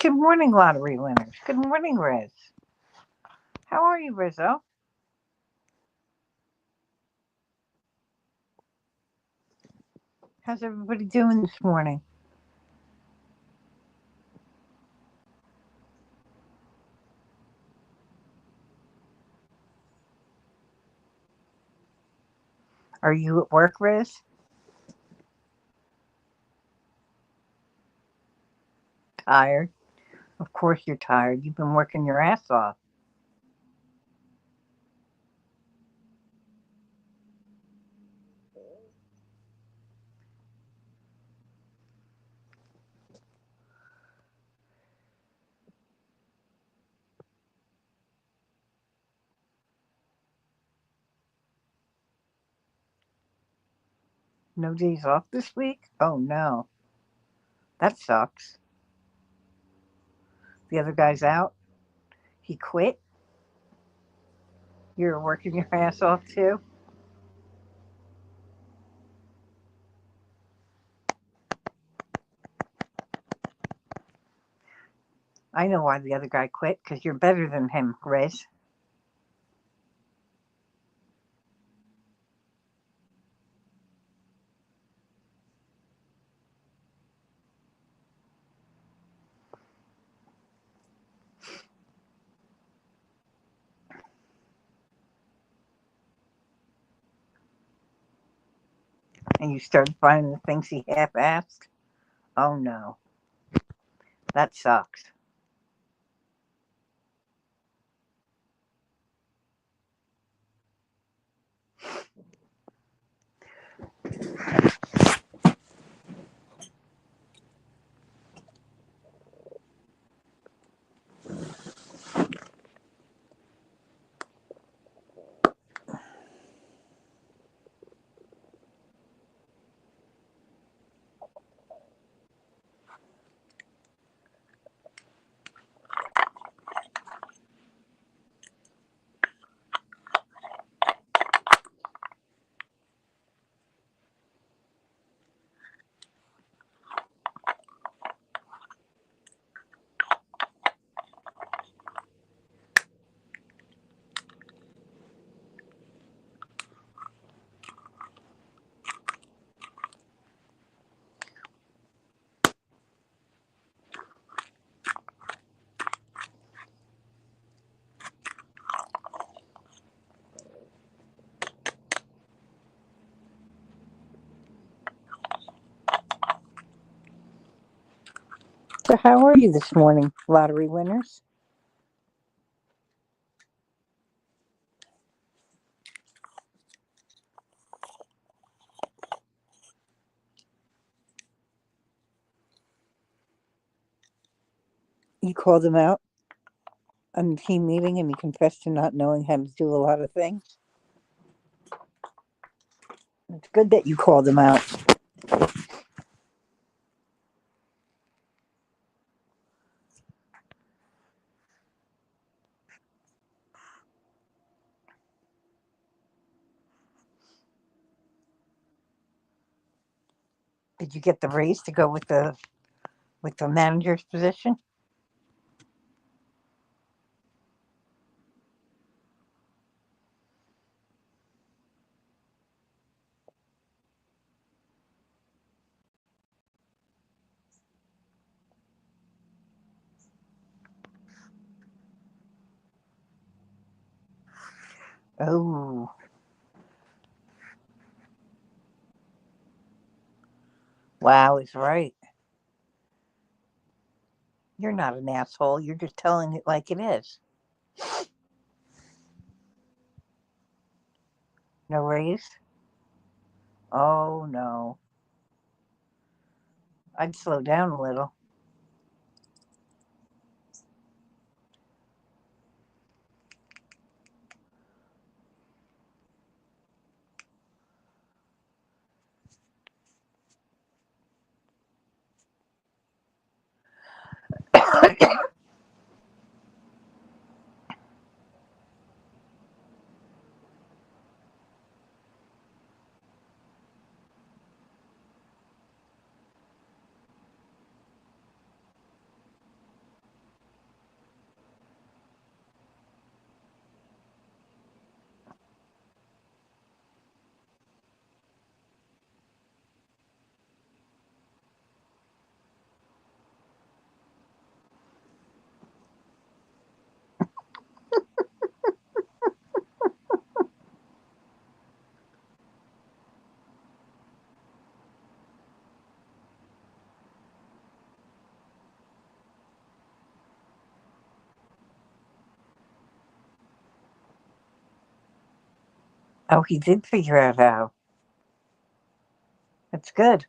Good morning, lottery winners. Good morning, Riz. How are you, Rizzo? How's everybody doing this morning? Are you at work, Riz? Tired? Of course you're tired. You've been working your ass off. No days off this week? Oh no. That sucks. The other guy's out. He quit. You're working your ass off too? I know why the other guy quit, because you're better than him, Riz. And you started finding the things he half asked? Oh no. That sucks. So how are you this morning, lottery winners? You called them out on the team meeting and you confessed to not knowing how to do a lot of things. It's good that you called them out. Did you get the raise to go with the manager's position? Oh, wow, is right. You're not an asshole. You're just telling it like it is. No raise? Oh no. I'd slow down a little. Oh, he did figure out how. That's good.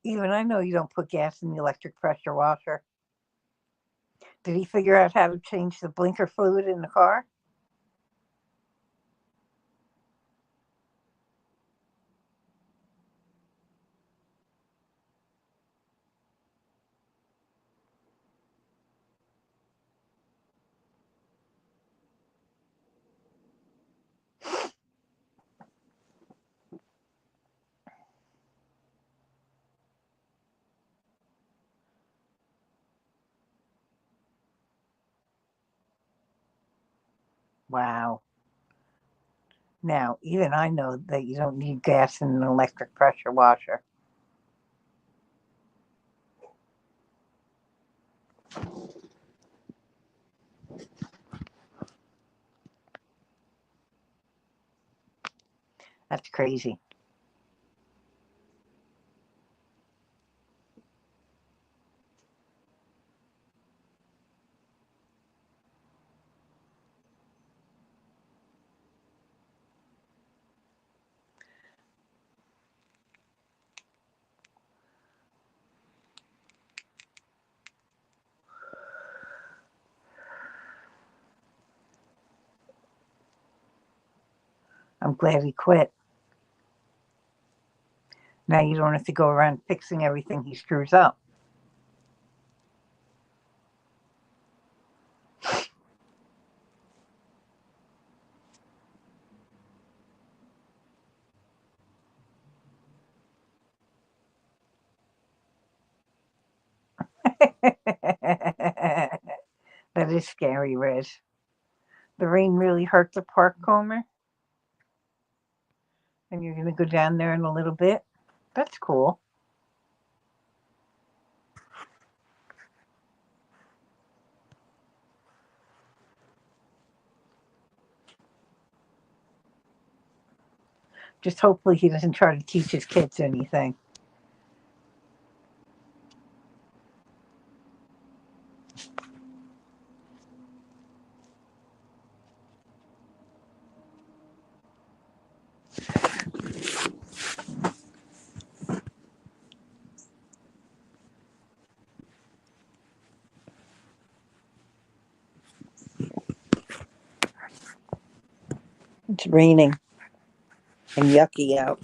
Even I know you don't put gas in the electric pressure washer. Did he figure out how to change the blinker fluid in the car? Wow. Now, even I know that you don't need gas in an electric pressure washer. That's crazy. I'm glad he quit. Now you don't have to go around fixing everything he screws up. That is scary, Red. The rain really hurt the park, Comer, and you're going to go down there in a little bit. That's cool. Just hopefully he doesn't try to teach his kids anything. It's raining and yucky out.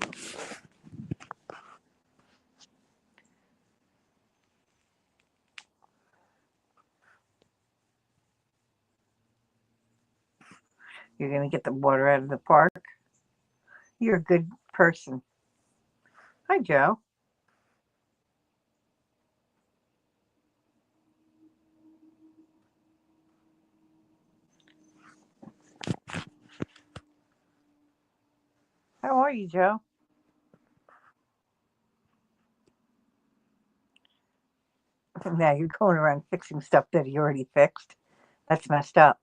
You're going to get the water out of the park. You're a good person. Hi, Joe. How are you, Joe? Now you're going around fixing stuff that he already fixed. That's messed up.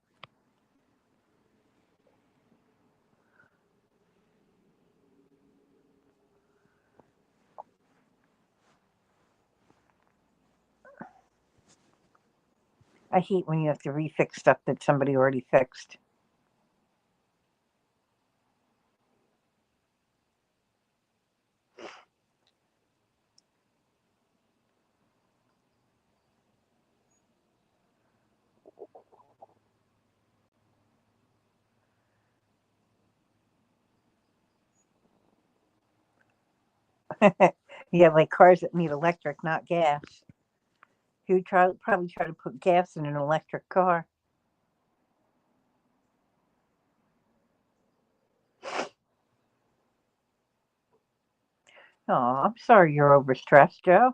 I hate when you have to refix stuff that somebody already fixed. Yeah, like cars that need electric, not gas. He would probably try to put gas in an electric car. Oh, I'm sorry you're overstressed, Joe.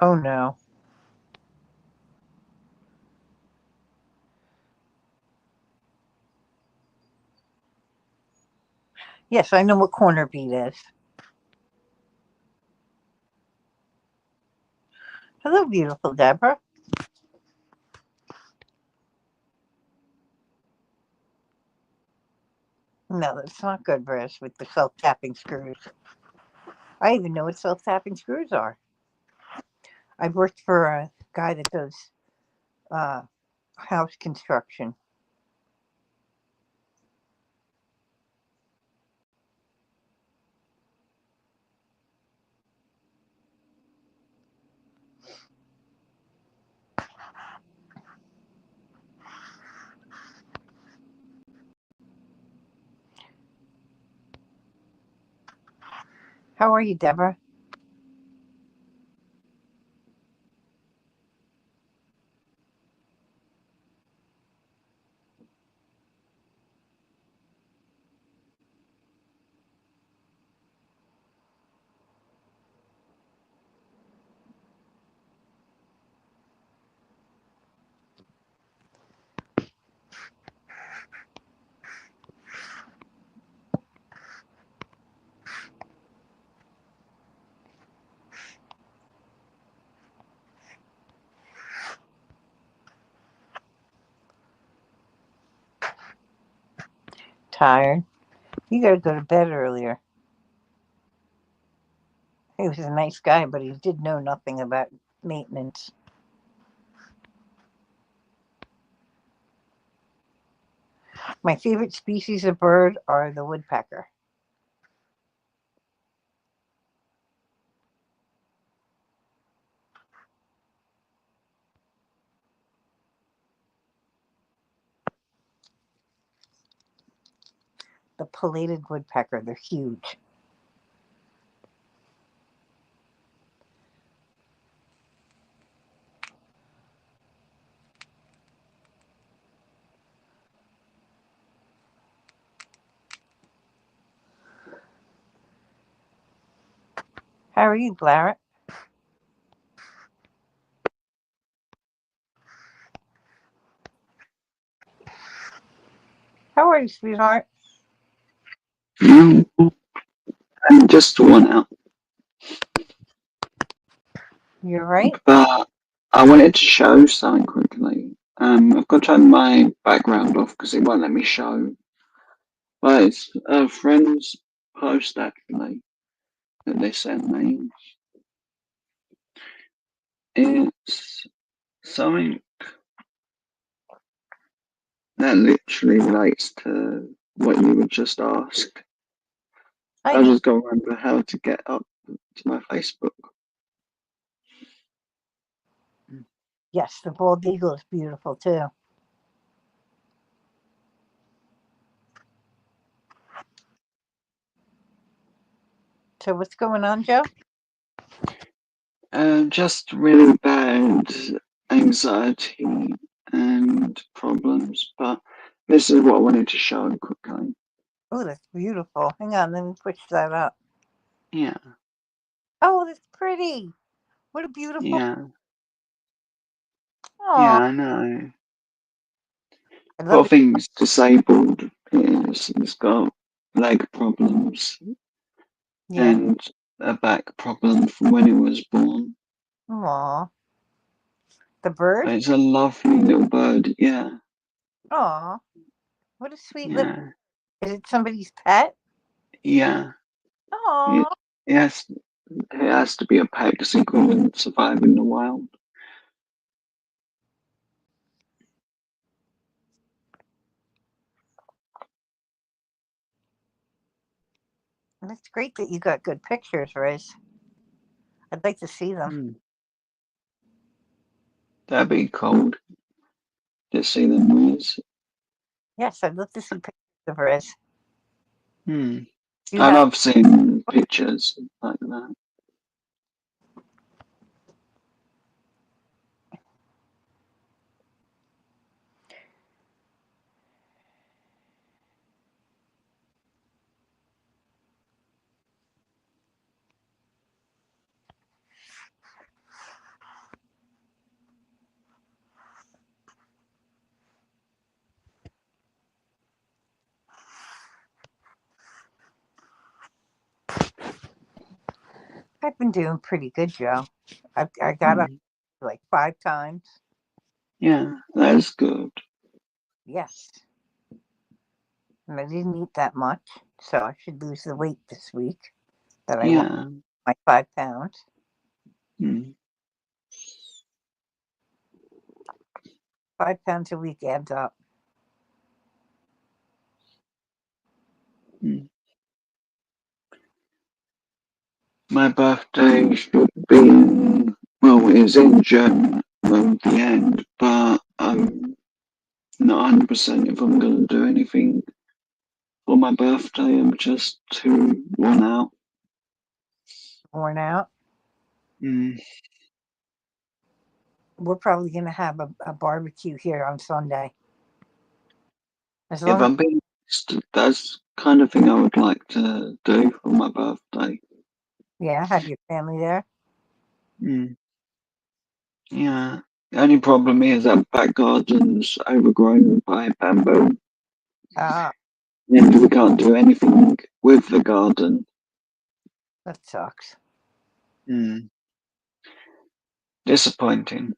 Oh no. Yes, I know what corner beat is. Hello, beautiful Deborah. No, that's not good, Briz, with the self-tapping screws. I even know what self-tapping screws are. I've worked for a guy that does uh, house construction. How are you, Deborah? Tired? You got to go to bed earlier. He was a nice guy, but he did know nothing about maintenance. My favorite species of bird are the woodpecker. The pileated woodpecker, they're huge. How are you, Blaret? How are you, sweetheart? And just one out. You're right. But I wanted to show something quickly. I've got to turn my background off because it won't let me show. But it's a friend's post actually that they sent me. It's something that literally relates to what you would just ask. I I know. just got to remember how to get up to my Facebook. Yes, the bald eagle is beautiful too. So what's going on, Joe? Just really bad anxiety and problems, but this is what I wanted to show quickly. Oh, that's beautiful. Hang on, let me push that up. Yeah, Oh, that's pretty. What a beautiful. yeah, Oh, yeah, I know. I love Poor it. thing's disabled. He's got leg problems Yeah. and a back problem from when he was born. Aw, the bird. But it's a lovely little bird. Yeah, Aw, what a sweet little. yeah, Is it somebody's pet? yeah. It, Aw, it has, it has to be a pet because he couldn't survive in the wild. that's great that you got good pictures, Riz. I'd like to see them. Hmm. That'd be cold to see the noise. Yes, I'd love to see pictures of Riz. Hmm. Do you I have? love seeing pictures like that. I've been doing pretty good, Joe. I got up Mm. like 5 times. Yeah, that's good. Yes. And I didn't eat that much, so I should lose the weight this week that I lost Yeah. my 5 pounds. Mm. 5 pounds a week adds up. Mm. My birthday should be in, well, it is in June, well, the end, but I'm not 100% if I'm going to do anything for my birthday. I'm just too worn out. Worn out. Mm. We're probably going to have a barbecue here on Sunday. As If long as, I'm being honest, that's kind of thing I would like to do for my birthday. yeah, have your family there. Mm. Yeah. The only problem is that back garden's overgrown by bamboo, Ah, and we can't do anything with the garden. that sucks. Mm. Disappointing.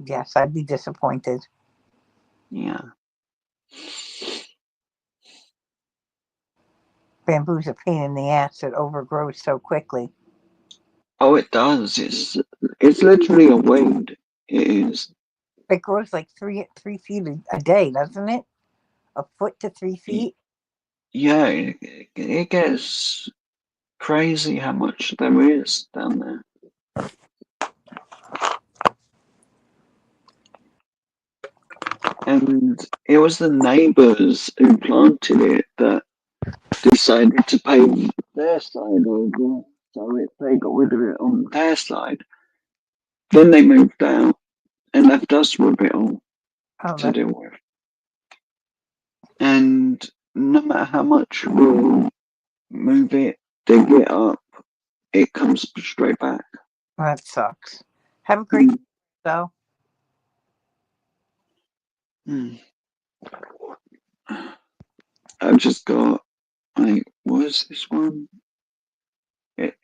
Yes, I'd be disappointed. Yeah. Bamboo's a pain in the ass. It overgrows so quickly. Oh, it does. It's literally a weed. It is. It grows like 3 feet a day, doesn't it? A foot to 3 feet. Yeah, it gets crazy how much there is down there. And it was the neighbours who planted it that decided to pave their side over. So they got rid of it on their side. Then they moved out and left us with it all Oh, to deal with. And no matter how much we move it, dig it up, it comes straight back. that sucks. Have a great Mm. though. Mm. I've just got, like, what is this one?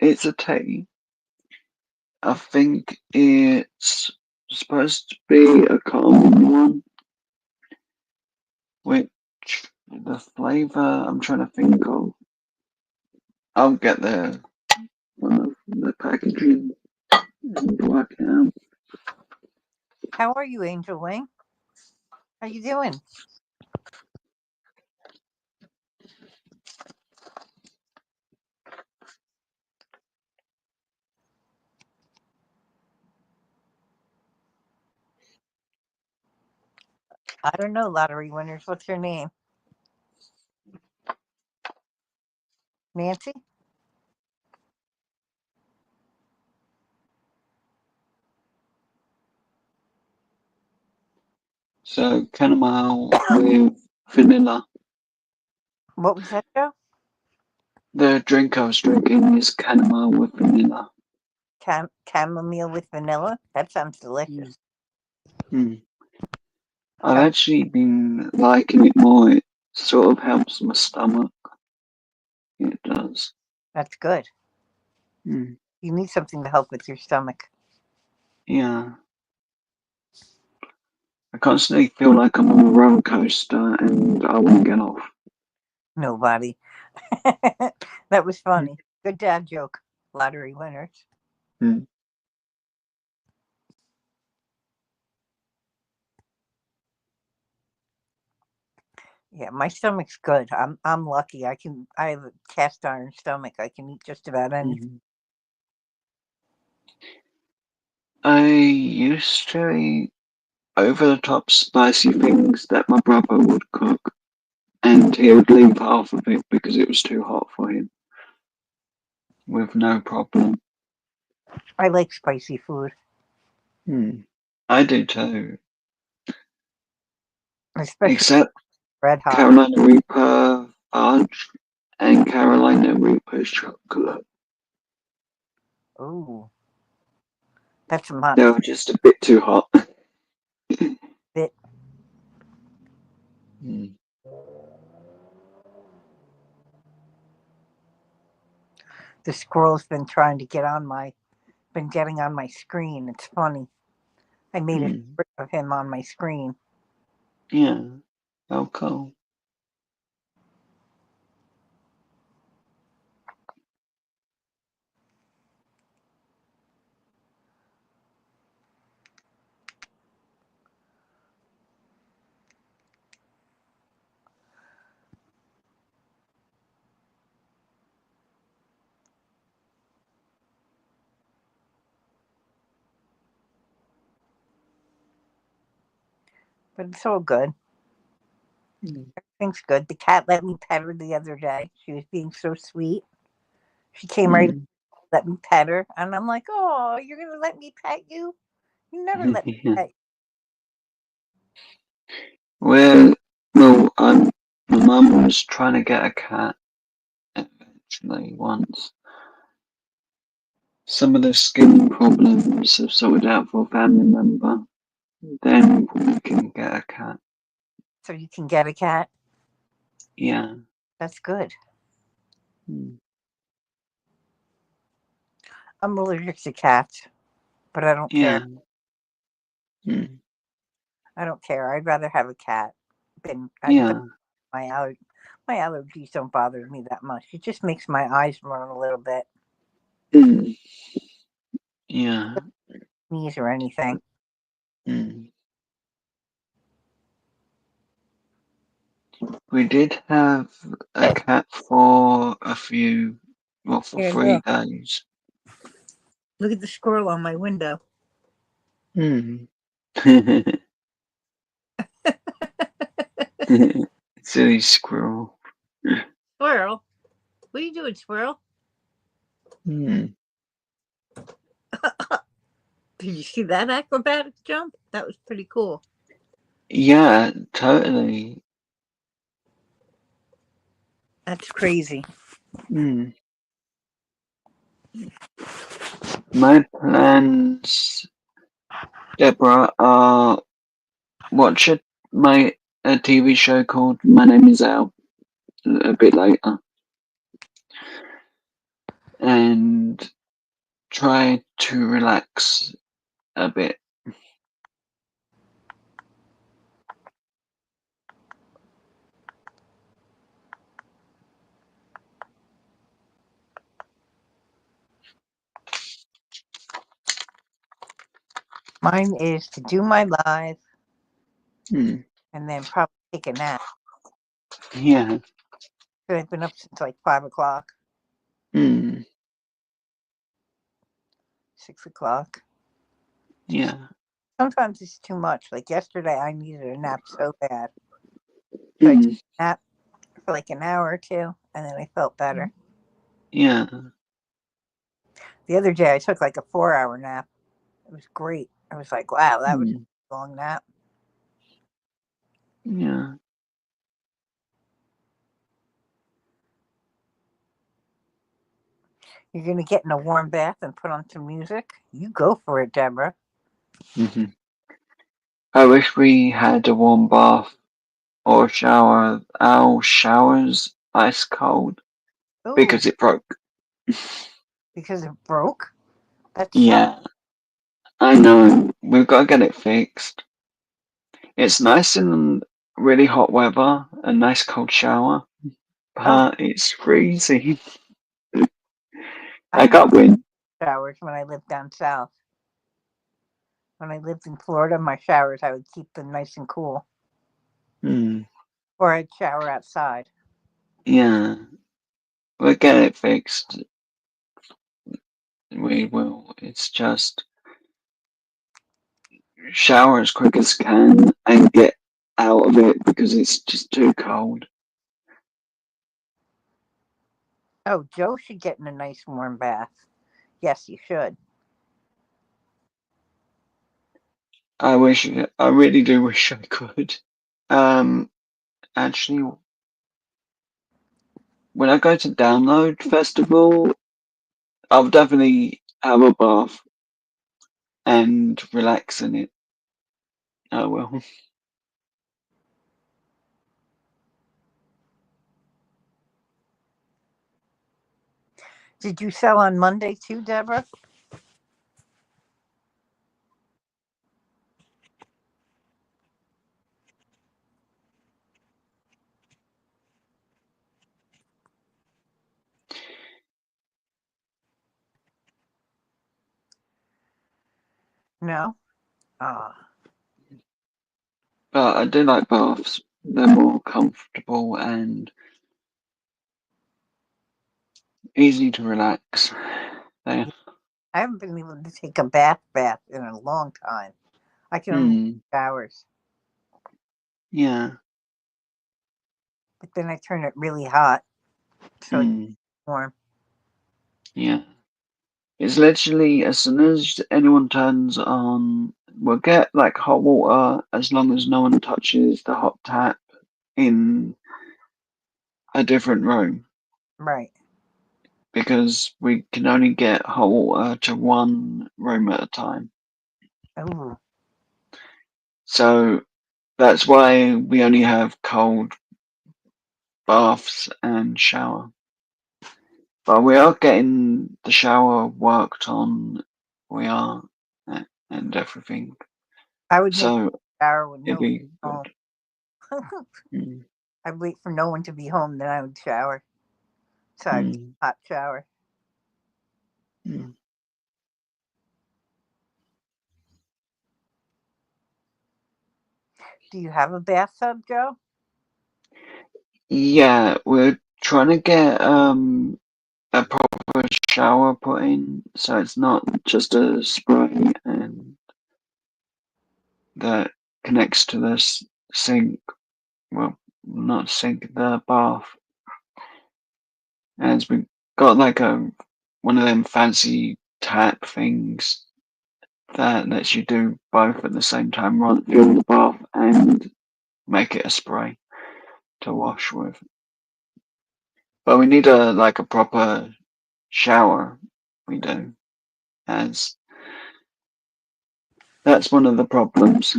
It's a tea. I think it's supposed to be a common one, which the flavour I'm trying to think of. I'll get one of the packaging and work it out. How are you, Angel Wing? How you doing? I don't know, lottery winners. What's your name? Nancy? So chamomile with vanilla. What was that, Joe? The drink I was drinking is chamomile with vanilla. Chamomile with vanilla? That sounds Mm. delicious. Mm. I've Sounds, actually been liking it more. It sort of helps my stomach. It does. that's good. Mm. You need something to help with your stomach. Yeah. I constantly feel like I'm on a roller coaster and I won't get off. Nobody. That was funny. Good dad joke, lottery winners. Mm. Yeah, my stomach's good. I'm lucky. I have a cast iron stomach. I can eat just about anything. Mm. I used to eat over the top spicy things that my brother would cook, and he would leave half of it because it was too hot for him with no problem. I like spicy food, Mm. I do too, especially except red hot. Carolina Reaper fudge and Carolina Reaper chocolate. Ooh, that's some hot They were just a bit too hot. bit. Mm. The squirrel's been getting on my screen. It's funny. I made a Hmm. strip of him on my screen. Yeah. Oh, cool. But it's all good. Hmm. Everything's good. The cat let me pet her the other day. She was being so sweet. She came right, Hmm. let me pet her, and I'm like, "Oh, you're gonna let me pet you? You never let me Yeah. pet Well, my mum was trying to get a cat eventually once. Some of the skin problems have sorted out for a family member. Then we can get a cat. so you can get a cat." Yeah. That's good. Hmm. I'm allergic to cats, but I don't care. Yeah. Hmm. I don't care. I'd rather have a cat than but Yeah. my my allergies don't bother me that much. It just makes my eyes run a little bit, Hmm. Yeah. sneeze or anything. Hmm. We did have a cat for for Here, three look. days. Look at the squirrel on my window. Hmm. Silly squirrel. Squirrel? What are you doing, squirrel? Hmm. Did you see that acrobatic jump? That was pretty cool. Yeah, totally. That's crazy. Hmm. My plans, Deborah, are watch a TV show called My Name Is Al a bit later, and try to relax a bit. Mine is to do my live Hmm. and then probably take a nap. Yeah. So I've been up since like 5 o'clock, Hmm. 6 o'clock. Yeah. Sometimes it's too much. Like yesterday, I needed a nap so bad. So I took Hmm. a nap for like an hour or two, and then I felt better. Yeah. The other day, I took like a 4 hour nap. It was great. I was like, wow, that was Hmm. a long nap. Yeah. You're going to get in a warm bath and put on some music? You go for it, Deborah. Hmm. I wish we had a warm bath or shower. Our showers ice cold Oh, because it broke. because it broke? That sucks. Yeah, I know. We've got to get it fixed. It's nice in really hot weather, a nice cold shower, Oh, but it's freezing. I I had got wind. showers when I lived down south. When I lived in Florida, my showers, I would keep them nice and cool. Hmm. Or I'd shower outside. Yeah, we'll get it fixed. We will. It's just shower as quick as can and get out of it because it's just too cold. Oh, Joe should get in a nice warm bath. Yes, you should. I really do wish I could. Um, Actually, when I go to Download Festival, I'll definitely have a bath and relax in it. I will. Did you sell on Monday too, Deborah? No. Ah, But I do like baths. They're more comfortable and easy to relax. They, I haven't been able to take a bath in a long time. I can only mm, take showers, yeah, but then I turn it really hot so it's mm, warm. yeah. It's literally as soon as anyone turns on, we'll get like hot water as long as no one touches the hot tap in a different room Right. because we can only get hot water to one room at a time. Ooh. So that's why we only have cold baths and shower. But we are getting the shower worked on. We are, and everything. I would never So shower when it'd no be one good. home. Mm, I'd wait for no one to be home, then I would shower. So I'd take mm, a hot shower. mm. Do you have a bathtub, Joe? Yeah, we're trying to get a proper shower put in, so it's not just a spray and that connects to the sink. Well, not sink, the bath. And we got like a one of them fancy tap things that lets you do both at the same time, run fill the bath and make it a spray to wash with. But we need a like a proper shower. We do, as that's one of the problems.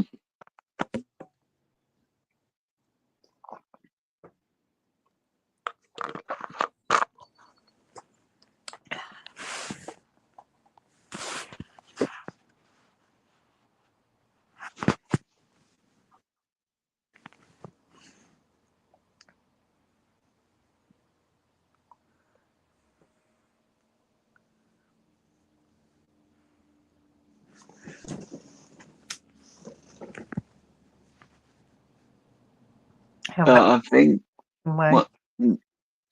How much? But I think What? what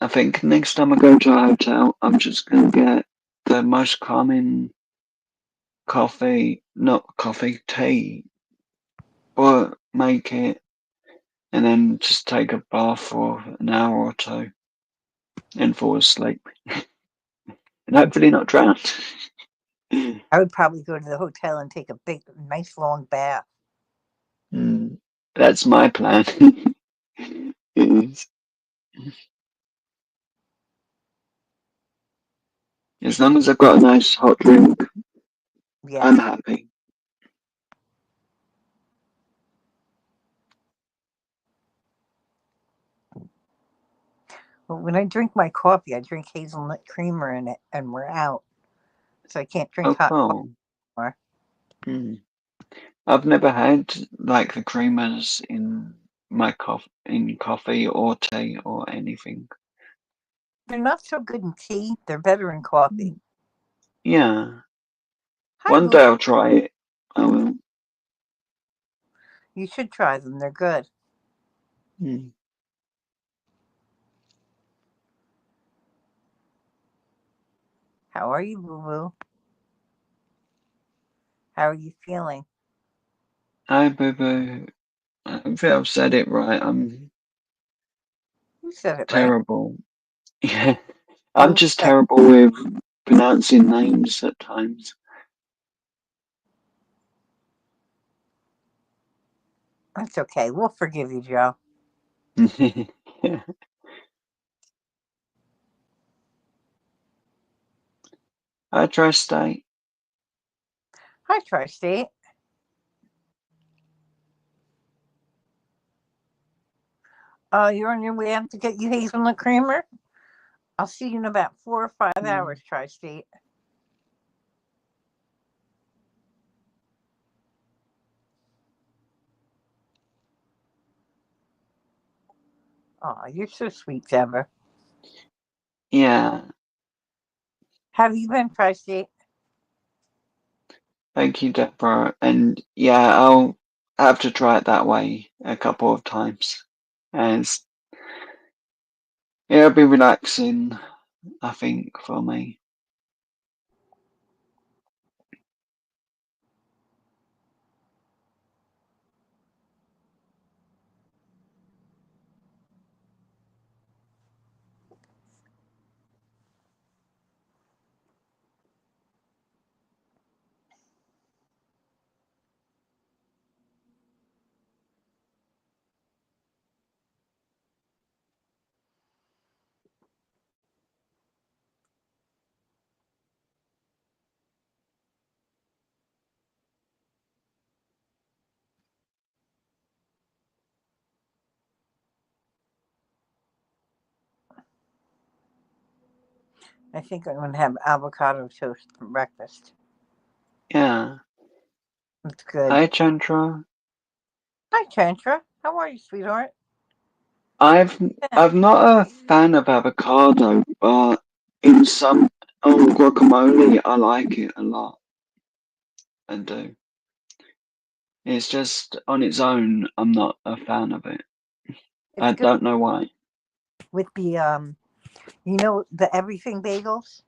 I think next time I go to a hotel, I'm just gonna get the most common coffee, not coffee, tea, or make it and then just take a bath for an hour or two and fall asleep and hopefully not drown. I would probably go to the hotel and take a big, nice long bath. Mm, that's my plan. Is as long as I've got a nice hot drink, I'm Yes. happy. But when I drink my coffee, I drink hazelnut creamer in it, and we're out. So I can't drink Oh, hot coffee cool. anymore. Mm. I've never had like the creamers in my coffee or tea or anything. They're not so good in tea. They're better in coffee. Mm. Yeah, Hi, one Boo. day I'll try it. I will. You should try them. They're good. Mm. How are you, Boo Boo? How are you feeling? Hi, boo boo. I think I've said it right. I'm You said it right. terrible. Yeah, What I'm was just that? terrible with pronouncing names at times. That's okay. We'll forgive you, Joe. Yeah. I try stay. Hi, Tri-State. You're on your way out to get you hazelnut creamer? I'll see you in about 4 or 5 hours, Mm. Tri-State. Oh, you're so sweet, Deborah. Yeah, How have you been, Tri-State? thank you, Deborah. And yeah, I'll have to try it that way a couple of times. And it'll be relaxing, I think, for me. I think I'm going to have avocado toast for breakfast. Yeah. It's good. Hi, Chandra. Hi, Tantra. How are you, sweetheart? I've Yeah, I'm not a fan of avocado, but in some guacamole, I like it a lot. I do. It's just on its own, I'm not a fan of it. it's I good don't know why. with the everything bagels.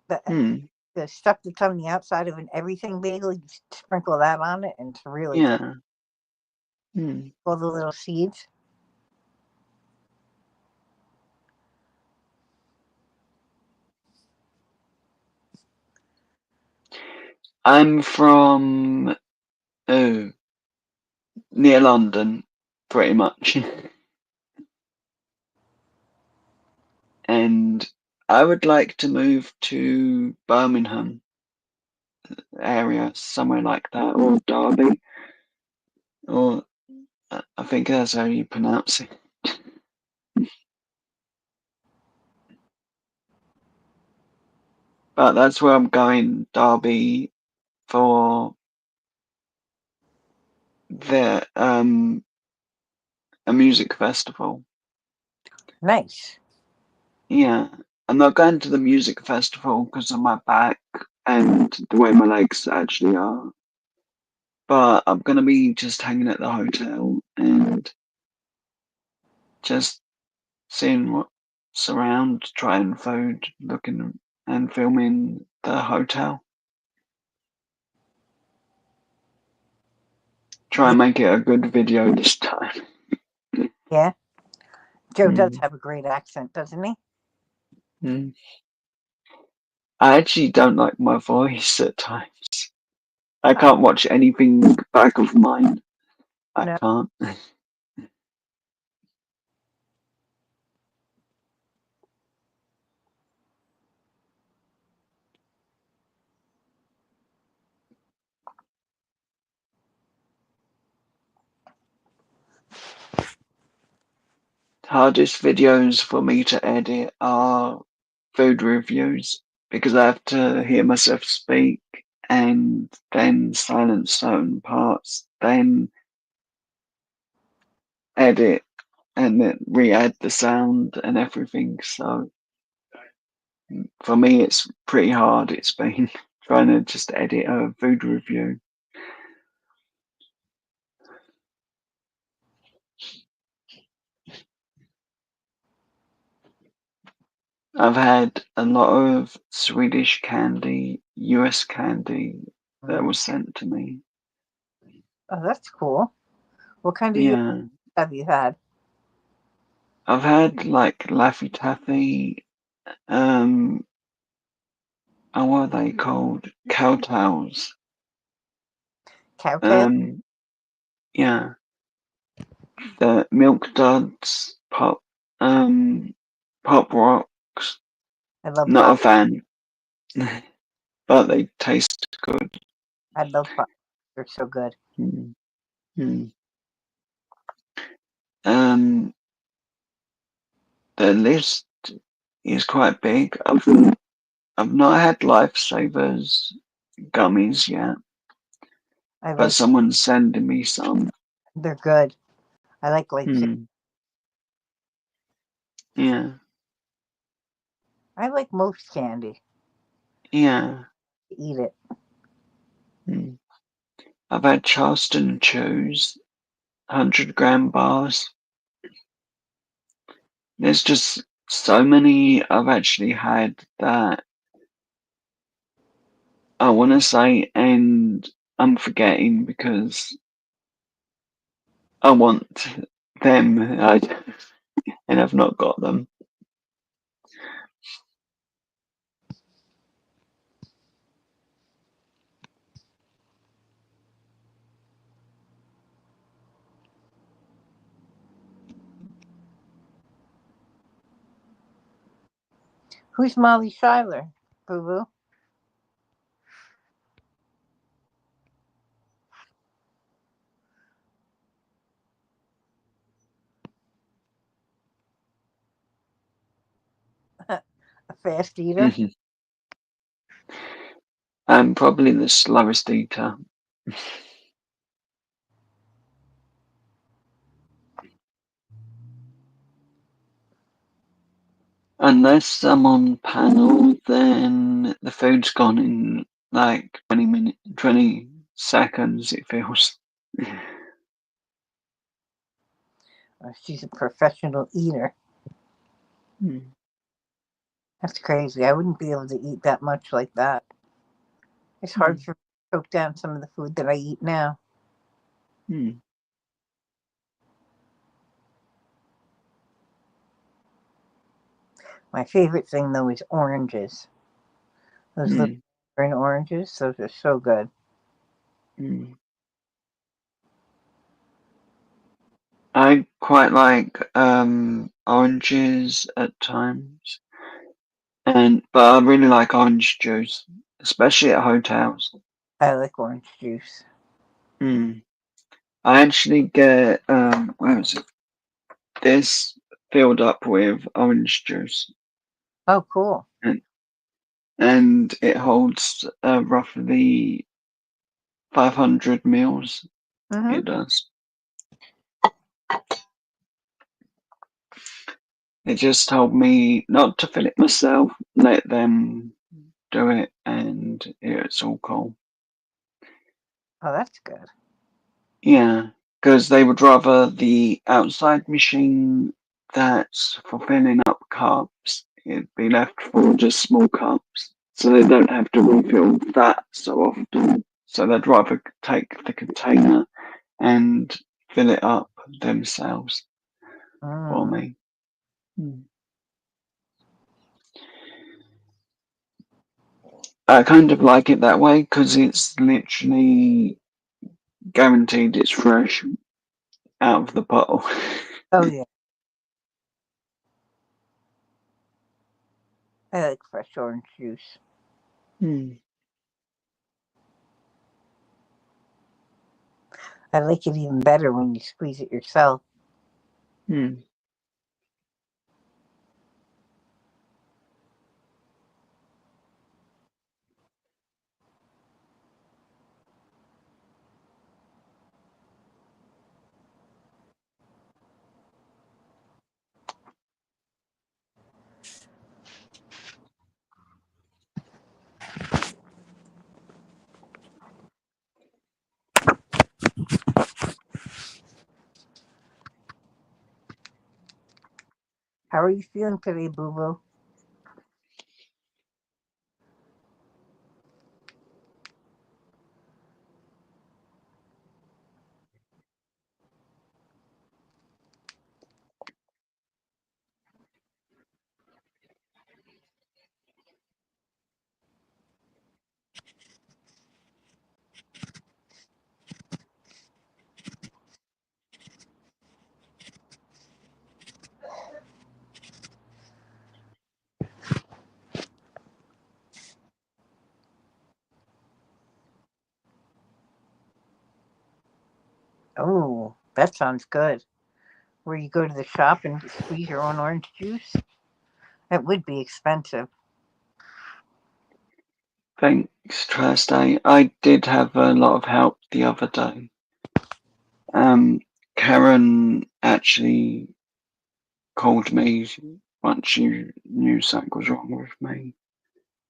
The Hmm. the stuff that's on the outside of an everything bagel. You sprinkle that on it, and it's really good. Yeah. Hmm. All the little seeds. I'm from oh near London, pretty much, and I would like to move to Birmingham area, somewhere like that, or Derby, or I think that's how you pronounce it. But that's where I'm going, Derby, for the a music festival. Nice. Yeah, I'm not going to the music festival because of my back and the way my legs actually are. But I'm gonna be just hanging at the hotel and just seeing what's around, trying food, looking and filming the hotel. Try Yeah, and make it a good video this time. yeah. Joe does Mm, have a great accent, doesn't he? mm. I actually don't like my voice at times. I Oh, can't watch anything back of mine. I no. can't. Hardest videos for me to edit are food reviews because I have to hear myself speak and then silence certain parts, then edit and then re-add the sound and everything. So for me, it's pretty hard. It's been trying to just edit a food review. I've had a lot of Swedish candy, US candy that was sent to me. Oh, that's cool. What kind of you Yeah, have you had? I've had like Laffy Taffy, um, and what are they called? Cowtails. Cowtail? Um, yeah, the Milk Duds, Pop Rocks. I love Not a pop. fan, but they taste good. I love pop. They're so good. Mm, mm. Um, the list. is quite big. I've not had lifesavers gummies yet, I but like. someone's sending me some. They're good. I like lifesavers. Hmm. Yeah, I like most candy. yeah. Eat it. Hmm. I've had Charleston Chews, 100-gram bars. There's just so many I've actually had that I want to say, and I'm forgetting because I want them, and I've not got them. Who's Molly Schuyler? Boo Boo. A fast eater. Mhm. I'm probably the slowest eater. Unless I'm on panel, then the food's gone in like 20 minutes, 20 seconds, it feels. She's a professional eater. Mm, That's crazy. I wouldn't be able to eat that much like that. It's hard mm, for me to choke down some of the food that I eat now. mm, My favorite thing though is oranges. Those little mm, green oranges, those are so good. mm. I quite like oranges at times, but I really like orange juice, especially at hotels. I like orange juice. Mm. I actually get where is it? This filled up with orange juice, Oh, cool. and and it holds roughly 500 mils. Mm-hmm. It does. It just told me not to fill it myself, let them do it, and it's all cool. Oh, that's good. Yeah, because they would rather the outside machine that's for filling up cups, it'd be left for just small cups, so they don't have to refill that so often. So they'd rather take the container and fill it up themselves for Mm. me. Mm. I kind of like it that way because it's literally guaranteed it's fresh out of the bottle. Oh yeah, I like fresh orange juice. Mm, I like it even better when you squeeze it yourself. mm, How are you feeling today, Boo Boo? Oh, that sounds good. Where you go to the shop and squeeze your own orange juice. It would be expensive. Thanks, Thursday. I did have a lot of help the other day. Karen actually called me once she knew something was wrong with me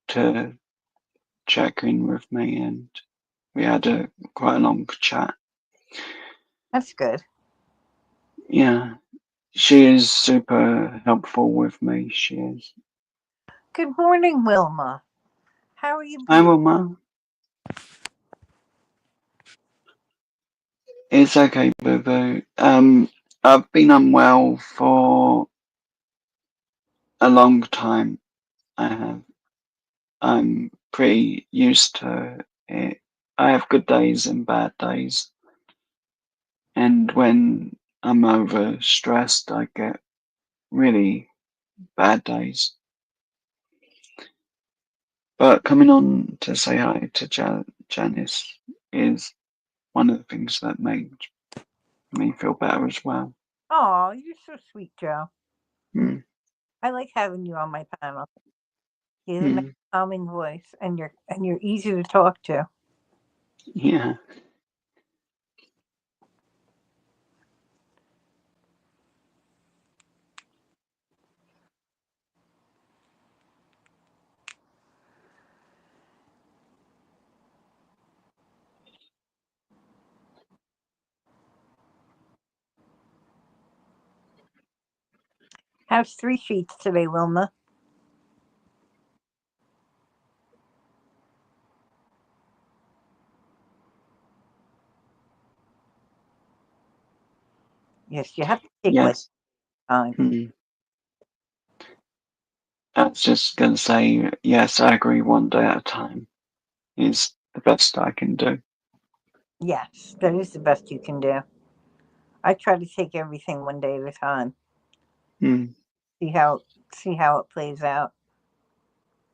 to check in with me, and we had quite a long chat. That's good. Yeah, she is super helpful with me. She is. Good morning, Wilma. How are you Hi, being? Wilma. It's okay, Boo Boo. I've been unwell for a long time. I have. I'm pretty used to it. I have good days and bad days, and when I'm overstressed, I get really bad days. But coming on to say hi to Janice is one of the things that made me feel better as well. Oh, you're so sweet, Joe. Mm, I like having you on my panel. You have a nice mm, calming voice, and you're easy to talk to. yeah, How's 3 sheets today, Wilma? Yes, you have to take like yes. time. Mm. I was just going to say, yes, I agree. One day at a time is the best I can do. Yes, that is the best you can do. I try to take everything one day at a time. Mm, See how see how it plays out.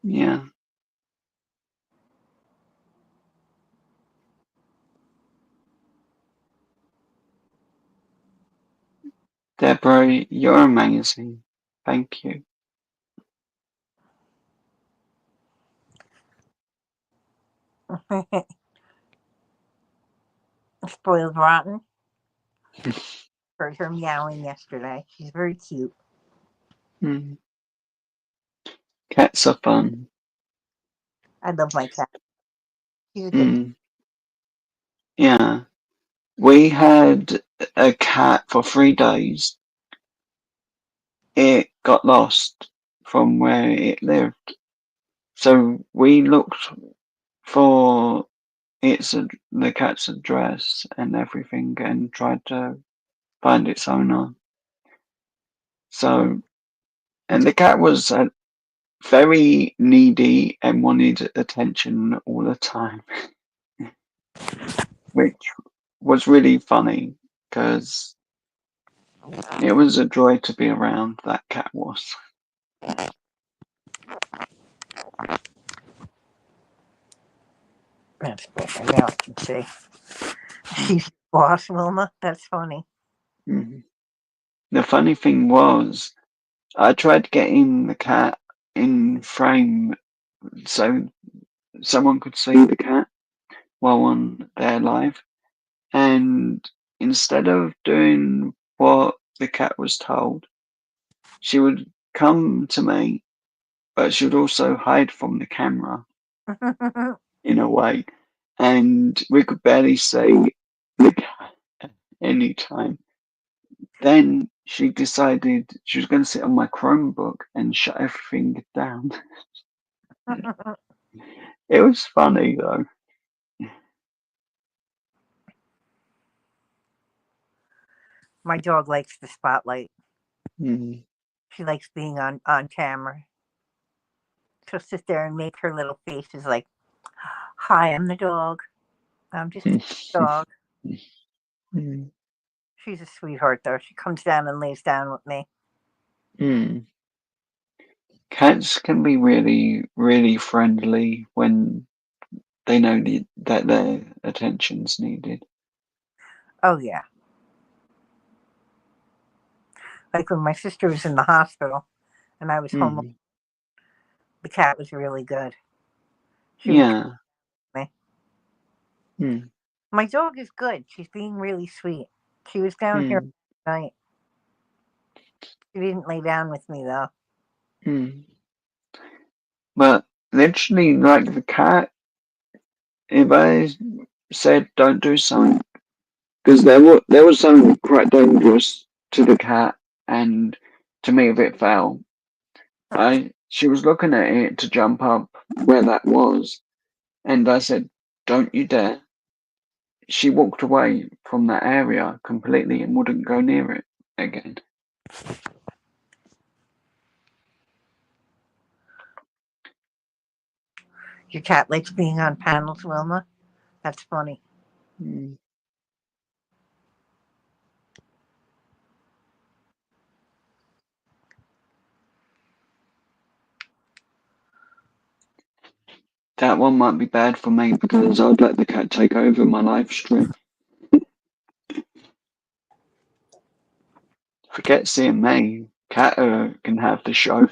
yeah. Deborah, you're amazing. Thank you. Spoiled rotten. Heard her meowing yesterday. She's very cute. Mm. Cats are fun. I love my cat. She's a good. Mm. Yeah. We had a cat for 3 days. It got lost from where it lived. So we looked for the cat's address and everything and tried to find its owner. So, and the cat was very needy and wanted attention all the time, which was really funny because it was a joy to be around. That cat was. That's better. Now I can see. Mm, She's boss, Wilma. That's funny. mhm. The funny thing was, I tried getting the cat in frame so someone could see the cat while on their live, and instead of doing what the cat was told, she would come to me, but she would also hide from the camera in a way, and we could barely see the cat at any time. Then she decided she was going to sit on my Chromebook and shut everything down. It was funny though. My dog likes the spotlight. Mm. She likes being on camera. She'll sit there and make her little faces like, "Hi, I'm the dog. I'm just a dog." Mm. She's a sweetheart, though. She comes down and lays down with me. Mm. Cats can be really, really friendly when they know that their attention's needed. Oh yeah, like when my sister was in the hospital, and I was home. Mm. The cat was really good. She would come Yeah. with me. Mm. My dog is good. She's being really sweet. She was down here Mm. last night. She didn't lay down with me though. Mm. But literally, like the cat, if I said don't do something, because there was something quite dangerous to the cat, and to me if it fell, she was looking at it to jump up where that was, and I said, "Don't you dare." She walked away from that area completely and wouldn't go near it again. Your cat likes being on panels, Wilma. That's funny. Mm. That one might be bad for me because I'd let the cat take over my live stream. Forget seeing me. Cat can have the show.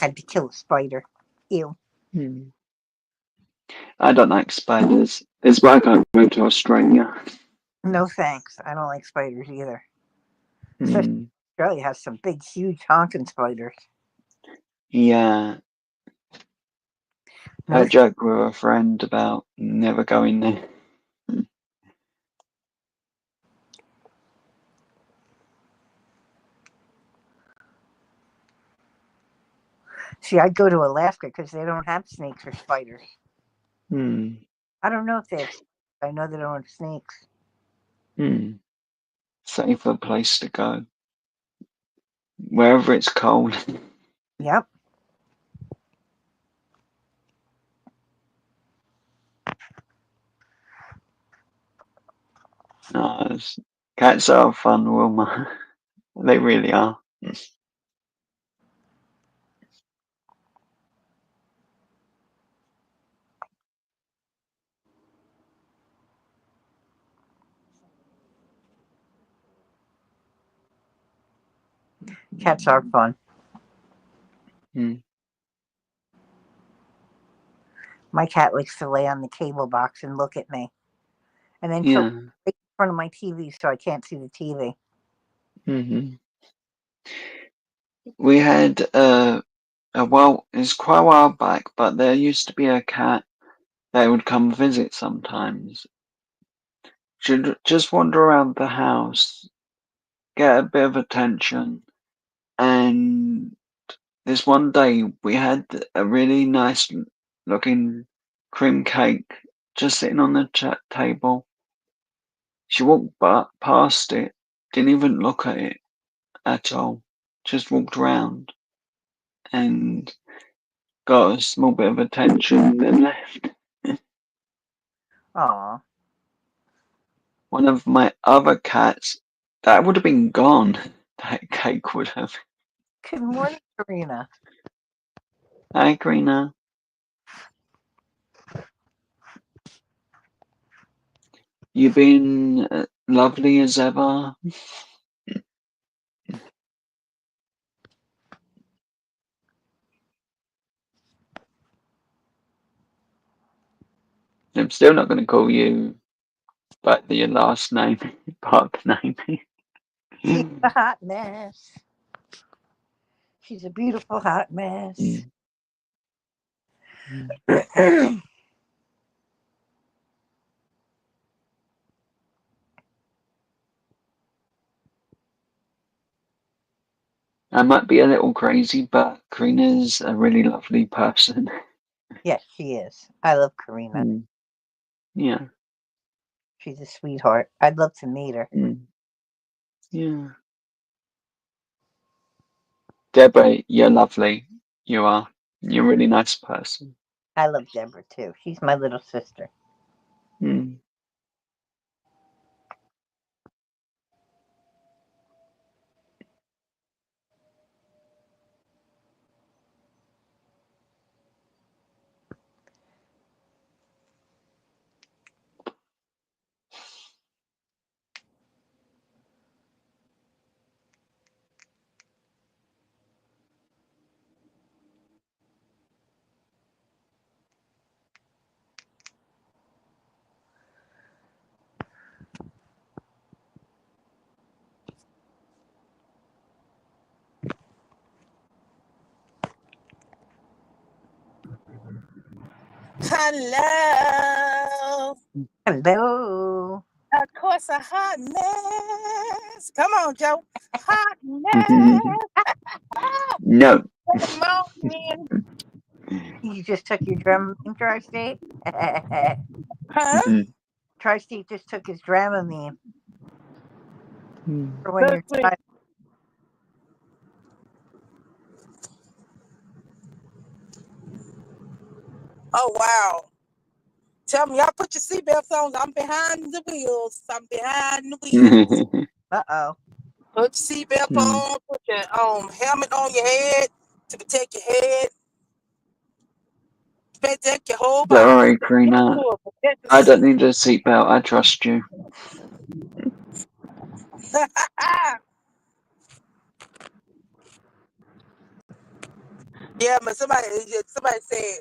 Had to kill a spider. Ew. Hmm. I don't like spiders. It's why I can't go to Australia. No thanks. I don't like spiders either. Especially Hmm. Australia has some big, huge honking spiders. Yeah, No, I joke with a friend about never going there. see, I'd go to Alaska because they don't have snakes or spiders. Hmm. I don't know if they have. I know they don't have snakes. Hmm. Safer place to go. Wherever it's cold. Yep. No, cats are fun, Wilma. They really are. Cats are fun. Hmm. My cat likes to lay on the cable box and look at me, and then she'll Yeah. right in front of my TV so I can't see the TV. Hmm. We had it's quite a while back, but there used to be a cat that would come visit sometimes. She'd just wander around the house, get a bit of attention, and this one day we had a really nice looking cream cake just sitting on the chat table. She walked past it, didn't even look at it at all, just walked around and got a small bit of attention, then left. Aw. One of my other cats, that would have been gone. That cake would have. Good morning, Karina. Hi, Karina. You been lovely as ever. I'm still not going to call you by your last name, park name. She's a hot mess. She's a beautiful hot mess. Mm, mm. I might be a little crazy, but Karina's a really lovely person. Yes, she is. I love Karina. Mm, yeah. She's a sweetheart. I'd love to meet her. Mm, yeah. Deborah, you're lovely. You are. You're a really nice person. I love Deborah too. She's my little sister. Mm. Hello. Hello. Of course, a hot mess. Come on, Joe. Hot mess. No. Good morning. You just took your Dramamine, Tri-State? Huh? Tri-State just took his Dramamine for when Let's you're see. tired. Oh, wow. Tell me, y'all put your seatbelts on. I'm behind the wheels. I'm behind the wheels. Uh-oh. Put your seatbelt on. Put your helmet on your head to protect your head. Protect your whole Don't body. worry, Karina. Protect the I don't seat. need a seatbelt. I trust you. Yeah, but somebody said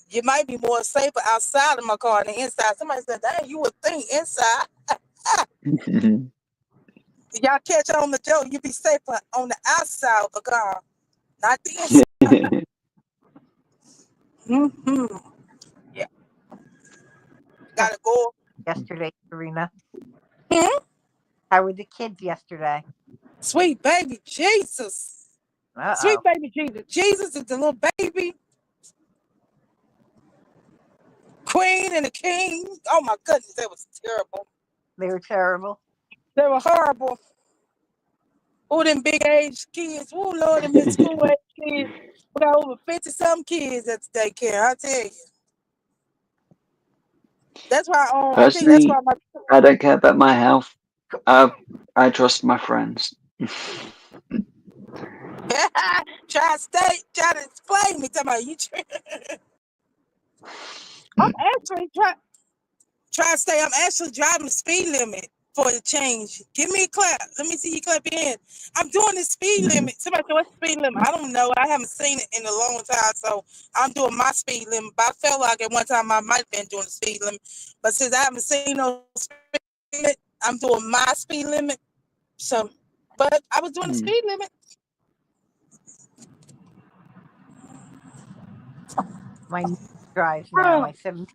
you might be more safer outside of my car than inside. Somebody said, "Dang, you would think inside." Y'all catch on the joke. You be safer on the outside of the car, not the inside. Mm-hmm. Yeah, How gotta go. yesterday, Serena? Hmm? How were the kids yesterday? Sweet baby Jesus, sweet Uh-oh. baby Jesus. Jesus is the little baby queen and the king. Oh my goodness, that was terrible. They were terrible. They were horrible. Oh, them big age kids. Oh, Lord, them mid school age kids. We got over 50 some kids at the daycare. I tell you. That's why I think that's Personally, why my I don't care about my health. I trust my friends. try to explain me. Talking about you. I'm actually trying to stay. I'm actually driving the speed limit for the change. Give me a clap. Let me see you clap your hand. I'm doing the speed limit. Somebody said, what's the speed limit? I don't know. I haven't seen it in a long time, so I'm doing my speed limit. But I felt like at one time I might have been doing the speed limit. But since I haven't seen no speed limit, I'm doing my speed limit. So, but I was doing the speed limit. My niece drives now. Oh, My 17th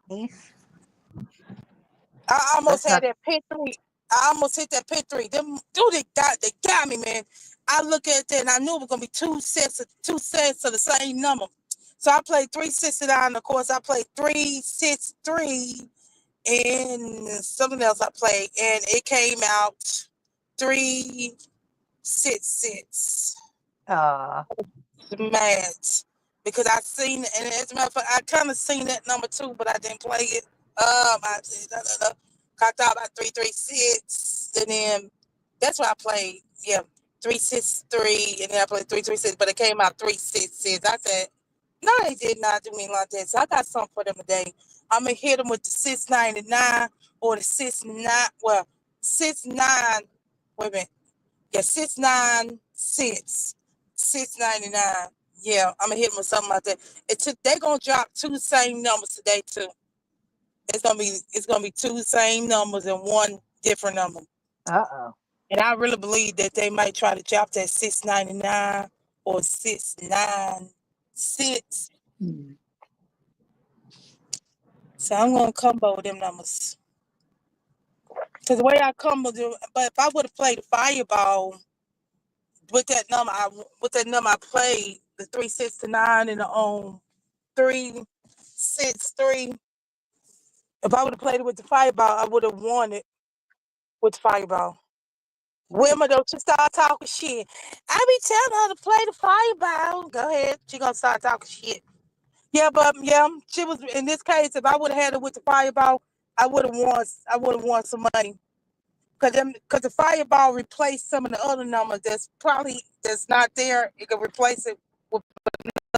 niece. I almost That's had not. that pin three. I almost hit that pin three. Them dude, they got me, man. I look at that and I knew it was gonna be two sets of the same number. So I played 369. Of course, I played 363 and something else I played, and it came out 366. Uh, Mad because I seen it, and as a matter of fact, I kind of seen that number too, but I didn't play it. I thought about 336, and then that's what I played. Yeah, 363, and then I played 336, but it came out 366. I said, no, they did not do me like that. So I got something for them today. I'm gonna hit them with the 699 or the 69. Well, 69. Wait a minute. Yeah, 696, 699. Yeah, I'm gonna hit them with something like that. They're gonna drop two same numbers today too. It's gonna be two same numbers and one different number. uh-oh. And I really believe that they might try to drop that 699 or 696. So I'm gonna combo them numbers. Cause the way I combo them, but if I would have played the fireball with that number I played, the 369 and the 363. If I would have played it with the fireball, I would have won it with the fireball. Wilma, don't you start talking shit. I be telling her to play the fireball. Go ahead. She gonna start talking shit. Yeah, but yeah, she was in this case, if I would have had it with the fireball, I would have won some money. Cause the fireball replaced some of the other numbers that's not there. It could replace it with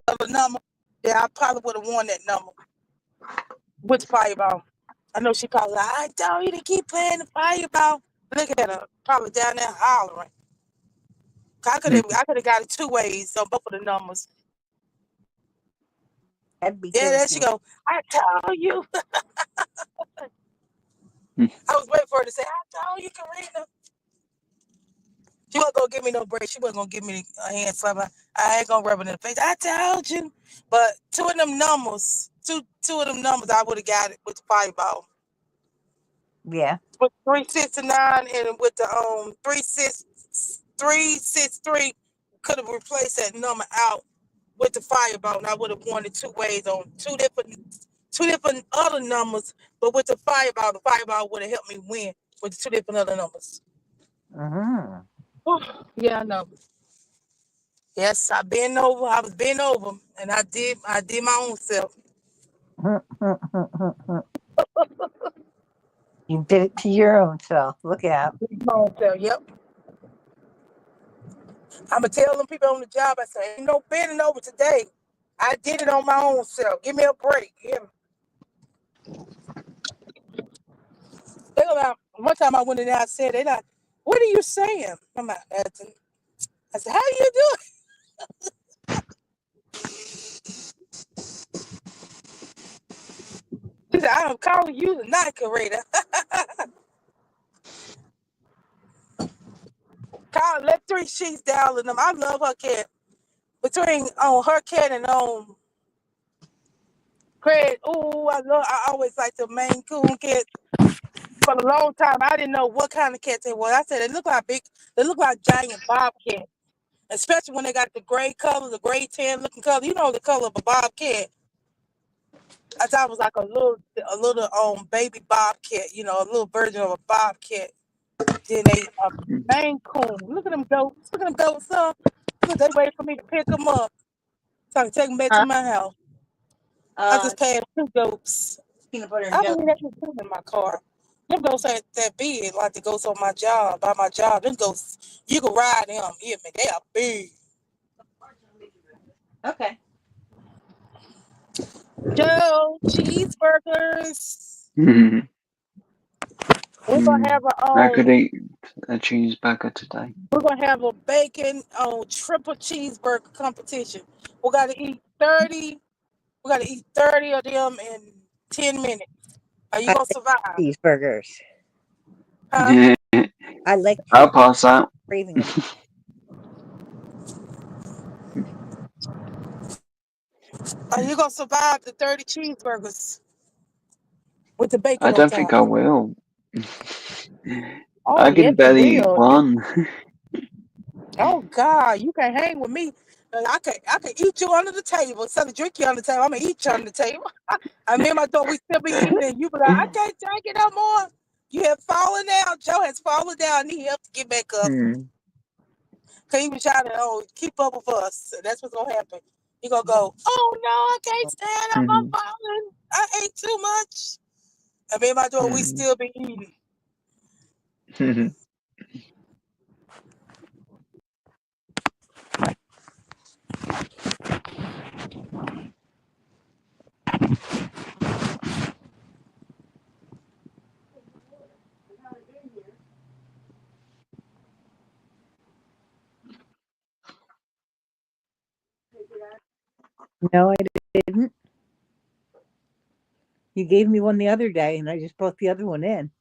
another number. Yeah, I probably would have won that number with the fireball. I know she probably like, I told you to keep playing the fireball. Look at her, probably down there hollering. I could have got it two ways on both of the numbers. That'd be Yeah, good there if she you. go. I told you. I was waiting for her to say, I told you, Karina. She wasn't gonna give me no break. She wasn't gonna give me a hand slap. I ain't gonna rub it in the face. I told you. But two of them numbers I would have got it with the fireball. Yeah. With 369 and with the 363 could have replaced that number out with the fireball, and I would have won it two ways on two different other numbers, but with the fireball would have helped me win with the two different other numbers. Mm-hmm. Yeah, I know. Yes, I was bent over, and I did my own self. You did it to your own self. Look out. My own self, yep. I'ma tell them people on the job, I say, ain't no bending over today. I did it on my own self. Give me a break. Yeah. They like, one time I went in there, I said, they like, what are you saying? I'm like, nothing. I said, how you doing? She said, I'm calling you the night curator. Let three sheets down in them. I love her cat. Between her cat and Craig, I always like the Maine Coon cat. For a long time, I didn't know what kind of cat they were. I said they look like giant bobcat. Especially when they got the gray color, the gray tan looking color. You know the color of a bobcat. I thought it was like a little baby bobcat, a little version of a bobcat. Then they Maine Coon. Look at them goats. Look at them goats, son. Look, they wait for me to pick them up so I can take them back to my house. I just passed two goats. Peanut butter and I jelly. believe that's what's in my car. Them goats ain't that big like the goats on my job. By my job, them goats, you can ride them. Yeah, man, they are big. Okay. Joe, cheeseburgers. Hmm. We're gonna have I could eat a cheeseburger today. a bacon triple cheeseburger competition. We gotta eat 30. We gotta eat 30 of them in 10 minutes. Are you I gonna like survive? cheeseburgers. Huh? I like I'll pass out. craving them. Are you gonna survive the 30 cheeseburgers with the I bacon on don't think top? I will. Oh I can yes, you barely eat will. one. Oh God, you can't hang with me. I can eat you under the table instead of drink you under the table. I'm gonna eat you under the table. I remember I thought we still be eating, and you be like, I can't take it no more. You have fallen down. Joe has fallen down. And he helped to get back up. Hmm. Cause he was trying to keep up with us. And that's what's gonna happen. He gonna go, oh no, I can't stand up. I'm Mhm. falling. I ate too much. And me and my daughter, we Mhm. still be eating. Mhm. No, I didn't. You gave me one the other day, and I just brought the other one in.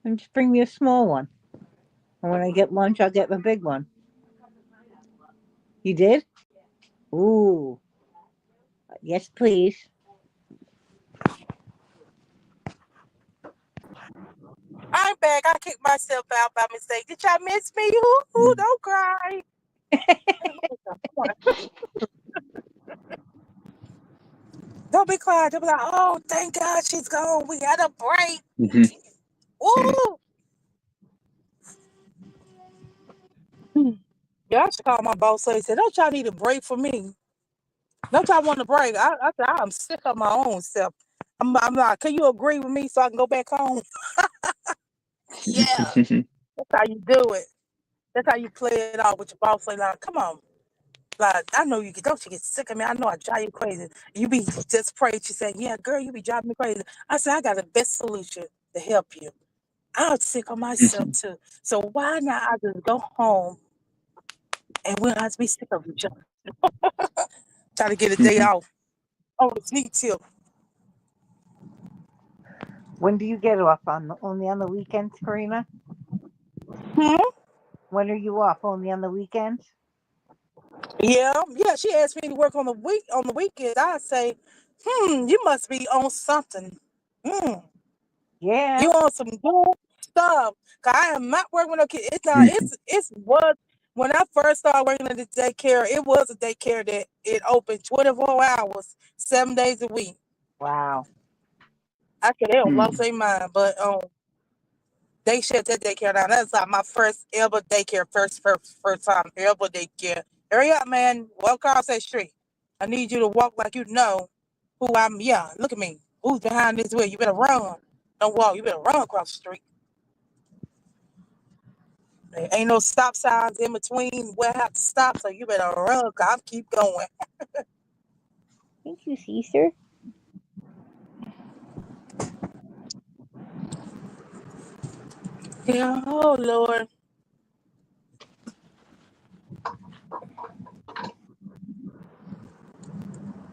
And just bring me a small one. And when I get lunch, I'll get the big one. You did? Ooh. Yes, please. I'm back. I kicked myself out by mistake. Did y'all miss me? Ooh, don't cry. Don't be quiet. Don't be like, oh, thank God she's gone. We had a break. Mhm. Woo! Yeah, I should call my boss and say, don't y'all need a break for me? Don't y'all want a break? I said, I'm sick of my own self. I'm like, can you agree with me so I can go back home? Yeah, that's how you do it. That's how you play it out with your boss. Like, come on. Like, I know don't you get sick of me. I know I drive you crazy. You be just prayed. She said, yeah, girl, you be driving me crazy. I said, I got the best solution to help you. I'm sick of myself too. So why not I just go home and we'll have to be sick of each other. Try to get a day Mhm. off. Oh, the sneak tip. When do you get off? Only on the weekends, Karina? Hmm? When are you off? Only on the weekends? Yeah, yeah. She asked me to work on the weekend. I say, you must be on something. Hmm, Yeah. you on some good stuff. 'Cause I am not working with no kids. It's not. It's what when I first started working at the daycare, it was a daycare that it opened 24 hours, 7 days a week. Wow. I said they don't Hmm. lost their mind, but they shut that daycare down. That's like my first ever daycare, first time ever daycare. Hurry up, man. Walk across that street. I need you to walk like you know who I'm. Yeah, look at me. Who's behind this wheel? You better run. Don't walk. You better run across the street. There ain't no stop signs in between where I have to stop, so you better run. Cause I keep going. Thank you, Caesar. Yeah. Oh Lord.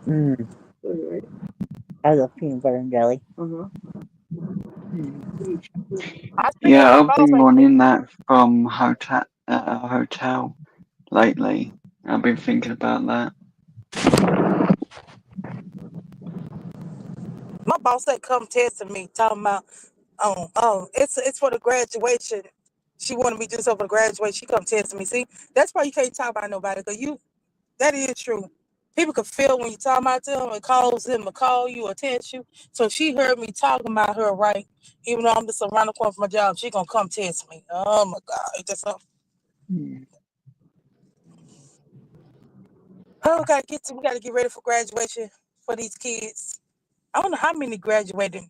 Mm. I love peanut butter and jelly. Hmm. I see Yeah, my I've boss been like wanting that from a hotel lately. I've been thinking about that. my boss said come testing me, talking about it's for the graduation. She wanted me to do something for the graduation. She come testing me. See, that's why you can't talk about nobody, because that is true. People can feel when you talk about them and cause them to call you or text you. So she heard me talking about her, right? Even though I'm just around the corner from my job, she gonna come test me. Oh my God. It's just Hmm. we gotta get ready for graduation for these kids. I don't know how many graduated.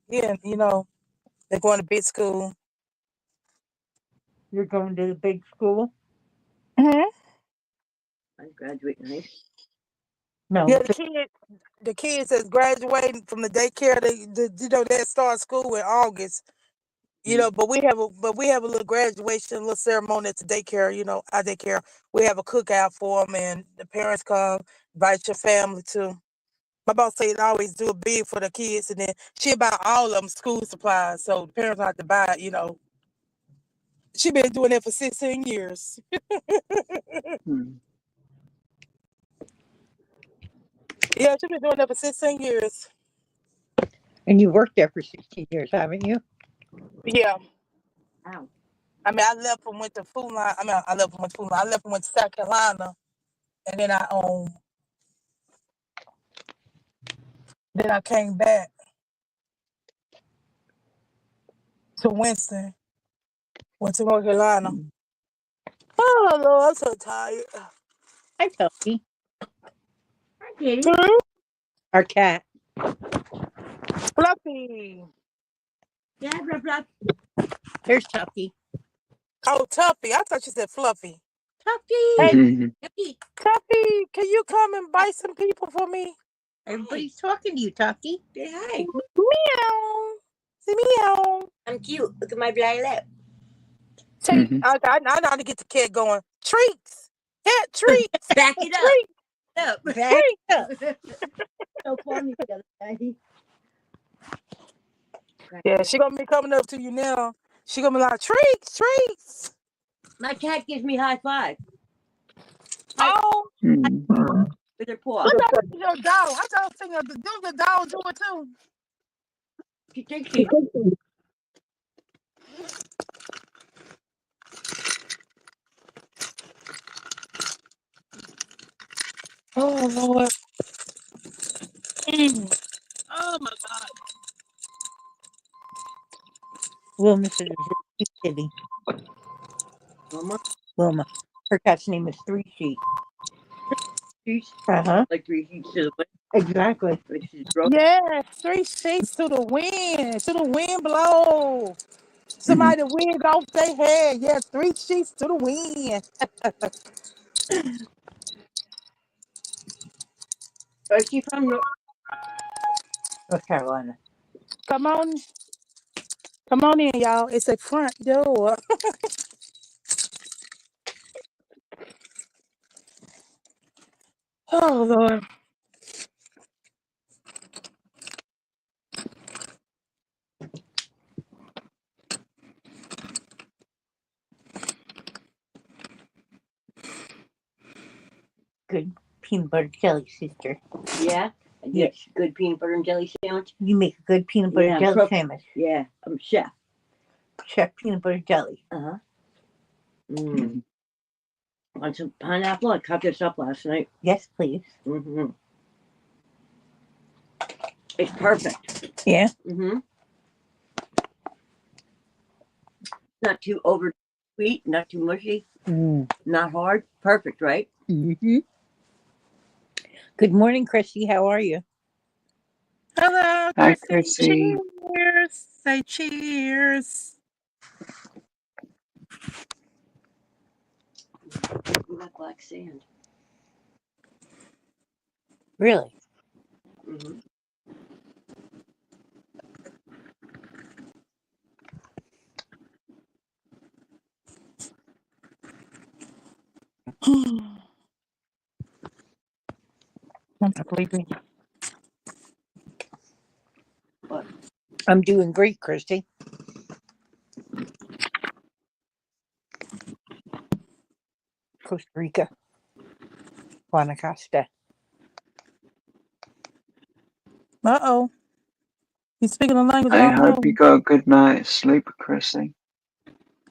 Yeah, they're going to big school. You're going to the big school? Mm-hmm. I graduating high school. No. Yeah, the kids that's graduating from the daycare, they start school in August. But we have a little graduation, a little ceremony at the daycare. Our daycare. We have a cookout for them, and the parents come, invite your family too. My boss said always do a bid for the kids, and then she buy all of them school supplies, so the parents don't have to buy it. She been doing that for 16 years. Hmm. Yeah, she been doing that for 16 years. And you worked there for 16 years, haven't you? Yeah. Wow. I mean, I left and went to Food Line. I mean, I left and went to Food Line. I left and went to South Carolina, and then I came back to Winston. Went to North Carolina. Hmm. Oh Lord, I'm so tired. Hi, Tuffy. Hi, Kitty. Hmm? Our cat. Fluffy. Yeah, blah, blah. Here's Tuffy. Oh, Tuffy. I thought you said Fluffy. Tuffy. Hey, Tuffy. Tuffy, can you come and bite some people for me? Everybody's talking to you, Tuffy. Say hi. Meow. Say meow. I'm cute. Look at my black lip. Say, I know how to get the cat going. Treats. Cat treats. Back it up. Treats. Up. Back Treats. up. So funny the other day. Yeah, she gonna be coming up to you now. She gonna be like, treats, treats. My cat gives me high five Oh, Hmm. with her paw. I thought it was your dog. I thought it was the dog do it too. She thinks she. Oh Lord. Mm. Oh my God. Wilma said it was a three kitty. Wilma? Wilma. Her cat's name is Three Sheet. Sheets? Uh huh. Like three sheets to the wind. Exactly. Like she's broke. Yeah, 3 sheets to the wind. To the wind blow. Hmm. Somebody wind off their head. Yeah, 3 sheets to the wind. Where's she from? North Carolina. Come on. Come on in, y'all. It's a front door. Oh Lord. peanut butter jelly, sister. Yeah? Yes. Good peanut butter and jelly sandwich? You make a good peanut butter jelly sandwich. Yeah, I'm chef. Chef peanut butter jelly. Uh-huh. Mm. Want some pineapple? I cut this up last night. Yes, please. Mm-hmm. It's perfect. Yeah. Mm-hmm. Not too over sweet, not too mushy, not hard. Perfect, right? Mm-hmm. Good morning, Chrissy. How are you? Hello, Hi, Chrissy. Chrissy. Cheers. Say cheers. We got black sand. Really? Mm-hmm. I'm sleepy. What? I'm doing great, Christy. Costa Rica. Guanacaste. Uh-oh. He's speaking a language I I don't hope know. you got a good night's sleep, Chrissy.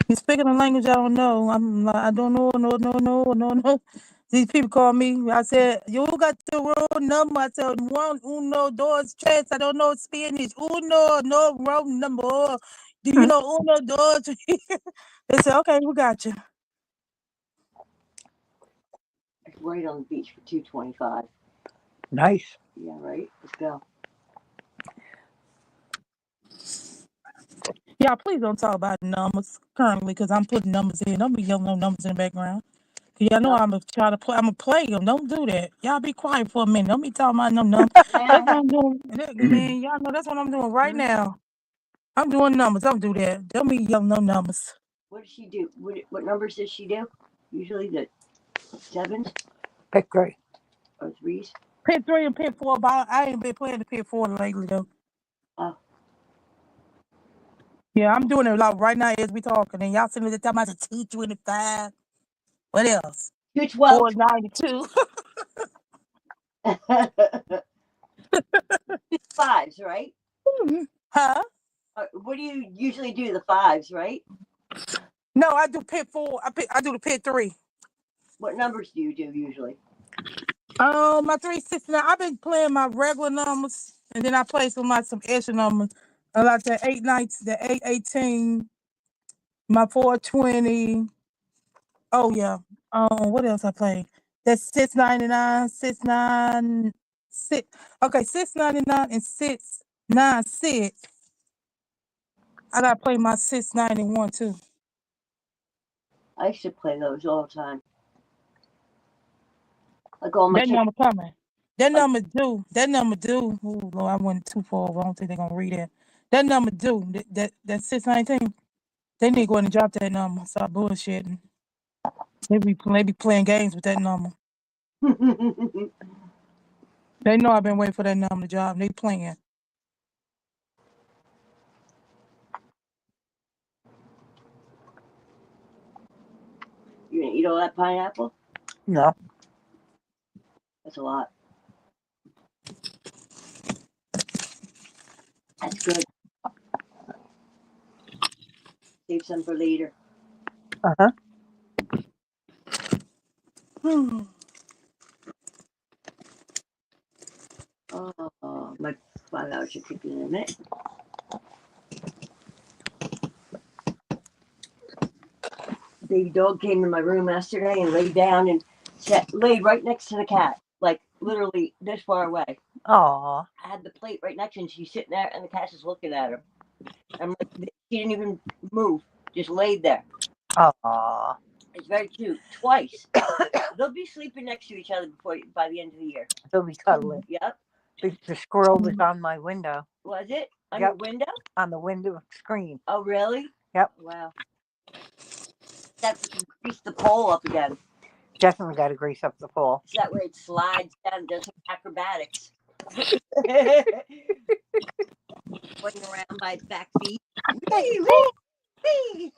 He's speaking a language I don't know. I don't know, no. These people call me. I said, you got the wrong number. I said, uno, dos, tres. I don't know Spanish. Uno, no, wrong number. Do you know uno, dos? They said, okay, we got you. It's right on the beach for $2.25. Nice. Yeah, right? Let's go. Yeah, please don't talk about numbers currently because I'm putting numbers in. Don't be yelling no numbers in the background. Y'all know I'm trying to play. I'm gonna play them. Don't do that. Y'all be quiet for a minute. Don't be talking about no numbers. That's what I'm doing. Man, y'all know that's what I'm doing right now. I'm doing numbers. Don't do that. Don't be yelling no numbers. What does she do? What numbers does she do? Usually the sevens Pick great. or threes? Pit 3 and pit 4, but I ain't been playing the pit 4 lately though. Oh. Yeah, I'm doing it like right now as we talking, and y'all sitting there talking about the T25. What else? 212. 492. Fives, right? Huh? What do you usually do? The fives, right? No, I do pit 4. I do the pit 3. What numbers do you do usually? My 369. I've been playing my regular numbers, and then I play some extra numbers. I like the 819, the 818, my 420. Oh yeah. What else I play? That's 699, 696. Okay, 699 and 696. I gotta play my 691 too. I used to play those all the time. Like all my That number coming. That number due. That number due. Oh Lord, I went too far. I don't think they're gonna read it. That number due. That 619. They need to go in and drop that number. Stop bullshitting. They be playing games with that number. They know I've been waiting for that number to drop. They playing. You gonna eat all that pineapple? No. That's a lot. That's good. Save some for later. Uh-huh. Oh, my 5 hours should kick in a minute. Baby dog came in my room yesterday and laid down and laid right next to the cat, like literally this far away. Aw. I had the plate right next to him. She's sitting there, and the cat is looking at her. I'm like, she didn't even move, just laid there. Aw. It's very cute. Twice. They'll be sleeping next to each other by the end of the year. They'll be cuddling. Yep. The squirrel was on my window. Was it on Yep. your window? On the window screen. Oh, really? Yep. Wow. Have to grease the pole up again. Definitely got to grease up the pole. So that way it slides down and does some acrobatics. Swing around by its back feet. Wee, wee, wee.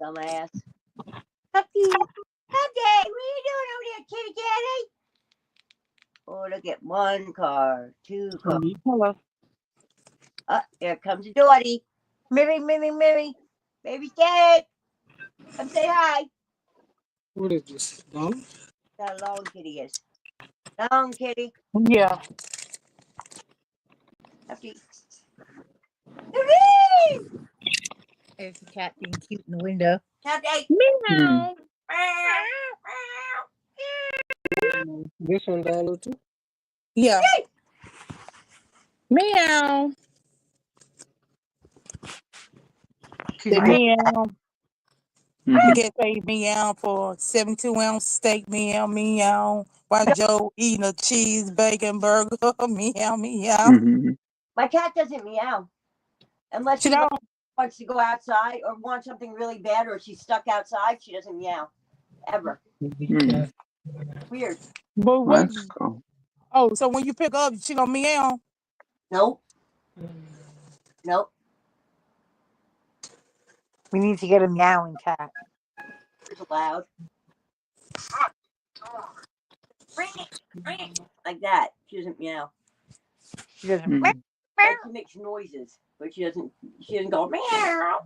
Dumbass. Puppy. I get 1 car, 2 cars. Hello. Here comes a Dottie. Millie, Millie, Millie. Baby Ted. Come say hi. What is this? No? That a long kitty is. Long kitty. Yeah. Happy. There's the cat being cute in the window. Happy. Meow. Meow. This one dollar too? Yeah. Meow. She's The very meow. Mhm. You can't say meow for 72-ounce steak, meow, meow. While Joe eating a cheese bacon burger, meow, meow. Mhm. My cat doesn't meow unless She she don't. wants to go outside or wants something really bad or she's stuck outside. She doesn't meow ever. Mm. Weird. But what? That's cool. Oh, so when you pick up, she gonna meow? Nope. Nope. We need to get a meowing cat. It's loud. Like that. She doesn't meow. She doesn't. Mm. meow. Like she makes noises, but she doesn't go meow.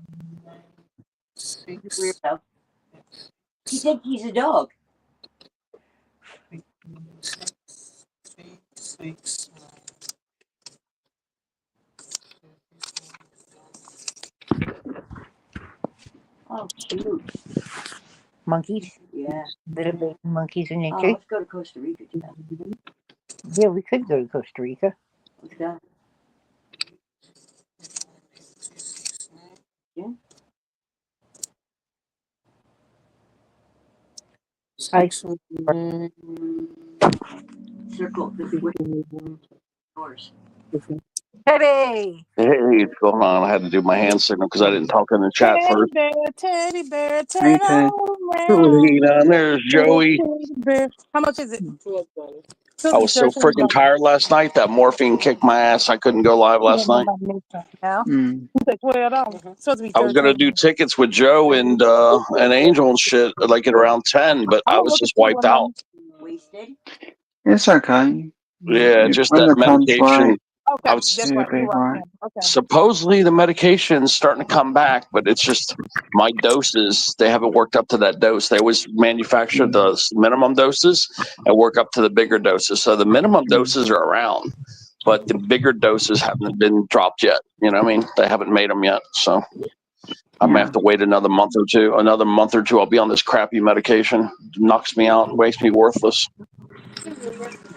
Weirdo. He thinks he's a dog. Oh, cute. Monkeys. Yeah. Little baby monkeys in Oh, nature. let's go to Costa Rica, Jen. Yeah, we could go to Costa Rica. Let's go. Yeah. I Circle the doors. Teddy. Hey, what's going on? I had to do my hand signal because I didn't talk in the chat first. Teddy bear, Hey, turn Ted. around. There's Joey. Teddy bear. How much is it? I was so freaking tired last night. That morphine kicked my ass. I couldn't go live last night. No. Mm. $12. Supposed to be I was gonna 13. do tickets with Joe and Angel and shit like at around 10, but I was just wiped out. Wasted. It's okay. Yeah, just When that the time's medication. right, Okay, I was that's it'll right. be You're right. right. Yeah, okay. supposedly the medication's starting to come back, but it's just my doses. They haven't worked up to that dose. They always manufacture the minimum doses and work up to the bigger doses. So the minimum doses are around, but the bigger doses haven't been dropped yet. You know what I mean? They haven't made them yet. So I may have to wait another month or two. Another month or two, I'll be on this crappy medication. It knocks me out, makes me worthless.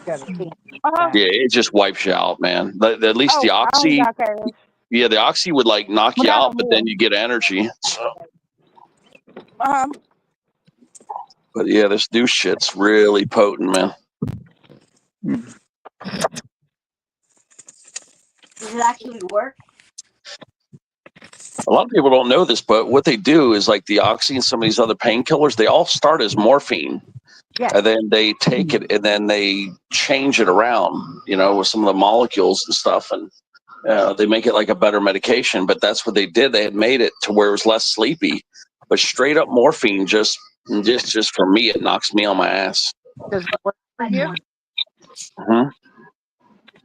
Got a team. Yeah, it just wipes you out, man. At least the Oh, I don't oxy, got cash. yeah, the oxy would like knock But you I out, don't but then you get energy. So, Uh-huh. but yeah, this new shit's really potent, man. Does it actually work? A lot of people don't know this, but what they do is like the oxy and some of these other painkillers, they all start as morphine. Yeah. And then they take it and then they change it around, you know, with some of the molecules and stuff. And they make it like a better medication. But that's what they did. They had made it to where it was less sleepy. But straight up morphine, just for me, it knocks me on my ass. Does it work for you? Mhm.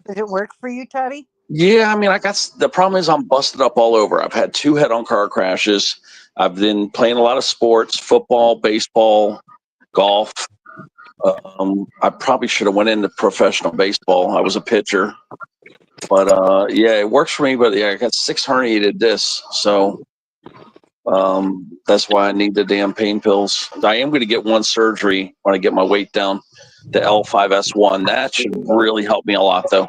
Does it work for you, Teddy? Yeah, I mean, the problem is I'm busted up all over. I've had 2 head-on car crashes. I've been playing a lot of sports, football, baseball, golf. I probably should have went into professional baseball. I was a pitcher, but yeah, it works for me. But yeah, I got 6 herniated discs, so that's why I need the damn pain pills. I am going to get one surgery when I get my weight down, the L5S1. That should really help me a lot, though.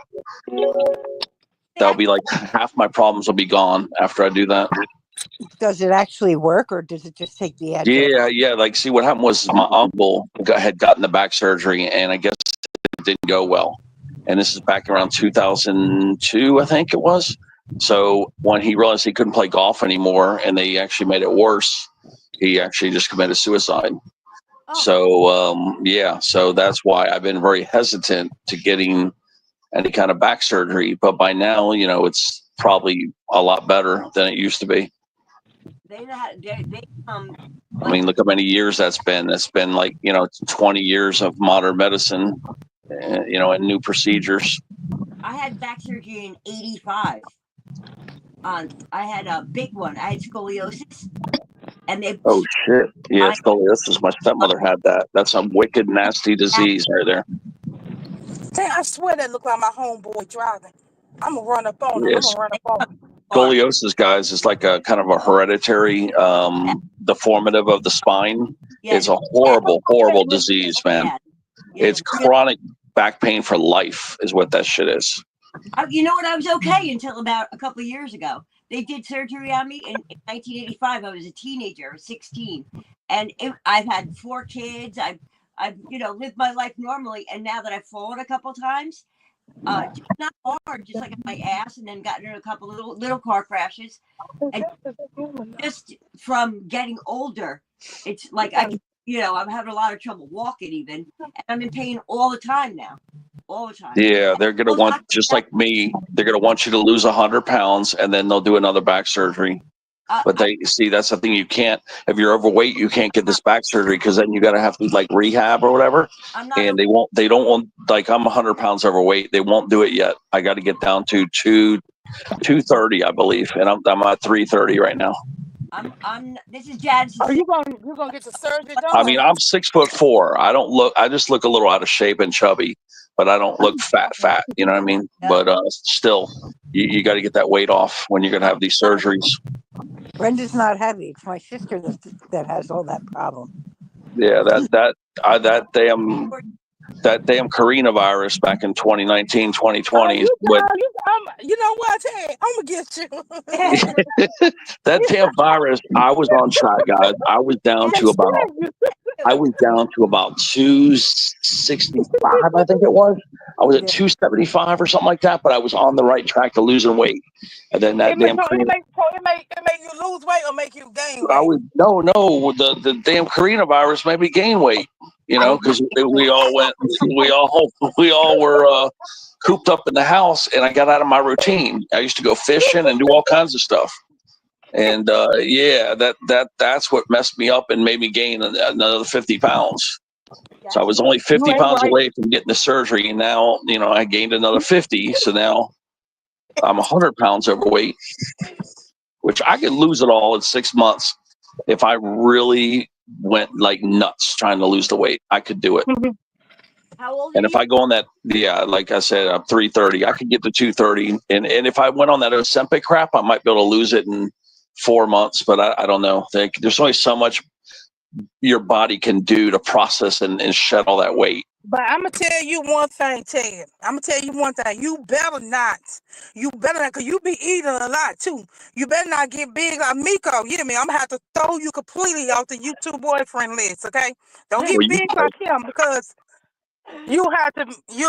That'll be like half my problems will be gone after I do that. Does it actually work, or does it just take the edge off? Yeah. Like, see, what happened was my uncle had gotten the back surgery, and I guess it didn't go well. And this is back around 2002, I think it was. So when he realized he couldn't play golf anymore, and they actually made it worse, he actually just committed suicide. So yeah, so that's why I've been very hesitant to getting any kind of back surgery. But by now, you know, it's probably a lot better than it used to be. They I mean, look how many years that's been. It's been like, you know, 20 years of modern medicine. and new procedures. I had back surgery in '85. I had a big one. I had scoliosis, and they Oh shit! Yeah, I scoliosis. My stepmother had that. That's a wicked, nasty disease right there. Dang, I swear that looked like my homeboy driving. I'm gonna run up on him. I'm Yes, gonna run up on him. scoliosis, guys, is like a kind of a hereditary deformative of the spine. yeah, It's a horrible, horrible disease, man. yeah. It's chronic back pain for life, is what that shit is. You know what? I was okay until about a couple of years ago. They did surgery on me in 1985. I was a teenager. I was 16, and I've had 4 kids. I've lived my life normally, and now that I've fallen a couple times, just not hard, just like my ass, and then gotten in a couple little car crashes, and just from getting older, it's like I'm having a lot of trouble walking even, and I'm in pain all the time now, all the time. Yeah, they're gonna want, just like me, they're gonna want you to lose 100 pounds, and then they'll do another back surgery. But they see, that's the thing, you can't, if you're overweight, you can't get this back surgery, because then you gotta have to like rehab or whatever. And they don't want, like, I'm 100 pounds overweight. They won't do it yet. I got to get down to 230, I believe, and I'm at 330 right now. This is Jad's. Are you gonna get the surgery done? I mean, I'm 6'4". I just look a little out of shape and chubby, but I don't look fat. You know what I mean? Yeah. But still, you got to get that weight off when you're gonna have these surgeries. Brenda's not heavy. It's my sister that has all that problem. Yeah, that damn coronavirus back in 2019, 2020. You know what? Hey, I'm gonna get you. That damn virus. I was on track, guys. I was down to about 265, I think it was. I was at 275 or something like that, but I was on the right track to losing weight. And then that it make you lose weight or make you gain weight? No, the damn coronavirus made me gain weight. Because we all were cooped up in the house, and I got out of my routine. I used to go fishing and do all kinds of stuff. And that's what messed me up and made me gain another 50 pounds. So I was only 50 pounds away from getting the surgery, and now I gained another 50. So now I'm 100 pounds overweight, which I could lose it all in 6 months if I really went like nuts trying to lose the weight. I could do it. How old? And if I go on that, like I said, I'm 330. I could get to 230, and if I went on that Ozempic crap, I might be able to lose it in 4 months, but I don't know. There's only so much your body can do to process and shed all that weight. But I'm gonna tell you one thing, Ted. You better not, because you be eating a lot too. You better not get big like Miko. You hear me? I'm gonna have to throw you completely off the YouTube boyfriend list. Okay? Don't get big like him, because you'll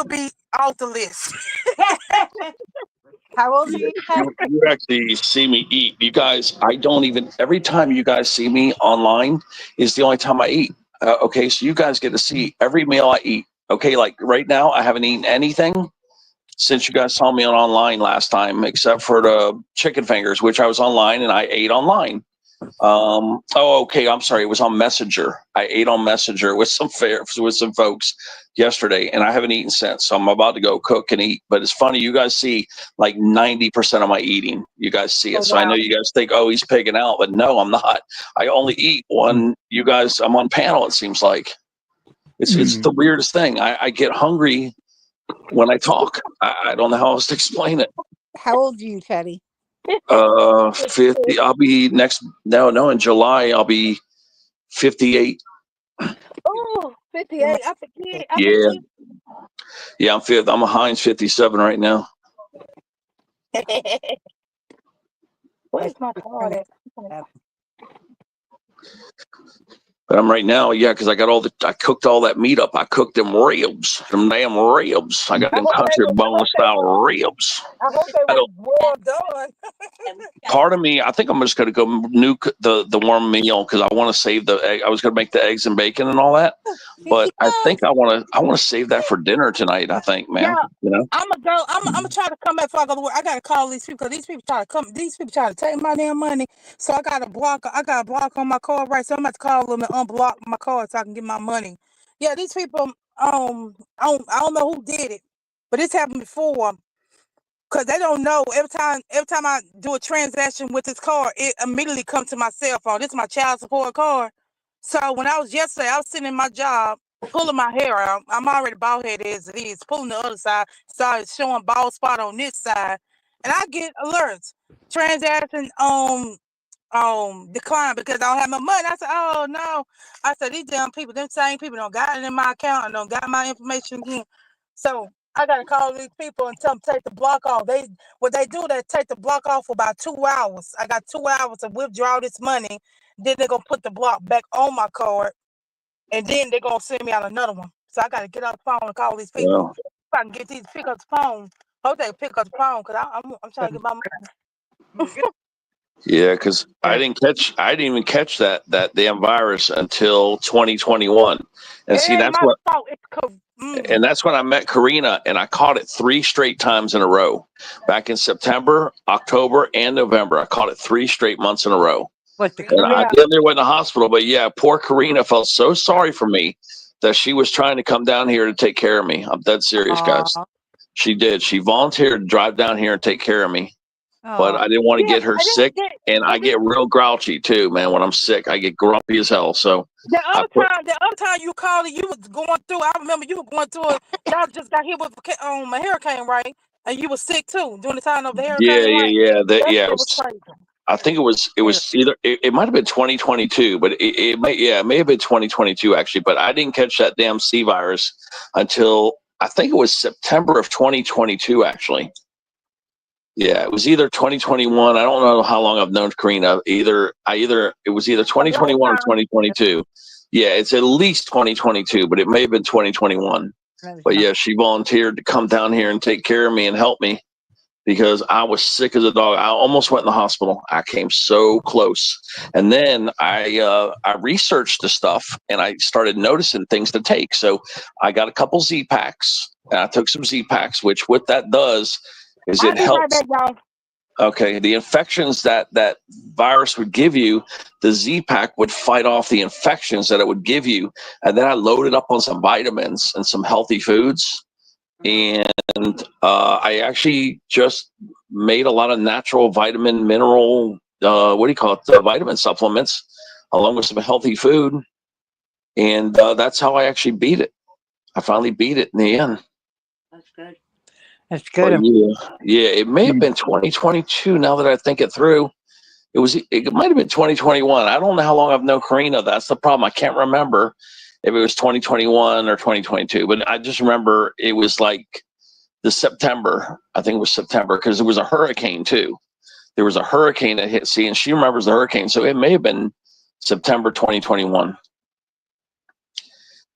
be off the list. How old are you? You actually see me eat. You guys, every time you guys see me online is the only time I eat. Okay, so you guys get to see every meal I eat. Okay, like right now, I haven't eaten anything since you guys saw me online last time, except for the chicken fingers, which I was online and I ate online. Okay, I'm sorry. It was on Messenger. I ate on Messenger with some folks yesterday, and I haven't eaten since. So I'm about to go cook and eat. But it's funny, you guys see like 90% of my eating. You guys see it. So I know you guys think, oh, he's pigging out, but no, I'm not. I only eat when you guys. I'm on panel. It seems like it's the weirdest thing. I get hungry when I talk. I don't know how else to explain it. How old are you, Teddy? 50. I'll be in July I'll be 58. Oh, 58. I forget. Yeah, I'm a Heinz 57 right now. Where's my card at? But I'm right now, because I cooked all that meat up. I cooked them damn ribs. I got them country bone style ribs. I hope they were well done. Part of me, I think I'm just going to go nuke the warm meal, because I want to save the egg. I was going to make the eggs and bacon and all that, but I think I want to save that for dinner tonight. I think, man. Yeah, I'm gonna try to come back before I go to work. I gotta call these people, because these people try to take my damn money. So I got a block on my card, right? So I'm about to call them and unblock my card so I can get my money. Yeah, these people, I don't know who did it, but it's happened before. Cause they don't know. Every time I do a transaction with this card, it immediately comes to my cell phone. This is my child support card. So when I was yesterday, I was sitting in my job, pulling my hair out. I'm already bald headed as it is, pulling the other side, started showing bald spot on this side, and I get alerts. Transaction decline because I don't have my money. I said, oh no. I said, these damn people, them same people don't got it in my account and don't got my information again. So I gotta call these people and tell them take the block off. What they do, they take the block off for about 2 hours. I got 2 hours to withdraw this money. Then they're gonna put the block back on my card, and then they're gonna send me out another one. So I gotta get off the phone and call these people. Well, If I can get these pick up the phone, hope they pick up the phone because I'm trying to get my money. yeah, because I didn't even catch that damn virus until 2021, and It see ain't that's my what. fault. And that's when I met Karina, and I caught it 3 straight times in a row. Back in September, October, and November, I caught it 3 straight months in a row. What's the And I Yeah. nearly went to the hospital, but yeah, poor Karina felt so sorry for me that she was trying to come down here to take care of me. I'm dead serious, guys. She did. She volunteered to drive down here and take care of me. But I didn't want to Yeah, get her I sick, didn't and I get real grouchy too, man. When I'm sick, I get grumpy as hell. So the I other put, time you called it, you was going through. I remember you were going through it. Y'all just got hit with a hurricane, right? And you were sick too during the time of the yeah, hurricane, right? yeah, yeah, That yeah. shit was crazy. I think it was either it might have been 2022, but it may have been 2022 actually. But I didn't catch that damn C virus until I think it was September of 2022 actually. Yeah, it was either 2021. I don't know how long I've known Karina. It was either A long 2021 or time. 2022. Yeah, it's at least 2022, but it may have been 2021. But yeah, she volunteered to come down here and take care of me and help me because I was sick as a dog. I almost went in the hospital. I came so close. And then I researched the stuff and I started noticing things to take. So I got a couple Z packs and I took some Z packs, which what that does is I'll it be right helps. back, y'all. Okay, the infections that virus would give you, the Z pack would fight off the infections that it would give you. And then I loaded up on some vitamins and some healthy foods. And I actually just made a lot of natural vitamin, mineral, what do you call it, vitamin supplements, along with some healthy food. And that's how I actually beat it. I finally beat it in the end. That's good. That's But good. yeah, it may have been 2022 now that I think it through. It might have been 2021. I don't know how long I've known Karina. That's the problem. I can't remember if it was 2021 or 2022, but I just remember it was like the September. I think it was September because it was a hurricane too. There was a hurricane that hit sea, and she remembers the hurricane. So it may have been September 2021.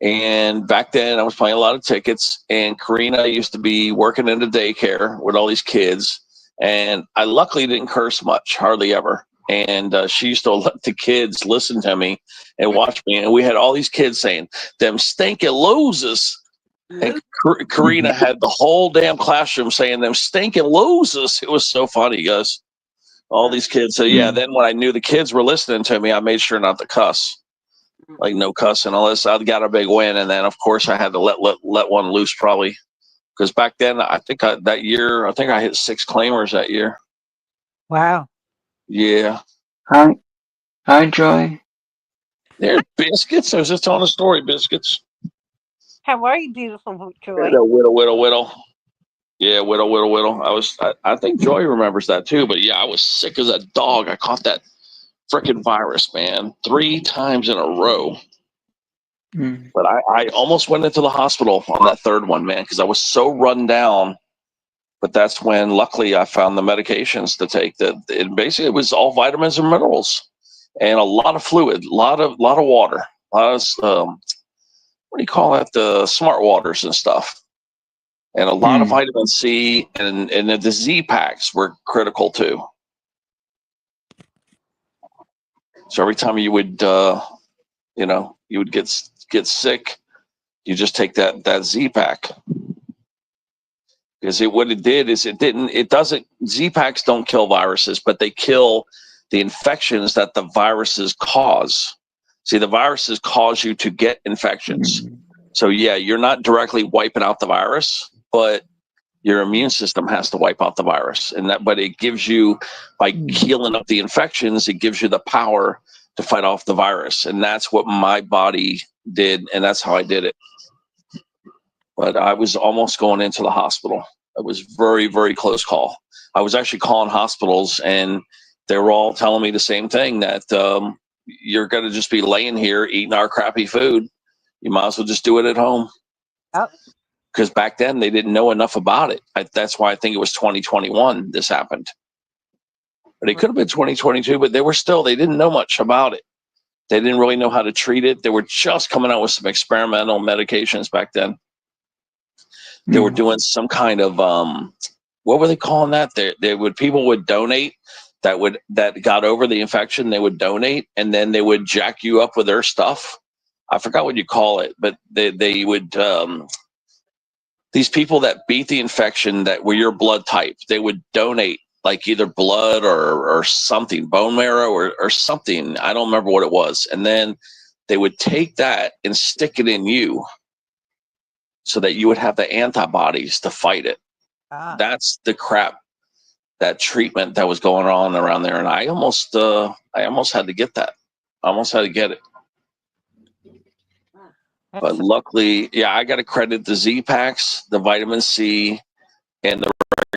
And back then, I was playing a lot of tickets, and Karina used to be working in the daycare with all these kids. And I luckily didn't curse much, hardly ever. And she used to let the kids listen to me and watch me. And we had all these kids saying, "Them stinking losers." And Karina had the whole damn classroom saying, "Them stinking losers." It was so funny, guys. All these kids. So yeah, then when I knew the kids were listening to me, I made sure not to cuss. Like no cussing unless I got a big win, and then of course I had to let one loose probably because back then I think that year I think I hit 6 claimers that year. Wow. Yeah. Hi, Joy. There's Biscuits. I was just telling a story, Biscuits. How are you, beautiful Joy? Yeah, whittle. Yeah, whittle. I think Joy remembers that too, but yeah, I was sick as a dog. I caught that freaking virus, man, 3 times in a row. But I almost went into the hospital on that third one, man, because I was so run down. But that's when, luckily, I found the medications to take. That it basically was all vitamins and minerals, and a lot of fluid, a lot of water, a lot of what do you call that? The smart waters and stuff, and a lot of vitamin C, and the Z packs were critical too. So every time you would, you would get sick, you just take that Z pack. Because what it did is Z packs don't kill viruses, but they kill the infections that the viruses cause. See, the viruses cause you to get infections. So yeah, you're not directly wiping out the virus, but your immune system has to wipe out the virus. But it gives you, by healing up the infections, it gives you the power to fight off the virus. And that's what my body did. And that's how I did it. But I was almost going into the hospital. It was very, very close call. I was actually calling hospitals, and they were all telling me the same thing, that you're going to just be laying here eating our crappy food. You might as well just do it at home. Oh. Because back then they didn't know enough about it. That's why I think it was 2021 this happened. But it could have been 2022, but they didn't know much about it. They didn't really know how to treat it. They were just coming out with some experimental medications back then. They were doing some kind of what were they calling that? People would donate that got over the infection. They would donate, and then they would jack you up with their stuff. I forgot what you call it, but they would these people that beat the infection, that were your blood type, they would donate like either blood or something, bone marrow or something. I don't remember what it was, and then they would take that and stick it in you, so that you would have the antibodies to fight it. That's the crap, that treatment that was going on around there. And I almost had to get that. I almost had to get it. But luckily, yeah, I got to credit the Z packs, the vitamin C, and the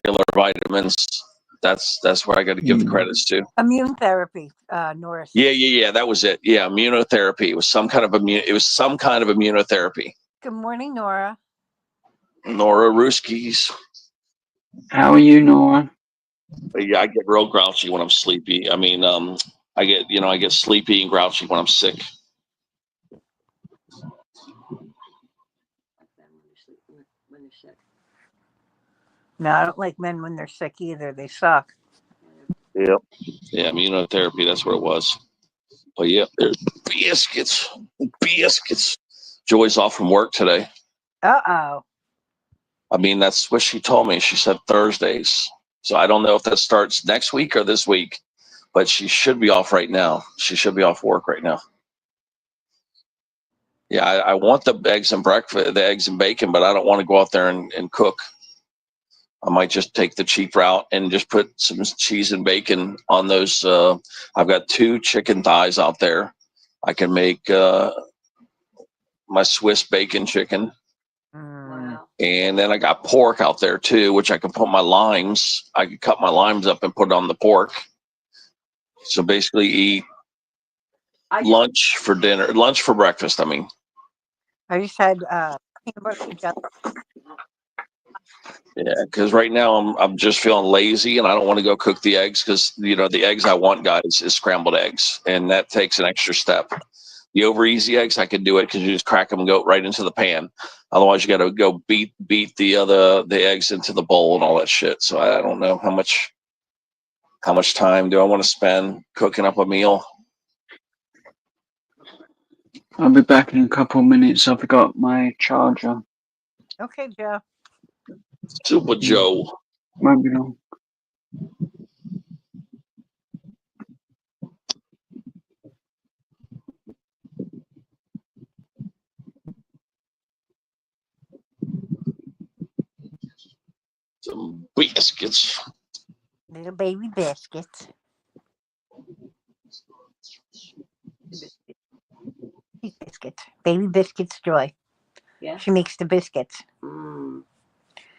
regular vitamins. That's where I got to give the credits to. Immune therapy, Norris. Yeah. That was it. Yeah, immunotherapy. It was some kind of immunotherapy. Good morning, Nora. Nora Ruskies. How are you, Nora? But yeah, I get real grouchy when I'm sleepy. I mean, I get sleepy and grouchy when I'm sick. No, I don't like men when they're sick either. They suck. Yep. Yeah, immunotherapy. That's what it was. But yeah, there's biscuits. Joy's off from work today. Uh-oh. I mean, that's what she told me. She said Thursdays. So I don't know if that starts next week or this week, but she should be off right now. She should be off work right now. Yeah, I want the eggs and bacon, but I don't want to go out there and cook. I might just take the cheap route and just put some cheese and bacon on those. I've got 2 chicken thighs out there. I can make my Swiss bacon chicken. Wow. And then I got pork out there too, which I can put my limes. I can cut my limes up and put it on the pork. So basically eat lunch for breakfast. I mean, I just had peanut butter and jelly. yeah, because right now I'm just feeling lazy and I don't want to go cook the eggs, because the eggs I want, guys, is scrambled eggs, and that takes an extra step. The over easy eggs, I can do it because you just crack them and go right into the pan. Otherwise, you got to go beat the eggs into the bowl and all that shit. So I don't know how much time do I want to spend cooking up a meal. I'll be back in a couple of minutes. I forgot my charger. Okay, Joe. Super Joe. Won't be long. Some biscuits. Little baby biscuits. Biscuits. Baby biscuits, Joy. Yeah. She makes the biscuits.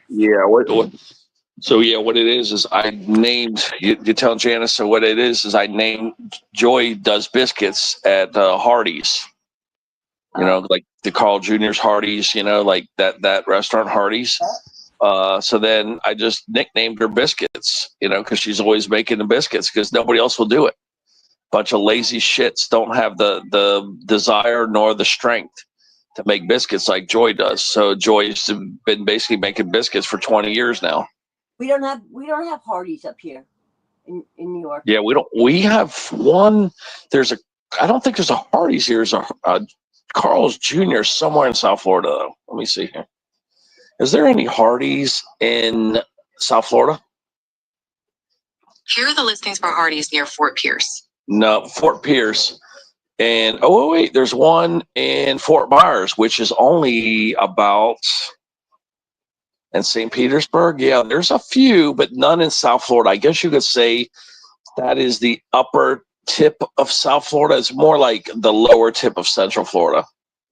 Yeah. What it is I named, you tell Janice, so what it is I named, Joy does biscuits at Hardee's. Like the Carl Jr.'s Hardee's, like that restaurant Hardee's. So then I just nicknamed her biscuits, because she's always making the biscuits because nobody else will do it. Bunch of lazy shits don't have the desire nor the strength to make biscuits like Joy does. So Joy's been basically making biscuits for 20 years now. We don't have Hardee's up here in New York. Yeah, we have one. I don't think there's a Hardee's here. There's a Carl's Jr. somewhere in South Florida, though. Let me see here. Is there any Hardee's in South Florida? Here are the listings for Hardee's near Fort Pierce. No, Fort Pierce. And oh wait, there's one in Fort Myers, which is only about, and St. Petersburg. Yeah, there's a few, but none in South Florida. I guess you could say that is the upper tip of South Florida. It's more like the lower tip of Central Florida.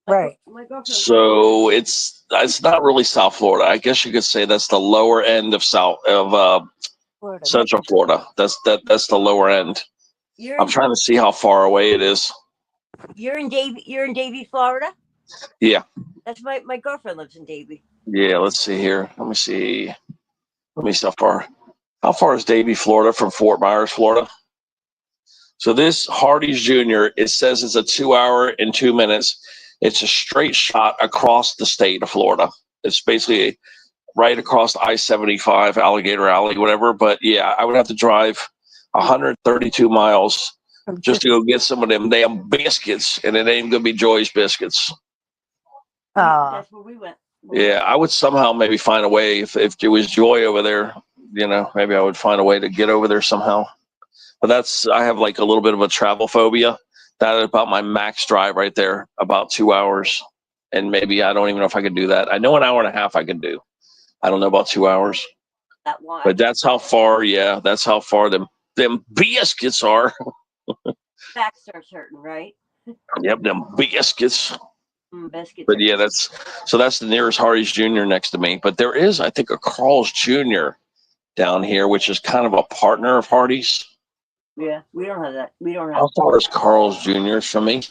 Right. My girlfriend. So it's not really South Florida. I guess you could say that's the lower end of Florida. Central Florida. That's the lower end. You're I'm in, trying to see how far away it is. you're in Davie, Florida. Yeah. That's my girlfriend lives in Davie. Yeah, let's see here. Let me see how far. How far is Davie, Florida from Fort Myers, Florida? So this Hardee's Jr., it says it's a 2 hour and 2 minutes. It's a straight shot across the state of Florida. It's basically right across I-75, Alligator Alley, whatever. But yeah, I would have to drive 132 miles just to go get some of them damn biscuits, and it ain't gonna be Joy's biscuits. That's where we went. Yeah, I would somehow maybe find a way if it was Joy over there, maybe I would find a way to get over there somehow. But I have like a little bit of a travel phobia. That is about my max drive right there, about 2 hours. And maybe I don't even know if I could do that. I know an hour and a half I can do. I don't know about 2 hours. That one. But that's how far, them biscuits are. Facts are certain, right? Yep, them biscuits. Biscuits. But yeah, that's the nearest Hardee's Jr. next to me. But there is, I think, a Carl's Jr. down here, which is kind of a partner of Hardee's. Yeah, we don't have that. We don't have. How far is Carl's Jr. from me?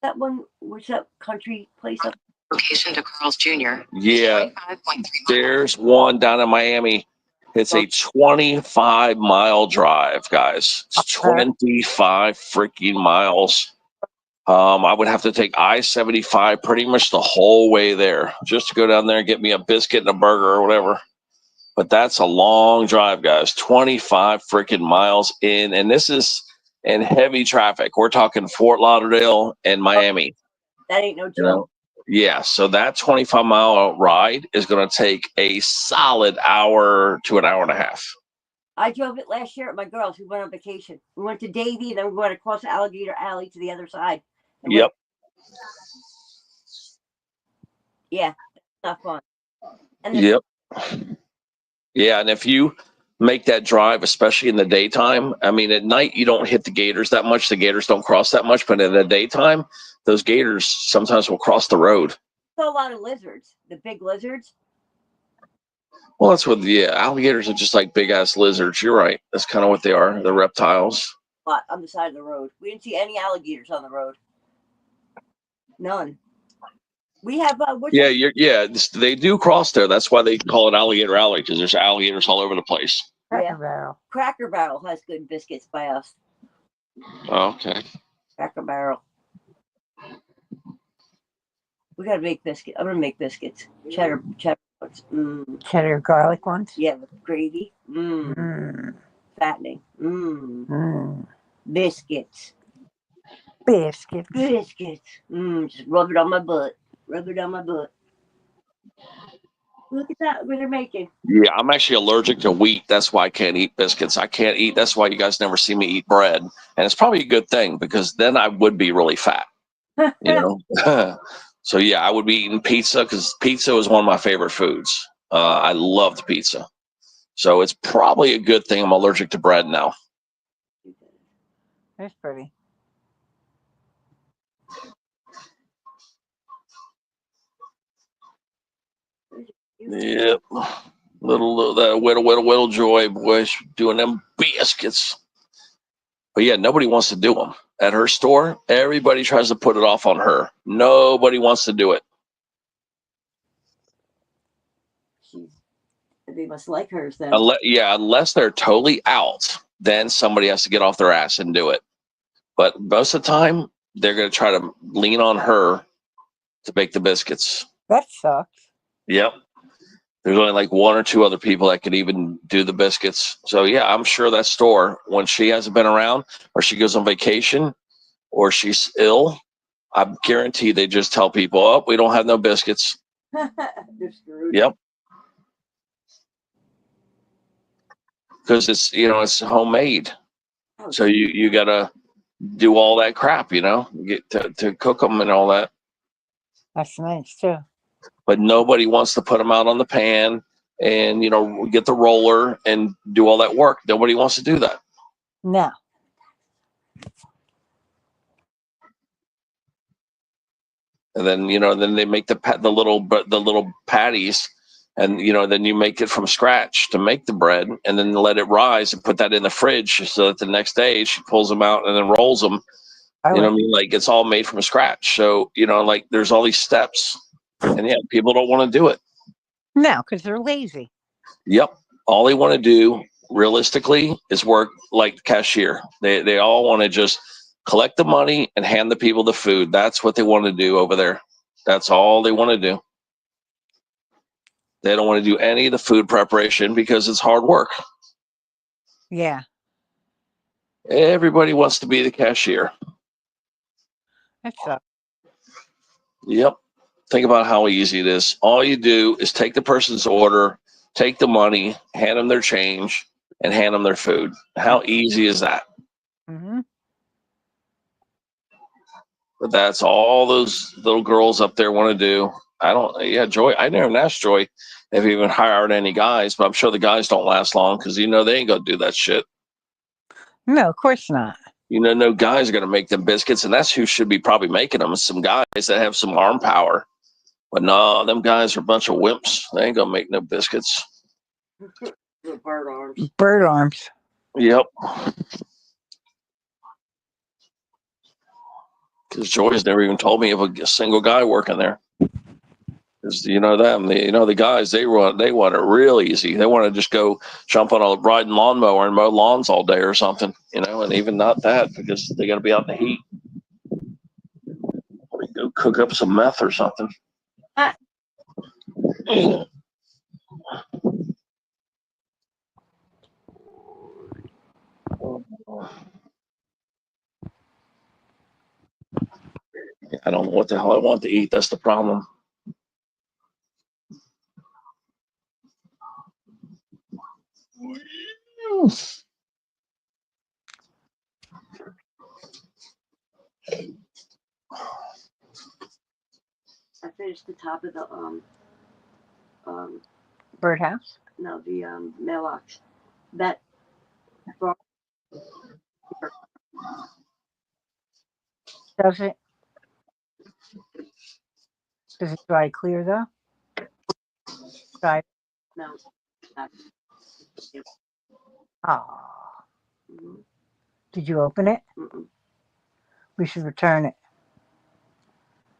That one. What's that country place up? Location to Carl's Jr. Yeah, 25.3 there's one down in Miami. It's a 25-mile drive, guys. It's 25 freaking miles. I would have to take I-75 pretty much the whole way there just to go down there and get me a biscuit and a burger or whatever. But that's a long drive, guys. 25 freaking miles in, and this is in heavy traffic. We're talking Fort Lauderdale and Miami. That ain't no joke. Yeah, so that 25-mile ride is going to take a solid hour to an hour and a half. I drove it last year with my girls. We went on vacation. We went to Davie, then we went across Alligator Alley to the other side. Yep. Yeah, not fun. Yep. Yeah, and if you make that drive, especially in the daytime, I mean, at night you don't hit the gators that much. The gators don't cross that much, but in the daytime, those gators sometimes will cross the road. So a lot of lizards, the big lizards. Well, that's what alligators are, just like big ass lizards. You're right. That's kind of what they are. They're reptiles. On the side of the road. We didn't see any alligators on the road. None. We have they do cross there. That's why they call it Alligator Alley, because there's alligators all over the place. Cracker Barrel has good biscuits by us. Oh, okay. Cracker Barrel. We gotta make biscuits. I'm gonna make biscuits. Cheddar ones. Cheddar garlic ones. Yeah, with gravy. Fattening. Biscuits. Biscuits. Just rub it on my butt. Look at that, what they're making. Yeah, I'm actually allergic to wheat. That's why I can't eat biscuits. That's why you guys never see me eat bread. And it's probably a good thing, because then I would be really fat. So yeah, I would be eating pizza, because pizza is one of my favorite foods. I loved pizza. So it's probably a good thing I'm allergic to bread now. That's pretty. Yep. That whittle Joy, boy, doing them biscuits. But yeah, nobody wants to do them. At her store, everybody tries to put it off on her. Nobody wants to do it. They must like hers then. Unless they're totally out, then somebody has to get off their ass and do it. But most of the time, they're going to try to lean on her to bake the biscuits. That sucks. Yep. There's only like one or two other people that could even do the biscuits. So yeah, I'm sure that store, when she hasn't been around, or she goes on vacation, or she's ill, I guarantee they just tell people, "Oh, we don't have no biscuits." They're screwed. Yep. Because it's homemade. So you gotta do all that crap, get to cook them and all that. That's nice too. But nobody wants to put them out on the pan and, get the roller and do all that work. Nobody wants to do that. No. And then, then they make the little patties, and then you make it from scratch to make the bread, and then let it rise and put that in the fridge so that the next day she pulls them out and then rolls them. I You know would. what I mean? Like, it's all made from scratch. So, like, there's all these steps, and yeah, people don't want to do it. No, because they're lazy. Yep. All they want to do realistically is work like cashier. They all want to just collect the money and hand the people the food. That's what they want to do over there. That's all they want to do. They don't want to do any of the food preparation because it's hard work. Yeah. Everybody wants to be the cashier. That sucks. Yep. Think about how easy it is. All you do is take the person's order, take the money, hand them their change, and hand them their food. How easy is that? Mm-hmm. But that's all those little girls up there want to do. Joy, I never asked Joy if he even hired any guys, but I'm sure the guys don't last long because they ain't gonna do that shit. No, of course not. No guys are gonna make them biscuits, and that's who should be probably making them. Some guys that have some arm power. But no, them guys are a bunch of wimps. They ain't gonna make no biscuits. The bird arms. Bird arms. Yep. Because Joy's never even told me of a single guy working there. Because the guys, they want it real easy. They want to just go jump on a riding lawnmower and mow lawns all day or something, and even not that because they got to be out in the heat. Or go cook up some meth or something. Ah. I don't know what the hell I want to eat. That's the problem. I finished the top of the Birdhouse. no, the mailbox. That Does it? Does it dry clear though? Dry. no. Not, Ah. mm-mm, Did you open it? mm-mm. We should return it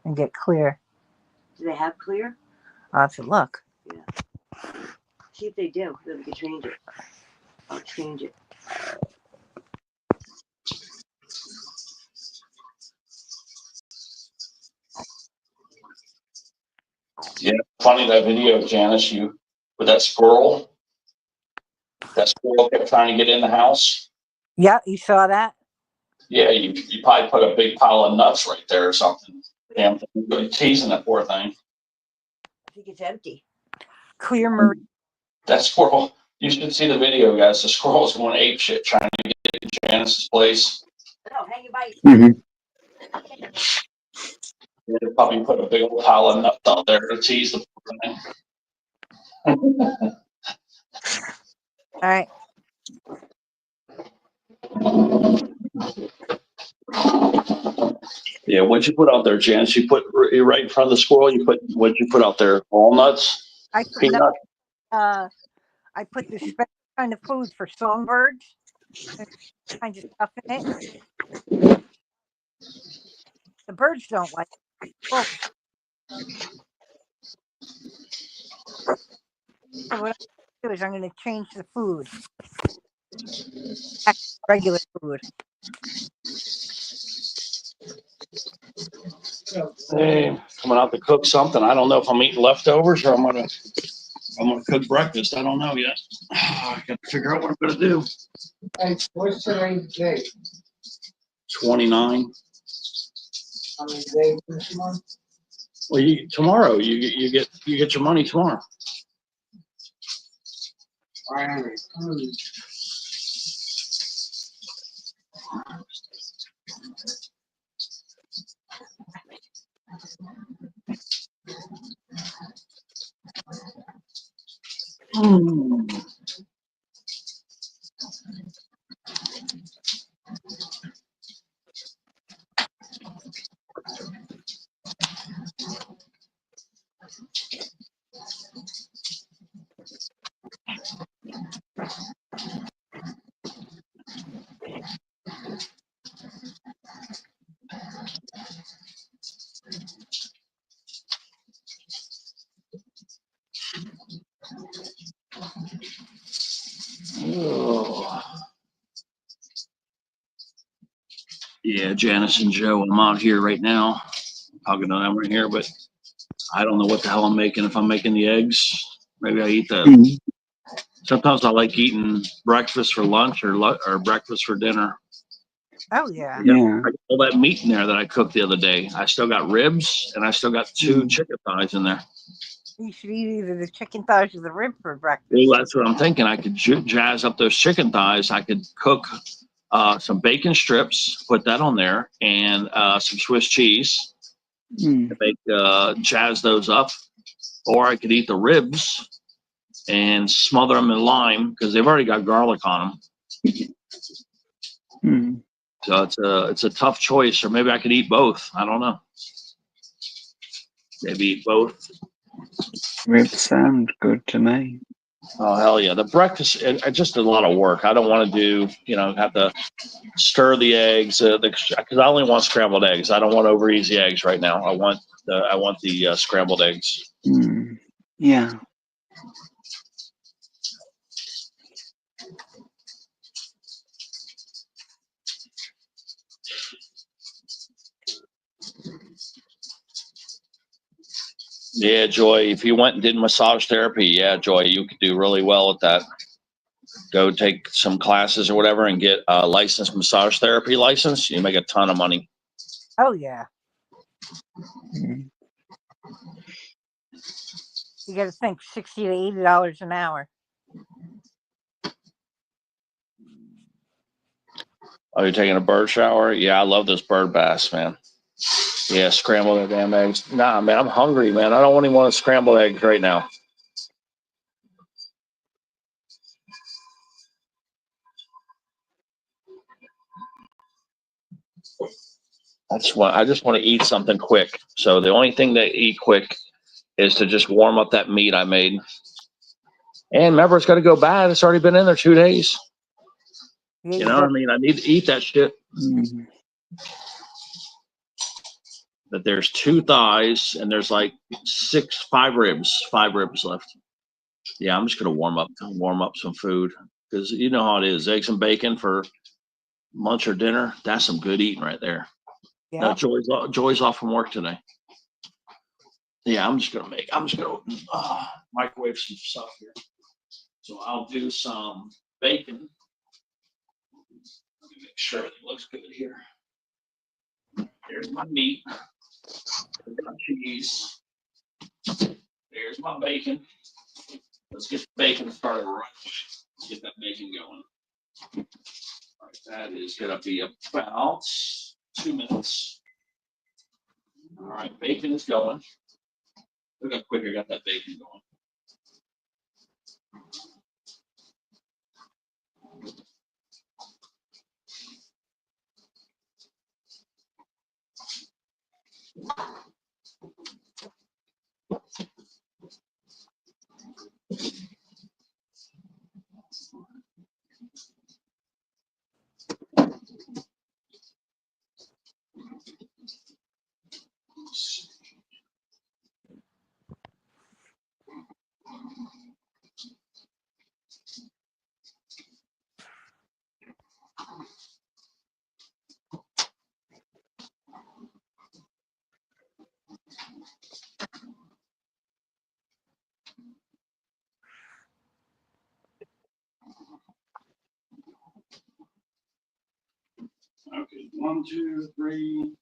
and get clear. Do they have clear? I'll have to look. See if they do. Then we can change it. I'll exchange it. Yeah, funny that video, Janice, you with that squirrel. That squirrel kept trying to get in the house. Yeah, you saw that? Yeah, you probably put a big pile of nuts right there or something. Damn thing, you're teasing that poor thing. I think it's empty. Clear Marie. That squirrel, you should see the video, guys. The squirrel's going ape shit trying to get to Janice's place. No, hang your bite. They probably put a big old pile of nuts out there to tease the poor thing. All right. Yeah, what'd you put out there, Janice? You put right in front of the squirrel. What'd you put out there? Walnuts, I put peanut. I put this special kind of food for songbirds. Kind of stuff in it. The birds don't like it. Well, so what I'm going to do is I'm going to change the food. Back to regular food. Hey, coming out to cook something. I don't know if I'm eating leftovers or I'm gonna cook breakfast. I don't know yet. I got to figure out what I'm gonna do. Hey, what's today's date? 29. How many days this month? Well, tomorrow you get your money tomorrow. Alright. Oh. Yeah, Janice and Joe, I'm out here right now. Talking to them right here, but I don't know what the hell I'm making. If I'm making the eggs, maybe I eat the. Sometimes I like eating breakfast for lunch or breakfast for dinner. Oh yeah. Yeah. I got all that meat in there that I cooked the other day. I still got ribs and I still got two chicken thighs in there. You should eat either the chicken thighs or the rib for breakfast. Well, that's what I'm thinking. I could jazz up those chicken thighs. I could cook some bacon strips, put that on there, and some Swiss cheese. To make jazz those up, or I could eat the ribs and smother them in lime because they've already got garlic on them. So it's a tough choice, or maybe I could eat both. I don't know. Maybe eat both. Ribs sound good to me. Oh hell yeah! The breakfast it's just a lot of work. I don't want to do have to stir the eggs because I only want scrambled eggs. I don't want over easy eggs right now. I want the scrambled eggs. Yeah. Yeah, Joy, if you went and did massage therapy, yeah, Joy, you could do really well at that. Go take some classes or whatever and get a licensed massage therapy license. You make a ton of money. Oh yeah. You got to think $60 to $80 an hour. Oh, you're taking a bird shower? Yeah, I love those bird baths, man. Yeah, scramble the damn eggs. Nah, man, I'm hungry, man. I don't even want to scramble eggs right now. I just want to eat something quick. So the only thing to eat quick is to just warm up that meat I made. And remember, it's got to go bad. It's already been in there 2 days. Yeah, You know what I mean? I need to eat that shit. But there's 2 thighs and there's like 5 ribs left. Yeah, I'm just gonna warm up some food because you know how it is. Eggs and bacon for lunch or dinner. That's some good eating right there. Yeah. Now Joy's off from work today. Yeah, I'm just gonna microwave some stuff here. So I'll do some bacon. Let me make sure everything looks good here. There's my meat. There's my cheese. There's my bacon. Let's get the bacon started right away. Let's get that bacon going. All right, that is gonna be about 2 minutes. All right, bacon is going. Look how quick I got that bacon going. Okay, 1, 2, 3.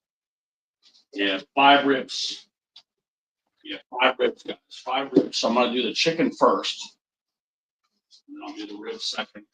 Yeah, 5 ribs. Yeah, 5 ribs, guys. 5 ribs. So I'm gonna do the chicken first. And then I'll do the ribs second.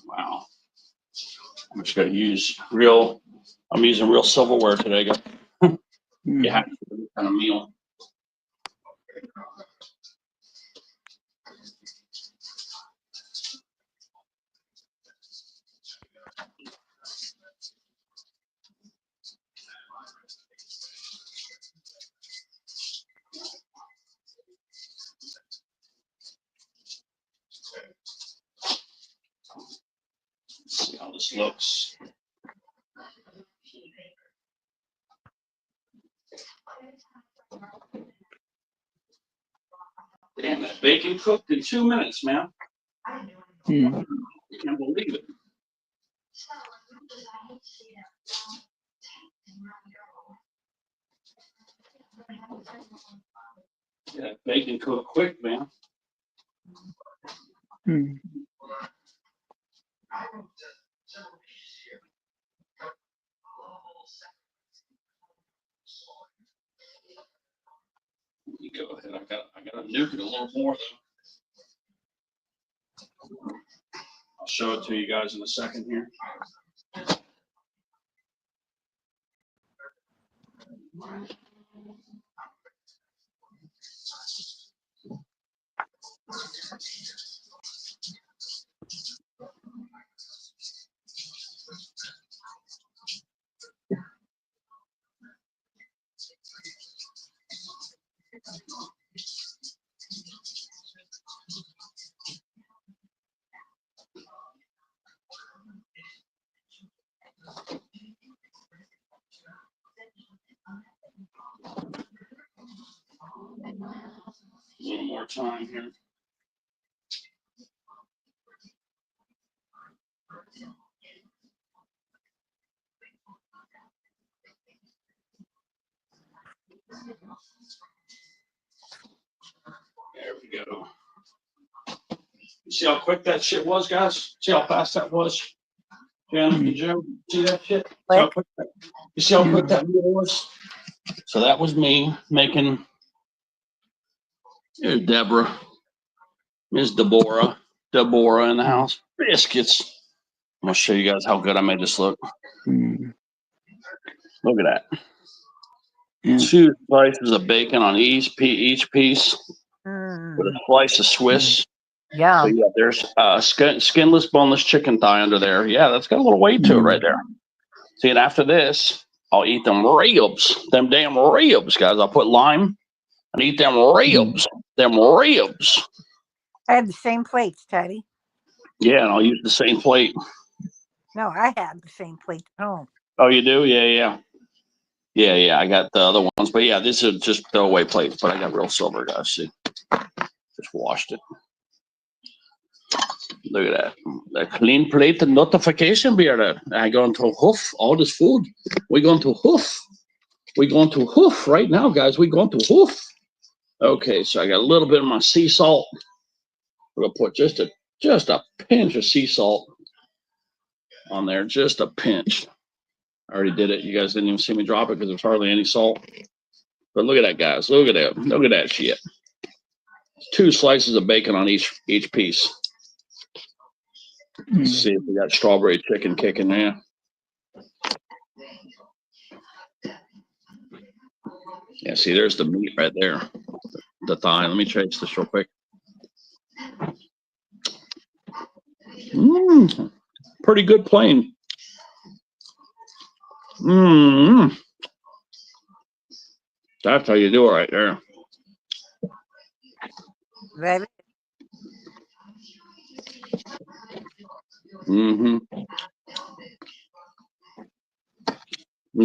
Wow. I'm just going to use real, I'm using real silverware today, guys. You have to do this kind of meal. Let's see how this looks. Damn, that bacon cooked in 2 minutes, man. Mm. You can't believe it. Yeah, bacon cooked quick, man. Mm. Let me go ahead. I gotta nuke it a little more though. I'll show it to you guys in a second here. A little more time here. There we go. You see how quick that shit was, guys? See how fast that was? Janet and Joe, see that shit? See how quick that, you see how quick that meal was? So that was me making, here's Deborah, Miss Deborah in the house. Biscuits. I'm gonna show you guys how good I made this look. Mm. Look at that. Yeah. 2 slices of bacon on each piece with a slice of Swiss. Yeah. So yeah, there's skinless, boneless chicken thigh under there. Yeah, that's got a little weight to it right there. See, and after this, I'll eat them ribs. Them damn ribs, guys. I'll put lime and eat them ribs. Them ribs. I have the same plates, Teddy. Yeah, and I'll use the same plate. No, I have the same plate at home. Oh, you do? Yeah. I got the other ones, but yeah, this is just throwaway plates. But I got real silver, guys. See, just washed it. Look at that. The clean plate notification beer. I going to hoof all this food. We're going to hoof. We're going to hoof right now, guys. We're going to hoof. Okay, so I got a little bit of my sea salt. We're gonna put just a pinch of sea salt on there, just a pinch. I already did it. You guys didn't even see me drop it because there's hardly any salt. But look at that, guys. Look at that. Look at that shit. 2 slices of bacon on each piece. Let's see if we got strawberry chicken kicking there. Yeah, see, there's the meat right there. The thigh. Let me trace this real quick. Pretty good plain. That's how you do it right there. That And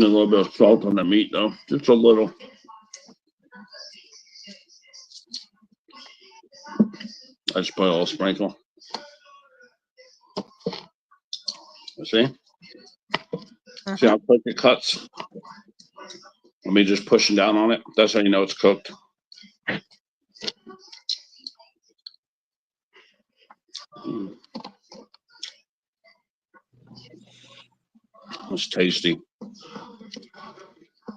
a little bit of salt on the meat, though. Just a little. I just put a little sprinkle. See? See how quick it cuts? Let me just pushing down on it. That's how you know it's cooked. It's tasty.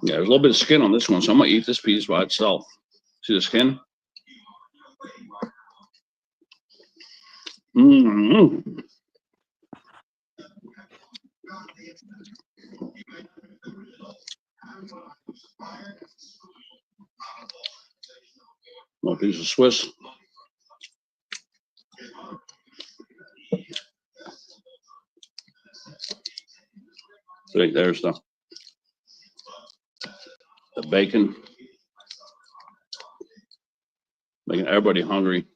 Yeah, there's a little bit of skin on this one, so I'm gonna eat this piece by itself. See the skin? Mm-hmm. Little piece of Swiss. See, there's the bacon. Making everybody hungry.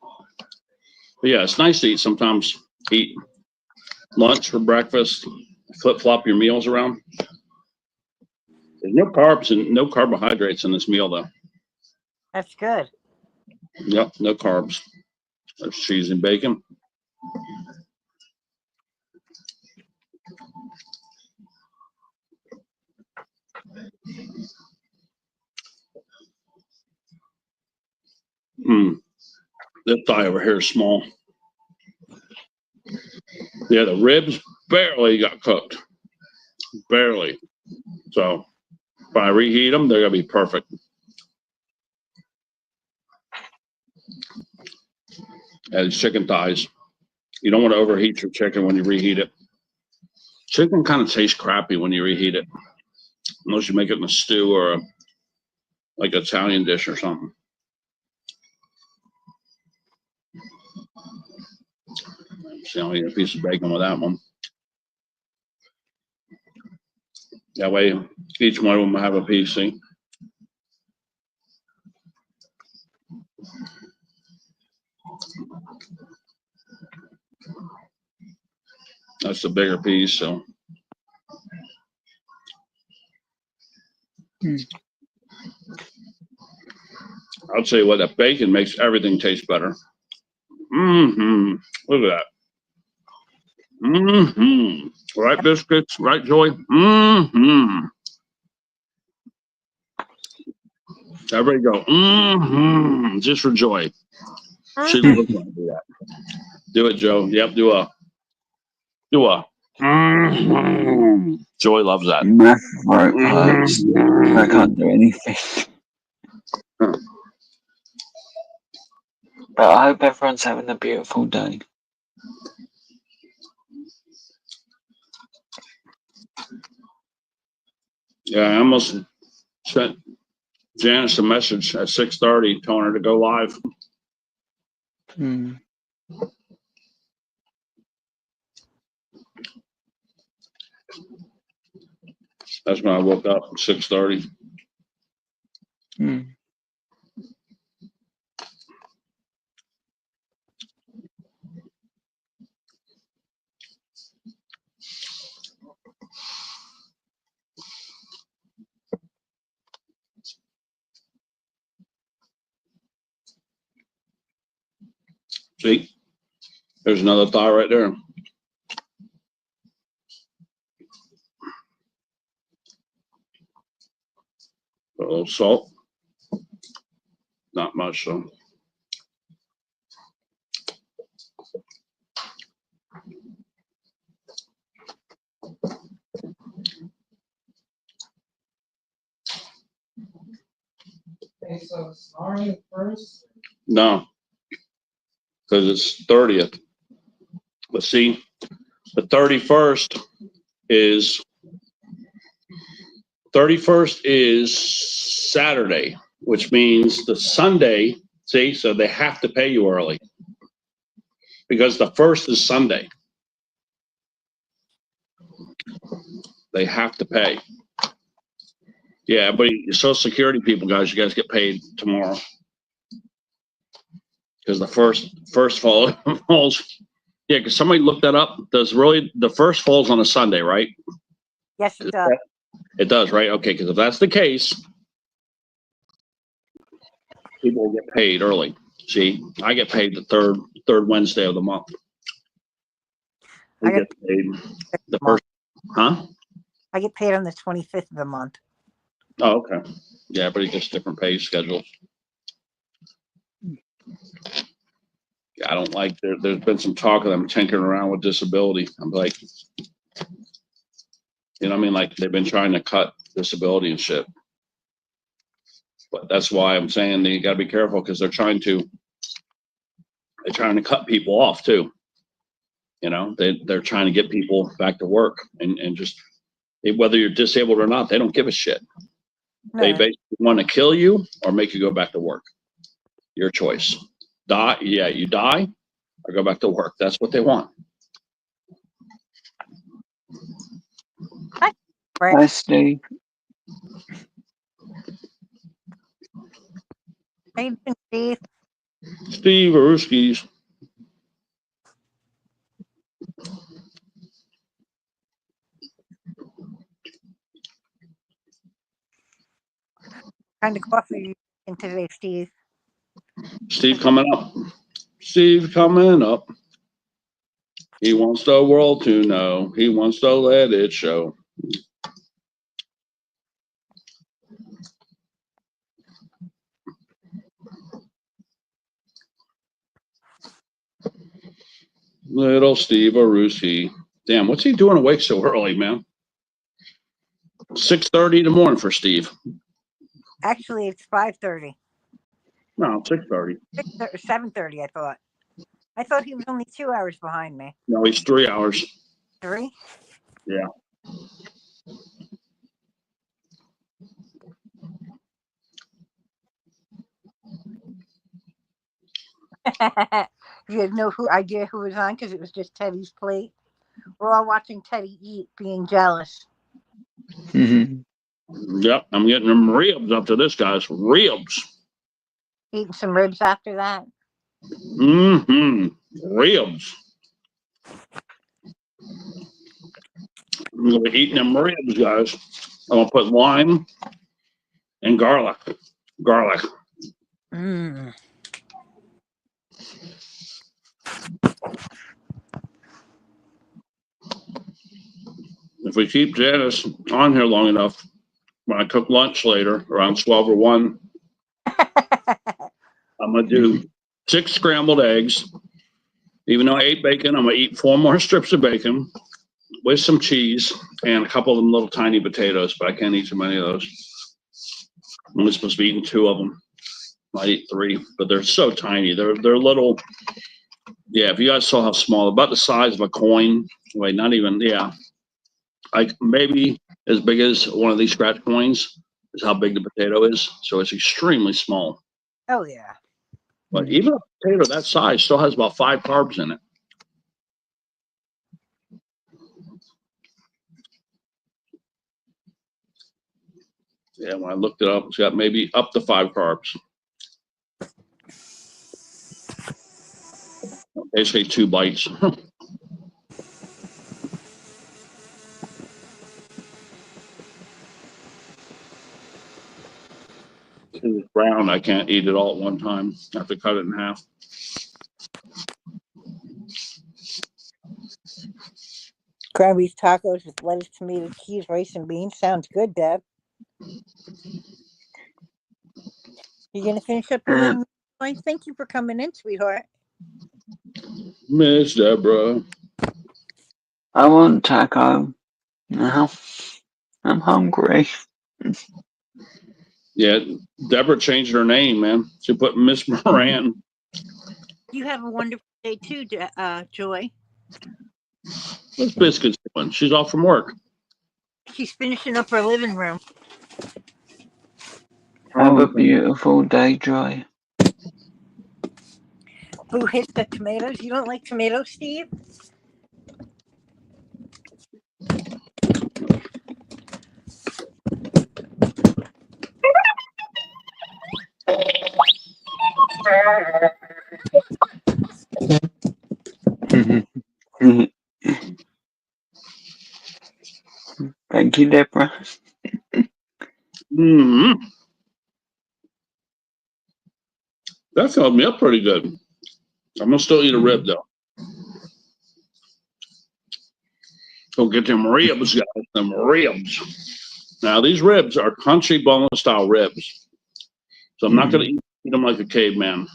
But yeah, it's nice to eat sometimes. Eat lunch for breakfast. Flip-flop your meals around. There's no carbs and no carbohydrates in this meal, though. That's good. Yep, no carbs. There's cheese and bacon. This thigh over here is small. Yeah, the ribs barely got cooked. Barely. So if I reheat them, they're going to be perfect. And chicken thighs. You don't want to overheat your chicken when you reheat it. Chicken kind of tastes crappy when you reheat it. Unless you make it in a stew or like an Italian dish or something. See, I'll eat a piece of bacon with that one. That way, each one of them will have a piece, see? That's the bigger piece, so. I'll tell you what, that bacon makes everything taste better. Mm-hmm. Look at that. Mm-hmm. Right, biscuits? Right, Joy? Mm-hmm. Everybody go, mm-hmm. Just for Joy. She loves when I do that. Do it, Joe. Yep, do a. Mm-hmm. Joy loves that. My throat hurts. I can't do anything. But I hope everyone's having a beautiful day. Yeah, I almost sent Janice a message at 6:30 telling her to go live. That's when I woke up at 6:30. See, there's another thigh right there. A little salt, not much though. Okay, so it's tomorrow first. No, because it's 30th. Let's see, the 31st is Saturday, which means the Sunday. See, so they have to pay you early because the 1st is Sunday. They have to pay. Yeah, but Social Security people, guys, you guys get paid tomorrow because the first falls. Yeah, because somebody looked that up. Does really the first falls on a Sunday, right? Yes, it does. It does, right? Okay, because if that's the case, people will get paid early. See, I get paid the third Wednesday of the month. We get paid the first, huh? I get paid on the 25th of the month. Oh, okay. Yeah, everybody gets different pay schedules. Yeah, I don't like, there's been some talk of them tinkering around with disability. I'm like, you know what I mean? Like they've been trying to cut disability and shit. But that's why I'm saying that you gotta be careful because they're trying to cut people off too. You know, they're trying to get people back to work and just whether you're disabled or not, they don't give a shit. They No. basically want to kill you or make you go back to work. Your choice. Die, yeah, you die or go back to work. That's what they want. Hi, Brett. Hi, Steve. How you doing, Steve? Steve Aruskis. Kind of coffee you drinking today, Steve? Steve coming up. Steve coming up. He wants the world to know. He wants to let it show. Little Steve Aruski. Damn, what's he doing awake so early, man? 6:30 in the morning for Steve. Actually, it's 5:30. No, 6:30. 7:30, I thought. I thought he was only 2 hours behind me. No, he's 3 hours. 3? Yeah. You have no idea who was on because it was just Teddy's plate. We're all watching Teddy eat, being jealous. Yep, I'm getting them ribs up to this, guys. Ribs. Eating some ribs after that. Mm-hmm. Ribs. I'm gonna be eating them ribs, guys. I'm gonna put lime and garlic. Garlic. Mm. If we keep Janice on here long enough, when I cook lunch later, around 12 or 1, I'm gonna do 6 scrambled eggs. Even though I ate bacon, I'm gonna eat 4 more strips of bacon with some cheese and a couple of them little tiny potatoes, but I can't eat too many of those. I'm only supposed to be eating 2 of them. I eat 3, but they're so tiny. They're little. Yeah, if you guys saw how small, about the size of a coin. Wait, not even. Yeah, like maybe as big as one of these scratch coins is how big the potato is. So it's extremely small. Oh, yeah. But even a potato that size still has about 5 carbs in it. Yeah, when I looked it up, it's got maybe up to 5 carbs. Basically 2 bites. It's brown. I can't eat it all at one time. I have to cut it in half. Ground beef tacos with lettuce, tomato, cheese, rice, and beans. Sounds good, Deb. You gonna finish up your reading? Thank you for coming in, sweetheart. Miss Deborah. I want taco now. I'm hungry. Yeah, Deborah changed her name, man. She put Miss Moran. You have a wonderful day too, Joy. What's Biscuits doing? She's off from work. She's finishing up her living room. Have a beautiful day, Joy. Who hit the tomatoes? You don't like tomatoes, Steve? Thank you, Deborah. Mm-hmm. That filled me up pretty good. I'm gonna still eat a rib though. Go get them ribs, guys. Them ribs. Now these ribs are country bone style ribs, so I'm not going to eat them like a caveman.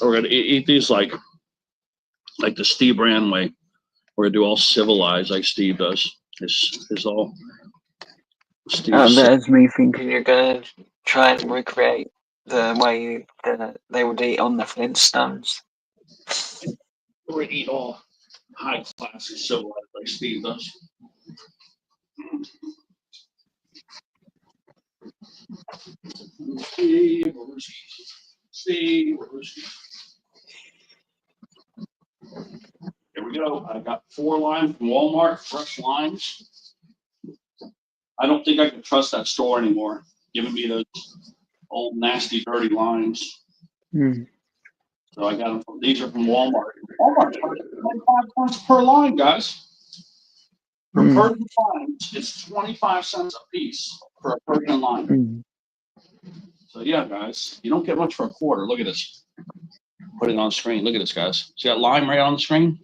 We're going to eat these like the Steve Brand way. We're going to do all civilized like Steve does. It's all Steve. There's me thinking you're going to try and recreate the way that they would eat on the Flintstones. We're going to eat all high class and civilized like Steve does. Steve, here we go. I got 4 limes from Walmart, fresh limes. I don't think I can trust that store anymore, giving me those old, nasty, dirty limes. So I got them from, these are from Walmart. Walmart charges 25 cents per line, guys. For Persian limes, it's 25 cents a piece for a Persian lime. So yeah, guys, you don't get much for a quarter. Look at this. Put it on screen. Look at this, guys. See that lime right on the screen?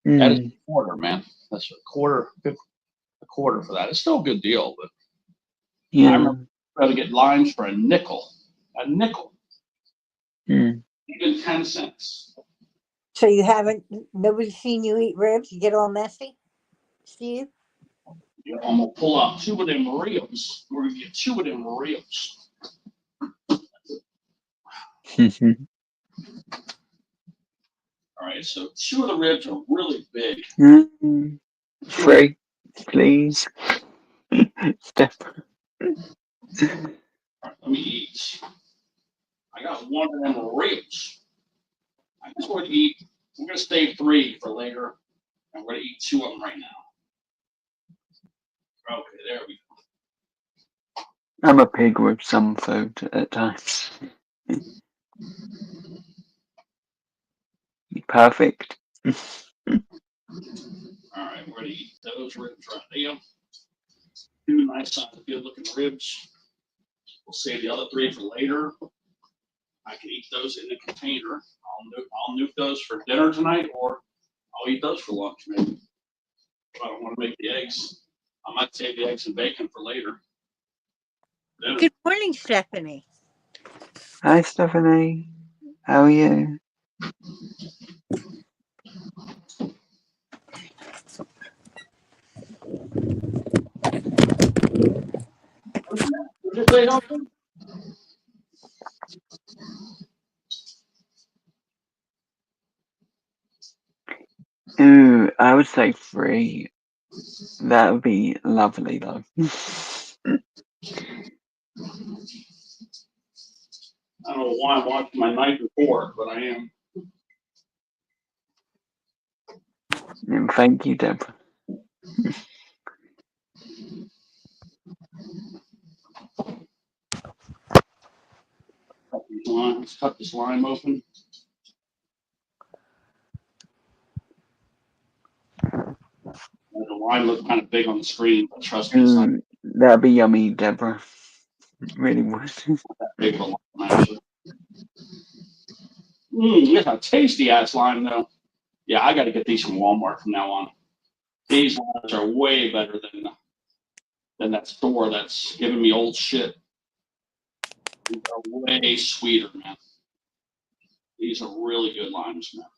That is a quarter, man. That's a quarter for that. It's still a good deal, but I remember trying to get limes for a nickel. A nickel. Even 10 cents. So nobody's seen you eat ribs? You get all messy, Steve? Yeah, I'm going to pull out 2 of them ribs. We're going to get 2 of them ribs. All right, so 2 of the ribs are really big. 3, please. All right, let me eat. I got 1 of them ribs. I just want to eat. We're going to save 3 for later, and we're going to eat 2 of them right now. Okay, there we go. I'm a pig with some food at times. Perfect. All right, we're going to eat those ribs right there. 2 nice, good-looking ribs. We'll save the other 3 for later. I can eat those in the container. I'll nuke those for dinner tonight, or I'll eat those for lunch, maybe. If I don't want to make the eggs, I might save the eggs and bacon for later. Dinner. Good morning, Stephanie. Hi, Stephanie. How are you? Would you say something? Ooh, I would say 3. That would be lovely, though. I don't know why I'm watching my night report, but I am. And thank you, Deborah. Let's cut this lime open. The lime looks kind of big on the screen, but trust me, it's not That'd be yummy, Deborah. Really would. that big of a lime, actually. It's a tasty ass lime, though. Yeah, I got to get these from Walmart from now on. These limes are way better than that store that's giving me old shit. These are way sweeter, man. These are really good limes, man.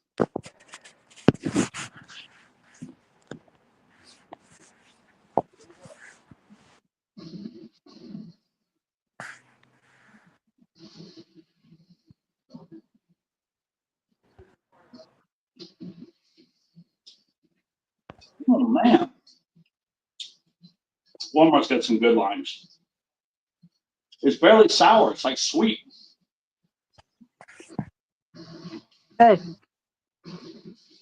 Oh, man. Walmart's got some good limes. It's barely sour. It's like sweet. Good.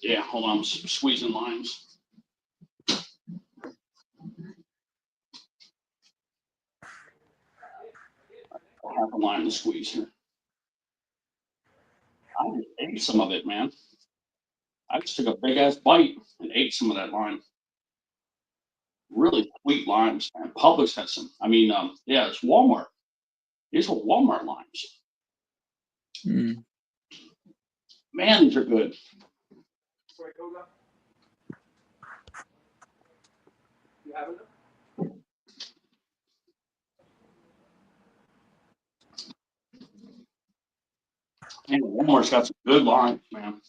Yeah, hold on. I'm squeezing limes. I have a lime to squeeze here. I just ate some of it, man. I just took a big ass bite and ate some of that lime. Really sweet limes, man. Publix has some. I mean, yeah, it's Walmart. These are Walmart limes. Man, these are good. Man, Walmart's got some good lines, man.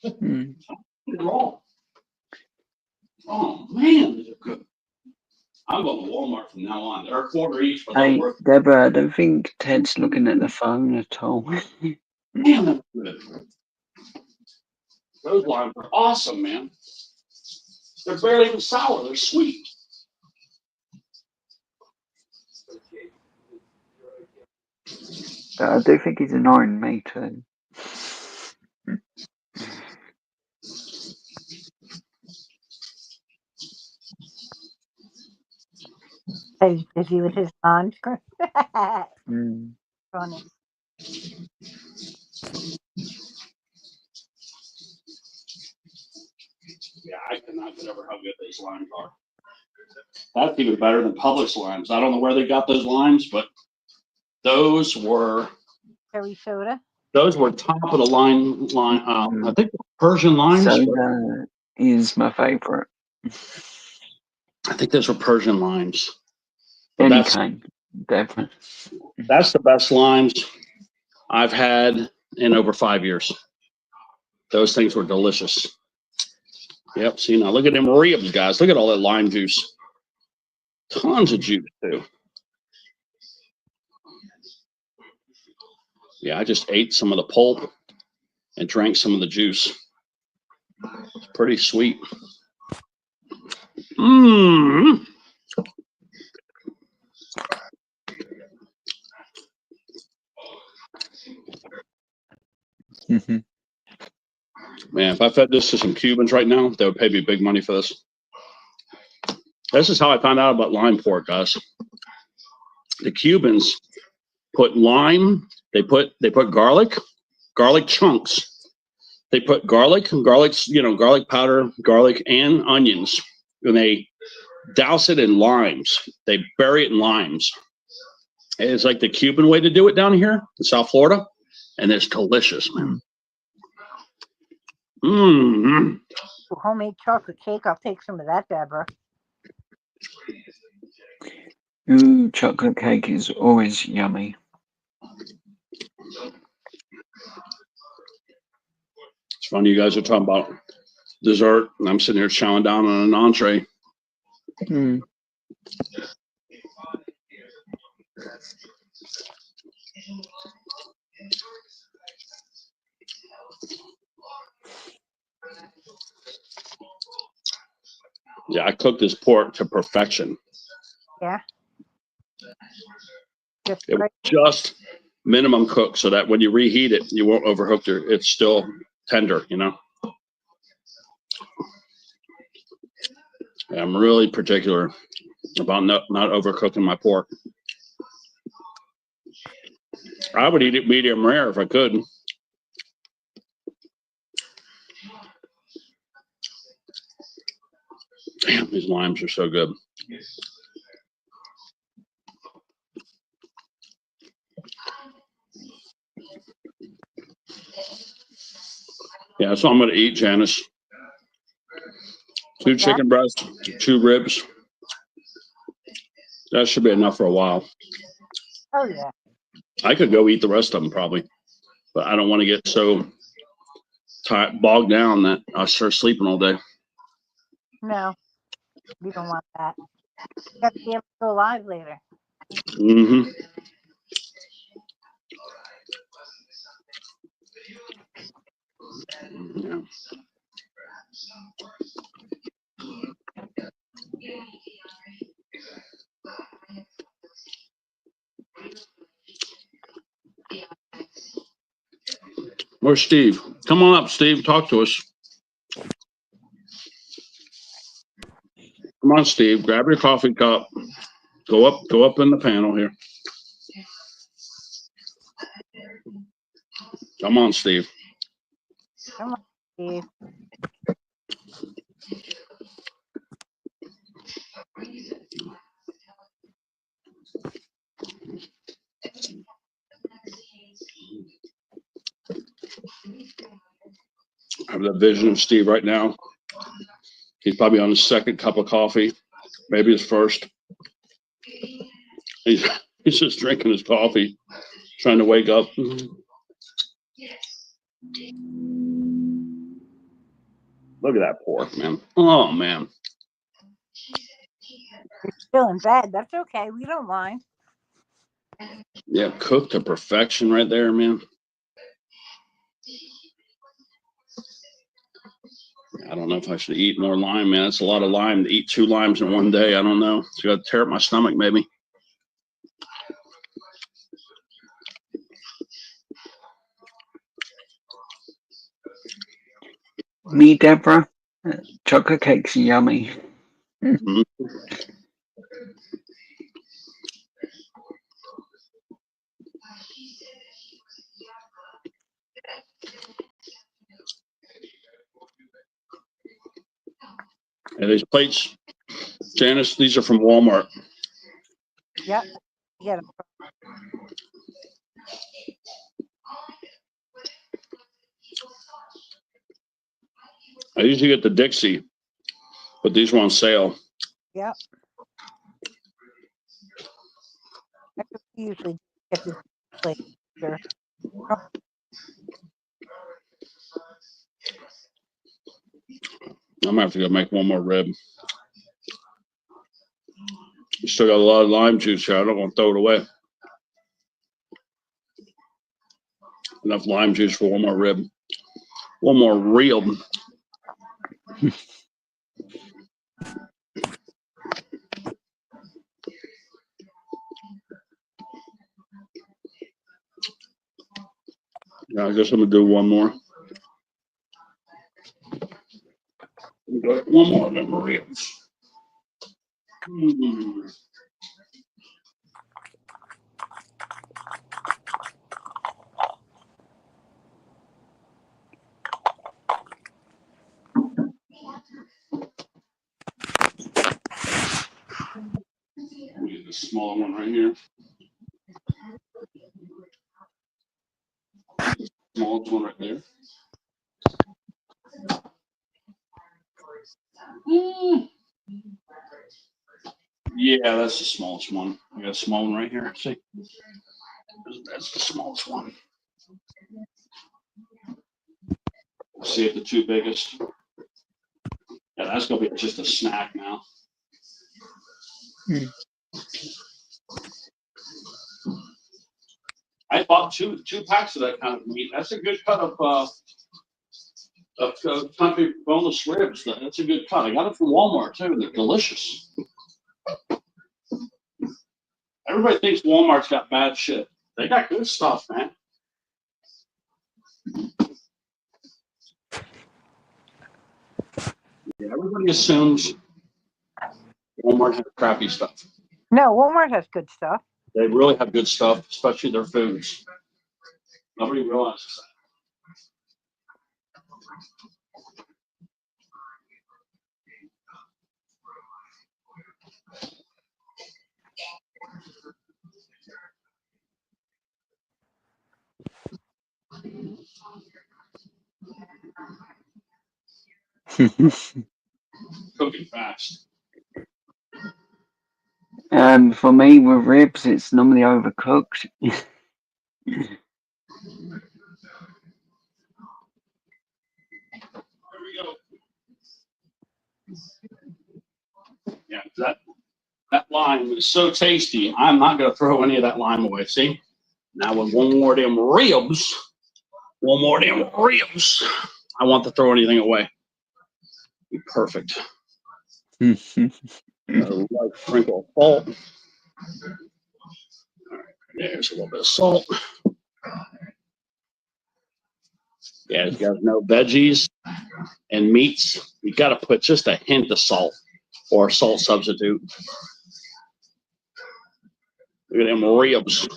Mm. Good roll. Oh man, these are good. I'm going to Walmart from now on. They're a quarter each, but they're Hey, worth. Deborah, I don't think Ted's looking at the phone at all. Damn, that's good. Those limes are awesome, man. They're barely even sour. They're sweet. But I do think he's annoying me too. Is he with his lawn? Mm. Funny. Yeah, I cannot get over how good these limes are. That's even better than Publix limes. I don't know where they got those limes, but those were Cherry soda. top of the line. I think Persian limes. Soda is my favourite. I think those were Persian limes. Any That's kind, definitely. that's the best limes I've had in over 5 years. Those things were delicious. Yep. See, now look at them ribs, guys. Look at all that lime juice. Tons of juice too. Yeah, I just ate some of the pulp and drank some of the juice. It's pretty sweet. Mmm. Mm-hmm. Man, if I fed this to some Cubans right now, they would pay me big money for this. This is how I found out about lime pork, guys. The Cubans put lime. They put garlic chunks. They put garlic powder, garlic and onions, and they douse it in limes. They bury it in limes. It's like the Cuban way to do it down here in South Florida, and it's delicious, man. Mm-hmm. Homemade chocolate cake. I'll take some of that, Deborah. Ooh, chocolate cake is always yummy. It's funny you guys are talking about dessert, and I'm sitting here chowing down on an entree. Mm. Yeah, I cooked this pork to perfection. Yeah. Just It was right. just minimum cook so that when you reheat it, you won't overcook it. It's still tender, you know. I'm really particular about not overcooking my pork. I would eat it medium rare if I could. Damn, these limes are so good. Yeah, that's what I'm going to eat, Janice. 2 chicken breasts, 2 ribs. That should be enough for a while. Oh yeah. I could go eat the rest of them probably, but I don't want to get so bogged down that I start sleeping all day. No, we don't want that. You got to be able to go live later. Mm-hmm. Yeah. Where's Steve? Come on up, Steve. Talk to us. Come on, Steve. Grab your coffee cup. Go up in the panel here. Come on, Steve. Come on, Steve. I have the vision of Steve right now. He's probably on his second cup of coffee, maybe his first. He's just drinking his coffee, trying to wake up. Look at that pork, man. Oh, man. Still in bed. That's okay. We don't mind. Yeah, cooked to perfection right there, man. I don't know if I should eat more lime, man. It's a lot of lime to eat 2 limes in one day. I don't know. It's got to tear up my stomach, maybe. Me, Deborah. Chocolate cakes are yummy. Mhm. And these plates, Janice, these are from Walmart. Yep. Yeah. I usually get the Dixie, but these were on sale. Yep. I usually get this plate. Sure. I'm gonna have to go make one more rib. You still got a lot of lime juice here. I don't want to throw it away. Enough lime juice for one more rib. One more rib. Yeah, I guess I'm gonna do one more. One more of them ribs. Let me get the smaller one right here. Smallest one right there. Yeah, that's the smallest one. I got a small one right here. See? That's the smallest one. See if the 2 biggest. Yeah, that's gonna be just a snack now. I bought two packs of that kind of meat. That's a good cut of country boneless ribs. That's a good cut. I got it from Walmart too. They're delicious. Everybody thinks Walmart's got bad shit. They got good stuff, man. Yeah, everybody assumes Walmart has crappy stuff. No, Walmart has good stuff. They really have good stuff, especially their foods. Nobody realizes that. Cooking fast. For me, with ribs, it's normally overcooked. There we go. Yeah, that lime is so tasty. I'm not gonna throw any of that lime away. See? Now with one more of them ribs, I want to throw anything away. Be perfect. A light sprinkle of salt. All right, there's a little bit of salt. Yeah, you guys know veggies and meats. You got to put just a hint of salt or a salt substitute. Look at them ribs.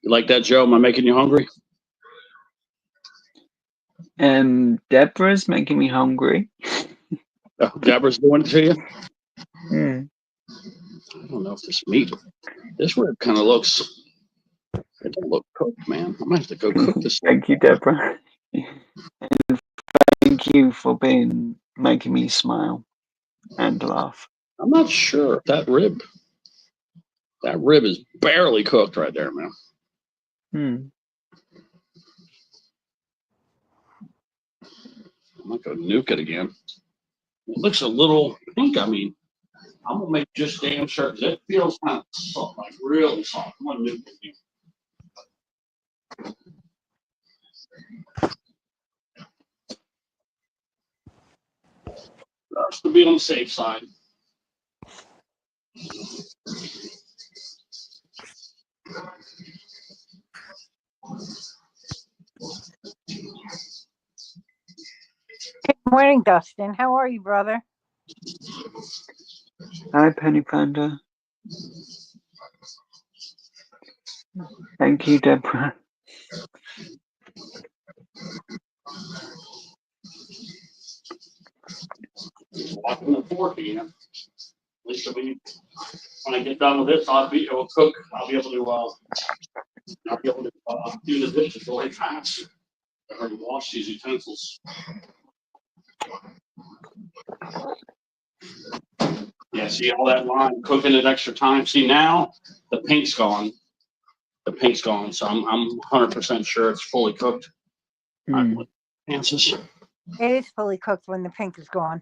You like that, Joe? Am I making you hungry? Deborah's making me hungry. Oh, Deborah's doing it to you? I don't know if this rib kind of looks, it don't look cooked, man. I might have to go cook this. Thank you, Deborah. And thank you for making me smile and laugh. I'm not sure if that rib is barely cooked right there, man. I'm not gonna nuke it again. It looks a little pink. I mean, I'm gonna make just damn sure because it feels kind of soft, like really soft. I'm gonna nuke it again. Just to be on the safe side. Good morning, Dustin. How are you, brother? Hi, Penny Panda. Thank you, Deborah. Walking the fork again. At least when I get done with this, it will cook. I'll be able to do the dishes really fast. I already wash these utensils. Yeah, see all that lime cooking it extra time. See now the pink's gone. The pink's gone, so I'm 100% sure it's fully cooked. Chances. It is fully cooked when the pink is gone.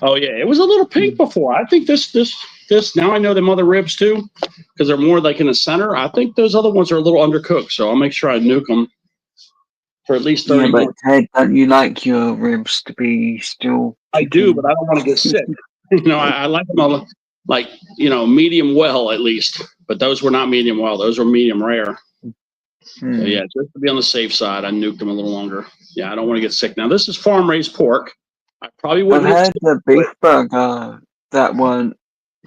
Oh yeah, it was a little pink before. I think this now I know them other ribs too, because they're more like in the center. I think those other ones are a little undercooked, so I'll make sure I nuke them for at least 30 Yeah, but more. Ted, don't you like your ribs to be still? I do, but I don't want to get sick. I like them all, like medium well at least. But those were not medium well; those were medium rare. So yeah, just to be on the safe side, I nuked them a little longer. Yeah, I don't want to get sick. Now this is farm raised pork. I probably I've wouldn't. had the beef burger that weren't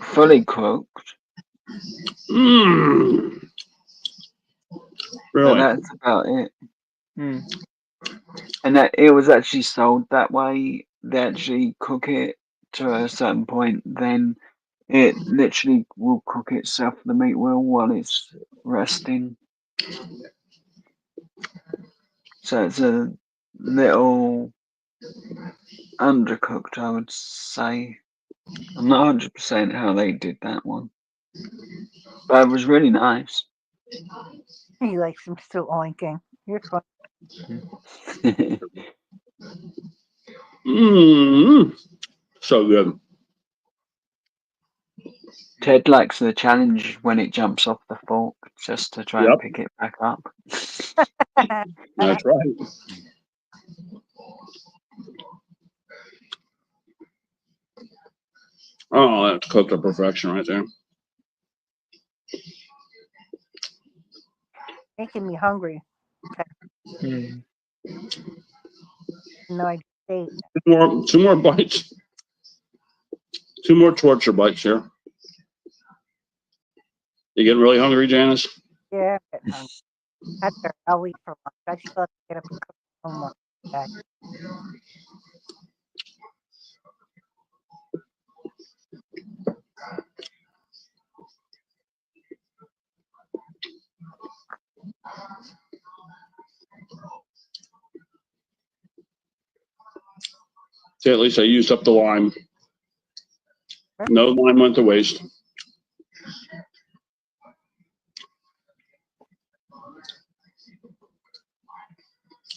fully cooked. Really? But that's about it. And that it was actually sold that way. They actually cook it to a certain point, then it literally will cook itself, the meat will, while it's resting. So it's a little undercooked, I would say. I'm not 100% how they did that one. But it was really nice. He likes some still oinking. You're fun. So good. Ted likes the challenge when it jumps off the fork just to try and pick it back up. That's right. Oh, that's cooked to perfection right there. Making me hungry. No, I ate. Two more bites. Two more torture bites here. You getting really hungry, Janice? Yeah, I'm getting hungry. That's all right. I'll wait for lunch. I still have to get up and cook homework today. See, at least I used up the lime. No lime went to waste.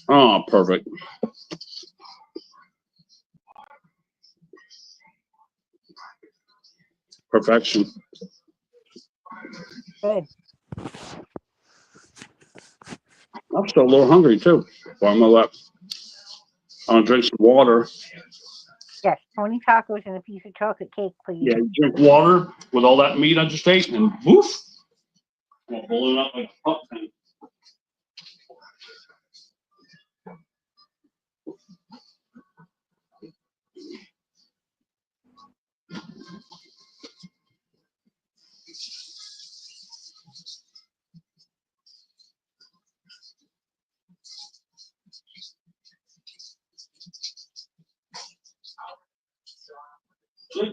Oh, perfect. Perfection. Good. I'm still a little hungry too. Well, I'm gonna drink some water. Yes, 20 tacos and a piece of chocolate cake, please. Yeah, drink water with all that meat I just ate, and woof, I'll balloon up like a pup thing.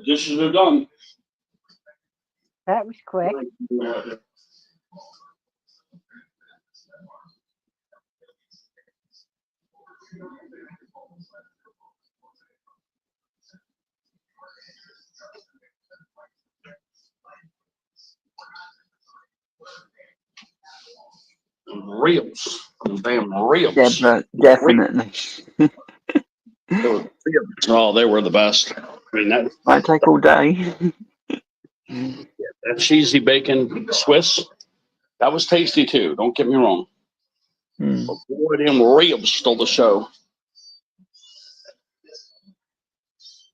Dishes are done. That was quick. Reels. Damn reels. Yeah, but definitely. Oh, they were the best. I mean, Might take all day. that cheesy bacon Swiss, that was tasty too. Don't get me wrong. Mm. But boy, them ribs stole the show.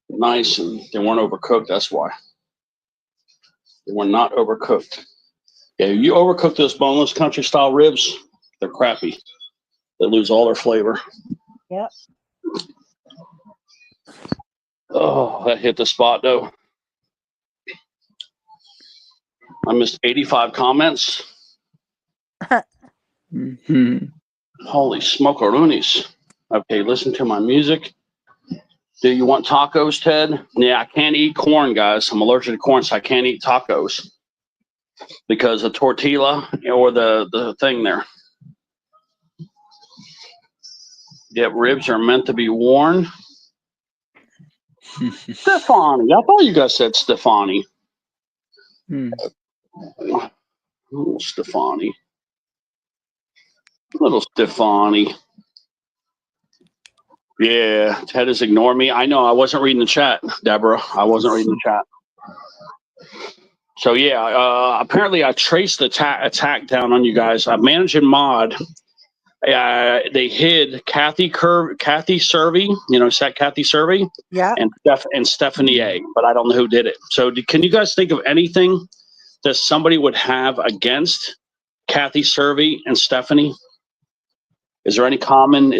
Nice, and they weren't overcooked. That's why they were not overcooked. Yeah, you overcook those boneless country style ribs, they're crappy. They lose all their flavor. Yep. Oh, that hit the spot though. I missed 85 comments. Mhm. Holy smokeroonies. Okay, listen to my music. Do you want tacos, Ted? Yeah, I can't eat corn, guys. I'm allergic to corn, so I can't eat tacos because of tortilla or the thing there. Yep, ribs are meant to be worn. Stefani. I thought you guys said Stefani. Mm. Oh, Stefani. Little Stefani. Yeah, Ted has ignored me. I know. I wasn't reading the chat, Deborah. I wasn't reading the chat. So yeah, apparently I traced the attack down on you guys. Managing mod. They hid Kathy Servey, Kathy Servey, Yep. and Stephanie A. But I don't know who did it. So can you guys think of anything that somebody would have against Kathy Servey and Stephanie? Is there any common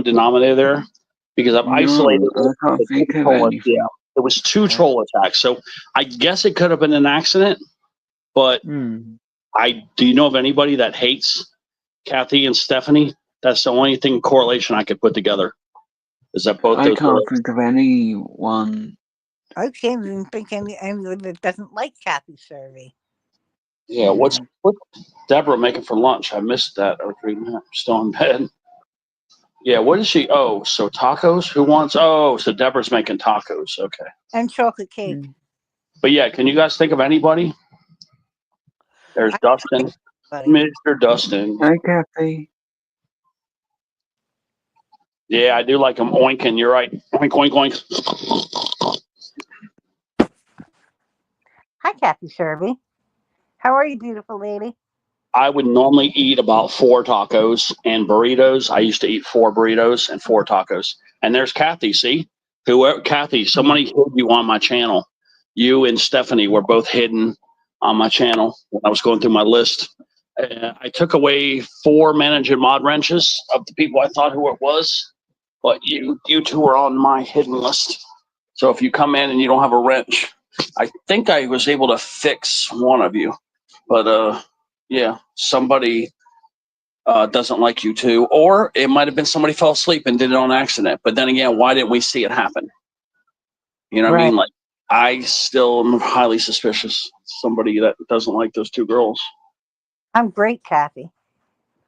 denominator there? Because I've isolated No, I can't think of anything. Yeah, it was 2 troll attacks. So I guess it could have been an accident. But Mm. do you know of anybody that hates Kathy and Stephanie? That's the only correlation I could put together. Is that both I those can't girls? think of anyone. I can't even think anyone that doesn't like Kathy Servey. Yeah, what's Deborah making for lunch? I missed that. I'm still in bed. Yeah, what is she? Oh, so tacos? Who wants? Oh, so Deborah's making tacos. Okay. And chocolate cake. Mm. But yeah, can you guys think of anybody? There's I Dustin. Buddy. Mr. Dustin. Hi, Kathy. Yeah, I do like him oinking. You're right. Oink, oink, oink. Hi, Kathy Servey. How are you, beautiful lady? I would normally eat about 4 tacos and burritos. I used to eat 4 burritos and 4 tacos. And there's Kathy. See, Kathy, somebody hid you on my channel. You and Stephanie were both hidden on my channel when I was going through my list. I took away 4 managing mod wrenches of the people I thought who it was, but you 2 are on my hidden list. So if you come in and you don't have a wrench, I think I was able to fix one of you, but yeah, somebody doesn't like you too, or it might have been somebody fell asleep and did it on accident. But then again, why didn't we see it happen? You know what I mean? Like, I still am highly suspicious. Somebody that doesn't like those 2 girls. I'm great, Kathy.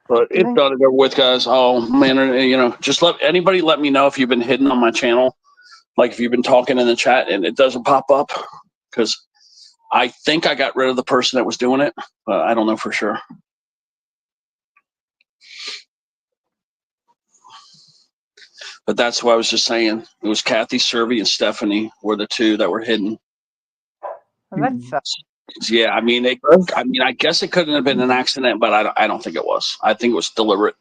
But it's done it over with, guys. Oh man, just let me know if you've been hidden on my channel. Like if you've been talking in the chat and it doesn't pop up, because I think I got rid of the person that was doing it, but I don't know for sure. But that's what I was just saying. It was Kathy, Servey, and Stephanie were the 2 that were hidden. Well, that sucks. Yeah, I mean, I guess it couldn't have been an accident, but I don't think it was. I think it was deliberate.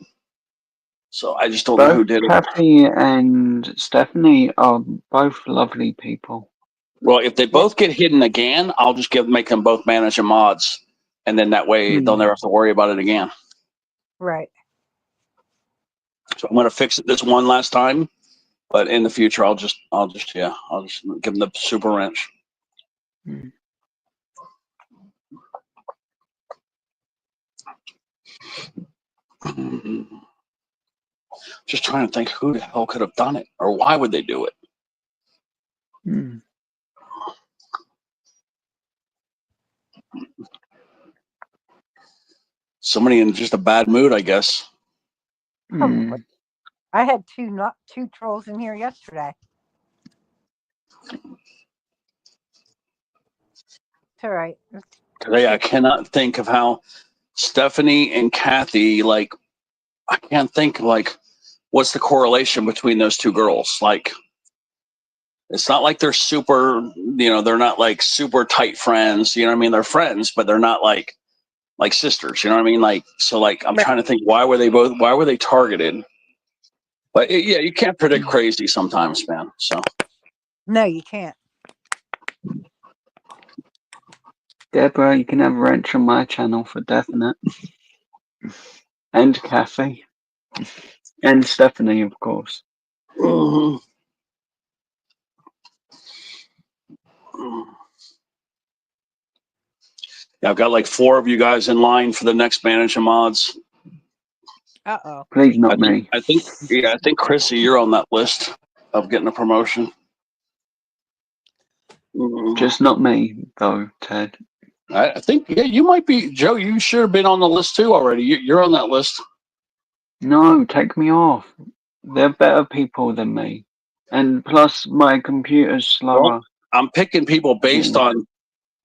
So I just don't know who did it. Kathy and Stephanie are both lovely people. Well, if they both get hidden again, I'll just make them both manager mods, and then that way they'll never have to worry about it again. Right. So I'm gonna fix it this one last time, but in the future I'll just give them the super wrench. Just trying to think who the hell could have done it, or why would they do it? Somebody in just a bad mood, I guess. Probably. I had 2 trolls in here yesterday. It's all right. Today I cannot think of how Stephanie and Kathy, like, I can't think, like, what's the correlation between those two girls? Like, it's not like they're super, they're not like super tight friends. You know what I mean? They're friends, but they're not like sisters. You know what I mean? Like, so like, I'm Right. trying to think, why were they targeted? But yeah, you can't predict crazy sometimes, man. So No, you can't. Deborah, you can have a wrench on my channel for definite. And Kathy. And Stephanie, of course. Mhm. Yeah, I've got like 4 of you guys in line for the next manager mods. Uh-oh. Please not me. I think Chrissy, you're on that list of getting a promotion. Just not me, though, Ted. I think, yeah, you might be, Joe, you should have been on the list too already. You're on that list. No, take me off. They're better people than me. And plus, my computer's slower. Well, I'm picking people based on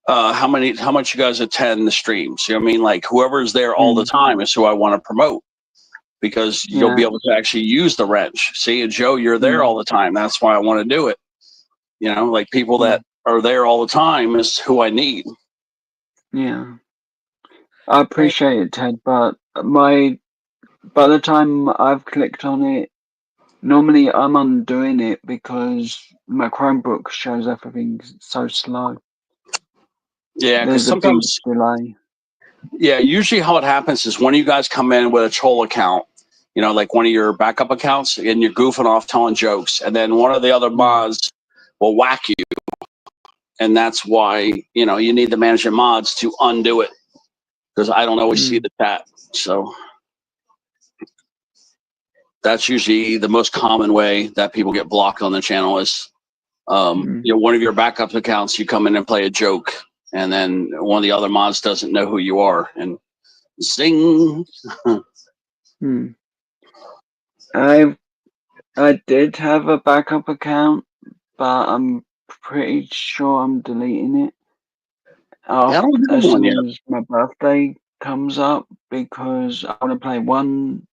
how much you guys attend the streams. You know what I mean? Like, whoever's there all the time is who I want to promote, because you'll be able to actually use the wrench. See, and Joe, you're there all the time. That's why I want to do it. Like people that are there all the time is who I need. Yeah. I appreciate it, Ted, but by the time I've clicked on it, normally I'm undoing it because my Chromebook shows everything so slow. Yeah, because There's a big sometimes, delay. yeah, usually how it happens is when you guys come in with a troll account, like one of your backup accounts, and you're goofing off telling jokes, and then one of the other mods will whack you. And that's why, you need the management mods to undo it, because I don't always see the chat. So that's usually the most common way that people get blocked on the channel is, one of your backup accounts, you come in and play a joke, and then one of the other mods doesn't know who you are, and zing. I did have a backup account, but I'm pretty sure I'm deleting it as soon as my birthday comes up, because I want to play one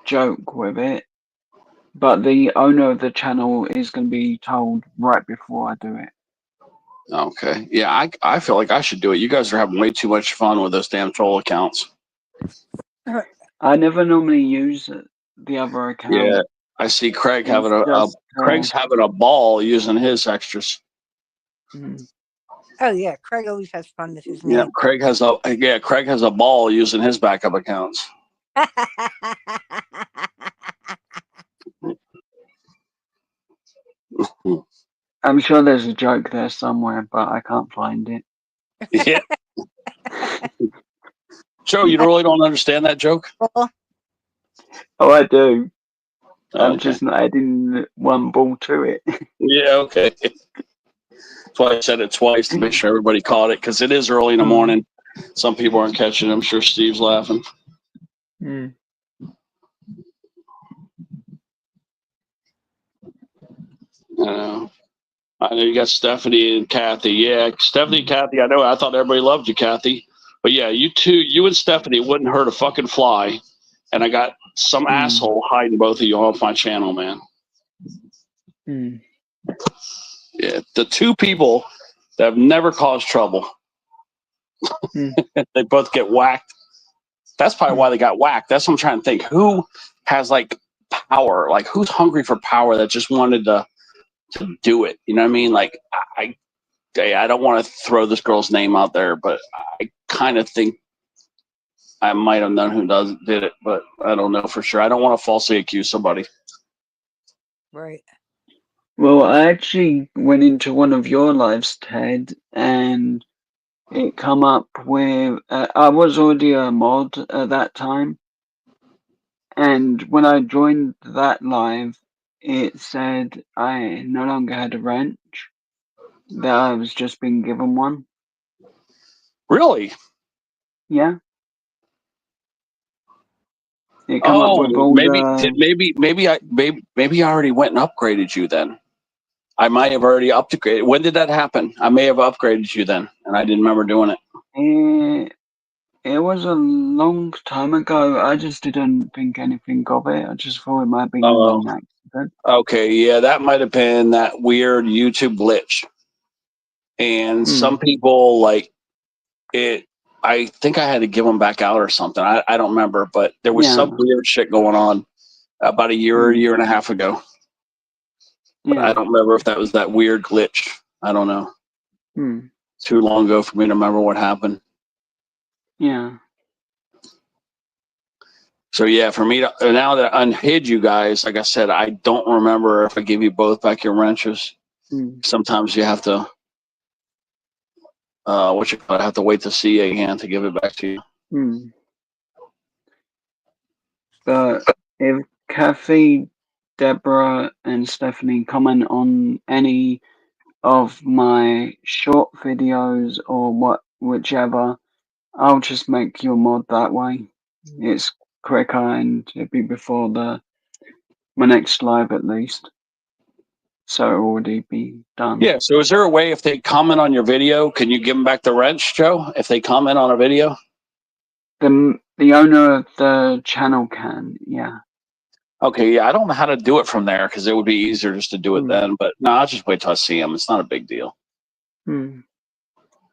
joke with it, but the owner of the channel is going to be told right before I do it. Okay. Yeah, I feel like I should do it. You guys are having way too much fun with those damn troll accounts. I never normally use the other account. Yeah, I see Craig Craig's having a ball using his extras. Oh yeah, Craig always has fun with his name. Yeah, Craig has a ball using his backup accounts. I'm sure there's a joke there somewhere, but I can't find it. Yeah. Joe, you really don't understand that joke? Oh, I do. I'm Okay. just not adding one ball to it. Yeah, okay. That's why I said it twice, to make sure everybody caught it, because it is early in the morning. Some people aren't catching it. I'm sure Steve's laughing. I know you got Stephanie and Kathy. Yeah, Stephanie and Kathy, I know. I thought everybody loved you, Kathy. But yeah, you and Stephanie wouldn't hurt a fucking fly. And I got some asshole hiding both of you off my channel, man. Yeah, the 2 people that have never caused trouble. They both get whacked. That's probably why they got whacked. That's what I'm trying to think. Who has like power? Like, who's hungry for power that just wanted to do it? You know what I mean? Like, I don't want to throw this girl's name out there, but I kind of think I might have known who did it, but I don't know for sure. I don't want to falsely accuse somebody. Right. Well, I actually went into one of your lives, Ted, and it come up with I was already a mod at that time, and when I joined that live, it said I no longer had a wrench, that I was just being given one. Really? Yeah. It come up with all maybe I already went and upgraded you then. I might have already upgraded. When did that happen? I may have upgraded you then, and I didn't remember doing it. It was a long time ago. I just didn't think anything of it. I just thought it might have been Oh, an accident. okay. Yeah, that might have been that weird YouTube glitch. And some people like it. I think I had to give them back out or something. I don't remember, but there was Yeah. some weird shit going on about a year and a half ago. But I Yeah. don't remember if that was that weird glitch. I don't know. Too long ago for me to remember what happened. Yeah. So yeah, for me to now that I unhid you guys, like I said, I don't remember if I give you both back your wrenches. Sometimes you have to I have to wait to see you again to give it back to you. But if Kathy, Deborah, and Stephanie comment on any of my short videos or whichever, I'll just make you a mod that way. It's quicker and it'll be before my next live at least. So it'll already be done. Yeah. So is there a way if they comment on your video, can you give them back the wrench, Joe? If they comment on a video? The owner of the channel can, yeah. Okay, yeah, I don't know how to do it from there because it would be easier just to do it then. But no, I'll just wait till I see him. It's not a big deal.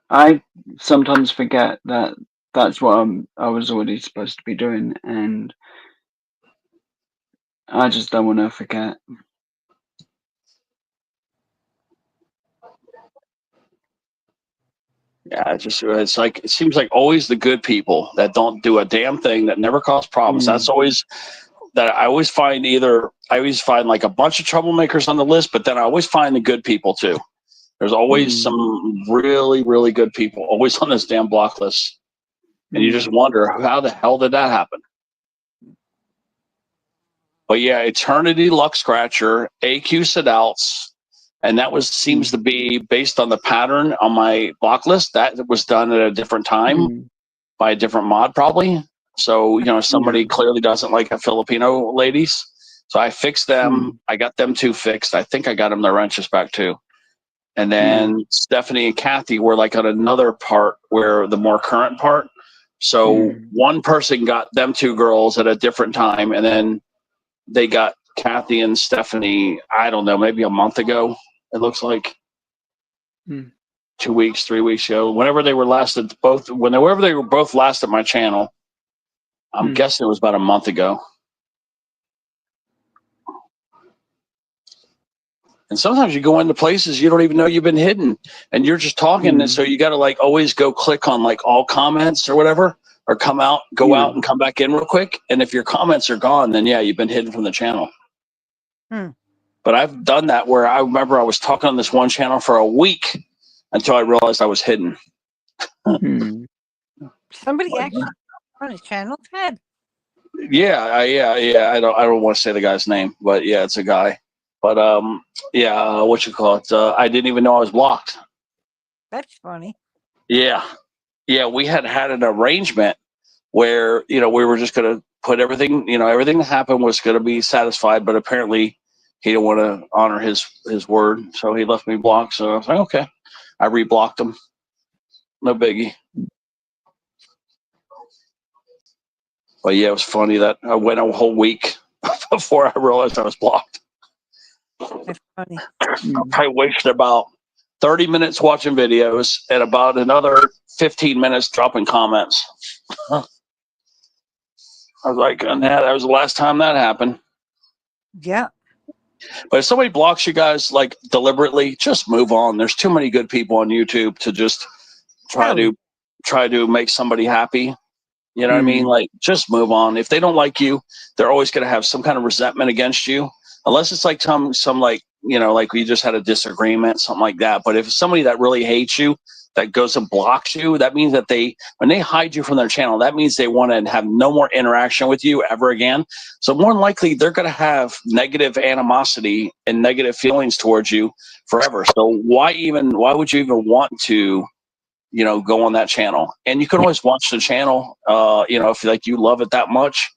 I sometimes forget that that's what I was already supposed to be doing, and I just don't want to forget. Yeah, it's like it seems like always the good people that don't do a damn thing that never cause problems. That's always that I always find like a bunch of troublemakers on the list, but then I always find the good people too. There's always some really, really good people always on this damn block list. And you just wonder how the hell did that happen? But yeah, Eternity Luck Scratcher, AQ Sedouts, and that seems to be based on the pattern on my block list. That was done at a different time by a different mod, probably. So, somebody clearly doesn't like Filipino ladies. So I fixed them. I got them two fixed. I think I got them their wrenches back too. And then Stephanie and Kathy were like on another part where the more current part. So one person got them two girls at a different time, and then they got Kathy and Stephanie, I don't know, maybe a month ago, it looks like. 2 weeks, 3 weeks ago. Whenever they were both last at my channel, I'm guessing it was about a month ago. And sometimes you go into places you don't even know you've been hidden, and you're just talking, and so you got to like always go click on like all comments or whatever, or go out and come back in real quick. And if your comments are gone, then yeah, you've been hidden from the channel. But I've done that where I remember I was talking on this one channel for a week until I realized I was hidden. Somebody actually on his channel, Ted. Yeah. I don't want to say the guy's name, but yeah, it's a guy. But what you call it? I didn't even know I was blocked. That's funny. Yeah, we had an arrangement where we were just gonna put everything, everything that happened was gonna be satisfied, but apparently he didn't want to honor his word, so he left me blocked. So I was like, okay, I reblocked him. No biggie. But yeah, it was funny that I went a whole week before I realized I was blocked. That's funny. I wasted about 30 minutes watching videos and about another 15 minutes dropping comments. I was like, and that was the last time that happened. Yeah. But if somebody blocks you guys like deliberately, just move on. There's too many good people on YouTube to just try to make somebody happy. You know what I mean? Like, just move on. If they don't like you, they're always going to have some kind of resentment against you, unless it's like some like, like we just had a disagreement, something like that. But if it's somebody that really hates you, that goes and blocks you, that means that when they hide you from their channel, that means they want to have no more interaction with you ever again. So more than likely, they're going to have negative animosity and negative feelings towards you forever. So why would you even want to go on that channel? And you can always watch the channel, if you love it that much,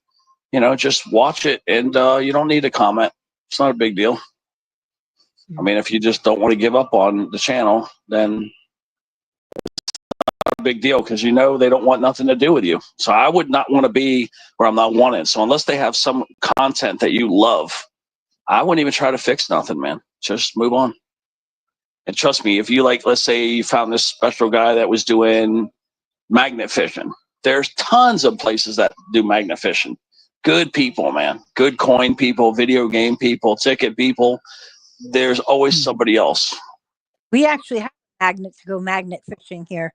just watch it, and you don't need to comment. It's not a big deal. I mean, if you just don't want to give up on the channel, then it's not a big deal because you know they don't want nothing to do with you. So I would not want to be where I'm not wanted. So unless they have some content that you love, I wouldn't even try to fix nothing, man. Just move on. And trust me, if you like, let's say you found this special guy that was doing magnet fishing. There's tons of places that do magnet fishing. Good people, man. Good coin people, video game people, ticket people. There's always somebody else. We actually have magnets to go magnet fishing here.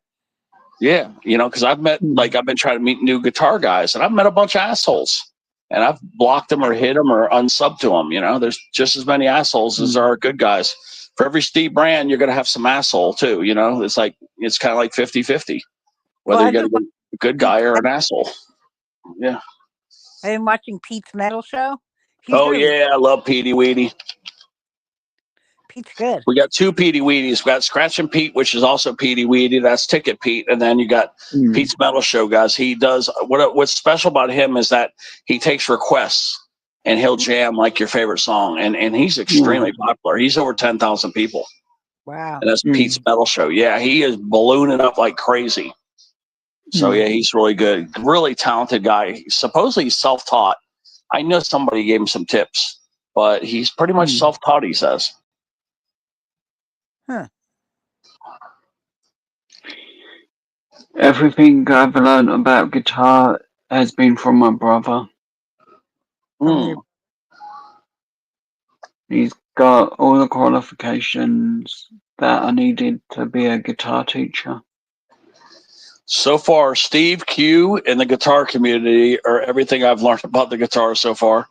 Yeah, you know, because I've been trying to meet new guitar guys, and I've met a bunch of assholes, and I've blocked them or hit them or unsubbed to them. You know, there's just as many assholes as there are good guys. For every Steve Brand, you're going to have some asshole too. You know, it's kind of like 50-50, whether you get a good guy or an asshole. Yeah. I've been watching Pete's Metal Show. I love Petey Weedy. Pete's good. We got two Petey Weedies. We got Scratch and Pete, which is also Petey Weedy. That's Ticket Pete. And then you got Pete's Metal Show, guys. He does what's special about him is that he takes requests and he'll jam like your favorite song. And he's extremely popular. He's over 10,000 people. Wow. And that's Pete's Metal Show. Yeah, he is ballooning up like crazy. So yeah, he's really good. Really talented guy. Supposedly he's self-taught. I know somebody gave him some tips, but he's pretty much self-taught, he says. Huh. Everything I've learned about guitar has been from my brother. He's got all the qualifications that I needed to be a guitar teacher. So far, Steve Q and the guitar community are everything I've learned about the guitar so far.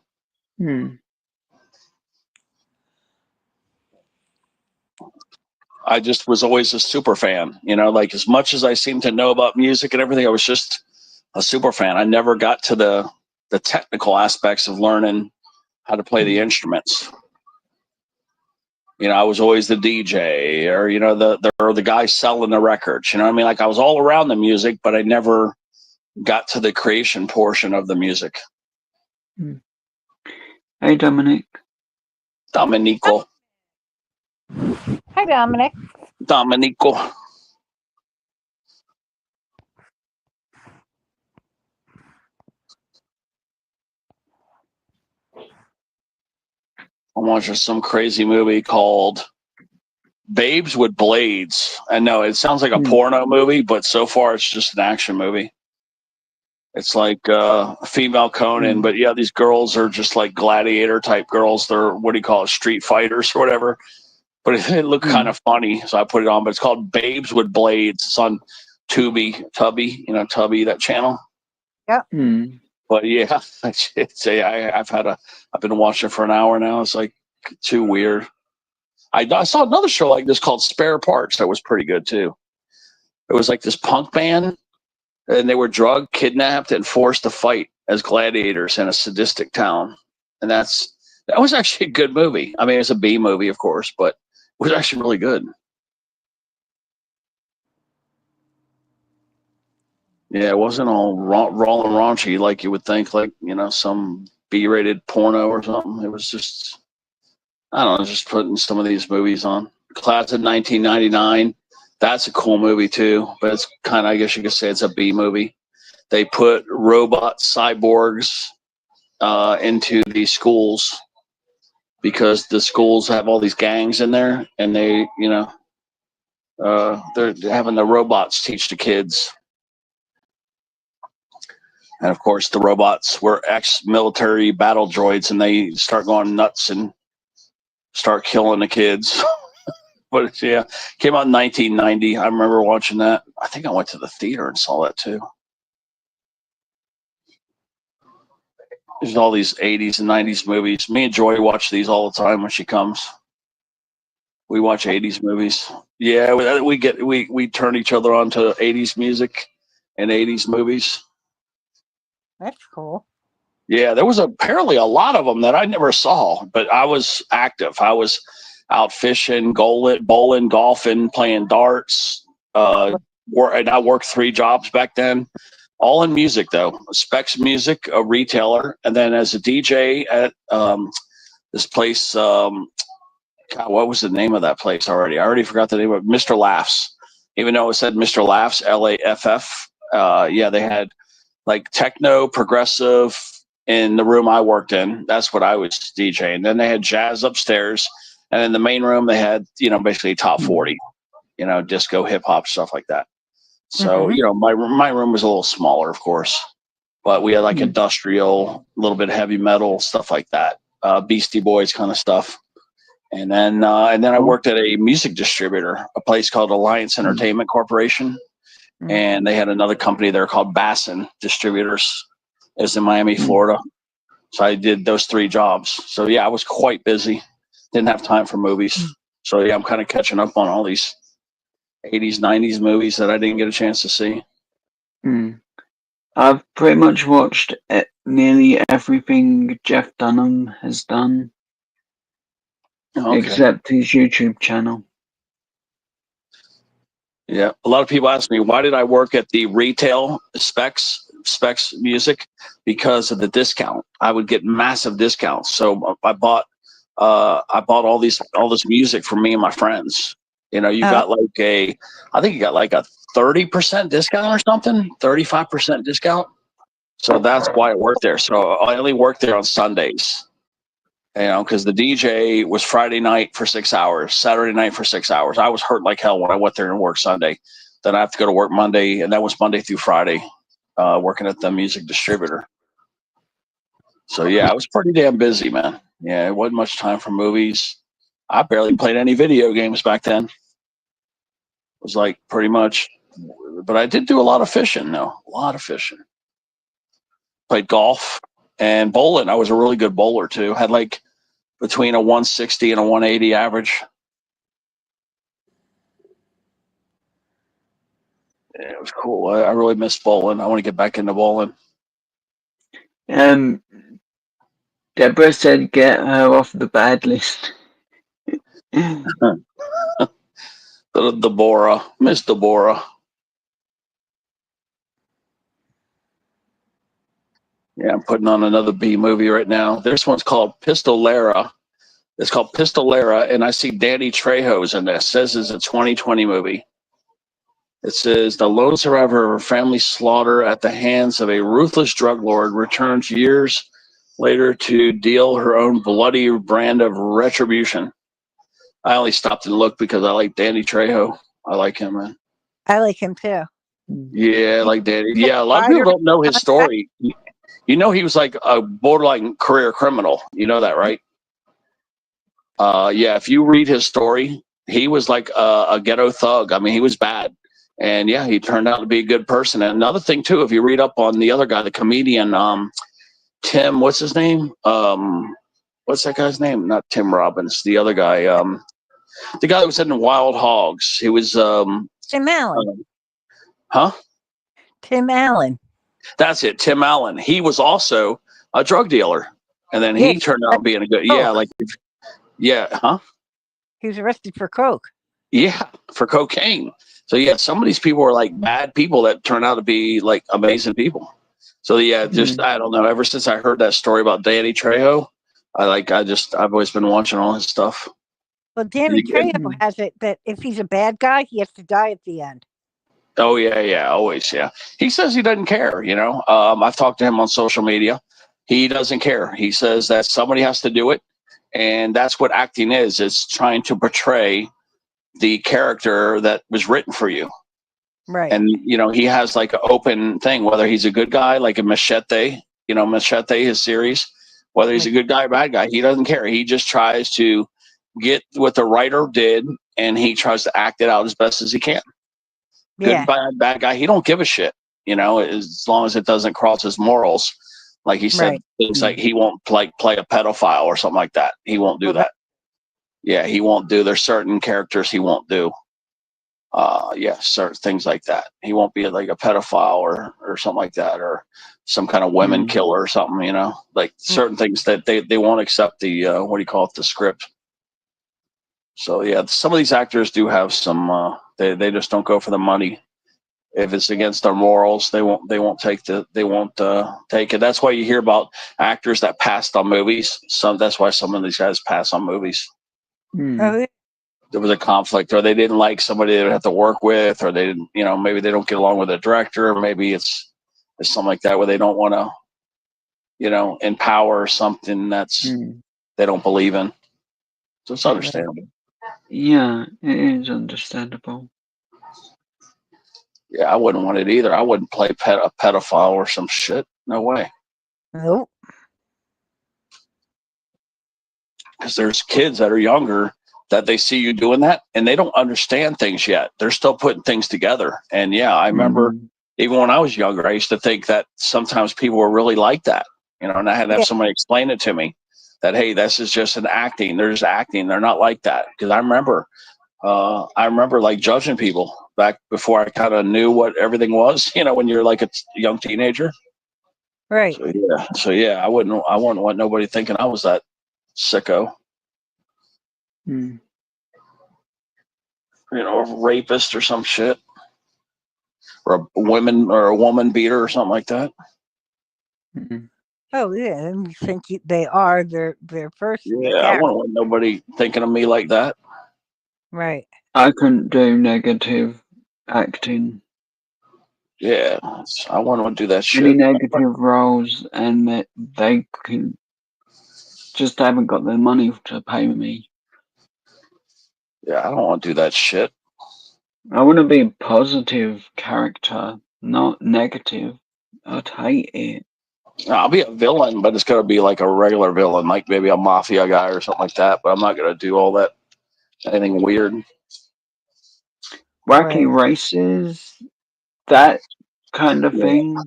I just was always a super fan, you know, like as much as I seem to know about music and everything, I was just a super fan. I never got to the technical aspects of learning how to play the instruments. You know, I was always the DJ or, you know, the guy selling the records, you know what I mean? Like I was all around the music, but I never got to the creation portion of the music. Hey, Dominic. Dominico. Hi, Dominic. Dominico. I'm watching some crazy movie called Babes with Blades. I know it sounds like a porno movie, but so far it's just an action movie. It's like a female Conan, but yeah, these girls are just like gladiator type girls. They're, what do you call it, street fighters or whatever. But it looked kind of funny, so I put it on. But it's called Babes with Blades. It's on Tubby, you know, Tubby, that channel. Yep. But yeah, I've been watching it for an hour now. It's like too weird. I saw another show like this called Spare Parts that was pretty good too. It was like this punk band, and they were drugged, kidnapped, and forced to fight as gladiators in a sadistic town. And that was actually a good movie. I mean, it's a B movie, of course, but it was actually really good. Yeah, it wasn't all raw and raunchy like you would think, like, you know, some B-rated porno or something. It was just, I don't know, just putting some of these movies on. Class of 1999, that's a cool movie too, but it's kind of, I guess you could say it's a B movie. They put robot cyborgs into these schools because the schools have all these gangs in there, and they, you know, they're having the robots teach the kids. And of course, the robots were ex-military battle droids, and they start going nuts and start killing the kids. But yeah, came out in 1990. I remember watching that. I think I went to the theater and saw that too. There's all these 80s and 90s movies. Me and Joy watch these all the time when she comes. We watch 80s movies. Yeah, we turn each other on to 80s music and 80s movies. That's cool. Yeah, there was apparently a lot of them that I never saw, but I was active. I was out fishing, bowling, golfing, playing darts. And I worked 3 jobs back then, all in music though. Specs Music, a retailer, and then as a DJ at this place. God, what was the name of that place already? I already forgot the name of it. Mr. Laughs even though it said Mr. Laughs, LAFF. Yeah, they had like techno, progressive in the room I worked in. That's what I was DJing. Then they had jazz upstairs, and in the main room they had, you know, basically top 40, you know, disco, hip hop, stuff like that. So, you know, my room was a little smaller, of course, but we had like industrial, a little bit of heavy metal, stuff like that, Beastie Boys kind of stuff. And then I worked at a music distributor, a place called Alliance Entertainment Corporation, and they had another company there called Bassin Distributors. It's in Miami, Florida. So I did those 3 jobs. So yeah, I was quite busy. Didn't have time for movies. So yeah, I'm kind of catching up on all these 80s, 90s movies that I didn't get a chance to see. I've pretty much watched nearly everything Jeff Dunham has done, except his YouTube channel. Yeah, a lot of people ask me, why did I work at the retail Specs Music? Because of the discount. I would get massive discounts. So I bought all this music for me and my friends. You know, you got like I think you got like a 30% discount or something, 35% discount. So that's why I worked there. So I only worked there on Sundays. You know, because the DJ was Friday night for 6 hours, Saturday night for 6 hours. I was hurt like hell when I went there and worked Sunday. Then I have to go to work Monday, and that was Monday through Friday, working at the music distributor. So yeah, I was pretty damn busy, man. Yeah, it wasn't much time for movies. I barely played any video games back then. It was like pretty much, but I did do a lot of fishing, though. A lot of fishing. Played golf and bowling. I was a really good bowler too. Had like between a 160 and a 180 average. Yeah, it was cool. I really miss bowling. I want to get back into bowling. Deborah said get her off the bad list. Deborah. Miss Deborah. Yeah, I'm putting on another B movie right now. This one's called Pistolera. It's called Pistolera, and I see Danny Trejo's in this. It says it's a 2020 movie. It says the lone survivor of her family's slaughter at the hands of a ruthless drug lord returns years later to deal her own bloody brand of retribution. I only stopped and looked because I like Danny Trejo. I like him, man. I like him too. Yeah, I like Danny. Yeah, a lot of people don't know his story. You know, he was like a borderline career criminal. You know that, right? Yeah, if you read his story, he was like a ghetto thug. I mean, he was bad. And yeah, he turned out to be a good person. And another thing too, if you read up on the other guy, the comedian, Tim, what's his name? What's that guy's name? Not Tim Robbins, the other guy. The guy that was in the Wild Hogs. He was Tim Allen. Huh? Tim Allen. That's it, Tim Allen. He was also a drug dealer. And then he turned out being a good huh? He was arrested for coke. Yeah, for cocaine. So yeah, some of these people are like bad people that turn out to be like amazing people. So yeah, just I don't know. Ever since I heard that story about Danny Trejo, I've always been watching all his stuff. Well, Danny Trejo has it that if he's a bad guy, he has to die at the end. Oh yeah, always, yeah. He says he doesn't care. You know, I've talked to him on social media. He doesn't care. He says that somebody has to do it, and that's what acting is. It's trying to portray the character that was written for you. Right. And, you know, he has like an open thing, whether he's a good guy, like a Machete, his series, whether he's a good guy or bad guy, he doesn't care. He just tries to get what the writer did, and he tries to act it out as best as he can. Yeah. Good, bad guy. He don't give a shit, you know, as long as it doesn't cross his morals. Like he said, things like he won't play a pedophile or something like that. He won't do that. Yeah, he won't do. There's certain characters he won't do. Certain things like that. He won't be like a pedophile or something like that, or some kind of women killer or something. You know, like certain things that they won't accept the the script. So yeah, some of these actors do have some. They just don't go for the money. If it's against their morals, they won't take it. That's why you hear about actors that passed on movies. That's why some of these guys pass on movies. Oh, there was a conflict, or they didn't like somebody they would have to work with, or they didn't, maybe they don't get along with the director, or maybe it's something like that where they don't want to, empower something that's they don't believe in. So it's understandable. Yeah, it is understandable. Yeah, I wouldn't want it either. I wouldn't play a pedophile or some shit. No way. Nope. Because there's kids that are younger that they see you doing that and they don't understand things yet. They're still putting things together. And yeah, I remember even when I was younger, I used to think that sometimes people were really like that, and I had to have somebody explain it to me that, hey, this is just an acting. They're just acting. They're not like that. Because I remember like judging people back before I kind of knew what everything was, when you're like a young teenager. Right. So yeah, I wouldn't want nobody thinking I was that sicko. A rapist or some shit, or a woman beater or something like that. Oh yeah, and you think they are their first. Yeah, I wouldn't want nobody thinking of me like that. Right. I couldn't do negative acting. Yeah, I wouldn't do that shit. Any negative roles, and that they can just haven't got the money to pay me. Yeah, I don't want to do that shit. I want to be a positive character, not negative. I'd hate it. I'll be a villain, but it's got to be like a regular villain, like maybe a mafia guy or something like that. But I'm not going to do all that, anything weird. Wacky races, that kind of thing.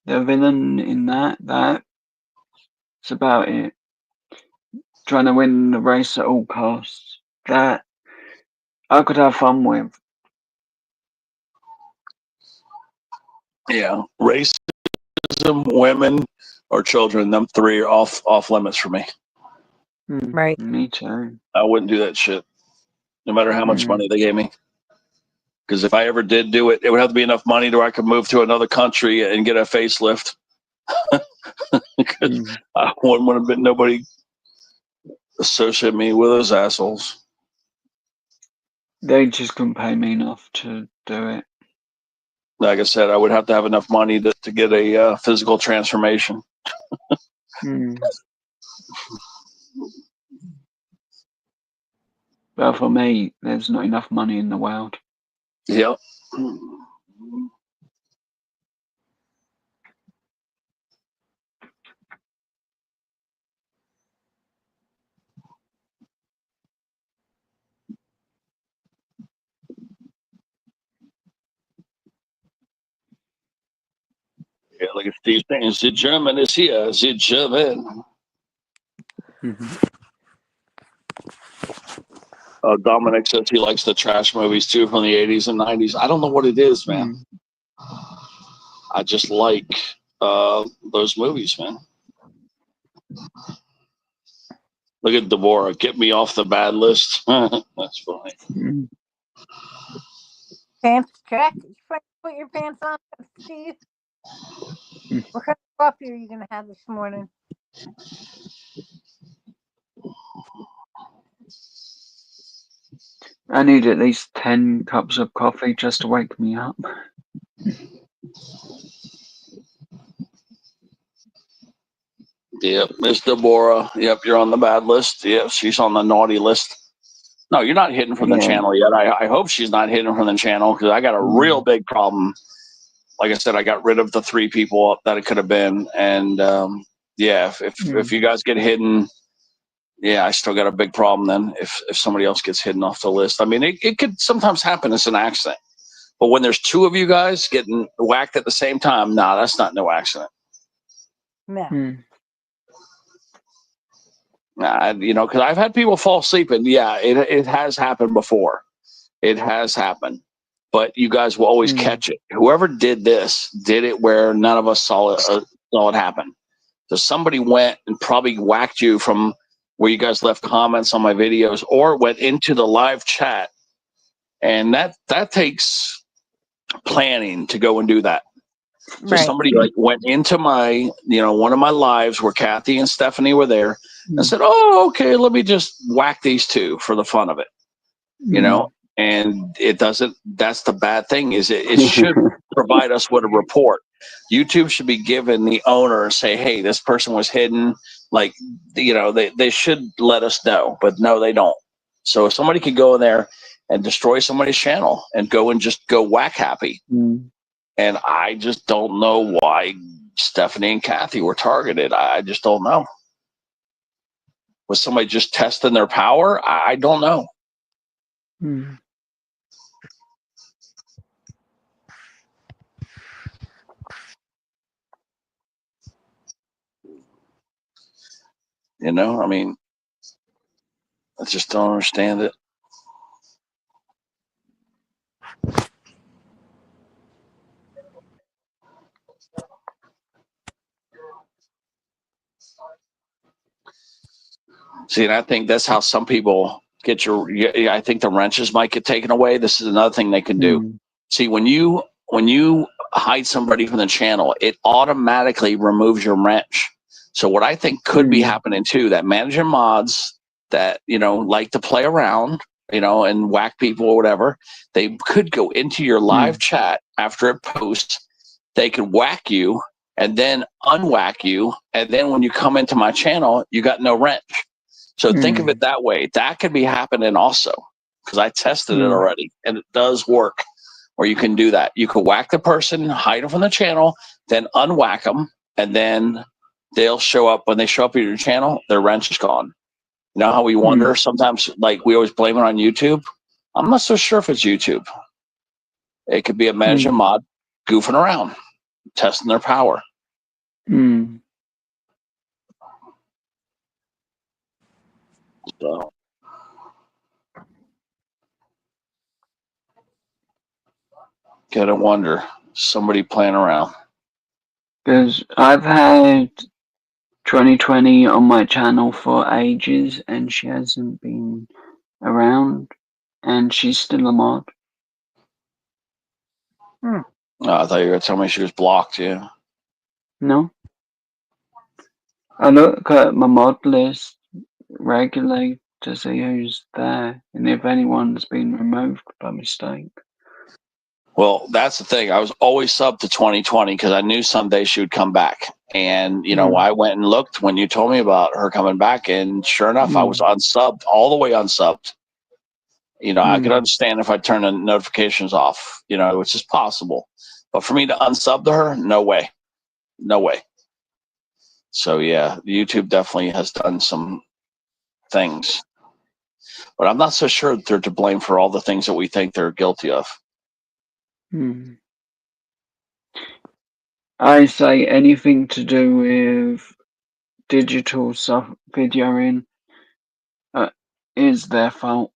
The villain in that's about it. Trying to win the race at all costs. That I could have fun with. Yeah, racism, women, or children, them three are off limits for me. Right. Me too. I wouldn't do that shit, no matter how much money they gave me. Because if I ever did do it, it would have to be enough money to where I could move to another country and get a facelift. Because I wouldn't want to be nobody associate me with those assholes. They just couldn't pay me enough to do it. Like I said, I would have to have enough money to get a physical transformation. But for me, there's not enough money in the world. Yep. Yeah, look at Steve saying, the German is here, the German. Dominic says he likes the trash movies too from the 80s and 90s. I don't know what it is, man. I just like those movies, man. Look at Deborah, get me off the bad list. That's funny. Pants check. Put your pants on, Steve. What kind of coffee are you going to have this morning? I need at least 10 cups of coffee just to wake me up. Yep, Miss Deborah. Yep, you're on the bad list. Yep, she's on the naughty list. No, you're not hidden from the channel yet. I hope she's not hidden from the channel, because I got a real big problem. Like I said, I got rid of the 3 people that it could have been. And if you guys get hidden, I still got a big problem then if somebody else gets hidden off the list. I mean, it could sometimes happen as an accident. But when there's 2 of you guys getting whacked at the same time, nah, that's not no accident. No. Because I've had people fall asleep, and it has happened before. It has happened, but you guys will always catch it. Whoever did this did it where none of us saw it happen. So somebody went and probably whacked you from where you guys left comments on my videos, or went into the live chat, and that takes planning to go and do that. So somebody went into my, one of my lives where Kathy and Stephanie were there, and said, "Oh, okay, let me just whack these 2 for the fun of it." you know, and it doesn't. That's the bad thing is it should provide us with a report. YouTube should be given the owner and say, hey, this person was hidden. Like, you know, they should let us know, but no, they don't. So if somebody could go in there and destroy somebody's channel and go and just go whack happy. And I just don't know why Stephanie and Kathy were targeted. I just don't know. Was somebody just testing their power? I don't know. You know, I mean, I just don't understand it. See, and I think that's how some people get your. I think the wrenches might get taken away. This is another thing they can do. See, when you hide somebody from the channel, it automatically removes your wrench. So what I think could be happening too, that manager mods that like to play around, and whack people or whatever, they could go into your live chat after it posts. They could whack you and then unwhack you, and then when you come into my channel, you got no wrench. So think of it that way. That could be happening also, because I tested it already, and it does work. Where you can do that. You can whack the person, hide them from the channel, then unwhack them, and then they'll show up. When they show up at your channel, their wrench is gone. You know how we wonder sometimes, like we always blame it on YouTube? I'm not so sure if it's YouTube. It could be a manager mod goofing around, testing their power. So, gotta wonder. Somebody playing around. Because I've had 2020 on my channel for ages, and she hasn't been around, and she's still a mod. Oh, I thought you were gonna tell me she was blocked. Yeah. No. I look at my mod list regularly to see who's there and if anyone's been removed by mistake. Well, that's the thing. I was always subbed to 2020 because I knew someday she would come back. And, I went and looked when you told me about her coming back. And sure enough, I was unsubbed, all the way unsubbed. I could understand if I turned the notifications off, which is possible. But for me to unsub to her, no way. No way. So, yeah, YouTube definitely has done some things. But I'm not so sure that they're to blame for all the things that we think they're guilty of. I say anything to do with digital stuff, videoing, is their fault.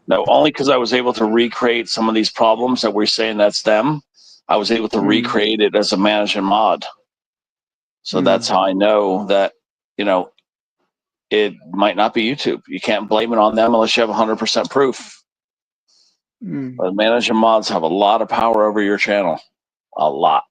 No, only because I was able to recreate some of these problems that we're saying that's them. I was able to recreate it as a manager mod. So that's how I know that, it might not be YouTube. You can't blame it on them unless you have 100% proof. But manager mods have a lot of power over your channel. A lot.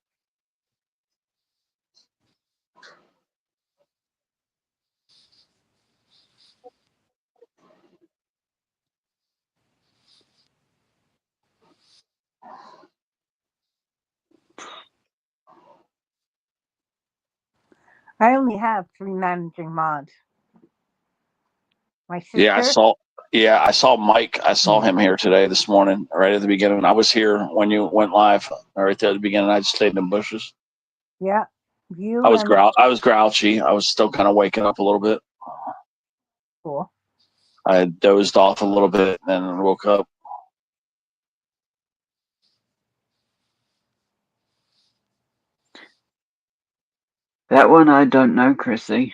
I only have 3 managing mods. My sister. Yeah, I saw Mike. I saw him here today, this morning, right at the beginning. I was here when you went live, right there at the beginning. I just stayed in the bushes. Yeah, you. I was grouchy. I was still kind of waking up a little bit. Cool. I dozed off a little bit and then woke up. That one I don't know, Chrissy.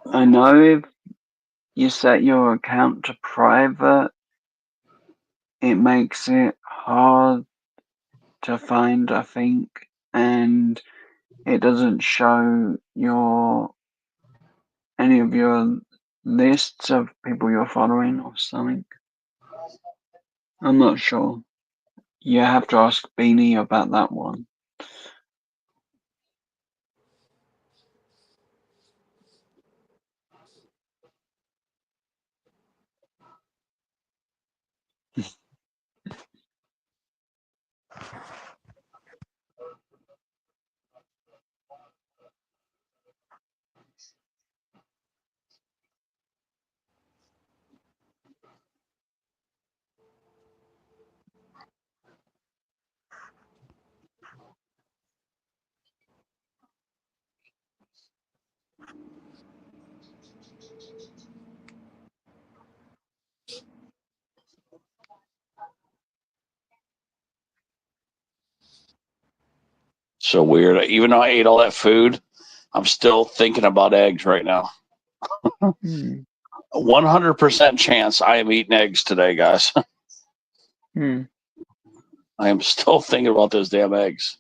I know if you set your account to private, it makes it hard to find, I think, and it doesn't show any of your lists of people you're following or something. I'm not sure. You have to ask Beanie about that one. So weird. Even though I ate all that food, I'm still thinking about eggs right now. 100% chance I am eating eggs today, guys. I am still thinking about those damn eggs.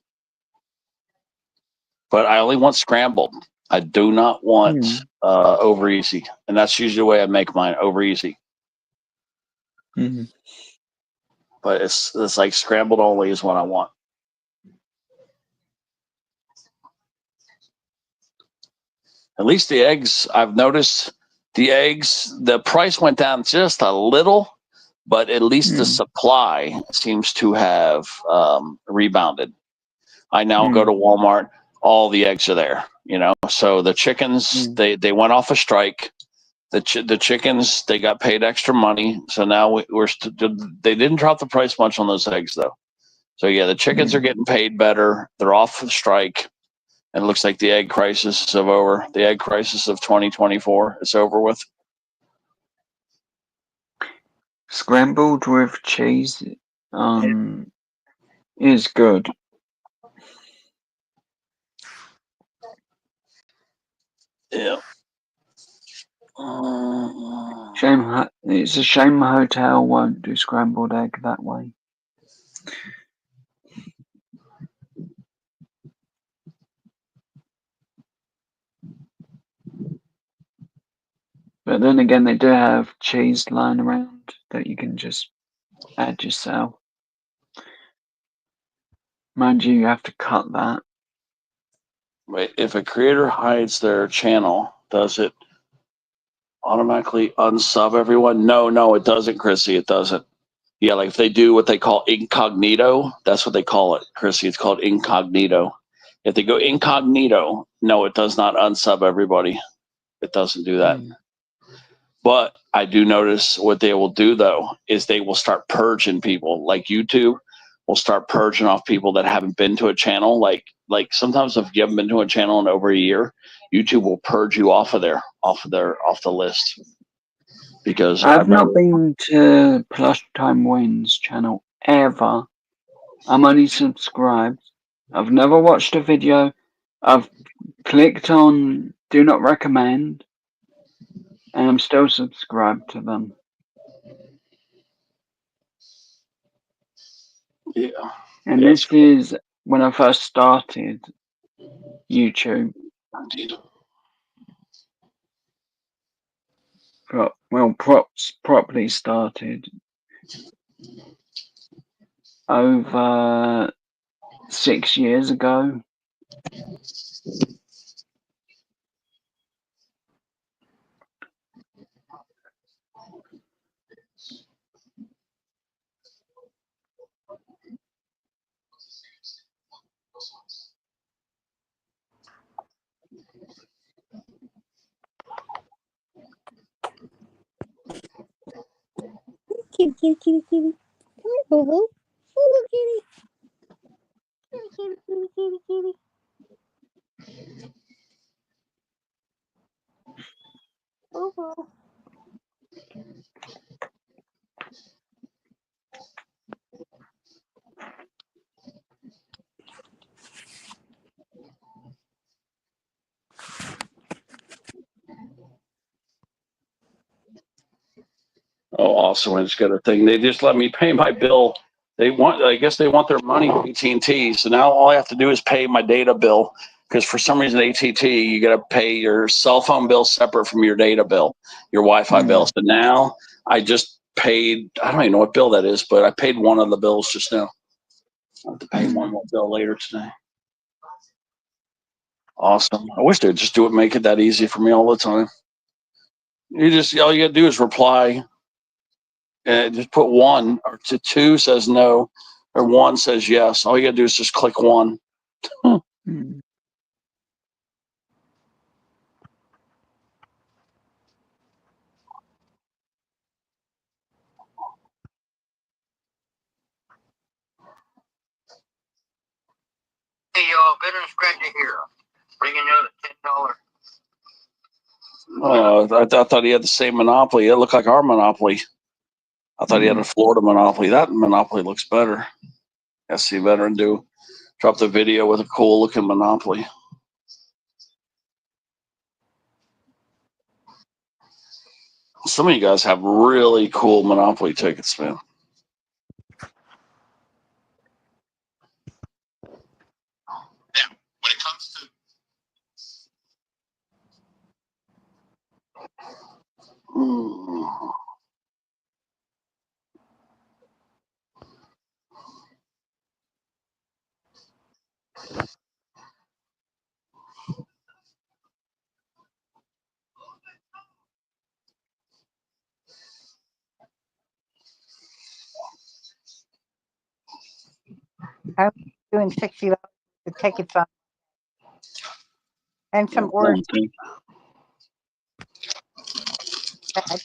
But I only want scrambled. I do not want over easy. And that's usually the way I make mine, over easy. But it's like scrambled only is what I want. At least the eggs, I've noticed the eggs, the price went down just a little, but at least the supply seems to have rebounded. I now go to Walmart, all the eggs are there, you know. So the chickens, they went off a strike. The chickens, they got paid extra money. So now they didn't drop the price much on those eggs though. So yeah, the chickens are getting paid better. They're off the strike. And it looks like the egg crisis is over. The egg crisis of 2024 is over with. Scrambled with cheese is good. Yeah. It's a shame the hotel won't do scrambled egg that way. But then again, they do have cheese lying around that you can just add yourself. Mind you have to cut that. Wait, if a creator hides their channel, does it automatically unsub everyone? No, it doesn't, Chrissy. It doesn't. Yeah, like if they do what they call incognito, that's what they call it, Chrissy. It's called incognito. If they go incognito, no, it does not unsub everybody. It doesn't do that. But I do notice what they will do, though, is they will start purging people. Like YouTube will start purging off people that haven't been to a channel. Like sometimes if you haven't been to a channel in over a year, YouTube will purge you off the list. Because I've not been to Plush Time Wins channel ever. I'm only subscribed. I've never watched a video. I've clicked on Do Not Recommend, and I'm still subscribed to them. Yeah. And this is when I first started YouTube. Properly started over 6 years ago. Kitty, kitty, kitty, kitty. Come here, boo boo. Boo boo, kitty. Kitty, kitty, kitty, kitty, kitty. Boo boo. Oh, also, it's got a thing. They just let me pay my bill. I guess they want their money from AT&T. So now all I have to do is pay my data bill, because for some reason AT&T, you got to pay your cell phone bill separate from your data bill, your Wi-Fi bill. So now I just paid, I don't even know what bill that is, but I paid one of the bills just now. I'll have to pay one more bill later today. Awesome. I wish they'd just make it that easy for me all the time. All you got to do is reply. Just put 1 or 2 says no, or 1 says yes. All you gotta do is just click 1. Hmm. Hey, y'all, Veteran Scratcher here, bringing out a $10. I thought he had the same Monopoly. It looked like our Monopoly. I thought he had a Florida Monopoly. That Monopoly looks better. Let's see Veteran Drop the video with a cool looking Monopoly. Some of you guys have really cool Monopoly tickets, man. Yeah, when it comes to I'm doing $60 the tickets on and some orange. I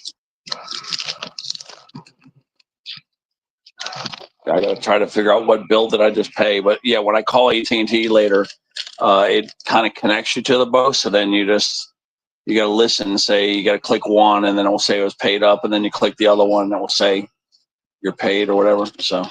gotta try to figure out what bill did I just pay. But yeah, when I call AT&T later, it kind of connects you to the both. So then you gotta listen and say you gotta click one, and then it will say it was paid up, and then you click the other one, and it will say you're paid or whatever. So.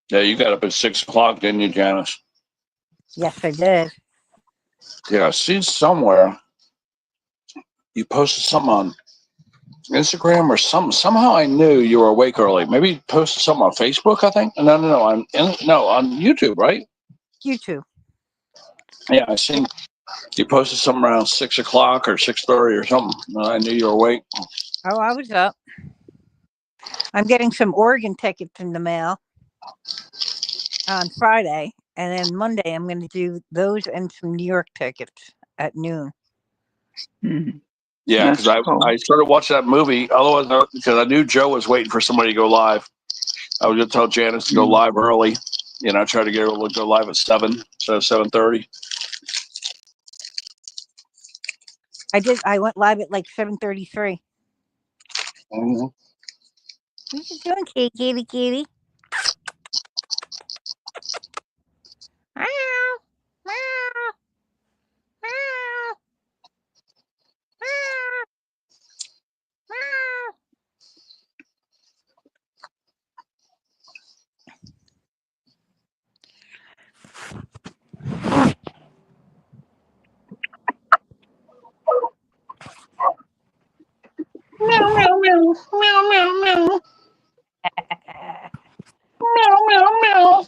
Yeah, you got up at 6 o'clock, didn't you, Janice? Yes, I did. Yeah, I seen somewhere you posted something on Instagram or something. Somehow I knew you were awake early. Maybe you posted something on Facebook, I think. No, on YouTube, right? YouTube. Yeah, I seen you posted something around 6 o'clock or 6:30 or something. I knew you were awake. Oh, I was up. I'm getting some Oregon tickets in the mail on Friday, and then Monday I'm going to do those and some New York tickets at noon. Mm. Yeah, because I started watching that movie. Otherwise, because I knew Joe was waiting for somebody to go live. I was going to tell Janice to go live early. You know, try to get her to go live at 7 instead of 7:30. I did. I went live at like 7:33. Mm-hmm. What you doing, kitty, kitty? Meow, meow, meow, meow, meow. Meow, meow, meow, meow, meow, meow. Meow, meow, meow.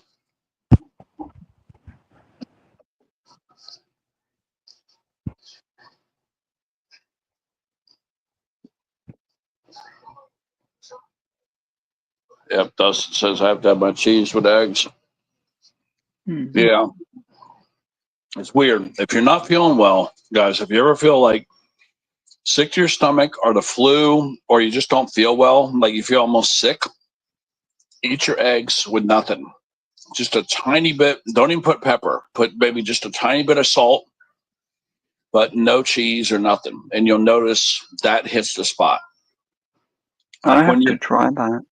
Yep, Dustin says I have to have my cheese with eggs. Mm. Yeah. It's weird. If you're not feeling well, guys, if you ever feel like sick to your stomach or the flu, or you just don't feel well, like you feel almost sick, eat your eggs with nothing. Just a tiny bit. Don't even put pepper. Put maybe just a tiny bit of salt, but no cheese or nothing. And you'll notice that hits the spot. I have to try that.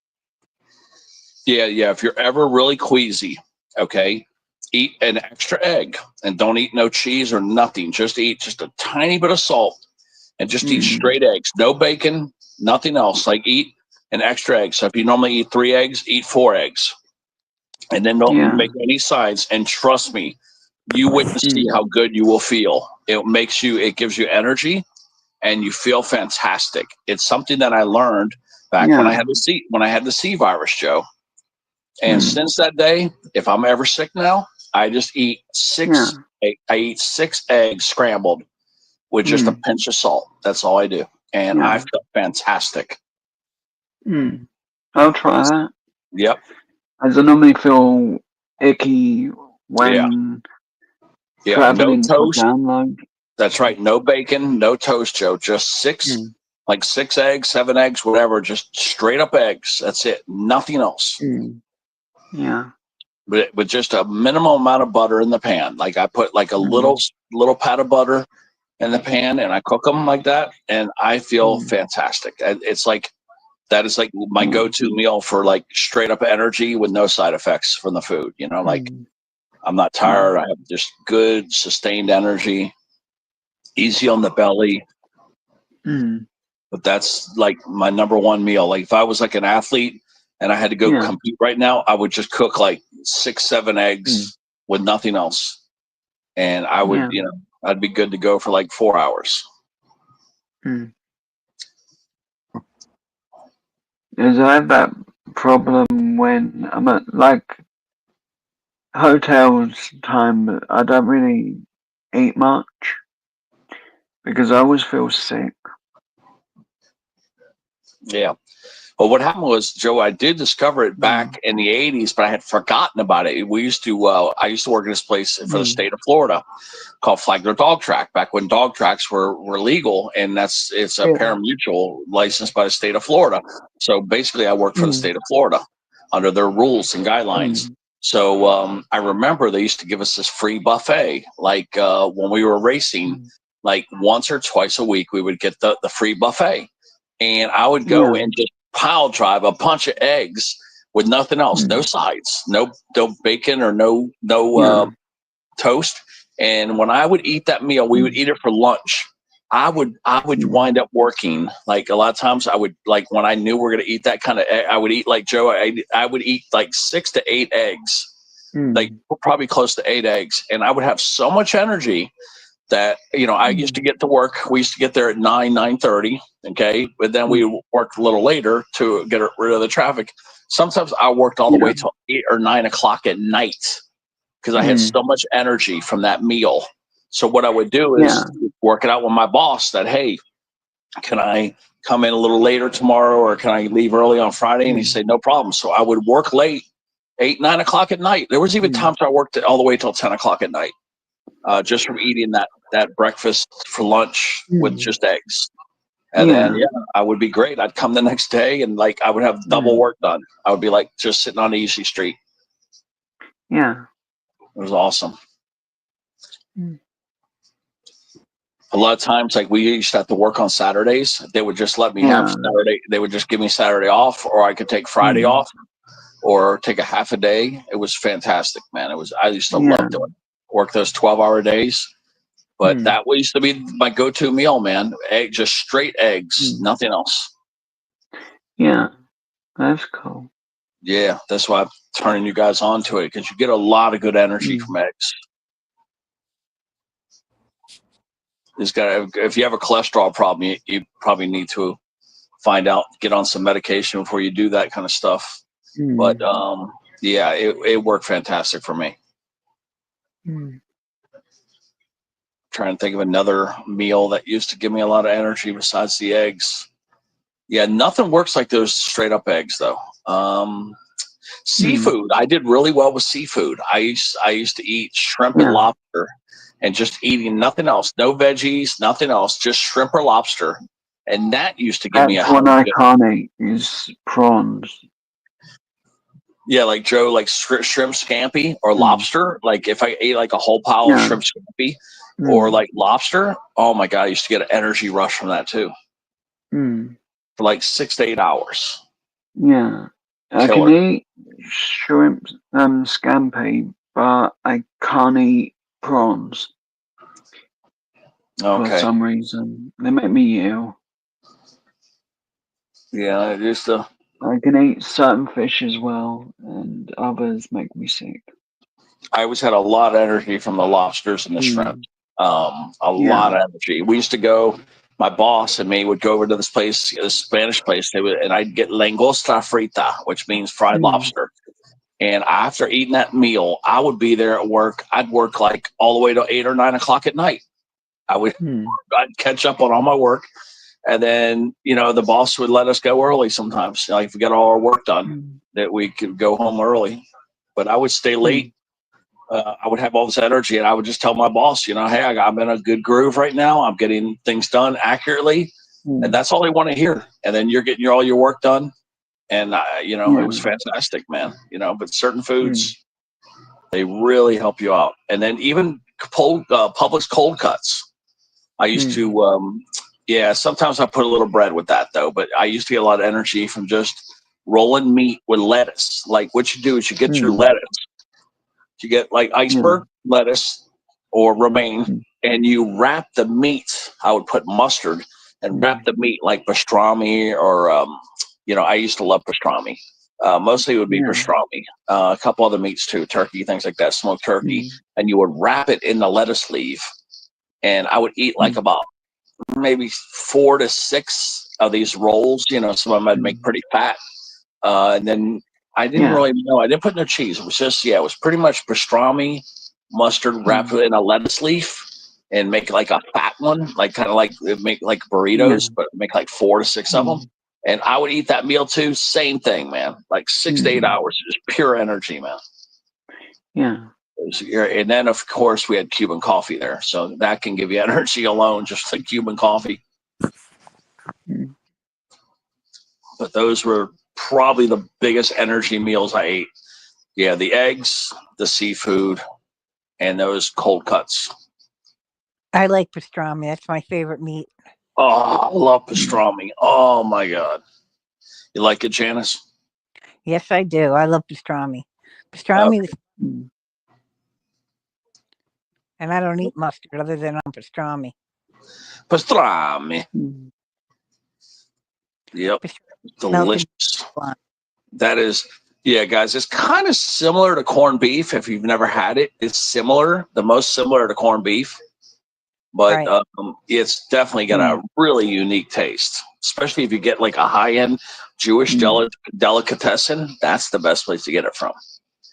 Yeah. If you're ever really queasy, okay, eat an extra egg and don't eat no cheese or nothing. Just eat just a tiny bit of salt and just eat straight eggs. No bacon, nothing else. Like eat an extra egg. So if you normally eat 3 eggs, eat 4 eggs. And then don't make any sides. And trust me, you wouldn't see how good you will feel. It gives you energy and you feel fantastic. It's something that I learned back when I had the C virus, Joe. And since that day, if I'm ever sick now, I just eat 6 I eat 6 eggs scrambled with just a pinch of salt. That's all I do. And I feel fantastic. I'll try that. Yep. As I normally feel icky when traveling No toast. download. That's right. No bacon, no toast, Joe. Just 6 like 6 eggs, 7 eggs, whatever. Just straight up eggs. That's it. Nothing else. Yeah. but with just a minimum amount of butter in the pan. Like I put like a little pat of butter in the pan, and I cook them like that, and I feel fantastic. It's like that is like my go-to meal for like straight up energy with no side effects from the food. You know, like I'm not tired. I have just good sustained energy, easy on the belly. But that's like my number one meal. Like if I was like an athlete and I had to go compete right now, I would just cook like 6-7 eggs with nothing else. And I would, you know, I'd be good to go for like 4 hours. Because I have that problem when I'm at like hotels time. I don't really eat much because I always feel sick. Yeah. Well, what happened was, Joe, I did discover it back in the 80s, but I had forgotten about it. We used to, I used to work in this place for the state of Florida called Flagler Dog Track, back when dog tracks were legal, and it's a pari-mutuel licensed by the state of Florida. So basically I worked for the state of Florida under their rules and guidelines. So I remember they used to give us this free buffet, like when we were racing, like once or twice a week, we would get the free buffet. And I would go and just pile drive a bunch of eggs with nothing else, no sides, no bacon or no toast. And when I would eat that meal, we would eat it for lunch. I would wind up working like a lot of times. I would, like when I knew we were going to eat that kind of egg, I would eat like Joe. I would eat like 6 to 8 eggs, like probably close to 8 eggs, and I would have so much energy that, you know, I used to get to work. We used to get there at 9:30. Okay, but then we worked a little later to get rid of the traffic. Sometimes I worked all the way till 8 or 9 o'clock at night because I had so much energy from that meal. So what I would do is work it out with my boss that, hey, can I come in a little later tomorrow, or can I leave early on Friday? And he'd say, no problem. So I would work late, 8, 9 o'clock at night. There was even times I worked all the way till 10 o'clock at night, just from eating that breakfast for lunch with just eggs. And then, I would be great. I'd come the next day and like I would have double work done. I would be like just sitting on Easy Street. Yeah. It was awesome. A lot of times, like we used to have to work on Saturdays. They would just let me have Saturday. They would just give me Saturday off, or I could take Friday off, or take a half a day. It was fantastic, man. I used to love doing it. Work those 12-hour days. But that used to be my go-to meal, man. Just straight eggs, nothing else. Yeah, that's cool. Yeah, that's why I'm turning you guys on to it, because you get a lot of good energy from eggs. If you have a cholesterol problem, you probably need to find out, get on some medication before you do that kind of stuff. But it worked fantastic for me. Trying to think of another meal that used to give me a lot of energy besides the eggs. Yeah, nothing works like those straight up eggs though. Seafood, I did really well with seafood. I used to eat shrimp and lobster, and just eating nothing else, no veggies, nothing else, just shrimp or lobster, and that used to give me a. That's what I can't eat is prawns. Yeah, like Joe, like shrimp scampi or lobster. Like if I ate like a whole pile of shrimp scampi or like lobster, oh my God, I used to get an energy rush from that too. For like 6 to 8 hours. Yeah. I can eat shrimp scampi, but I can't eat prawns. Okay. For some reason. They make me ill. Yeah, it used to. I can eat certain fish as well, and others make me sick. I always had a lot of energy from the lobsters and the shrimp. A lot of energy. We used to go, my boss and me would go over to this place, this Spanish place, and I'd get langosta frita, which means fried lobster. And after eating that meal, I would be there at work. I'd work like all the way to 8 or 9 o'clock at night. I'd catch up on all my work. And then, you know, the boss would let us go early sometimes. Like if we got all our work done, that we could go home early. But I would stay late. I would have all this energy, and I would just tell my boss, you know, hey, I'm in a good groove right now. I'm getting things done accurately, and that's all they want to hear. And then you're getting all your work done, and you know, it was fantastic, man. You know, but certain foods, They really help you out. And then even Publix cold cuts. I used to, yeah, sometimes I put a little bread with that though, but I used to get a lot of energy from just rolling meat with lettuce. Like what you do is you get your lettuce, you get like iceberg lettuce or romaine, and you wrap the meat. I would put mustard and wrap the meat like pastrami or, I used to love pastrami. Mostly it would be pastrami, a couple other meats too, turkey, things like that, smoked turkey, and you would wrap it in the lettuce leaf. And I would eat like about maybe 4 to 6 of these rolls. Some of them I'd make pretty fat. And then I didn't really know. I didn't put no cheese. It was just, it was pretty much pastrami, mustard, wrapped in a lettuce leaf and make like a fat one, like kind of like make like burritos, but make like 4 to 6 of them. And I would eat that meal too. Same thing, man. Like 6 to 8 hours, just pure energy, man. Yeah. And then, of course, we had Cuban coffee there. So that can give you energy alone, just like Cuban coffee. But those were probably the biggest energy meals I ate. Yeah, the eggs, the seafood, and those cold cuts. I like pastrami. That's my favorite meat. Oh, I love pastrami. Oh, my God. You like it, Janice? Yes, I do. I love pastrami. Pastrami is, and I don't eat mustard other than on pastrami. Pastrami. Yep. Delicious. That is, yeah, guys, it's kind of similar to corned beef. If you've never had it, it's similar, the most similar to corned beef. But it's definitely got a really unique taste, especially if you get like a high-end Jewish delicatessen. That's the best place to get it from.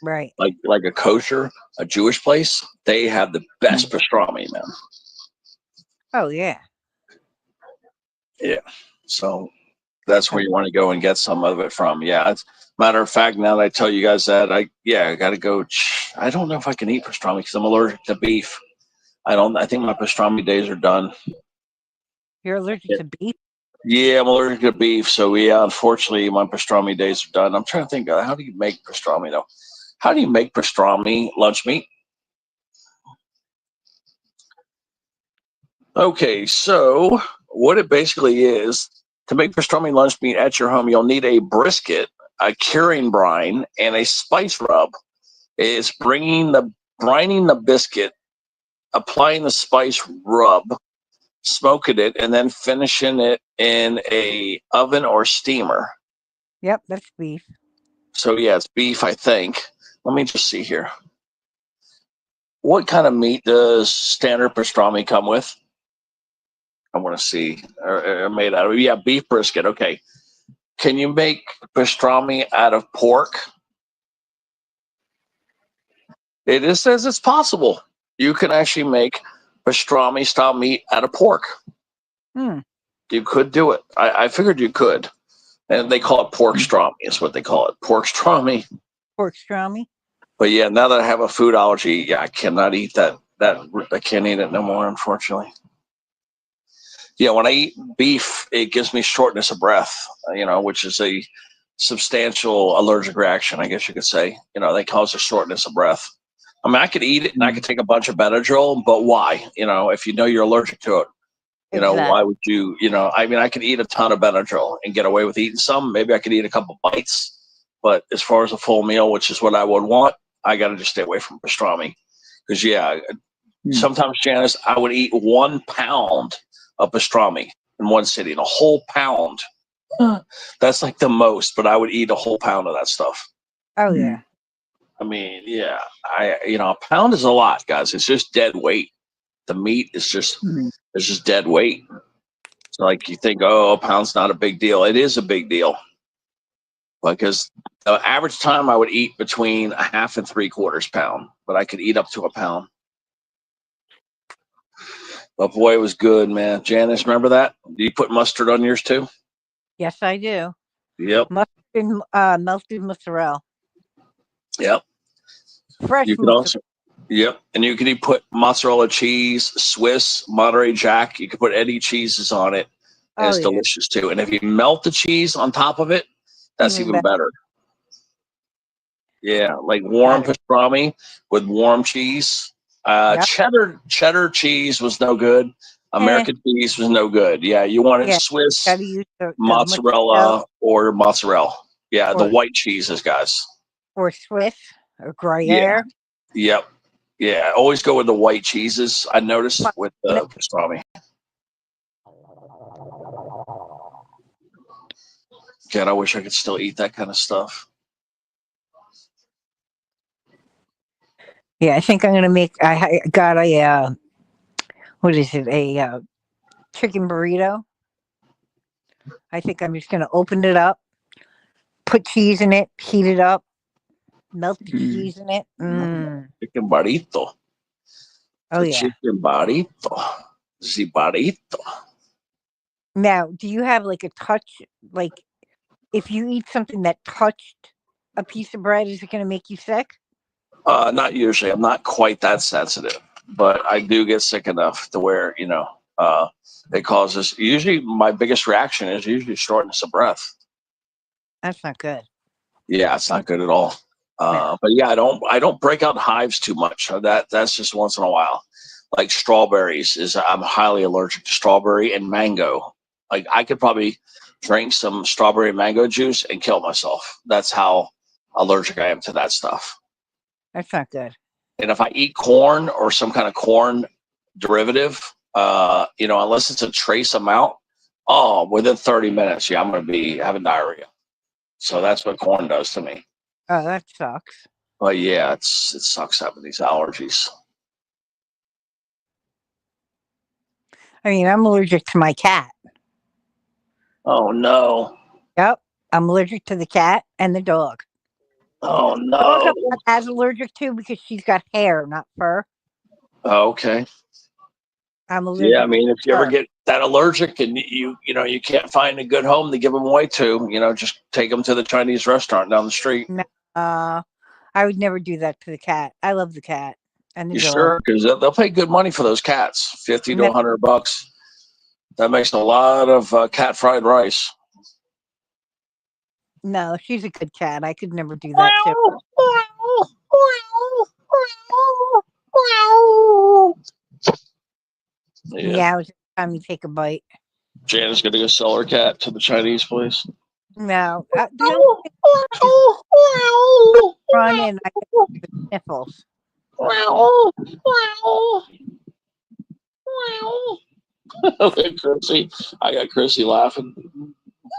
Right. Like a kosher, a Jewish place, they have the best pastrami, man. Oh, yeah. Yeah. So that's where you want to go and get some of it from. Yeah. It's matter of fact, now that I tell you guys that, I got to go. I don't know if I can eat pastrami because I'm allergic to beef. I think my pastrami days are done. You're allergic to beef? Yeah, I'm allergic to beef. So yeah, unfortunately, my pastrami days are done. I'm trying to think, how do you make pastrami though? How do you make pastrami lunch meat? Okay, so what it basically is, to make pastrami lunch meat at your home, you'll need a brisket, a curing brine, and a spice rub. It's brining the biscuit, applying the spice rub, smoking it, and then finishing it in a oven or steamer. Yep, that's beef. So yeah, it's beef, I think. Let me just see here. What kind of meat does standard pastrami come with? I want to see. Or made out of, yeah, beef brisket. Okay. Can you make pastrami out of pork? It says it's possible. You can actually make pastrami style meat out of pork. You could do it. I figured you could. And they call it pork strami is what they call it. Pork strami. Pork strami? But yeah, now that I have a food allergy, yeah, I cannot eat that. I can't eat it no more, unfortunately. Yeah, when I eat beef, it gives me shortness of breath, which is a substantial allergic reaction, I guess you could say. They cause a shortness of breath. I mean, I could eat it and I could take a bunch of Benadryl, but why? If you know you're allergic to it, why would you, I mean, I could eat a ton of Benadryl and get away with eating some. Maybe I could eat a couple bites, but as far as a full meal, which is what I would want, I got to just stay away from pastrami. Because, sometimes, Janice, I would eat 1 pound of pastrami in one sitting, a whole pound. That's like the most, but I would eat a whole pound of that stuff. Oh, yeah. I mean, yeah, a pound is a lot, guys. It's just dead weight. The meat is just, it's just dead weight. So like you think, oh, a pound's not a big deal. It is a big deal. Because the average time I would eat between a half and 3/4 pound, but I could eat up to a pound. But boy, it was good, man. Janice, remember that? Do you put mustard on yours too? Yes, I do. Yep. Mustard and melted mozzarella. Yep. Fresh you could mozzarella. also, yep. And you can put mozzarella cheese, Swiss, Monterey Jack. You can put any cheeses on it. And it's delicious too. And if you melt the cheese on top of it, that's even better. Yeah, like warm Got it. pastrami with warm cheese. Yep. Cheddar cheese was no good. American cheese was no good. Yeah, you wanted Yeah. Swiss, Got to use the mozzarella, or mozzarella. Yeah, the or white cheeses, guys. or Swiss or Yeah. Gruyere. Yep. Yeah, always go with the white cheeses. I noticed But, with you know, the pastrami. God, I wish I could still eat that kind of stuff. yeah, I think I'm gonna make. I got a what is it? A chicken burrito. I think I'm just gonna open it up, put cheese in it, heat it up, melt the cheese in it. Chicken burrito. Oh The yeah. chicken burrito. The burrito. Now, do you have like a touch? Like, if you eat something that touched a piece of bread, is it gonna make you sick? Not usually. I'm not quite that sensitive, but I do get sick enough to where it causes. Usually, my biggest reaction is usually shortness of breath. That's not good. Yeah, it's not good at all. No. But yeah, I don't break out hives too much. That's just once in a while. Like strawberries I'm highly allergic to strawberry and mango. Like I could probably drink some strawberry and mango juice and kill myself. That's how allergic I am to that stuff. That's not good. And if I eat corn or some kind of corn derivative, unless it's a trace amount, within 30 minutes, yeah, I'm going to be having diarrhea. So that's what corn does to me. Oh, that sucks. But yeah, it sucks having these allergies. I mean, I'm allergic to my cat. Oh no. Yep. I'm allergic to the cat and the dog. Oh Dog no. I'm not as allergic to because she's got hair, not fur. Okay. I'm Yeah, I allergic mean, if to you ever fur. get that allergic and you can't find a good home to give them away to, just take them to the Chinese restaurant down the street. No, I would never do that to the cat. I love the cat and the You dog. sure? Because they'll pay good money for those cats, 50 to No, $100. That makes a lot of cat fried rice. no, she's a good cat. I could never do that to. Yeah. Yeah, every time you take a bite. Jana's gonna go sell her cat to the Chinese place. No, the only thing is run and I get the sniffles. Chrissy, I got Chrissy laughing.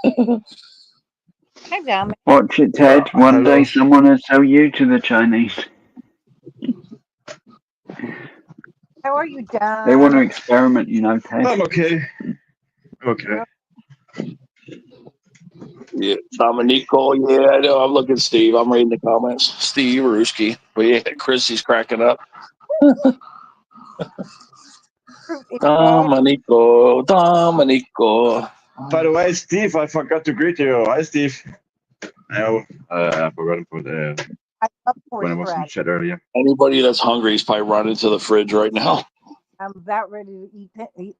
Hi, Dom. Watch it, Ted. One day someone will sell you to the Chinese. How are you, Dom? They want to experiment, Ted. I'm okay. Okay. Yeah, Dominico. Yeah, I know. I'm looking at Steve. I'm reading the comments. Steve Ruski. But yeah, Chrissy's cracking up. Dominico. By the way, Steve, I forgot to greet you. Hi, Steve. I forgot to put I love when I was in horseradish. chat earlier. Anybody that's hungry is probably running to the fridge right now. I'm about ready to eat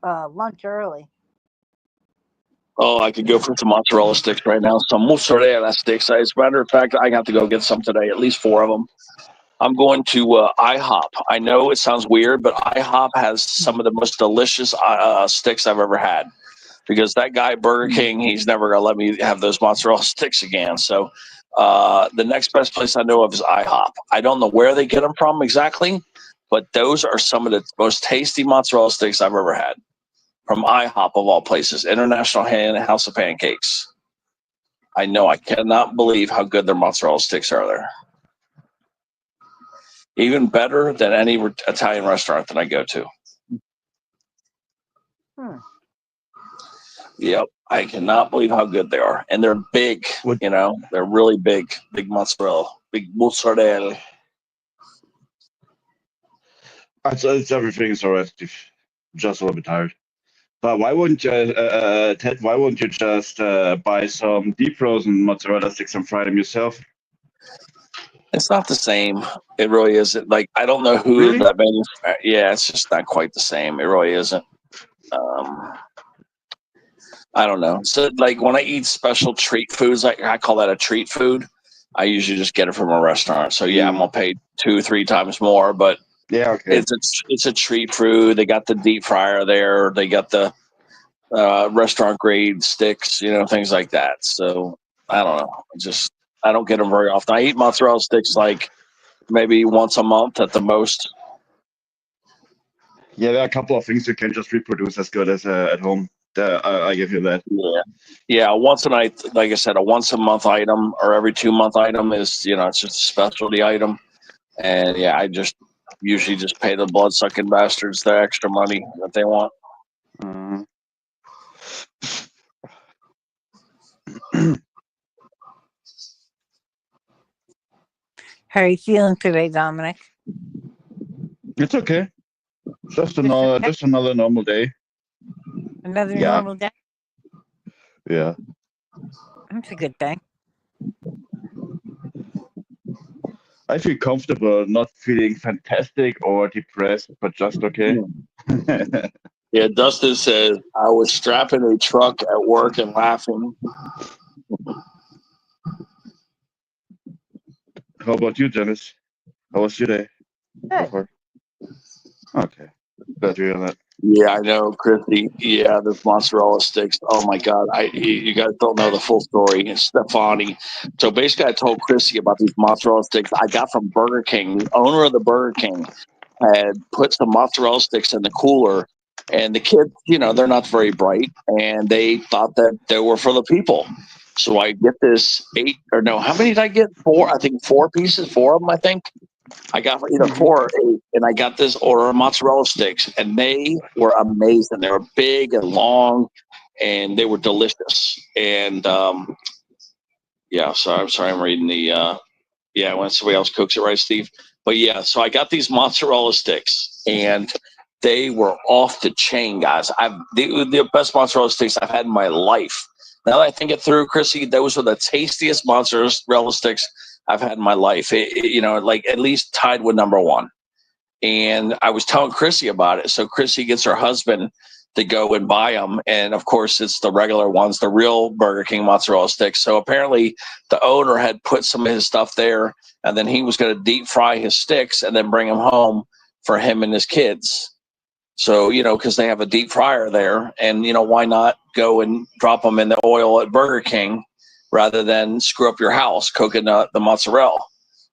lunch early. Oh, I could go for some mozzarella sticks right now. Some mozzarella sticks. As a matter of fact, I have to go get some today, at least 4 of them. I'm going to IHOP. I know it sounds weird, but IHOP has some of the most delicious sticks I've ever had. Because that guy, Burger King, he's never going to let me have those mozzarella sticks again. So the next best place I know of is IHOP. I don't know where they get them from exactly, but those are some of the most tasty mozzarella sticks I've ever had. From IHOP of all places, International House of Pancakes. I know, I cannot believe how good their mozzarella sticks are there. Even better than any Italian restaurant that I go to. Yep, I cannot believe how good they are. And they're big, they're really big mozzarella, big mozzarella. It's everything's alright, Steve. Just a little bit tired. But why wouldn't you, Ted? Why wouldn't you just buy some deep frozen mozzarella sticks and fry them yourself? It's not the same. It really isn't. Like I don't know who Really? that made. Yeah, it's just not quite the same. It really isn't. I don't know. So like when I eat special treat foods, I call that a treat food. I usually just get it from a restaurant. So yeah, I'm gonna pay 2-3 times more, but Yeah, okay. it's a treat food. They got the deep fryer there. They got the restaurant grade sticks, things like that. So I don't know. I don't get them very often. I eat mozzarella sticks like maybe once a month at the most. Yeah, there are a couple of things you can just reproduce as good as at home. I give you that. Yeah. Once a night, like I said, a once a month item or every 2 month item is, it's just a specialty item. And yeah, I just usually just pay the blood sucking bastards the extra money that they want. How are you feeling today, Dominic? It's okay. Just another normal day. Another normal day? Yeah. That's a good thing. I feel comfortable, not feeling fantastic or depressed, but just okay. Yeah, Dustin says, I was strapping a truck at work and laughing. How about you, Janice? How was your day? Good. Okay. Glad to hear that. Yeah, I know, Christy. Yeah, the mozzarella sticks. Oh my God, you guys don't know the full story. It's Stefani. So basically, I told Christy about these mozzarella sticks I got from Burger King. The owner of the Burger King had put some mozzarella sticks in the cooler, and the kids, they're not very bright, and they thought that they were for the people. So I get this how many did I get? 4, I think 4 pieces, 4 of them, I think. I got either 4 or 8, and I got this order of mozzarella sticks, and they were amazing. They were big and long, and they were delicious. And yeah, so I'm sorry, I'm reading the when somebody else cooks it, right, Steve? But yeah, so I got these mozzarella sticks, and they were off the chain, guys. The best mozzarella sticks I've had in my life. Now that I think it through, Chrissy, those were the tastiest mozzarella sticks I've had in my life. Like at least tied with number 1. And I was telling Chrissy about it. So Chrissy gets her husband to go and buy them. And of course, it's the regular ones, the real Burger King mozzarella sticks. So apparently the owner had put some of his stuff there, and then he was going to deep fry his sticks and then bring them home for him and his kids. So, because they have a deep fryer there, and, why not go and drop them in the oil at Burger King rather than screw up your house cooking the mozzarella.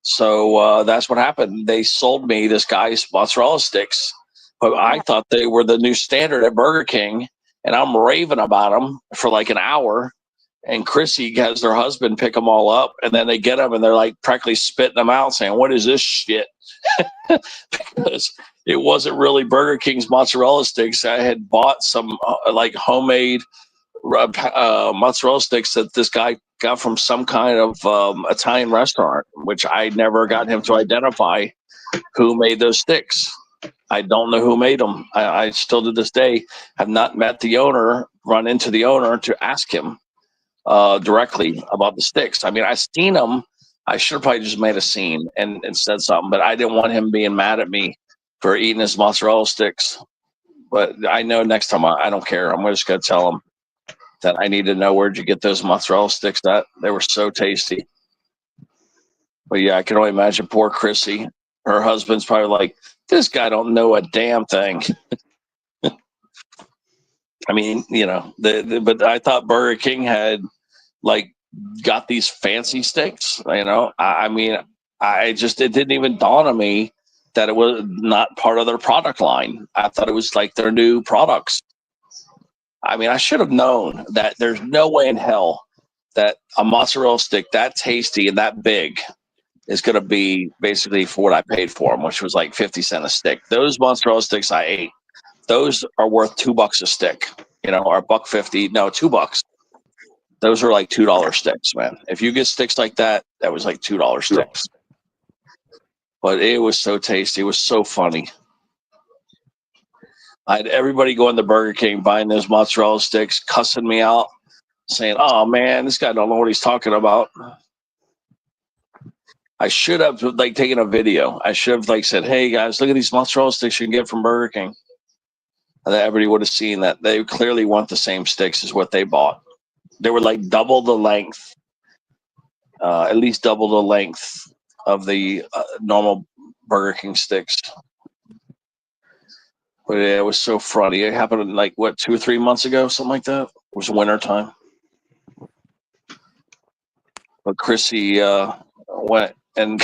So that's what happened. They sold me this guy's mozzarella sticks, but I thought they were the new standard at Burger King, and I'm raving about them for like an hour. And Chrissy has her husband pick them all up, and then they get them, and they're like practically spitting them out, saying, "What is this shit?" Because it wasn't really Burger King's mozzarella sticks. I had bought some like homemade mozzarella sticks that this guy got from some kind of Italian restaurant, which I never got him to identify who made those sticks. I don't know who made them. I still to this day have not met the owner, run into the owner to ask him directly about the sticks. I mean, I seen them. I should have probably just made a scene and said something, but I didn't want him being mad at me for eating his mozzarella sticks. But I know next time I don't care. I'm just going to tell him that I need to know where'd you get those mozzarella sticks. That they were so tasty. But yeah, I can only imagine poor Chrissy. Her husband's probably like, this guy don't know a damn thing. I mean, but I thought Burger King had like got these fancy sticks. I mean, it didn't even dawn on me that it was not part of their product line. I thought it was like their new products. I mean, I should have known that there's no way in hell that a mozzarella stick that tasty and that big is going to be basically for what I paid for them, which was like 50 cents a stick. Those mozzarella sticks I ate, those are worth $2 a stick, or $1.50. No, $2. Those are like $2 sticks, man. If you get sticks like that, that was like $2 sticks. But it was so tasty. It was so funny. I had everybody going to Burger King buying those mozzarella sticks, cussing me out, saying, "Oh man, this guy don't know what he's talking about." I should have taken a video. I should have said, "Hey guys, look at these mozzarella sticks you can get from Burger King." And then everybody would have seen that they clearly want the same sticks as what they bought. They were like double the length at least double the length of the normal Burger King sticks. But yeah, it was so funny. It happened like what 2 or 3 months ago, something like that. It was winter time. But Chrissy went and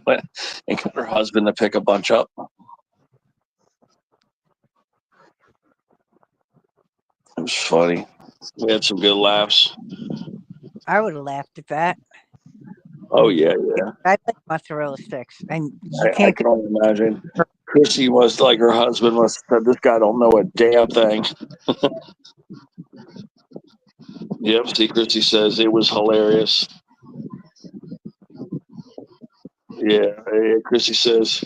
went and got her husband to pick a bunch up. It was funny. We had some good laughs. I would have laughed at that. Oh yeah, yeah. I like mozzarella sticks, and you I can't. can only imagine. Chrissy was like her husband must have said, "This guy don't know a damn thing." Yep. See, Chrissy says it was hilarious. Yeah. Chrissy says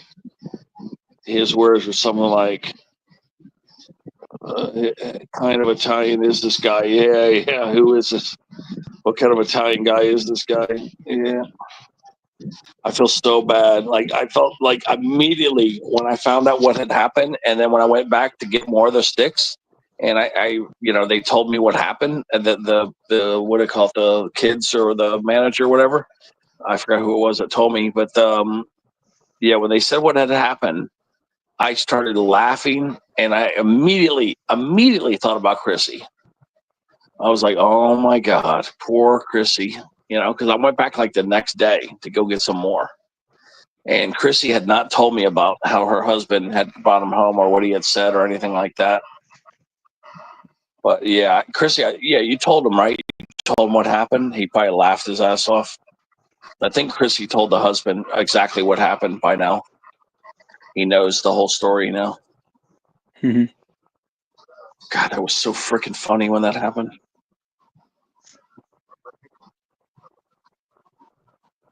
his words were something like, "Kind of Italian is this guy? Yeah, yeah. Who is this? What kind of Italian guy is this guy? Yeah." I feel so bad. Like I felt like immediately when I found out what had happened, and then when I went back to get more of the sticks, and I they told me what happened, and the what do you call it, the kids or the manager, or whatever. I forgot who it was that told me, but yeah, when they said what had happened, I started laughing, and I immediately thought about Chrissy. I was like, oh my god, poor Chrissy, because I went back like the next day to go get some more. And Chrissy had not told me about how her husband had brought him home or what he had said or anything like that. But yeah, Chrissy, yeah, you told him, right? You told him what happened. He probably laughed his ass off. I think Chrissy told the husband exactly what happened by now. He knows the whole story now. Mhm. God, that was so freaking funny when that happened.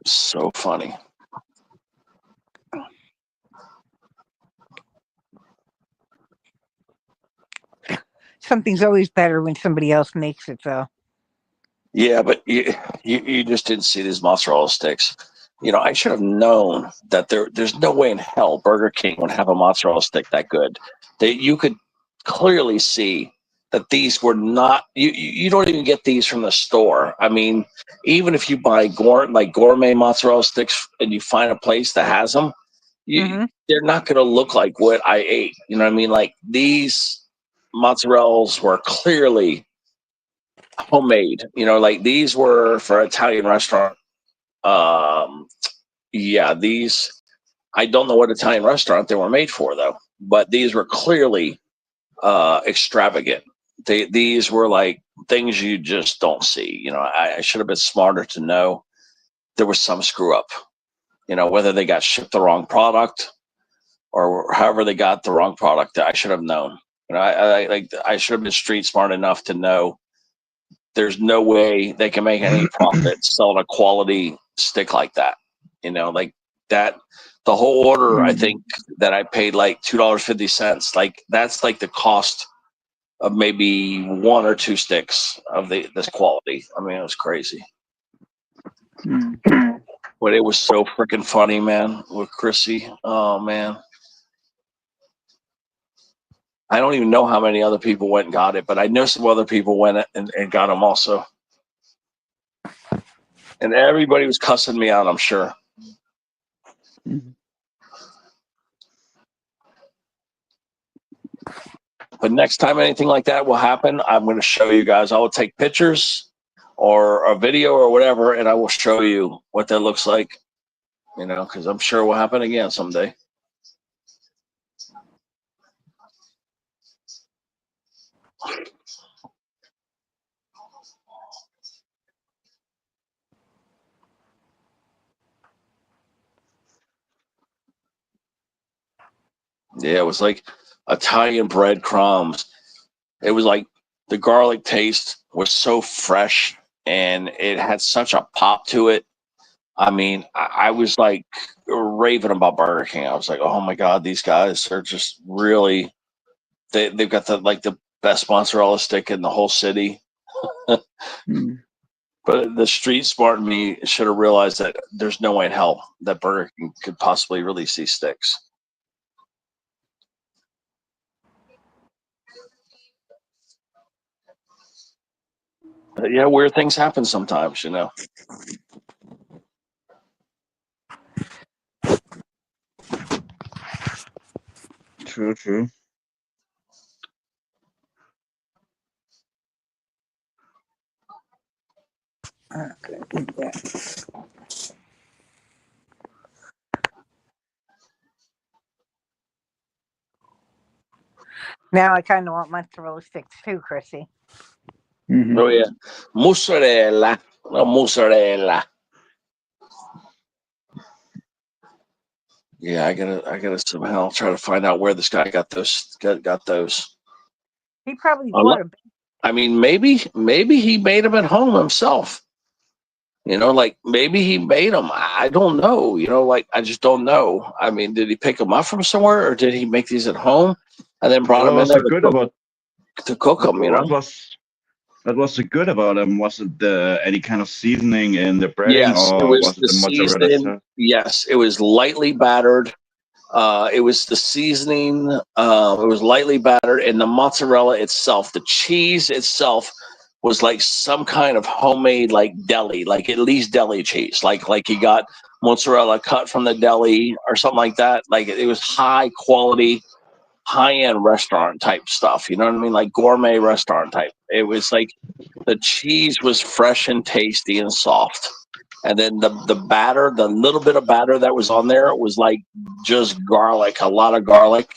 So funny. Something's always better when somebody else makes it, though. Yeah, but you just didn't see these mozzarella sticks. I should have known that there's no way in hell Burger King would have a mozzarella stick that good. You could clearly see that these were not. You don't even get these from the store. I mean, even if you buy gourmet mozzarella sticks and you find a place that has them, they're not going to look like what I ate. You know what I mean? Like these mozzarellas were clearly homemade. Like these were for Italian restaurant. Yeah, these I don't know what Italian restaurant they were made for though, but these were clearly extravagant. These were like things you just don't see. I should have been smarter to know there was some screw up. Whether they got shipped the wrong product or however they got the wrong product, I should have known. I should have been street smart enough to know there's no way they can make any profit selling a quality stick like that. Like that, the whole order, I think that I paid like $2.50. Like that's like the cost of maybe 1 or 2 sticks of this quality. I mean, it was crazy. But it was so freaking funny, man, with Chrissy. Oh man. I don't even know how many other people went and got it, but I know some other people went and got them also. And everybody was cussing me out, I'm sure. But next time anything like that will happen, I'm going to show you guys. I will take pictures or a video or whatever, and I will show you what that looks like, because I'm sure it will happen again someday. Yeah, it was like Italian breadcrumbs. It was like the garlic taste was so fresh and it had such a pop to it. I mean, I was like raving about Burger King. I was like, oh my God, these guys are just really, they've got the best mozzarella stick in the whole city. But the street smart in me should have realized that there's no way in hell that Burger King could possibly release these sticks. But yeah, weird things happen sometimes, True. Okay, eat that. Now I kind of want mozzarella sticks too, Chrissy. Mhm. Oh yeah, mozzarella, no mozzarella. Yeah, I gotta somehow try to find out where this guy got those. He probably I lo- bought a. I mean, maybe he made them at home himself. You know, like maybe he made them. I don't know. You know, like I just don't know. I mean, did he pick them up from somewhere, or did he make these at home and then brought What them in was there so good about to cook them? You what know. was so good about them? Was it any kind of seasoning in the breading, Yes, it or was was it the the mozzarella seasoning. stuff? Yes, it was lightly battered. It was the seasoning. It was lightly battered, and the mozzarella itself, the cheese itself, was like some kind of homemade, like deli, like at least deli cheese. Like he got mozzarella cut from the deli or something like that. Like it was high quality, high end restaurant type stuff. You know what I mean? Like gourmet restaurant type. It was like the cheese was fresh and tasty and soft. And then the batter, the little bit of batter that was on there was like just garlic, a lot of garlic,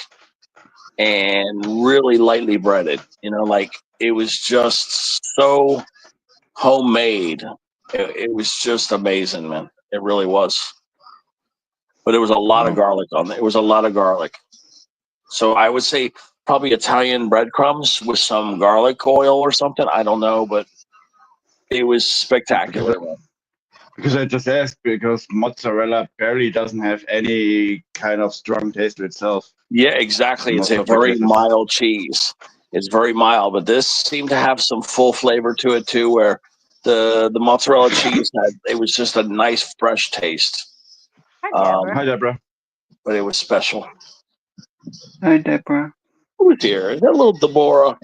and really lightly breaded. You know, like it was just so homemade. It was just amazing, man. It really was. But it was a lot of Wow. garlic on there. It was a lot of garlic. So I would say probably Italian breadcrumbs with some garlic oil or something. I don't know, but it was spectacular. Because I just asked because mozzarella barely doesn't have any kind of strong taste to itself. Yeah, exactly. It's Most a of the very cases. mild cheese. It's very mild, but this seemed to have some full flavor to it too, where the mozzarella cheese had it was just a nice fresh taste. Hi, Deborah. Hi, Deborah. But it was special. Hi, Deborah. Who's here? That little Deborah.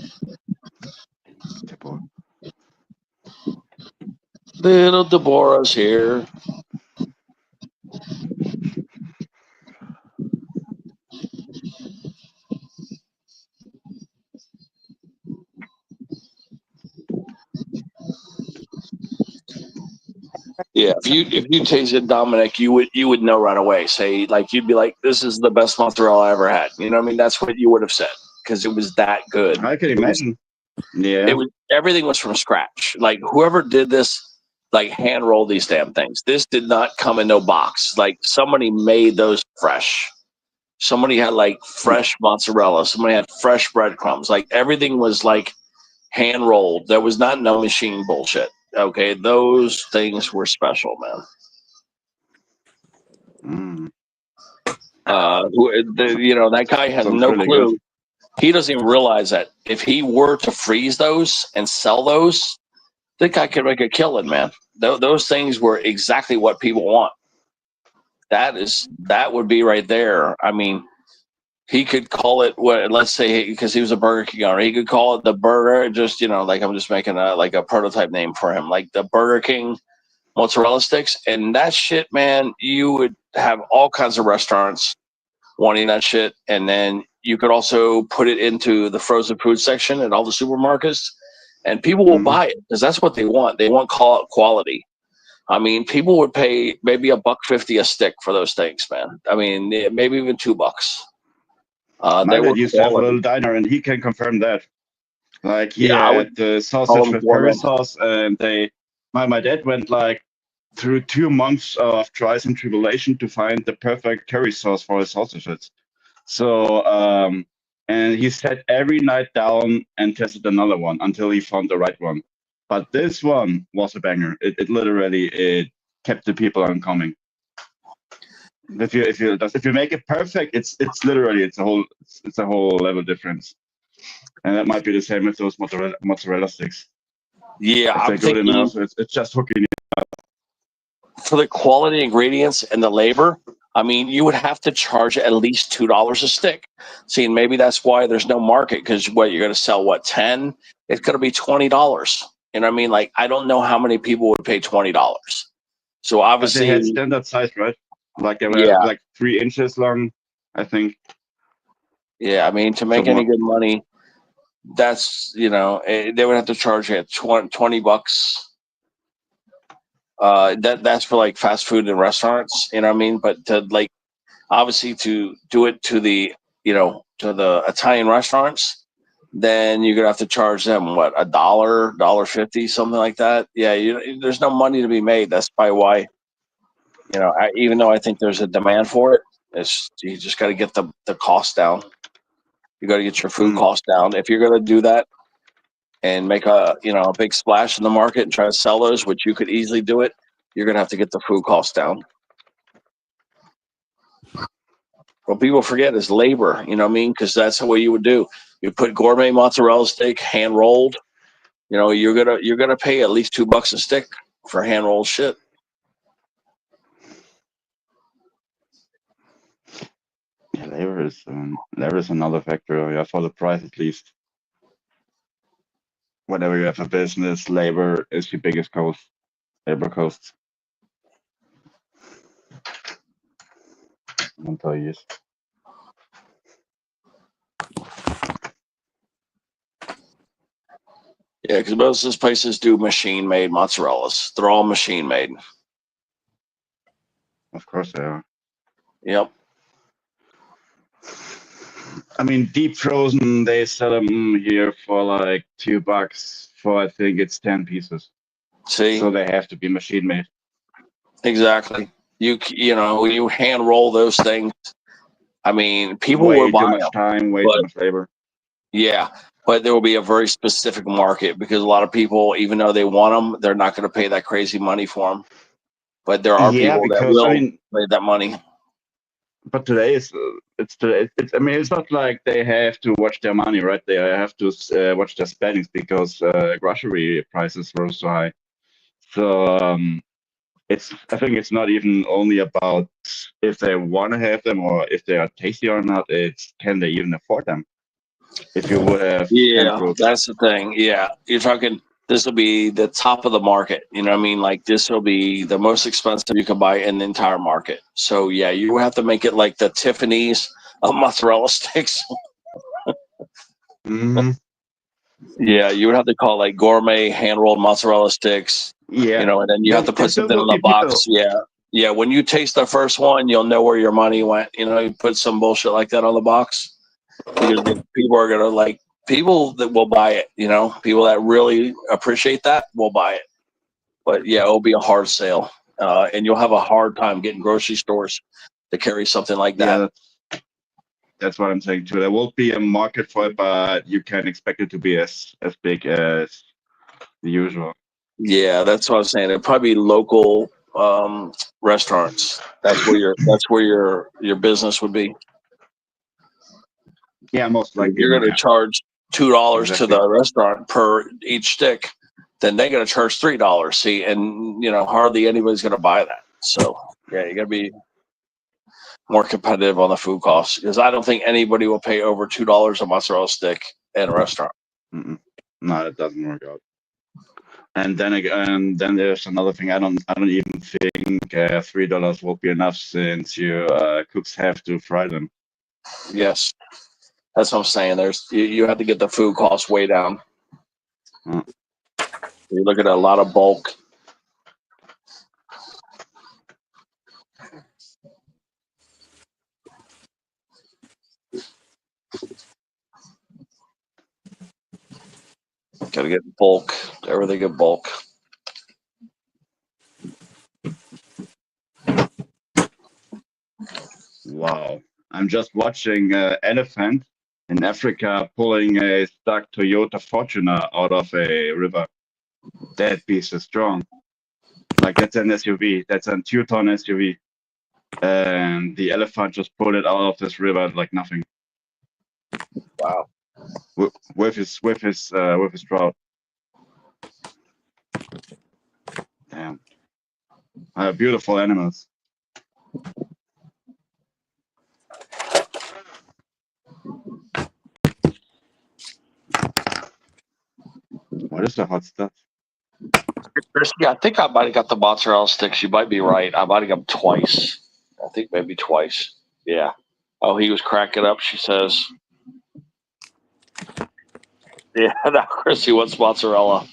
Little Deborah's here. Yeah, if you tasted Dominic, you would know right away. Say like you'd be like, "This is the best mozzarella I ever had." You know what I mean? That's what you would have said because it was that good. I can It was imagine. Yeah. it was everything was from scratch. Like whoever did this, like hand rolled these damn things. This did not come in no box. Like somebody made those fresh. Somebody had like fresh mozzarella. Somebody had fresh breadcrumbs. Like everything was like hand rolled. There was not no machine bullshit. Okay, those things were special, man. Mm. You know, that guy has Sounds no really clue. good. He doesn't even realize that if he were to freeze those and sell those, the guy could make a killing, man. Those things were exactly what people want. That would be right there. I mean, he could call it what? Let's say because he was a Burger King owner, he could call it the burger. Just you know, like I'm just making a prototype name for him, like the Burger King mozzarella sticks, and that shit, man. You would have all kinds of restaurants wanting that shit, and then you could also put it into the frozen food section at all the supermarkets, and people will Mm. buy it because that's what they want. They want quality. I mean, people would pay maybe $1.50 a stick for those things, man. I mean, maybe even $2. My They were dad used to have a quality. little diner, and he can confirm that. Like he Yeah, I would had the call sausage them with curry gourmet. sauce, and my dad went like through 2 months of trials and tribulation to find the perfect curry sauce for his sausages. So and he sat every night down and tested another one until he found the right one. But this one was a banger. It literally it kept the people on coming. If you make it perfect, it's literally it's a whole level difference. And that might be the same with those mozzarella sticks. Yeah, If I'm they're good thinking enough, it's just hooking you. for the quality ingredients and the labor, I mean, you would have to charge at least $2 a stick. See, and maybe that's why there's no market because what you're going to sell, what 10? It's going to be $20. You know what I mean? Like, I don't know how many people would pay $20. So But they had obviously, standard size, right? Like they were yeah, like 3 inches long, I think. Yeah, I mean, to make any good money, that's, they would have to charge you $20. That's for like fast food and restaurants, you know what I mean? But to like, obviously to do it to the, to the Italian restaurants, then you're gonna have to charge them what, $1.50, something like that. Yeah, there's no money to be made. That's probably why, even though I think there's a demand for it, you just got to get the cost down. You got to get your food cost down if you're gonna do that and make a big splash in the market and try to sell those, which you could easily do it. You're gonna have to get the food cost down. What people forget is labor. You know what I mean? Because that's the way you would do. You put gourmet mozzarella stick, hand rolled. You're gonna pay at least $2 a stick for hand rolled shit. Yeah, labor is another factor. Yeah, for the price at least. Whenever you have a business, labor is your biggest cost. Labor costs. Employees. Yeah, because most of these places do machine-made mozzarellas. They're all machine-made. Of course they are. Yep. I mean, deep frozen, they sell them here for like $2 for, I think it's 10 pieces. See? So they have to be machine made. Exactly. When you hand roll those things, I mean, people will buy them. Way too much time, way too much labor. Yeah, but there will be a very specific market because a lot of people, even though they want them, they're not going to pay that crazy money for them. But there are people that will pay that money. But today it's I mean, it's not like they have to watch their money, right? They have to watch their spendings because grocery prices were so high. So I think it's not even only about if they want to have them or if they are tasty or not. It's can they even afford them? If you would have that's the thing. Yeah, you're talking. This will be the top of the market. You know what I mean? Like this will be the most expensive you can buy in the entire market. So yeah, you have to make it like the Tiffany's of mozzarella sticks. Mm-hmm. Yeah, you would have to call it like gourmet hand rolled mozzarella sticks. Yeah, and then you have to put something on the box. Yeah. When you taste the first one, you'll know where your money went. You put some bullshit like that on the box because people are gonna people that will buy it. People that really appreciate that will buy it. But yeah, it'll be a hard sale, and you'll have a hard time getting grocery stores to carry something like that. Yeah, that's what I'm saying too. There will be a market for it, but you can't expect it to be as big as the usual. Yeah, that's what I'm saying. It'll probably be local restaurants. That's where your business would be. Yeah, most likely. If you're going to charge $2 to the restaurant per each stick, then they're going to charge $3. See, and hardly anybody's going to buy that. So yeah, you got to be more competitive on the food costs because I don't think anybody will pay over $2 a mozzarella stick in a restaurant. No, that doesn't work out. And then again, then there's another thing. I don't even think $3 will be enough since you cooks have to fry them. Yes, that's what I'm saying. You have to get the food costs way down. You look at a lot of bulk. Gotta get bulk. Everything in bulk. Wow. I'm just watching an elephant in Africa pulling a stuck Toyota Fortuner out of a river. That beast is strong. Like that's an SUV. That's a 2-ton SUV. And the elephant just pulled it out of this river like nothing. Wow. With his trout. Damn. Beautiful animals. What is the hot stuff? Yeah, I think I might have got the mozzarella sticks. You might be right. I might have got them twice. I think maybe twice. Yeah. Oh, he was cracking up, she says. Yeah, now Chrissy wants mozzarella.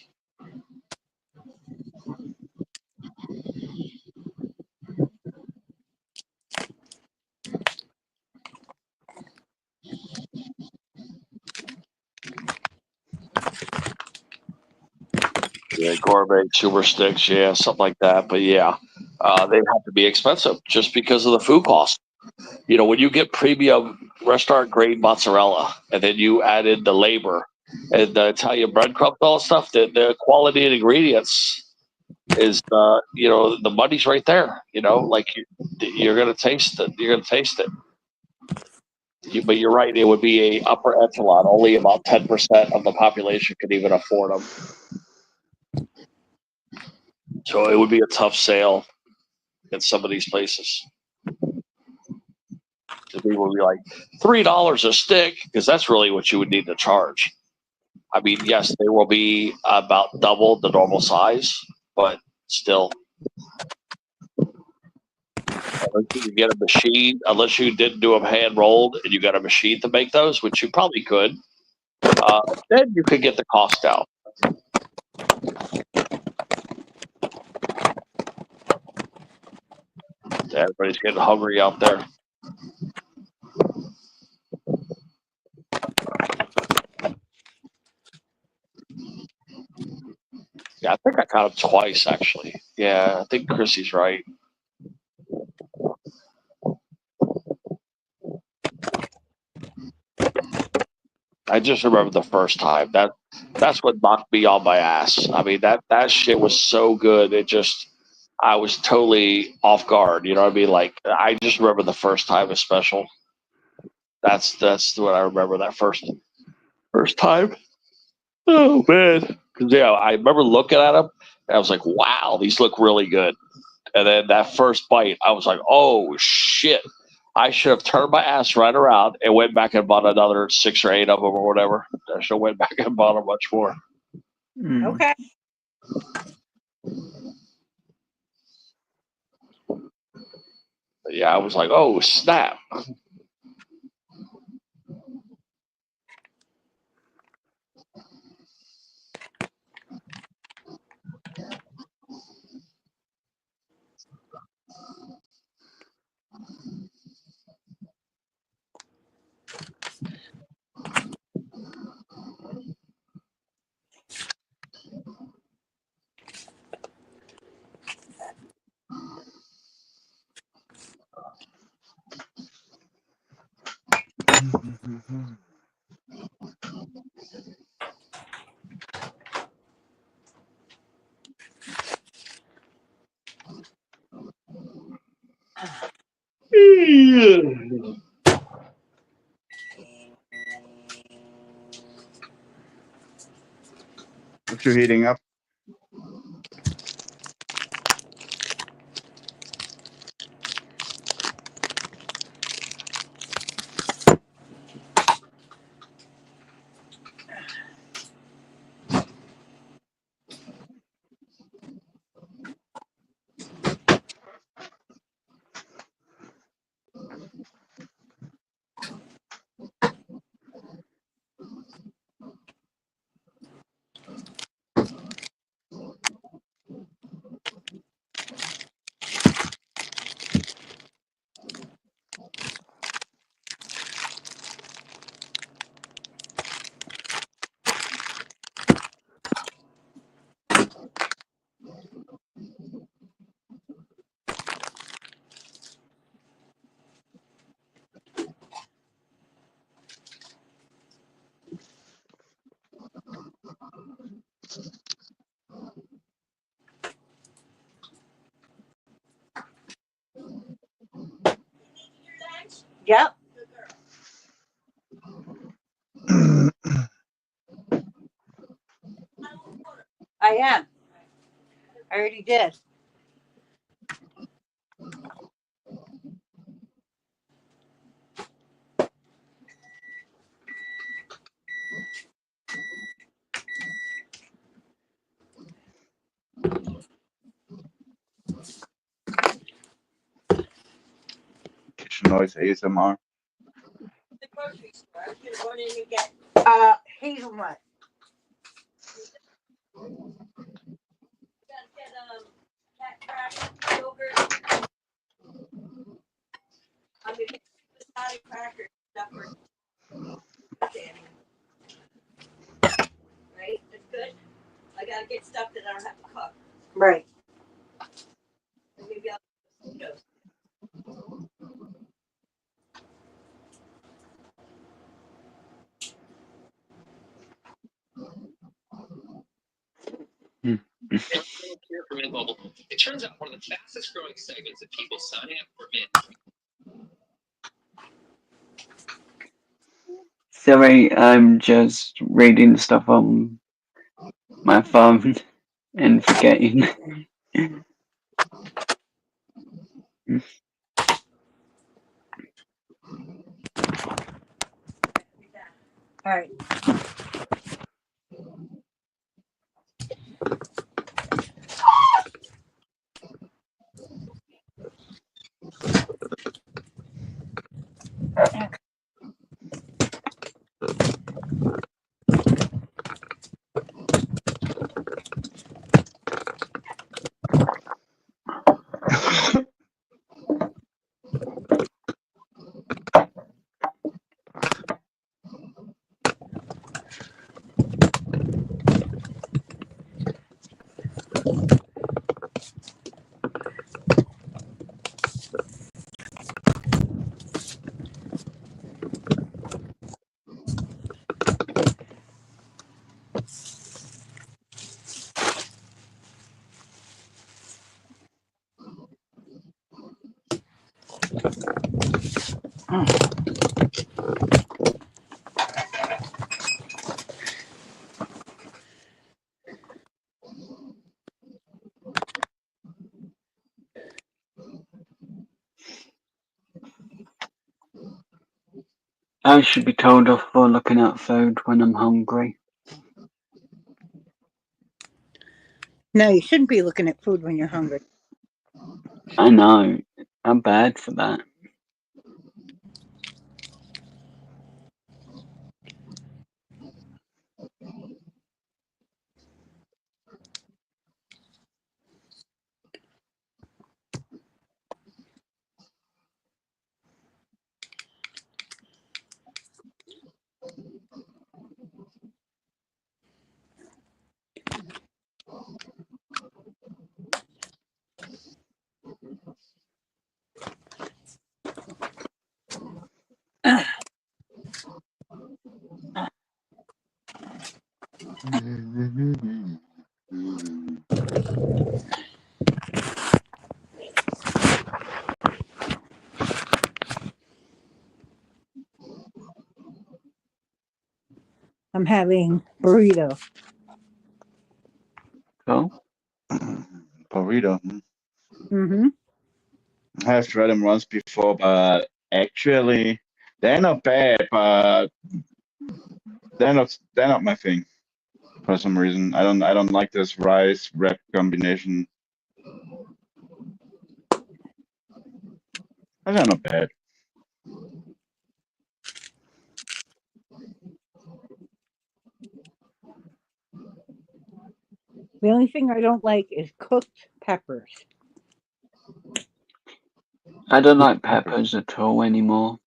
Yeah, gourmet super sticks, yeah, something like that. But yeah, they have to be expensive just because of the food cost. You know, when you get premium restaurant grade mozzarella, and then you add in the labor and the Italian breadcrumbs, all that stuff, the quality and ingredients is, you know, the money's right there. You know, like you're gonna taste it. You're gonna taste it. But you're right; it would be a upper echelon. Only about 10% of the population could even afford them. So it would be a tough sale in some of these places. People would be like $3 a stick because that's really what you would need to charge. I mean, yes, they will be about double the normal size, but still, unless you get a machine, unless you didn't do them hand rolled and you got a machine to make those, which you probably could, then you could get the cost down. Everybody's getting hungry out there. Yeah, I think I caught him twice actually. Yeah, I think Chrissy's right. I just remember the first time. That's what knocked me on my ass. I mean, that shit was so good. I was totally off guard. You know what I mean? Like I just remember the first time was special. That's what I remember. That first time. Oh man, 'cause, yeah, I remember looking at them and I was like, wow, these look really good. And then that first bite, I was like, oh shit. I should have turned my ass right around and went back and bought another 6 or 8 of them or whatever. I should have went back and bought a much more. Okay. But yeah, I was like, oh snap. What you heating up? Yep. I am. I already did. Kitchen noise ASMR. The grocery store. I was gonna run in and get hazelnut. Right. For Mint Mobile, it turns out one of the fastest growing segments of people signing up for Mint. Sorry, I'm just reading stuff on my phone and forgetting. All right. I should be told off for looking at food when I'm hungry. No, you shouldn't be looking at food when you're hungry. I know. I'm bad for that. I'm having burrito. Cool. Burrito. Mm-hmm. I've tried them once before, but actually they're not bad, but they're not my thing for some reason. I don't like this rice wrap combination. But they're not bad. The only thing I don't like is cooked peppers. I don't like peppers at all anymore.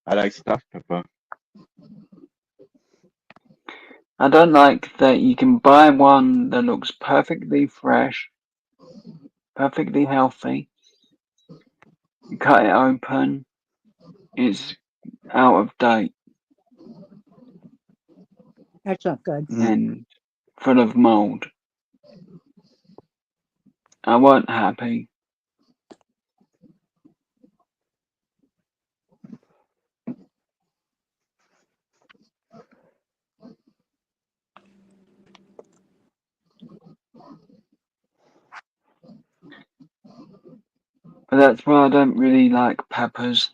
I like stuffed pepper. I don't like that you can buy one that looks perfectly fresh, perfectly healthy. You cut it open, it's out of date That's not good. and full of mold. I wasn't happy. But that's why I don't really like peppers.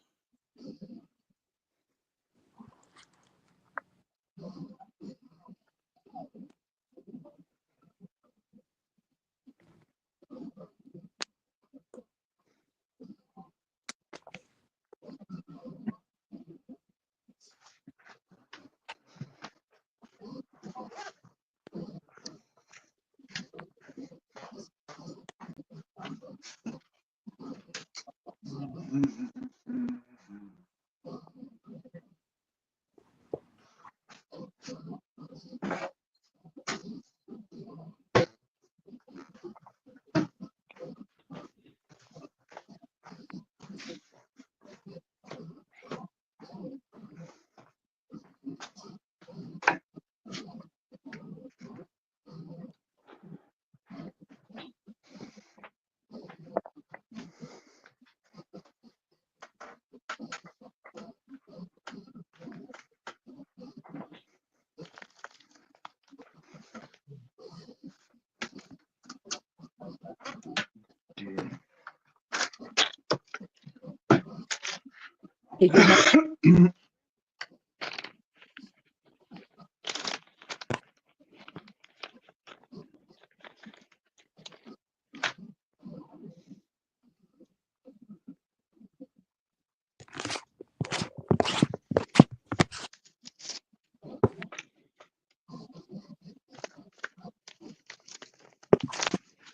Did you know?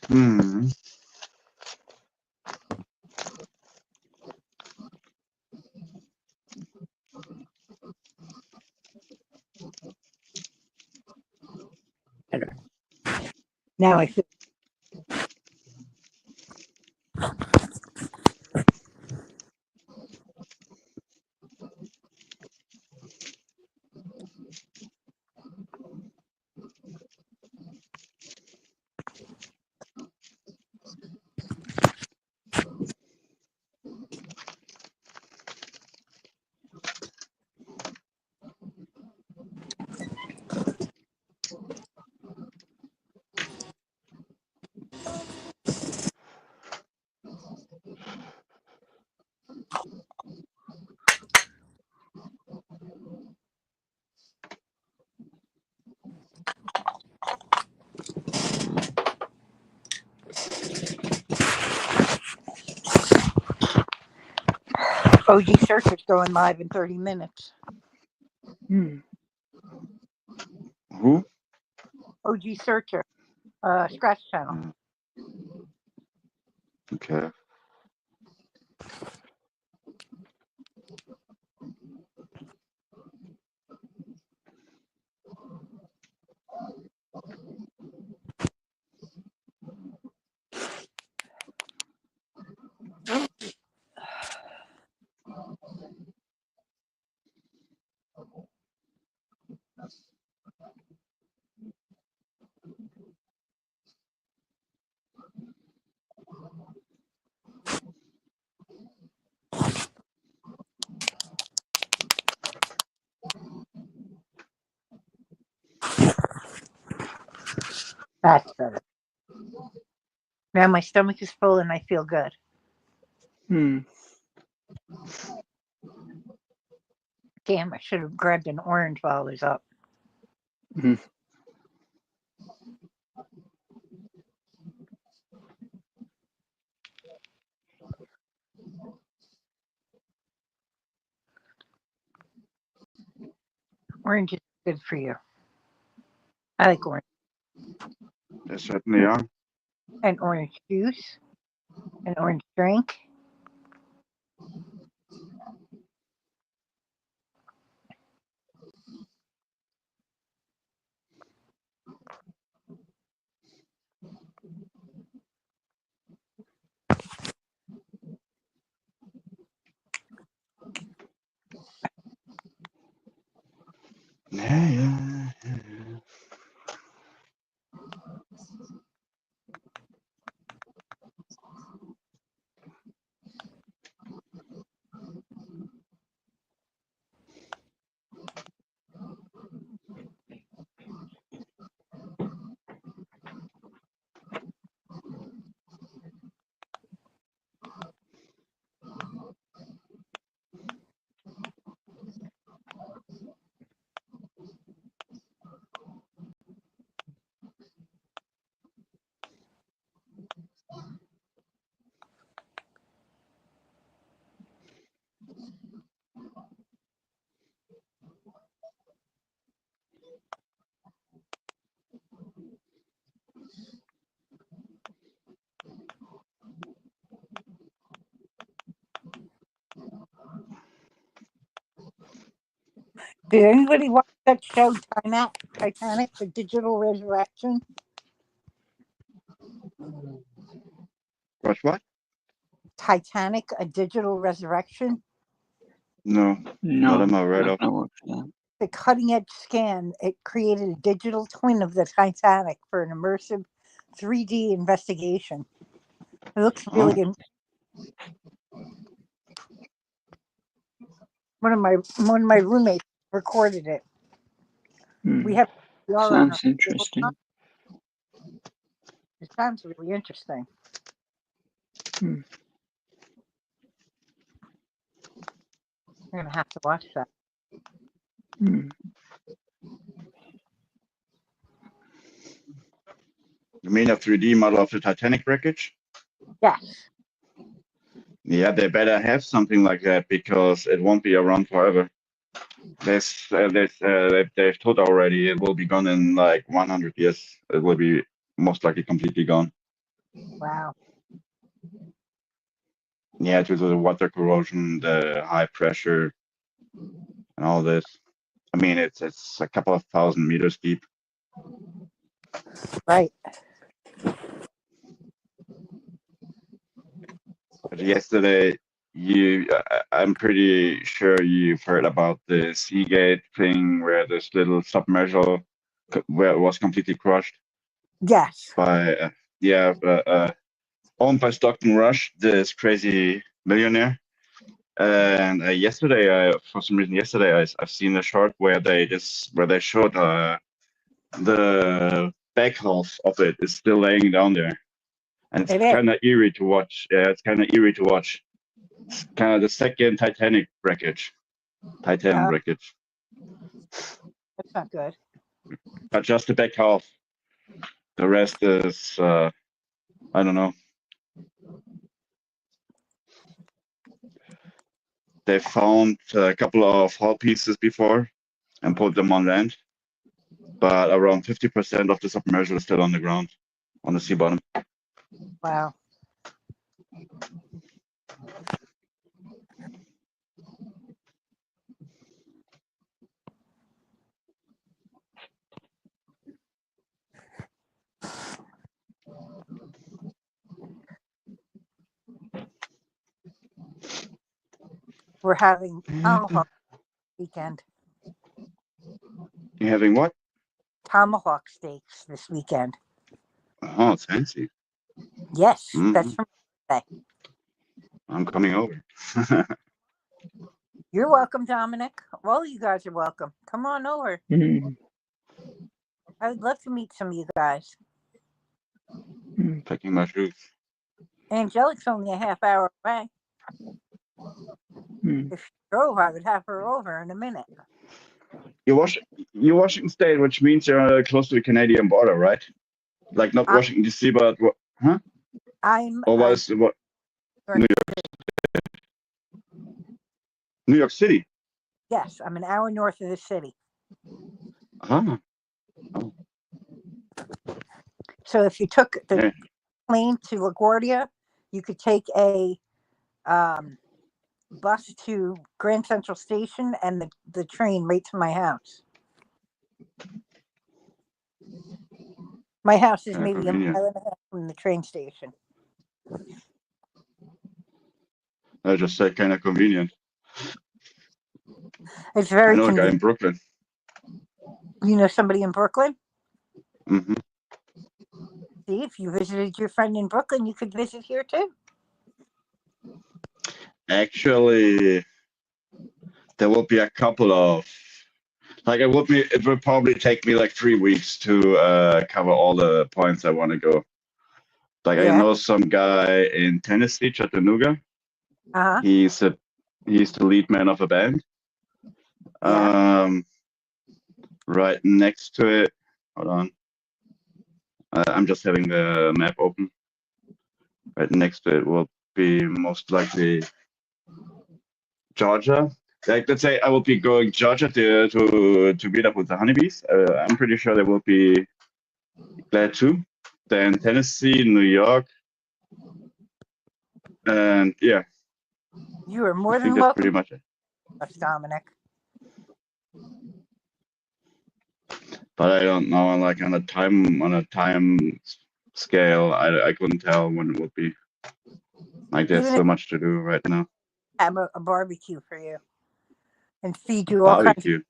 Hmm. Better. Now I feel. OG Searcher's going live in 30 minutes. Hmm. Who? OG Searcher, Scratch Channel. Okay. That's better. Now my stomach is full and I feel good. Hmm. Damn, I should have grabbed an orange while I was up. Hmm. Orange is good for you. I like orange. They certainly are. And orange juice, an orange drink. Yeah. Did anybody watch that show, Titanic, The Digital Resurrection? What? Titanic, A Digital Resurrection? No, not No, on my I've radar. not watched that. The cutting edge scan, it created a digital twin of the Titanic for an immersive 3D investigation. It looks really Oh. one of my roommates recorded it. Hmm. We have VR on our Sounds interesting. It sounds really interesting. Hmm. I'm gonna have to watch that. You mean a 3D model of the Titanic wreckage? Yes. Yeah, they better have something like that because it won't be around forever. They've told already it will be gone in like 100 years. It will be most likely completely gone. Wow. Yeah, due to the water corrosion, the high pressure, and all this. I mean, it's a couple of 1,000 meters deep. Right. But yesterday, I'm pretty sure you've heard about the Seagate thing where this little submersible, where it was completely crushed Yes. by, owned by Stockton Rush, this crazy millionaire. And for some reason, I've seen a short where they showed the back half of it is still laying down there, and it's It is. kind of eerie to watch. Yeah, it's kind of eerie to watch. It's kind of the second Titan wreckage. That's not good. But just the back half. The rest is I don't know. They found a couple of hull pieces before and put them on land, but around 50% of the submersible is still on the ground, on the sea bottom. Wow. We're having tomahawk weekend. You having what? Tomahawk steaks this weekend. Oh, it's fancy. Yes, Mhm. that's from today. I'm coming over. You're welcome, Dominic. All you guys are welcome. Come on over. I would love to meet some of you guys. Packing my shoes. Angelic's only a half hour away. If she drove, I would have her over in a minute. You're Washington State, which means you're close to the Canadian border, right? Like not Washington D.C., but what? Huh? I'm Or what? New York City. Yes, I'm an hour north of the city. Ah. Oh. So if you took the plane to LaGuardia, you could take a bus to Grand Central Station and the train right to my house. My house is maybe a mile and a half from the train station. I just said kind of convenient. It's very I know convenient. a guy in Brooklyn. You know somebody in Brooklyn? Mm-hmm. See, if you visited your friend in Brooklyn, you could visit here too. Actually, there will be a couple of, like, it would probably take me like 3 weeks to cover all the points I want to go. Like, I know some guy in Tennessee, Chattanooga. He's the lead man of a band. Right next to it, hold on. I'm just having the map open. Right next to it will be most likely Georgia. Like, let's say I will be going Georgia to meet up with the honeybees. I'm pretty sure they will be glad too. Then Tennessee, New York, and yeah. You are more than that's welcome. Pretty much it. That's Dominic. But I don't know, like on a time scale, I couldn't tell when it would be. Like, there's so much to do right now. Have a barbecue for you and feed you all kinds of.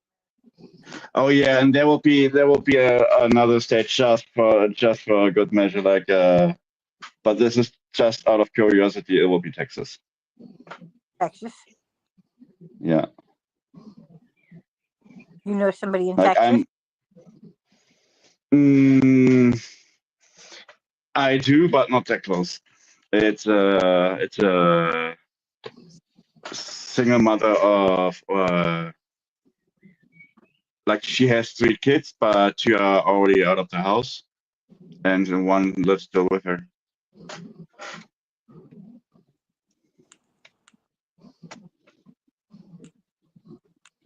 Oh yeah, and there will be another stage just for a good measure, like but this is just out of curiosity. It will be Texas. Texas. Yeah. You know somebody in like Texas? I do, but not that close. It's single mother of like she has 3 kids, but 2 are already out of the house, and one lives still with her.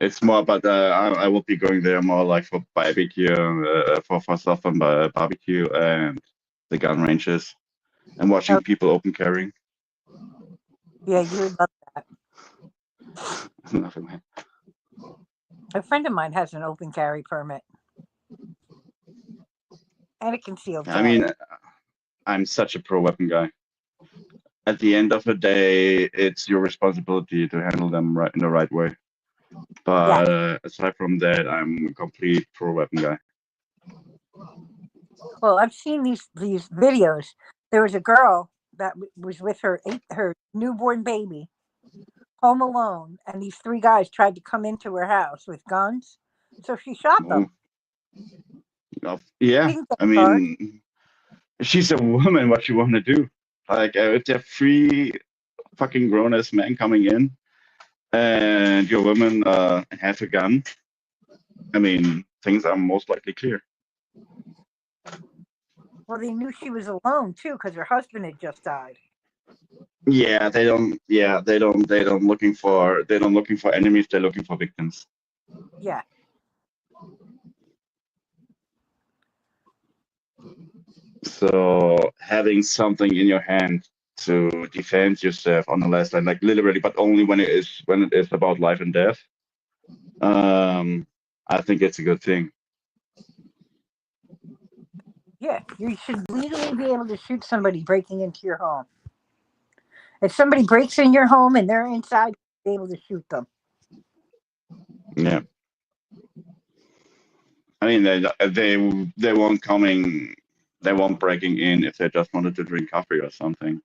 It's more, but I will be going there more like for barbecue, for stuff on barbecue and the gun ranges, and watching Oh, people open carrying. yeah, you would love that. Nothing like- A friend of mine has an open carry permit and a concealed I carry. mean, I'm such a pro weapon guy. At the end of the day, it's your responsibility to handle them right in the right way. Yeah. But aside from that, I'm a complete pro weapon guy. Well, I've seen these videos. There was a girl that was with her newborn baby, home alone, and these 3 guys tried to come into her house with guns, so she shot them. Yeah, Didn't get I charged. mean, she's a woman. What you want to do? Like, if there are 3 fucking grown-ass men coming in, and your woman have a gun, I mean, things are most likely clear. Well, they knew she was alone too because her husband had just died. Yeah, they don't. Yeah, they don't. They don't looking for. They don't looking for enemies. They're looking for victims. Yeah. So having something in your hand to defend yourself on the last line, like literally, but only when it is about life and death. I think it's a good thing. Yeah, you should legally be able to shoot somebody breaking into your home. If somebody breaks in your home and they're inside, you'll be able to shoot them. Yeah. I mean, they won't coming. They won't breaking in if they just wanted to drink coffee or something.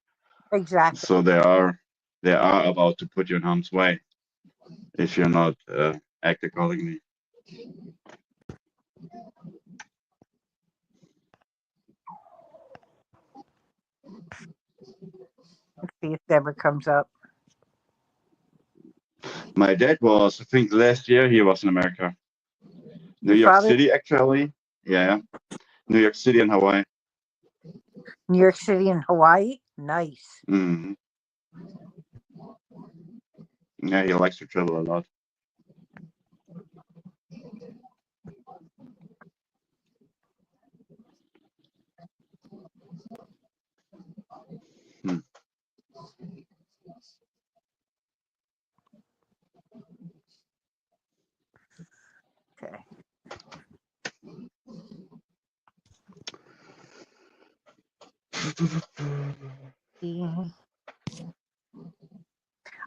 Exactly. So they are about to put you in harm's way if you're not act accordingly. Let's see if Deborah comes up. My dad was, I think, last year he was in America, New Your York father? City, actually. Yeah, New York City and Hawaii. New York City and Hawaii? Nice. Mm. Yeah, he likes to travel a lot. Hmm. Okay.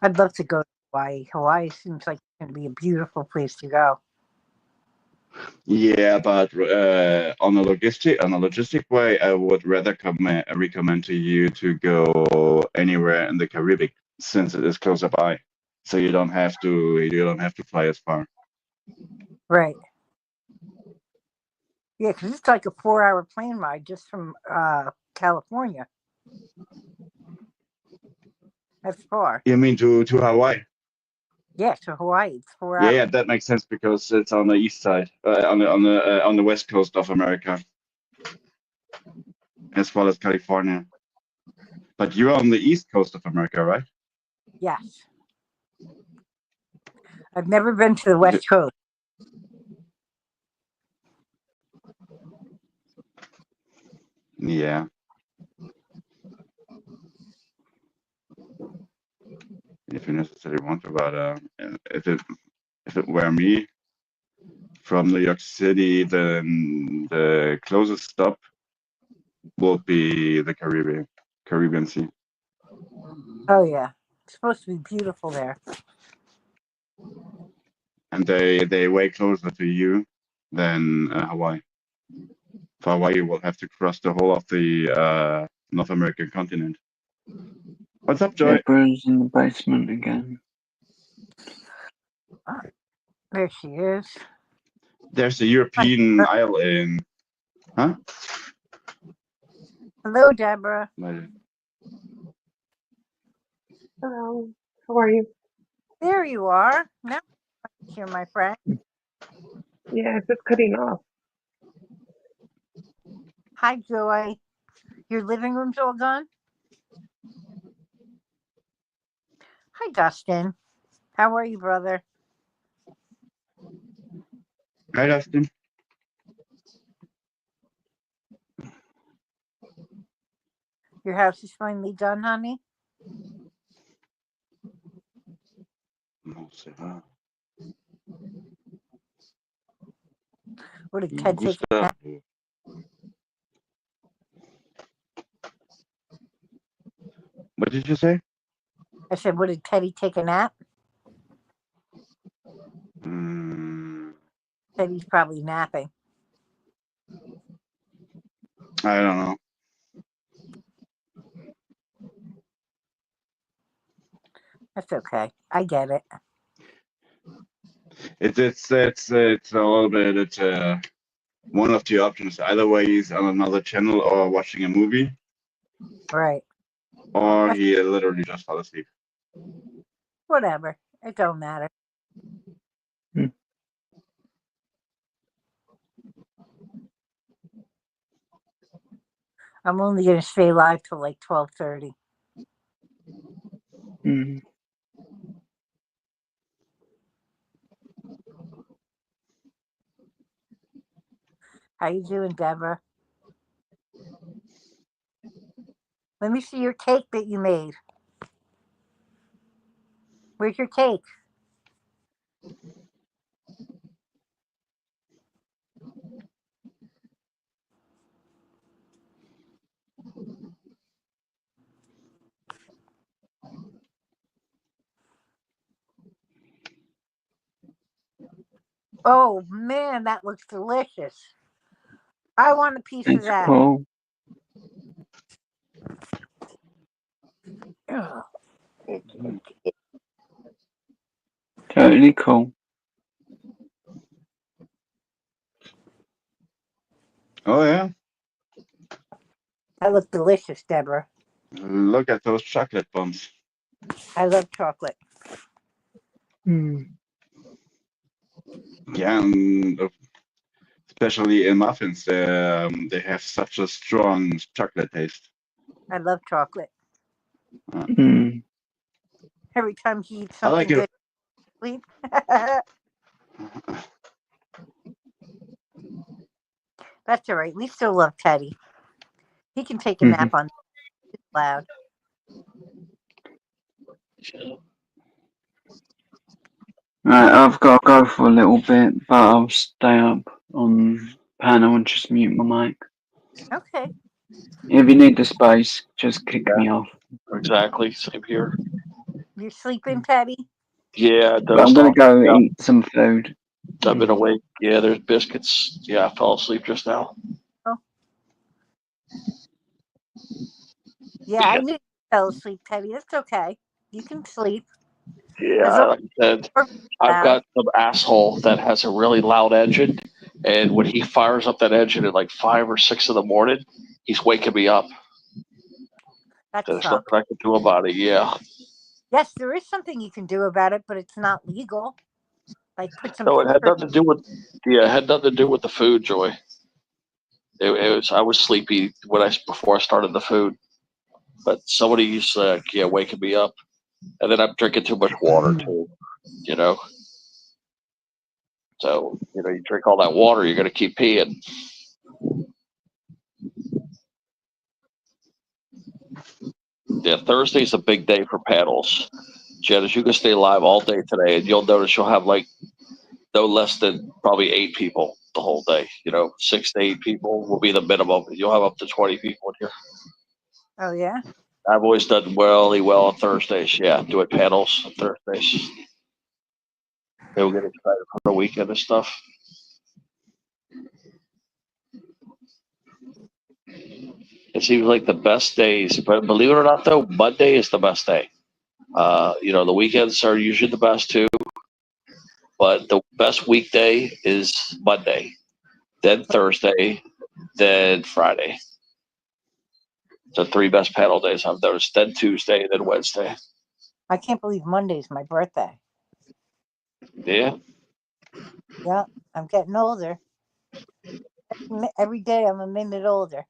I'd love to go to Hawaii. Hawaii seems like it's going to be a beautiful place to go. Yeah, but on a logistic way, I would rather recommend to you to go anywhere in the Caribbean since it is closer by, so you don't have to fly as far. Right. Yeah, because it's like a 4-hour plane ride just from California. That's far. You mean to Hawaii? Yeah, to Hawaii. It's 4 Yeah, hours. yeah, that makes sense because it's on the east side, on the west coast of America, as well as California. But you're on the east coast of America, right? Yes. I've never been to the West Coast. Yeah. If you necessarily want to, but if it were me from New York City, then the closest stop would be the Caribbean Sea. Oh, yeah. It's supposed to be beautiful there. And they way closer to you than Hawaii. For Hawaii, you will have to cross the whole of the North American continent. What's up, Joy? Deborah's in the basement again. There she is. There's a European Isle in. Huh? Hello, Deborah. My- Hello. How are you? There you are. Now you're my friend. Yeah, it's just cutting off. Hi, Joy. Your living room's all gone? Hi, Dustin. How are you, brother? Hi, Dustin. Your house is finally done, honey? No, se va. What did Ted take a Gusta. nap? What did you say? I said, what did Teddy take a nap? Teddy's probably napping. I don't know. That's okay. I get it. It's a little bit. It's one of the options. Either way, he's on another channel or watching a movie, Right. or he literally just fell asleep. Whatever. It don't matter. I'm only going to stay live till like 12:30. How you doing, Deborah? Let me see your cake that you made. Where's your cake? Oh, man, that looks delicious. I want a piece of It's that. cool. Ugh. Totally cool. Oh yeah. That looks delicious, Deborah. Look at those chocolate bombs. I love chocolate. Yeah, and especially in muffins, they have such a strong chocolate taste. I love chocolate. Every time he eats I like something it. good, sleep. That's all right. We still love Teddy. He can take a nap on loud. Right, I've got to go for a little bit, but I'll stay up on panel and just mute my mic. Okay. If you need the space, just kick me off. Exactly. Same here. You're sleeping, Teddy? Yeah, But I'm going to go eat some food. I've been awake. Yeah, there's biscuits. Yeah, I fell asleep just now. Oh. Yeah, I knew you fell asleep, Teddy. That's okay. You can sleep. Yeah, like I said, I've got some asshole that has a really loud engine, and when he fires up that engine at like 5 or 6 in the morning, he's waking me up. That There's sucks. nothing I can do about it. Yeah. Yes, there is something you can do about it, but it's not legal. Like put some. No, it had nothing to do with. Yeah, it had nothing to do with the food, Joy. It was. I was sleepy before I started the food, but somebody's waking me up, and then I'm drinking too much water too. You know. So you drink all that water, you're gonna keep peeing. Yeah, Thursday's a big day for paddles. Janice, you can stay live all day today, and you'll notice you'll have like no less than probably 8 people the whole day. 6 to 8 people will be the minimum. You'll have up to 20 people in here. Oh yeah. I've always done really well on Thursdays. Yeah, doing panels on Thursdays. They'll get excited for the weekend and stuff. It seems like the best days, but believe it or not, though, Monday is the best day. The weekends are usually the best too, but the best weekday is Monday, then Thursday, then Friday. The 3 best paddle days I've noticed. Then Tuesday, then Wednesday. I can't believe Monday's my birthday. Yeah. Yeah, I'm getting older. Every day I'm a minute older.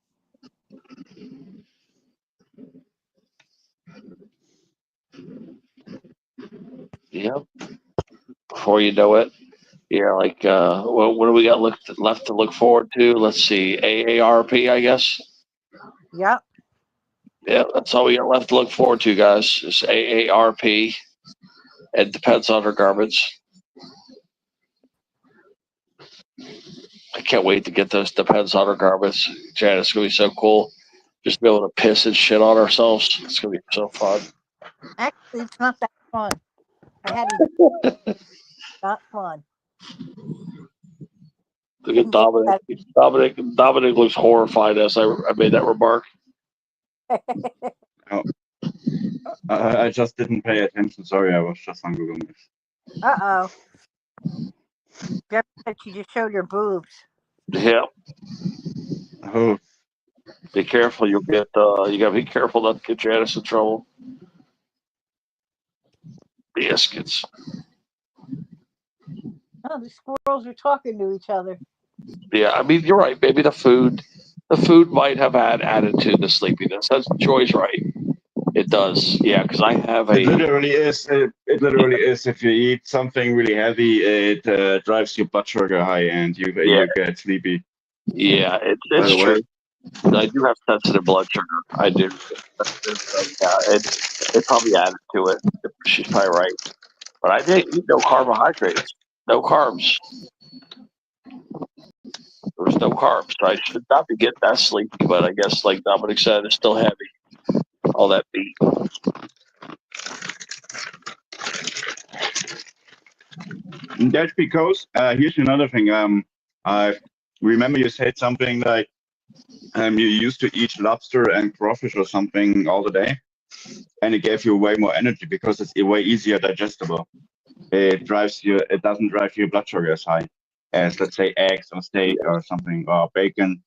Yep. Before you know it, yeah. Like, what do we got left to look forward to? Let's see, AARP, I guess. Yeah. Yeah, that's all we got left to look forward to, guys. Is AARP. It depends on her garments. I can't wait to get those depends on her garments. Jan, it's gonna be so cool. Just be able to piss and shit on ourselves. It's gonna be so fun. Actually, it's not that fun. I had it. Not fun. Look at Didn't get Dominic. that. Dominic looks horrified as I made that remark. Oh, I just didn't pay attention. Sorry, I was just on Google Maps. Uh-oh. Jeff said she just showed her boobs. Yeah. Oh, Be careful. You gotta be careful not to get Janice in trouble. Biscuits. Oh, the squirrels are talking to each other. Yeah, I mean you're right. Maybe the food might have added to the sleepiness. That's Joy's right. It does. Yeah, because I have it a literally is. It literally is. If you eat something really heavy, it drives your blood sugar high, and yeah you get sleepy. yeah. By It's the way, true. I do have sensitive blood sugar. I do. So, yeah, it probably added to it. She's probably right. But I didn't eat no carbohydrates, no carbs. There was no carbs, so I should not be getting that sleepy. But I guess, like Dominic said, it's still heavy. All that meat. and that's because here's another thing. I remember you said something like you used to eat lobster and crawfish or something all the day, and it gave you way more energy because it's way easier digestible. It drives you. It doesn't drive your blood sugar as high as, let's say, eggs or steak or something or bacon.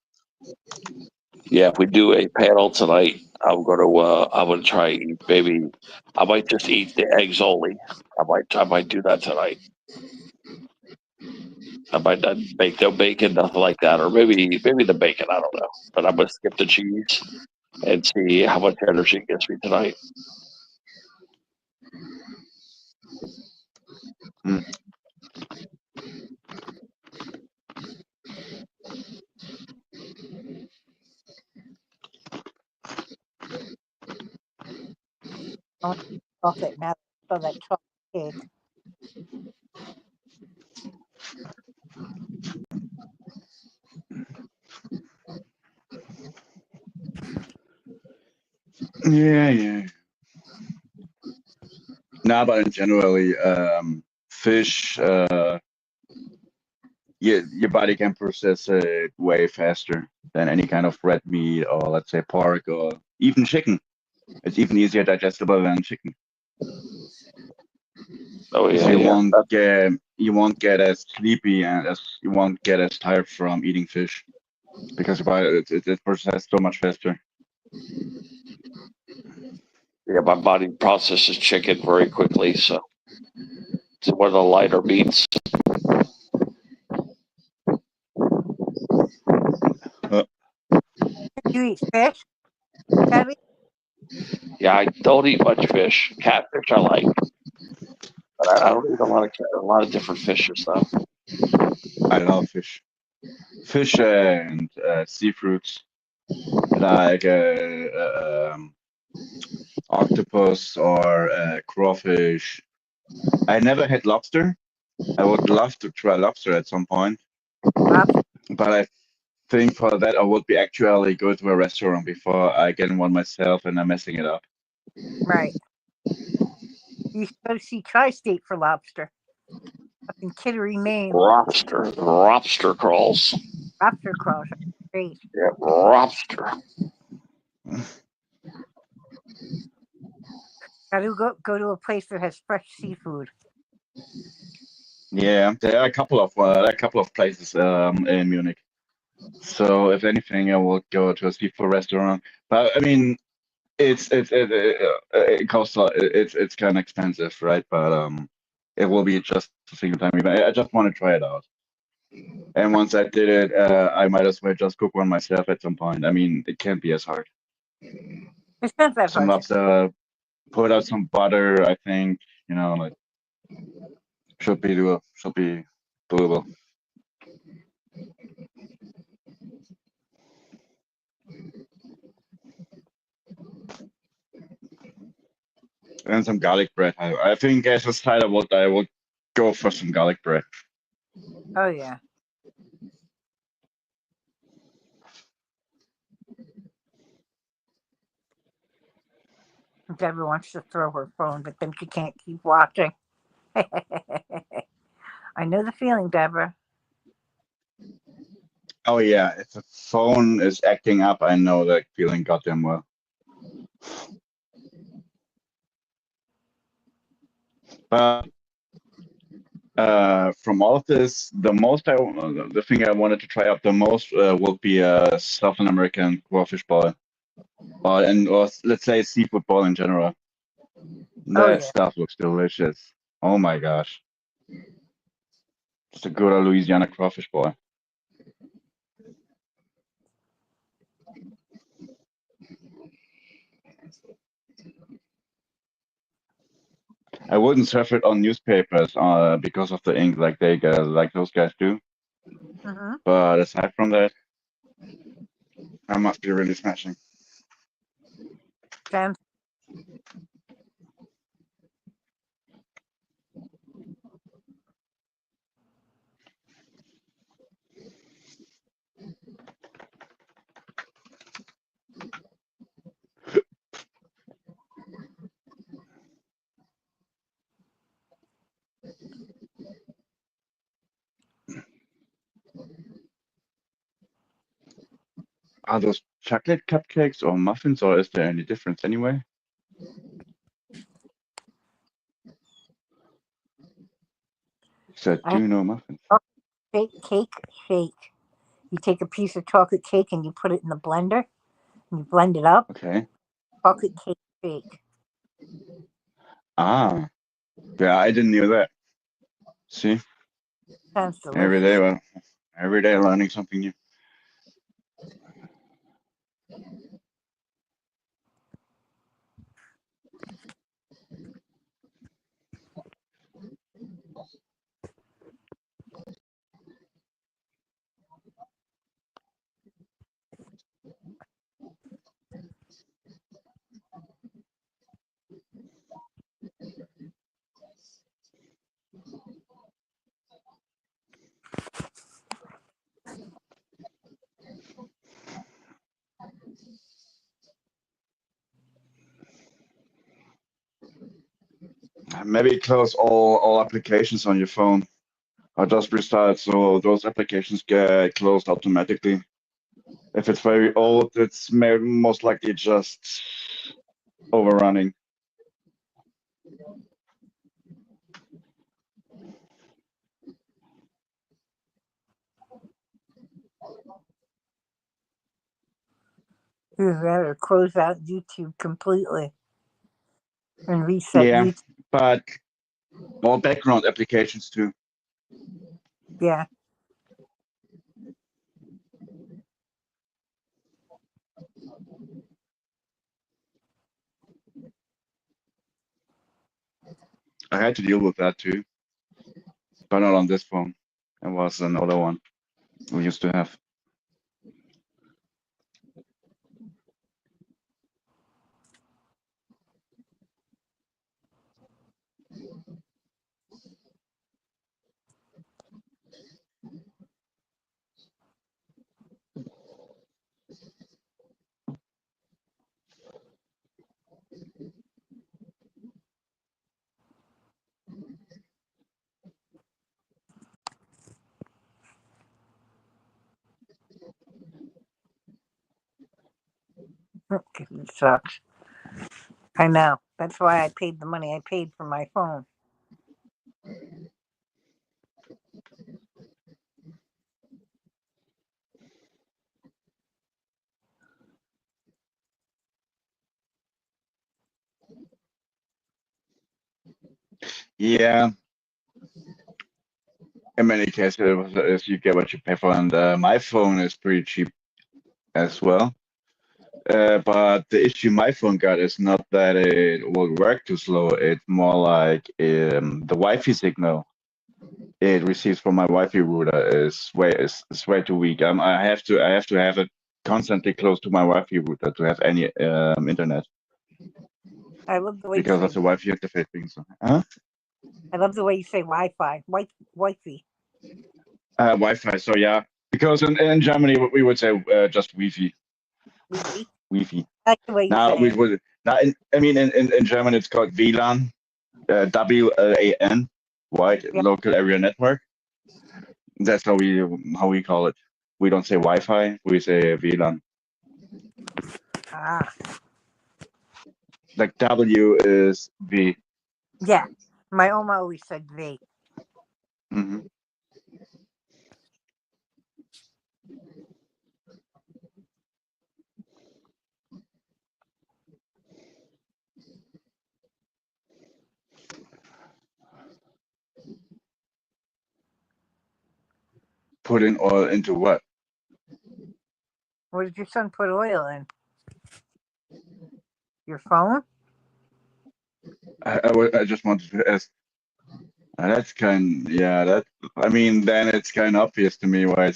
Yeah, if we do a panel tonight, I'm gonna try maybe I might just eat the eggs only. I might do that tonight. I might not make no bacon, nothing like that, or maybe the bacon. I don't know, but I'm gonna skip the cheese and see how much energy it gives me tonight. Mm. I want chocolate now. So that chocolate cake. Yeah. No, but in generally, fish, your body can process it way faster than any kind of red meat or, let's say, pork or even chicken. It's even easier digestible than chicken. Oh So yeah. you won't get as sleepy and as you won't get as tired from eating fish because your body it processes so much faster. Yeah, my body processes chicken very quickly, so it's one of the lighter meats. You eat fish, Tabby? Yeah, I don't eat much fish. Catfish I like, but I don't eat a lot of different fishes though. I love fish and seafoods like octopus or crawfish. I never had lobster. I would love to try lobster at some point, Lobster. but I think for that I would be actually go to a restaurant before I get in one myself and I'm messing it up. Right. You should go to see Tri-State for lobster. Up in Kittery, Maine. Lobster crawls. Lobster crawls are great. Yeah, lobster. Gotta go to a place that has fresh seafood. Yeah, there are a couple of places in Munich. So if anything, I will go to a seafood restaurant. But I mean, it costs a lot. It's kind of expensive, right? But it will be just a single time event. I just want to try it out. And once I did it, I might as well just cook one myself at some point. I mean, it can't be as hard. It's not that Some hard. lobster, put out some butter. I think like should be doable. Should be doable. And some garlic bread. I think as a side, I would go for some garlic bread. Oh yeah. Deborah wants to throw her phone, but then she can't keep watching. I know the feeling, Deborah. Oh yeah, if the phone is acting up, I know that feeling goddamn well. But from all of this, the thing I wanted to try out the most would be a South American crawfish ball, or let's say seafood ball in general. Oh That yeah. stuff looks delicious. Oh my gosh, just a good old Louisiana crawfish ball. I wouldn't serve it on newspapers because of the ink, like like those guys do. Mm-hmm. But aside from that, I must be really smashing. Sounds. Are those chocolate cupcakes or muffins, or is there any difference anyway? So I do know muffins. cake shake. You take a piece of chocolate cake and you put it in the blender and you blend it up. Okay. Chocolate cake shake. Ah, yeah, I didn't know that. See, Sounds every delicious. day, every day learning something new. Maybe close all applications on your phone, or just restart so those applications get closed automatically. If it's very old, it's most likely just overrunning. You'd rather close out YouTube completely and reset Yeah, YouTube. but all background applications too. Yeah. I had to deal with that too, but not on this phone. It was another one we used to have. It sucks. I know. That's why I paid the money I paid for my phone. Yeah, in many cases, you get what you pay for, and my phone is pretty cheap as well. But the issue my phone got is not that it will work too slow. It's more like the Wi-Fi signal it receives from my Wi-Fi router is way too weak. I have to have it constantly close to my Wi-Fi router to have any internet I love the way you because say. of the Wi-Fi interface being so. Huh? I love the way you say Wi-Fi. Wi-Fi. Wi-Fi. So yeah, because in Germany we would say just Wi-Fi. Wi-Fi. Wi-Fi. I like the way you Now say we it. would now in German it's called WLAN, WLAN, wide Yeah. local area network. That's how we call it. We don't say Wi-Fi, we say WLAN. Ah. Like W is V. Yeah. My Oma always said V. Hmm. Putting oil into what? What did your son put oil in? Your phone? I just wanted to ask. That's yeah. Then it's kind of obvious to me why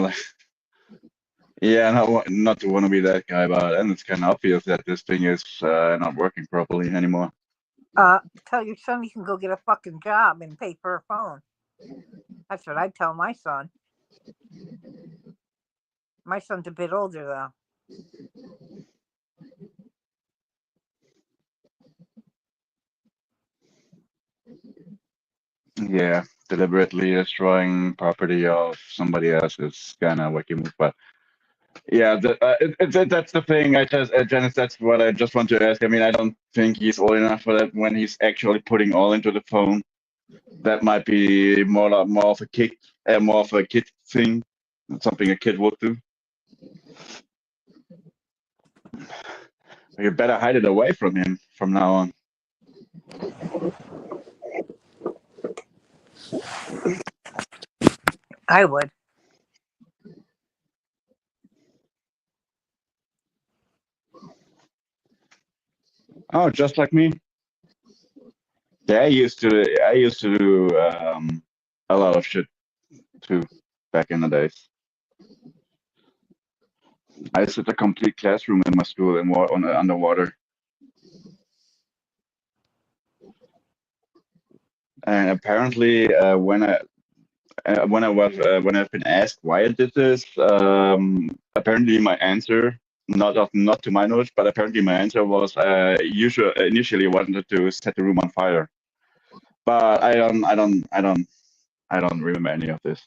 like, yeah, not to want to be that guy, but then it's kind of obvious that this thing is not working properly anymore. Tell your son he can go get a fucking job and pay for a phone. That's what I tell my son. My son's a bit older though. Yeah, deliberately destroying property of somebody else is kind of wacky move, but yeah, that's the thing. Janice, that's what I just want to ask. I don't think he's old enough for that when he's actually putting all into the phone. That might be more of a kid thing, something a kid would do. You better hide it away from him from now on. I would. Oh, just like me. Yeah, I used to do a lot of shit too back in the days. I set a complete classroom in my school underwater, and apparently when I've been asked why I did this, apparently my answer, not to my knowledge, but apparently my answer was initially wanted to set the room on fire, but I don't remember any of this.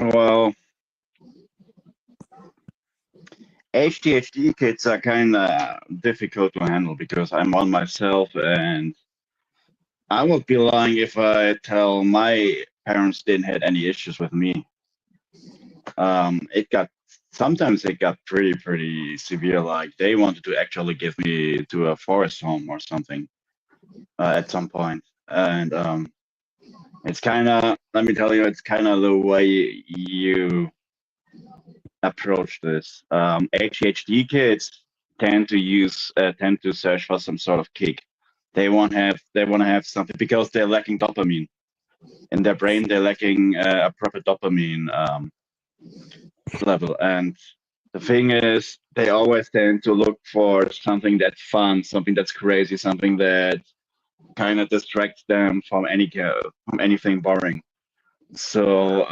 Well, ADHD kids are kind of difficult to handle because I'm one myself, and I would be lying if I tell my parents didn't have any issues with me. It got sometimes it got pretty severe. Like they wanted to actually give me to a forest home or something at some point, and it's kind of, let me tell you, it's kind of the way you approach this. ADHD kids tend to search for some sort of kick. They want to have something because they're lacking dopamine in their brain. They're lacking a proper dopamine level, and the thing is, they always tend to look for something that's fun, something that's crazy, something that kind of distracts them from anything boring. So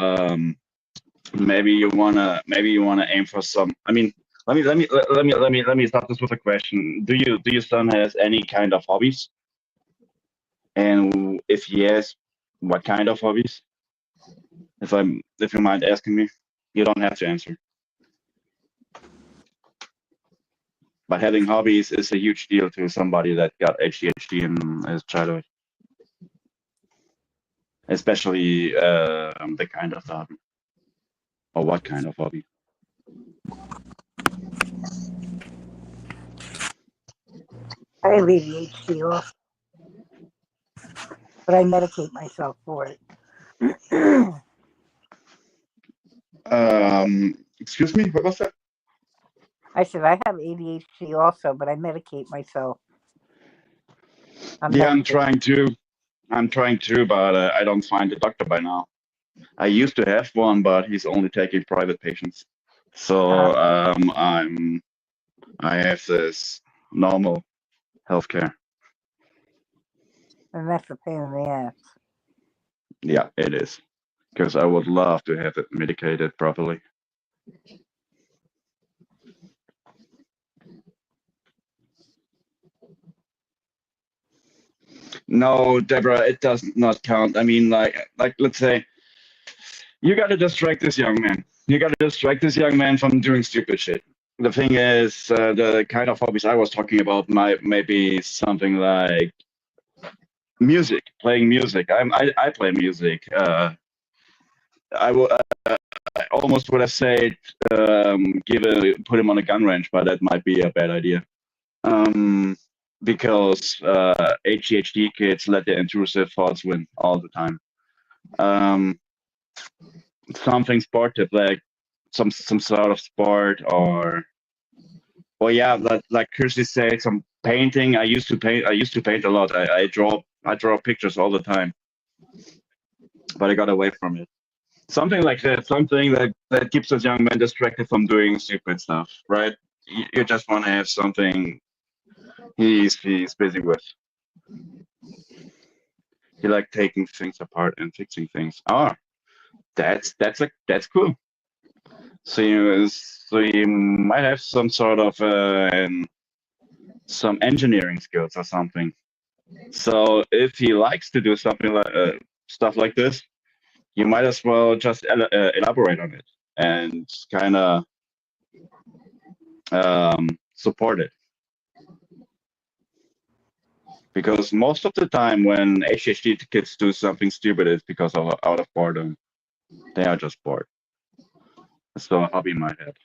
maybe you wanna aim for some. I mean, let me start this with a question. Do your son has any kind of hobbies? And if yes, what kind of hobbies? If you mind asking me, you don't have to answer. But having hobbies is a huge deal to somebody that got ADHD in his childhood, especially the kind of hobby or what kind of hobby. I have ADHD also, but I medicate myself for it. Excuse me, what was that? I said I have ADHD also, but I medicate myself. Yeah, I'm trying to, but I don't find a doctor by now. I used to have one, but he's only taking private patients. So I have this normal healthcare. And that's a pain in the ass. Yeah, it is. Because I would love to have it medicated properly. No, Deborah, it does not count. I mean, like let's say you got to distract this young man. You got to distract this young man from doing stupid shit. The thing is, the kind of hobbies I was talking about might maybe something like music, playing music. I play music. I almost would have said put him on a gun range, but that might be a bad idea. Because ADHD kids let their intrusive thoughts win all the time. Um, something sportive, like some sort of sport, or yeah, like Kirsty said, some painting. I used to paint. I used to paint a lot. I draw pictures all the time, but I got away from it. Something like that. Something that keeps us young men distracted from doing stupid stuff, right? You just want to have something he's busy with. He like taking things apart and fixing things. Oh, that's cool. So you might have some sort of some engineering skills or something. So if he likes to do something like stuff like this, you might as well just elaborate on it and kind of support it. Because most of the time when HHD kids do something stupid, it's because of out of boredom. They are just bored. So a hobby might have.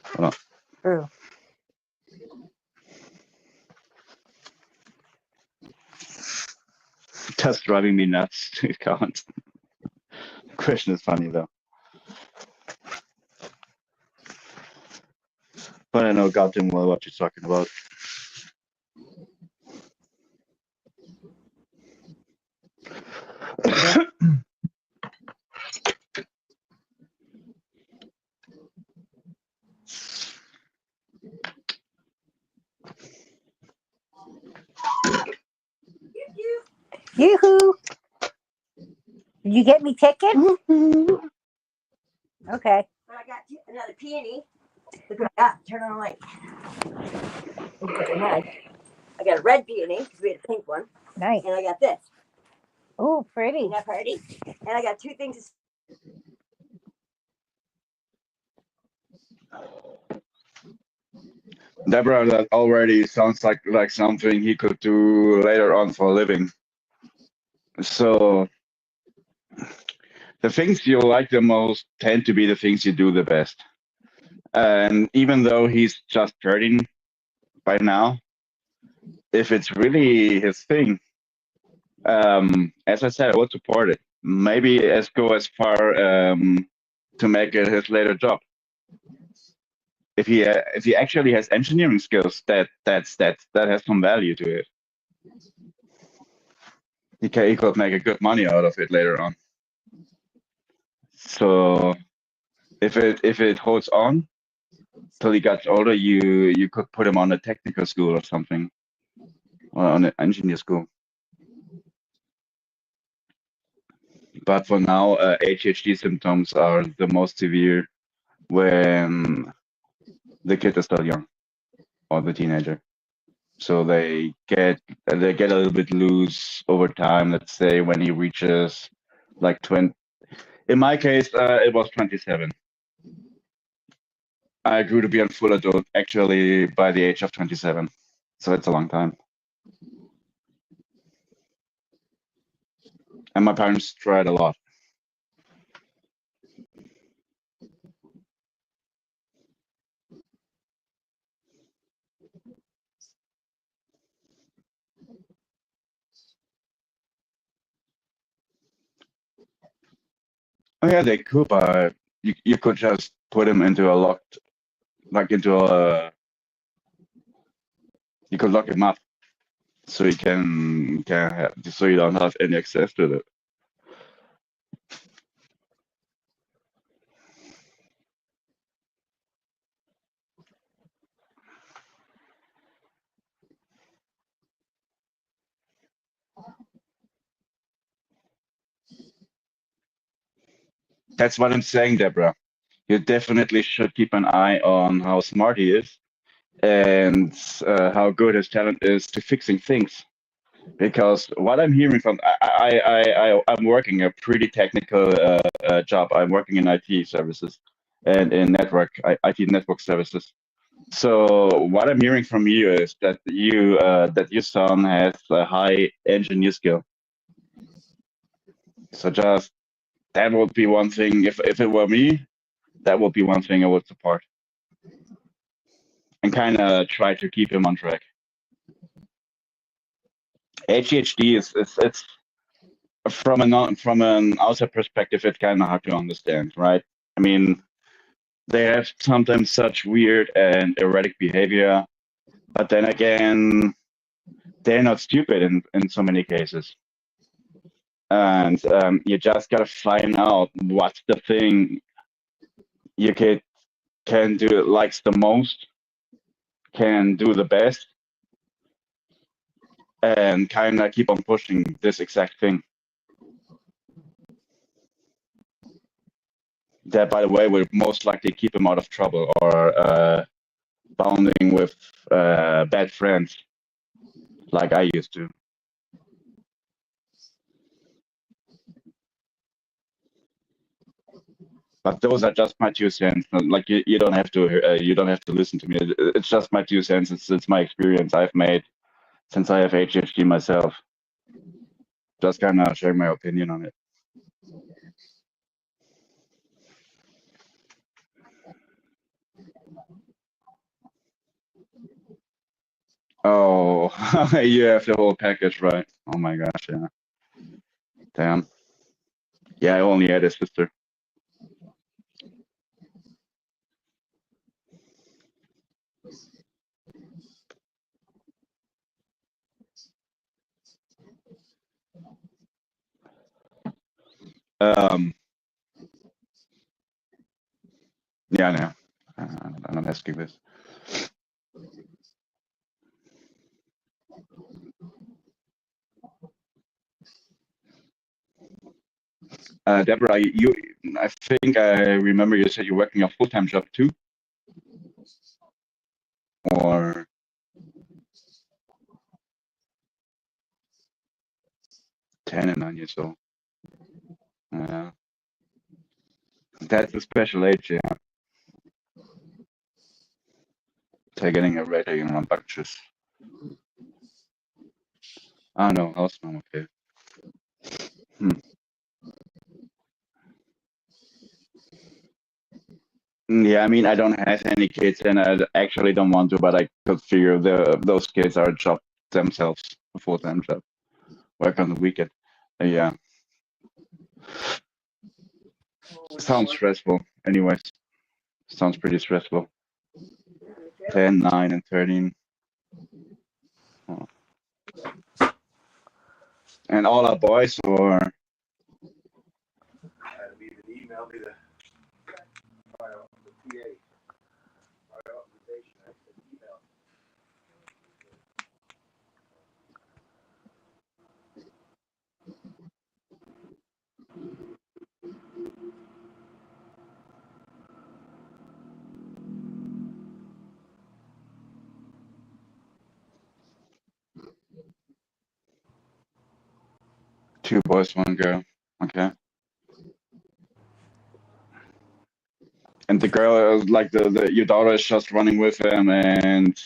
Hold on. True. That's driving me nuts. It can't. The question is funny though. But I know goddamn well what you're talking about. Yoo-hoo! Did you get me ticket? Okay. But I got another peony. Look what I got. Turn on the light. Look what I had. I got a red peony because we had a pink one. Nice. And I got this. Oh, pretty. Isn't that pretty? And I got two things. Deborah, that already sounds like something he could do later on for a living. So the things you like the most tend to be the things you do the best. And even though he's just 13 by now, if it's really his thing, as I said, I would support it. Maybe go as far to make it his later job. If he actually has engineering skills, that has some value to it. He could make a good money out of it later on. So if it holds on till he gets older, you could put him on a technical school or something, or on an engineer school. But for now, HHD symptoms are the most severe when the kid is still young or the teenager. So they get a little bit loose over time. Let's say when he reaches like 20. In my case, it was 27. I grew to be a full adult actually by the age of 27. So it's a long time. And my parents tried a lot. Oh yeah, they could, but you could just put him into a locked, you could lock him up, so you so you don't have any access to it. That's what I'm saying, Deborah. You definitely should keep an eye on how smart he is and how good his talent is to fixing things. Because what I'm hearing from, I'm working a pretty technical job. I'm working in IT services and in IT network services. So what I'm hearing from you is that your son has a high engineer skill. So just that would be one thing. If it were me, that would be one thing I would support and kind of try to keep him on track. ADHD is it's from an outside perspective, it's kind of hard to understand, right? I mean, they have sometimes such weird and erratic behavior, but then again, they're not stupid in so many cases. And you just gotta find out what's the thing your kid can do, likes the most, can do the best, and kind of keep on pushing this exact thing. That, by the way, will most likely keep him out of trouble or bonding with bad friends like I used to. But those are just my 2 cents. Like you don't have to listen to me. It's just my 2 cents. It's my experience I've made since I have ADHD myself. Just kind of sharing my opinion on it. Oh, you have the whole package, right? Oh my gosh, yeah. Damn. Yeah, I only had a sister. Yeah, no. I'm not asking this. Deborah, I think I remember you said you're working a full-time job too, or 10 and 9 years old. Yeah, that's a special age, yeah. They're getting ready in rambunctious. Oh no, house mom, okay. Yeah, I mean, I don't have any kids, and I actually don't want to, but I could figure those kids are a job themselves, a full-time job, work on the weekend. Yeah, sounds stressful. Anyways, sounds pretty stressful. 10, 9, and 13. Oh. And all are boys, or? Two boys, one girl. Okay. And the girl, like your daughter, is just running with him and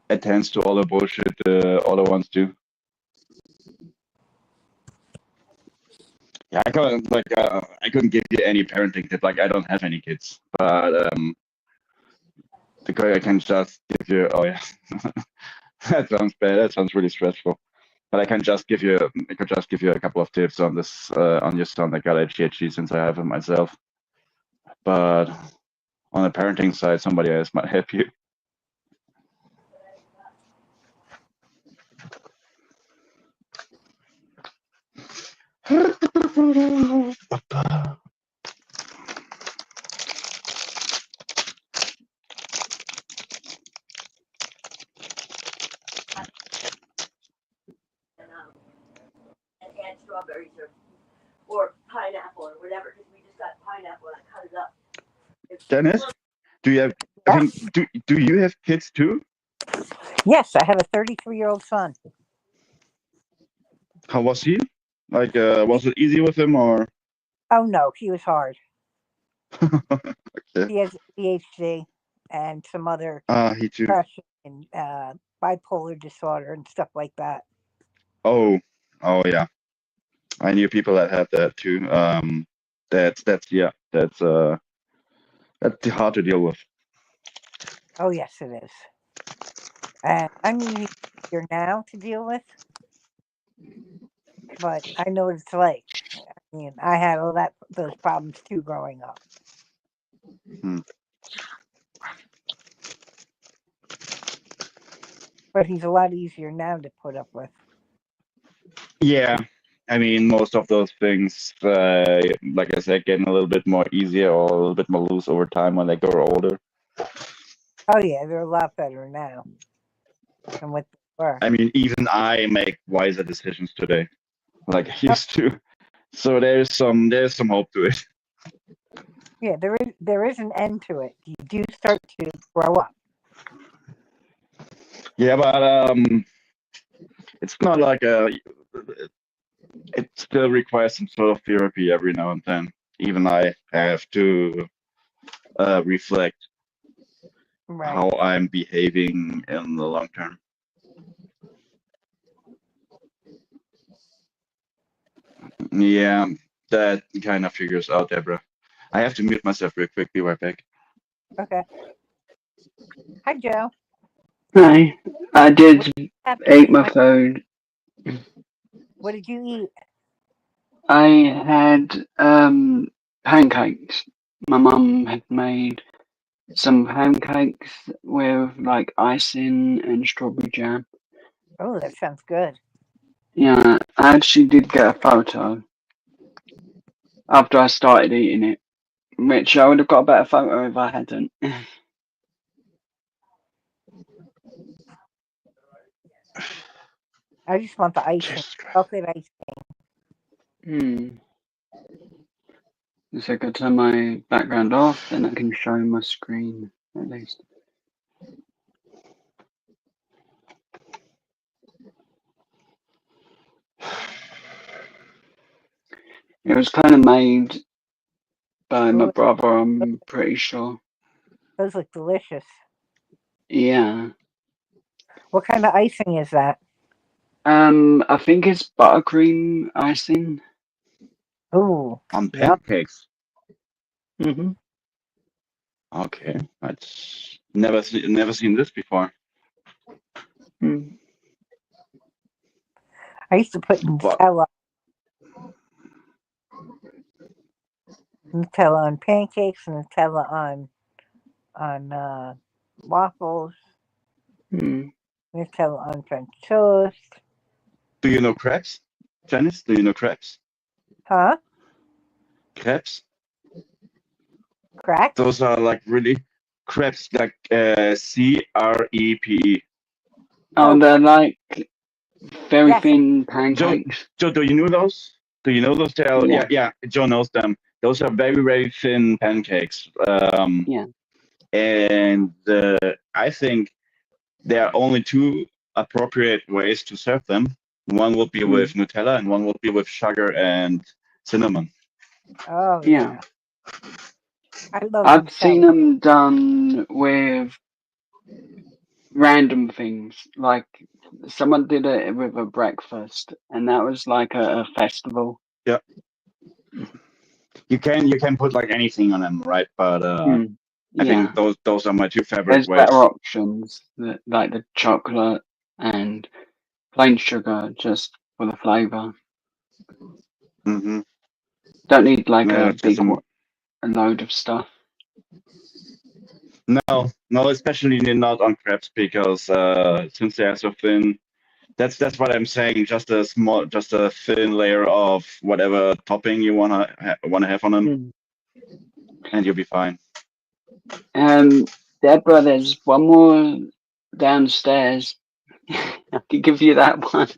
attends to all the bullshit all the ones do. Yeah, I couldn't give you any parenting tip. Like I don't have any kids, but the girl I can just give you. Oh yeah, that sounds bad. That sounds really stressful. But I could just give you a couple of tips on this on your son that got ADHD since I have it myself. But on the parenting side, somebody else might help you. And add strawberries or pineapple or whatever, because we just got pineapple and I cut it up. Dennis, do you have? I think do you have kids too? Yes, I have a 33-year-old son. How was he? Like, was it easy with him or? Oh no, he was hard. Okay. He has ADHD and some other He too. depression and bipolar disorder and stuff like that. Oh yeah. I knew people that had that too. That's hard to deal with. Oh, yes, it is. And I'm easier now to deal with, but I know what it's like. I mean, I had those problems too growing up. Hmm. But he's a lot easier now to put up with. Yeah, I mean, most of those things, like I said, getting a little bit more easier or a little bit more loose over time when they grow older. Oh, yeah, they're a lot better now than what they were. I mean, even I make wiser decisions today, like I used to. So there's some hope to it. Yeah, there is an end to it. You do start to grow up. Yeah, but it's not like it still requires some sort of therapy every now and then. Even I have to reflect Right. how I'm behaving in the long term. Yeah, that kind of figures out, Deborah. I have to mute myself real quick. Be right back. Okay. Hi, Joe. Hi, I did What happened eat my tonight? food. What did you eat? I had pancakes. My mum had made some pancakes with like icing and strawberry jam. Oh, that sounds good. Yeah, I actually did get a photo after I started eating it, which I would have got a better photo if I hadn't. I just want the icing, Jesus Christ. chocolate icing. So I could turn my background off, then I can show my screen at least. It was kind of made by my Ooh, brother, I'm pretty sure. those look delicious. Yeah. What kind of icing is that? I think it's buttercream icing. Ooh, On yep. pancakes. Mm-hmm. Okay, that's never seen this before. Mm. I used to put But Nutella on pancakes and Nutella on waffles. Mm. Nutella on French toast. do you know crepes, Janice? Do you know crepes? Huh? Crepes? Cracks? Those are like really crepes, like CREPE. Oh, Oh, they're like very yes. thin Joe, pancakes. Joe, do you know those? Do you know those? Yeah. Yeah. Joe knows them. Those are very, very thin pancakes. Yeah. And I think there are only two appropriate ways to serve them. One will be with Nutella, and one will be with sugar and cinnamon. Oh, Yeah. yeah. I love I've seen Nutella. them done with random things. Like someone did it with a breakfast, and that was like a festival. Yeah. You can put like anything on them, right? But I Yeah. think those are my two favorite There's ways. better options, like the chocolate and plain sugar, just for the flavor. Mm-hmm. Don't need like Yeah, a big some... a load of stuff. No, especially not on crepes because since they are so thin, that's what I'm saying. Just a thin layer of whatever topping you wanna have on them, and you'll be fine. Deborah, there's one more downstairs. I can give you that one.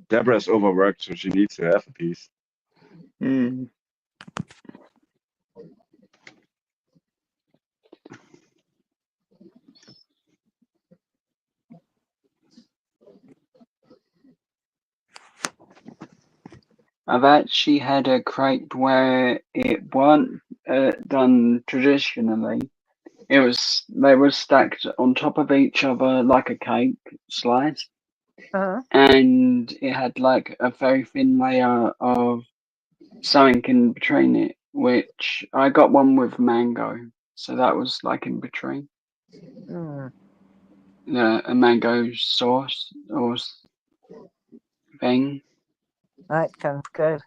Deborah's overworked, so she needs to have a piece. I've actually had a crepe where it weren't done traditionally. They were stacked on top of each other like a cake slice, and it had like a very thin layer of something in between it, which I got one with mango. So that was like in between. Mm. A mango sauce or thing. That sounds good.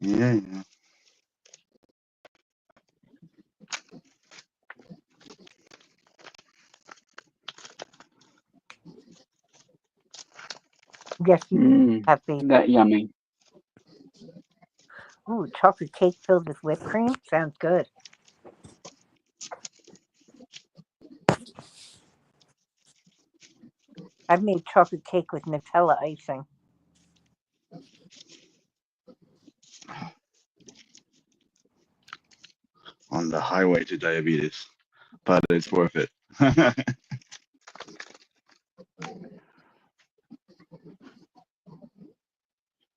Yeah. Yes, you Mm, have faith. that yummy. Ooh, chocolate cake filled with whipped cream? Sounds good. I've made chocolate cake with Nutella icing. On the highway to diabetes, but it's worth it.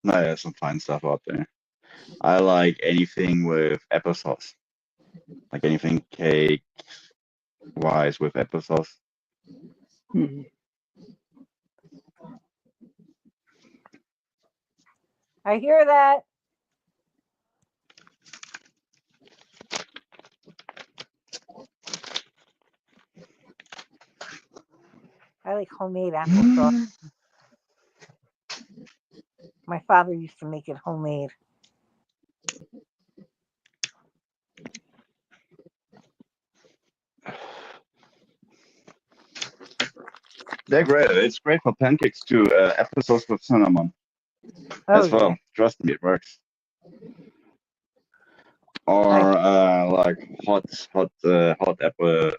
No, there's some fine stuff out there. I like anything with applesauce, like anything cake wise with applesauce. Mm. I hear that. I like homemade applesauce. My father used to make it homemade. They're great. It's great for pancakes too. Applesauce with cinnamon Oh as well. yeah. Trust me, it works. I Or like hot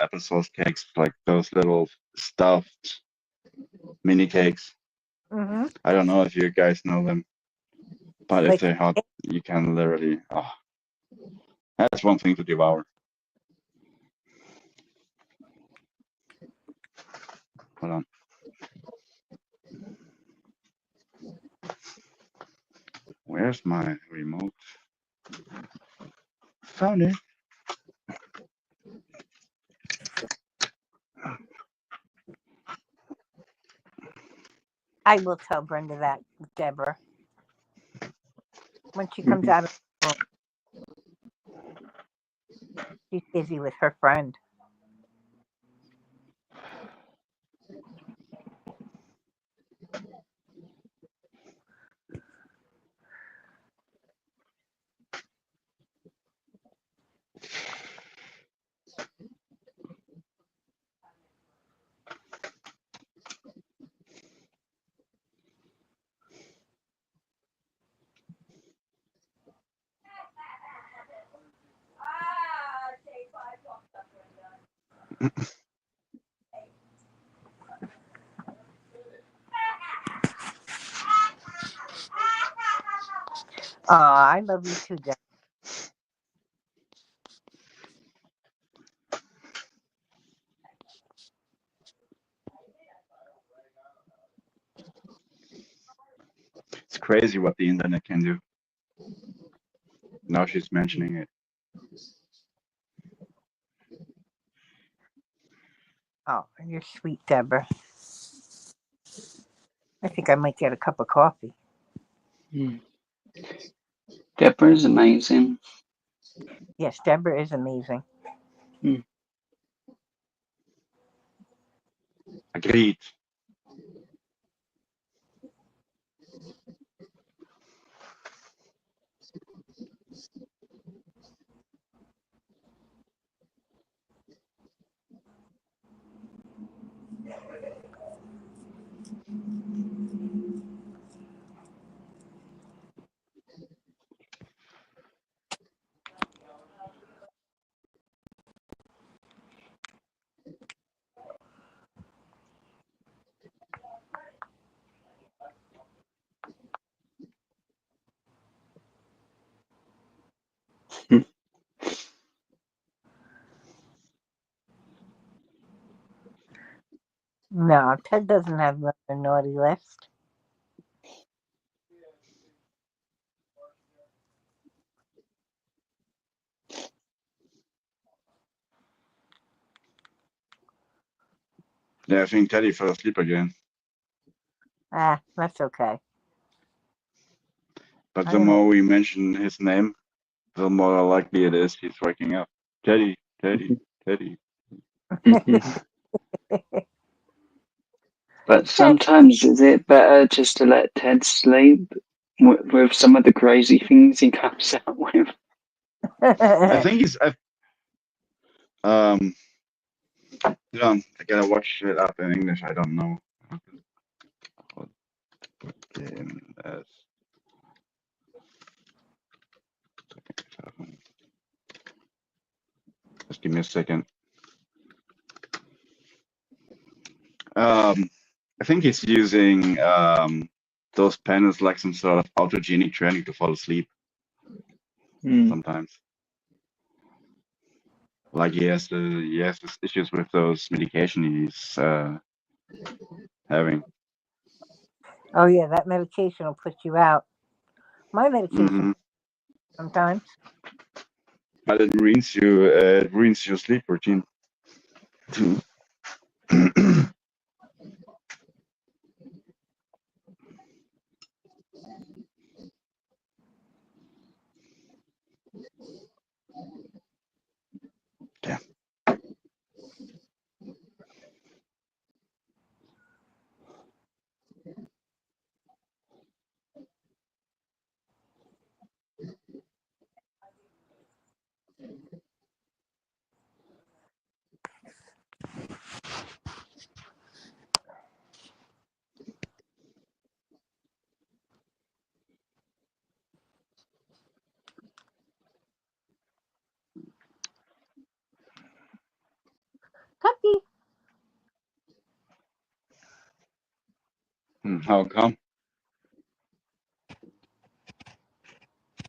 applesauce cakes, like those little stuffed mini cakes. mm-hmm. I don't know if you guys know them, but if Like they're hot, you can literally. Oh, that's one thing to devour. Hold on. Where's my remote? Found it. I will tell Brenda that, Deborah, when she comes out of the room. She's busy with her friend. I love you too, Deborah. It's crazy what the internet can do. Now she's mentioning it. Oh, you're sweet, Deborah. I think I might get a cup of coffee. Mm. Deborah's amazing. Yes, Deborah is amazing. Mm. Agreed. No, Ted doesn't have a naughty list. Yeah, I think Teddy fell asleep again. Ah, that's okay. But I the don't know. more we mention his name, the more likely it is he's waking up. Teddy, Teddy, Teddy. But sometimes is it better just to let Ted sleep with some of the crazy things he comes out with? I think he's. Yeah, I gotta watch it up in English. I don't know. Just give me a second. I think he's using those panels like some sort of autogenic training to fall asleep sometimes. Like he has this issues with those medication he's having. Oh yeah, that medication will put you out. My medication sometimes. But it ruins your sleep routine. Yeah. Cookie. How come?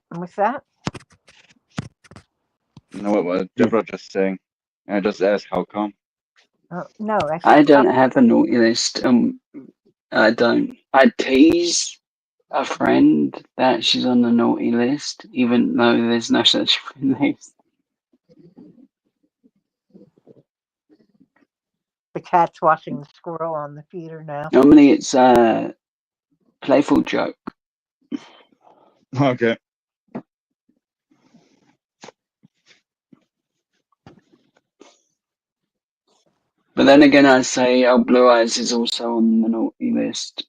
What's that? No, what Deborah just saying. I just asked how come. No, I I said don't have a naughty list. I don't. I tease a friend that she's on the naughty list, even though there's no such list. the cat's watching the squirrel on the feeder now. Normally it's a playful joke. Okay. But then again, I say, oh, Blue Eyes is also on the naughty list.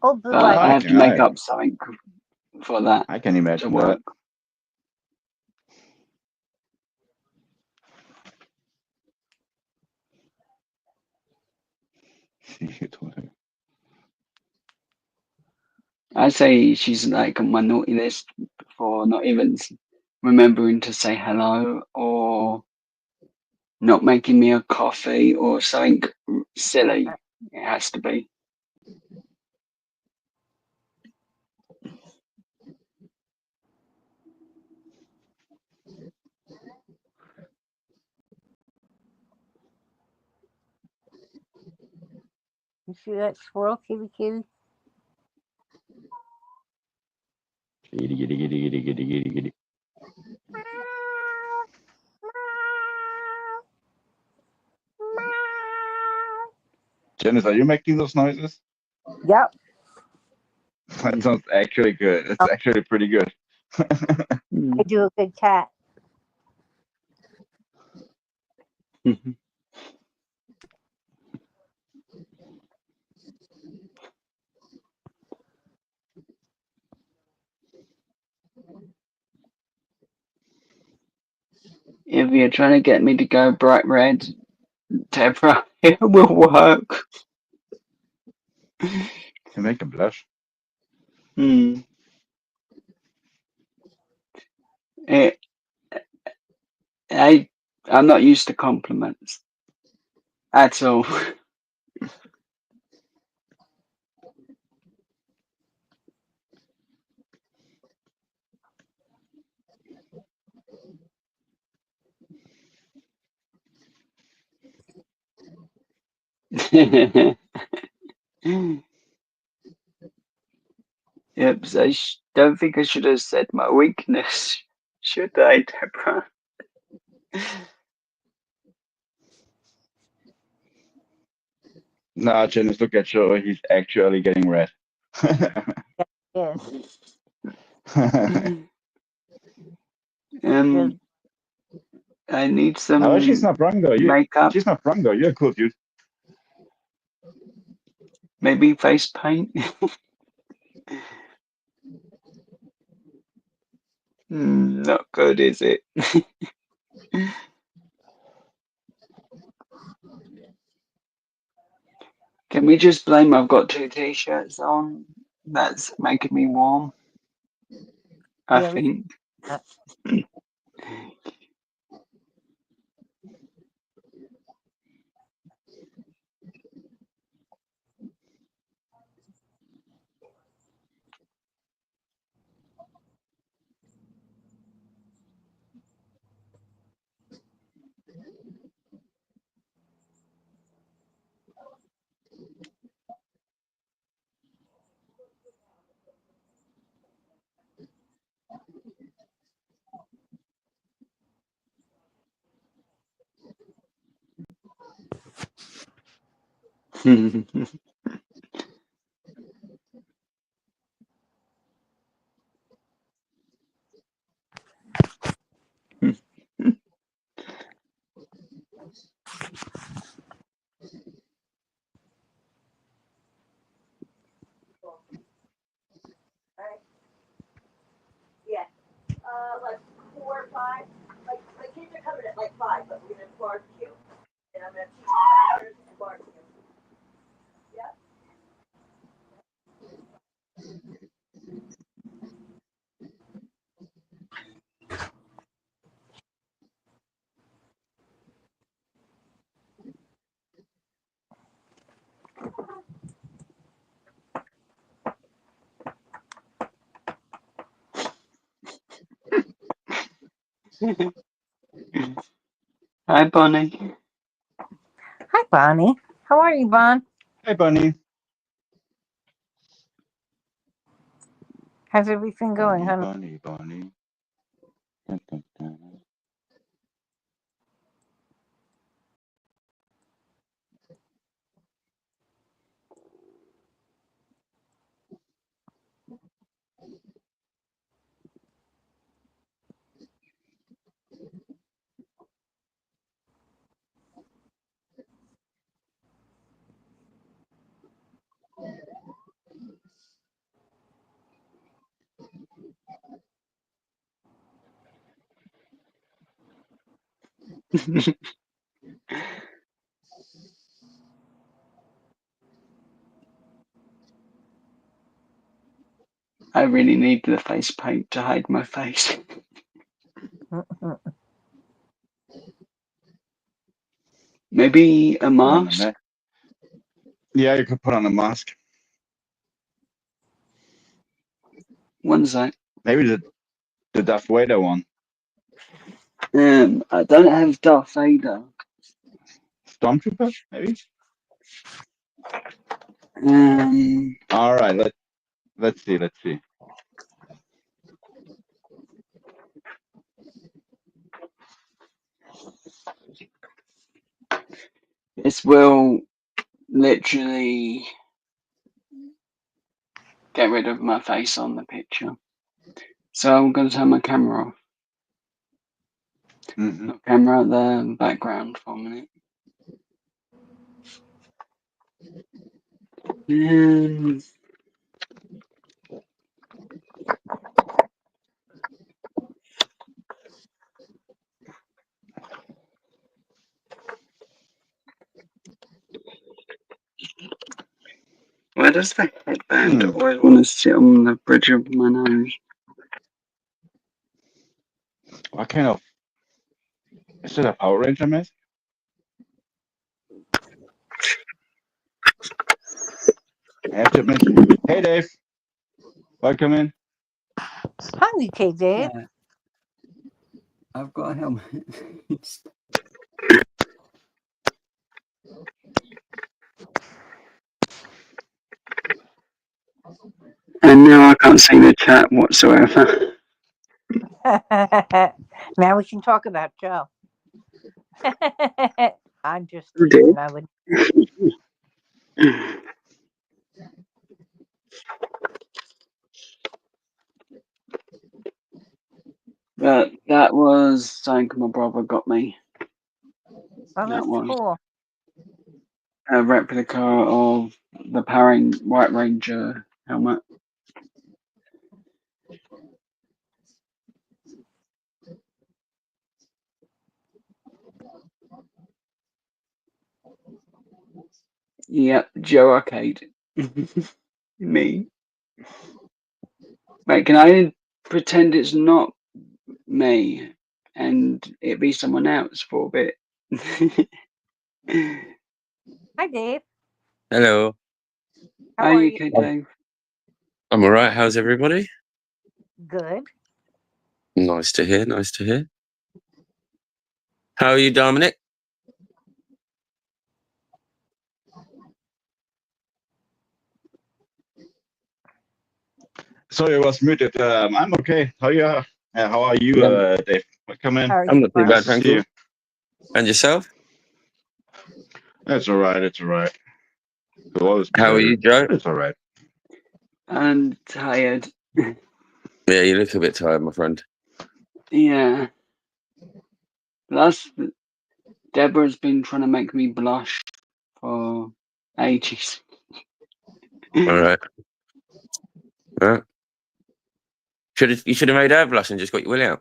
Oh, Blue But I Eyes. have to make up something for that I can to imagine work. that. I say she's like on my naughty list for not even remembering to say hello or not making me a coffee or something silly. It has to be. You see that squirrel, kitty kitty? Giddy, giddy, giddy, giddy, giddy, giddy, giddy. Janice, are you making those noises? Yep. That sounds actually good. It's actually pretty good. I do a good cat. If you're trying to get me to go bright red, Deborah, it will work. You make them blush. I'm not used to compliments at all. Yep, so I don't think I should have said my weakness, should I, Deborah? Nah, Janice, look at Joe. He's actually getting red. Yes. I need some No, she's not wrong though. makeup, She's not wrong though. You're a cool dude. maybe face paint. Not good, is it? Can we just blame I've got 2 t-shirts on? That's making me warm, I Yeah, think. Yeah. Like 4 or 5. Like my kids are coming at like 5, but we're gonna barbecue. And I'm gonna teach crackers and barbecue. Yeah. Hi, Bonnie. Hi, Bonnie. How are you, Bon? Hey, Bunny. How's everything going, honey? Bunny, Bunny. Dun, dun, dun. I really need the face paint to hide my face. Maybe a Put on a mask? mask. Yeah, you could put on a mask. One's that? Maybe the Darth Vader one. I don't have Darth Vader. Stormtrooper, maybe. All right, let's see. This will literally get rid of my face on the picture. So I'm going to turn my camera off. Mm-hmm. Camera at the background for a minute. Why does the headband always want to sit on the bridge of my nose? What kind of? Is it a Power Ranger mask? I have to admit. Hey, Dave. Welcome in. Hi, UK Dave. Yeah. I've got a helmet. And now I can't see the chat whatsoever. Now we can talk about Joe. I'm just Oh dear. teasing. I would. But that was something my brother got me. Oh, That that's was cool. a replica of the Powering White Ranger helmet. Yep, Joe Arcade. Me. Wait, can I pretend it's not me and it be someone else for a bit? Hi, Dave. Hello. How Are are you you? okay, Dave? I'm all right. How's everybody? Good. Nice to hear. Nice to hear. How are you, Dominic? Sorry, I was muted. I'm okay. How are you, Yeah. Dave? Come in. How are I'm you, not too Mark? bad, Nice to thank see you. you. And yourself? It's all right. It's all right. Could always be How are better. you, Joe? It's all right. I'm tired. Yeah, you look a bit tired, my friend. Yeah. That's Deborah's been trying to make me blush for ages. All right. All right. You should have made her blush and just got your willy out.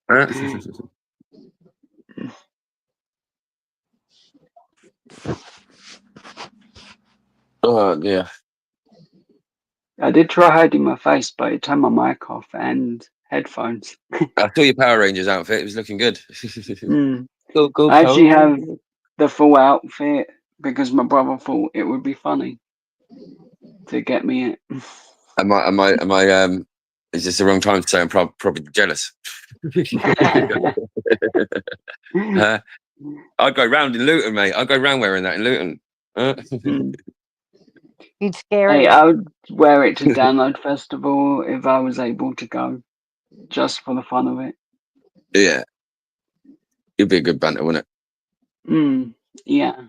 All right. Oh yeah. I did try hiding my face, but it turned my mic off and headphones. I saw your Power Rangers outfit. It was looking good. Go I Power actually have Rangers. the full outfit because my brother thought it would be funny to get me it. Am I is this the wrong time to say I'm probably jealous? I'd go round in Luton, mate. I'd go round wearing that in Luton. You'd scare Hey, you. I would wear it to Download Festival if I was able to go, just for the fun of it. Yeah. You'd be a good banter, wouldn't it? Yeah.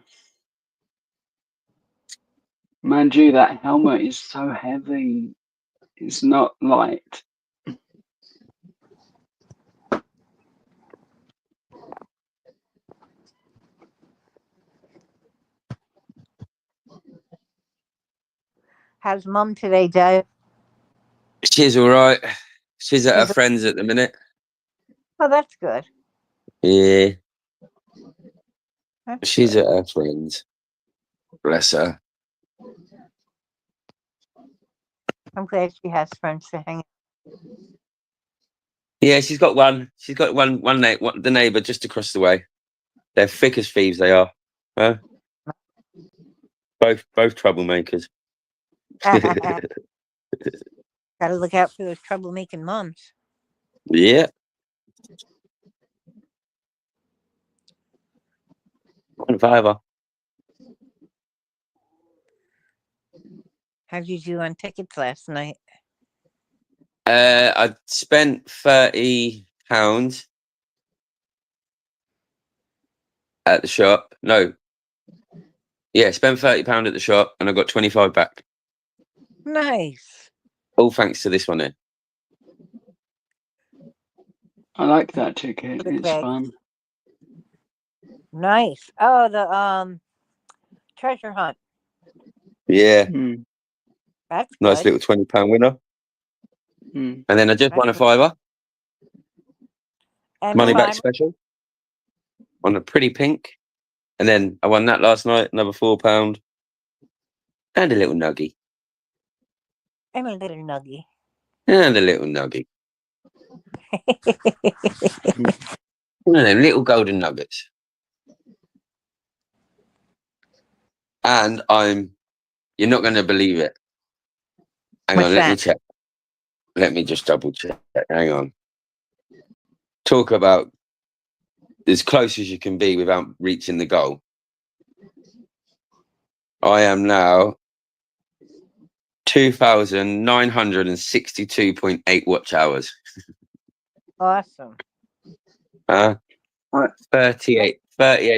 Mind you, that helmet is so heavy. It's not light. How's Mum today, Dave? She's all right. She's at her Is it- friends at the minute. Oh, that's good. Yeah. That's She's good. at her friends. Bless her. I'm glad she has friends to hang. Yeah, she's got one. She's got the neighbour just across the way. They're thick as thieves, they are. Huh? Both troublemakers. Gotta look out for those troublemaking mums. Yeah. One fiver. How'd you do on tickets last night? I spent £30 at the shop. No. Yeah, spent £30 at the shop and I got 25 back. Nice. All thanks to this one here. I like that ticket. It's Okay. fun. Nice. Oh, the treasure hunt. Yeah. That's Nice good. little £20 winner. And then I just won a fiver. And Money the back fiver? special on a pretty pink. And then I won that last night, another £4. And a little nuggy. And a little nuggy. And a little nuggy. One of them little golden nuggets. And you're not going to believe it. Hang on, let me check. Let me just double check. Hang on. Talk about as close as you can be without reaching the goal. I am now 2,962.8 watch hours. Awesome. 38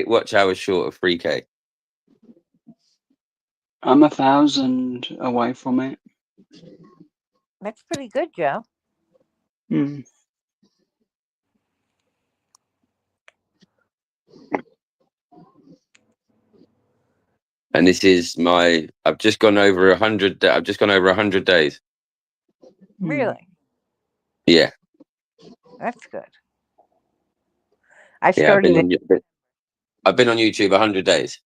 watch hours short of 3K. I'm 1,000 away from it. That's pretty good, Joe. Hmm. And this is I've just gone over 100. I've just gone over 100 days. Really? Yeah. That's good. I Yeah. started. I've been on YouTube 100 days.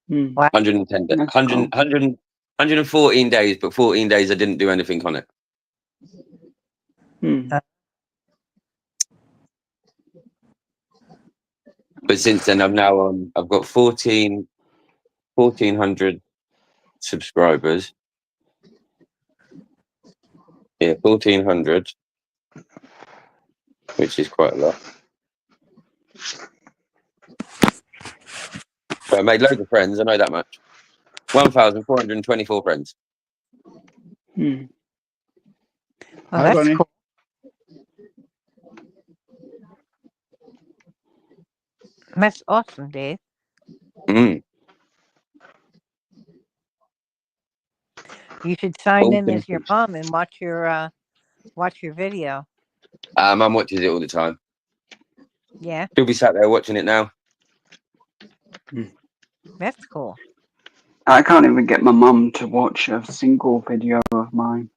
110 days. 114 days, but 14 days I didn't do anything on it. But since then, I've got 1,400 subscribers. Yeah, 1,400, which is quite a lot. But I made loads of friends. I know that much. 1,424 friends. Oh, that's Bunny. cool. That's awesome, Dave. Mm. You should sign in as your mom and watch your video. Mum watches it all the time. Yeah, She'll be sat there watching it now. that's cool. I can't even get my mum to watch a single video of mine.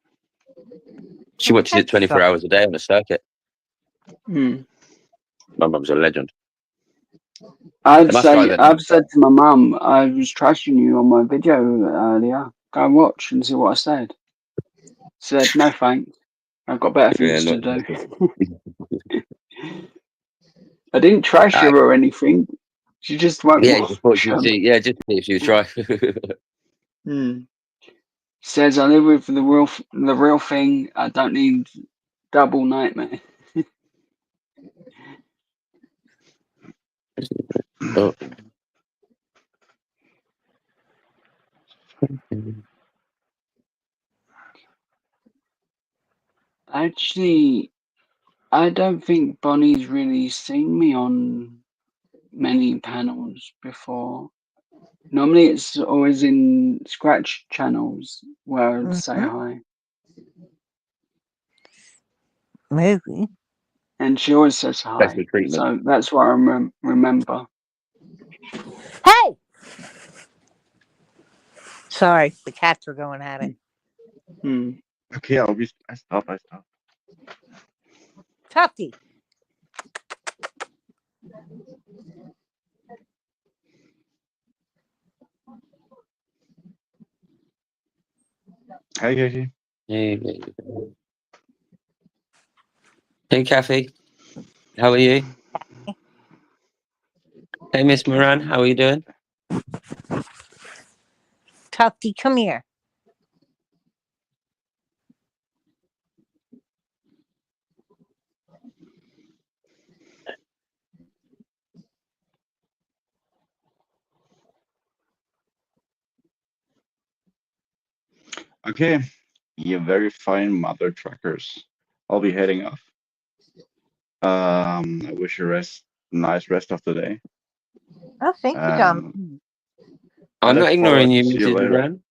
She watches it 24 hours a day on a circuit. My mum's a legend. I've said to my mum, I was trashing you on my video earlier. Go and watch and see what I said. She said, no thanks. I've got better things to do. I didn't trash her or anything. She just won't watch. Just see if she was trying. Says I live with the real thing. I don't need double nightmare. Oh. Actually, I don't think Bonnie's really seen me on many panels before. Normally it's always in Scratch channels where I'd say hi. Maybe. And she always says hi. So that's what I remember. Hey! Sorry, the cats were going at it. Okay, I stop. Tufty. Hey, Katie. Hey, Kathy. How are you? Hey, Miss Moran. How are you doing? Tufty, come here. Okay, you very fine mother truckers. I'll be heading off. I wish you nice rest of the day. Oh, thank you, Dom. I'm not ignoring you, See you Mrs. later. Moran.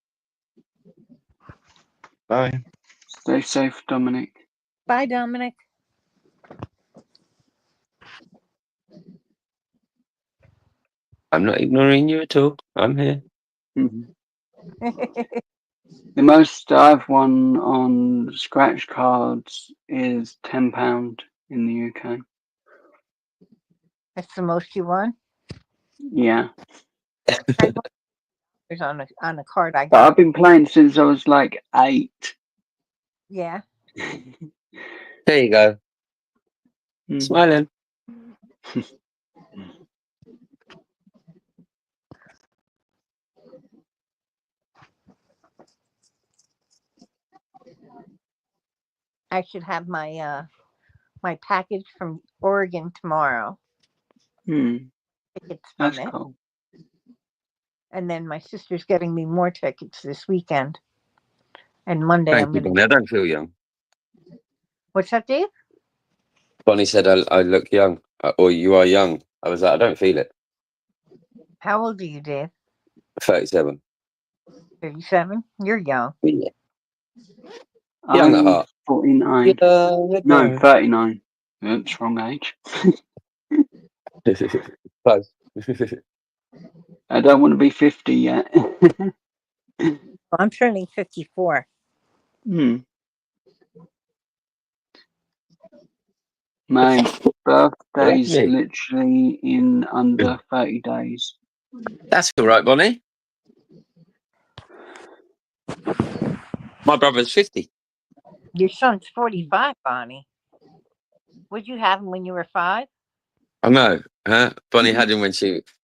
Bye. Stay safe, Dominic. Bye, Dominic. I'm not ignoring you at all. I'm here. The most I've won on scratch cards is £10 in the UK. That's the most you won? Yeah. on a card I got. But I've been playing since I was like 8. Yeah. There you go. Smiling. I should have my my package from Oregon tomorrow. Tickets from That's it. cool. And then my sister's getting me more tickets this weekend. And Monday Thank I'm you, going to. Bonnie. I don't feel young. What's that, Dave? Bonnie said I look young, or you are young. I was like, I don't feel it. How old are you, Dave? 37. 37? You're young. Yeah. Young at I'm heart. 49. Young at No, heart. 39. Oops, wrong age. Close. I don't want to be 50 yet. I'm turning 54. My birthday's Me. literally in under 30 days. That's all right, Bonnie. My brother's 50. Your son's 45, Bonnie. Would you have him when you were 5? I know. Huh? Bonnie had him when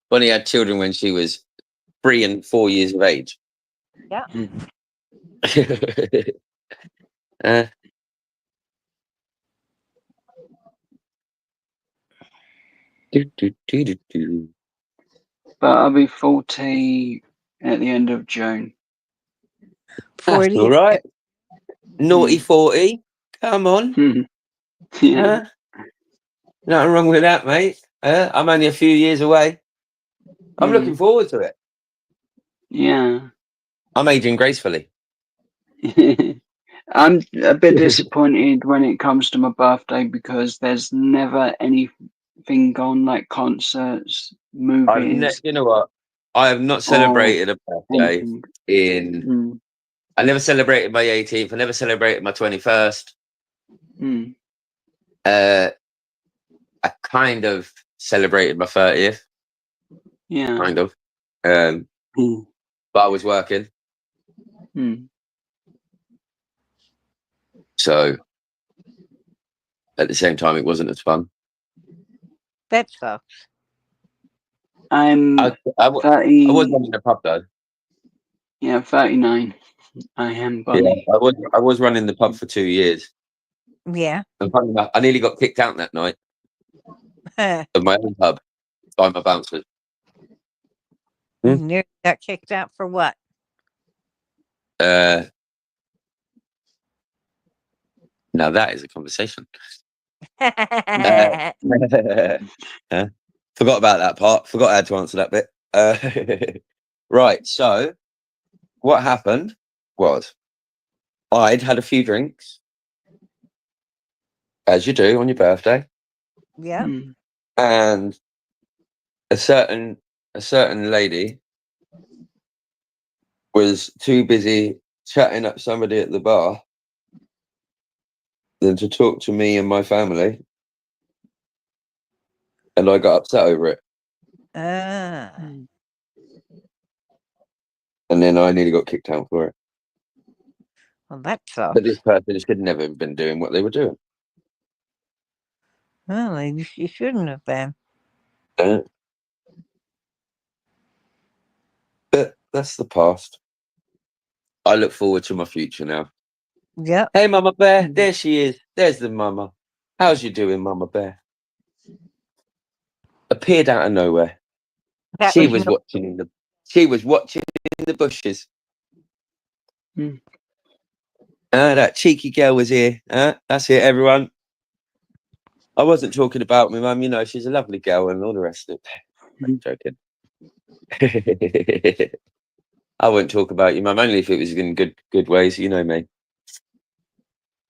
Bonnie had children when she was 3 and 4 years of age. Yeah. Do. But I'll be 40 at the end of June. 40. That's all right. Naughty 40. Come on. Yeah. Nothing wrong with that, mate. I'm only a few years away. I'm looking forward to it. Yeah. I'm aging gracefully. I'm a bit disappointed when it comes to my birthday because there's never anything on, like concerts, movies. You know what? I have not celebrated a birthday anything. I never celebrated my 18th. I never celebrated my 21st. I kind of celebrated my 30th. Yeah. Kind of. But I was working. So at the same time, it wasn't as fun. That sucks. I was 30. running the pub though. Yeah, 39. I am Bonnie. Yeah, I was running the pub for 2 years. Yeah. And funny enough, I nearly got kicked out that night of my own pub by my bouncers. You nearly got kicked out for what? Now that is a conversation. Forgot about that part. Forgot I had to answer that bit. Right. So what happened was I'd had a few drinks, as you do on your birthday. Yeah. And a certain lady was too busy chatting up somebody at the bar than to talk to me and my family. And I got upset over it. And then I nearly got kicked out for it. Well, that sucks. But this person should never have been doing what they were doing. Well, you shouldn't have been. But that's the past. I look forward to my future now. Yeah. Hey, Mama Bear. There she is. There's the mama. How's you doing, Mama Bear? Appeared out of nowhere. She was watching in the bushes. That cheeky girl was here. That's it, everyone. I wasn't talking about my mum. You know, she's a lovely girl and all the rest of it. I'm joking. I wouldn't talk about your mum only if it was in good ways. You know me.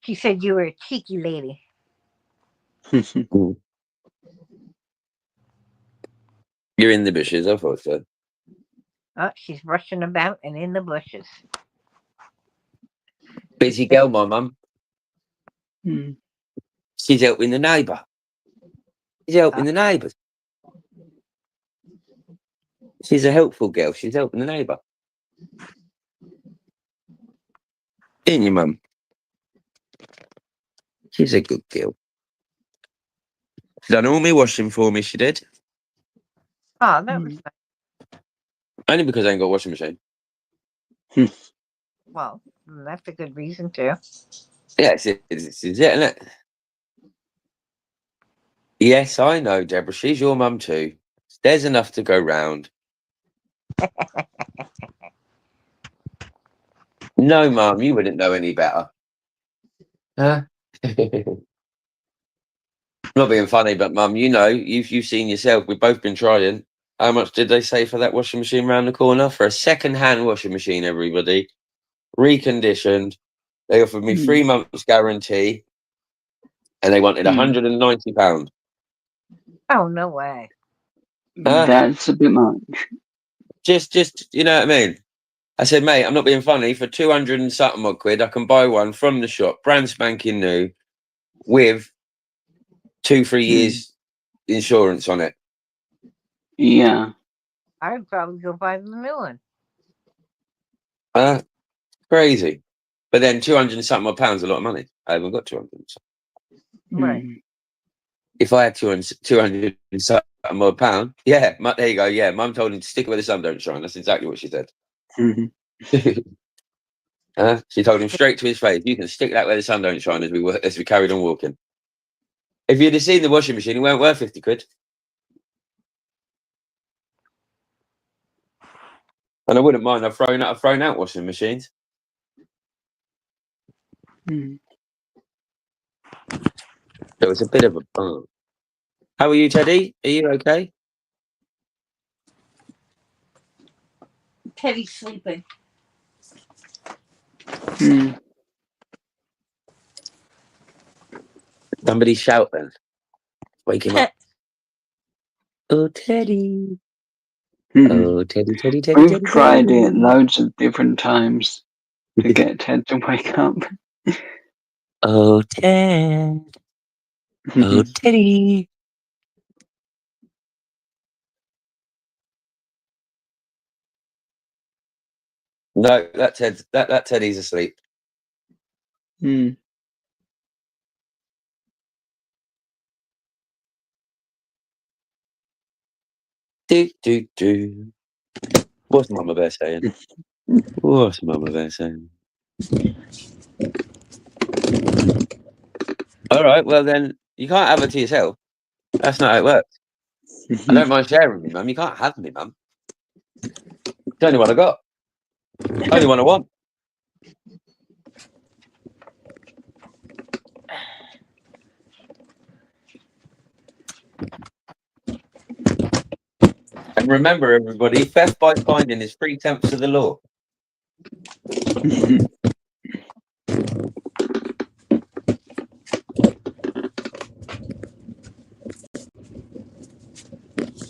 She said you were a cheeky lady. You're in the bushes. I thought so. Oh, she's rushing about and in the bushes. Busy girl, my mum. She's helping the neighbour. She's helping the neighbours. She's a helpful girl. She's helping the neighbour. Ain't you, mum? She's a good girl. She done all my washing for me, she did. Oh, that was nice. Only because I ain't got a washing machine. Well, that's a good reason too. Yeah, it's it, isn't it? Yes, I know, Deborah. She's your mum too. There's enough to go round. No, Mum, you wouldn't know any better. Huh? Not being funny, but Mum, you know, you've seen yourself. We've both been trying. How much did they say for that washing machine round the corner? For a second-hand washing machine, everybody. Reconditioned. They offered me 3 months guarantee, and they wanted £190. Oh, no way. That's a bit much. Just, you know what I mean? I said, mate, I'm not being funny. For 200 and something odd quid, I can buy one from the shop, brand spanking new, with 2-3 years insurance on it. Yeah. I'd probably go buy the new one. Crazy. But then 200 and something odd pounds, a lot of money. I haven't got 200. Right. If I had 200 and something odd pound, yeah, there you go. Yeah, Mum told him to stick it where the sun don't shine. That's exactly what she said. She told him straight to his face, you can stick that where the sun don't shine, as we carried on walking. If you'd have seen the washing machine, it weren't worth 50 quid. And I wouldn't mind. I've thrown out washing machines. It was a bit of a bump. How are you, Teddy? Are you okay? Teddy's sleeping. Somebody shout then. Wake him up. Oh, Teddy. Oh, Teddy, Teddy, Teddy, We've Teddy, tried Teddy. it loads of different times to get Ted to wake up. Oh, Ted. Oh, Teddy. No, that Teddy's asleep. Do. What's Mama Bear saying? What's Mama Bear saying? All right, well then, you can't have it to yourself. That's not how it works. I don't mind sharing with me, Mum. You can't have me, Mum. It's the only one I got. Only one I want. And remember, everybody, theft by finding is 3/10 of the law.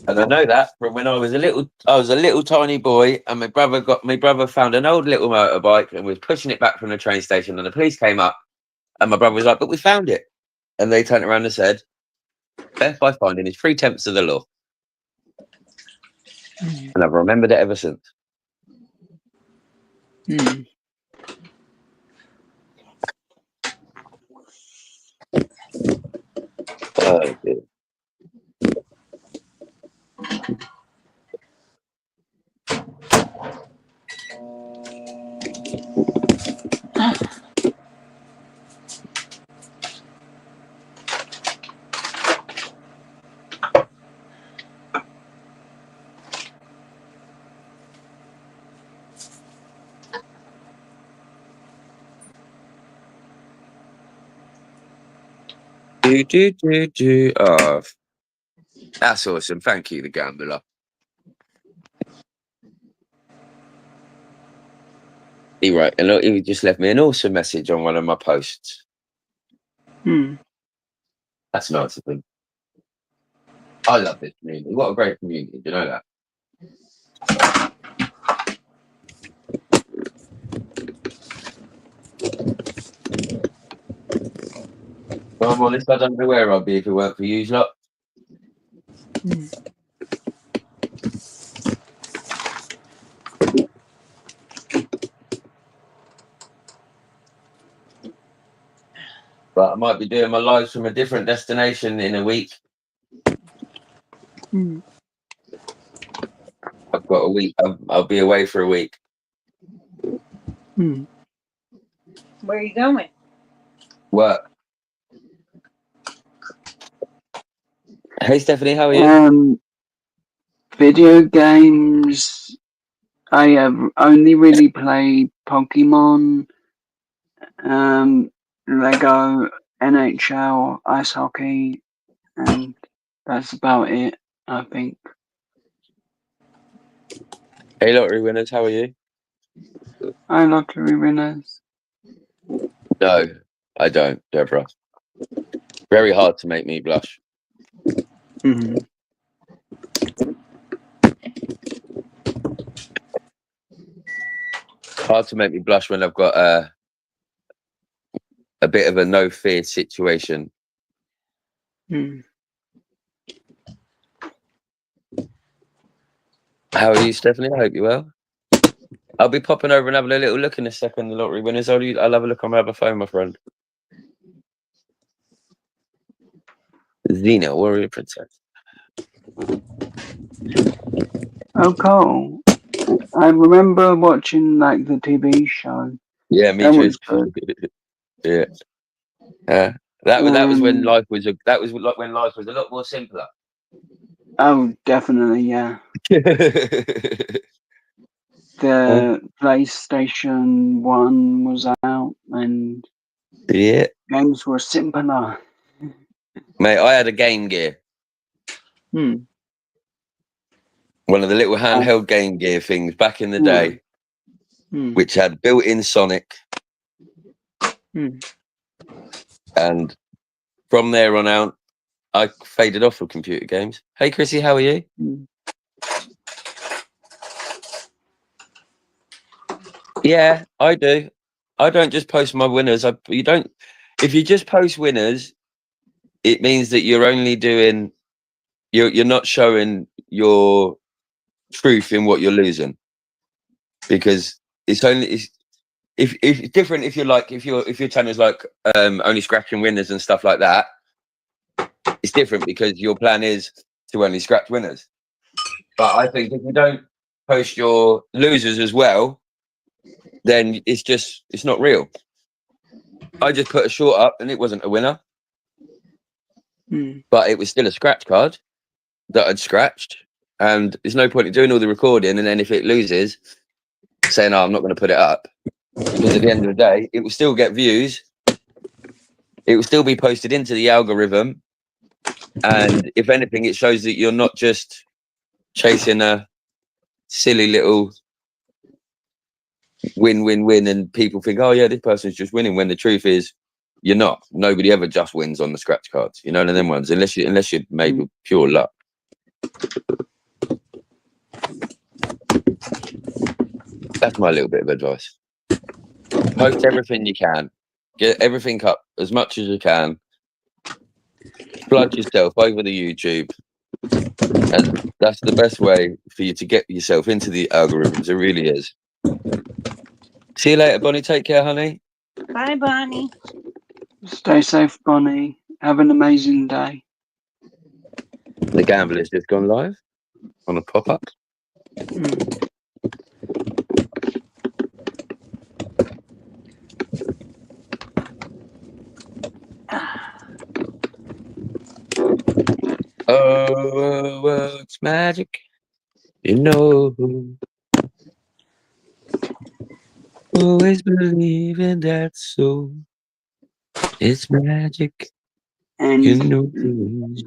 And I know that from when I was a little tiny boy, and my brother found an old little motorbike and was pushing it back from the train station, and the police came up, and my brother was like, "But we found it," and they turned around and said, "Theft by finding is 3/10 of the law," and I've remembered it ever since. Oh dear. Do. Oh, that's awesome. Thank you, the gambler. Right, and look, he just left me an awesome message on one of my posts. That's nice of him. I love this community. What a great community. Do you know that? Well, I'm honest, I don't know where I'd be if it weren't for you lot. But I might be doing my lives from a different destination in a week. I've got a week. I'll be away for a week. Where are you going? Work. Hey, Stephanie, how are you? Video games I have only really played Pokemon, Lego, NHL, ice hockey, and that's about it, I think. Hey, lottery winners, how are you? Hi, lottery winners. No, I don't, Deborah. Very hard to make me blush. Mhm. Hard to make me blush when I've got a bit of a no fear situation. Mm. How are you, Stephanie? I hope you're well. I'll be popping over and having a little look in a second, the lottery winners. I'll have a look on my other phone, my friend. Xena, warrior princess. Oh, Cole. I remember watching like the TV show. Yeah, me That too. was good. Yeah. That was when Um, life was that was like when life was a lot more simpler. oh, definitely, yeah. The PlayStation 1 was out and Yeah. games were simpler. Mate, I had a Game Gear. Hmm. One of the little handheld Game Gear things back in the day, which had built-in Sonic. And from there on out, I faded off with computer games. Hey, Chrissy, how are you? Yeah, I do. I don't just post my winners. If you just post winners, it means that you're only doing, you're not showing your truth in what you're losing, because it's if it's different if your channel's like only scratching winners and stuff like that. It's different because your plan is to only scratch winners. But I think if you don't post your losers as well, then it's not real. I just put a short up and it wasn't a winner, but it was still a scratch card that I'd scratched. And there's no point in doing all the recording and then if it loses, saying, "Oh, I'm not going to put it up," because at the end of the day, it will still get views. It will still be posted into the algorithm. And if anything, it shows that you're not just chasing a silly little win and people think, "Oh yeah, this person's just winning," when the truth is you're not. Nobody ever just wins on the scratch cards, you know, and them ones, unless you're made with pure luck. That's my little bit of advice. Post everything you can. Get everything up as much as you can. Flood yourself over the YouTube. And that's the best way for you to get yourself into the algorithms. It really is. See you later, Bonnie. Take care, honey. Bye, Bonnie. Stay safe, Bonnie. Have an amazing day. The Gambler's just gone live on a pop-up. Oh, it's magic. You know. Always believe in that soul. It's magic. And you know.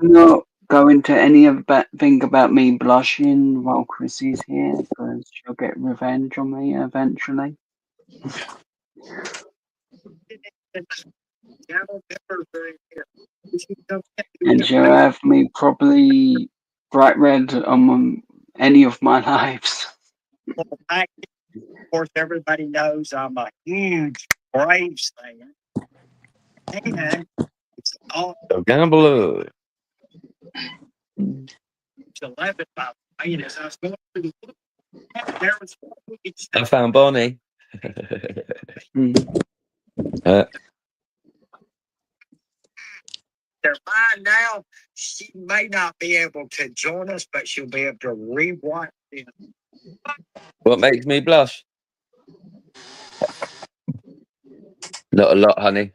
not go into any of that thing about me blushing while Chrissy's here, because she'll get revenge on me eventually. And she'll have me probably bright red on any of my lives. Of course, everybody knows I'm a huge Braves fan. And it's all A gambler. 11 by the way, and as I was going through the book, there was I found Bonnie. they're fine now. She may not be able to join us, but she'll be able to rewatch it. What makes me blush? Not a lot, honey.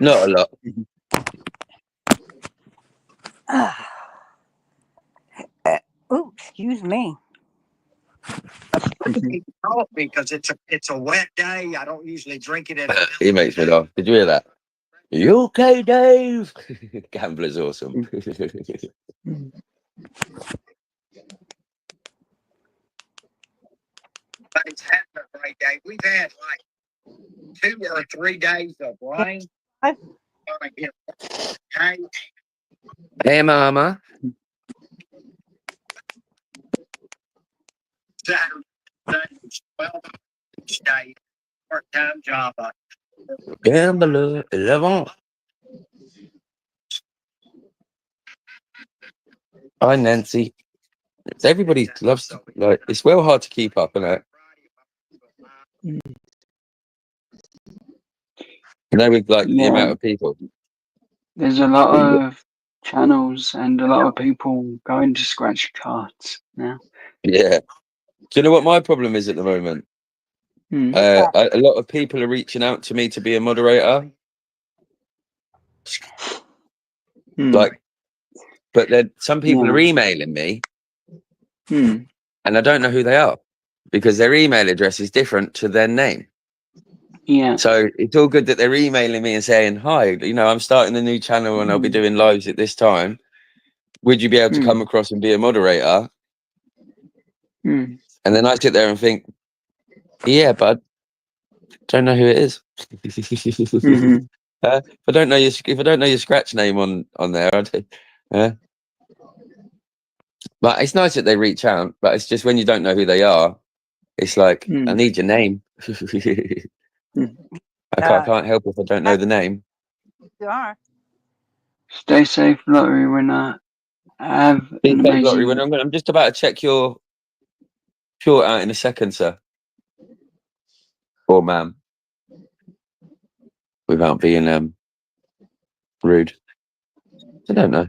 Not a lot. Oh, excuse me. coffee because it's a wet day. I don't usually drink it in. He makes me laugh. Did you hear that? You okay, Dave? Gambler's awesome. But it's having a great day. We've had like 2 or 3 days of rain. Hey, Mama. Saturday was 12 each day, part-time job. Gambler, 11. Hi, Nancy. Everybody loves, like, it's well hard to keep up, isn't it? You know, with like the amount of people. There's a lot of channels and a lot of people going to scratch cards now. Yeah. Do you know what my problem is at the moment? A lot of people are reaching out to me to be a moderator. Like, but then some people are emailing me, and I don't know who they are because their email address is different to their name. Yeah. So it's all good that they're emailing me and saying, "Hi, you know, I'm starting a new channel and I'll be doing lives at this time. Would you be able to come across and be a moderator?" And then I sit there and think, "Yeah, bud, don't know who it is." If I don't know your scratch name on there, but it's nice that they reach out. But it's just when you don't know who they are, it's like I need your name. I can't help if I don't know the name. You are. Stay safe, lottery winner. Have an amazing. I'm just about to check your short out in a second, sir. Or ma'am. Without being rude. I don't know.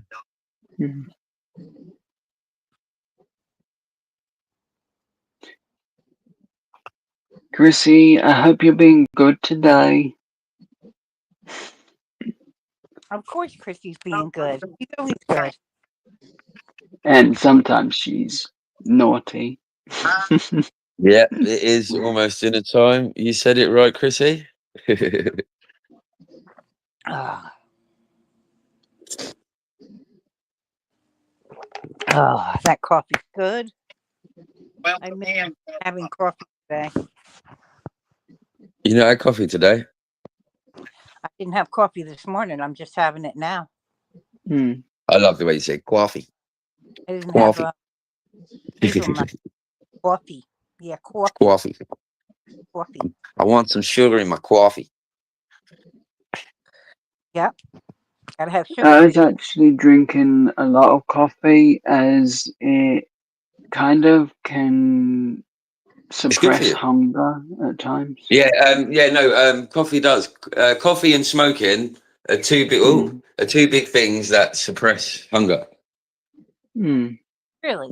Chrissy, I hope you're being good today. Of course, Christy's being good. She's always good. And sometimes she's naughty. Yeah, it is almost dinner time. You said it right, Chrissy. Oh, that coffee's good. I miss having coffee today. You know, I had coffee today. I didn't have coffee this morning. I'm just having it now. I love the way you say coffee. I didn't Coffee. have hazelnut coffee. Yeah, coffee. Coffee. Coffee. I want some sugar in my coffee. Yep. Gotta have sugar. I was actually drinking a lot of coffee as it kind of can suppress hunger at times. Yeah, coffee does. Coffee and smoking are two big things that suppress hunger. Really?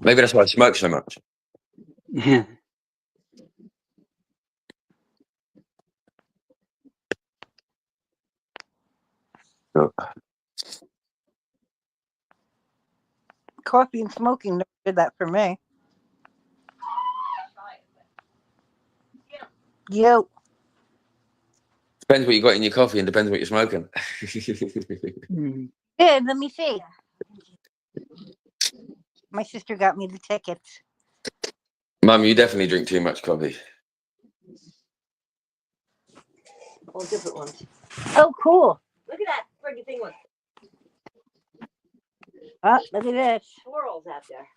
Maybe that's why I smoke so much. Yeah. Coffee and smoking never did that for me. Yo. Depends what you got in your coffee and depends what you're smoking. Yeah, let me see. My sister got me the tickets. Mum, you definitely drink too much coffee. All different ones. Oh, cool. Look at that friggin' thing with Oh, look at this. swirls out there.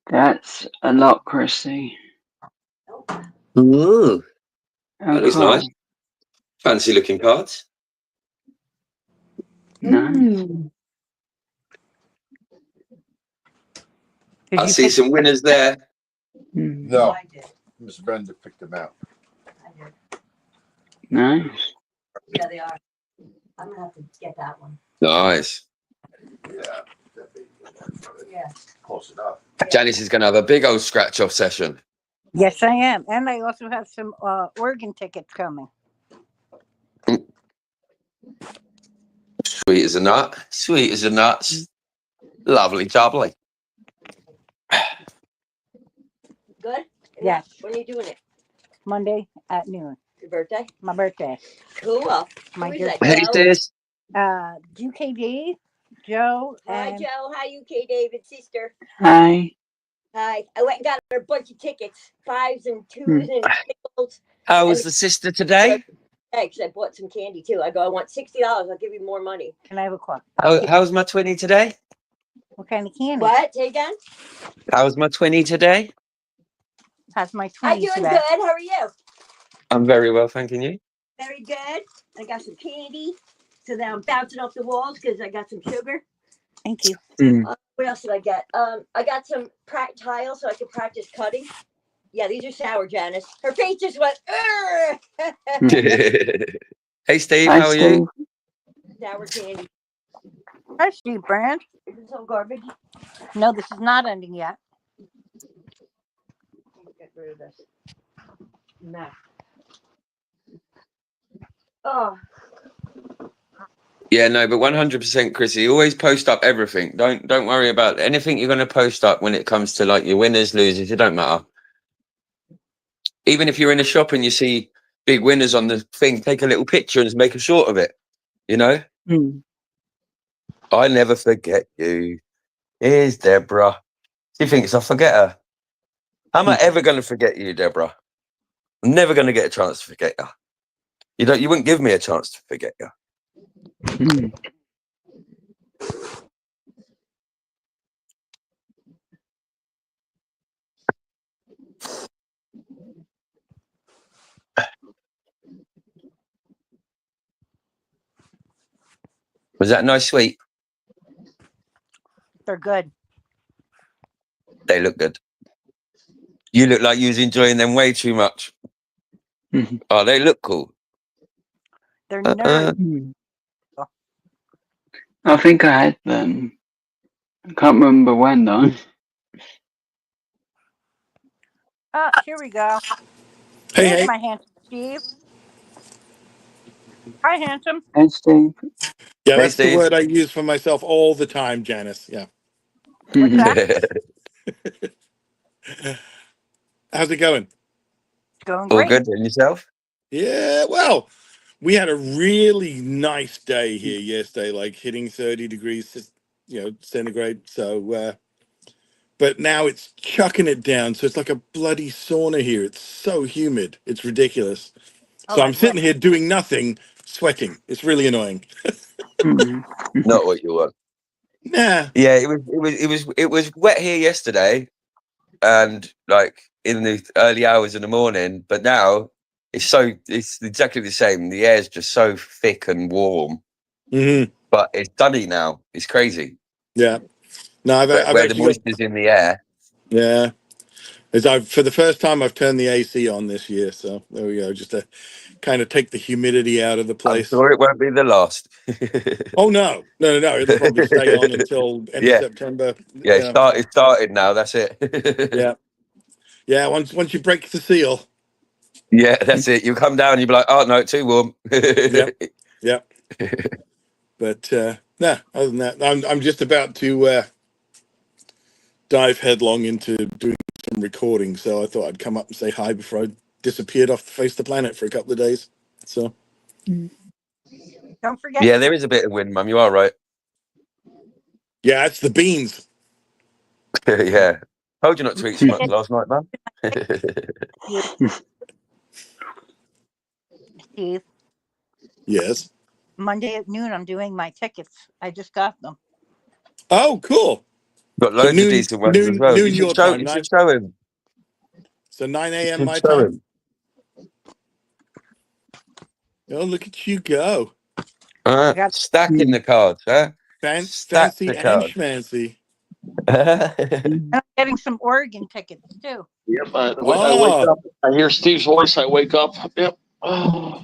That's a lot, Chrissy. Ooh. That looks Okay. nice. Fancy looking cards. Nice. I see some winners there. No, Miss Brenda picked them out. Nice. Yeah, they are. I'm gonna have to get that one. Nice. Yeah. Close enough. Janice is going to have a big old scratch off session. Yes, I am. And I also have some Oregon tickets coming. Sweet as a nut. Sweet as a nut. Lovely jubbly. Good? Yes. When are you doing it? Monday at noon. Your birthday? My birthday. Cool. My Who is dear that, Hey, Joe? sis. UKD, Joe, Hi, and Joe. Hi, UK David's sister. Hi. Hi. I went and got her a bunch of tickets, 5s and 2s Hmm. and singles. How And was the sister today? because I bought some candy too. I go, I want $60. I'll give you more money. can I have a quack? How's my 20 today? What kind of candy? What? Say again? How's my 20 today? How's my I'm 20 doing today? good. How are you? I'm very well, thanking you. Very good. I got some candy. So now I'm bouncing off the walls because I got some sugar. Thank you. What else did I get? I got some tiles so I can practice cutting. Yeah, these are sour, Janice. Her face just went, Hey, Steve, Hi, how are Steve. you? sour candy. Hi, Steve Brand. Is this all garbage? No, this is not ending yet. Get rid of this. No. Oh, Yeah, no, but 100%, Chrissy. Always post up everything. Don't worry about anything you're going to post up when it comes to like your winners, losers. It don't matter. Even if you're in a shop and you see big winners on the thing, take a little picture and make a short of it. You know? I never forget you. Here's Deborah. She thinks I forget her. How am I ever going to forget you, Deborah? I'm never going to get a chance to forget you. You wouldn't give me a chance to forget you. Was that a nice sweet? They're good. They look good. You look like you was enjoying them way too much. Oh, they look cool. They're nerdy. I think I had them. I can't remember when though. Here we go. Hey, There's hey. my handsome Steve. Hi, handsome. Hey, Steve. Yeah, Hey, that's the Steve. word I use for myself all the time, Janice. Yeah. What's that? How's it going? Going All great. good. And yourself? Yeah, well, we had a really nice day here yesterday, like hitting 30 degrees, centigrade. So, but now it's chucking it down. So it's like a bloody sauna here. It's so humid. It's ridiculous. Oh, So I I'm sitting bet. here doing nothing, sweating. It's really annoying. Not what you want. Nah. Yeah, it was wet here yesterday, and like in the early hours of the morning. But now it's exactly the same. The air's just so thick and warm. But it's sunny now. It's crazy. Yeah. No, I've Where the actually got. moisture's in the air. Yeah. For the first time, I've turned the AC on this year. So there we go. Just to kind of take the humidity out of the I'm place. sure it won't be the last. Oh no. It'll probably stay on until end of Yeah. September. Yeah, Yeah. it started now. That's it. Yeah. Once you break the seal. Yeah, that's it. You come down, and you be like, oh no, too warm. Yeah. But no, other than that, I'm just about to dive headlong into doing some recording. So I thought I'd come up and say hi before I disappeared off the face of the planet for a couple of days. So Don't forget. Yeah, there is a bit of wind, Mum. You are right. yeah, it's the beans. Yeah. Told you not to eat sponge last night, Mum. Steve, Yes. Monday at noon, I'm doing my tickets. I just got them. Oh, cool. Got So loads of decent ones as well. noon your time. You should show him. So 9 You a.m. should my show time. him. Oh, look at you go. Stacking the cards, huh? Stack Fancy the and cards. schmancy. And I'm getting some Oregon tickets too. Yep. I wake up. I hear Steve's voice. I wake up. Yep. Oh.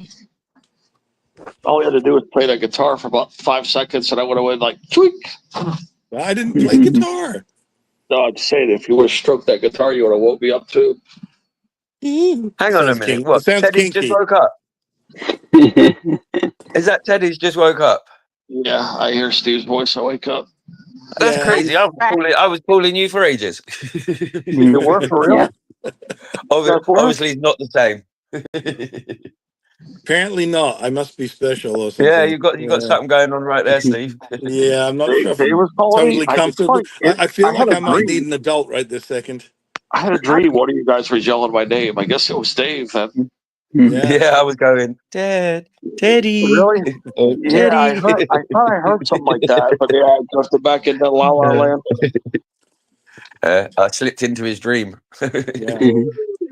All we had to do was play that guitar for about 5 seconds, and I would have went like, tweak. I didn't play guitar. No, I'm saying if you would have stroked that guitar, you would have woke me up too. Hang on a minute. What? Sounds Teddy's just kinky. woke up. Is that Teddy's just woke up? Yeah, I hear Steve's voice. I wake up. That's Yeah, crazy. I was calling you for ages. It worked for real. Yeah. Obviously, it's not the same. apparently not. I must be special or Yeah, something. you got something going on right there, Steve. Yeah, I'm not sure if Dave I'm was calling me. totally comfortable. I I feel had like a I might need dream. an adult right this second. I had a dream. One of you guys was yelling my name. I guess it was Dave. Yeah. Yeah, I was going, Dad, Teddy, Really? oh, Yeah, I Teddy. heard. I thought I heard something like that, but yeah, I drifted back into La La Land. I slipped into his dream. Yeah.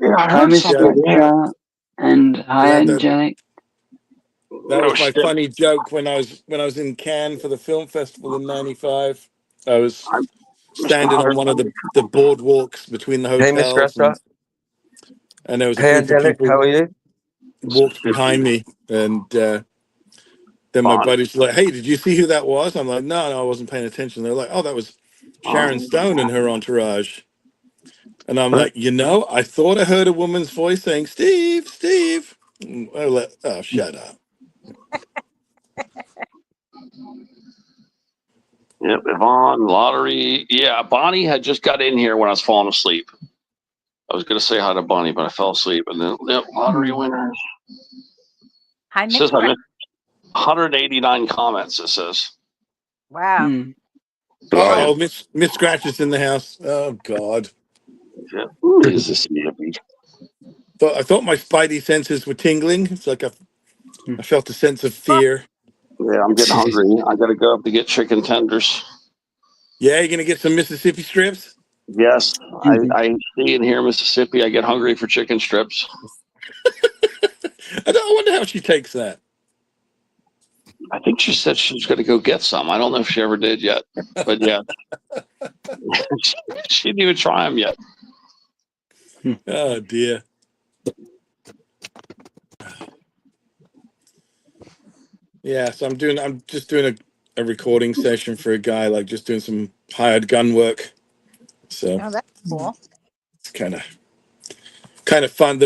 Yeah, I Hi, heard Miss something. Yeah. Scratcher, and hi, Yeah, Angelic. that Oh was my shit! funny joke when I was in Cannes for the film festival in '95. I was I'm Mr. standing on Hunter. one of the boardwalks between the Hey, Miss hotels, Scratcher. and there was a Hey, group of Angelic. people How are you? walked behind me, and then my Bonnie. buddies were like, "Hey, did you see who that was?" I'm like, "No, I wasn't paying attention." They're like, "Oh, that was Sharon Stone and her entourage." And I'm like, I thought I heard a woman's voice saying, "Steve, Steve." Oh, shut up. Yep, Yvonne, Lottery. Yeah, Bonnie had just got in here when I was falling asleep. I was going to say hi to Bonnie, but I fell asleep. And then, yep, Lottery winners. Hi, It Miss says I Scratch. missed 189 comments, it says. Wow. Oh, Miss Scratch is in the house. Oh God. Yeah. Who is this yippy? I thought my spidey senses were tingling. It's like I felt a sense of fear. Yeah, I'm getting hungry. I got to go up to get chicken tenders. Yeah, you're gonna get some Mississippi strips. Yes, I see in here, Mississippi. I get hungry for chicken strips. I wonder how she takes that. I think she said she was going to go get some. I don't know if she ever did yet, but yeah, she didn't even try them yet. Oh dear. Yeah, so I'm just doing a recording session for a guy, like just doing some hired gun work. So Oh, that's cool. it's kind of fun.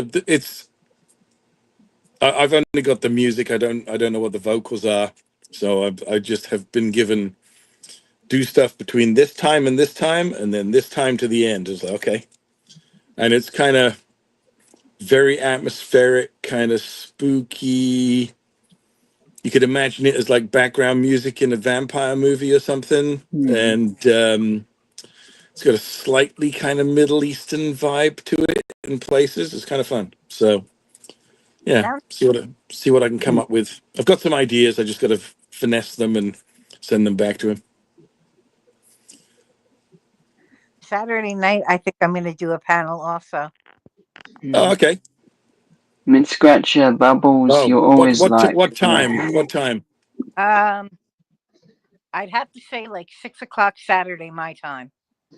I've only got the music. I don't know what the vocals are. So I just have been given do stuff between this time and this time, and then this time to the end. It's like, okay, and it's kind of very atmospheric, kind of spooky. You could imagine it as like background music in a vampire movie or something, and it's got a slightly kind of Middle Eastern vibe to it in places. It's kind of fun. So yeah, Sounds see what I can come up with. I've got some ideas. I just got to finesse them and send them back to him. Saturday night. I think I'm going to do a panel also. Oh, okay. Miss Scratcher, Bubbles, Oh, you're always what like, time? What time? I'd have to say like 6 o'clock Saturday my time.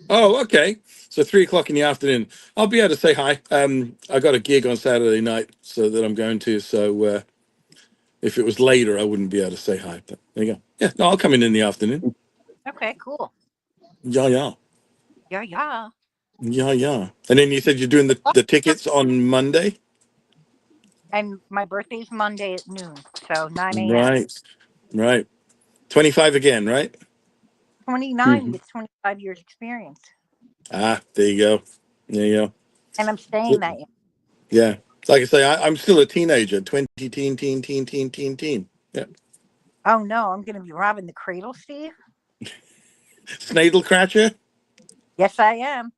Oh, okay. So 3 o'clock in the afternoon. I'll be able to say hi. I got a gig on Saturday night, so that I'm going to. So if it was later, I wouldn't be able to say hi. But there you go. Yeah, no, I'll come in the afternoon. Okay, cool. Yeah, yeah, Yeah, yeah. yeah, yeah. And then you said you're doing the tickets on Monday, And my birthday's Monday at noon, so 9 a.m. right? Right. 25 again, right? 29 with 25 years experience. Ah, there you go. There you And I'm go. staying that young. Yeah. Like I say, I'm still a teenager. 20 teen. Yeah. Oh no, I'm going to be robbing the cradle, Steve. Snadel Cratcher. Yes, I am.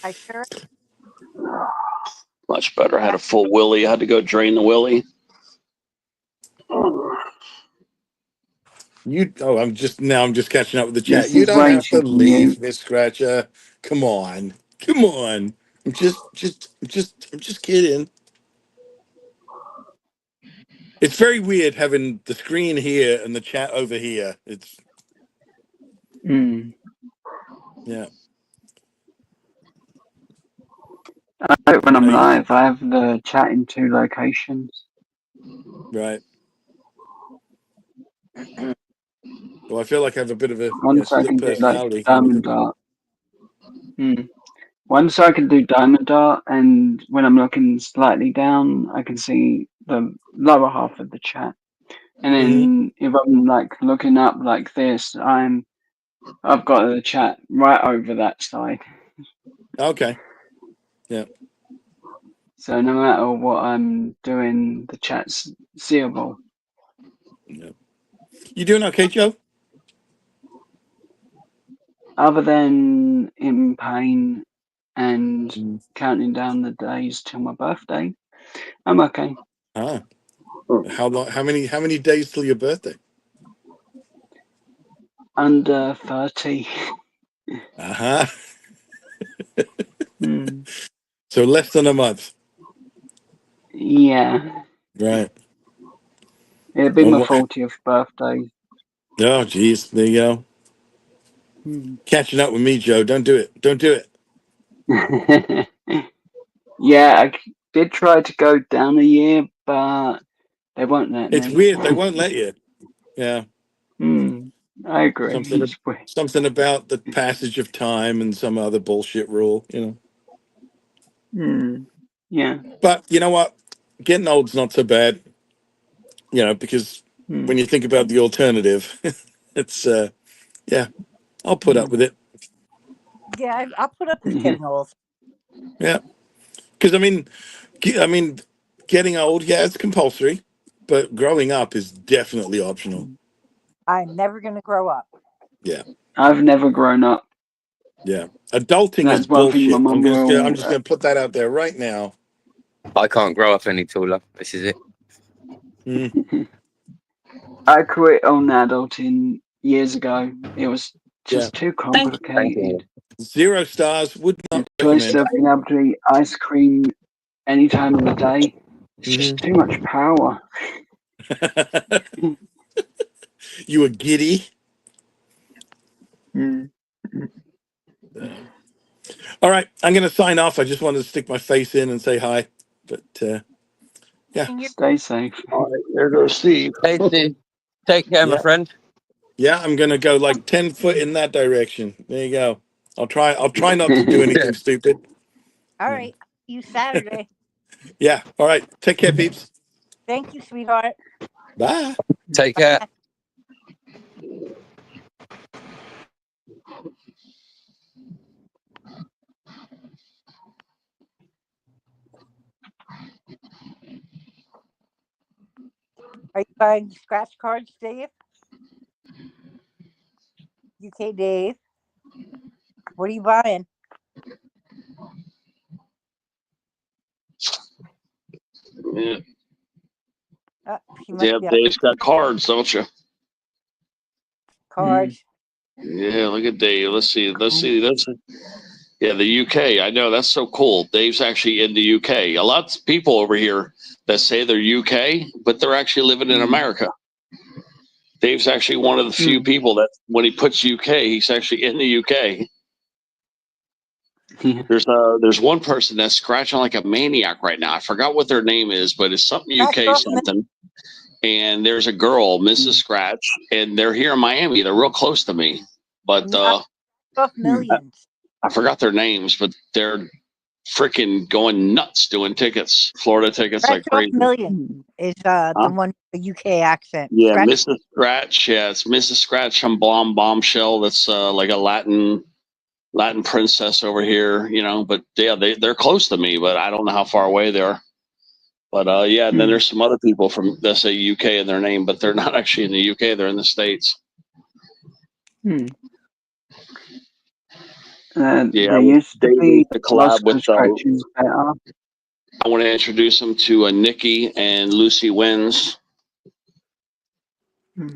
I sure. Much better. I had a full willy. I had to go drain the willy. I'm just catching up with the chat. this You is don't way have to too cute. leave, Miss Scratcher. Come on. I'm just kidding. It's very weird having the screen here and the chat over here. It's yeah. I hope when I'm You know, live, I have the chat in 2 locations. right. Well, I feel like I have a bit of a Once I split can do like personality kind of Diamond thing. Dart. Once I can do Diamond Dart, and when I'm looking slightly down, I can see the lower half of the chat, and then if I'm like looking up like this, I've got the chat right over that side. Okay. Yeah. So no matter what I'm doing, the chat's seeable. Yeah. You doing okay, Joe? Other than in pain and counting down the days till my birthday, I'm okay. Ah. How long? How many days till your birthday? Under 30. Uh-huh. Hmm. So less than a month. Yeah. Right. It'd be And my what, 40th birthday. oh, geez. There you go. Hmm. Catching up with me, Joe. Don't do it. Don't do it. Yeah, I did try to go down a year, but they won't let It's me. weird. They won't let you. Yeah. I agree. Something It's weird. something about the passage of time and some other bullshit rule, you know. Yeah. But you know what? Getting old's not so bad, you know, because when you think about the alternative, it's yeah, I'll put up with it. Yeah, I'll put up with getting old. Yeah. Because I mean, getting old, yeah, it's compulsory, but growing up is definitely optional. I'm never going to grow up. Yeah. I've never grown up. Yeah. Adulting That's is one thing my bullshit. I'm mum just will. gonna put that out there right now. I can't grow up any taller. This is it. I quit on adulting years ago. It was just too Thank you. complicated. 0 stars. Would not The choice recommend. of being able to eat ice cream any time of the day. It's just too much power. You were giddy. All right, I'm going to sign off. I just wanted to stick my face in and say hi. But yeah. Stay safe. All right, there goes Steve. Hey, Steve. Take care, my friend. Yeah, I'm going to go like 10 foot in that direction. There you go. I'll try not to do anything stupid. All right. See you Saturday. Yeah. All right. Take care, peeps. Thank you, sweetheart. Bye. Take care. Are you buying scratch cards, Dave? UK Dave. What are you buying? Yeah. He must Yeah, be Dave's got cards, don't you? cards. Yeah, look at Dave. Let's see. Yeah, the UK. I know, that's so cool. Dave's actually in the UK. A lot of people over here that say they're UK, but they're actually living in America. Dave's actually one of the few people that when he puts UK, he's actually in the UK. There's one person that's scratching like a maniac right now. I forgot what their name is, but it's something UK something. And there's a girl, Mrs. Scratch, and they're here in Miami. They're real close to me, but millions. I forgot their names, but they're freaking going nuts doing tickets, Florida tickets like Scratch Off crazy. Million is the one with the UK accent. Yeah, Scratch Mrs. Scratch. Yeah, it's Mrs. Scratch from Bombshell. That's like a Latin princess over here, you know. But yeah, they're close to me, but I don't know how far away they are. But yeah, and then there's some other people from that say UK in their name, but they're not actually in the UK. They're in the States. Yeah, There used to Dave be needs to collab lots with. of scratches better. I want to introduce them to Nikki and Lucy Wins.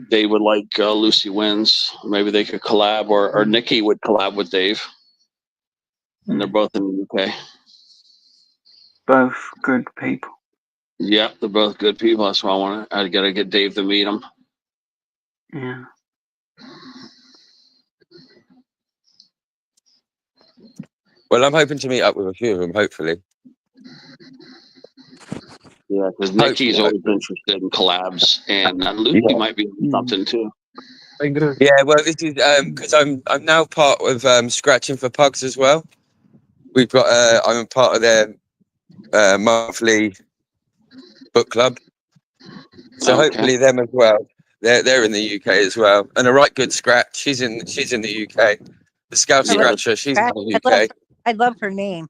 Dave would like Lucy Wins. Maybe they could collab, or Nikki would collab with Dave. And they're both in the UK. Both good people. Yep, they're both good people. That's why I gotta get Dave to meet them. Yeah. Well, I'm hoping to meet up with a few of them, hopefully. Yeah, because Nikki's always interested in collabs, and Lucy might be something too. Yeah, well, this is because I'm now part of Scratching for Pugs as well. We've got I'm a part of their monthly book club. So Okay. hopefully them as well. They're in the UK as well. And a right good scratch. She's in the UK. The Scout I love Scratcher, she's in Scratch. the UK. I love her name.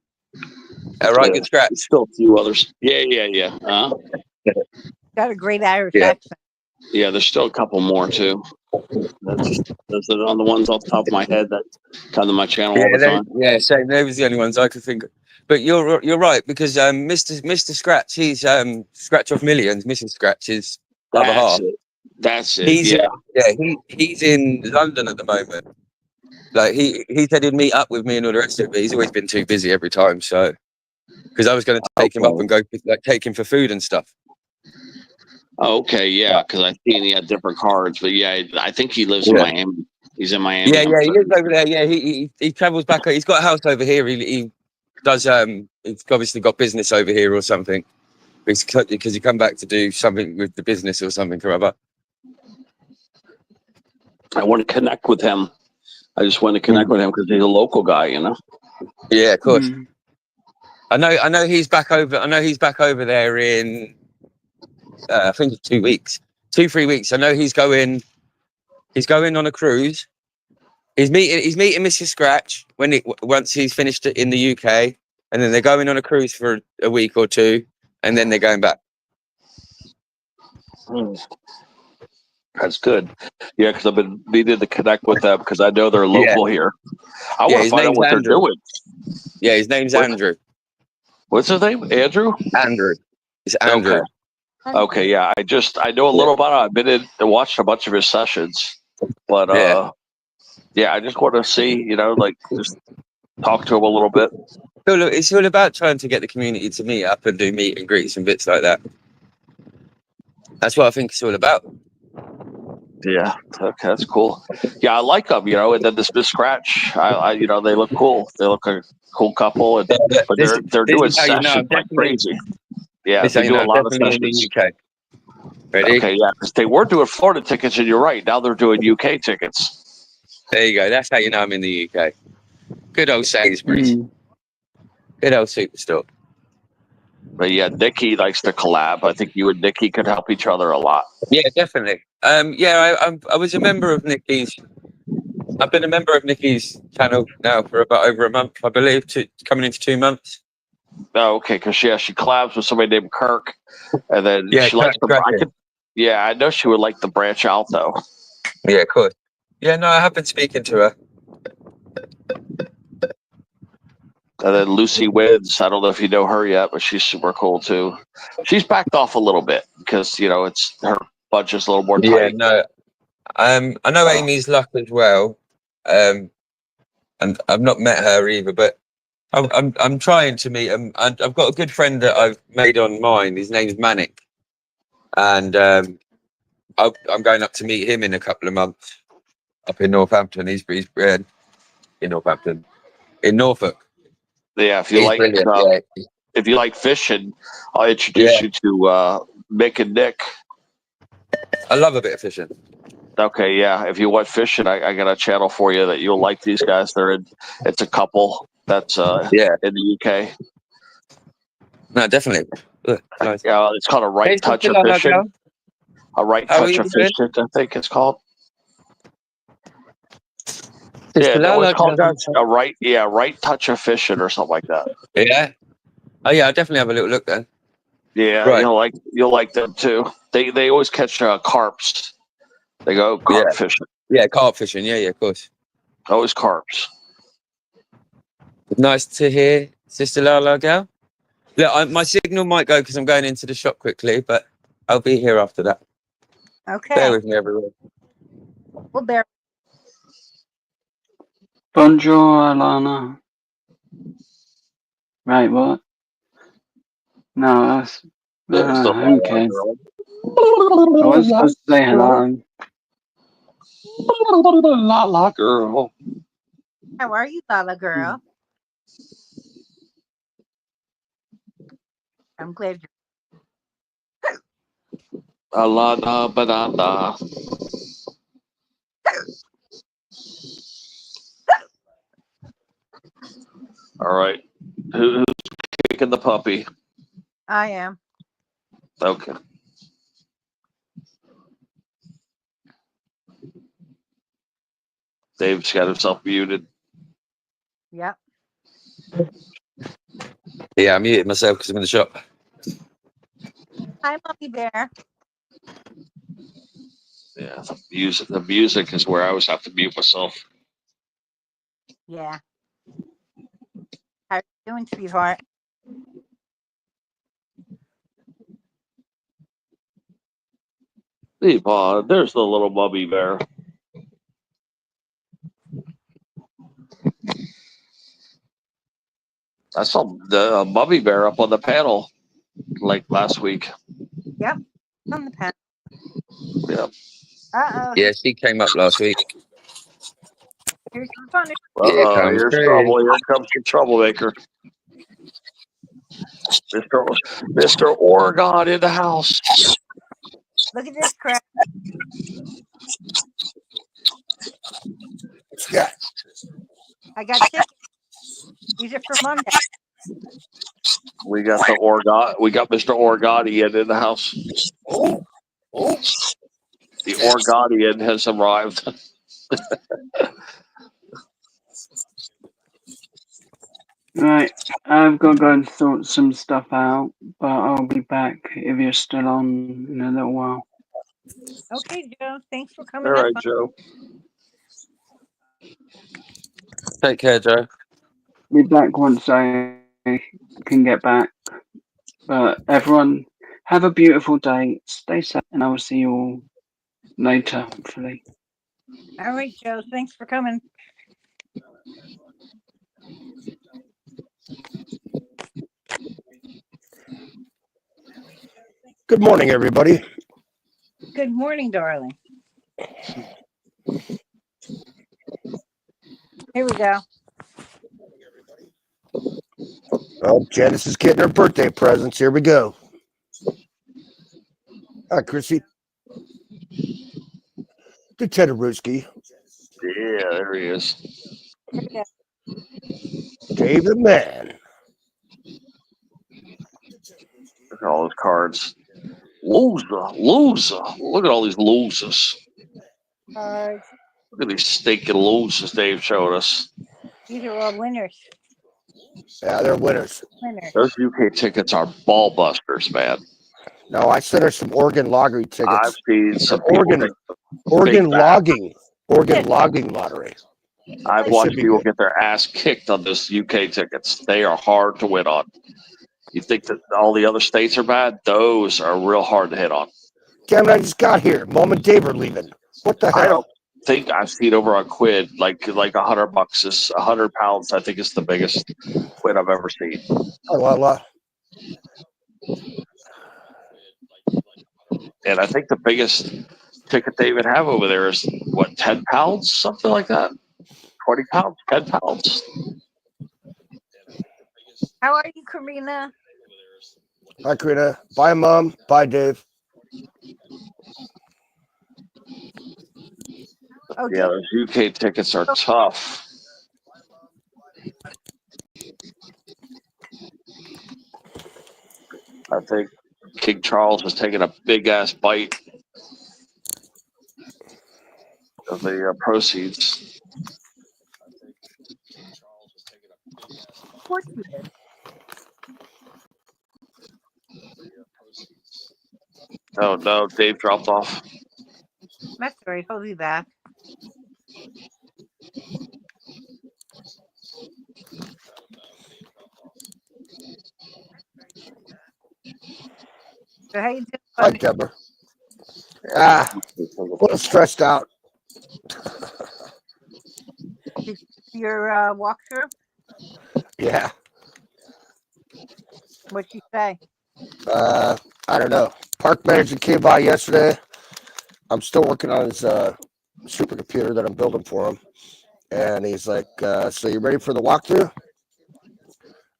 A right Yeah. good scratch. There's still a few others. Yeah. Got a great Irish Yeah. accent. Yeah, there's still a couple more too. Those are on the ones off the top of my head that come to my channel all the time. Yeah, same. They was the only ones I could think of. But you're right, because Mr. Scratch, he's Scratch of Millions, Mrs. Scratch's other half. That's it. He's Yeah. he's in London at the moment. Like he said he'd meet up with me and all the rest of it, but he's always been too busy every time. So because I was going to take him up and go take him for food and stuff. Okay, yeah, because I seen he had different cards, but yeah, I think he lives in Miami. He's in Miami. Yeah, he lives over there. Yeah, he travels back. He's got a house over here. He does. He's obviously got business over here or something. Because he come back to do something with the business or something or other. I want to connect with him. I just want to connect with him because he's a local guy, you know. Yeah, of course. I know he's back over. I know he's back over there in. I think it's 2 weeks, 3 weeks. I know he's going. He's going on a cruise. He's meeting Mrs. Scratch once he's finished it in the UK, and then they're going on a cruise for a week or two, and then they're going back. That's good. Yeah, because I've been needing to connect with them because I know they're local here. I want to find out what they're doing. Yeah, his name's Andrew. What's his name? Andrew? Andrew. It's Andrew. Okay, yeah. I know a little about it. I've been in and watched a bunch of his sessions. But yeah, I just want to see, you know, like just talk to him a little bit. So look, it's all about trying to get the community to meet up and do meet and greets and bits like that. That's what I think it's all about. Yeah, okay, that's cool. Yeah, I like them, you know. And then this Miss Scratch, I you know, they look cool. They look a cool couple, and but they're doing sessions like crazy. Yeah, they do a lot of sessions. In the UK. Ready? Okay, yeah, because they were doing Florida tickets, and you're right. Now they're doing UK tickets. There you go. That's how you know I'm in the UK. Good old Sainsbury's. Good old superstore. But yeah, Nikki likes to collab. I think you and Nikki could help each other a lot. Yeah, definitely. Yeah, I was a member of Nikki's. I've been a member of Nikki's channel now for about over a month, I believe, coming into 2 months. Oh, okay, because she collabs with somebody named Kirk, and then she likes the. I know she would like to branch out though. Yeah, of course. Yeah, no, I have been speaking to her. And then Lucy Wins. I don't know if you know her yet, but she's super cool too. She's backed off a little bit because you know it's her budget's a little more tight. Yeah, no. I know Amy's Luck as well, and I've not met her either, but I'm trying to meet him. I've got a good friend that I've made on mine. His name's Manic, and I'm going up to meet him in a couple of months up in Northampton. He's in Northampton, in Norfolk. Yeah, if you if you like fishing, I'll introduce you to Mick and Nick. I love a bit of fishing. Okay, yeah. If you want fishing, I got a channel for you that you'll like. These guys, it's a couple that's in the UK. No, definitely. Nice. Yeah, it's called a right touch of fishing. A right touch of fishing, I think it's called. Yeah, no, it's called a right touch of fishing or something like that. Yeah. Oh yeah, I'll definitely have a little look then. Yeah, right. you'll like them too. They always catch carps. They go carp fishing. Yeah, carp fishing. Yeah, of course. Always carps. Nice to hear, Sister Lala girl. Look, my signal might go because I'm going into the shop quickly, but I'll be here after that. Okay. Bear with me, everyone. We'll bear. Bonjour, Alana. Right, what? No, that's... who cares? I was supposed to say hello. La girl. How are you, Lala girl? I'm glad you're. Alana banana. All right. Who's kicking the puppy? I am. Okay. Dave's got himself muted. Yep. Yeah, I muted myself because I'm in the shop. Hi, Mommy Bear. Yeah, the music is where I always have to mute myself. Yeah. How are you doing, sweetheart? Hey, there's the little mummy bear. I saw the mummy bear up on the panel like last week. Yep. On the pen. Yeah. Uh-oh. Yeah, she came up last week. Here's some punishment. Here comes Here's Craig. trouble. Here comes the troublemaker. Mr. Oregon in the house. Look at this crap. Yeah. I got tickets. These are for Monday. We got the Oregon. We got Mr. Oregonian in the house. The Oregonian has arrived. Right, I've got to go and sort some stuff out, but I'll be back if you're still on in a little while. Okay, Joe. Thanks for All coming right, up. Joe. Take care, Joe. Be back once I can get back. But everyone, have a beautiful day. Stay safe, and I will see you all later, hopefully. All right, Joe. Thanks for coming. Good morning, everybody. Good morning, darling. Here we go. Well, Janice is getting her birthday presents. Here we go. Hi, Chrissy. The Teddarooski. Yeah, there he is. Dave the Man. Look at all those cards. Loser. Look at all these losers. Cards. Look at these stinking losers Dave showed us. These are all winners. Yeah, they're winners. Those UK tickets are ball busters, man. No, I sent her some Oregon lottery tickets. I've seen some Oregon fake that. Oregon logging lottery. I've They watched should be people good. get their ass kicked on this UK tickets. They are hard to win on. You think that all the other states are bad? Those are real hard to hit on. Damn it, I just got here. Mom and Dave are leaving. What the hell? I don't think I've seen over on Quid like $100 is £100. I think it's the biggest quid I've ever seen. Oh, And I think the biggest ticket they even have over there is what, £10, something like that. £20, £10. How are you, Karina? Hi, Karina. Bye, Mom. Bye, Dave. Oh, Yeah, those UK tickets are tough. I think King Charles was taking a big ass bite of the proceeds. Of course he is. Oh no, Dave dropped off. That's all right. He'll be back. So how you doing? Hi, Deborah. A little stressed out. Did your walkthrough? Yeah. What'd she say? I don't know. Park manager came by yesterday. I'm still working on his supercomputer that I'm building for him. And he's like, so you ready for the walkthrough?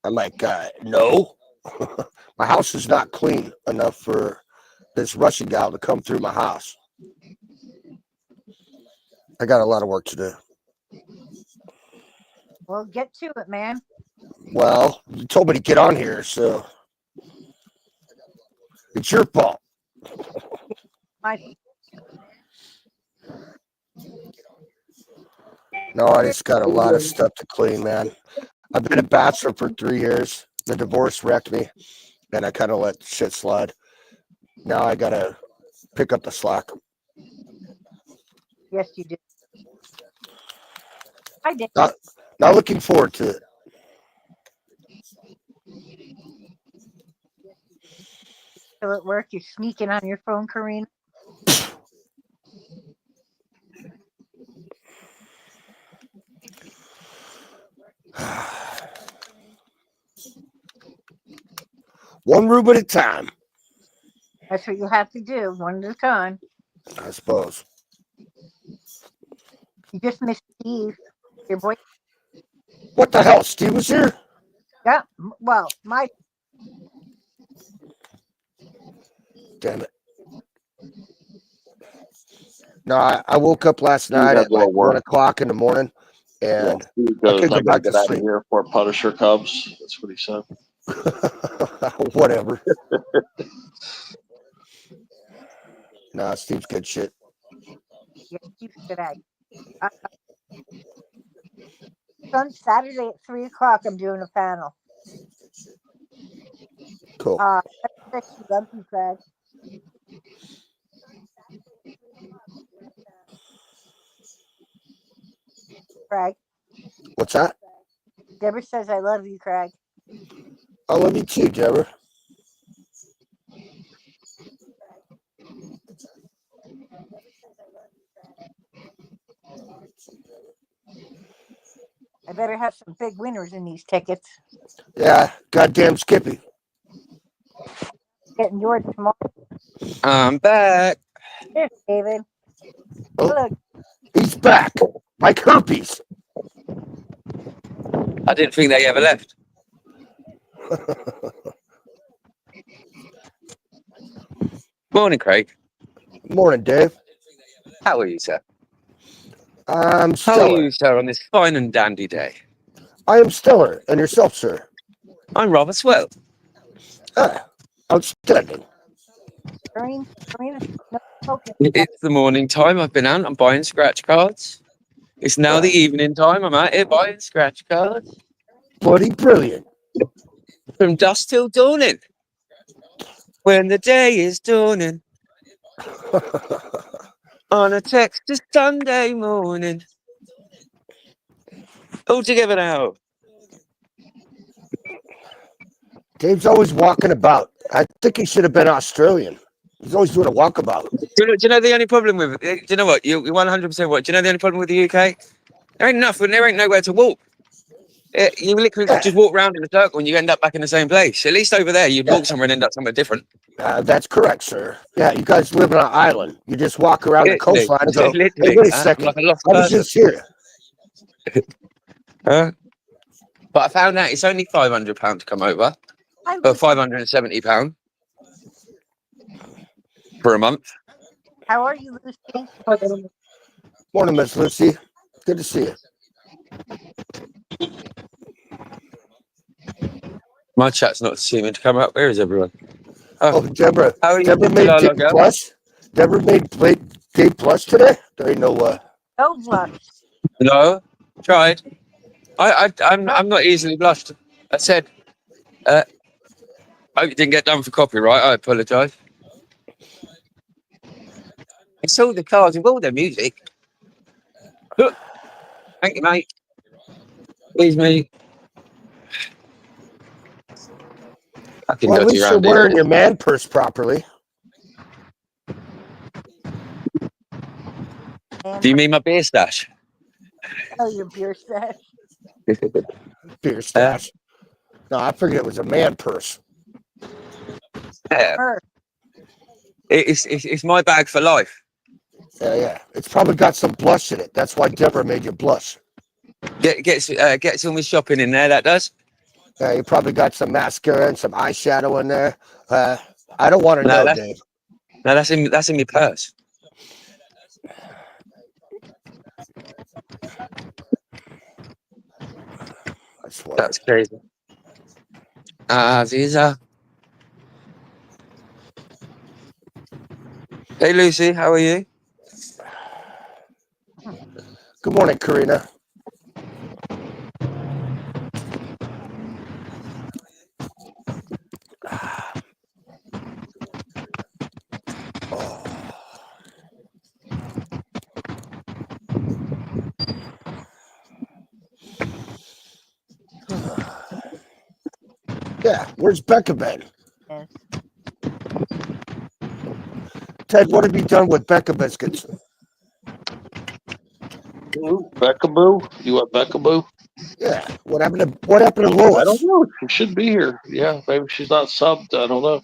I'm like, no. My house is not clean enough for this Russian gal to come through my house. I got a lot of work to do. Well, get to it, man. Well, you told me to get on here, so It's your fault. My No, I just got a lot of stuff to clean, man. I've been a bachelor for 3 years. The divorce wrecked me, and I kind of let shit slide. Now I gotta pick up the slack. yes, you do. I did. Not looking forward to it. Still at work, you're sneaking on your phone, Karina. One room at a time, That's what you have to do, one at a time. I suppose. You just missed Steve, your boy. What the hell? Steve was here? Yeah. Well, my Damn it. No, I woke up last Steve night had at a little like 1 work. o'clock in the morning, Yeah, and Steve I goes, couldn't I go gotta back to get out of sleep. here for Punisher Cubs. That's what he said. Whatever. Nah, Steve's good shit. yeah, Steve's good egg. Saturday at 3 o'clock, I'm doing a panel. Cool. She loves you, Craig. Craig. What's that? Deborah says I love you, Craig. I love you too, Deborah. I better have some big winners in these tickets. Yeah, goddamn Skippy. Getting yours tomorrow. I'm back. Here's David. Oh, Hello. he's back. Like herpes. I didn't think they ever left. Morning, Craig. Morning, Dave. How are you, sir? I'm How are stellar. you, sir, on this fine and dandy day? I am stellar. And yourself, sir? I'm rather swell. Ah, outstanding. Karina, no smoking. It's the morning time. I've been out. I'm buying scratch cards. It's now the evening time. I'm out here buying scratch cards. Bloody brilliant. From dusk till dawning. When the day is dawning. On a Texas Sunday morning. All together now. Dave's always walking about. I think he should have been Australian. He's always doing a walkabout. Do you know the only problem with it? Do you know what? You're 100% what? Do you know the only problem with the UK? There ain't nothing. There ain't nowhere to walk. You literally just walk around in a circle and you end up back in the same place. At least over there, you'd walk somewhere and end up somewhere different. That's correct, sir. Yeah, you guys live on an island. You just walk around the coastline and go, hey, wait a second. Like a lost I was person. just here. But I found out it's only £500 to come over. Or £570 for a month. How are you, Lucy? Morning, Miss Lucy. Good to see you. My chat's not seeming to come up. Where is everyone? Oh, Deborah. How are you, Deborah made Lala Dave girl? blush. Deborah made Dave blush today. There ain't no No blush. No, tried. I'm not easily blushed. I said, I hope you didn't get done for copyright. I apologise. It's all the cars with all their music. Look, thank you, mate. Please, mate. Fucking Well, at dodgy least you're round here. wearing your man purse properly. Do you mean my beer stash? Oh, your beer stash. Beer stash. No, I figured it was a man purse. Yeah. It's my bag for life. Yeah. It's probably got some blush in it. That's why Deborah made you blush. Gets all my shopping in there, that does. Yeah, you probably got some mascara and some eyeshadow in there. I don't want to know, Dave. No, that's in my purse. I swear. That's crazy. Aziza. Hey, Lucy, how are you? Good morning, Karina. Yeah, where's Becca been? Yes. Ted, what have you done with Becca biscuits? Who? Becca Boo? You want Becca Boo? Yeah, what happened to I don't Lois? know. She should be here. Yeah, maybe she's not subbed. I don't know.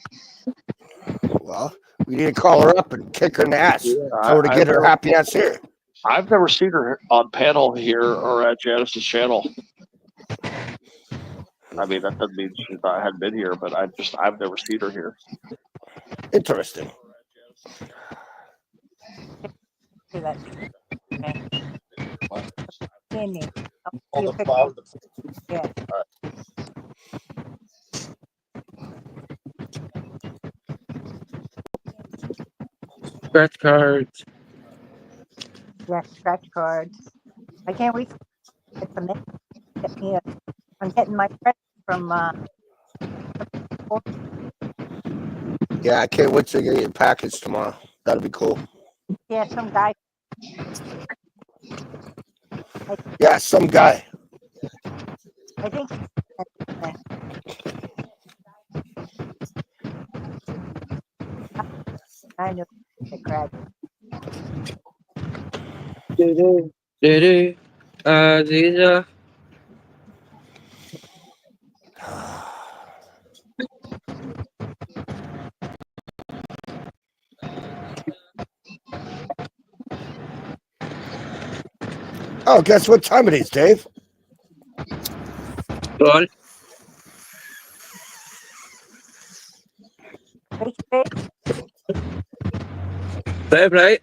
Well, we need to call her up and kick her in the ass. Yeah, Tell her to get her happy ass here. I've never seen her on panel here or at Janice's channel. I mean, that doesn't mean she hadn't been here, but I've never seen her here. Interesting. See that? Okay. Cindy. I'll Oh, see a the picture. cloud. Yeah. Scratch cards. Yeah, scratch cards. I can't wait to get some. Get me a. I'm getting my present from. Yeah, I can't wait to get your package tomorrow. That'll be cool. Yeah, some guy. Yeah, some guy. I think. I know the crack. Aziza. Oh, guess what time it is, Dave? Go on. Fair play.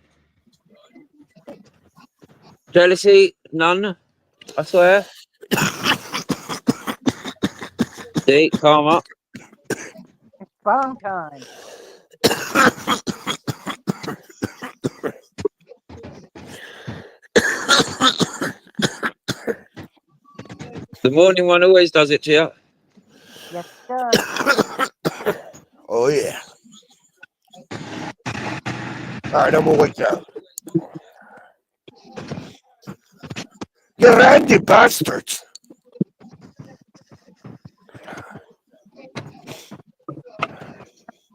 Jealousy, none. I swear. See, calm up. Phone time. The morning one always does it to you. Yes, it does. Oh, yeah. All right, I'm going to wake up. You randy bastards.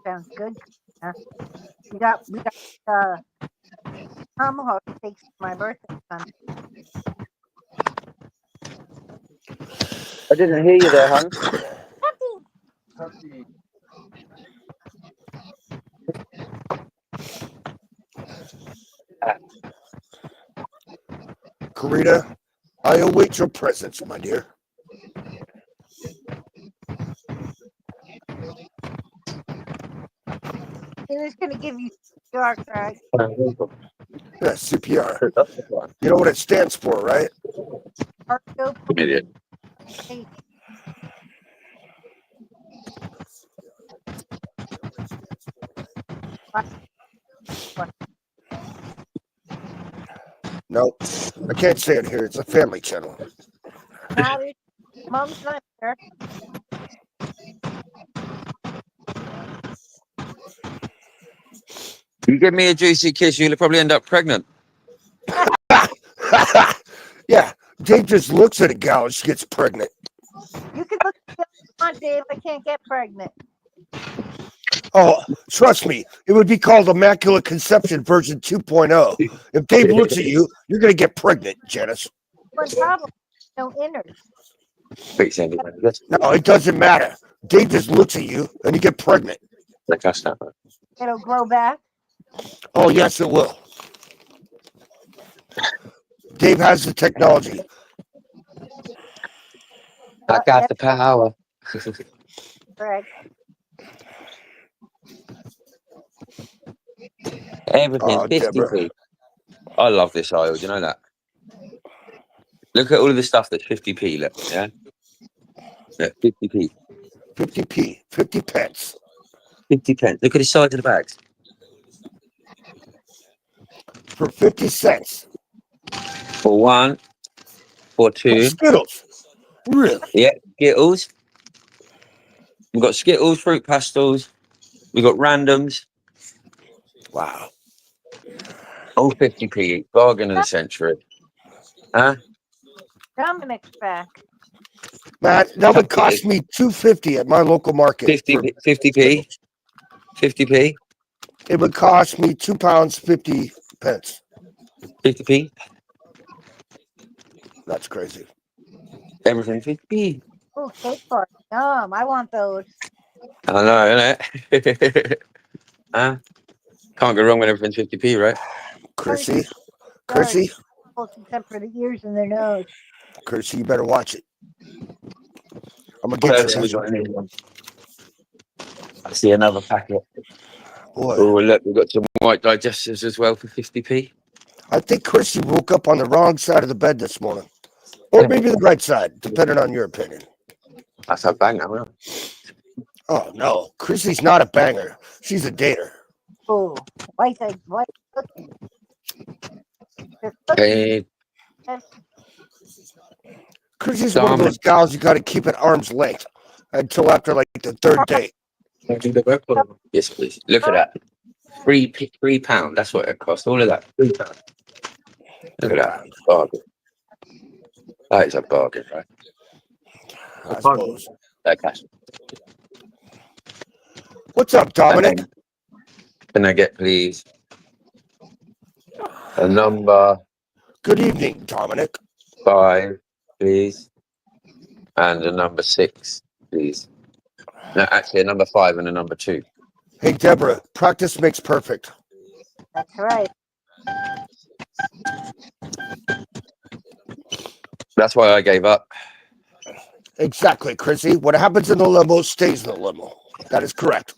Sounds good. We got tomahawk steaks for my birthday Sunday. I didn't hear you there, hon. Karina, I await your presence, my dear. Who's going to give you dark, right? Yeah, CPR. You know what it stands for, right? Idiot. Nope. I can't say it here. It's a family channel. Mom's not there. You give me a juicy kiss, you'll probably end up pregnant. Yeah, Dave just looks at a gal and she gets pregnant. You can look at Aunt Dave. I can't get pregnant. Oh, trust me, it would be called Immaculate Conception version 2.0. If Dave looks at you, you're going to get pregnant, Janice. One problem, no innards. No, it doesn't matter. Dave just looks at you and you get pregnant. It'll grow back. Oh, yes, it will. Dave has the technology. I got the power. Correct. Everything Oh, 50p. I love this aisle, do you know that? Look at all of the stuff that's 50p, look, yeah? Yeah, 50p. 50p, 50 pence. 50 pence. Look at the size of the bags. for 50 cents. For one, for two. Skittles. Really? Yeah, Skittles. We've got Skittles, fruit pastels. We've got randoms. Wow. All 50p each. Bargain of the century. Huh? Dominic's back. Matt, that would cost me $2.50 at my local market. 50p. 50p. It would cost me £2.50. 50p. That's crazy. Everything 50p. Oh, cake bar. Yum. I want those. I know, innit? Huh? Can't go wrong with everything 50p, right? Chrissy. Except for the ears and their nose. Chrissy, you better watch it. I'm going to What get else you we got in here? I see another packet. Boy. Oh, look, we've got some white digestives as well for 50p. I think Chrissy woke up on the wrong side of the bed this morning. Or maybe the right side, depending on your opinion. That's a banger, huh? Oh, no. Chrissy's not a banger. She's a dater. Oh, white cookie. Hey, Chrissy's one of those gals you got to keep at arm's length until after like the third date. Yes, please. Look at that. £3. That's what it costs. All of that. £3. Look at that. Bargain. That is a bargain, right? I suppose. Okay. What's up, Dominic? Can I get, please, a number? Good evening, Dominic. 5, please. And a number 6, please. No, actually, a number 5 and a number 2. Hey, Deborah, practice makes perfect. That's right. That's why I gave up. Exactly, Chrissy. What happens in the limo stays in the limo. That is correct.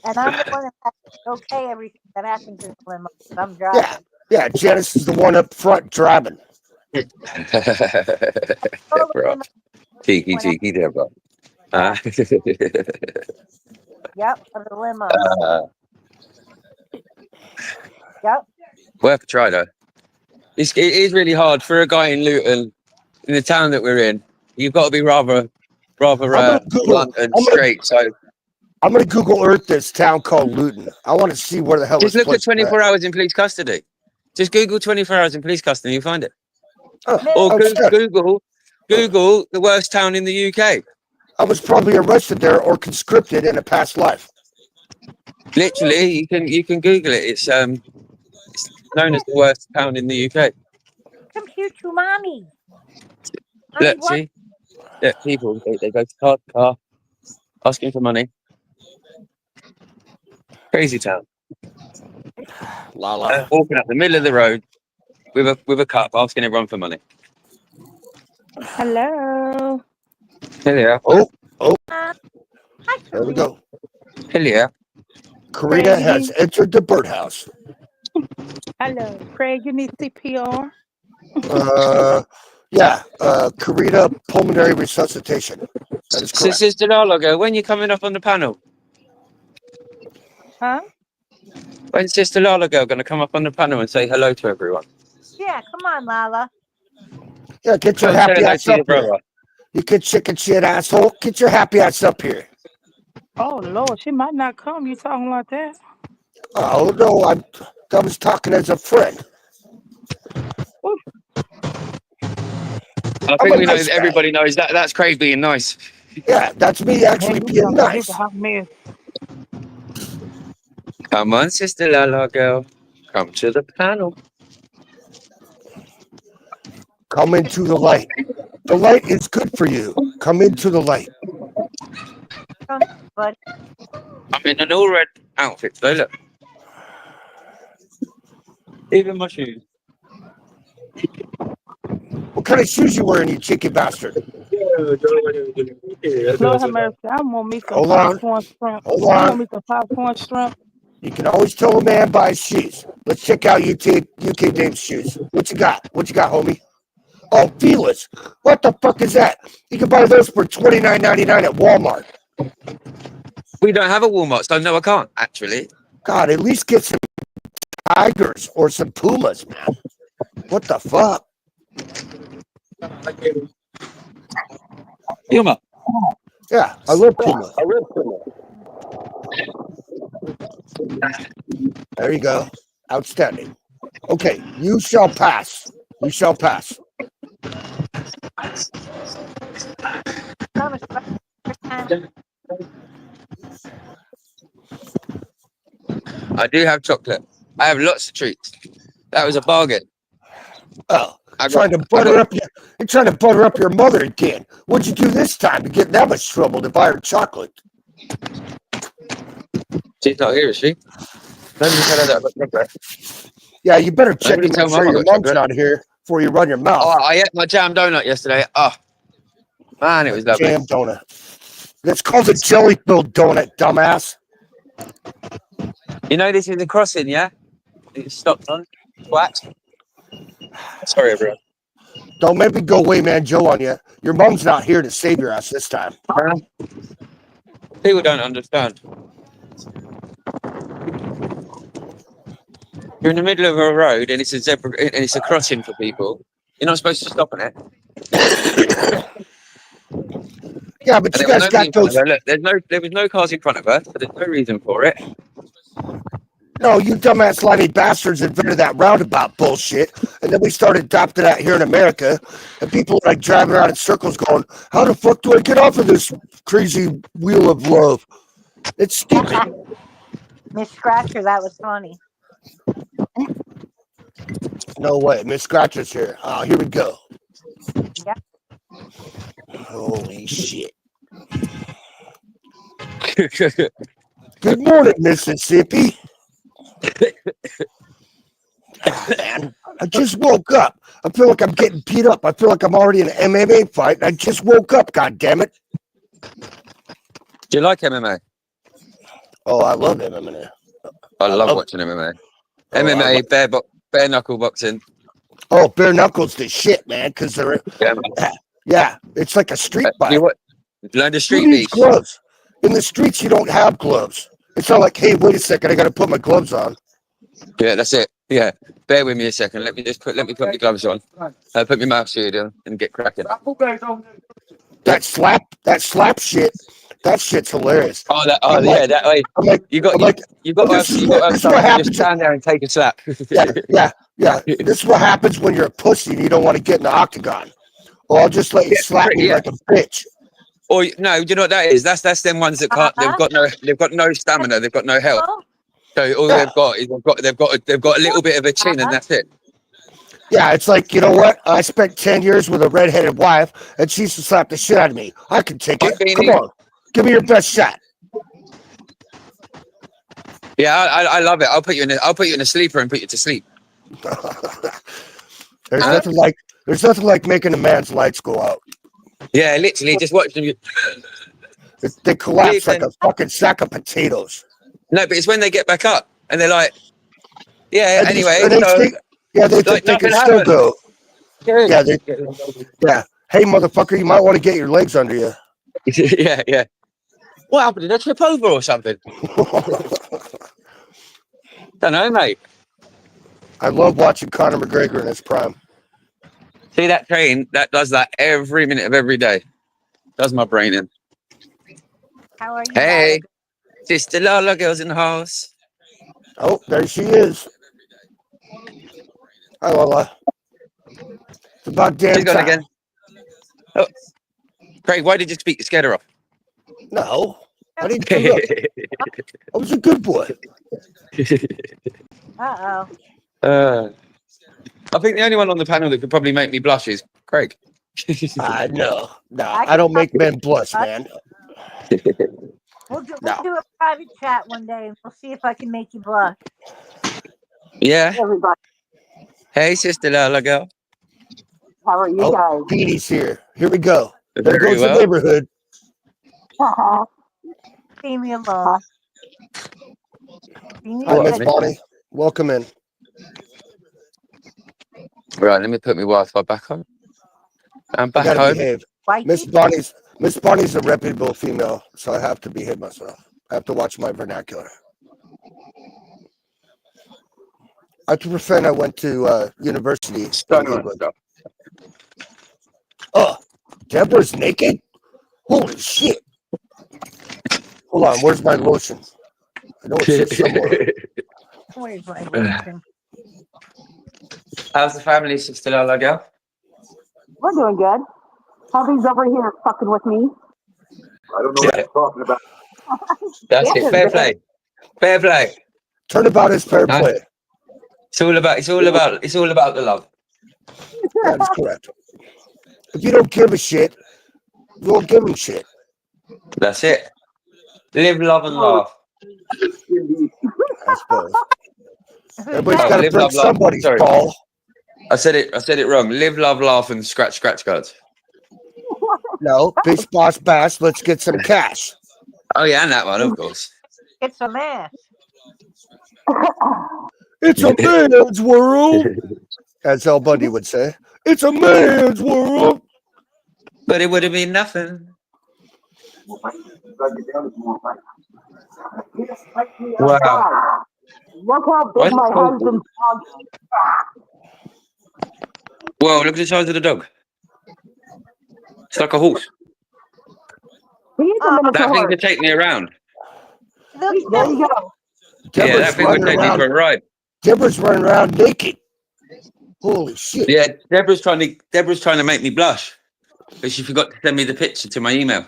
And I'm the one that has to okay everything that happens in the limo. I'm driving. Yeah, Janice is the one up front driving. Deborah. Cheeky, Deborah. Yep, of the limo. Yep. Worth a try, though. It is really hard for a guy in Luton, in the town that we're in. You've got to be rather blunt and straight. So I'm going to Google Earth this town called Luton. I want to see where the hell just this look at place 24 hours in police custody. Just Google 24 hours in police custody, you'll find it. Oh, Google the worst town in the UK. I was probably arrested there or conscripted in a past life. Literally, you can Google it. It's known as the worst town in the UK. Compute to mommy. Look, see? Yeah, people, they go to car, asking for money. Crazy town. Lala. Walking up the middle of the road with a cup, asking everyone for money. Hello. Hello. Oh. Hi, There we go. Hello. Karina has entered the birdhouse. Hello. Craig, you need CPR? Yeah, Karina pulmonary resuscitation. That is correct. Sister Lalago, when you coming up on the panel? Huh? When's Sister Lalago going to come up on the panel and say hello to everyone? Yeah, come on, Lala. Yeah, get your happy ass up here. You good chicken shit asshole. Get your happy ass up here. Oh, Lord, she might not come. You talking like that? Oh, no, I was talking as a friend. I think we know. Everybody knows that. That's Craig being nice. Yeah, that's me actually being nice. Come on, Sister Lala girl. Come to the panel. Come into the light. The light is good for you. Come into the light. But I'm in an all red outfit today, look. Even my shoes. What kind of shoes you wearing, you cheeky bastard? Lord have mercy. I want me some Hold on. popcorn shrimp. Hold I on. want me some popcorn shrimp. You can always tell a man by his shoes. Let's check out UK Dame's shoes. What you got? What you got, homie? Oh, Feelers. What the fuck is that? You can buy those for $29.99 at Walmart. We don't have a Walmart, so no, I can't, actually. God, at least get some tigers or some pumas, man. What the fuck? Puma. Yeah, I love puma. There you go. Outstanding. Okay, you shall pass. You shall pass. Thomas, I do have chocolate. I have lots of treats. That was a bargain. Oh, trying to butter up your mother again. What'd you do this time to get in that much trouble to buy her chocolate? She's not here, is she? Let me tell her that I've got chocolate. Yeah, you better check Nobody and tell make Mum sure I've your got mom's chocolate. not here before you run your mouth. Oh, I ate my jam donut yesterday. Oh, man, it was lovely. Jam donut. It's called a jelly-filled donut, dumbass. You know this is the crossing, yeah? It's stopped on. What? Sorry, everyone. Don't make me go Wayman Joe on you. Your mom's not here to save your ass this time. People don't understand. You're in the middle of a road and it's a zebra and it's a crossing for people. You're not supposed to stop on it. Yeah, but And you there was guys nobody in got front those. of her. Look, there was no cars in front of her, so there's no reason for it. No, you dumbass slimy bastards invented that roundabout bullshit, and then we started adopting that here in America, and people are like driving around in circles going, how the fuck do I get off of this crazy wheel of love? It's stupid. Miss Scratcher, that was funny. No way. Miss Scratcher's here. Oh, here we go. Yeah. Holy shit. Good morning, Mississippi. Man, I just woke up. I feel like I'm getting beat up. I feel like I'm already in an MMA fight. I just woke up, goddammit. Do you like MMA? Oh, I love MMA. I love watching MMA. MMA, bare knuckle boxing. Oh, bare knuckles the shit, man, because they're yeah, it's like a street fight. You learn the street Who needs beef. gloves? In the streets, you don't have gloves. It's not like, hey, wait a second, I got to put my gloves on. Yeah, that's it. Yeah, bear with me a second. Let me put my gloves on. Put my mouth shield on and get cracking. That slap shit. That shit's hilarious. That way. You got to just stand there and take a slap. yeah. This is what happens when you're a pussy and you don't want to get in the octagon. Or I'll just let you slap me like a bitch. Or no, do you know what that is? That's them ones that can't. They've got no stamina. They've got no health. So all they've got is they've got a little bit of a chin, and that's it. Yeah, it's like, you know what? I spent 10 years with a redheaded wife, and she used to slap the shit out of me. I can take it. Come on, give me your best shot. Yeah, I love it. I'll put you in a sleeper and put you to sleep. There's nothing like making a man's lights go out. Yeah, literally, just watch them. They collapse like a fucking sack of potatoes. No, but it's when they get back up and they're like, yeah. They Like think they can nothing still happened. go. Yeah. Hey, motherfucker, you might want to get your legs under you. yeah. What happened? Did I trip over or something? Don't know, mate. I love watching Conor McGregor in his prime. See that train? That does that every minute of every day. Does my brain in. How are you? Hey, Sister Lola, girls in the house. Oh, there she is. Hi, Lola. It's about damn She's gone time. again. Oh, Craig, why did you speak the scatter off? No, I didn't come up. I was a good boy. Uh-oh. I think the only one on the panel that could probably make me blush is Craig. No, I don't make men blush, man. We'll do a private chat one day, and we'll see if I can make you blush. Yeah. Hey, Sister Lola, girl. How are you guys? Petey's here. Here we go. There Very goes well. the neighborhood. Leave me alone. Hi, Miss Bonnie. Welcome in. Right, let me put my Wi-Fi back on. I'm back I gotta home. behave. Miss Bonnie's a reputable female, so I have to behave myself. I have to watch my vernacular. Ibuprofen I went to university in England. Oh, Deborah's naked? Holy shit. Hold on, where's my lotion? I know it's here somewhere. Where's my lotion? How's the family, Sister Lola girl? We're doing good. Hubby's over here fucking with me. I don't know what you're talking about. That's Yes, it. it's Fair good. play. Fair play. Turnabout is fair Nice. play. It's all about the love. That is correct. If you don't give a shit, you don't give him shit. That's it. Live, love, and laugh. I suppose. Everybody's Oh, got to live, break love, laugh. somebody's Sorry. ball. I said it wrong. Live, love, laugh, and scratch cards. No, fish, boss, bass. Let's get some cash. Oh yeah, and that one, of course. It's a mess. It's a man's world, as El Bundy would say. It's a man's world. But it would have been nothing. Wow. Look how Why big is it my so husband's dog is. Whoa, look at the size of the dog. It's like a horse. He is a miniature That thing horse. could take me around. There you go. Yeah, that thing would take me for a ride. Deborah's running around naked. Holy shit. Yeah, Deborah's trying to make me blush. But she forgot to send me the picture to my email.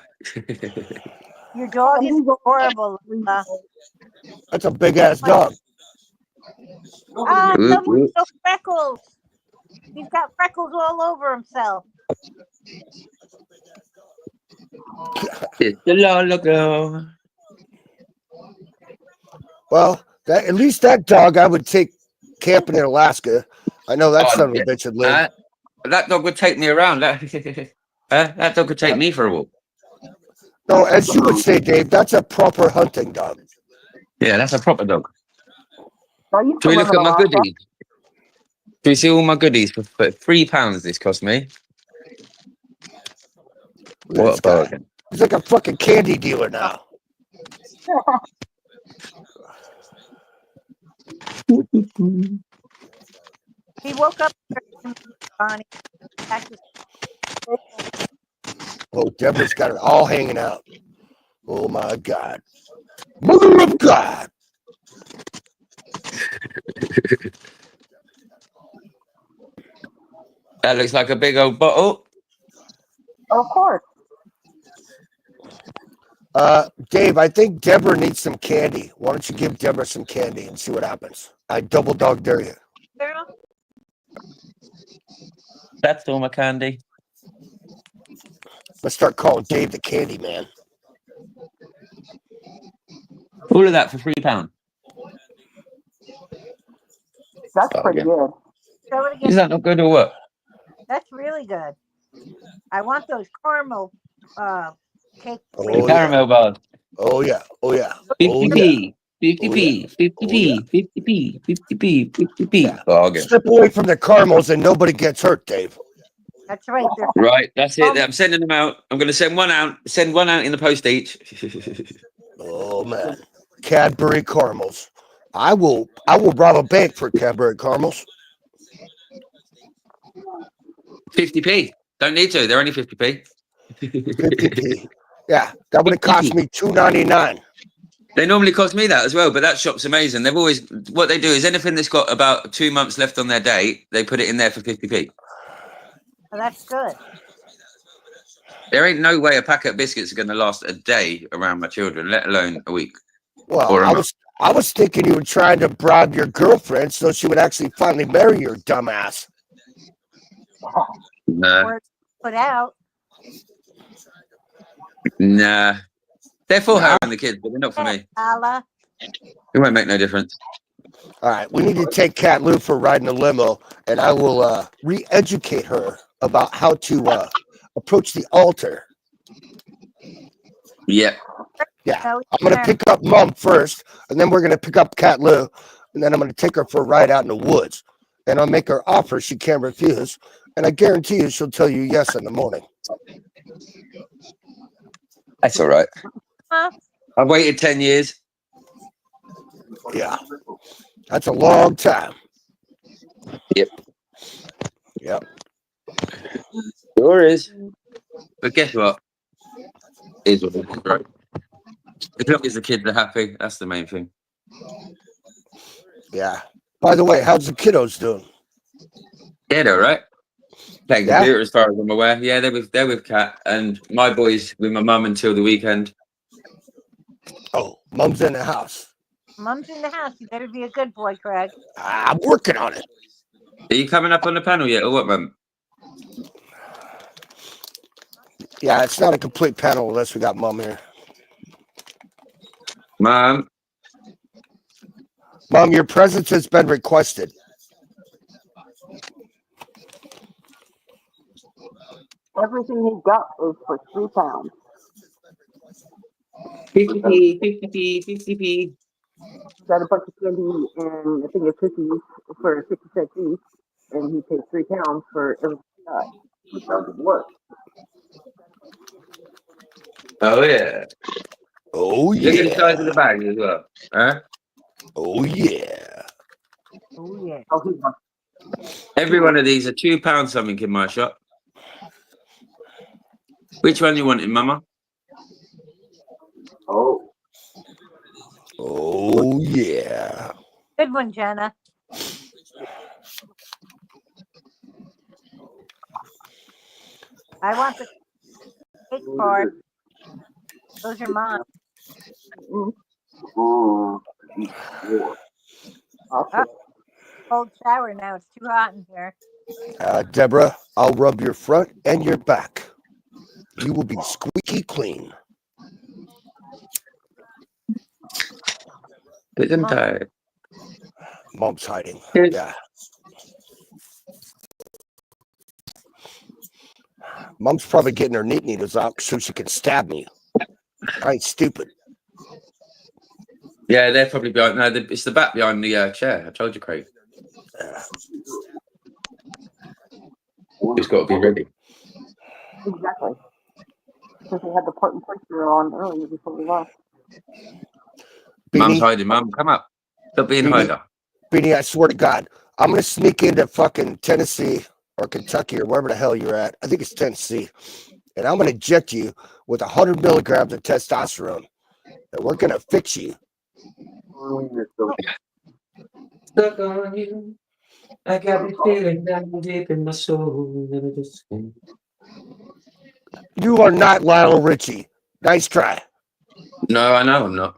Your dog is horrible. That's a big ass dog. Ah, someone's got freckles. He's got freckles all over himself. It's the Lola girl. Well, at least that dog I would take camping in Alaska. I know that son of a bitch would live. That dog would take me around. That dog could take me for a walk. No, as you would say, Dave, that's a proper hunting dog. Yeah, that's a proper dog. Can we look at my goodies? Do you see all my goodies for £3 this cost me? What a bargain. He's like a fucking candy dealer now. He woke up. Bonnie. Oh, Deborah's got it all hanging out. Oh my God. Mother of God. That looks like a big old bottle. Of course. Dave, I think Deborah needs some candy. Why don't you give Deborah some candy and see what happens? I double dog dare you. That's all my candy. Let's start calling Dave the Candy Man. All of that for £3. That's pretty good. Show it again. Is that not good or what? That's really good. I want those caramel cake. Oh, caramel bars. Oh yeah. Oh yeah. 50p. 50p. 50p. 50p. 50p. 50p. Bargain. Step away from the caramels and nobody gets hurt, Dave. That's right. Right, that's it. I'm sending them out. I'm going to send one out. Send one out in the post each. Oh man, Cadbury caramels. I will rob a bank for Cadbury caramels. 50p. Don't need to. They're only 50p. 50p. Yeah, that would have cost me $2.99. They normally cost me that as well, but that shop's amazing. They've always, what they do is anything that's got about 2 months left on their date, they put it in there for 50p. Oh, that's good. There ain't no way a packet of biscuits are going to last a day around my children, let alone a week. Well, or a I month. was thinking you were trying to bribe your girlfriend so she would actually finally marry your dumbass. Nah. Put out. Nah. They're for her and the kids, but they're not for me. Allah. It won't make no difference. All right, we need to take Cat Lou for riding a limo, and I will re-educate her about how to approach the altar. Yeah. Yeah, I'm going to pick up Mom first, and then we're going to pick up Cat Lou, and then I'm going to take her for a ride out in the woods. And I'll make her offer she can't refuse, and I guarantee you she'll tell you yes in the morning. That's all right. I've waited 10 years. Yeah, that's a long time. Yep. Yep. Sure is. But guess what? It is what it is, right? As long as the kids are happy, that's the main thing. Yeah. By the way, how's the kiddos doing? Yeah, they're right. Playing Yeah? computer as far as I'm aware. Yeah, they're with Kat and my boys with my mum until the weekend. Oh, Mom's in the house. Mom's in the house. You better be a good boy, Craig. I'm working on it. Are you coming up on the panel yet, or what, Mum? Yeah, it's not a complete panel unless we got Mom here. Mum? Mom, your presence has been requested. Everything he got is for £3. 50p. Got a bunch of candy and I think a cookies for 50 cents each, and he paid £3 for everything he got. Which doesn't work. Oh, yeah. Oh, Look at the size of the yeah. bag as well. Huh? Oh, yeah. Oh, yeah. Oh, he's not. Every one of these are £2 something in my shop. Which one you wanting, Mama? Oh. Oh, yeah. Good one, Jenna. I want the cake part. Those are mine. Oh, Oh, cold shower now. It's too hot in here. Deborah, I'll rub your front and your back. You will be squeaky clean. Isn't tired. Mom's hiding. Yes. Yeah. Mom's probably getting her knit needles out so she can stab me. I ain't stupid. Yeah, they're probably behind. No, it's the back behind the chair. I told you, Craig. It's got to be ready. Exactly. Because we had the part and picture on earlier before we left. Mum's hiding. Mum, come up. Stop being a hider. Beanie, I swear to God, I'm going to sneak into fucking Tennessee or Kentucky or wherever the hell you're at. I think it's Tennessee. And I'm going to inject you with 100 milligrams of testosterone. And we're going to fix you. Stuck on you. I got this feeling down deep in my soul. You are not Lionel Richie. Nice try. No, I know I'm not.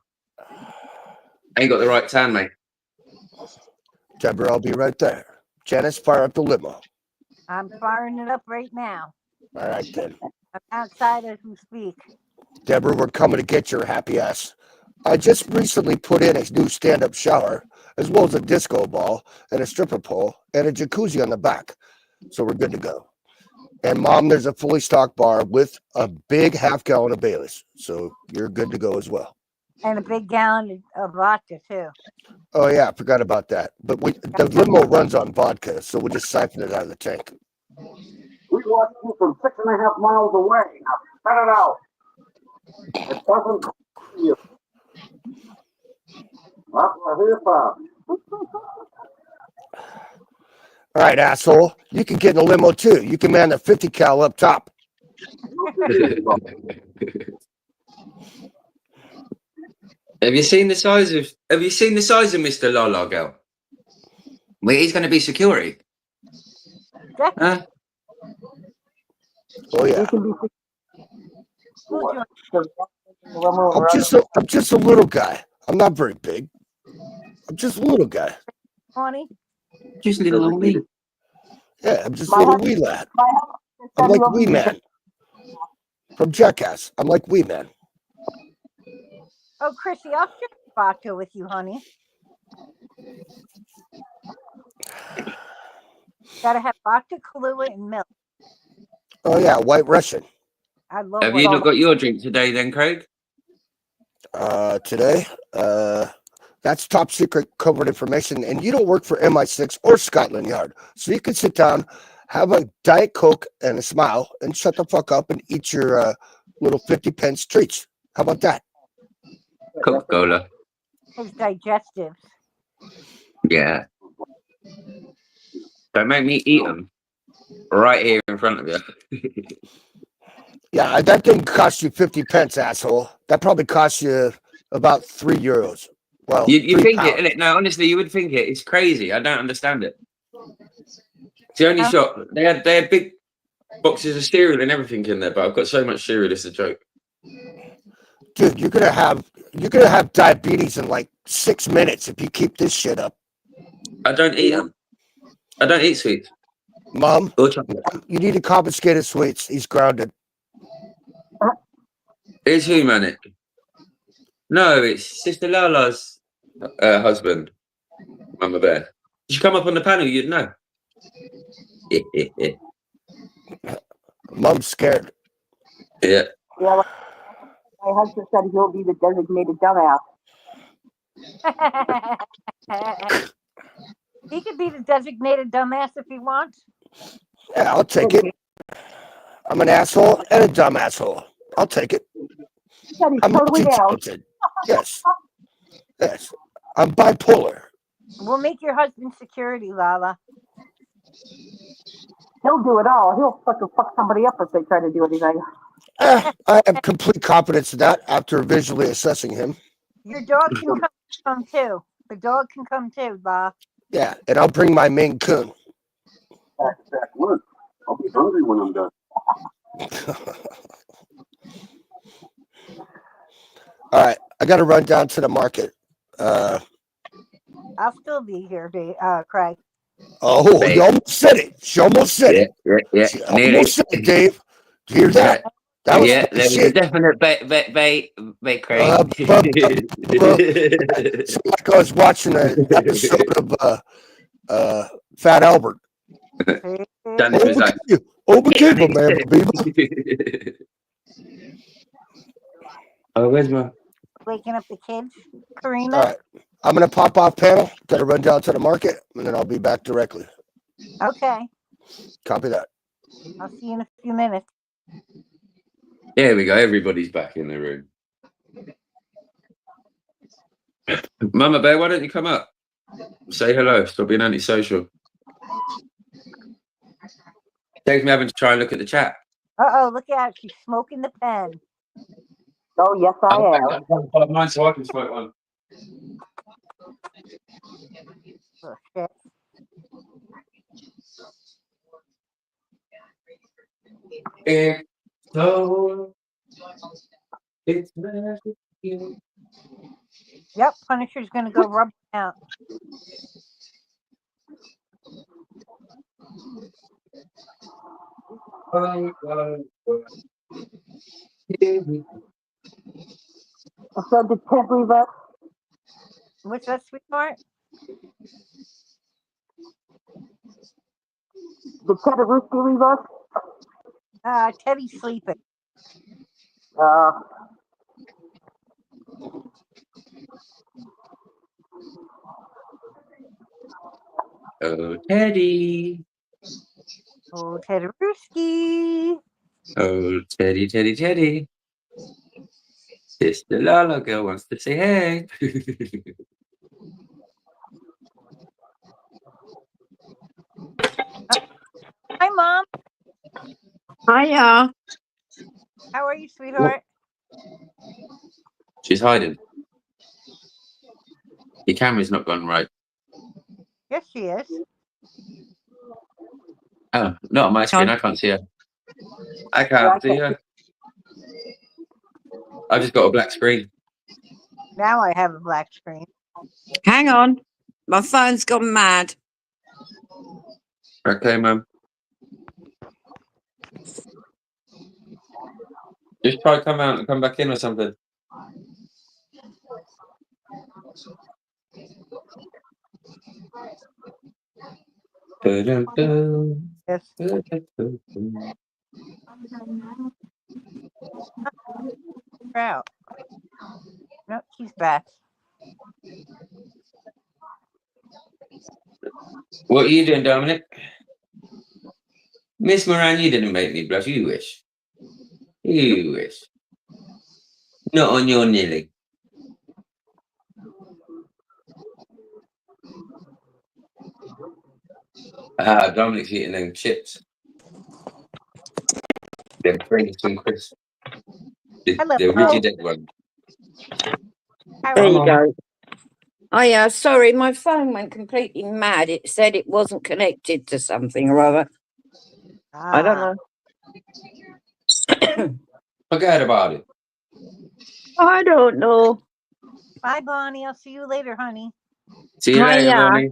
Ain't got the right tan, mate. Deborah, I'll be right there. Janice, fire up the limo. I'm firing it up right now. All right, then. I'm outside as we speak. Deborah, we're coming to get your happy ass. I just recently put in a new stand-up shower, as well as a disco ball and a stripper pole and a jacuzzi on the back. So we're good to go. And Mom, there's a fully stocked bar with a big half-gallon of Baileys. So you're good to go as well. And a big gallon of vodka, too. Oh, yeah, I forgot about that. But the limo runs on vodka, so we'll just siphon it out of the tank. We watched you from 6.5 miles away. Now spread it out. It doesn't you. That's here, Bob. All right, asshole. You can get in the limo, too. You can man the 50 cal up top. Have you seen the size of Mr. Lala girl? Well, he's going to be security. Huh? Oh yeah. I'm just a little guy. I'm not very big. I'm just a little guy. 20. Just a little old me. Yeah, I'm just a little wee lad. I'm like Wee Man from Jackass. I'm like Wee Man. Oh, Chrissy, I'll share vodka with you, honey. Gotta have vodka, Kahlua, and milk. Oh yeah, White Russian. I love. Have you not got your drink today, then, Craig? Today, that's top secret covert information, and you don't work for MI6 or Scotland Yard, so you can sit down, have a Diet Coke and a smile, and shut the fuck up and eat your little 50-pence treats. How about that? Coca-Cola. His digestives. Yeah. Don't make me eat them right here in front of you. Yeah, that didn't cost you 50 pence, asshole. That probably cost you about €3. Well, You think £3. it, innit? No, honestly, you would think it. It's crazy. I don't understand it. It's the only shop. They had big boxes of cereal and everything in there, but I've got so much cereal. It's a joke. Dude, you're gonna have diabetes in like 6 minutes if you keep this shit up. I don't eat them. I don't eat sweets. Mom, Or chocolate. you need to confiscate his sweets. He's grounded. It's who, Manic? No, it's Sister Lala's husband, Mama Bear. Did you come up on the panel? You'd know. Mom's scared. Yeah. Yeah, like my husband said he'll be the designated dumbass. He could be the designated dumbass if he wants. Yeah, I'll take it. I'm an asshole and a dumb asshole. I'll take it. He's I'm totally down. multi-talented. Yes. Yes. I'm bipolar. We'll make your husband security, Lala. He'll do it all. He'll fucking fuck somebody up if they try to do anything. I have complete confidence in that after visually assessing him. Your dog can come too. The dog can come too, La. Yeah, and I'll bring my Maine Coon. Look, I'll be hungry when I'm done. All right, I got to run down to the market. I'll still be here, Craig. Oh, Babe. you almost said it. She almost said it. Yeah. She almost said it, Dave. Do you hear that? That was Yeah, there was a shit. definite bait, Craig. So like I was watching an episode of Fat Albert. Dennis was like, Open cable, man, baby. Oh, where's my... Waking up the kids, Karina. All right, I'm gonna pop off panel. Got to run down to the market, and then I'll be back directly. Okay. Copy that. I'll see you in a few minutes. There we go. Everybody's back in the room. Mama Bear, why don't you come up? Say hello. Stop being antisocial. Saves me having to try and look at the chat. Uh-oh, look out. She's smoking the pen. Oh, yes, I am. I've mine so I can smoke one. Oh, shit. It's Yep, Punisher's gonna go rub out. I said the Ted leave us. What's that, sweetheart? Did Ted Ruski leave us? Teddy's sleeping. Oh, Teddy. Oh, Teddy. Oh, Teddy. Sister Lala girl wants to say hey. Hi, Mom. Hiya. How are you, sweetheart? She's hiding. Your camera's not gone right. Yes, she is. Oh, not on my screen. I can't see her. I can't see her. I've just got a black screen. Now I have a black screen. Hang on. My phone's gone mad. Okay, Mum. Just try to come out and come back in or something. Yes. Out. No, she's back. What are you doing, Dominic? Miss Moran, you didn't make me blush. You wish. You wish. Not on your Nilly. Dominic's eating them chips. They're bringing some crisps. The Hello. rigid egg one. There you Mum. go. Oh yeah, sorry, my phone went completely mad. It said it wasn't connected to something or other. I don't know. Forget about it. I don't know. Bye, Bonnie. I'll see you later, honey. See you later, Hiya. Bonnie.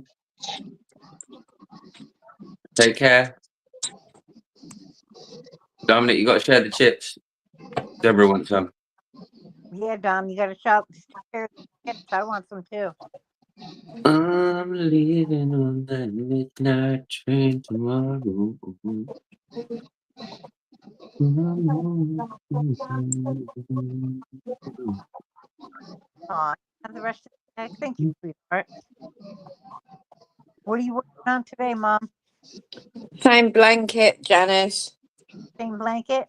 Take care. Dominic, you got to share the chips. Deborah wants some. Yeah, Dom, you got to share the chips. I want some too. I'm leaving on the midnight train tomorrow. Aw, have the rest of the day. Thank you, sweetheart. What are you working on today, Mom? Same blanket, Janice. Same blanket?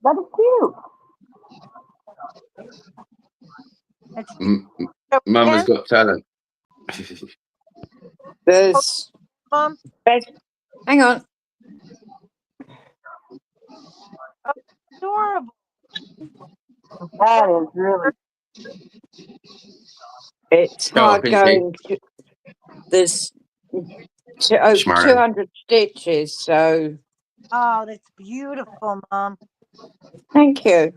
That is cute. It's Mama's got talent. There's Mom. Hang on. Oh, adorable. That is really. It's Go on, hard Pinky. going. There's over Smart. 200 stitches, so Oh, that's beautiful, Mom. thank you.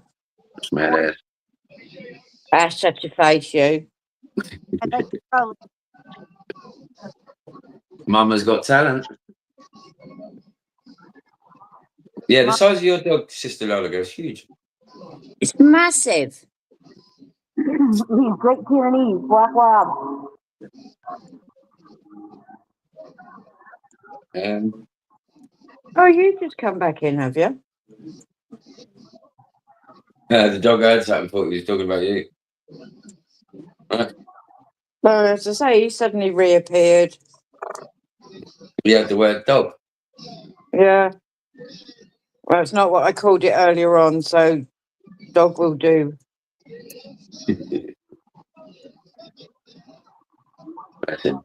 Smart ass. That's such a face, you. I like the color. Mama's got talent. Yeah, the size of your dog, Sister Lola, goes huge. It's massive. He's Great Pyrenees, Black Lab. Oh, you just come back in, have you? The dog heard something, thought he was talking about you. Right. Well, as I say, he suddenly reappeared. You had the word dog. Yeah. Well, it's not what I called it earlier on, so dog will do. Bless him.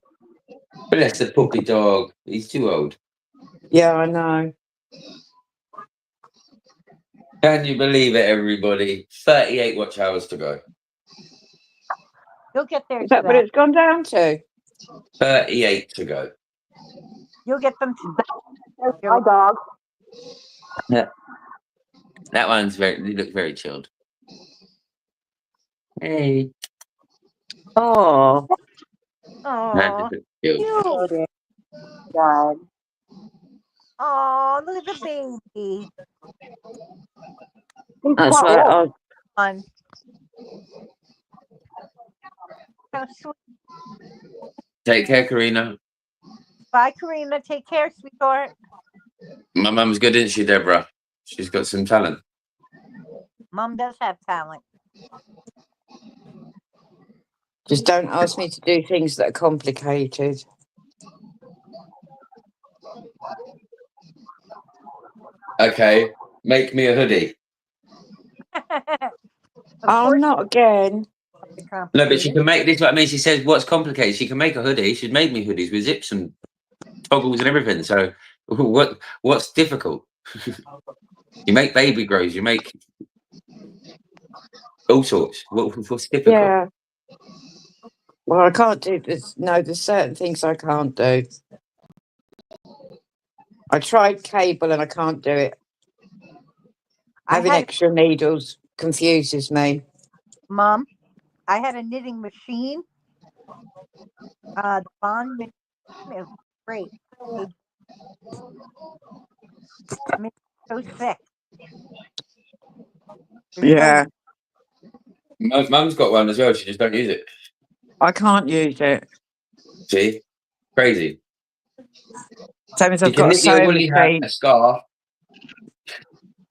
Bless the puppy dog. He's too old. Yeah, I know. Can you believe it, everybody? 38 watch hours to go. You'll get there Is that what today. it's gone down to? 38 to go. You'll get them today. My dog. Yeah. That one's he looks very chilled. Hey. Oh. Oh, Cute. cute. God. Oh, look at the baby. That's right. On. How sweet. Take care, Karina. Bye, Karina. Take care, sweetheart. My mum's good, isn't she, Deborah? She's got some talent. Mom does have talent. Just don't ask me to do things that are complicated. Okay, make me a hoodie. Oh, not again. No, but she can make this. What I mean, she says, "What's complicated?" She can make a hoodie. She's made me hoodies with zips and toggles and everything. So, what's difficult? You make baby grows. You make all sorts. What's difficult? Yeah. Well, I can't do this. No, there's certain things I can't do. I tried cable and I can't do it. Having extra needles confuses me. Mom, I had a knitting machine. The bond machine is great. It makes it so thick. Yeah. Mum's got one as well. She just don't use it. I can't use it. See, crazy. Same as She I've can got a knit you a sewing woolly hat, machine. a scarf,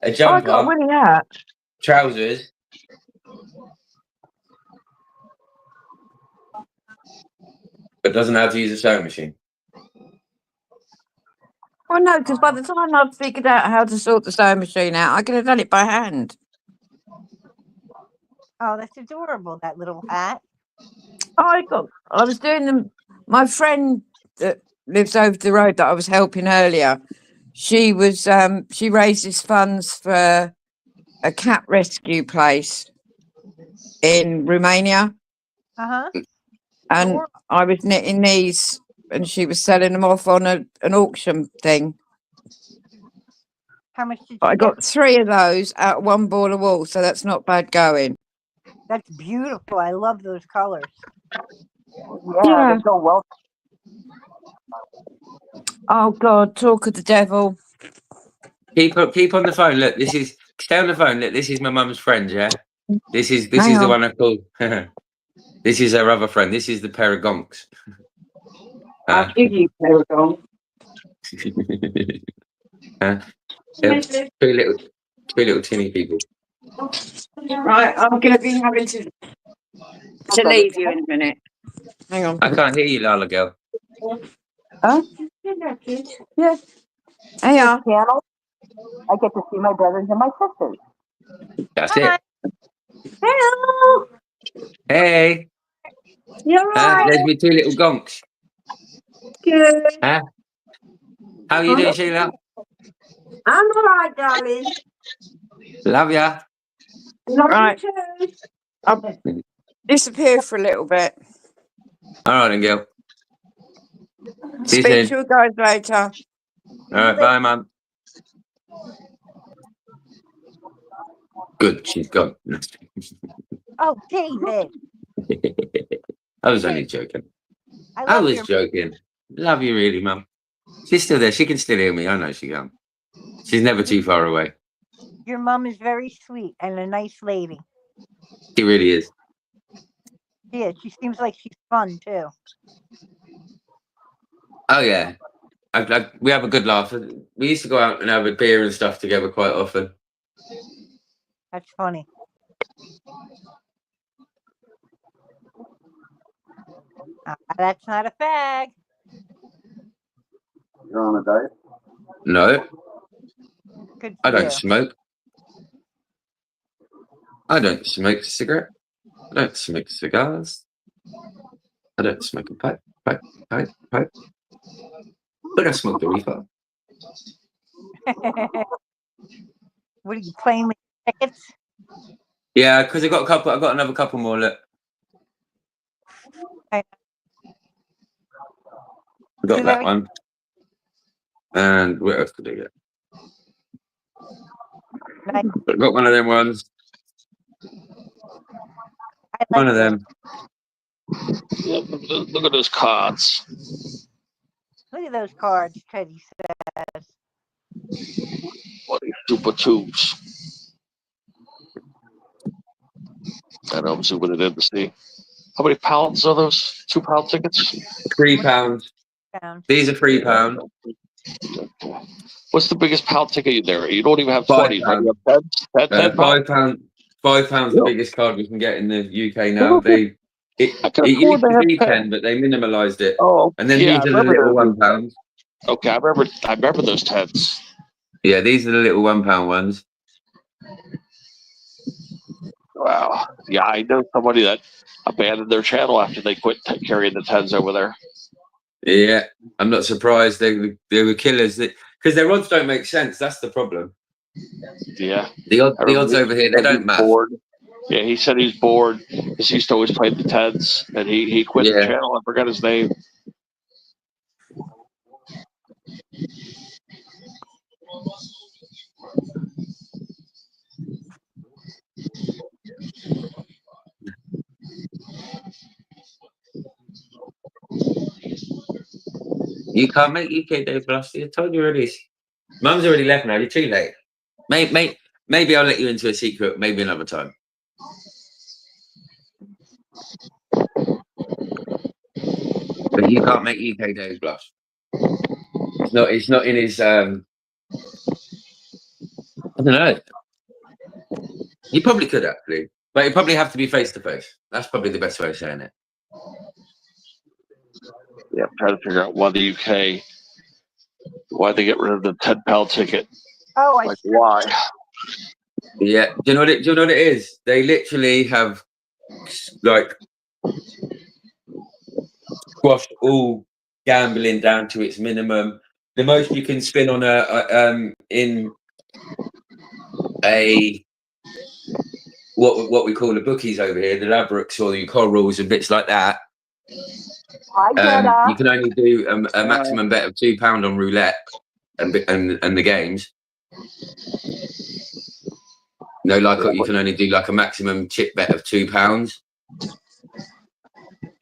a Oh, I jumper, got a woolly hat. trousers. But doesn't know how to use a sewing machine. Well, no, because by the time I'd figured out how to sort the sewing machine out, I could have done it by hand. Oh, that's adorable, that little hat. I was doing them. My friend that lives over the road that I was helping earlier, she raises funds for a cat rescue place in Romania. Uh-huh. And I was knitting these and she was selling them off on an auction thing. How much did you I get? got 3 of those out of one ball of wool, so that's not bad going. That's beautiful. I love those colors. Yeah, they go well. Oh God, talk of the devil. Keep on the phone. Look, stay on the phone. Look, this is my mum's friend. Yeah, this is Hang the on. one I call. This is her other friend. This is the pair of gonks. I'll give you a pair of gonks. Two little tinny people. Right, I'm going to be having to leave you in a minute. Hang on. I can't hear you, Lala girl. Huh? Yeah. Hey, channel, I get to see my brothers and my sisters. That's Hi. it. Hello. Hey. You're right. There's me 2 little gonks. Good. Huh? How are you doing, Sheila? I'm all right, darling. Love ya. Right. I'll disappear for a little bit. All right, then, girl. See you Speak soon. to you guys later. All right, bye, Mum. Good, she's gone. Oh, David. I was only joking. I I love was your joking. Love you, really, Mum. She's still there. She can still hear me. I know she can. She's never too far away. your mom is very sweet and a nice lady. She really is. Yeah, she seems like she's fun too. Oh yeah, we have a good laugh. We used to go out and have a beer and stuff together quite often. That's funny. That's not a fag. You're on a diet? No, Good I for don't you. smoke. I don't smoke a cigarette. I don't smoke cigars. I don't smoke a pipe. But I smoke a reefer. What are you playing with tickets? Yeah, because I got another couple more. Look, I got that one. And what else did I get? Nice. I got one of them ones. One of them. Look at those cards. Look at those cards, Teddy says. What are these super tubes? I know, I'm zooming it in to see. How many pounds are those 2 pound tickets? £3. These are £3. What's the biggest pound ticket there? You don't even have 20, right? You £5. have 10 pounds? £5 the biggest card we can get in the UK now. It used to be 10, but they minimalised it. Oh, and then yeah, these are the little £1. Okay, I remember those 10s. Yeah, these are the little £1 ones. Wow. Yeah, I know somebody that abandoned their channel after they quit carrying the 10s over there. Yeah, I'm not surprised. They were killers. Because their odds don't make sense. That's the problem. Yeah. The odds over here, they don't matter. Bored. Yeah, he said he's bored because he used to always play the 10s, and he quit the channel. I forgot his name. You can't make UK Day Plus. I told you already. Mum's already left now. You're too late. Maybe I'll let you into a secret. Maybe another time. But you can't make UK Day Plus. It's not in his. I don't know. You probably could actually, but it probably have to be face to face. That's probably the best way of saying it. Yeah, I'm trying to figure out why the UK, why they get rid of the 10 pound ticket. Oh, like why? Yeah, do you know what it is? They literally have like Squashed all gambling down to its minimum. The most you can spin on in a what we call the bookies over here, the Labrooks or the Corals and bits like that. You can only do a maximum bet of £2 on roulette and the games. No, like you can only do like a maximum chip bet of £2.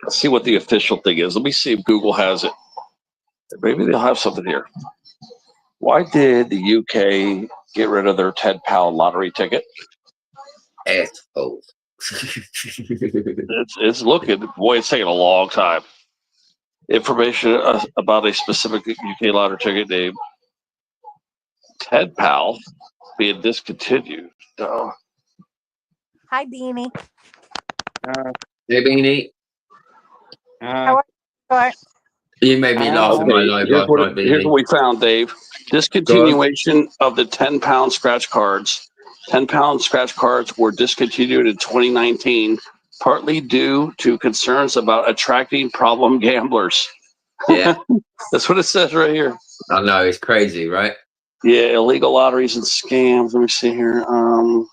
Let's see what the official thing is. Let me see if Google has it. Maybe they'll have something here. Why did the UK get rid of their £10 lottery ticket? Assholes. It's looking, boy, it's taking a long time. Information about a specific UK lottery ticket named £10 being discontinued. Oh. Hi, Beanie. Hey, Beanie. How are you? You made me laugh in my life last night, Beanie. Here's what we found, Dave. Discontinuation of the £10 scratch cards. £10 scratch cards were discontinued in 2019, partly due to concerns about attracting problem gamblers. Yeah. That's what it says right here. I know, it's crazy, right? Yeah, illegal lotteries and scams. Let me see here.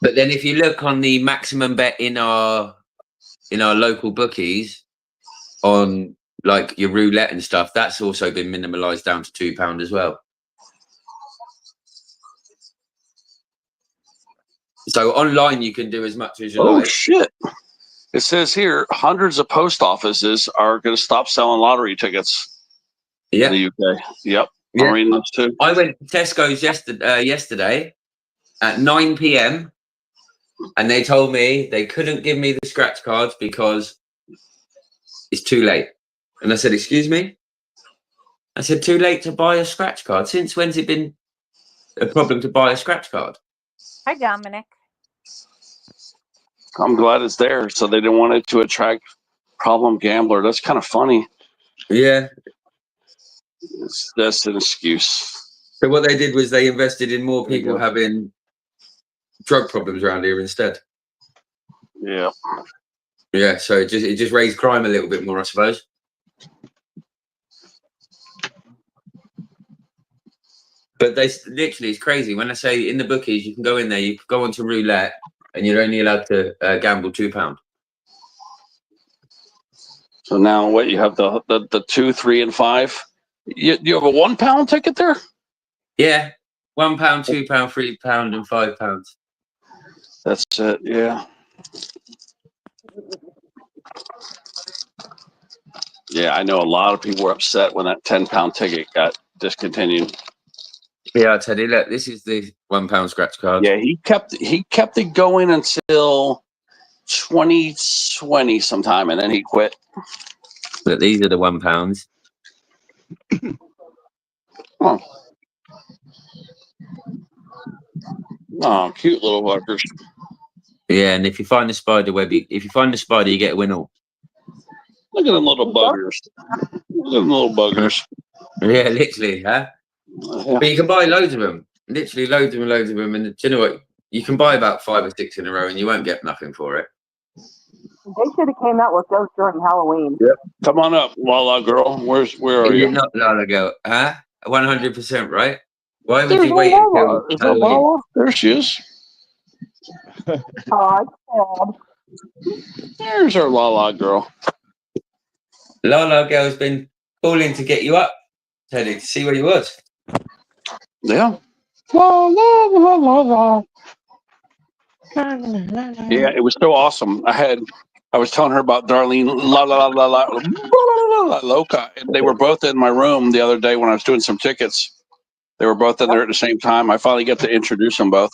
But then if you look on the maximum bet in our local bookies on like your roulette and stuff, that's also been minimalised down to £2 as well. So online you can do as much as you like. Oh shit. It says here hundreds of post offices are going to stop selling lottery tickets in the UK. Yep. Yeah. I'm reading this too. I went to Tesco's yesterday at 9 p.m. and they told me they couldn't give me the scratch cards because it's too late. And I said, excuse me? I said, too late to buy a scratch card? Since when's it been a problem to buy a scratch card? Hi, Dominic. I'm glad it's there. So they didn't want it to attract problem gambler. That's kind of funny. Yeah. That's an excuse. So what they did was they invested in more people having drug problems around here instead. Yeah. Yeah, so it just raised crime a little bit more, I suppose. But they literally, it's crazy. When I say in the bookies, you can go in there, you can go onto roulette, and you're only allowed to gamble £2. So now what, you have the 2, 3, and 5. You have a £1 ticket there? Yeah, £1, £2, £3, and £5. That's it. Yeah. Yeah, I know a lot of people were upset when that £10 ticket got discontinued. Yeah, I tell you, look, this is the £1 scratch card. Yeah, he kept it going until 2020 sometime, and then he quit. But these are the £1. Oh. Oh, cute little fuckers. Yeah, and if you find the spider web, if you find the spider, you get a win all. Look at them little buggers. Look at them little buggers. Yeah, literally, huh? Yeah. But you can buy loads of them. Literally loads and loads of them. And do you know what? You can buy about 5 or 6 in a row and you won't get nothing for it. They should have came out with those during Halloween. Yep. Come on up, Lala girl. Where are you? Not Lala girl, huh? 100%, right? Why would There's you wait Lala. until Is that Halloween? Lala? There she is. There's our Lala girl. Lala girl's been calling to get you up, Teddy, to see where you was. Yeah. La la la la la. Yeah, it was so awesome. I was telling her about Darlene la la la la la Loca. And they were both in my room the other day when I was doing some tickets. They were both in there at the same time. I finally get to introduce them both.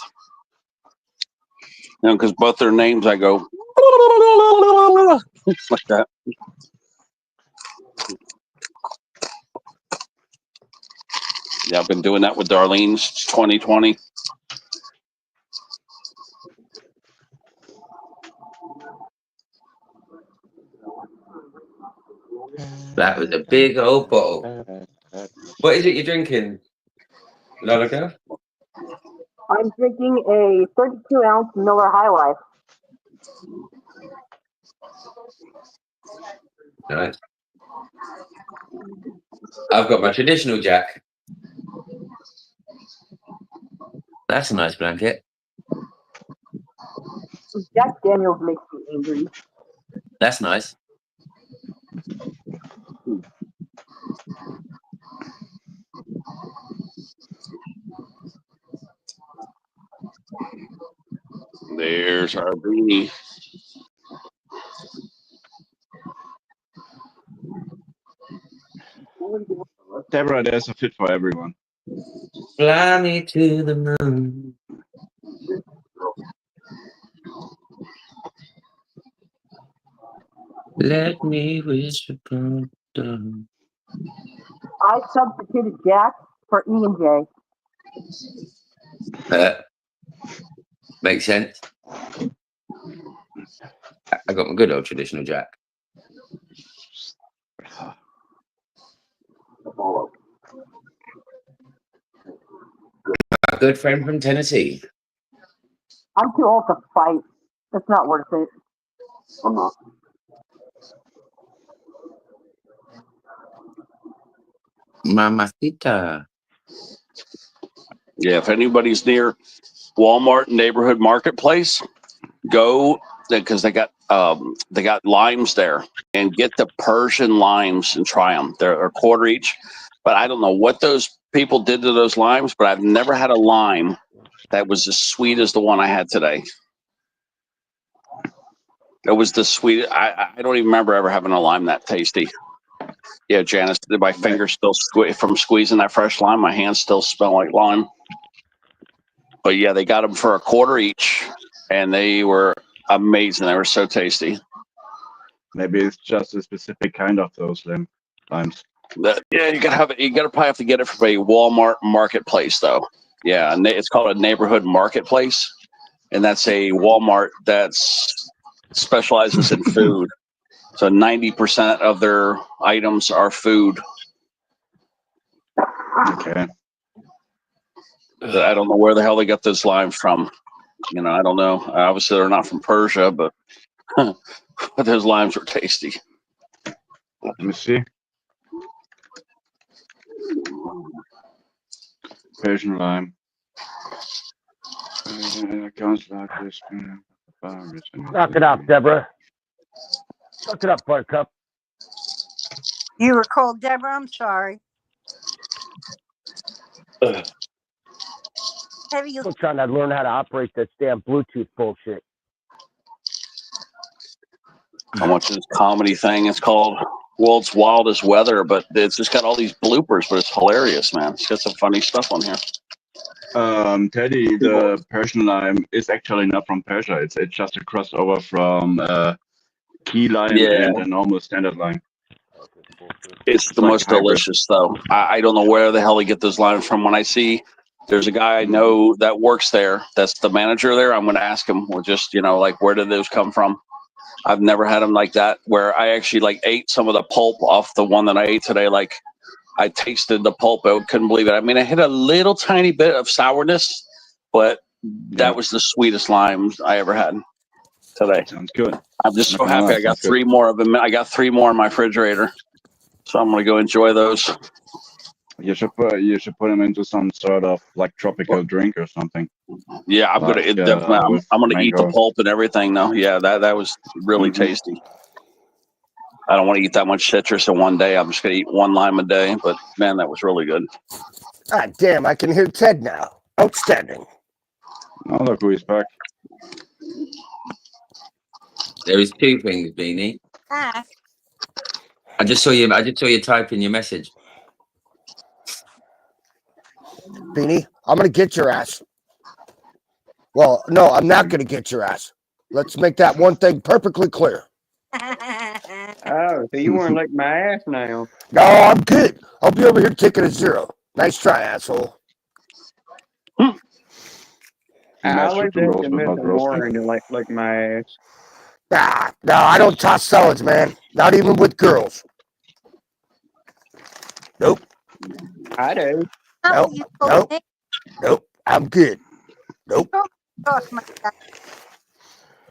You know, because both their names I go like that. Yeah, I've been doing that with Darlene since 2020. That was a big old bottle. What is it you're drinking, Lala girl? I'm drinking a 32-ounce Miller High Life. Nice. I've got my traditional Jack. That's a nice blanket. Jack Daniels makes me angry. That's nice. There's our beanie. Deborah, there's a fit for everyone. Fly me to the moon. Let me wish upon the... I substituted Jack for E and J. Makes sense. I got my good old traditional Jack. A good friend from Tennessee. I'm too old to fight. It's not worth it. I'm not. Mamacita. Yeah, if anybody's near Walmart neighborhood marketplace, go because they got limes there, and get the Persian limes and try them. They're a quarter each, but I don't know what those people did to those limes, but I've never had a lime that was as sweet as the one I had today. It was the sweet. I don't even remember ever having a lime that tasty. Yeah, Janice, my fingers still from squeezing that fresh lime. My hands still smell like lime. But yeah, they got them for a quarter each, and they were amazing. They were so tasty. Maybe it's just a specific kind of those limes. Yeah, you gotta probably have to get it from a Walmart marketplace though. Yeah, it's called a neighborhood marketplace, and that's a Walmart that's specializes in food. So 90% of their items are food. Okay. I don't know where the hell they got those limes from. You know, I don't know. Obviously, they're not from Persia, but those limes were tasty. Let me see. Persian lime. Knock it out, Deborah. Knock it up, Buttercup. You were called Deborah? I'm sorry. Heavy, you Still trying to learn how to operate this damn Bluetooth bullshit. I watch this comedy thing. It's called World's Wildest Weather, but it's just got all these bloopers, but it's hilarious, man. It's got some funny stuff on here. Teddy, the Persian lime is actually not from Persia. It's just a crossover from key lime and a normal standard lime. It's the most delicious, though. I don't know where the hell they get those limes from. When I see there's a guy I know that works there, that's the manager there, I'm going to ask him, well, just, like, where did those come from? I've never had them like that, where I actually, ate some of the pulp off the one that I ate today. I tasted the pulp. I couldn't believe it. I mean, I hit a little tiny bit of sourness, but that was the sweetest limes I ever had today. Sounds good. I'm just so happy. I got 3 more of them. I got 3 more in my refrigerator, so I'm gonna go enjoy those. You should put them into some sort of tropical drink or something. Yeah, I'm gonna eat the pulp and everything. Though, yeah, that was really tasty. I don't want to eat that much citrus in one day. I'm just gonna eat 1 lime a day. But man, that was really good. Ah, damn! I can hear Ted now. Outstanding. Oh, look who is back. There is 2 things, Beanie. Ah. I just saw you type in your message. Beanie, I'm gonna get your ass. Well, no, I'm not gonna get your ass. Let's make that one thing perfectly clear. Oh, so you want to lick my ass now? No, I'm good. I'll be over here taking a 0. Nice try, asshole. I'll leave that to Mr. Warren to lick my ass. Ah, no, I don't toss solids, man. Not even with girls. Nope. I do. Nope. I'm good. Nope.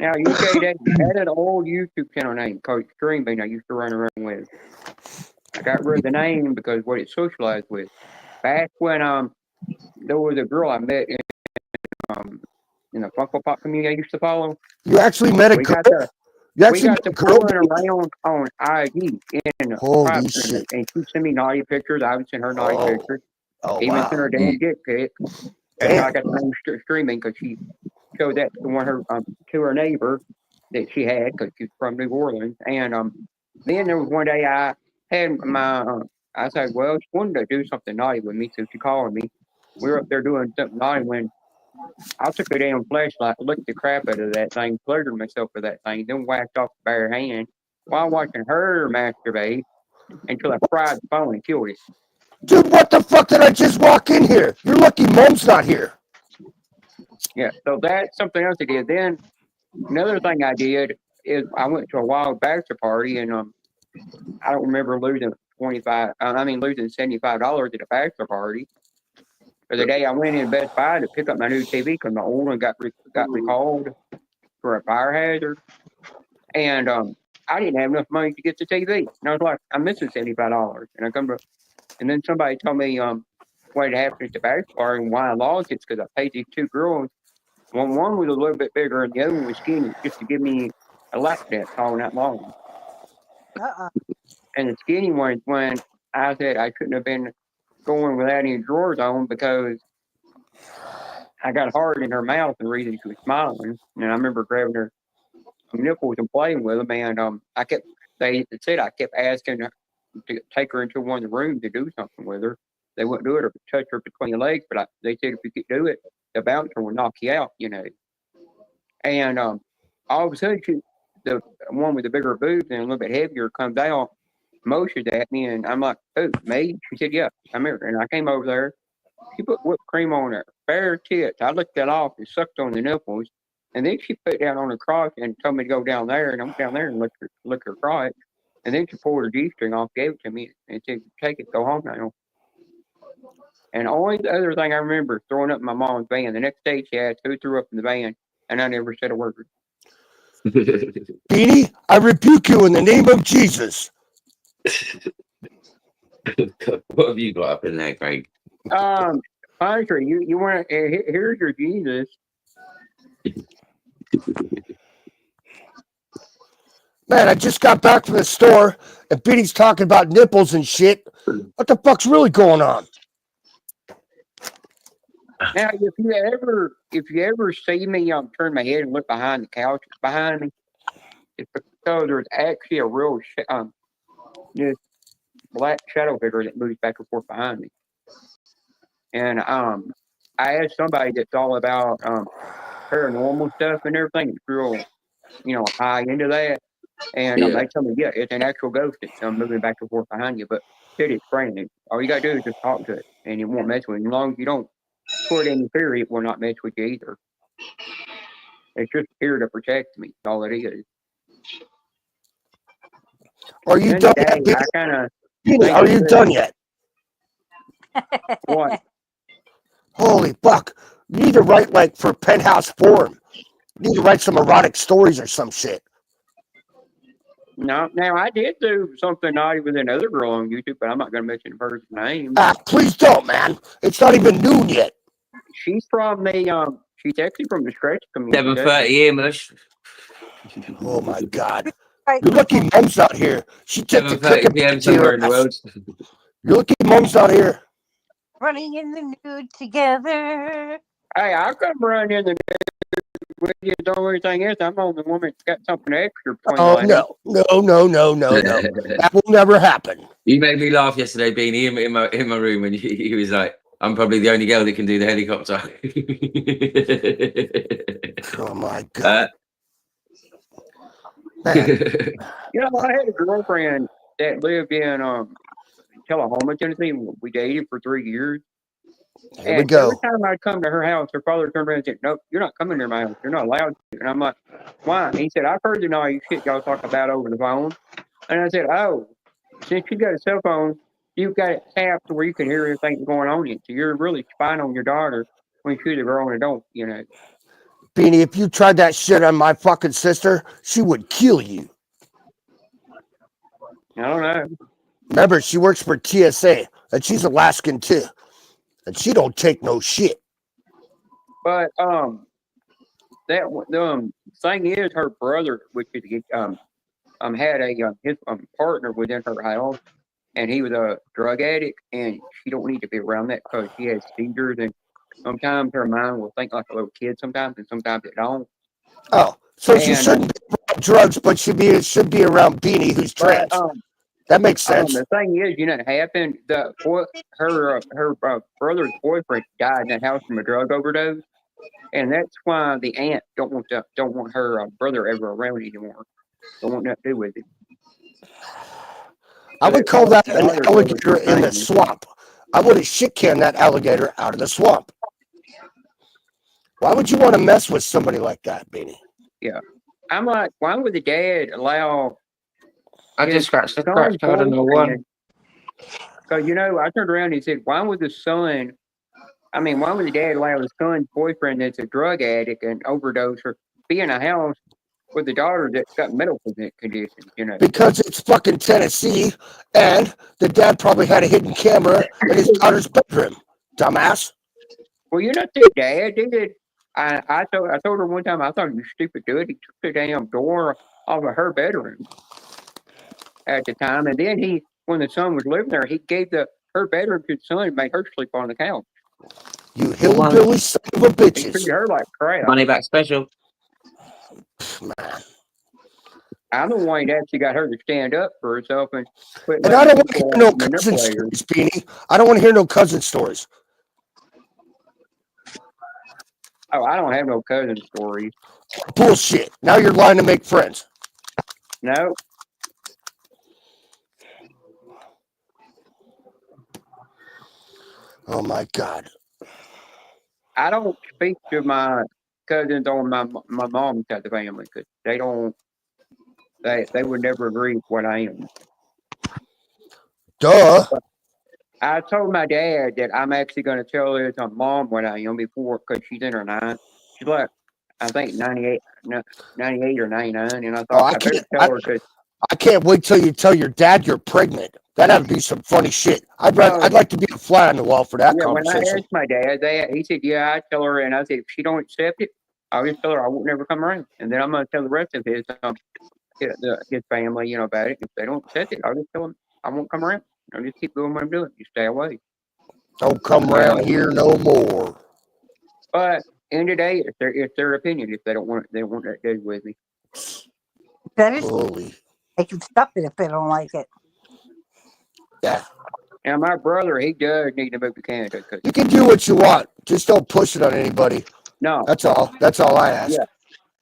Now, you say that you had an old YouTube channel name, Coach Dream Bean, I used to run around with. I got rid of the name because what it socialized with. Back when there was a girl I met in the Funko Pop community I used to follow. You actually met a We girl? got to You we actually got met to a girl? fooling around on IG in Holy private, shit. and she sent me naughty pictures. I would send her naughty pictures. Oh, Even wow. sent her damn dick pic. That's how I Damn. got the name Streaming, because she showed that to her neighbor that she had, because she's from New Orleans. And then there was one day I had I said, well, she wanted to do something naughty with me, so she called me. We were up there doing something naughty when I took a damn flashlight, licked the crap out of that thing, pleasured myself with that thing, then whacked off the bare hand while watching her masturbate until I fried the phone and killed it. Dude, what the fuck did I just walk in here? You're lucky Mom's not here. Yeah, so that's something else I did. Then another thing I did is I went to a wild bachelor party, and I don't remember losing losing $75 at a bachelor party. For the day I went in Best Buy to pick up my new TV because my old one got recalled for a fire hazard, and I didn't have enough money to get the TV. And I was like, I'm missing $75, and then somebody told me what had happened at the bachelor party and why I lost it because I paid these two girls. One was a little bit bigger and the other one was skinny, just to give me a lap dance all night long. And the skinny one, when I said I couldn't have been going without any drawers on because I got hard in her mouth and the reason she was smiling. And I remember grabbing her nipples and playing with them. And they said I kept asking her to take her into one of the rooms to do something with her. They wouldn't do it or touch her between the legs, but they said if you could do it, the bouncer would knock you out, And all of a sudden, the one with the bigger boobs and a little bit heavier comes out, motions at me, and I'm like, "Who, me?" She said, "Yeah, I'm here." And I came over there. She put whipped cream on her bare tits. I licked that off and sucked on the nipples, and then she put down on her crotch and told me to go down there, and I went down there and lick her crotch. And then she pulled her G-string off, gave it to me, and said, "Take it, go home now." And only the other thing I remember is throwing up in my mom's van. The next day she asked who threw up in the van, and I never said a word. Beanie, I rebuke you in the name of Jesus. What have you got up in there, Craig? Andre, you want to? Here's your Jesus. Man, I just got back from the store and Beanie's talking about nipples and shit. What the fuck's really going on? Now, if you ever see me, turn my head and look behind the couch behind me, it's because there's actually a real this black shadow figure that moves back and forth behind me. And I asked somebody that's all about paranormal stuff and everything. It's real, high into that. And they tell me, yeah, it's an actual ghost that's moving back and forth behind you. But it's friendly. All you gotta do is just talk to it, and it won't mess with you. As long as you don't put any fear, it will not mess with you either. It's just here to protect me. That's all it is. Are you done yet, Beanie? Are you done yet? What? Holy fuck. You need to write like for Penthouse Forum. You need to write some erotic stories or some shit. No, now I did do something naughty with another girl on YouTube, but I'm not going to mention the person's name. Please don't, man. It's not even noon yet. She's from the she's actually from the stretch community. 7:30 Mush. Oh my god. You're lucky Mom's not here. She took the 7:30 p.m. somewhere in the world. You're lucky Mom's not here. Running in the nude together. Hey, I'll come run in the nude with you. The only thing is, I'm the only woman that's got something extra. Oh, no. That will never happen. You made me laugh yesterday, Beanie, in my room, and he was like, I'm probably the only girl that can do the helicopter. Oh, my God. I had a girlfriend that lived in Tullahoma, Tennessee. We dated for 3 years. Here we go. Every time I'd come to her house, her father turned around and said, "Nope, you're not coming near my house. You're not allowed to." And I'm like, "Why?" And he said, "I've heard the naughty shit y'all talk about over the phone." And I said, "Oh, since you got a cell phone, you've got it tapped to where you can hear everything going on in it. So you're really spying on your daughter when she's a grown adult, Beanie, if you tried that shit on my fucking sister, she would kill you. I don't know. Remember, she works for TSA, and she's Alaskan too, and she don't take no shit. But that the thing is, her brother, which is had a his partner within her house, and he was a drug addict, and she don't need to be around that because she has seizures, and sometimes her mind will think like a little kid sometimes, and sometimes it don't. Oh, so she And shouldn't be around drugs, but should be around Beanie, who's but trans. That makes sense. the thing is, you know, what happened? Her brother's boyfriend died in that house from a drug overdose, and that's why the aunt don't want her brother ever around anymore. Don't want nothing to do with it. I So would that call that caused an the daughter to alligator in the strange. swamp. I would have shit canned that alligator out of the swamp. Why would you want to mess with somebody like that, Beanie? Yeah, I'm like, why would the dad allow I his just scratched the son's scratch card on the one. boyfriend? Because you know, I turned around and said, why would the son? I mean, why would the dad allow his son's boyfriend that's a drug addict and overdose or be in a house with the daughter that's got medical conditions? You know, Because it's fucking Tennessee, and the dad probably had a hidden camera in his daughter's bedroom. Dumbass. well, you know, the dad did. I told her one time, I thought you stupid dude. He took the damn door off of her bedroom at the time, and then when the son was living there, he gave her bedroom to the son and made her sleep on the couch. You hillbilly son of a bitches. He treated her like crap. Money back special. Man. I'm the one that actually got her to stand up for herself and quit. And I don't want to hear no cousin stories, Beanie. I don't want to hear no cousin stories. Oh, I don't have no cousin stories. Bullshit. Now you're lying to make friends. No. Oh my God. I don't speak to my cousins on my mom's side of the family because they don't. They would never agree with what I am. Duh. But I told my dad that I'm actually going to tell his mom what I am before because she's in her 9th. She's like, I think 98 or 99, and I thought I better tell her because I can't wait till you tell your dad you're pregnant. That'd be some funny shit. I'd like to be a fly on the wall for that conversation. When I asked my dad that, he said, "Yeah, I tell her," and I said, "If she don't accept it, I'll just tell her I won't never come around, and then I'm going to tell the rest of his family, you know, about it. If they don't accept it, I'll just tell them I won't come around. I'll just keep doing what I'm doing. You stay away. Don't come around here no more." But end of the day, it's their opinion. If they don't want that day with me. That is, they can stop it if they don't like it. Yeah. Now my brother, he does need to move to Canada. You can do what you want. Just don't push it on anybody. No. That's all. That's all I ask. Yeah.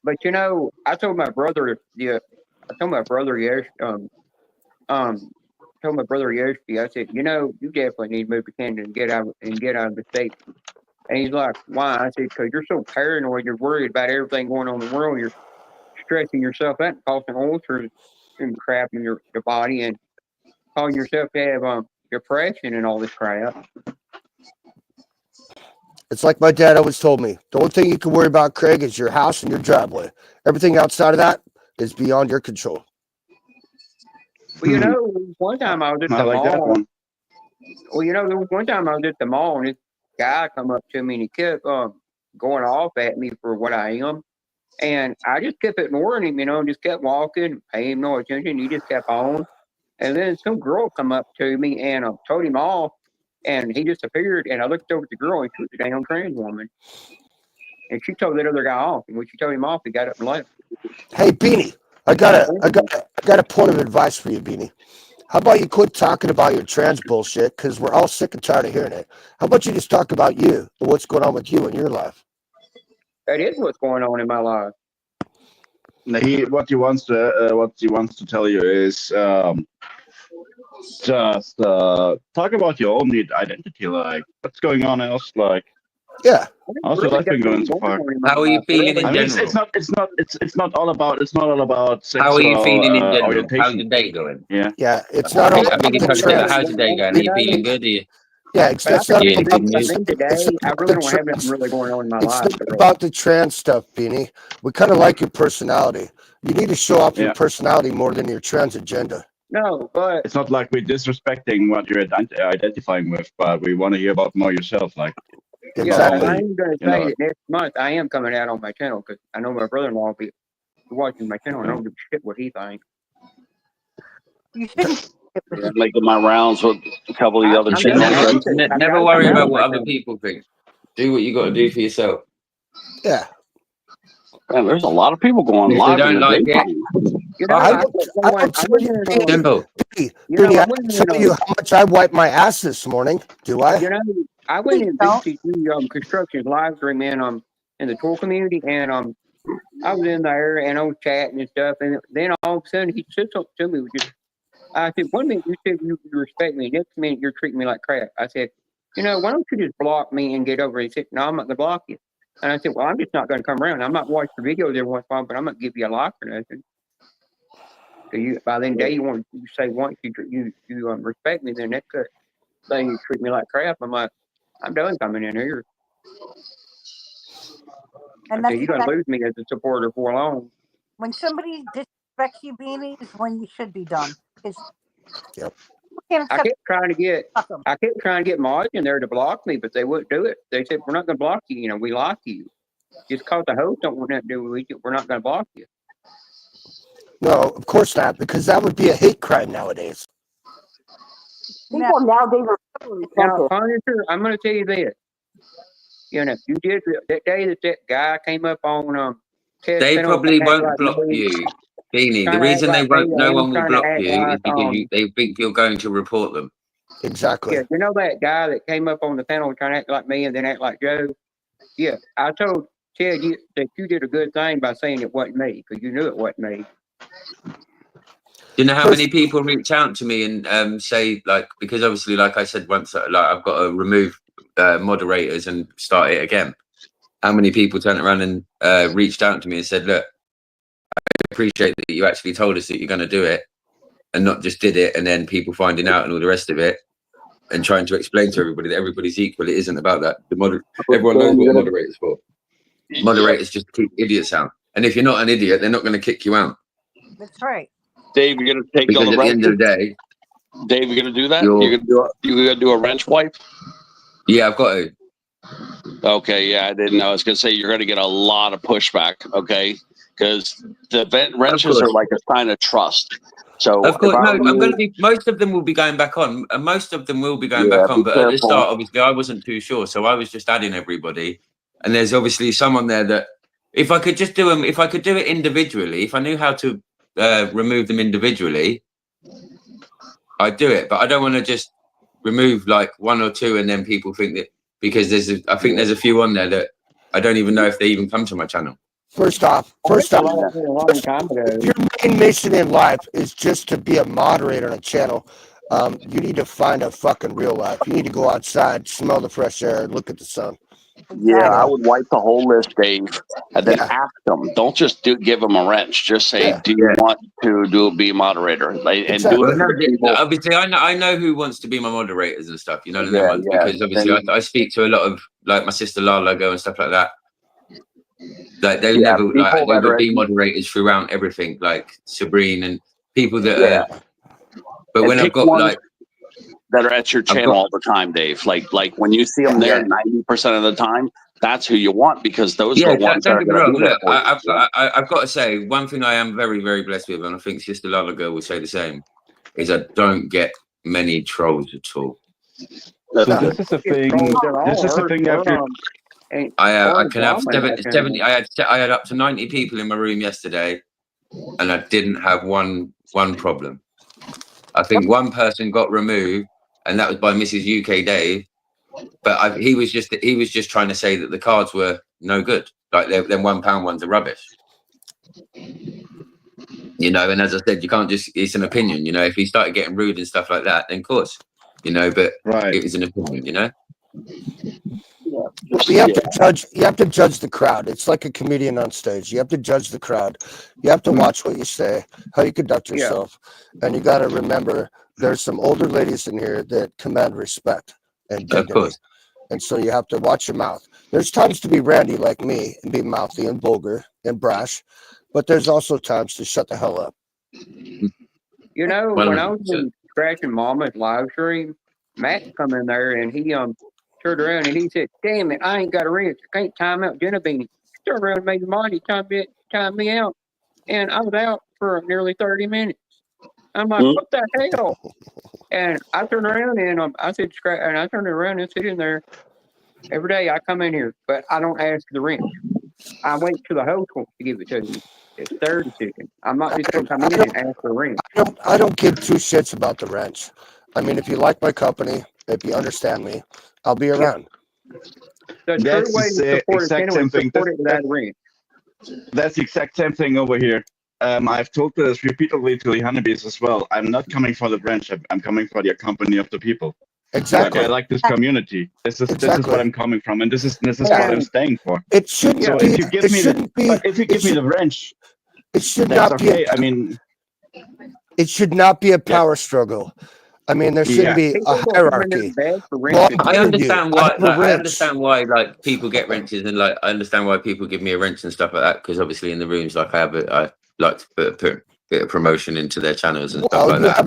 But you know, I told my brother yesterday, told my brother yesterday, I said, you know, you definitely need to move to Canada and get out of the state. And he's like, why? I said, because you're so paranoid, you're worried about everything going on in the world, you're stressing yourself out and causing ulcers and crap in your body and causing yourself to have depression and all this crap. It's like my dad always told me, the only thing you can worry about, Craig, is your house and your driveway. Everything outside of that is beyond your control. Well, you know, one time I was at the mall. Well, you know, there was one time I was at the mall and this guy come up to me and he kept going off at me for what I am. And I just kept ignoring him, you know, and just kept walking, paying him no attention. He just kept on. And then some girl come up to me and told him off. And he disappeared. And I looked over at the girl and she was a damn trans woman. And she told that other guy off. And when she told him off, he got up and left. Hey, Beanie, I got a point of advice for you, Beanie. How about you quit talking about your trans bullshit? Because we're all sick and tired of hearing it. How about you just talk about you and what's going on with you in your life? That is what's going on in my life. What he wants to tell you is just talk about your own identity, like what's going on else, like yeah. How's your life been going so far? How are you feeling in general? It's not all about sexual How are you feeling in general? orientation. How's the day going? Yeah. Yeah, it's not all I think it's how's the day going? Are you feeling good? Are you? Yeah, But I it's not think about I've been today. I really don't have nothing really going on in my it's life. not about the trans stuff, Beanie. We kind of like your personality. You need to show off your personality more than your trans agenda. No, but it's not like we're disrespecting what you're identifying with, but we want to hear about more yourself. Like, exactly. I am going to say that next month I am coming out on my channel because I know my brother-in-law will be watching my channel and I don't give a shit what he thinks. You shouldn't. Yeah, making my rounds with a couple of the other I'm doing channels. it. I've Never got worry some out about on what my other channel. people think. Do what you got to do for yourself. Yeah. Man, there's a lot of people going If they live in don't the like it, daytime. You know, I don't tell you, Simple. Beanie, I don't tell you how much I wiped my ass this morning, do I? You know, I went in BCG construction live stream in the tour community, and I was in there and I was chatting and stuff, and then all of a sudden he said something to me. I said, 1 minute you said you respect me, next minute you're treating me like crap. I said, you know, why don't you just block me and get over it? He said, no, I'm not gonna block you. And I said, well, I'm just not gonna come around. I'm not watching the videos every once in a while, but I'm not gonna give you a like or nothing. So you, by the end of the day, you say once you respect me, then that's good. Saying you treat me like crap, I'm like, I'm done coming in here. And I said, that's you're gonna lose me as a supporter for long. when somebody disrespects you, Beanie, is when you should be done. Because I kept trying to get mods in there to block me, but they wouldn't do it. They said, we're not gonna block you. You know, we like you. Just cause the host don't want nothing to do with you, we're not gonna block you. No, of course not, because that would be a hate crime nowadays. People nowadays are so Now, insensitive. Punisher, I'm gonna tell you this. You know, you did that day that guy came up on They probably won't block you, Beanie. The reason they won't, no one will block you is because they think you're going to report them. Exactly. Yeah, you know that guy that came up on the panel trying to act like me and then act like Joe? Yeah, I told Ted that you did a good thing by saying it wasn't me, because you knew it wasn't me. Do you know how many people reach out to me and say, like, because obviously, like I said once, like I've got to remove moderators and start it again. How many people turned around and reached out to me and said, look, I appreciate that you actually told us that you're going to do it and not just did it and then people finding out and all the rest of it and trying to explain to everybody that everybody's equal. It isn't about that. Everyone knows what a moderator's for. Moderators just keep idiots out. And if you're not an idiot, they're not going to kick you out. That's right. Dave, you're gonna take Because all the at the end of the day, Dave, you're gonna do that? You're gonna do a wrench wipe? Yeah, I've got to. Okay, yeah, I didn't know. I was gonna say you're gonna get a lot of pushback, okay? Because the wrenches are like a sign of trust. So of course, no, I'm going to be. Most of them will be going back on, and most of them will be going back on. But at the start, obviously, I wasn't too sure, so I was just adding everybody. And there's obviously someone there that, if I could just do them, if I could do it individually, if I knew how to remove them individually, I'd do it. But I don't want to just remove like one or two, and then people think that because I think there's a few on there that I don't even know if they even come to my channel. First off, if your main mission in life is just to be a moderator on a channel, you need to find a fucking real life. You need to go outside, smell the fresh air, and look at the sun. Yeah, I would wipe the whole list, Dave, and then ask them. Don't just give them a wrench. Just say, "Do you want to be a moderator?" And do it. Obviously, I know who wants to be my moderators and stuff. You know what I mean? Because obviously, I speak to a lot of like my sister Lala Go and stuff like that. Like they would be moderators throughout everything, like Sabrine and people that are. But and when I've got like that are at your channel all the time, Dave. Like when you see them there 90% of the time, that's who you want because those are the ones that are going to be there for you. I've got to say one thing I am very, very blessed with, and I think Sister Lala Girl will say the same, is I don't get many trolls at all. This is the thing. I can have 70. I had up to 90 people in my room yesterday, and I didn't have one problem. I think one person got removed, and that was by Mrs. UK Dave. But he was just trying to say that the cards were no good. Like them £1 ones are rubbish. You know, and as I said, you can't just. It's an opinion. You know, if he started getting rude and stuff like that, then of course, you know. But it was an opinion. You know. You have to judge. You have to judge the crowd. It's like a comedian on stage. You have to judge the crowd. You have to watch what you say, how you conduct yourself, and you got to remember there's some older ladies in here that command respect. and dignity. And so you have to watch your mouth. There's times to be randy like me and be mouthy and vulgar and brash, but there's also times to shut the hell up. You know, when I was in scratching Mama's live stream, Matt come in there and he turned around and he said, "Damn it, I ain't got a wrench. I can't time out Jenna Beanie." He turned around and made the money, timed me out, and I was out for nearly 30 minutes. I'm like, what the hell? And I turned around and I said, and I turned around and sit in there. Every day I come in here, but I don't ask the wrench. I wait till the host wants to give it to me. It's their decision. I'm not just going to come in and ask for a wrench. I don't give two shits about the wrench. I mean, if you like my company, if you understand me, I'll be around. The true way to support a channel is support it without a wrench. That's the exact same thing over here. I've told this repeatedly to the honeybees as well. I'm not coming for the branch. I'm coming for the company of the people. Exactly. Like, I like this community. This is what I'm coming from, and this is what I'm staying for. It shouldn't so be. If you give me the wrench, it should that's not be. Okay. I mean, it should not be a power struggle. I mean, there shouldn't be a hierarchy. I understand why. I understand why, like, people get wrenches, and like I understand why people give me a wrench and stuff like that. Because obviously, in the rooms, like I like to put a bit of promotion into their channels and stuff like that.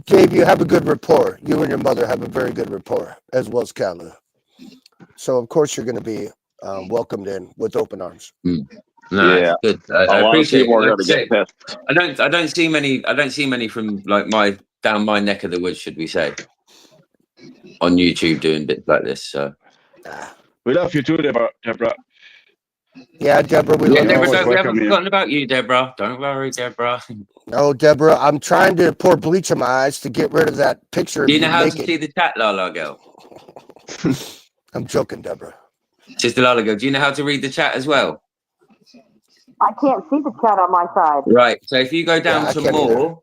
Gabe, you have a good rapport. You and your mother have a very good rapport, as well as Kala. So of course you're going to be welcomed in with open arms. No, it's good. I appreciate it. Like I don't see many. I don't see many from like down my neck of the woods, should we say, on YouTube doing bits like this. So we love you too, Deborah. Yeah, Deborah, we haven't forgotten about you, Deborah. Don't worry, Deborah. No, Deborah, I'm trying to pour bleach in my eyes to get rid of that picture. Do you know how to see the chat, Lala girl? I'm joking, Deborah. Sister Lala girl, do you know how to read the chat as well? I can't see the chat on my side. Right. So if you go down to more,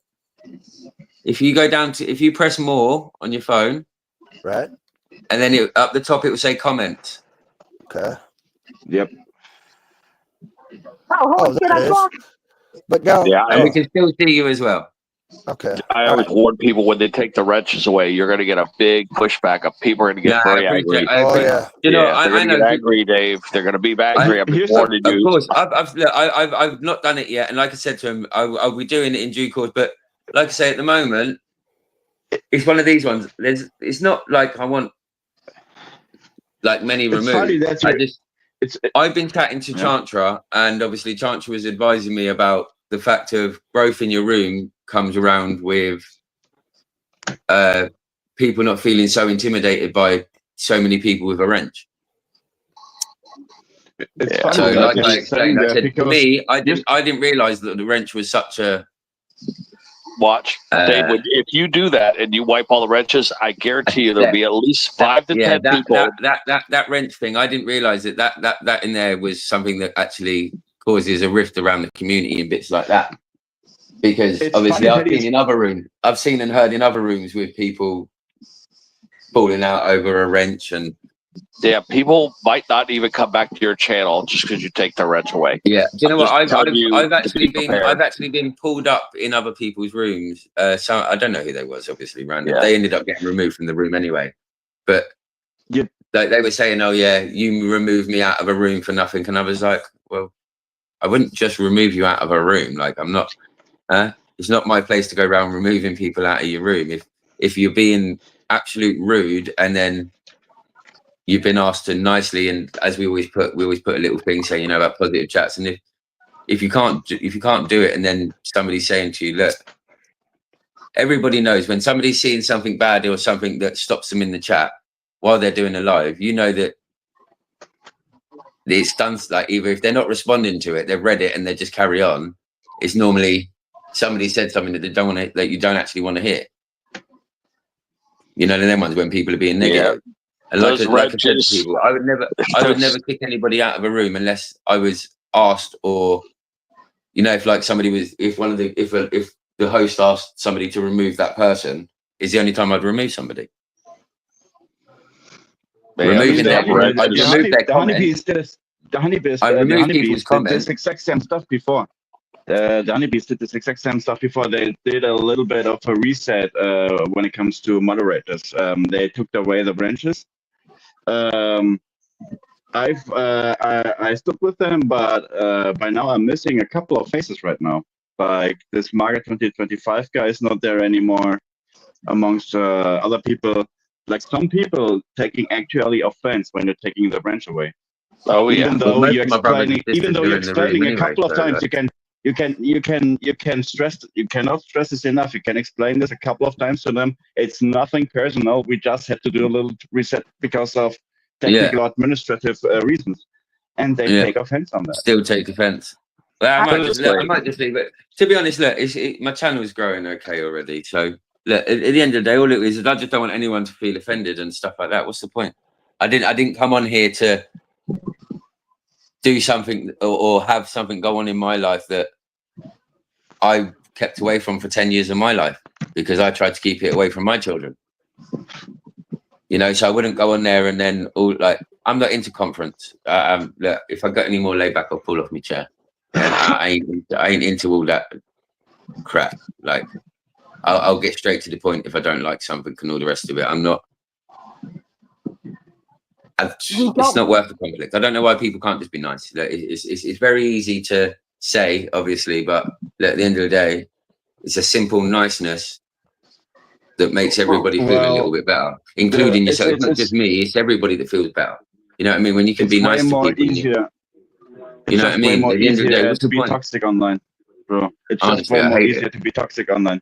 if you press more on your phone, right, and then up the top it will say comments. Okay. Yep. Oh, shit, I got. But now, and we can still see you as well. Okay. I always warn people when they take the wrenches away, you're going to get a big pushback. People are going to get very angry. You know, they're going to get angry, Dave. They're going to be angry. I've been warning you. Of course, I've not done it yet, and like I said to him, I'll be doing it in due course. But like I say, at the moment, it's one of these ones. It's not like I want like many removed. I've been chatting to Chantra, and obviously Chantra was advising me about the fact of growth in your room comes around with people not feeling so intimidated by so many people with a wrench. So, like I explained, I said, to me, I didn't realize that the wrench was such a. Watch, Dave. If you do that and you wipe all the wrenches, I guarantee you there'll be at least 5 to 10 people. That wrench thing, I didn't realize that in there was something that actually causes a rift around the community and bits like that. Because obviously I've seen and heard in other rooms with people falling out over a wrench, and people might not even come back to your channel just because you take the wrench away. Yeah, do you know what? I've actually been pulled up in other people's rooms. So I don't know who they was, obviously random. They ended up getting removed from the room anyway. But they were saying, "Oh yeah, you removed me out of a room for nothing," and I was like, "Well, I wouldn't just remove you out of a room. Like I'm not. It's not my place to go around removing people out of your room. If you're being absolute rude and then you've been asked to nicely, and as we always put a little thing saying, about positive chats, and if you can't do it, and then somebody's saying to you, look, everybody knows when somebody's seeing something bad or something that stops them in the chat while they're doing a live, you know that it's done. Like either if they're not responding to it, they've read it and they just carry on. It's normally somebody said something that they don't want to, that you don't actually want to hear. You know, them ones when people are being negative. And like I said to people, I would never kick anybody out of a room unless I was asked, or if like somebody was, if the host asked somebody to remove that person, is the only time I'd remove somebody. Removing their comments. The honeybees did this exact same stuff before. the honeybees did this exact same stuff before. They did a little bit of a reset when it comes to moderators. They took away the branches. I stuck with them, but by now I'm missing a couple of faces right now. Like this Market 2025 guy is not there anymore. Amongst other people, like some people taking actually offense when you're taking the branch away. Oh yeah. Even though you're explaining, a anyway, couple of so, times, you cannot stress this enough. You can explain this a couple of times to them. It's nothing personal. We just had to do a little reset because of technical administrative reasons, and they take offense on that. Still take offense. Well, I might just leave it. To be honest, look, my channel is growing okay already. So look, at the end of the day, all it is I just don't want anyone to feel offended and stuff like that. What's the point? I didn't come on here to do something or have something go on in my life that I kept away from for 10 years of my life because I tried to keep it away from my children. You know, so I wouldn't go on there and then I'm not into conference. Look, if I got any more laid back, I'll pull off my chair. And I ain't into all that crap. Like, I'll get straight to the point if I don't like something and all the rest of it. I'm not. It's not worth the conflict. I don't know why people can't just be nice. It's very easy to say, obviously, but at the end of the day, it's a simple niceness that makes everybody feel a little bit better, including yourself. It's not just me; it's everybody that feels better. You know what I mean? When you can be nice to people, easier. You know what I mean? Way more At the end of the day, easier what's to the be point? toxic online, bro. It's Honestly, just way I more hate easier to be toxic online.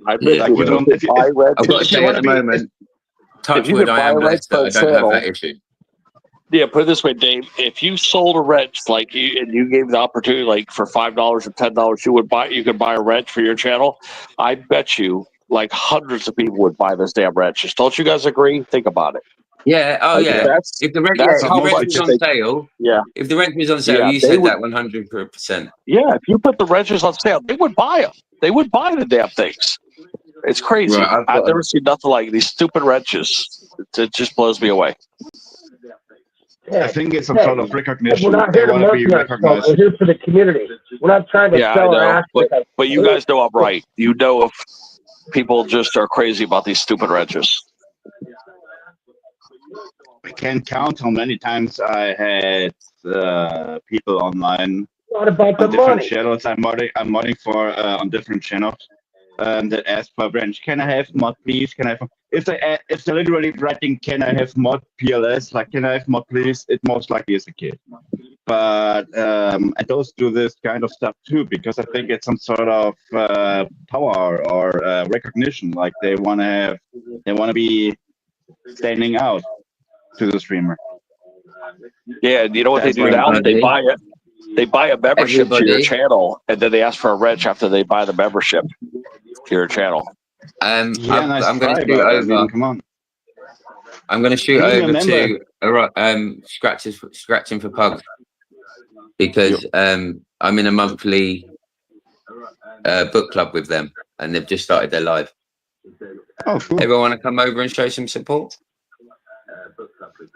I Yeah. bet you don't. I've got to say at the moment, touch wood, I am blessed that I don't have that issue. Yeah, put it this way, Dave. If you sold a wrench and you gave the opportunity like for $5 or $10, you could buy a wrench for your channel. I bet you like hundreds of people would buy this damn wrench. Don't you guys agree? Think about it. Yeah. Oh, Like, yeah. If the wrench was on sale, yeah. If the wrench was on sale, you said that 100%. Yeah, if you put the wrenches on sale, they would buy them. They would buy the damn things. It's crazy. Right, I've never seen nothing like these stupid wrenches. It just blows me away. I think it's some sort of recognition. We're not They here to want to be merchandise, recognized. we're here for the community. We're not trying to Yeah, I sell our know. ass. But you guys know I'm right. You know if people just are crazy about these stupid wrenches. I can't count how many times I had people online Not about the on different money. channels. I'm modding for on different channels that ask for a branch. Can I have mod, please? Can I have? If they're literally writing, "Can I have mod PLS?" Like, "Can I have mod, please?" It most likely is a kid. But I don't do this kind of stuff too because I think it's some sort of power or recognition. Like they want to be standing out to the streamer. Yeah, and you know what they do now? They buy a membership to your channel, and then they ask for a wrench after they buy the membership to your channel. I'm going to shoot over. Come on. I'm going to shoot Being a over to Scratching for Pugs because I'm in a monthly book club with them, and they've just started their live. Oh, cool. Everyone want to come over and show some support?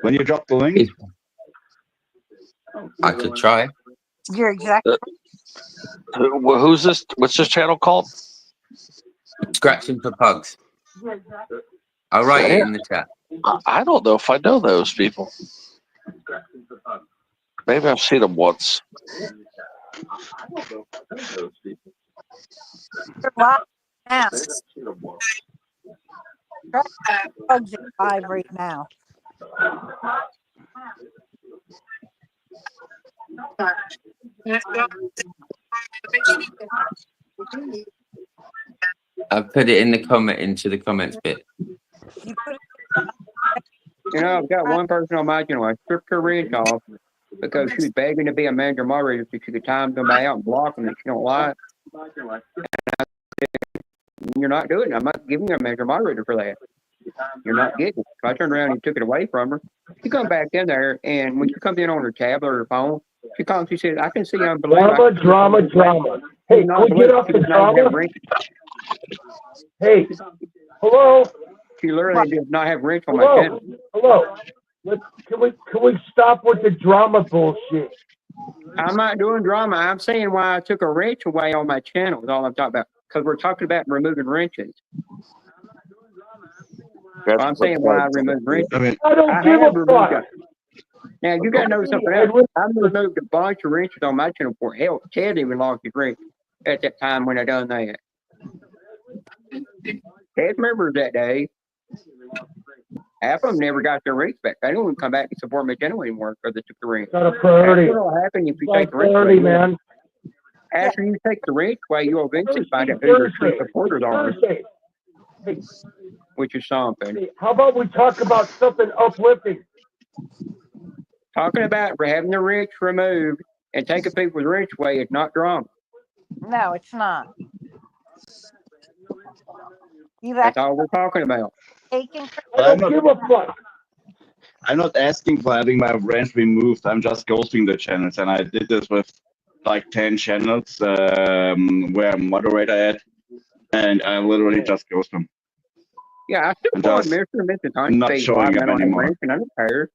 When you drop the link, I could try. You're exactly. Who's this? What's this channel called? Scratching for Pugs. I'll write it in the chat. I don't know if I know those people. Maybe I've seen them once. You're live now. Bugs at 5 right now. I've put it in the into the comments bit. You know, I've got one person on my channel. I stripped her rent off because she was begging to be a manager moderator so she could time them out and block them if she don't like. You're not doing it. I'm not giving her a manager moderator for that. You're not getting it. So I turned around and took it away from her. She come back in there, and when she comes in on her tablet or her phone, she comes. She says, "I can see unbelievable." Drama. Hey, can we get off the drama? Hey, hello. She literally does not have rent on my channel. Hello. Can we stop with the drama bullshit? I'm not doing drama. I'm saying why I took a wrench away on my channel is all I'm talking about. Because we're talking about removing wrenches. Well, I'm saying why I removed wrenches. I don't I give have a removed fuck. Now, you got to know something else. I've removed a bunch of wrenches on my channel before. Hell, Ted even lost his wrench at that time when I done that. Ted remembers that day. Half of them never got their wrench back. They don't even come back and support my channel anymore because they took the wrench. Got a priority. That's what will happen if you Got a take the wrench priority, away. man. After you take the wrench away, you'll eventually find out who your true supporters are, Thursday. which is something. Hey, how about we talk about something uplifting? Talking about having the wrench removed and taking people's wrench away is not drama. No, it's not. That's all we're talking about. Taking. I don't give a fuck. I'm not asking for having my wrench removed. I'm just ghosting the channels, and I did this with like 10 channels where I'm moderator at, and I literally just ghost them. Yeah, I still I'm follow just Mr. and Mrs. Hunt. not showing up I don't have anymore. wrench and I don't care.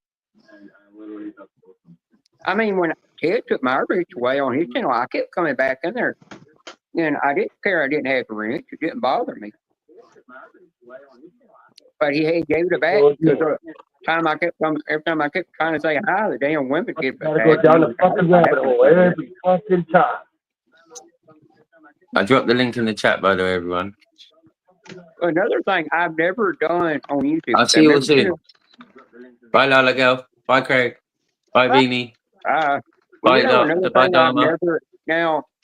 I mean, when Ted took my wrench away on his channel, I kept coming back in there, and I didn't care I didn't have the wrench. It didn't bother me. But he gave it back because every time I kept trying to say hi, the damn women get back. Gotta go down the fucking rabbit hole every fucking time. I dropped the link in the chat, by the way, everyone. Another thing I've never done on YouTube. I'll see you all soon. Bye, Lala Girl. Bye, Craig. Bye, Beanie. Well, Bye, you know, another bye, thing I've Dharma. never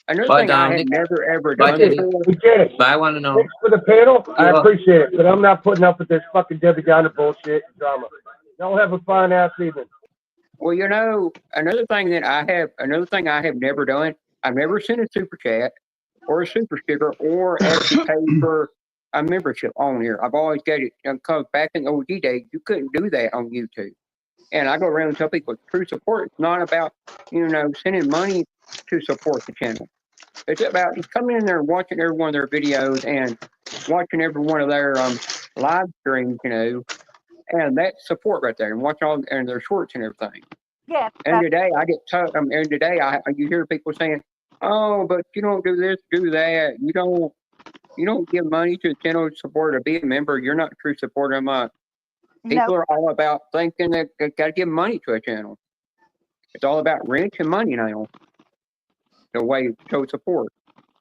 another Bye, thing I have Dominic. never ever Bye, done Teddy. before. Bye, one and all. Thanks for the panel. I appreciate it, but I'm not putting up with this fucking Debbie Downer bullshit and drama. Y'all have a fine ass evening. Well, you know, another thing I have never done. I've never sent a super chat or a super sticker or actually paid for a membership on here. I've always got it because back in the OG days, you couldn't do that on YouTube. And I go around and tell people true support is not about, sending money to support the channel. It's about just coming in there and watching every one of their videos and watching every one of their live streams, and that's support right there. And watch all and their shorts and everything. Yeah. And today I get tough. And today you hear people saying, "Oh, but you don't do this, do that. You don't give money to the channel to support or be a member. You're not a true supporter of mine." People are all about thinking that they got to give money to a channel. It's all about rent and money now. The way to show support.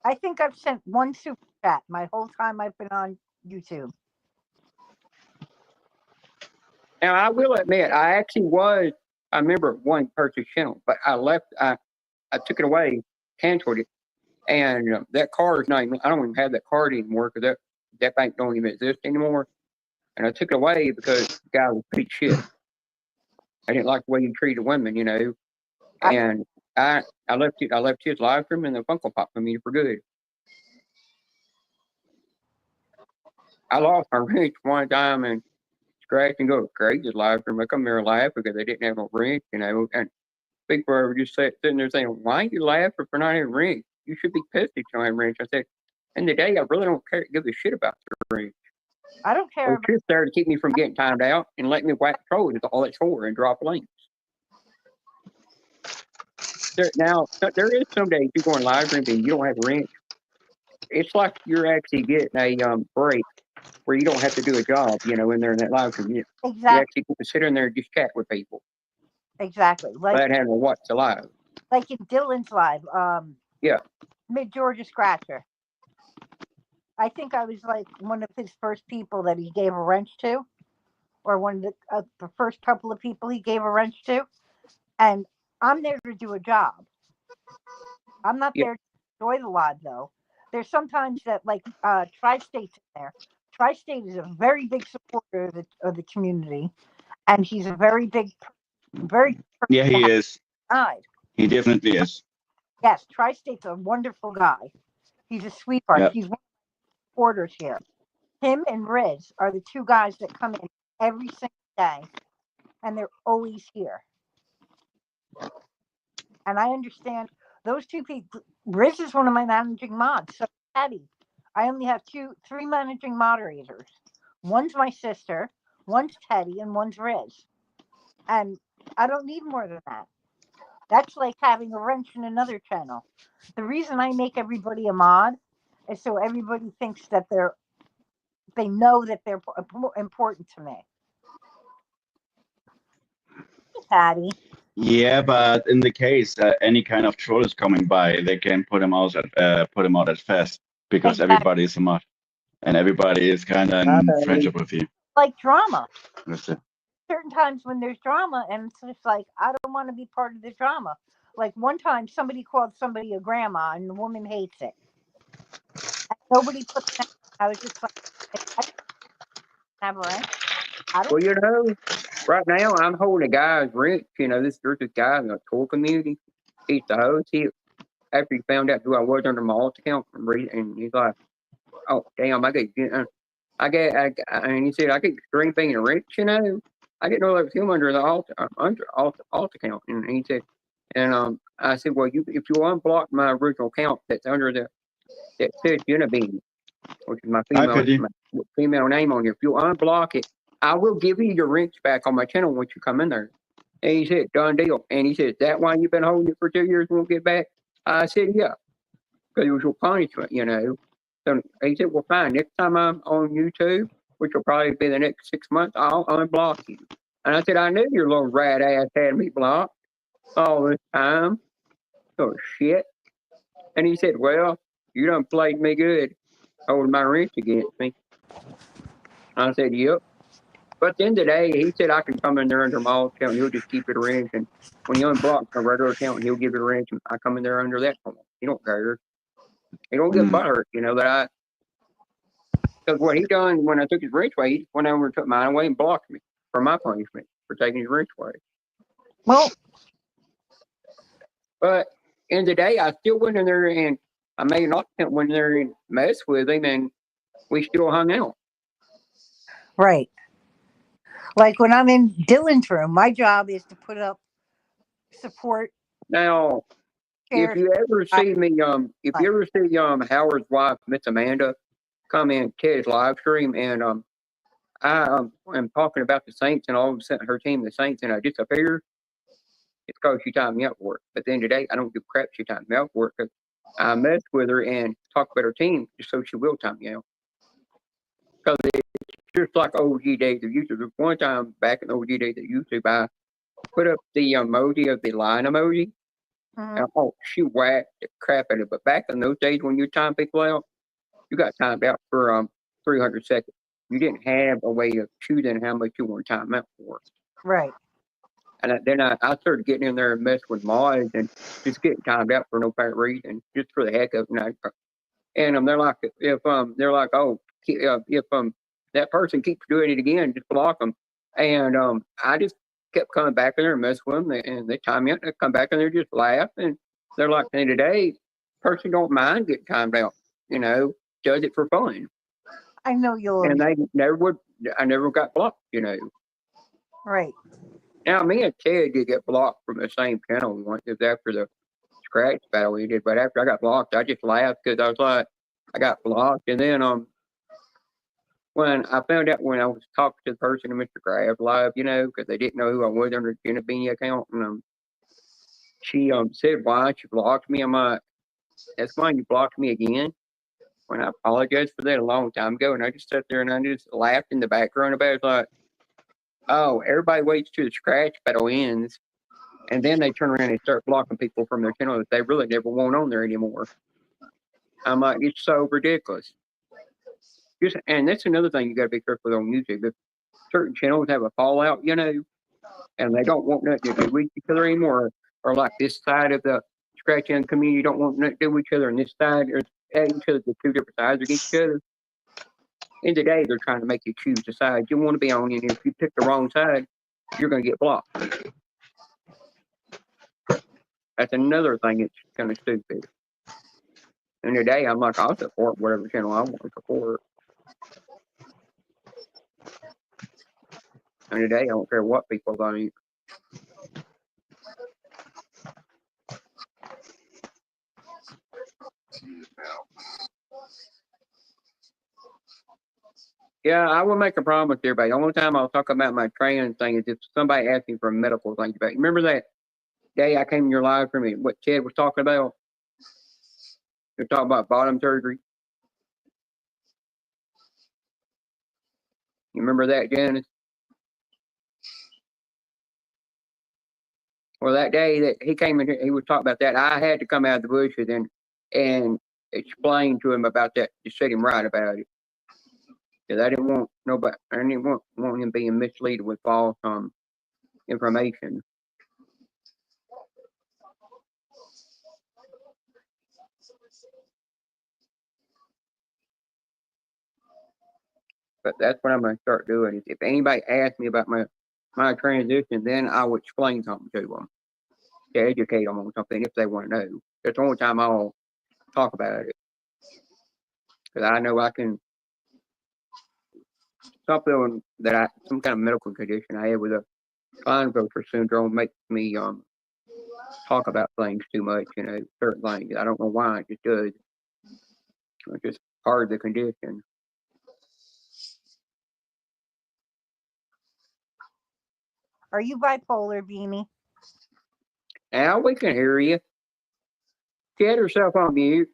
I think I've sent one super chat my whole time I've been on YouTube. Now I will admit, I member of one person's channel, but I left. I took it away, canceled it, and that card is not even. I don't even have that card anymore because that bank don't even exist anymore. And I took it away because the guy was pretty shit. I didn't like the way he treated women, And I left it. I left his live stream and the Funko Pop for me for good. I lost my wrench one time and scratched and go crazy live stream. I come there and laugh because they didn't have no wrench, and people were just sitting there saying, "Why are you laughing for not having wrench? You should be pissed if you don't have wrench." I said, "In the day, I really don't give a shit about the wrench. I don't care. It's just there to keep me from getting timed out and let me whack trolls is all it's for and drop links." Now, there is some days you go on live stream and you don't have a wrench. It's like you're actually getting a break where you don't have to do a job, in there in that live stream. You actually get to sit in there and just chat with people. Exactly. Without having to watch the live. Like in Dylan's live. Yeah. Mid Georgia Scratcher. I think I was like one of his first people that he gave a wrench to, or one of the first couple of people he gave a wrench to. And I'm there to do a job. I'm not there to enjoy the live, though. There's sometimes that, like, Tri-State's in there. Tri-State is a very big supporter of the community, and he's a very Yeah, he is. Side. He definitely is. Yes, Tri-State's a wonderful guy. He's a sweetheart. Yep. He's one of the supporters here. Him and Riz are the two guys that come in every single day, and they're always here. And I understand those two people. Riz is one of my managing mods. So Patty, I only have three managing moderators. One's my sister, one's Teddy, and one's Riz. And I don't need more than that. That's like having a wrench in another channel. The reason I make everybody a mod is so everybody thinks that they know that they're important to me. Patty. Yeah, but in the case any kind of troll is coming by, they can put him out at fast because Exactly. everybody is a mod and everybody is kind of in friendship with you. Like drama. That's it. Certain times when there's drama, and it's just like I don't want to be part of the drama. Like one time, somebody called somebody a grandma, and the woman hates it. And nobody put that. I was just like, I have a right. I don't. Well, you know, right now I'm holding a guy's wrench. You know, there's this guy in the tour community. He's the host. After he found out who I was under my alt account, and he's like, "Oh, damn, and he said I get string being a wrench. You know, I didn't know that was him under the alt account." And he said, and I said, "Well, if you unblock my original account that's under that says Genevieve, which is my female name on here, if you unblock it, I will give you your wrench back on my channel once you come in there." And he said, "Done deal." And he said, "Is that why you've been holding it for 2 years and won't get back?" I said, "Yeah, because it was your punishment, you know." So he said, "Well, fine. Next time I'm on YouTube, which will probably be the next 6 months, I'll unblock you." And I said, "I knew your little rat ass had me blocked all this time. Oh, shit." And he said, "Well, you done played me good, holding my wrench against me." I said, "Yep." But at the end of the day, he said I can come in there under my old account and he'll just keep it a wrench. And when you unblock a regular account, he'll give it a wrench. And I come in there under that one. He don't care. He don't get butthurt, you know, because what he done when I took his wrench away, he went over and took mine away and blocked me for my punishment for taking his wrench away. Well, but in the day, I still went in there and I made an account, went in there and messed with him, and we still hung out. Right. Like when I'm in Dylan's room, my job is to put up support. Now, if you ever see me, if you ever see Howard's wife, Miss Amanda, come in Ted's live stream, and I am talking about the Saints, and all of a sudden her team, the Saints, and I disappear, it's because she timed me out for it. But at the end of the day, I don't give a crap she timed me out for it, because I messed with her and talk about her team just so she will time me out. Because it's just like OG days of YouTube. One time back in OG days of YouTube, I put up the emoji of the line emoji. And, she whacked the crap out of it. But back in those days when you time people out, you got timed out for 300 seconds. You didn't have a way of choosing how much you want to time out for. Right. And then I started getting in there and messing with mods and just getting timed out for no apparent reason, just for the heck of it. And they're like, if that person keeps doing it again, just block them. And I just kept coming back in there and mess with them, and they time me out. And I come back in there, just laugh, and they're like, "Hey, today, person don't mind getting timed out, you know, does it for fun." I know you'll. And I never got blocked, you know. Right. Now, me and Ted did get blocked from the same channel once. It was after the scratch battle we did, but after I got blocked, I just laughed because I was like, I got blocked, and then when I found out when I was talking to the person in Mr. Crab Live, you know, because they didn't know who I was under the Jenna Beanie account, and she said, "Why you blocked me?" I'm like, "That's fine, you blocked me again." When I apologized for that a long time ago, and I just sat there and I just laughed in the background about it, like, "Oh, everybody waits till the scratch battle ends, and then they turn around and start blocking people from their channel that they really never want on there anymore." I'm like, it's so ridiculous. And that's another thing you got to be careful on YouTube. If certain channels have a fallout, you know, and they don't want nothing to do with each other anymore, or like this side of the scratching community don't want nothing to do with each other, and this side are at each other, the two different sides against each other. In the day, they're trying to make you choose the side you want to be on, and if you pick the wrong side, you're going to get blocked. That's another thing that's kind of stupid. In the day, I'm like, I'll support whatever channel I want to support. And today, I don't care what people think. Yeah, I will make a promise with everybody. The only time I'll talk about my training thing is if somebody asks me for a medical thing. Remember that day I came in your live stream and what Ted was talking about. They're talking about bottom surgery. You remember that, Janice? Well, that day that he came in here, he was talking about that. I had to come out of the bushes and explain to him about that, to set him right about it. Because I didn't want nobody, I didn't want him being misled with false information. But that's what I'm going to start doing. Is if anybody asks me about my transition, then I will explain something to them to educate them on something if they want to know. That's the only time I'll talk about it. Because I know I can, something that some kind of medical condition I have with a Klinefelter syndrome makes me talk about things too much, certain things. I don't know why, it just does. It's just part of the condition. Are you bipolar, Beanie? Al, we can hear you. She had herself on mute.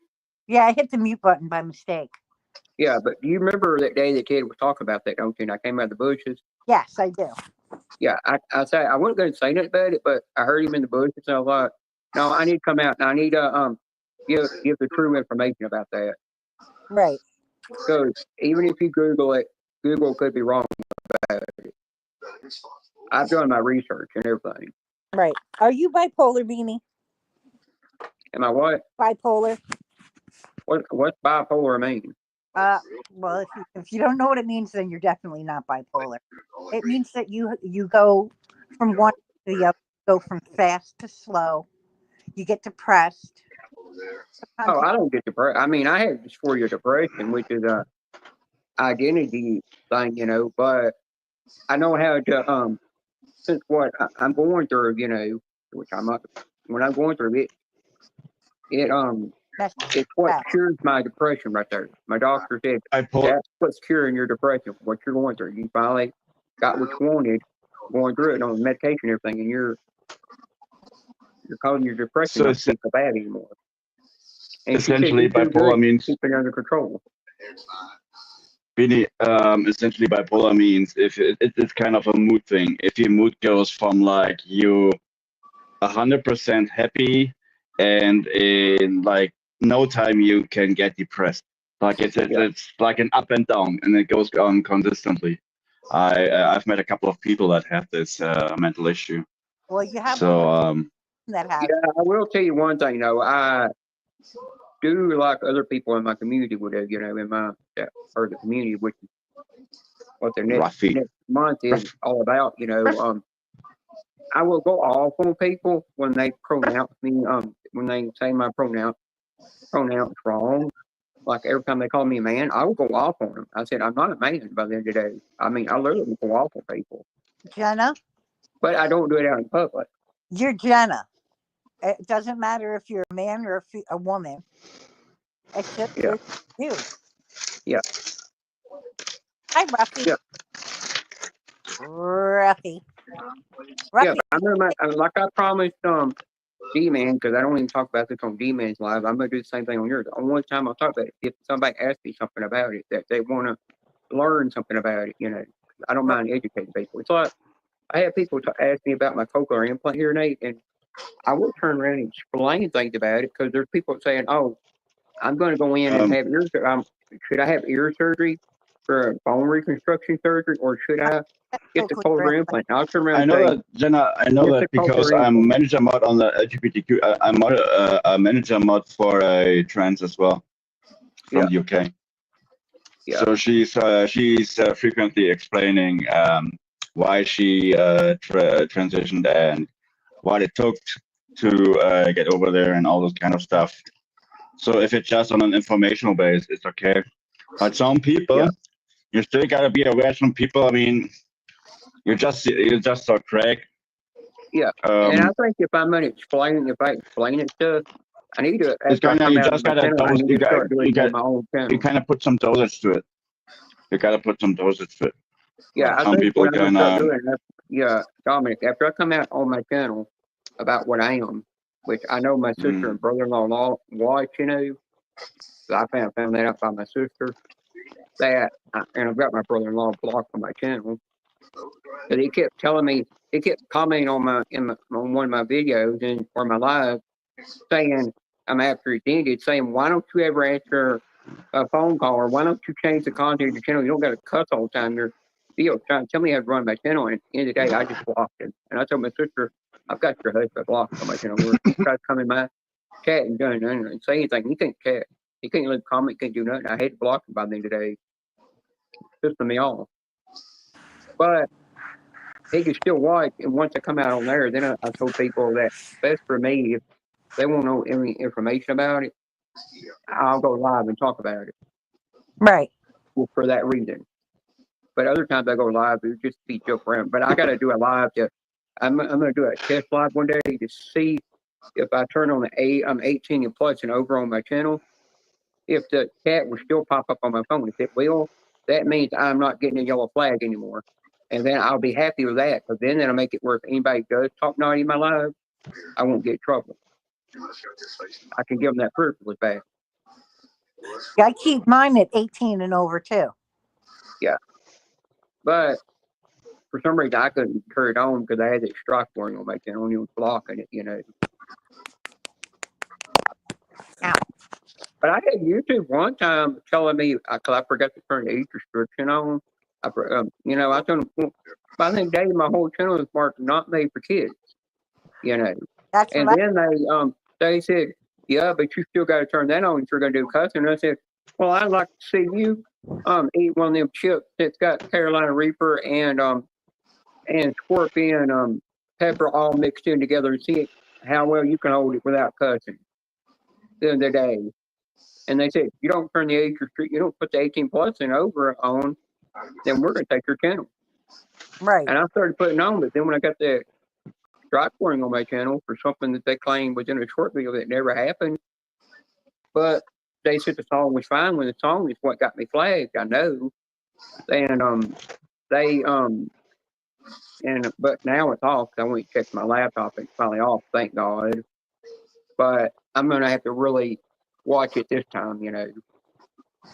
Yeah, I hit the mute button by mistake. Yeah, but do you remember that day that Ted was talking about that, don't you? And I came out of the bushes. Yes, I do. Yeah, I wasn't going to say nothing about it, but I heard him in the bushes, and I was like, no, I need to come out and I need to give the true information about that. Right. Because even if you Google it, Google could be wrong about it. I've done my research and everything. Right. Are you bipolar, Beanie? Am I what? Bipolar. What's bipolar mean? Well, if you don't know what it means, then you're definitely not bipolar. It means that you go from one to the other, go from fast to slow. You get depressed. Oh, I don't get depressed. I mean, I have dysphoria depression, which is a identity thing, but I know how to since what I'm going through, which I'm not. When I'm going through it, it's what cures my depression right there. My doctor said that's what's curing your depression, what you're going through. You finally got what you wanted, going through it on medication and everything, and you're causing your depression not to be so bad anymore. And essentially, bipolar means keep it under control. Really, essentially, bipolar means if it's kind of a mood thing. If your mood goes from like you 100% happy, and in like no time you can get depressed. Like it's like an up and down, and it goes on consistently. I've met a couple of people that have this mental issue. Well, you have that has. Yeah, I will tell you one thing though. I do like other people in my community would do, in my or the community, which is what their next month is all about. I will go off on people when they pronounce me, when they say my pronouns wrong. Like every time they call me a man, I will go off on them. I said, I'm not a man by the end of the day. I mean, I literally go off on people. Jenna? But I don't do it out in public. You're Jenna. It doesn't matter if you're a man or a woman. It's just you. Yeah. Hi, Ruffy. Yeah. Ruffy. Yeah, I remember, like I promised D-Man, because I don't even talk about this on D-Man's live. I'm going to do the same thing on yours. On one time I'll talk about it. If somebody asks me something about it, that they want to learn something about it, I don't mind educating people. It's like, I have people ask me about my cochlear implant hearing aid, and I will turn around and explain things about it, because there's people saying, oh, I'm going to go in and have ear should I have ear surgery for bone reconstruction surgery, or should I get the cochlear implant? I'll turn around I know that, Jenna. I know that because I'm manager mod on the LGBTQ. I'm a manager mod for a trans as well from the UK. Yeah. So she's frequently explaining why she transitioned and what it took to get over there and all those kind of stuff. So if it's just on an informational base, it's okay. But some people, you still gotta be aware. Some people, I mean, you just so Craig. Yeah, and I think if I'm gonna explain it stuff, I need to. It's kind of you just gotta you kind of put some dosage to it. You gotta put some dosage to it. Yeah, some people can. Yeah, Dominic. After I come out on my channel, about what I am, which I know my sister and brother-in-law watch, you know. So I found that out by my sister. And I've got my brother-in-law blocked on my channel. But he kept telling me, he kept commenting on on one of my videos or my live, saying, after it ended, saying, why don't you ever answer a phone call, or why don't you change the content of your channel? You don't got to cuss all the time. You're trying to tell me how to run my channel, and at the end of the day, I just blocked him. And I told my sister, I've got your husband blocked on my channel. We're trying to come in my chat and say anything. He can't chat. He can't leave a comment, can't do nothing. I hate to block him by the end of the day. Pissing me off. But he can still watch, and once I come out on there, then I told people that best for me, if they want to know any information about it, I'll go live and talk about it. Right. Well, for that reason. But other times I go live, it just be joke around. But I got to do a live I'm going to do a test live one day to see if I turn on I'm 18 and plus and over on my channel, if the chat will still pop up on my phone. If it will, that means I'm not getting a yellow flag anymore. And then I'll be happy with that, because then that'll make it where if anybody does talk naughty in my live, I won't get in trouble. I can give them that privilege back. I keep mine at 18 and over too. Yeah. But for some reason, I couldn't turn it on because I had that strike warning on my channel and it was blocking it, you know. Ow. But I had YouTube one time telling me, because I forgot to turn the age restriction on. I told them, well, by the day, my whole channel is marked not made for kids, you know. That's and then they said, yeah, but you still got to turn that on if you're going to do cussing. And I said, well, I'd like to see you eat one of them chips that's got Carolina Reaper and scorpion pepper all mixed in together and see how well you can hold it without cussing the other day. And they said, you don't turn the age restriction, you don't put the 18 plus and over on, then we're going to take your channel. Right. And I started putting on, but then when I got the strike warning on my channel for something that they claimed was in a short video that never happened, but they said the song was fine when the song is what got me flagged, I know. And but now it's off. I went to check my laptop and it's finally off, thank God. But I'm gonna have to really watch it this time, you know.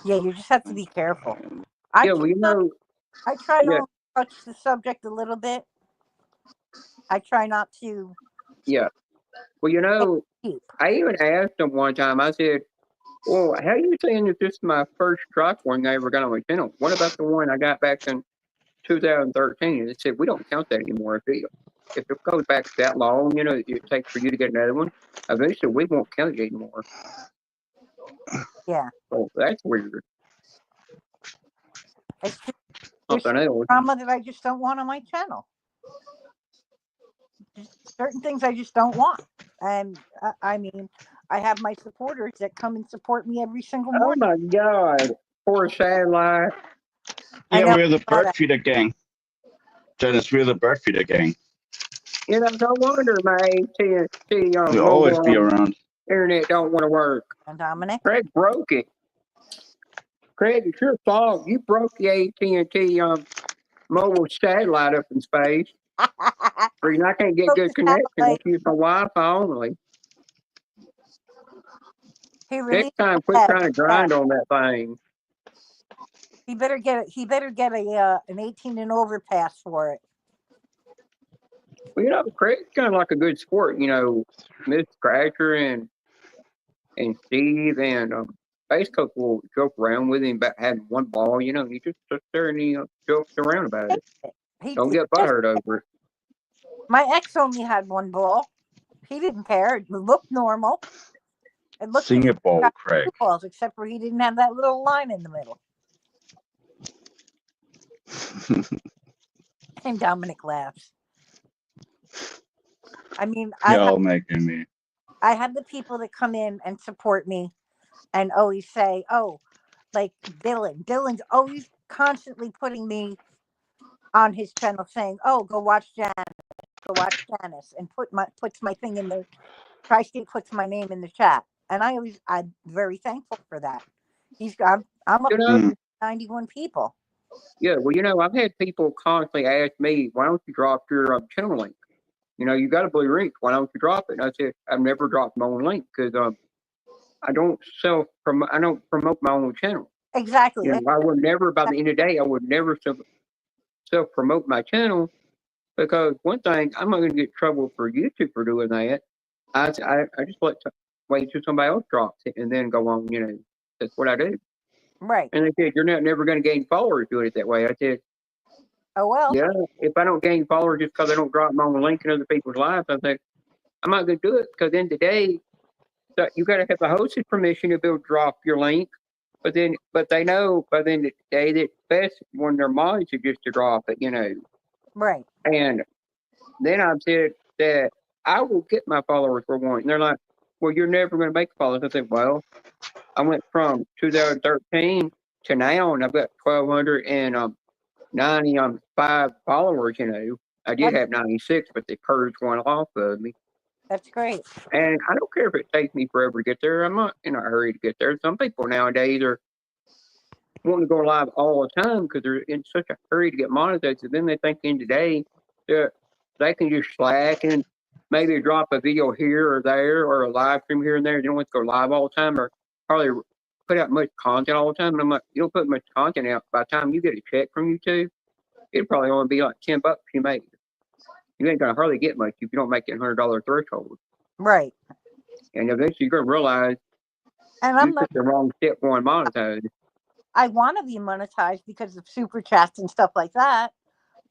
Yeah, you just have to be careful. I try to touch the subject a little bit. I try not to. Yeah. Well, I even asked them one time, I said, well, how are you saying that this is my first strike warning I ever got on my channel? What about the one I got back in 2013? And they said, we don't count that anymore. If it goes back that long, you know, it takes for you to get another one, eventually we won't count it anymore. Yeah. So that's weird. It's just something else. Drama that I just don't want on my channel. Just certain things I just don't want. And I mean, I have my supporters that come and support me every single morning. Oh my God. Poor satellite. Yeah, we're the bird feeder gang. Janice, we're the bird feeder gang. You know, no wonder my AT&T We'll always be around. internet don't want to work. And Dominic? Craig broke it. Craig, it's your fault. You broke the AT&T mobile satellite up in space. Reason I can't get good connection. I use my Wi-Fi only. Next time, quit trying to grind on that thing. He better get an 18 and over pass for it. Well, you know, Craig's kind of like a good sport. You know, Miss Scratcher and Steve and Base Coach will joke around with him about having one ball. You know, he just sits there and he jokes around about it. Don't get butthurt over it. My ex only had one ball. He didn't care. It looked normal. It looked Sing it, ball, Craig. Two balls, except for he didn't have that little line in the middle. And Dominic laughs. I mean, Y'all making me. I have the people that come in and support me and always say, oh, like Dylan. Dylan's always constantly putting me on his channel saying, oh, go watch Janice. Go watch Janice. And puts my thing in the Tri-State puts my name in the chat. And I'm very thankful for that. I'm up to 91 people. Yeah, well, you know, I've had people constantly ask me, why don't you drop your channel link? You got a blue link. Why don't you drop it? And I said, I've never dropped my own link because I don't I don't promote my own channel. Exactly. I would never, by the end of the day, I would never self promote my channel because one thing, I'm not going to get in trouble for YouTube for doing that. I just wait till somebody else drops it and then go on. That's what I do. Right. And they said, you're never going to gain followers doing it that way. I said, oh, well. Yeah, if I don't gain followers just because I don't drop my own link in other people's lives, I think I'm not going to do it because in the day, you got to have the host's permission to be able to drop your link. But they know by then the day that best one of their mods is just to drop it, Right. And then I've said that I will get my followers for one. And they're like, well, you're never going to make followers. I said, well, I went from 2013 to now, and I've got 1,295 followers, I did have 96, but they purged one off of me. That's great. And I don't care if it takes me forever to get there. I'm not in a hurry to get there. Some people nowadays are wanting to go live all the time because they're in such a hurry to get monetized. And then they think in today that they can just slack and maybe drop a video here or there or a live stream here and there. They don't want to go live all the time or hardly put out much content all the time. And I'm like, you don't put much content out. By the time you get a check from YouTube, it'd probably only be like $10 you make. You ain't gonna hardly get much if you don't make that $100 threshold. Right. And eventually you're gonna realize and you took the wrong step going monetized. I want to be monetized because of super chats and stuff like that,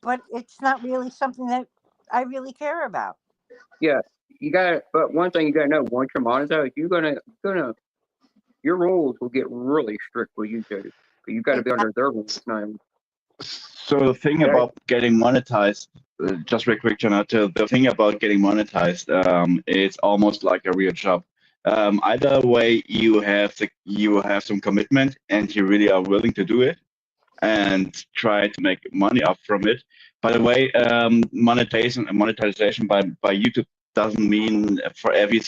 but it's not really something that I really care about. Yeah, you got. But one thing you gotta know: once you're monetized, you're gonna your rules will get really strict with YouTube. You got to be under their rules now. So the thing about getting monetized, just real quick, Jonathan, the thing about getting monetized, it's almost like a real job. Either way, you have some commitment and you really are willing to do it and try to make money up from it. By the way, monetization by YouTube doesn't mean for every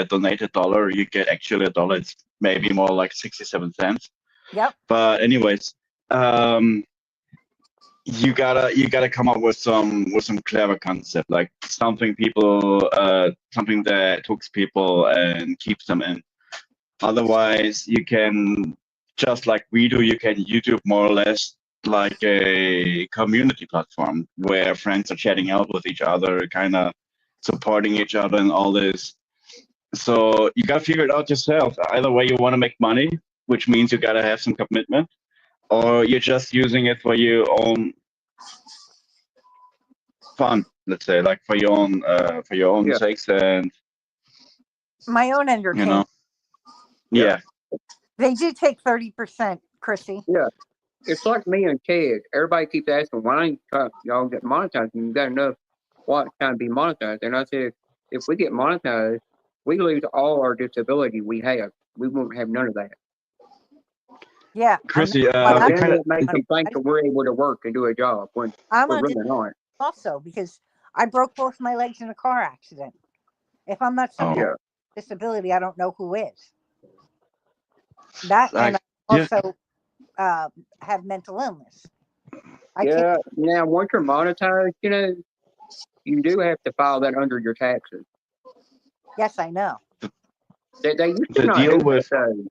donated dollar you get actually a dollar. It's maybe more like 67 cents. Yep. But anyways, you gotta come up with some clever concept, like something that hooks people and keeps them in. Otherwise, you can, just like we do, you can YouTube more or less like a community platform where friends are chatting out with each other, kind of supporting each other and all this. So you gotta figure it out yourself. Either way, you want to make money, which means you gotta have some commitment, or you're just using it for your own fun, let's say, like for your own sakes and my own entertainment. Yeah. They do take 30%, Chrissy. Yeah. It's like me and Ted. Everybody keeps asking, why ain't y'all get monetized? And you got enough watch time to be monetized. And I said, if we get monetized, we lose all our disability we have. We won't have none of that. Yeah. Chrissy, then it makes them think that we're able to work and do a job when we're really not. Also, because I broke both my legs in a car accident. If I'm not somebody with disability, I don't know who is. That, and I also have mental illness. Now once you're monetized, you do have to file that under your taxes. Yes, I know. They used to not do that.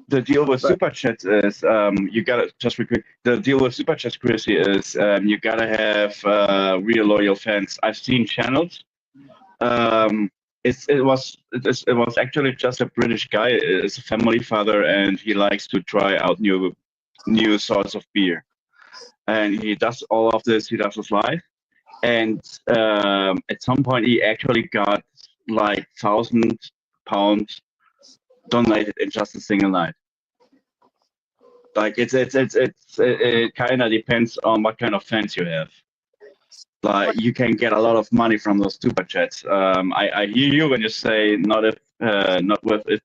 The deal with Super Chats is you gotta just real quick. The deal with Super Chats, Chrissy, is you gotta have real loyal fans. I've seen channels. It was actually just a British guy. It's a family father, and he likes to try out new sorts of beer. And he does all of this. He does this live, and at some point he actually got like £1,000 donated in just a single night. Like it kind of depends on what kind of fans you have. Like you can get a lot of money from those super chats. I hear you when you say not if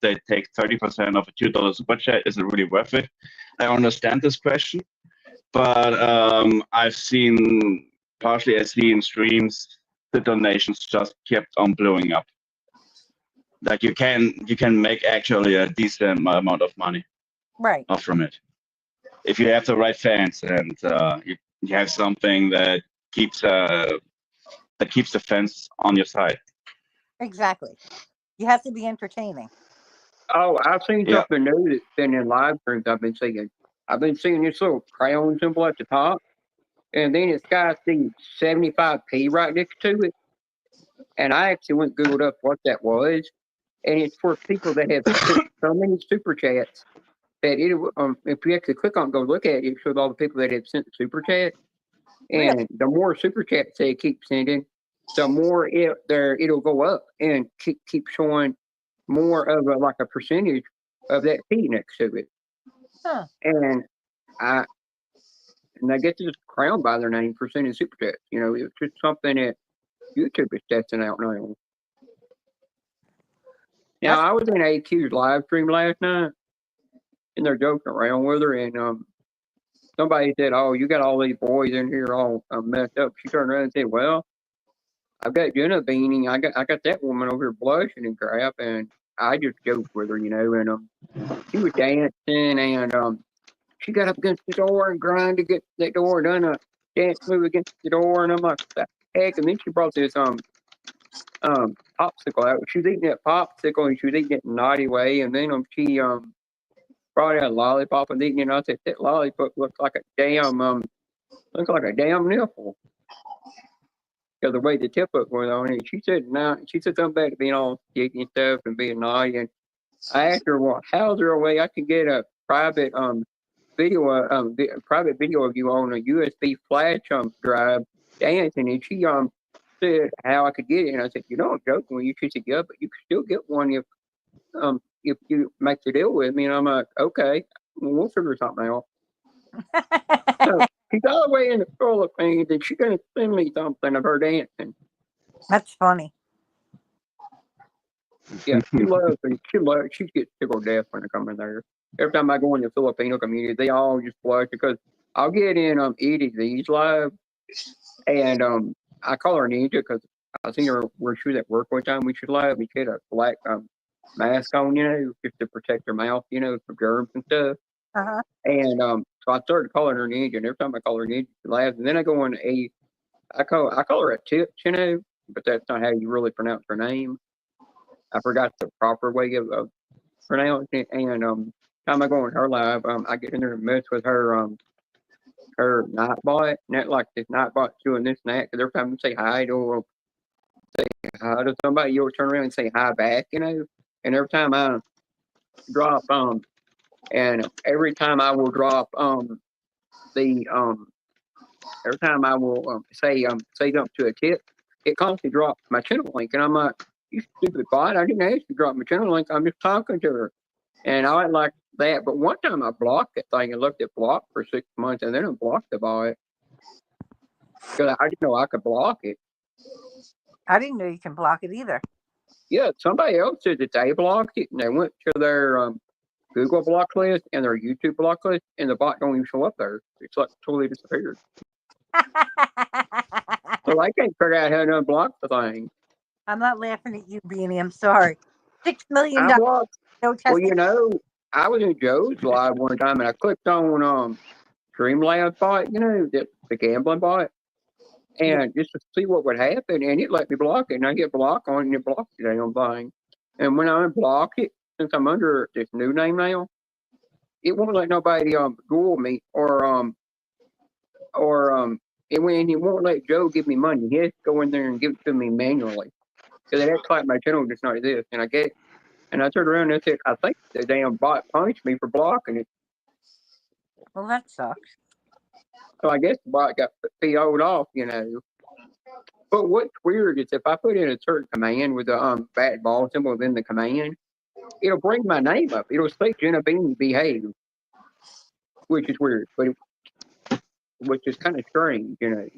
they take 30% of a $2 super chat, is it really worth it? I understand this question, but I've seen streams the donations just kept on blowing up. Like you can make actually a decent amount of money from it if you have the right fans and you have something that keeps that keeps the fans on your side. Exactly. You have to be entertaining. Oh, I've seen Yeah. something new that's been in live streams. I've been seeing this little crayon symbol at the top, and then it's got the 75p right next to it. And I actually went and Googled up what that was, and it's for people that have sent so many super chats that if you actually click on it, go look at it, it shows all the people that have sent super chat. And the more super chats they keep sending, the more it'll go up and keep showing more of a percentage of that fee next to it. Huh. And I get to just crowned by their 90% in super chats. You know, it's just something that YouTube is testing out now. Now, I was in AQ's live stream last night, and they're joking around with her, and somebody said, "Oh, you got all these boys in here all messed up." She turned around and said, "Well, I've got Jenna Beanie. I got that woman over here blushing and crap," and I just joked with her, you know, and she was dancing, and she got up against the door and grind to get that door done, a dance move against the door, and I'm like, "What the heck?" And then she brought this popsicle out. She was eating that popsicle and she was eating it in a naughty way, and then she brought out a lollipop and eating it, and I said, "That lollipop looks like a damn nipple." Because the way the tip up went on it, she said something about it being all sticky and stuff and being naughty. And I asked her, "Well, how's there a way I can get a private video of you on a USB flash drive dancing?" And she said how I could get it, and I said, "You know, I'm joking when you said, yeah, but you can still get one if you make the deal with me." And I'm like, "Okay, we'll figure something out." So she's all the way in the Philippines, and she's gonna send me something of her dancing. That's funny. Yeah, she loves it. She gets tickled death when I come in there. Every time I go in the Filipino community, they all just blush because I'll get in Edie Z's live, and I call her Ninja because I seen her where she was at work one time. We should live, and she had a black mask on, you know, just to protect her mouth, you know, from germs and stuff. Uh-huh. And so I started calling her Ninja, and every time I call her Ninja, she laughs. And then I go on I call her a Tips, you know, but that's not how you really pronounce her name. I forgot the proper way of pronouncing it. And time I go on her live, I get in there and mess with her Nightbot, not like this Nightbot doing this and that. Because every time you say hi to somebody, you'll turn around and say hi back, you know. And every time I drop and every time I will drop every time I will say something to a tip, it constantly drops my channel link, and I'm like, "You stupid bot! I didn't ask you to drop my channel link. I'm just talking to her." And I like that. But one time I blocked that thing and left it blocked for 6 months, and then I blocked the bot because I didn't know I could block it. I didn't know you can block it either. Yeah, somebody else said that they blocked it, and they went to their Google block list and their YouTube block list, and the bot don't even show up there. It's like totally disappeared. So I can't figure out how to unblock the thing. I'm not laughing at you, Beanie. I'm sorry. $6 million. I blocked. No Well, you know, I was in Joe's live one time, and I clicked on Streamlabs bot, you know, the gambling bot, and just to see what would happen, and it let me block it, and I hit block on it, and it blocked the damn thing. And when I unblock it, since I'm under this new name now, it won't let nobody Google me or it won't let Joe give me money. He has to go in there and give it to me manually because it acts like my channel does not exist. And I turned around and I said, "I think the damn bot punished me for blocking it." Well, that sucks. So I guess the bot got PO'd off, you know. But what's weird is if I put in a certain command with the bat ball symbol within the command, it'll bring my name up. It'll say Jenna Beanie behave, which is weird, but which is kind of strange, you know.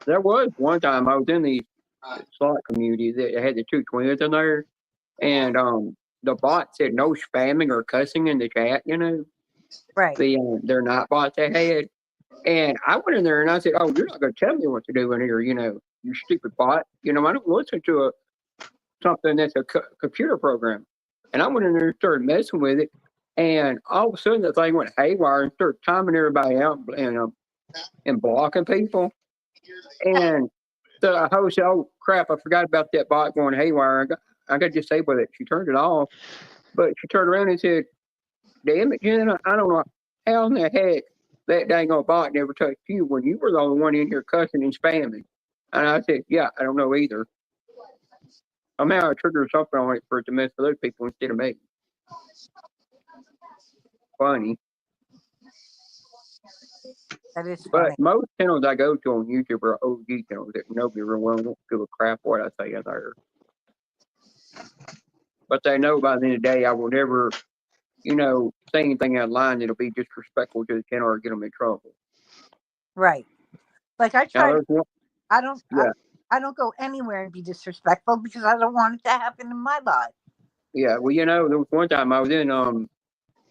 There was one time I was in the slot community that had the two twins in there, and the bot said no spamming or cussing in the chat, you know. Right. They're not bots they had. And I went in there and I said, "Oh, you're not going to tell me what to do in here, you know, you stupid bot. You know, I don't listen to something that's a computer program." And I went in there and started messing with it. And all of a sudden, the thing went haywire and started timing everybody out. And and blocking people. And so I host, oh crap, I forgot about that bot going haywire. I got to disable it. She turned it off, but she turned around and said, damn it, Jenna, I don't know how in the heck that dang old bot never touched you when you were the only one in here cussing and spamming. And I said, yeah, I don't know either. Somehow I triggered something on it for it to mess with other people instead of me. Funny. That is But funny. most channels I go to on YouTube are OG channels that nobody really won't give a crap what I say out there. But they know by the end of the day I will never, say anything out of line that'll be disrespectful to the channel or get them in trouble. Right. Like I Now, try to, there's one, I don't go anywhere and be disrespectful because I don't want it to happen in my life. yeah. Well, there was one time I was in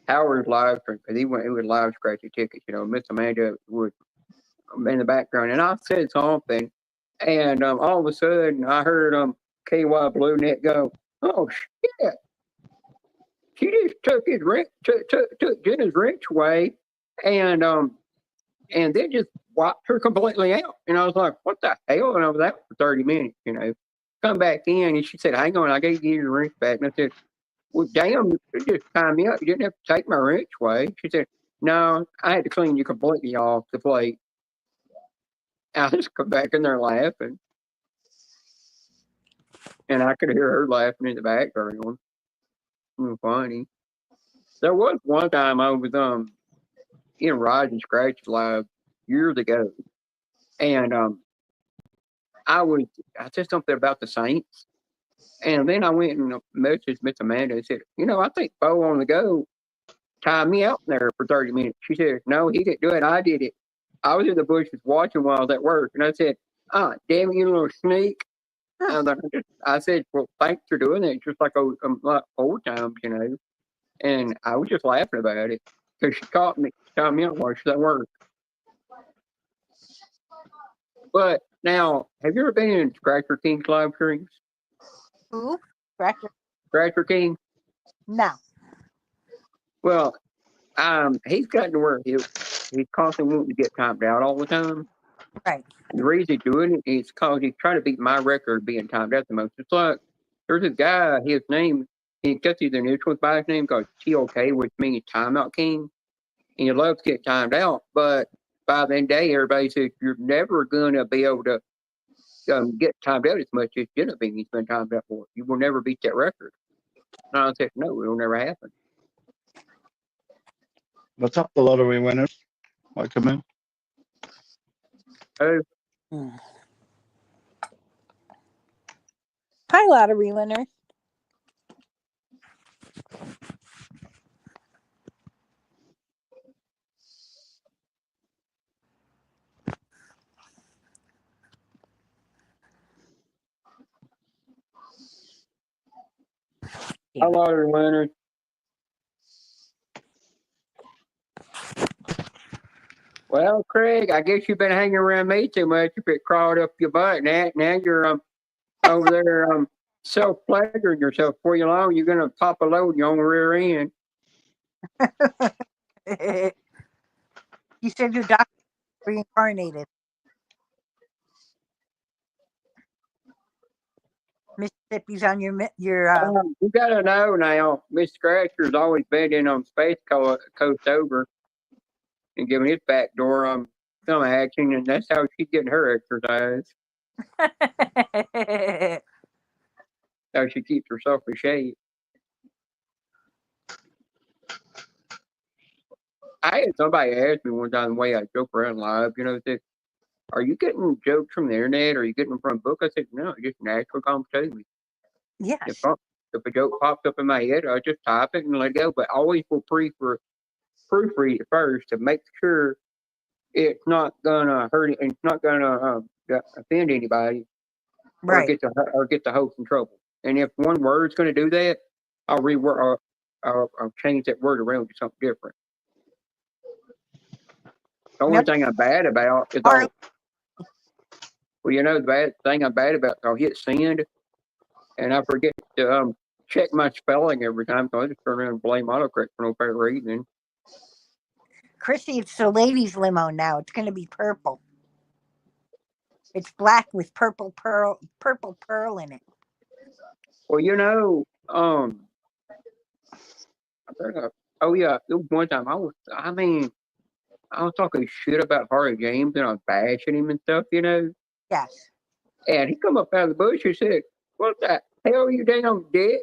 Howard's live stream because he would live scratch the tickets. Miss Amanda would in the background, and I said something, and all of a sudden I heard KY Blue Net go, "Oh shit! She just took his wrench, took Jenna's wrench away, and then just wiped her completely out." And I was like, "What the hell?" And I was out for 30 minutes. Come back in, and she said, "Hang on, I gave you your wrench back." And I said, "Well, damn, you just timed me up. You didn't have to take my wrench away." She said, "No, I had to clean you completely off the plate." I just come back in there laughing. And I could hear her laughing in the background. It was funny. There was one time I was in Ride and Scratch Live years ago. And I said something about the Saints. And then I went and messaged Miss Amanda and said, I think Bo on the go tied me out in there for 30 minutes. She said, no, he didn't do it. I did it. I was in the bushes watching while I was at work. And I said, damn you little sneak. And I said, well, thanks for doing it. Just like old times, And I was just laughing about it because she caught me out while she was at work. But now, have you ever been in Scratcher King's live streams? Who? Scratcher? Scratcher King? No. Well, he's gotten to where he's constantly wanting to get timed out all the time. Right. And the reason he's doing it is because he's trying to beat my record of being timed out the most. It's like there's a guy, his name, he gets his initials by his name called TOK, which means Timeout King. And you love to get timed out, but by the end of the day, everybody says you're never going to be able to get timed out as much as Genevieve's been timed out for. You will never beat that record. And I said, no, it'll never happen. What's up, the lottery winners? Welcome in. Oh. Hi, lottery winner. Hi, lottery winner. Well, Craig, I guess you've been hanging around me too much. If it crawled up your butt, now you're over there self-pleasuring yourself. Before you long, you're gonna pop a load in your own rear end. You said your doctor reincarnated. Mississippi's on your. You gotta know now, Miss Scratcher's always been in on Space Coast over and giving his back door some action, and that's how she's getting her exercise. How she keeps herself in shape. I had somebody ask me one time the way I joke around live, said, are you getting jokes from the internet or are you getting them from a book? I said, no, just natural conversation. Yes. If a joke pops up in my head, I just type it and let it go. But always will proofread it first to make sure it's not gonna hurt. It's not gonna offend anybody, right? Or get the host in trouble. And if one word's gonna do that, I'll reword. I'll change that word around to something different. The only thing I'm bad about is the bad thing I'm bad about. I'll hit send, and I forget to check my spelling every time, so I just turn around and blame autocorrect for no fair reason. Chrissy, it's the ladies' limo now. It's going to be purple. It's black with purple pearl in it. Well, you know, oh yeah, there was one time I was talking shit about Harley James and I was bashing him and stuff, you know. Yes. And he come up out of the bush and said, "What the hell, you damn dick?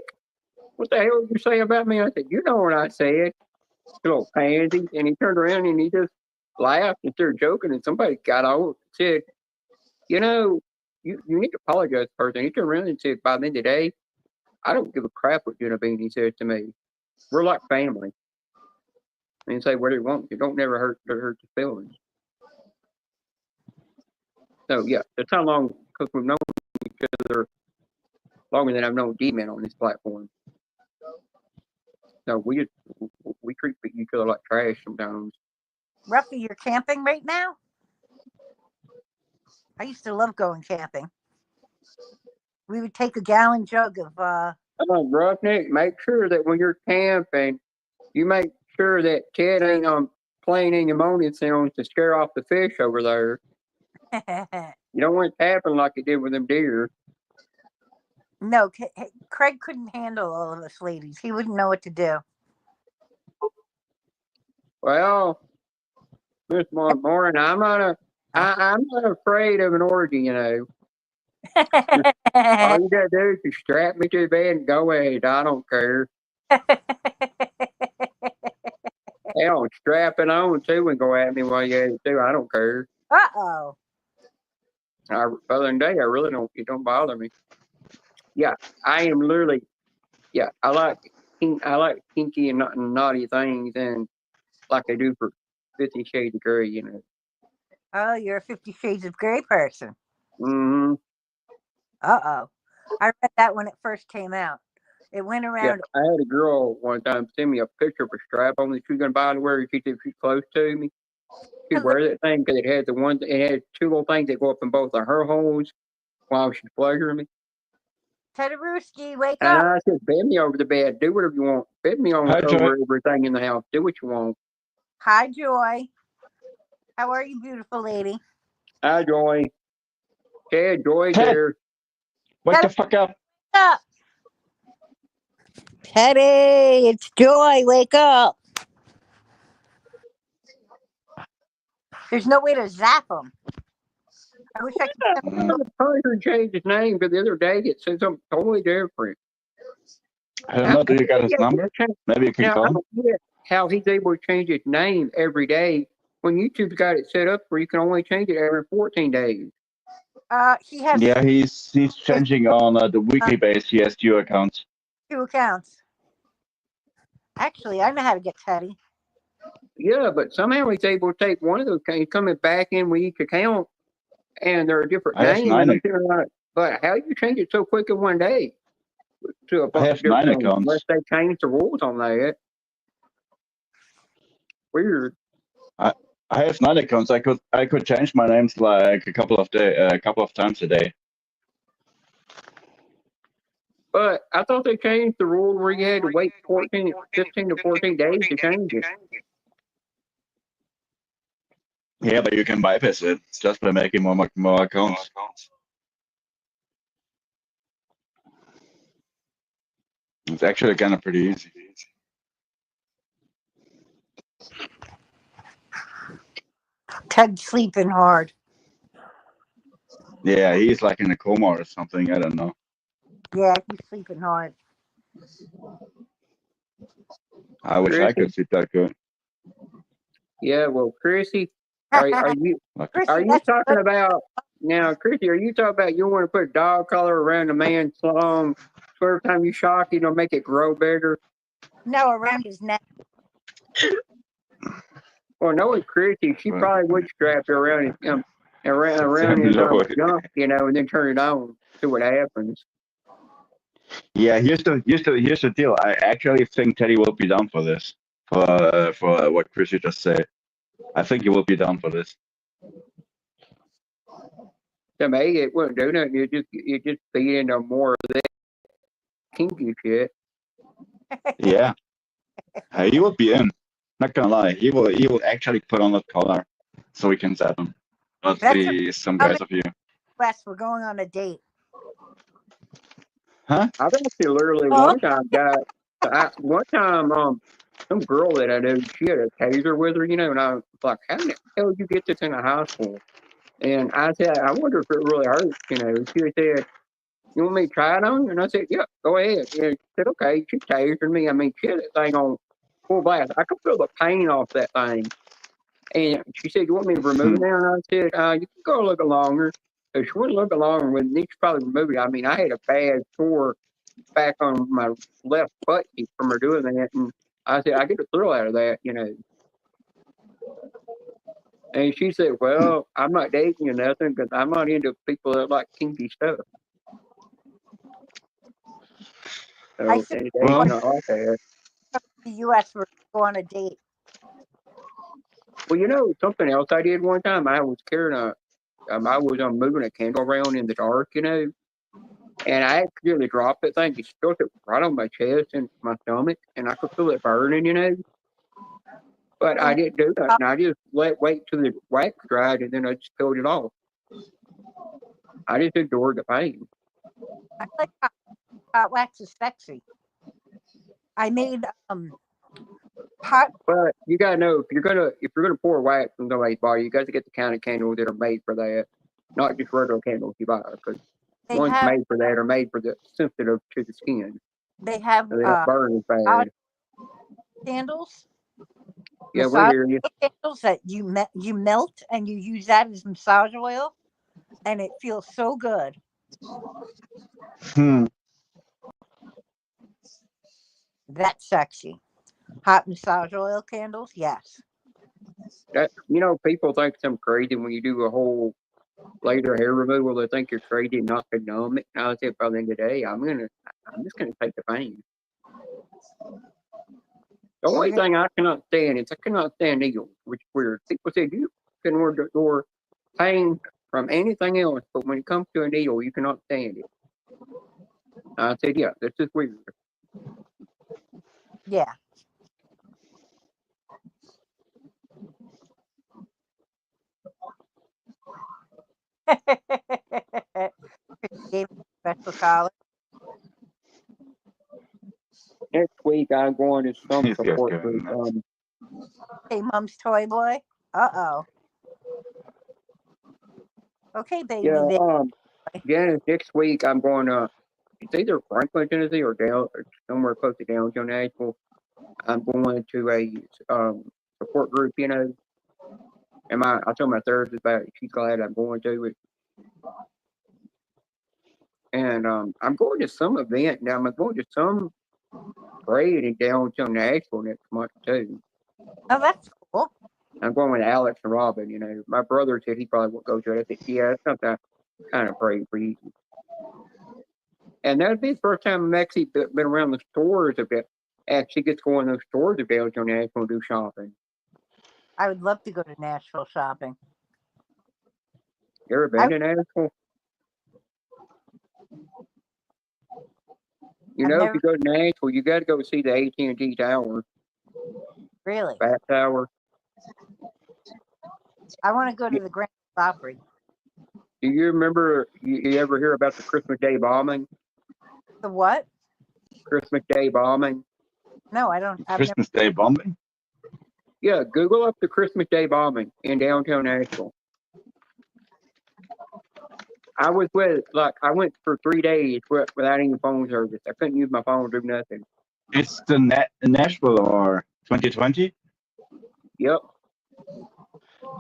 What the hell you say about me?" I said, "You know what I said, you little pansy." And he turned around and he just laughed and started joking. And somebody got over and said, "You know, you need to apologize first." And he turned around and said, "By the end of the day, I don't give a crap what Jenna Bean," he said to me. "We're like family." And say whatever you want. You don't never hurt your feelings. So yeah, that's how long, because we've known each other longer than I've known D-Man on this platform. So we treat each other like trash sometimes. Ruffy, you're camping right now? I used to love going camping. We would take a gallon jug of Roughneck, make sure that when you're camping, you make sure that Ted ain't playing any ammonia sounds to scare off the fish over there. You don't want it to happen like it did with them deer. No, Craig couldn't handle all of us ladies. He wouldn't know what to do. Well, Miss Moore, I'm not afraid of an orgy, you know. All you gotta do is just strap me to the bed and go ahead. I don't care. Hell, strap it on too and go at me while you at it too. I don't care. Uh-oh. Other than that, I really don't. It don't bother me. Yeah, I am literally. Yeah, I like kinky and naughty things, and like I do for 50 Shades of Grey, you know. Oh, you're a 50 Shades of Grey person. Mm-hmm. Uh-oh. I read that when it first came out. It went around. Yeah, I had a girl one time send me a picture of a strap on that she was gonna buy to wear if she's close to me. She'd wear that thing because it had two little things that go up in both of her holes while she's pleasuring me. Teddarooski, wake and up. I said, bend me over the bed, do whatever you want. Bend me over everything in the house. Do what you want. Hi, Joy. How are you, beautiful lady? Hi, Joy. Ted, Joy there. Wake the fuck up. Up. Teddy, it's Joy. Wake up. There's no way to zap him. I wish I could. The person changed his name, but the other day it said something totally different. I don't know. Do you got his number? Maybe you can call him. I don't get how he's able to change his name every day when YouTube's got it set up where you can only change it every 14 days. He has. Yeah, he's changing on the weekly basis. He has 2 accounts. 2 accounts. Actually, I know how to get Teddy. Yeah, but somehow he's able to take one of those accounts, coming back in with each account, and they're a different name. But how you change it so quick in one day? To a bunch of different 9 accounts. Unless they change the rules on that. Weird. I have 9 accounts. I could change my names like a couple of times a day. But I thought they changed the rule where you had to wait 15 to 14 days to change it. Yeah, but you can bypass it just by making more accounts. It's actually kind of pretty easy. Ted's sleeping hard. Yeah, he's like in a coma or something. I don't know. Yeah, he's sleeping hard. I wish I could sleep that good. Yeah, well, Chrissy, are you talking about now, Chrissy? Are you talking about you want to put a dog collar around a man's thumb so every time you shock, you know, make it grow bigger? No, around his neck. Well, knowing Chrissy, she probably would strap it around his around his jump, you know, and then turn it on, see what happens. Yeah, here's the deal. I actually think Teddy will be down for this. For what Chrissy just said, I think he will be down for this. To me, it wouldn't do nothing. You just feed into more of that kinky shit. Yeah, he will be in. Not gonna lie, he will actually put on a collar so we can zap him. Let's That's see some how guys many of you. Wes, we're going on a date. Huh? I've actually literally one time one time some girl that I knew, she had a taser with her, and I was like, how the hell did you get this in a high school? And I said, I wonder if it really hurts, She said, you want me to try it on you? And I said, yeah, go ahead. And she said, okay. She tasered me. I mean, she had that thing on full blast. I could feel the pain off that thing. And she said, you want me to remove it now? And I said, you can go a little bit longer. So she wouldn't look longer with me. She probably removed it. I mean, I had a bad sore back on my left butt cheek from her doing that. And I said, I get a thrill out of that, And she said, well, I'm not dating you nothing because I'm not into people that like kinky stuff. So, I think well, not like that. the U.S. would go on a date. Well, something else I did one time, I was carrying I was moving a candle around in the dark, and I accidentally dropped that thing. It spilled it right on my chest and my stomach, and I could feel it burning. But I didn't do that, and I just wait till the wax dried, and then I just peeled it off. I just ignored the pain. I like hot wax is sexy. I made hot. But you gotta know if you're gonna pour wax on somebody's body, you got to get the kind of candles that are made for that, not just regular candles you buy, because ones made for that are made for the sensitive to the skin. They have So they don't burn as bad. Candles. Yeah, we hear you. Candles that you melt and you use that as massage oil, and it feels so good. That's sexy. Hot massage oil candles, yes. That people think I'm crazy when you do a whole laser hair removal. They think you're crazy not to numb it. And I said, by the end of the day, I'm just gonna take the pain. The only thing I cannot stand is I cannot stand needles, which is weird. People say you can endure pain from anything else, but when it comes to a needle, you cannot stand it. I said, yeah, that's just weird. Yeah. Gave special college. Next week, I'm going to some support group. Hey, Mom's Toy Boy. Uh-oh. Okay, baby. Yeah, next week I'm going to, it's either Franklin, Tennessee or somewhere close to downtown Nashville. I'm going to a support group, And I told my therapist about it. She's glad I'm going to it. And I'm going to some event now. I'm going to some parade in downtown Nashville next month too. Oh, that's cool. I'm going with Alex and Robin. My brother said he probably won't go to it. I said, yeah, that's something I kind of prayed for you. And that'd be the first time I've actually been around the stores a bit. Actually gets to go in those stores a bit on Nashville to do shopping. I would love to go to Nashville shopping. You ever been to Nashville? If you go to Nashville, you got to go see the AT&T Tower. Really? Bat Tower. I want to go to the Grand Opry. Do you remember, you ever hear about the Christmas Day bombing? The what? Christmas Day bombing. No, I don't. Christmas Day bombing? Yeah, Google up the Christmas Day bombing in downtown Nashville. I was I went for 3 days without any phone service. I couldn't use my phone to do nothing. It's the Nashville or 2020? Yep.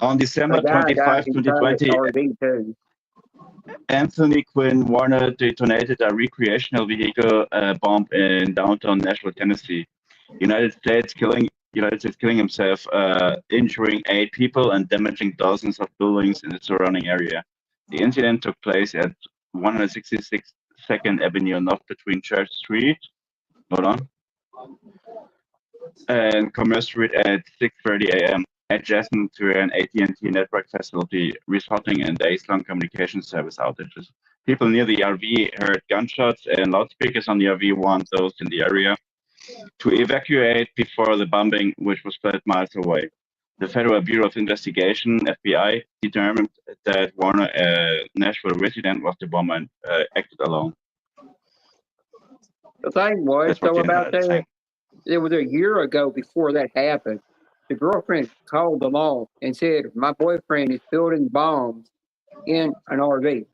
On December 25, 2020, Anthony Quinn Warner detonated a recreational vehicle bomb in downtown Nashville, Tennessee. United States killing himself, injuring 8 people and damaging dozens of buildings in the surrounding area. The incident took place at 166 Avenue North between Church Street, and Commerce Street at 6:30 a.m. adjacent to an AT&T network facility, resulting in days-long communication service outages. People near the RV heard gunshots and loudspeakers on the RV warned those in the area to evacuate before the bombing, which was 12 miles away. The Federal Bureau of Investigation, FBI, determined that Warner, a Nashville resident, was the bomber and acted alone. The thing was, That's what though, the about internet is saying. that, it was a year ago before that happened. The girlfriend called the law and said, my boyfriend is building bombs in an RV.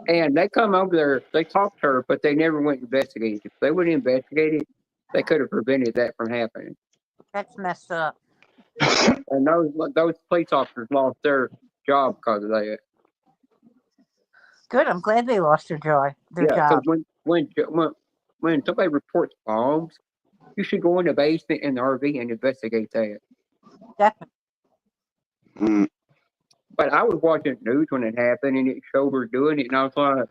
And they come over there, they talked to her, but they never went and investigated. If they would have investigated, they could have prevented that from happening. That's messed up. And those police officers lost their job because of that. Good. I'm glad they lost their job. Yeah, because when somebody reports bombs, you should go in the basement in the RV and investigate that. Definitely. Mm. But I was watching the news when it happened, and it showed her doing it, and I was like,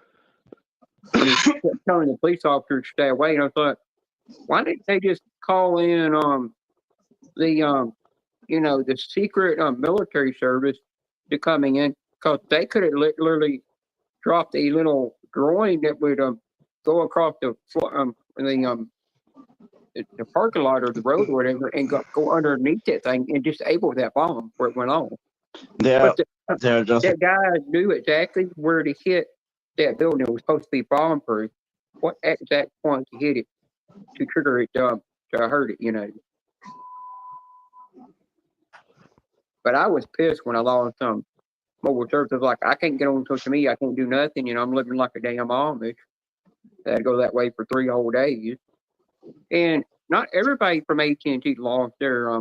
when he kept telling the police officers to stay away, and I was like, why didn't they just call in the secret military service to coming in? Because they could have literally dropped a little drone that would go across the parking lot or the road or whatever, and go underneath that thing and disable that bomb where it went off. They're just That guy knew exactly where to hit that building. It was supposed to be bomb proof. What exact point to hit it to trigger it to hurt it, But I was pissed when I lost some mobile service. I was like, I can't get on social media. I can't do nothing. I'm living like a damn Amish. I had to go that way for 3 whole days. And not everybody from AT&T lost their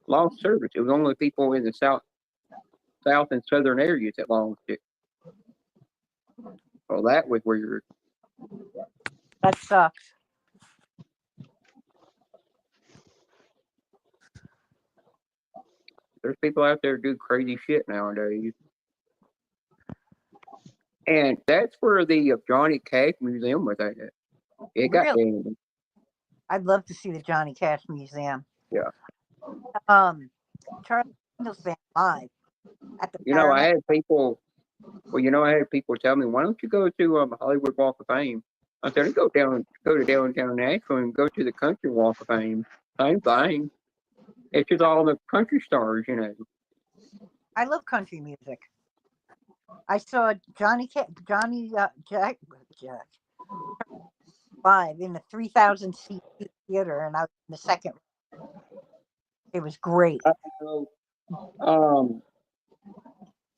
lost service. It was only people in the south and southern areas that lost it. Well, that was weird. That sucks. There's people out there who do crazy shit nowadays. And that's where the Johnny Cash Museum was at. It got banned. I'd love to see the Johnny Cash Museum. Yeah. Charlie Daniels band live at the I had people tell me, why don't you go to Hollywood Walk of Fame? I said, go to downtown Nashville and go to the Country Walk of Fame. Same thing. It's just all the country stars, I love country music. I saw Jack live in the 3,000 seat theater, and I was in the second. It was great.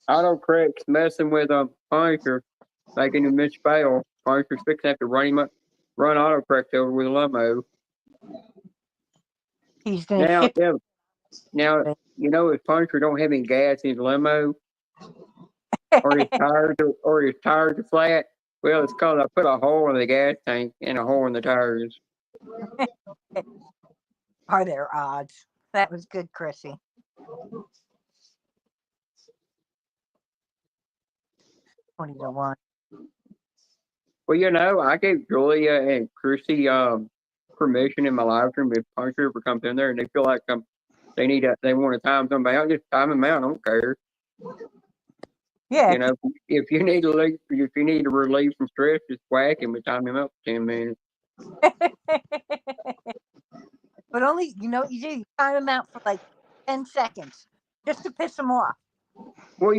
Autocorrect's messing with Punisher, making him misspell. Punisher's fixing to have to run autocorrect over with a limo. He's gonna now, if Punisher don't have any gas in his limo, or his tires are flat, well, it's because I put a hole in the gas tank and a hole in the tires. Are there odds? That was good, Chrissy. $20 to 1. Well, I gave Julia and Chrissy permission in my live stream if Punisher ever comes in there and they feel like they want to time somebody out, just time them out. I don't care. Yeah. If you need to relieve some stress, just whack him and time him up for 10 minutes. But only, you time him out for like 10 seconds just to piss him off. Well,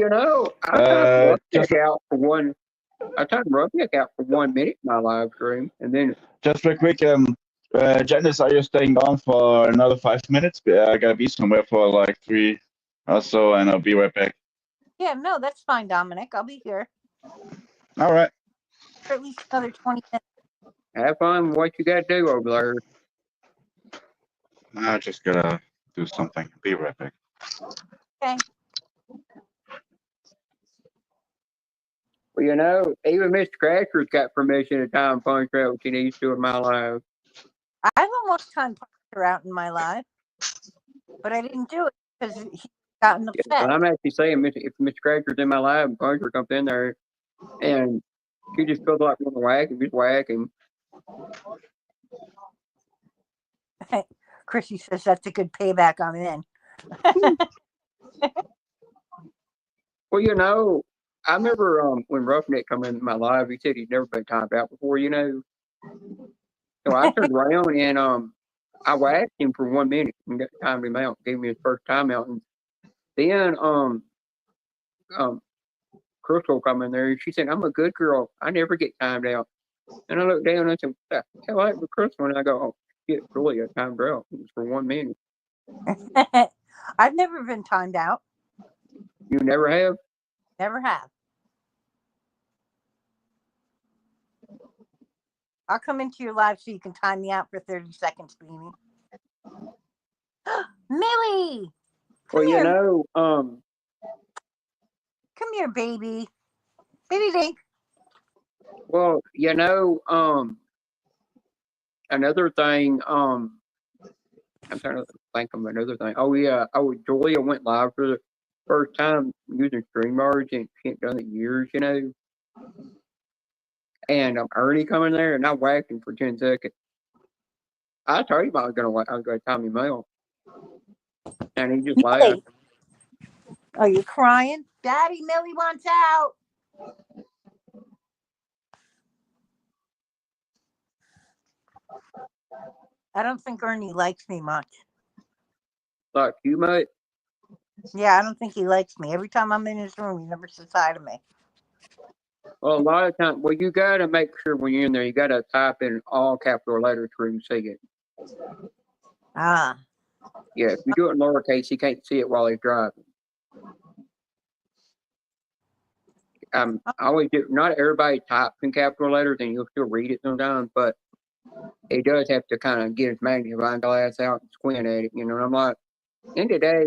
I timed Roughneck out for 1 minute in my live stream, and then just real quick, Janice, are you staying on for another 5 minutes? I gotta be somewhere for like 3 or so, and I'll be right back. Yeah, no, that's fine, Dominic. I'll be here. All right. For at least another 20 minutes. Have fun with what you got to do over there. I just gotta do something. Be right back. Okay. Well, even Mr. Crasher's got permission to time Punisher out what she needs to in my life. I've almost timed Punisher out in my life, but I didn't do it because he gotten upset. But I'm actually saying, if Mr. Crasher's in my life and Punisher comes in there and she just feels like want to whack him, just whack him. Chrissy says that's a good payback I'm in. Well, I remember when Roughneck come in my live, he said he'd never been timed out before, So So I turned around and I whacked him for 1 minute and got timed him out, gave me his first timeout. And then Crystal come in there and she said, "I'm a good girl. I never get timed out." And I looked down and I said, "What the hell happened to Crystal?" And I go, "Oh shit, really, I timed her out. It was for 1 minute." I've never been timed out. You never have? Never have. I'll come into your live so you can time me out for 30 seconds, Beanie. Millie! Well, Come here. come Come here, baby. Baby Dink. well, another thing, I'm trying to think of another thing. Oh yeah, Julia went live for the first time using StreamYard and she ain't done it in years, And Ernie coming there and I whacked him for 10 seconds. I told him I was gonna time him out. And he just laughed. Millie. Are you crying? Daddy, Millie wants out. I don't think Ernie likes me much. Like you, mate? Yeah, I don't think he likes me. Every time I'm in his room, he never says hi to me. Well, a lot of times, well, you gotta make sure when you're in there, you gotta type in all capital letters where you can see it. Ah. Yeah, if you do it in lowercase, he can't see it while he's driving. I always do. Not everybody types in capital letters, and you'll still read it sometimes, but he does have to kind of get his magnifying glass out and squint at it. And I'm like, in the day,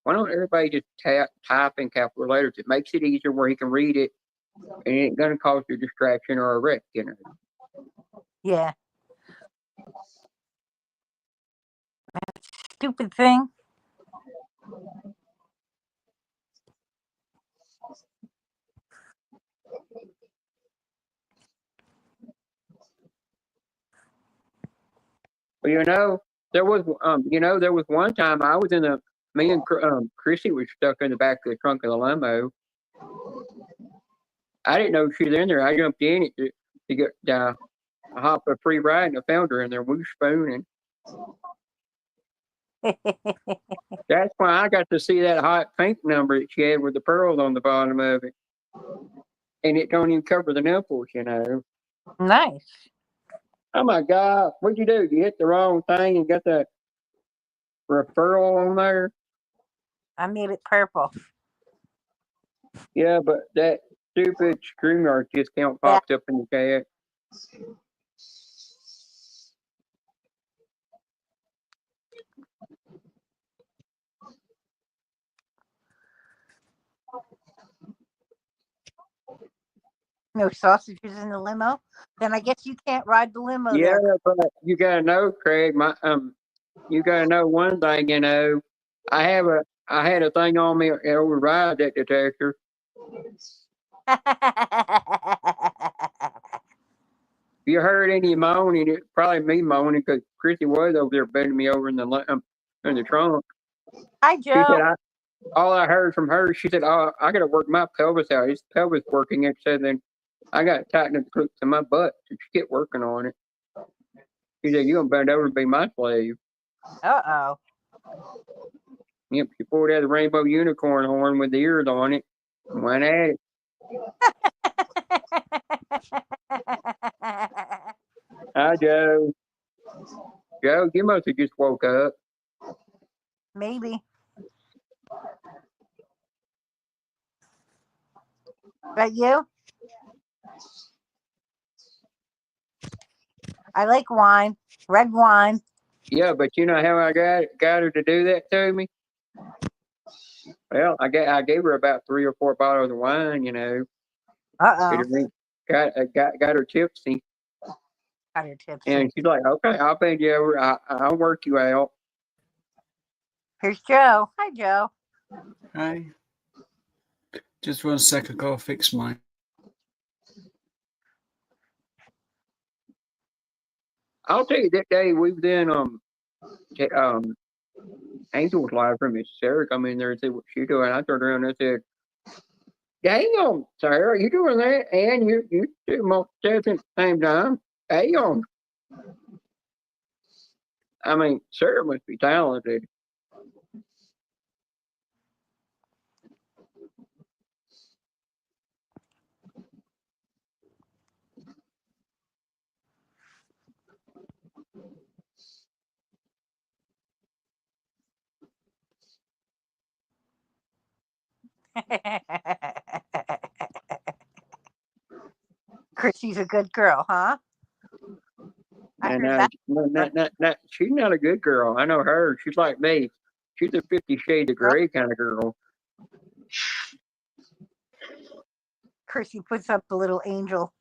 why don't everybody just type in capital letters? It makes it easier where he can read it, and it ain't gonna cause you a distraction or a wreck. Yeah. That stupid thing. Well, there was one time I was me and Chrissy was stuck in the back of the trunk of the limo. I didn't know she was in there. I jumped in it to get hop a free ride, and I found her in there. We were spooning. That's why I got to see that hot pink number that she had with the pearls on the bottom of it, and it don't even cover the nipples. Nice. Oh my God! What'd you do? You hit the wrong thing and got the referral on there. I made it purple. Yeah, but that stupid StreamYard discount popped up in the chat. No sausages in the limo? Then I guess you can't ride the limo Yeah, there. but you gotta know, Craig. You gotta know one thing. I had a thing on me that override that detector. If you heard any moaning, it's probably me moaning because Chrissy was over there bending me over in the trunk. Hi, Joe. She said, all I heard from her, she said, "Oh, I got to work my pelvis out. This pelvis working." It said, "Then I got to tighten the clips in my butt." So she kept working on it. She said, "You're gonna bend over and be my slave." Uh-oh. Yep, she pulled out the rainbow unicorn horn with the ears on it and went at it. Hi, Joe. Joe, you must have just woke up. Maybe. But you? I like wine. Red wine. Yeah, but you know how I got her to do that to me? Well, I gave her about 3 or 4 bottles of wine, Uh-oh. Got her tipsy. Got her tipsy. And she's like, "Okay, I'll bend you over. I'll work you out." Here's Joe. Hi, Joe. Hi. Just 1 sec, I gotta fix mine. I'll tell you that day we was in Angel's live from Miss Sarah come in there and said what she doing. I turned around and I said, "Dang on, Sarah, you doing that? And you do multitasking at the same time? Dang on." I mean, Sarah must be talented. Chrissy's a good girl, huh? I And heard that. she's not a good girl. I know her. She's like me. She's a 50 Shades of Grey kind of girl. Chrissy puts up the little angel.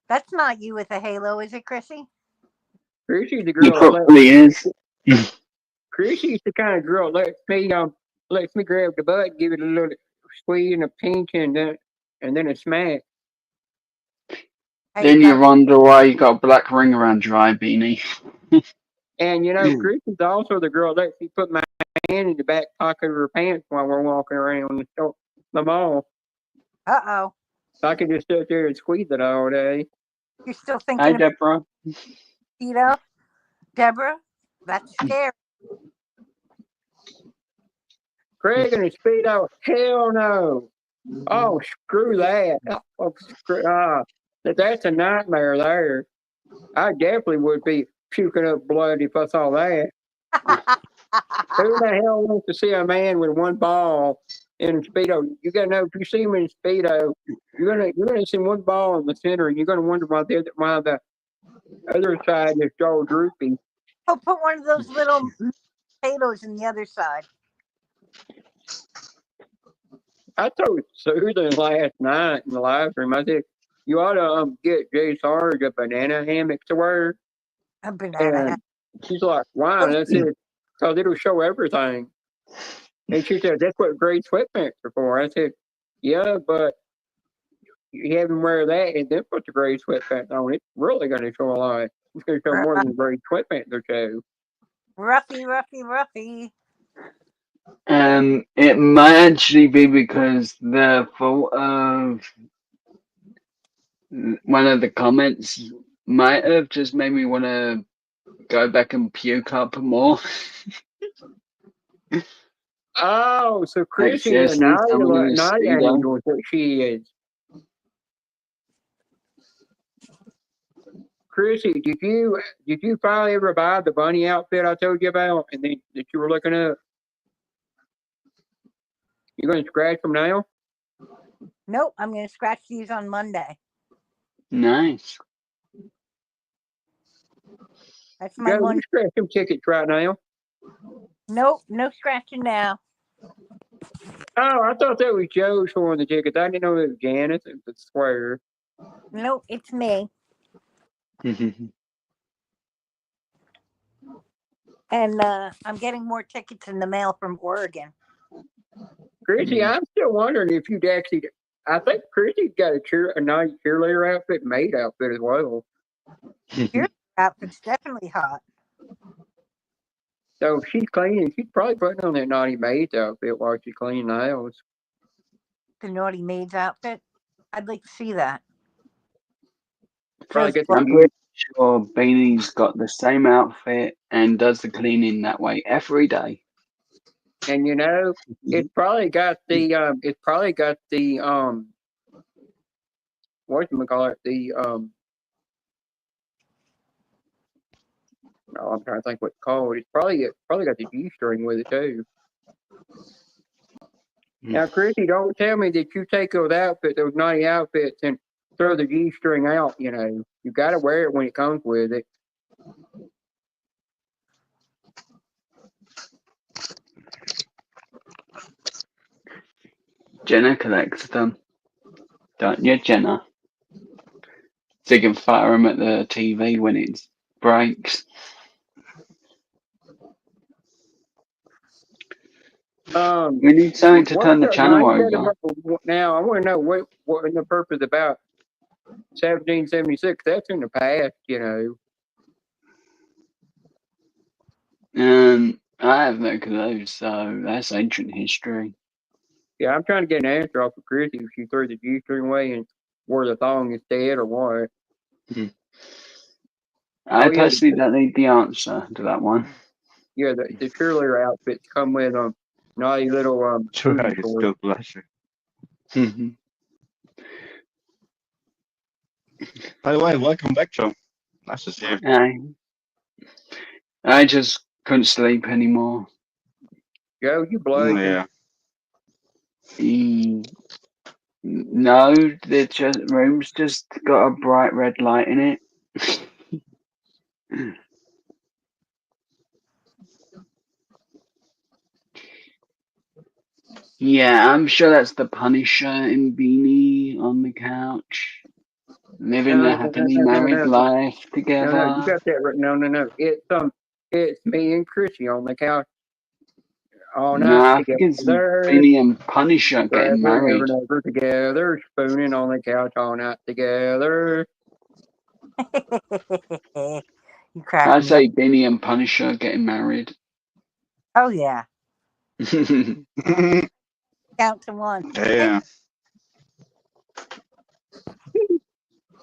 That's not you with a halo, is it, Chrissy? Chrissy's the He girl that probably is. Chrissy's the kind of girl that lets me grab the butt, give it a little squeeze and a pinch, and then a smack. Then you wonder why you got a black ring around your eye, Beanie. And Chrissy's also the girl that lets me put my hand in the back pocket of her pants while we're walking around the mall. Uh-oh. So I can just sit there and squeeze it all day. You're still thinking Hi, Deborah. Speedo? Deborah? That's scary. Craig and a Speedo? Hell no. Oh, screw that. Oh, that's a nightmare there. I definitely would be puking up blood if I saw that. Who the hell wants to see a man with one ball in a Speedo? You gotta know, if you see him in a Speedo, you're gonna see one ball in the center, and you're gonna wonder why the other side is all droopy. Oh, put one of those little potatoes in the other side. I told Susan last night in the live stream, I said, you ought to get Jay Sarge a banana hammock to wear. A banana hammock. She's like, why? And I said, because it'll show everything. And she said, that's what gray sweatpants are for. I said, yeah, but you have him wear that and then put the gray sweatpants on. It's really going to show a lot. It's going to show more than gray sweatpants will show. Ruffy. It might actually be because the fault of one of the comments might have just made me want to go back and puke up more. Oh, so Chrissy is not angel what she is. Chrissy, did you finally ever buy the bunny outfit I told you about and then that you were looking up? You gonna scratch them now? Nope, I'm gonna scratch these on Monday. Nice. That's my Monday. Scratch them tickets right now. Nope, no scratching now. Oh, I thought that was Joe showing the tickets. I didn't know it was Janice. I swear. Nope, it's me. And I'm getting more tickets in the mail from Oregon. Chrissy, I'm still wondering if you'd actually. I think Chrissy's got a nice cheerleader outfit, maid outfit as well. Your outfit's definitely hot. So if she's cleaning, she's probably putting on that naughty maid's outfit while she's cleaning the house. The naughty maid's outfit? I'd like to see that. I'm pretty sure Beanie's got the same outfit and does the cleaning that way every day. And it's probably got the whatchamacallit, no, I'm trying to think what it's called. It's probably got the G-string with it too. Now, Chrissy, don't tell me that you take those naughty outfits, and throw the G-string out. You got to wear it when it comes with it. Jenna collects them. Don't you, Jenna? So you can fire them at the TV when it breaks. We need something to turn the channel over. Now, I want to know what the purpose about 1776. That's in the past, I have no clue, so that's ancient history. Yeah, I'm trying to get an answer off of Chrissy if she threw the G-string away and wore the thong instead or what. I Oh yeah, personally don't need the answer to that one. yeah. The cheerleader outfits come with naughty little booty shorts. God bless you. By the way, welcome back, John. Nice to see you. I just couldn't sleep anymore. Joe, you blood. Yeah. No, the room's just got a bright red light in it. Yeah, I'm sure that's the Punisher in beanie on the couch, living a happily married life together. No, you got that right. No. It's me and Chrissy on the couch all No, night I think it's together. Beanie and Punisher getting married. Ever and ever together, spooning on the couch all night together. You crack I me say up. Beanie and Punisher getting married. Oh yeah. Count to one. Yeah.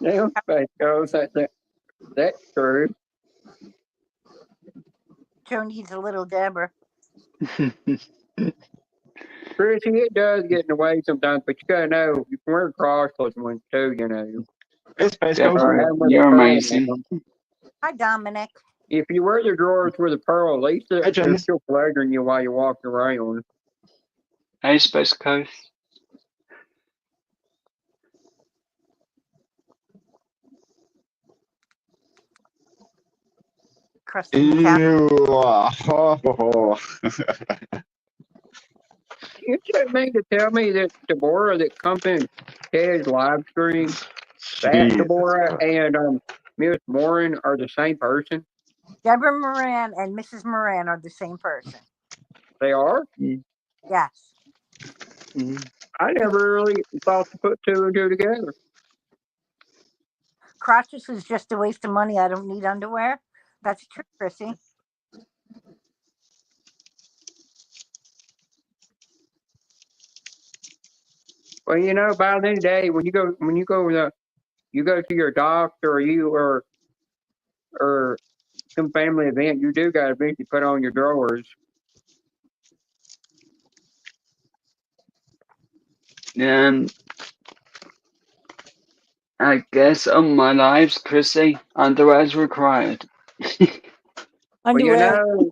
Yeah, that goes. That's true. Joe needs a little Deborah. Chrissy, it does get in the way sometimes, but you gotta know you can wear crossless ones too. You know. It's Deborah, you're amazing. Hi, Dominic. If you wear the drawers with a pearl, at least they're James. still flattering you while you're walking around. Hey, Space Coast. Crusty cat. You should mean to tell me that Deborah that comes in Ted's live stream, that Deborah and Miss Morin are the same person? Deborah Moran and Mrs. Moran are the same person. They are? Yes. I never really thought to put two and two together. Crotchless is just a waste of money. I don't need underwear. That's true, Chrissy. Well, you know, by the end of the day, when you go to your doctor or some family event, you do got to eventually put on your drawers. I guess on my lives, Chrissy, underwear is required. Well, you know,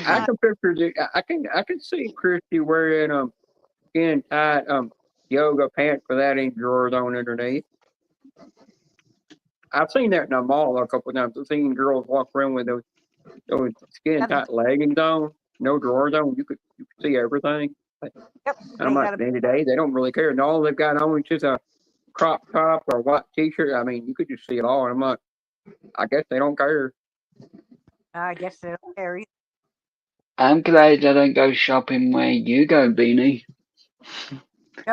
I can picture I can see Christy wearing skin tight yoga pants without any drawers on underneath. I've seen that in the mall a couple of times. I've seen girls walk around with those skin tight leggings on, no drawers on. You could see everything. And I'm like, at the end of the day, they don't really care. And all they've got on is just a crop top or white t-shirt. I mean, you could just see it all. And I'm like, I guess they don't care. I guess they don't care either. I'm glad I don't go shopping where you go, Beanie.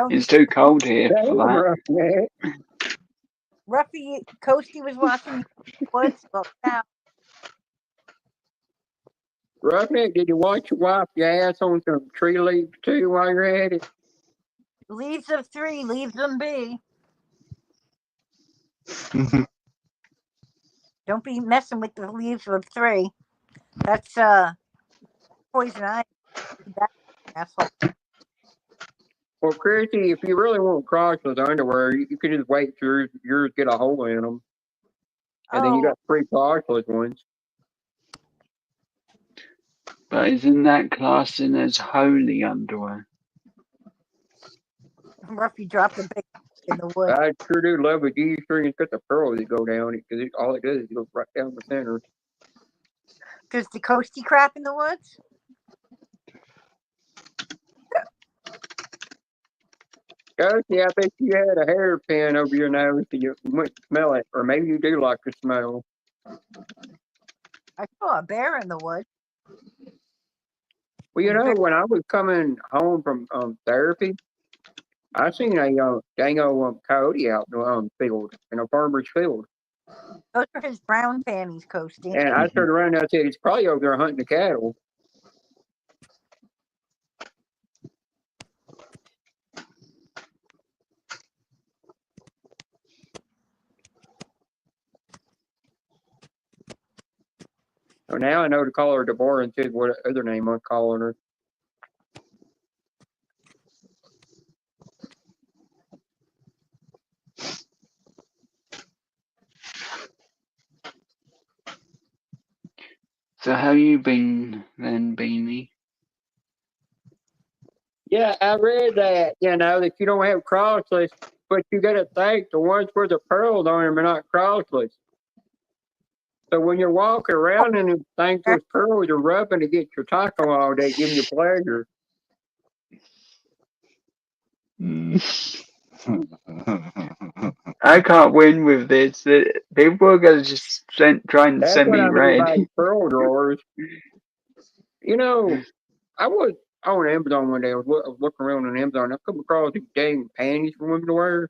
It's too cold here for that. Ruffy Coasty was watching Woods. Well, now. Roughneck, did you want to wipe your ass on some tree leaves too while you're at it? Leaves of three, leave them be. Don't be messing with the leaves of three. That's poison ivy. Asshole. Well, Chrissy, if you really want crotchless underwear, you could just wait till yours get a hole in them. And then you got 3 crotchless ones. But isn't that classing as holy underwear? Ruffy dropped a big in the woods. I sure do love a G-string. It's got the pearls that go down it because all it does is go right down the center. Does the Coasty crap in the woods? Ghosty, I bet you had a hairpin over your nose so you wouldn't smell it. Or maybe you do like the smell. I saw a bear in the woods. Well, you know, when I was coming home from therapy, I seen a dang old coyote out in the field, in a farmer's field. Those are his brown panties, Coasty. And I turned around and I said, he's probably over there hunting the cattle. So now I know to call her Deborah instead of what other name I'm calling her. So how you been then, Beanie? Yeah, I read that, that you don't have crossless, but you got to think the ones with the pearls on them are not crossless. So when you're walking around and the things with pearls are rubbing to get your taco all day, giving you pleasure. I can't win with this. People are gonna just try and That's send what me I mean red. by pearl drawers. I was on Amazon one day. I was looking around on Amazon. I come across these dang panties for women to wear.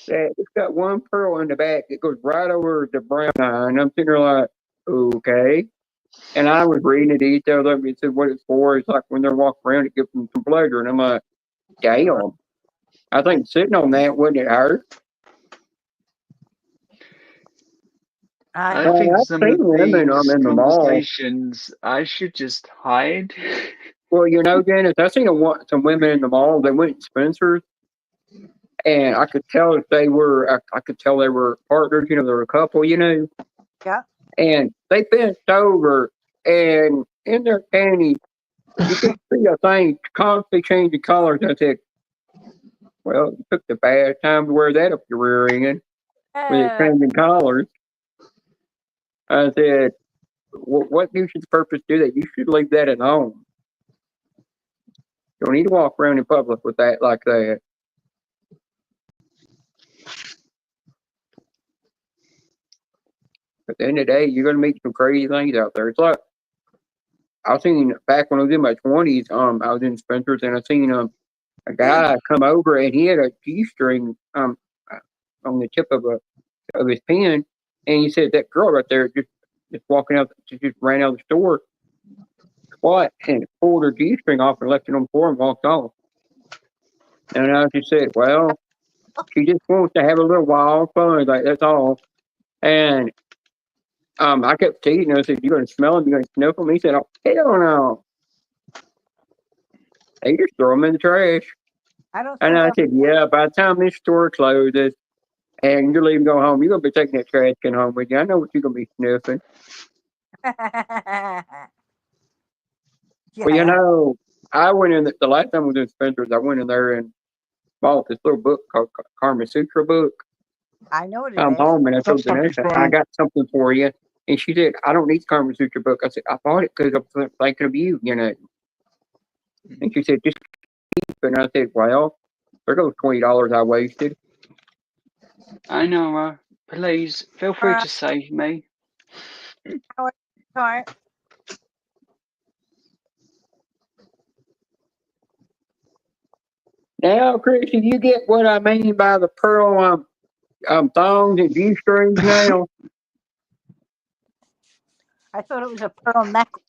That it's got one pearl in the back. It goes right over the brown eye, and I'm sitting there like, okay. And I was reading the details of it. It said what it's for. It's like when they're walking around, it gives them some pleasure. And I'm like, damn. I think sitting on that wouldn't it hurt? I think I've some seen of women these in the mall. conversations I should just hide. Well, Dennis, I've seen some women in the mall. They went to Spencer's, and I could tell if they were. I could tell they were partners. They were a couple. Yeah. And they bent over, and in their panties, you could see a thing constantly changing colors. I said, "Well, you took the bad time to wear that up your rear end with it changing colors." I said, "What use the purpose do that? You should leave that at home. You don't need to walk around in public with that like that." At the end of the day, you're gonna meet some crazy things out there. It's like I've seen back when I was in my 20s. I was in Spencer's and I seen a guy come over and he had a G-string on the tip of his pen, and he said that girl right there just walking out, just ran out of the store, what, and pulled her G-string off and left it on the floor and walked off. And I just said, well, she just wants to have a little wild fun, like that's all. And I kept teasing her. I said, "You gonna smell them? You gonna sniff them?" He said, "Oh hell no!" They just throw them in the trash. I don't And think I said, "Yeah, by the time this store closes and you're leaving to go home, you're gonna be taking that trash can home with you. I know what you're gonna be sniffing." Well, I went in the last time I was in Spencer's. I went in there and bought this little book called Karma Sutra book. I know what it I'm is. home and I told Vanessa, "I got something for you." And she said, "I don't need the Karma Sutra book." I said, "I bought it because I'm thinking of you, And she said, "Just keep it." And I said, "Well, there goes $20 I wasted." I know. Please feel free to save me. All right. Now, Chris, if you get what I mean by the pearl thongs and G-strings now. I thought it was a pearl necklace.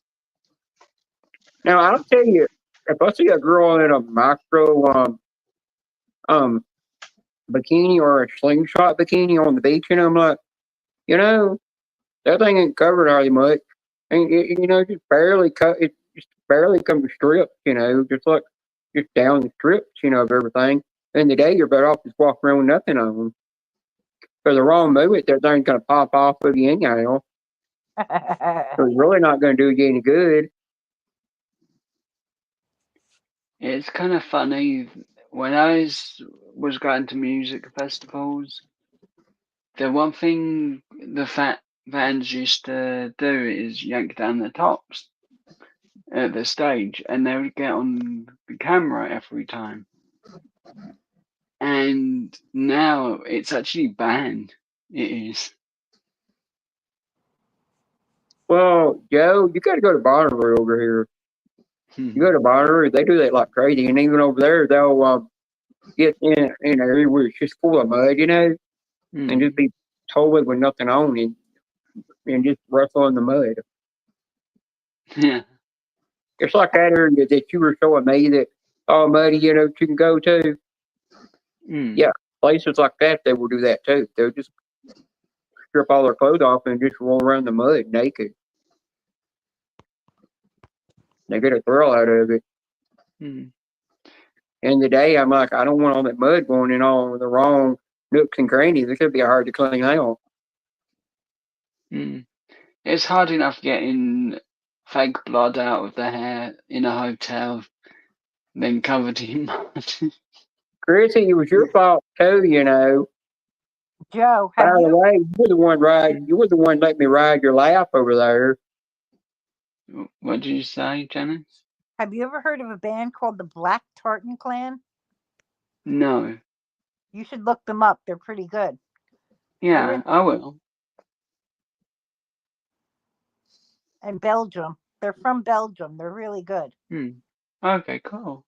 Now, I'll tell you, if I see a girl in a micro bikini or a slingshot bikini on the beach, and I'm like, that thing ain't covered hardly much. And just barely it just barely comes stripped, just down the strips, of everything. In the day, you're better off just walking around with nothing on. For the wrong movement, that thing's gonna pop off of you anyhow. So it's really not gonna do you any good. It's kind of funny. When I was going to music festivals, the one thing the fat bands used to do is yank down the tops at the stage, and they would get on the camera every time. And now it's actually banned. It is. Well, Joe, you got to go to Bonnaroo over here. You go to Bonnaroo, they do that like crazy, and even over there, they'll get in an area where it's just full of mud, and just be totally with nothing on it, and just wrestle in the mud. Yeah. It's like that area that you were showing me that all muddy, you can go to. Yeah, places like that, they will do that too. They'll just strip all their clothes off and just roll around the mud naked. They get a thrill out of it. Mm. In the day, I'm like, I don't want all that mud going in all the wrong nooks and crannies. It could be hard to clean out. Mm. It's hard enough getting fake blood out of the hair in a hotel, then covered in mud. Chrissy, it was your fault too, you know. Joe, By have the you way, you were the one let me ride your lap over there. What did you say, Janice? ever heard of a band called the Black Tartan Clan? No. You should look them up. They're pretty good. Yeah, I will. And Belgium. They're from Belgium. They're really good. Okay, cool.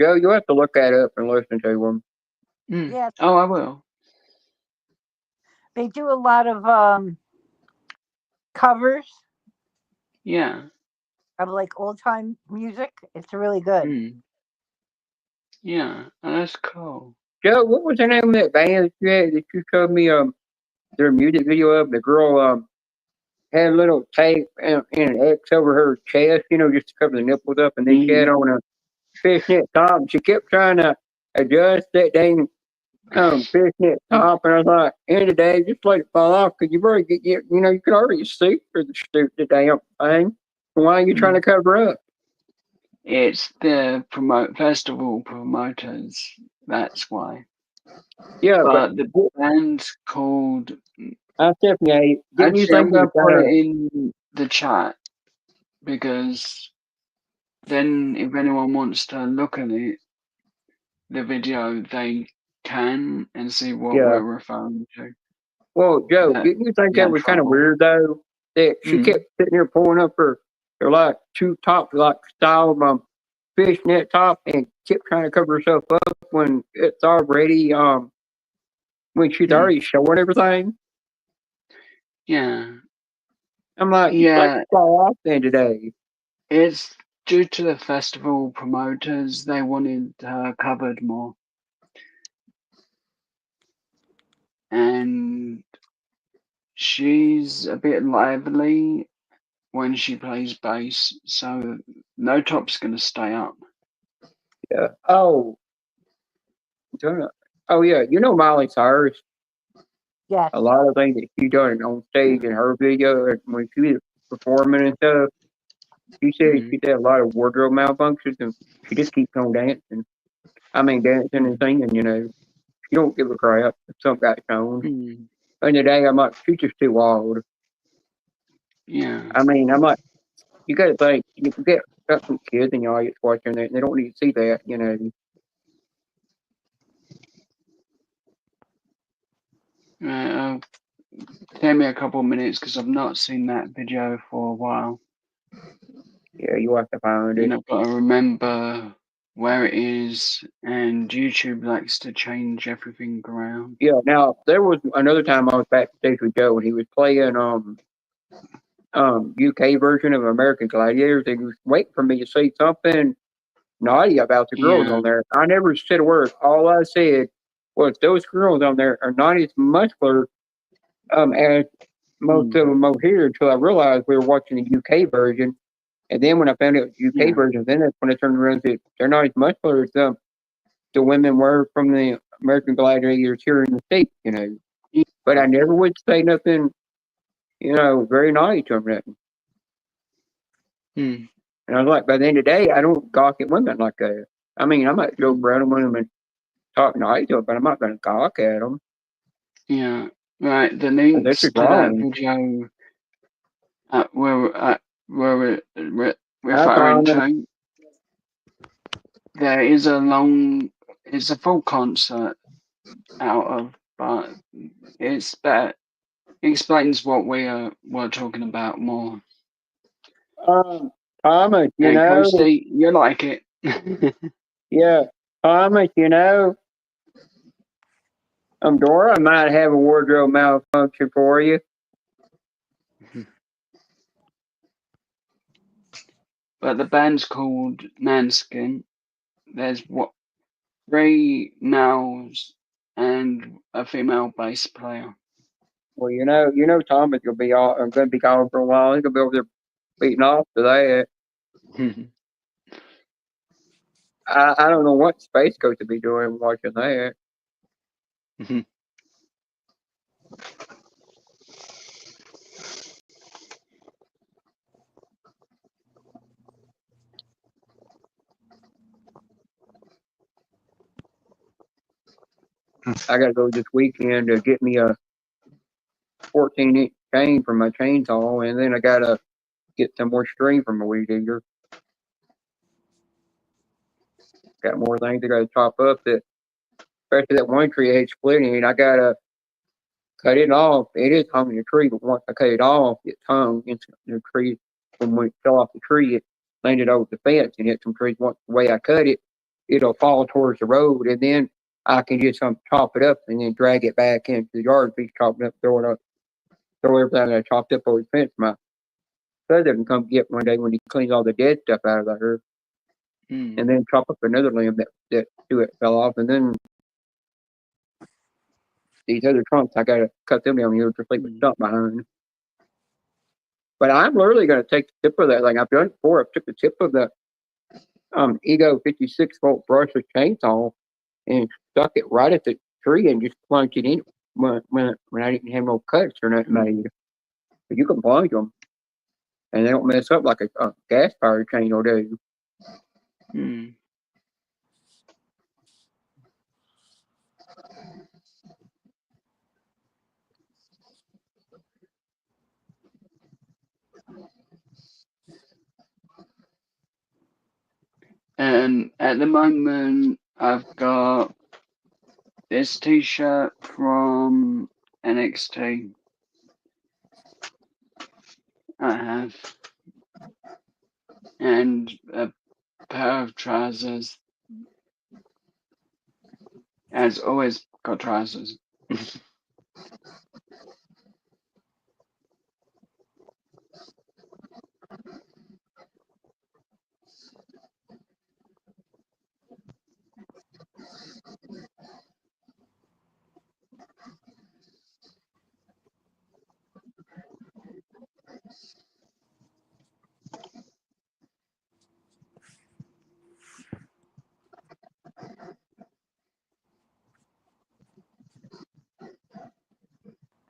Joe, you have to look that up and listen to them. Yeah. Oh, I will. They do a lot of covers. Yeah. Of like old time music. It's really good. Yeah, that's cool. Joe, what was the name of that band that you had that you showed me their music video of? The girl had a little tape and an X over her chest, you know, just to cover the nipples up, and then she had on a fishnet top. And she kept trying to adjust that dang fishnet top, and I was like, end of the day, just let it fall off because you've already you know you could already see through the damn thing. Why are you trying to cover up? It's the festival promoters. That's why. Yeah, but the band's called. Stephanie, didn't you Actually, I'm think gonna you put were it in the chat because then, if anyone wants to look at it, the video, they can and see what Yeah. we're referring to. Well, Joe, The- didn't you think the that was kind of actual- weird though? That she kept sitting there pulling up her like two top like style fishnet top and kept trying to cover herself up when it's already when she's already showing everything. Yeah. I'm like, Yeah. let's fall off then today. It's due to the festival promoters. They wanted her covered more. And she's a bit lively when she plays bass, so no top's going to stay up. Yeah. Oh. Oh yeah. You know Miley Cyrus. Yes. A lot of things that she done on stage in her video when she was performing and stuff. She said she did a lot of wardrobe malfunctions and she just keeps on dancing. I mean, dancing and singing, you know. She don't give a crap if something got shown. And today, I'm like, she's just too wild. Yeah. I mean, I'm like, you got to think, you got some kids in your audience watching that, and they don't need to see that, you know. Give me a couple of minutes because I've not seen that video for a while. Yeah, you have to find it. And I've got to remember where it is, and YouTube likes to change everything around. Yeah, now, there was another time I was backstage with Joe, and he was playing UK version of American Gladiators, and he was waiting for me to say something naughty about the girls on there. I never said a word. All I said was those girls on there are not as muscular as most of them over here until I realized we were watching the UK version. And then when I found out it was UK version, then that's when I turned around and said they're not as muscular as the women were from the American Gladiators here in the States, you know. But I never would say nothing, you know, very naughty to them. Nothing. And I was like, by the end of the day, I don't gawk at women like that. I mean, I might joke around with them and talk naughty to them, but I'm not going to gawk at them. Yeah, right. The links to that video we're referring to, there is it's a full concert out of, but it's better. It explains what we're talking about more. Thomas, you know. Kirsty, you like it. Yeah, Thomas, you know. Dora might have a wardrobe malfunction for you. But the band's called Manskin. There's 3 males and a female bass player. Well, you know, Thomas will be going to be gone for a while. He's going to be over there beating off to that. I don't know what Space Coast would be doing watching that. I gotta go this weekend to get me a 14-inch chain for my chainsaw, and then I gotta get some more string from my weed eater. Got more things I gotta chop up. That, especially that one tree I hate splitting. I gotta cut it off. It is hung in the tree, but once I cut it off, it's hung in the tree. When it fell off the tree, it landed over the fence and hit some trees. Once the way I cut it, it'll fall towards the road, and then I can just chop it up and then drag it back into the yard, be chopped up, throw it up, throw everything I chopped up over the fence. My brother can come get one day when he cleans all the dead stuff out of there, and then chop up another limb that do it fell off, and then these other trunks I gotta cut them down here to leave a stump behind. But I'm literally gonna take the tip of that. Like I've done it before. I took the tip of the Ego 56-volt brushless chainsaw and stuck it right at the tree and just plunged it in when I didn't have no cuts or nothing made. But you can plunge them, and they don't mess up like a gas powered chain will do. And at the moment, I've got this t-shirt from NXT. I have. And a pair of trousers. As always, got trousers.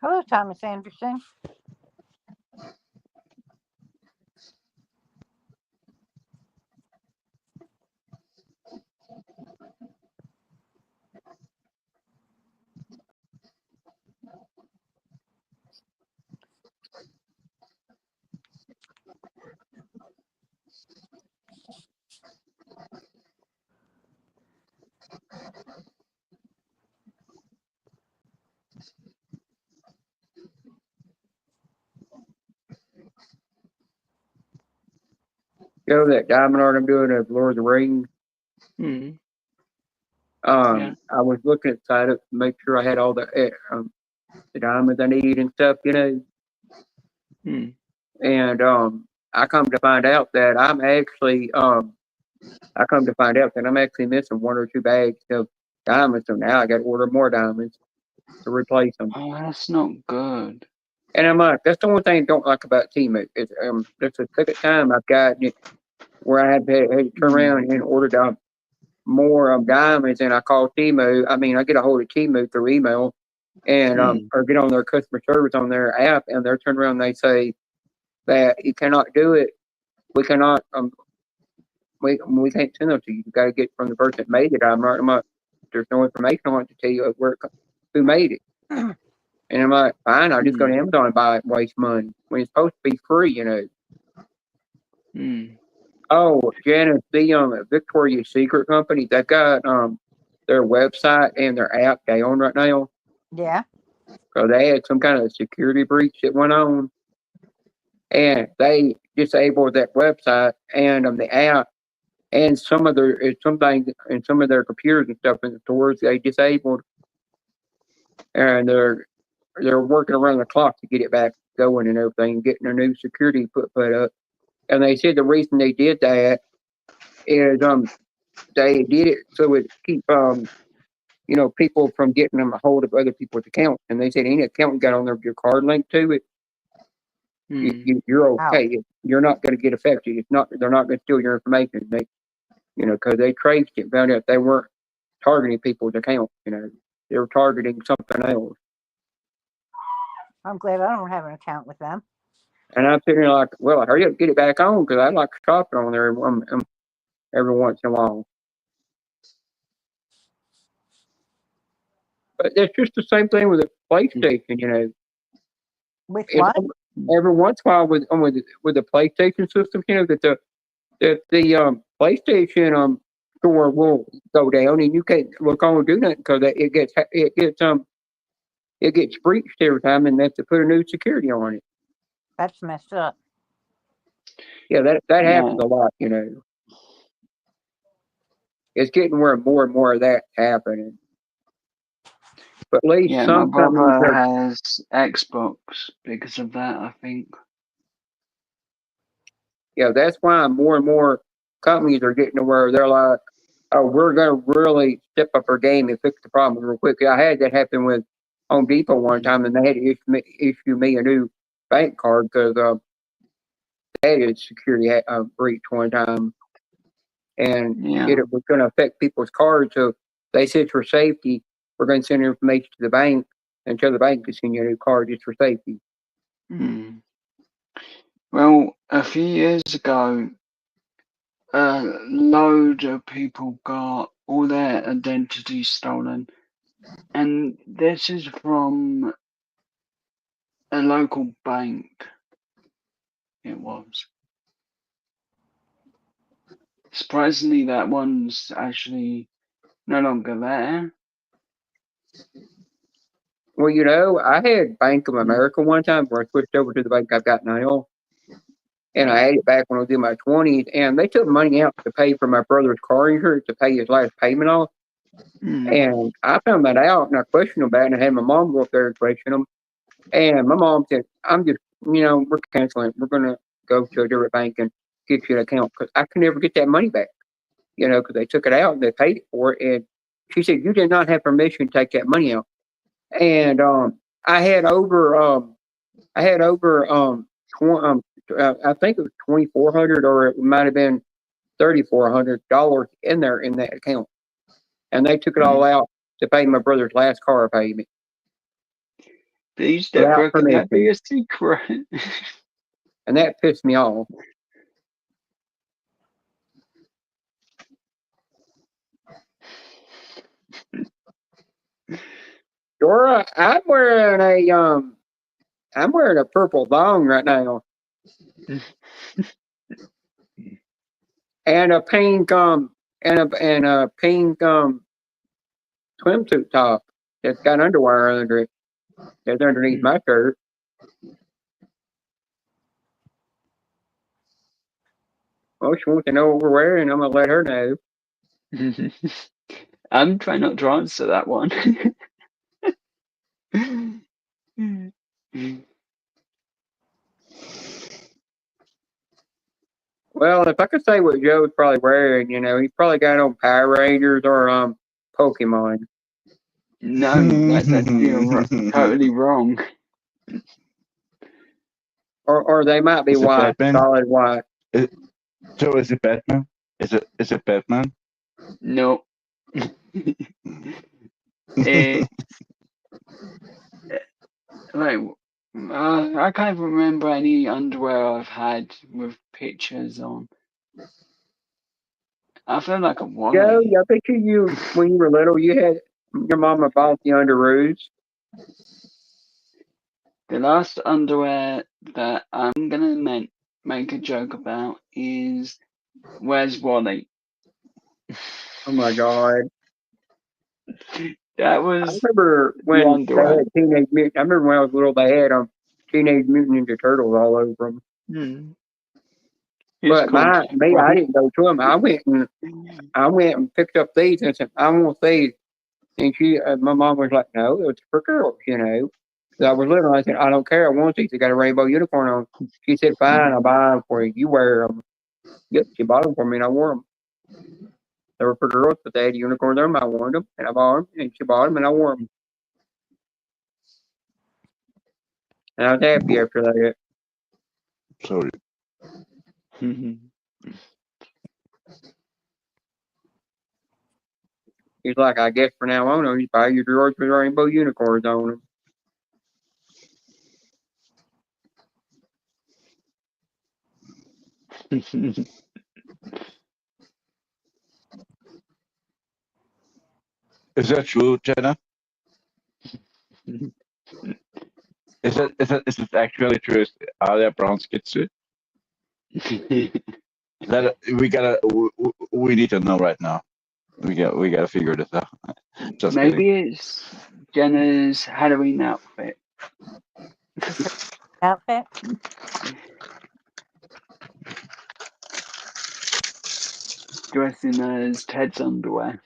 Hello, Thomas Anderson. You know that diamond art I'm doing of Lord of the Rings? Yeah. I was looking at the side of to make sure I had all the diamonds I need and stuff, you know. And I come to find out that I'm actually missing one or two bags of diamonds. So now I got to order more diamonds to replace them. Oh, that's not good. And I'm like, that's the one thing I don't like about Temu. It's that's the second time I've gotten it where I had to turn around and order more diamonds, and I call Temu. I mean, I get a hold of Temu through email, and or get on their customer service on their app, and they're turning around and they say that you cannot do it. We cannot we can't send them to you. You got to get from the person that made it. I'm like, there's no information on it to tell you of who made it. And I'm like, fine, I'll just go to Amazon and buy it and waste money when it's supposed to be free, you know. Oh, Janice, the Victoria's Secret company, they got their website and their app down right now. Yeah. So they had some kind of security breach that went on, and they disabled that website and the app and some of their computers and stuff in the stores. They disabled, and they're working around the clock to get it back going and everything, getting their new security put up. And they said the reason they did that is they did it so it keep people from getting them a hold of other people's accounts. And they said any account got on there with your card linked to it, You're Wow. okay. You're not going to get affected. It's not. They're not going to steal your information. They, because they traced it, found out they weren't targeting people's accounts. They were targeting something else. I'm glad I don't have an account with them. And I'm sitting there like, well, hurry up, get it back on, because I like shopping on there every once in a while. But it's just the same thing with the PlayStation. With what? Every once in a while with the PlayStation system, that the PlayStation store will go down, and you can't look on and do nothing because it gets breached every time, and they have to put a new security on it. That's messed up. Yeah, that happens a lot. It's getting where more and more of that's happening. But at least Yeah, my some companies brother are. has Xbox because of that, I think. Yeah, that's why more and more companies are getting to where they're like, oh, we're going to really step up our game and fix the problem real quick. I had that happen with Home Depot one time, and they had to issue me a new bank card because they had a security breach one time, and it was going to affect people's cards. So they said for safety, we're going to send information to the bank until the bank can send you a new card just for safety. Well, a few years ago, a load of people got all their identities stolen, and this is from a local bank. It was. Surprisingly, that one's actually no longer there. Well, I had Bank of America one time where I switched over to the bank I've got now. And I had it back when I was in my 20s, and they took money out to pay for my brother's car insurance to pay his last payment off. And I found that out, and I questioned about it, and I had my mom go up there and question them. And my mom said, I'm just, we're canceling. We're going to go to a different bank and get you an account because I could never get that money back, because they took it out and they paid it for it. And she said, you did not have permission to take that money out. And I had over, I think it was $2,400 or it might have been $3,400 in there in that account, and they took it all out to pay my brother's last car payment. Please don't Without broken that be permission. a secret. And that pissed me off. Dora, I'm wearing a purple thong right now. And a pink swimsuit top that's got underwear under it. That's underneath my shirt. Well, she wants to know what we're wearing. I'm gonna let her know. I'm trying not to answer that one. Well, if I could say what Joe's probably wearing, he's probably got on Power Rangers or Pokemon. No, that's actually totally wrong. Or they might be Is it white, Batman? solid white. So is it Batman? Is it Batman? No. I can't remember any underwear I've had with pictures on. I feel like a wally. Joe, I bet you when you were little, you had your mama bought the underoos. The last underwear that I'm gonna make a joke about is Where's Wally? Oh my God. That was. I remember when they had Teenage Mutant. I remember when I was little, they had Teenage Mutant Ninja Turtles all over them. But I didn't go to them. I went and picked up these and said, I want these. And my mom was like, no, it's for girls, So I was little. I said, I don't care. I want these. They got a rainbow unicorn on. She said, fine, I'll buy them for you. You wear them. Yep, she bought them for me, and I wore them. They were for girls, but they had unicorns on them. I wanted them, and I bought them, and she bought them, and I wore them. And I was happy after that. Sorry. He's like, I guess from now on, you buy your drawers with rainbow unicorns on them. Is that true, Jenna? Is it actually true? Are there brown skits? That we need to know right now. We gotta figure this out. Just Maybe kidding. it's Jenna's Halloween outfit. Outfit? Dressing as Ted's underwear.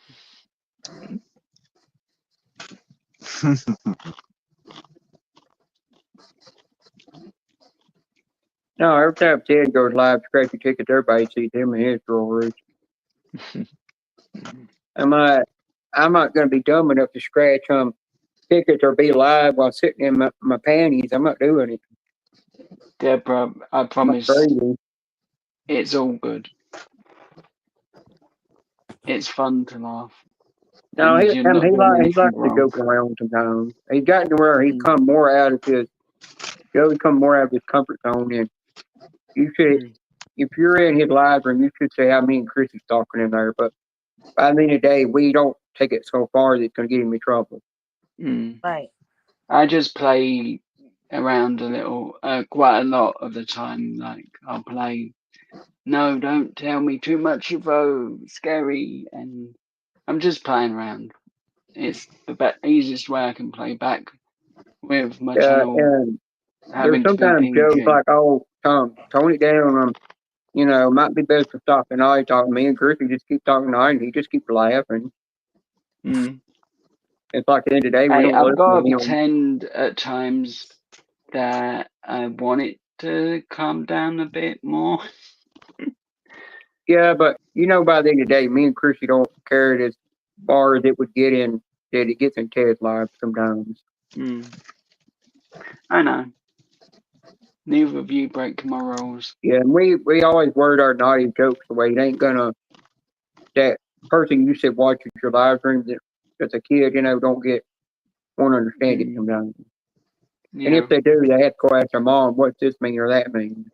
No, every time Ted goes live, scratchy tickets, everybody sees him in his drawers. I'm not going to be dumb enough to scratch tickets or be live while sitting in my panties. I'm not doing it. Deborah, I promise it's all good. It's fun to laugh. No, And he you're not doing likes anything to wrong. joke around sometimes. He's gotten to where he's come more out of his comfort zone. And you should, if you're in his live room, you should say how me and Chrissy's talking in there. But by the end of the day, we don't take it so far that it's going to get him in trouble. Right. I just play around a little, quite a lot of the time. Like I'll play, no, don't tell me too much, Evo, scary, and I'm just playing around. It's the easiest way I can play back with my channel. And Having there's to be sometimes jokes PG. like, "Oh, Tom, tone it down." Might be best to stop and I talk. Me and Chrissy just keep talking to and he just keeps laughing. It's like at the end of the day, we Hey, don't I've listen got to to him. pretend at times that I want it to calm down a bit more. Yeah, but by the end of the day, me and Chrissy don't care it as far as it would get in that it gets in Ted's live sometimes. I know. Neither of you break my rules. Yeah, and we always word our naughty jokes the way it ain't gonna that person you said watches your live streams that's a kid, won't understand it sometimes. Yeah. And if they do, they have to go ask their mom, what's this mean or that mean?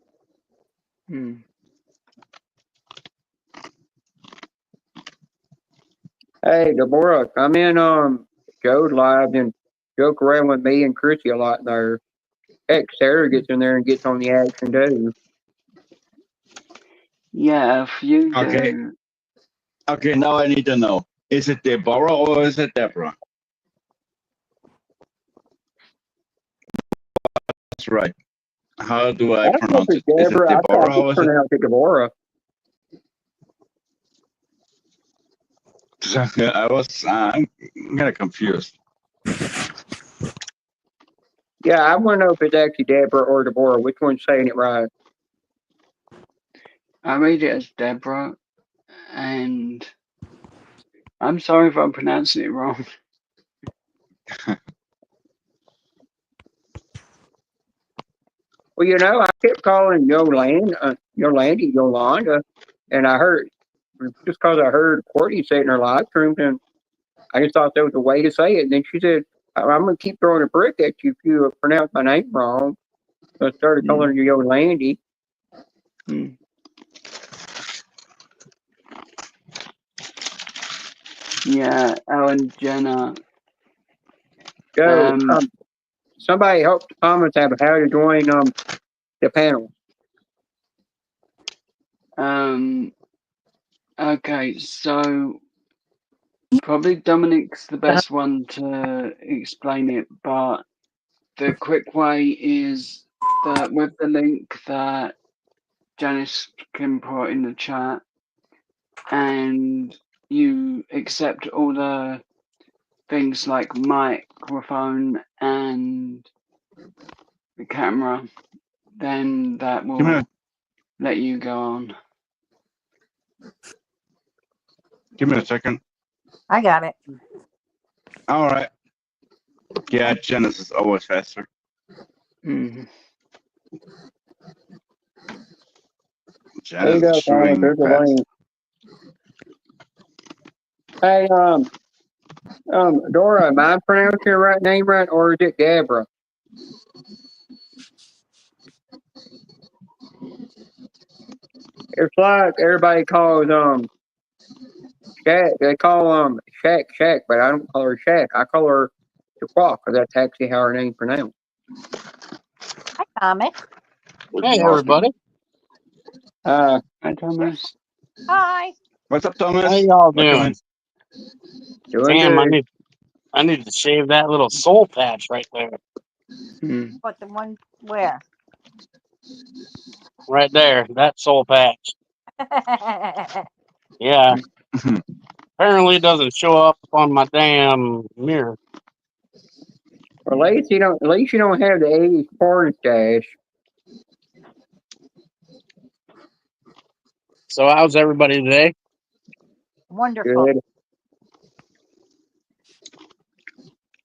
Hey, Deborah, come in Joe's live and joke around with me and Chrissy a lot there. Heck, Sarah gets in there and gets on the action too. Yeah, if you Okay. do. Okay, now I need to know. Is it Deborah or is it Deborah? That's right. How do I pronounce it? Is it Deborah. I Deborah thought or you is it? pronounce it Deborah. I'm kind of confused. Yeah, I want to know if it's actually Deborah or Deborah. Which one's saying it right? I read it as Deborah, and I'm sorry if I'm pronouncing it wrong. Well, I kept calling Yolanda, and I heard just because I heard Courtney say it in her live stream, and I just thought that was a way to say it. And then she said, "I'm gonna keep throwing a brick at you if you pronounce my name wrong." So I started calling her Yolandi. Yeah, Ellen Jenner. Joe, somebody help the comments have how to join the panel. Okay, so probably Dominic's the best one to explain it, but the quick way is that with the link that Janice can put in the chat, and you accept all the things like microphone and the camera, then that will let you go on. Give me a second. I got it. All right. Yeah, Janice is always faster. There you go, Thomas. There's a link. Hey, Dora, am I pronouncing your right name right, or is it Deborah? It's like everybody calls Shaq. They call Shaq, but I don't call her Shaq. I call her Shaquak, because that's actually how her name's pronounced. Hi, Thomas. Hey, everybody. Hi, Thomas. Hi. What's up, Thomas? How y'all Welcome doing? Doing Damn, good. I need to shave that little soul patch right there. What, the one where? Right there, that soul patch. Yeah. Apparently it doesn't show up on my damn mirror. Well, at least you don't have the 80s porn stash. So how's everybody today? Wonderful. Good.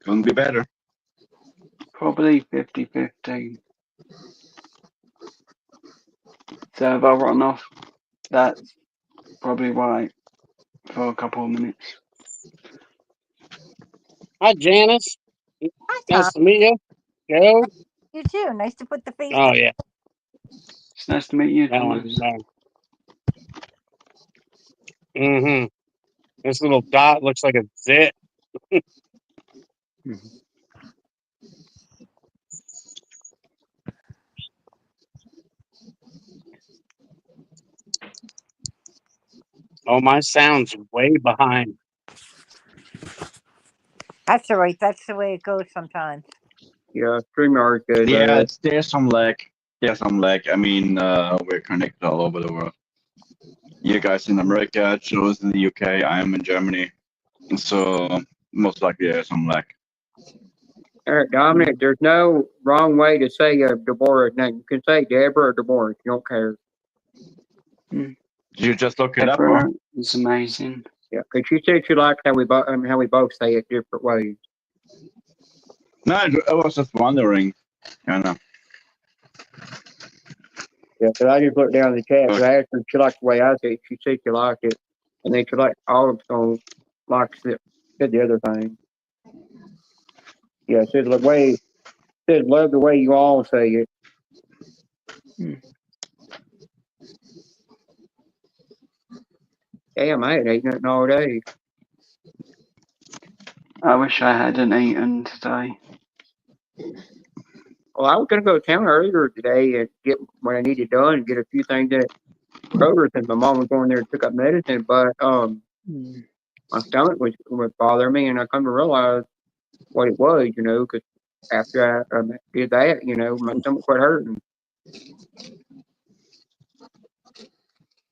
Couldn't be better. Probably 50-50. So if I run off, that's probably why for a couple of minutes. Hi, Janice. Hi, Tom. Nice to meet you. Joe. You too. Nice to put the face. Oh, yeah. It's nice to meet you, That Thomas. one. Mm-hmm. This little dot looks like a zit. Oh, my sound's way behind. That's all right. That's the way it goes sometimes. Yeah, StreamYard's good. Yeah, there's some lag. There's some lag. I mean, we're connected all over the world. You guys in America, Joe's in the UK, I am in Germany. So most likely there's some lag. Dominic, there's no wrong way to say Deborah's name. You can say Deborah or Deborah. You don't care. You just look it up, Deborah or? is amazing. Yeah, because she said she liked how we both say it different ways. No, I was just wondering. I know. Yeah, because I just looked down in the chat. Cause I asked her if she liked the way I said it. She said she liked it, and then she liked Olive's song. Said the other thing. Yeah, said love the way you all say it. Damn, I ain't ate nothing all day. I wish I hadn't eaten today. Well, I was gonna go to town earlier today and get what I needed done and get a few things at Kroger's, and my mom was going there and took up medicine, but my stomach was bothering me, and I come to realize what it was, because after I did that, my stomach quit hurting.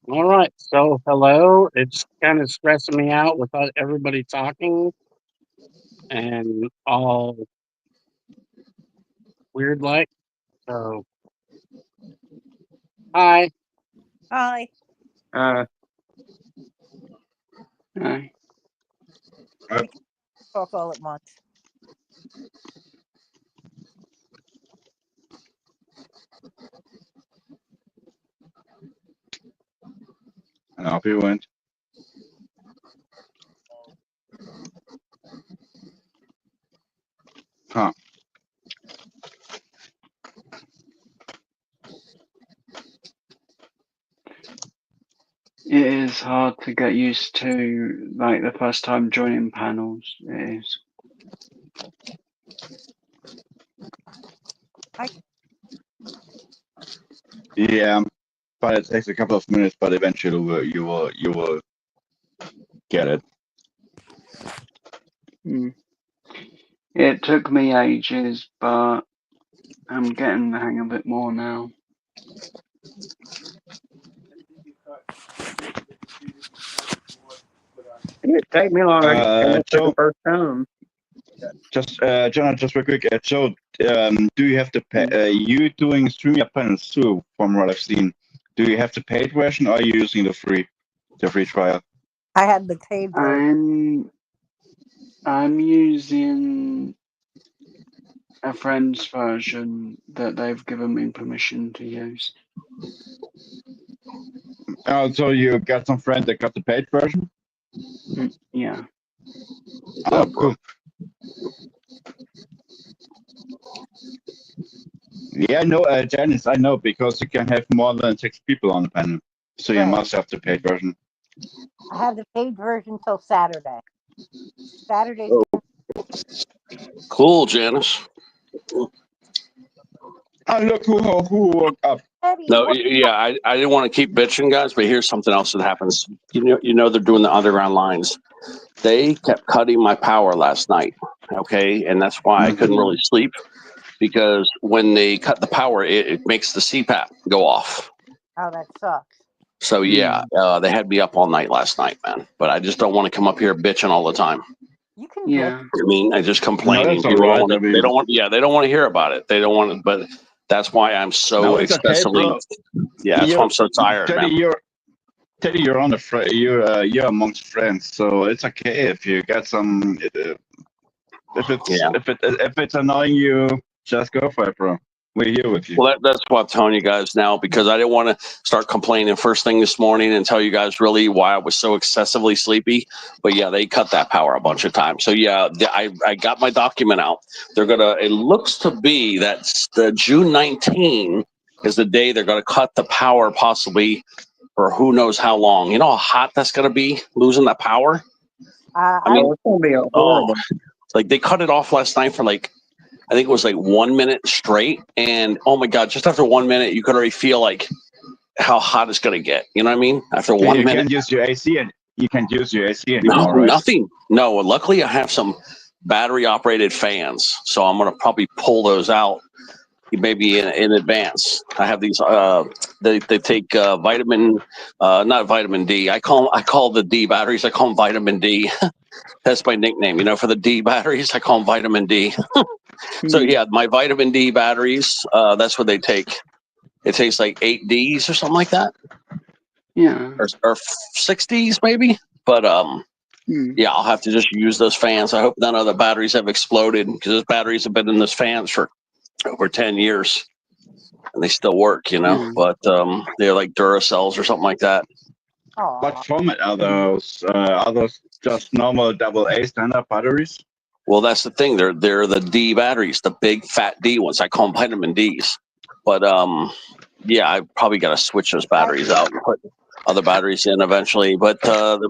All right. So, hello. It's kind of stressing me out without everybody talking and all weird like. So, hi. Hi. Hi. We talk all at once. And off you went. Huh. It is hard to get used to, like the first time joining panels. It is. Yeah, but it takes a couple of minutes, but eventually you will get it. It took me ages, but I'm getting the hang of it more now. It didn't take me long. I just came up for Joe, the first time. Jonah, just real quick. Joe, do you have to pay? You doing StreamYard panels too, from what I've seen? Do you have the paid version, or are you using the free trial? I had the paid version. I'm using a friend's version that they've given me permission to use. Oh, so you got some friend that got the paid version? Yeah. Oh, cool. Yeah, no, Janice, I know, because you can have more than 6 people on the panel. So you Right. must have the paid version. I have the paid version till Saturday. Saturday. Cool, Janice. Oh, look who woke up. No, yeah, I didn't want to keep bitching, guys, but here's something else that happens. You know they're doing the underground lines. They kept cutting my power last night, okay, and that's why I couldn't really sleep, because when they cut the power, it makes the CPAP go off. Oh, that sucks. So yeah, they had me up all night last night, man. But I just don't want to come up here bitching all the time. You can Yeah. I mean, I just complaining. that's People all right. don't want I to, mean- they don't want. Yeah, they don't want to hear about it. They don't want to. But that's why I'm so No, it's okay, excessively. bro. Yeah, that's why I'm so tired, Teddy, man. you're on the you're amongst friends, so it's okay if you get some. If it's annoying you, just go for it, bro. We're here with you. Well, that's why I'm telling you guys now, because I didn't want to start complaining first thing this morning and tell you guys really why I was so excessively sleepy. But yeah, they cut that power a bunch of times. So yeah, I got my document out. They're gonna. It looks to be that the June 19 is the day they're gonna cut the power, possibly for who knows how long. You know how hot that's gonna be, losing that power. I mean, it's gonna be horrible. like they cut it off last night for like, I think it was like 1 minute straight. And oh my God, just after 1 minute, you could already feel like how hot it's going to get. You know what I mean? After Yeah, 1 you minute. can't use your AC and you can't use your AC No, anymore, right? nothing. No, luckily I have some battery operated fans. So I'm going to probably pull those out maybe in advance. I have these, they take vitamin, not vitamin D. I call the D batteries, I call them vitamin D. That's my nickname, you know, for the D batteries, I call them vitamin D. So yeah, my vitamin D batteries, that's what they take. It takes like 8 Ds or something like that. Yeah. Or 6 Ds maybe. But yeah, I'll have to just use those fans. I hope none of the batteries have exploded, because those batteries have been in those fans for over 10 years and they still work, you know. But they're like Duracells or something like that. What format are those? Are those just normal AA standard batteries? Well, that's the thing. They're the D batteries, the big fat D ones. I call them vitamin Ds. But yeah, I probably got to switch those batteries out and put other batteries in eventually. But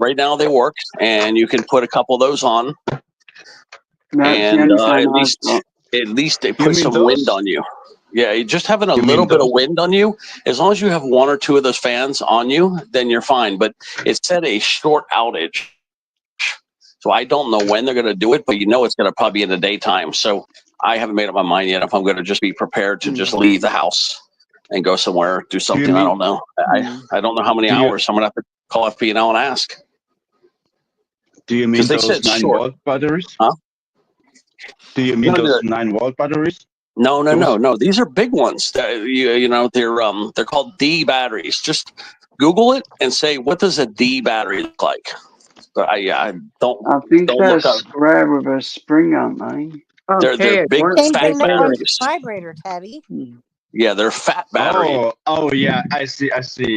right now they work, and you can put a couple of those on, That's the and only fan at least they You put mean some those? wind on you. Yeah, just having a You mean little bit of those? wind on you, as long as you have 1 or 2 of those fans on you, then you're fine. But it said a short outage. So I don't know when they're going to do it, but you know it's going to probably be in the daytime. So I haven't made up my mind yet if I'm going to just be prepared to just leave the house and go somewhere, do something. I don't know. I don't know how many hours. I'm going to have to call FP&L and ask. Do you mean 'Cause they those said 9 short. volt batteries? Huh? Do you mean No, those 9 volt batteries? No. These are big ones. You know, they're called D batteries. Just Google it and say, what does a D battery look like? But I don't. I think Don't they're look up. square with a spring, aren't they? They're big Same fat thing that runs batteries. the vibrator, Teddy. Yeah, they're fat batteries. Oh yeah, I see.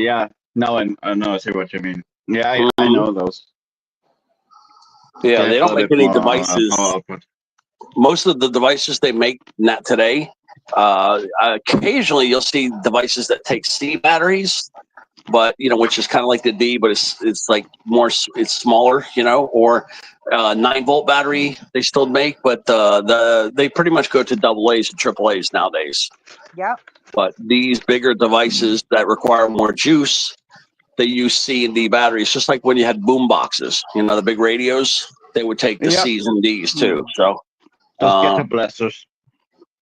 Yeah, now I know. I see what you mean. Yeah, I know those. Yeah, They they have a don't little make bit any more devices. power output. Most of the devices they make not today. Occasionally, you'll see devices that take C batteries, but you know, which is kind of like the D, but it's like more. It's smaller, you know, or 9-volt battery they still make, but they pretty much go to AA's and AAA's nowadays. Yep. But these bigger devices that require more juice, they use C and D batteries, just like when you had boom boxes, you know, the big radios, they would take the Yep. C's and D's too. So, Those ghetto blasters.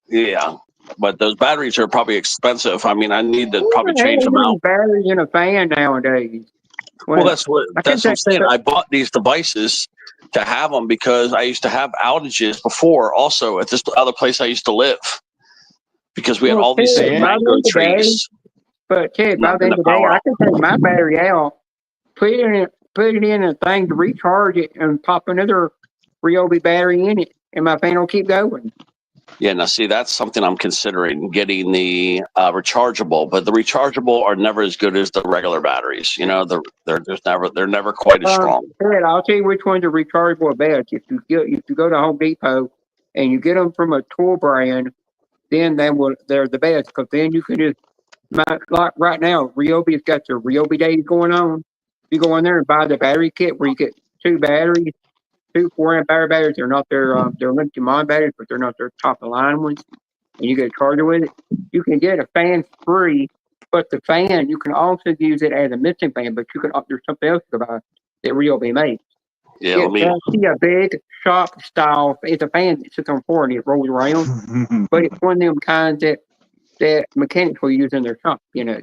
yeah, but those batteries are probably expensive. I mean, I need to Who probably the hell change them out. uses batteries in a fan nowadays? Well, that's what I can I'm saying. take- I bought these devices to have them because I used to have outages before, also at this other place I used to live, because we had all these Ted, by the mango end of the day, trees. But Ted, by Knocked the end the of the day, power I out. can take my battery out, put it in a thing to recharge it, and pop another Ryobi battery in it, and my fan will keep going. Yeah, now see, that's something I'm considering, getting the rechargeable, but the rechargeable are never as good as the regular batteries. You know, they're never quite as strong. Ted, I'll tell you which ones are rechargeable best. If you go to Home Depot and you get them from a tool brand, then they're the best, because then you can just, like right now, Ryobi's got their Ryobi days going on. You go in there and buy the battery kit where you get 2 batteries, 2 4-amp hour batteries. They're not they're lithium-ion batteries, but they're not their top of the line ones. And you get a charger with it. You can get a fan free, but the fan, you can also use it as a missing fan, but there's something else to buy that Ryobi makes. Yeah, It's actually a big shop style. It's a fan that sits on the floor and it rolls around, but it's one of them kinds that mechanics will use in their shop, you know.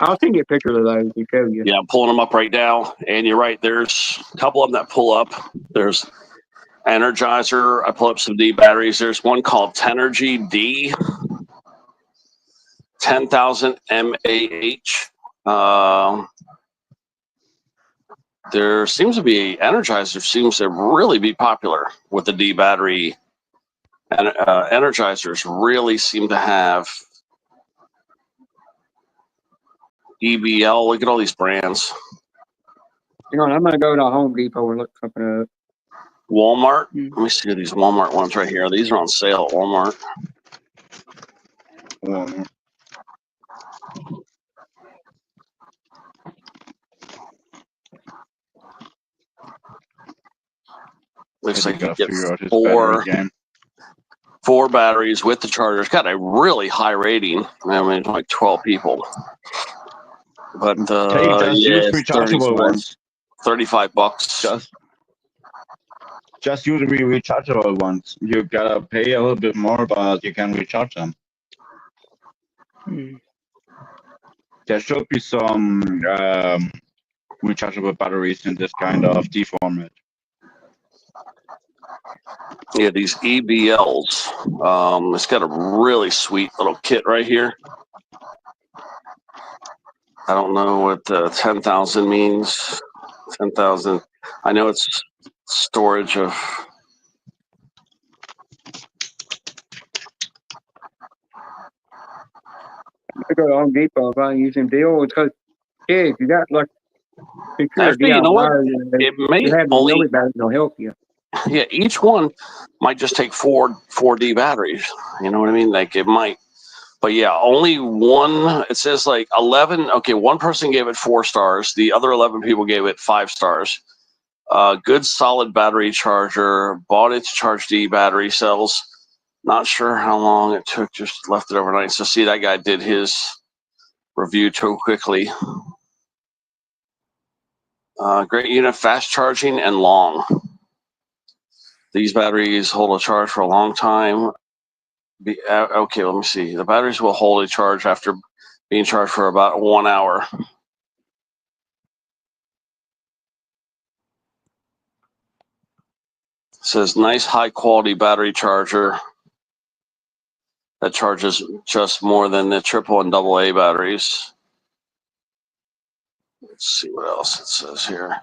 I'll send you a picture of those to show you. Yeah, I'm pulling them up right now, and you're right. There's a couple of them that pull up. There's Energizer. I pull up some D batteries. There's one called Tenergy D, 10,000 mAh. There seems to be Energizer seems to really be popular with the D battery, and Energizers really seem to have EBL. Look at all these brands. Hang on, I'm gonna go to Home Depot and look something up. Walmart. Let me see these Walmart ones right here. These are on sale at Walmart. Walmart. Looks like you gotta figure out get his battery game. 4 batteries with the charger. It's got a really high rating. I mean, it's like 12 people. But Just use rechargeable ones. $35. Just use the rechargeable ones. You gotta pay a little bit more, but you can recharge them. There should be some rechargeable batteries in this kind of D format. Yeah, these EBLs. It's got a really sweet little kit right here. I don't know what 10,000 means. 10,000. I know it's storage of. I go to Home Depot if I'm using deals, because if you got like secure Actually, you know what? It may you have only. the batteries will help you. Yeah, each one might just take 4D batteries. You know what I mean? Like it might. But yeah, only one. It says like 11. Okay, one person gave it 4 stars. The other 11 people gave it 5 stars. Good solid battery charger. Bought it to charge D battery cells. Not sure how long it took. Just left it overnight. So see, that guy did his review too quickly. Great unit, fast charging and long. These batteries hold a charge for a long time. Okay, let me see. The batteries will hold a charge after being charged for about 1 hour. It says nice high quality battery charger that charges just more than the AAA and AA batteries. Let's see what else it says here.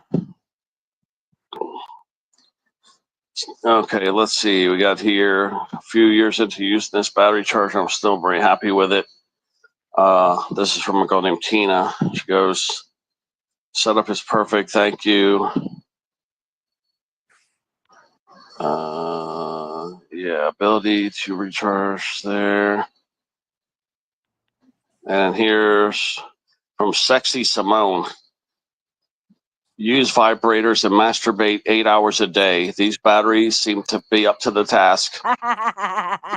Okay, let's see. We got here a few years into using this battery charger. I'm still very happy with it. This is from a girl named Tina. She goes, setup is perfect. Thank you. Yeah, ability to recharge there. And here's from Sexy Simone. Use vibrators and masturbate 8 hours a day. These batteries seem to be up to the task.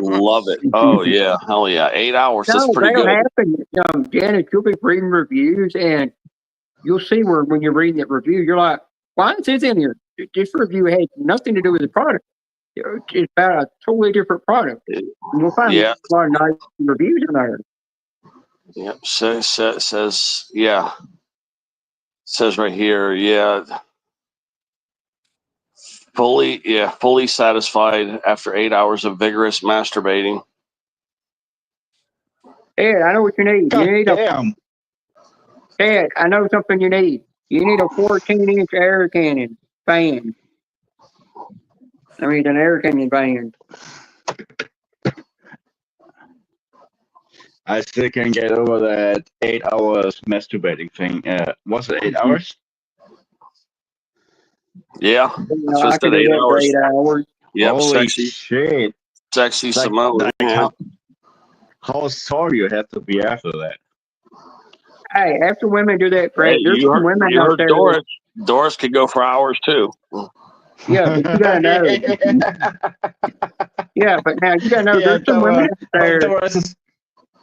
Love it. Oh, yeah. Hell yeah. 8 hours. That's pretty that'll good. happen. Janet, you'll be reading reviews, and you'll see where when you're reading that review, you're like, why is this in here? This review has nothing to do with the product. It's about a totally different product. And you'll find a lot of nice reviews in there. Yep. Says, yeah. Says right here, yeah. Fully satisfied after 8 hours of vigorous masturbating. Ed, I know what you need. You need Ed, I know something you need. You need a 14-inch air cannon fan. I mean, an air canyon band. I still can get over that 8 hours masturbating thing. Was it 8 hours? Yeah, You that's know, I just could at do 8 that for hours. 8 hours. Yep, Holy shit! sexy Simone. Yeah. How sore you have to be after that? Hey, after women do that, Hey, Fred, there's some women you out heard there. Doris. Doris could go for hours too. Yeah, but you gotta know. Yeah, but now you gotta know Yeah, there's some women out there. Doris is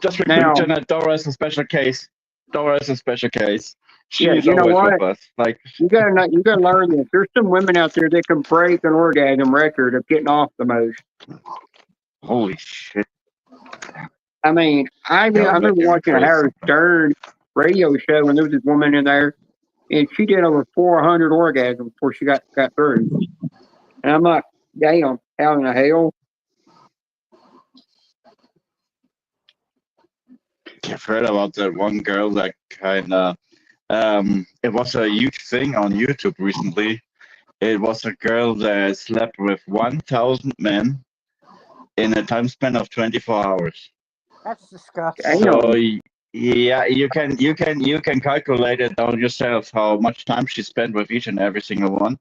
just Now- remember, Doris is a special case. Doris is a special case. Yeah, She's you know always what? with us. Like You gotta know, you gotta learn this. There's some women out there that can break an orgasm record of getting off the most. holy shit! I mean, I remember watching a Howard Stern radio show and there was this woman in there, and she did over 400 orgasms before she got through. And I'm like, damn, how in the hell? I've heard about that one girl that kind of. It was a huge thing on YouTube recently. It was a girl that slept with 1,000 men in a time span of 24 hours. That's disgusting. So yeah, you can calculate it on yourself how much time she spent with each and every single one.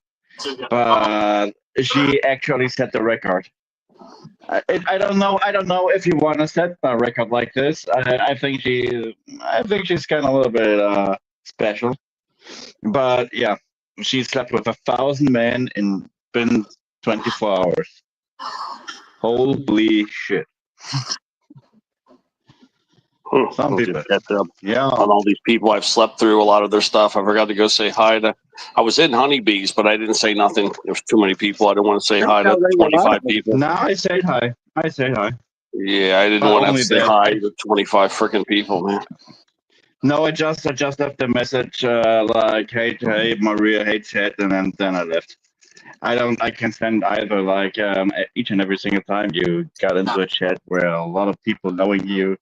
But she actually set the record. I don't know if you want to set a record like this. I think she's kind of a little bit special. But yeah, she slept with 1,000 men in been 24 hours. Holy shit! Some people. Yeah. On all these people I've slept through a lot of their stuff. I forgot to go say hi to. I was in Honeybees, but I didn't say nothing. There was too many people. I didn't want to say hi to 25 people. No, I said hi. Yeah, I didn't want to have to say hi to 25 freaking people, man. No, I just left a message like, hey, Maria, hey, Chat, and then I left. I can send either like each and every single time you got into a chat where a lot of people knowing you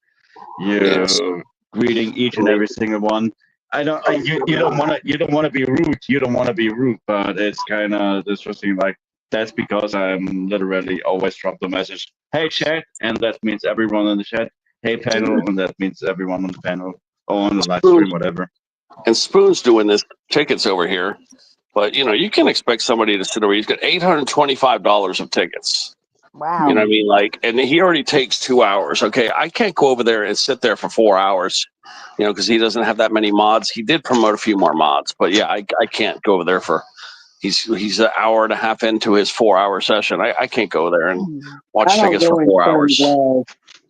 reading each and every single one. You don't want to be rude. You don't want to be rude, but it's kind of interesting. Like that's because I'm literally always drop the message, hey chat, and that means everyone in the chat. Hey panel, and that means everyone on the panel or on the live stream, whatever. And Spoon's doing this tickets over here, but you can expect somebody to sit over. He's got $825 of tickets. Wow. You know what I mean? Like, and he already takes 2 hours. Okay, I can't go over there and sit there for 4 hours, because he doesn't have that many mods. He did promote a few more mods, but yeah, I can't go over there for. He's an hour and a half into his 4-hour session. I can't go there and watch tickets for 4 hours.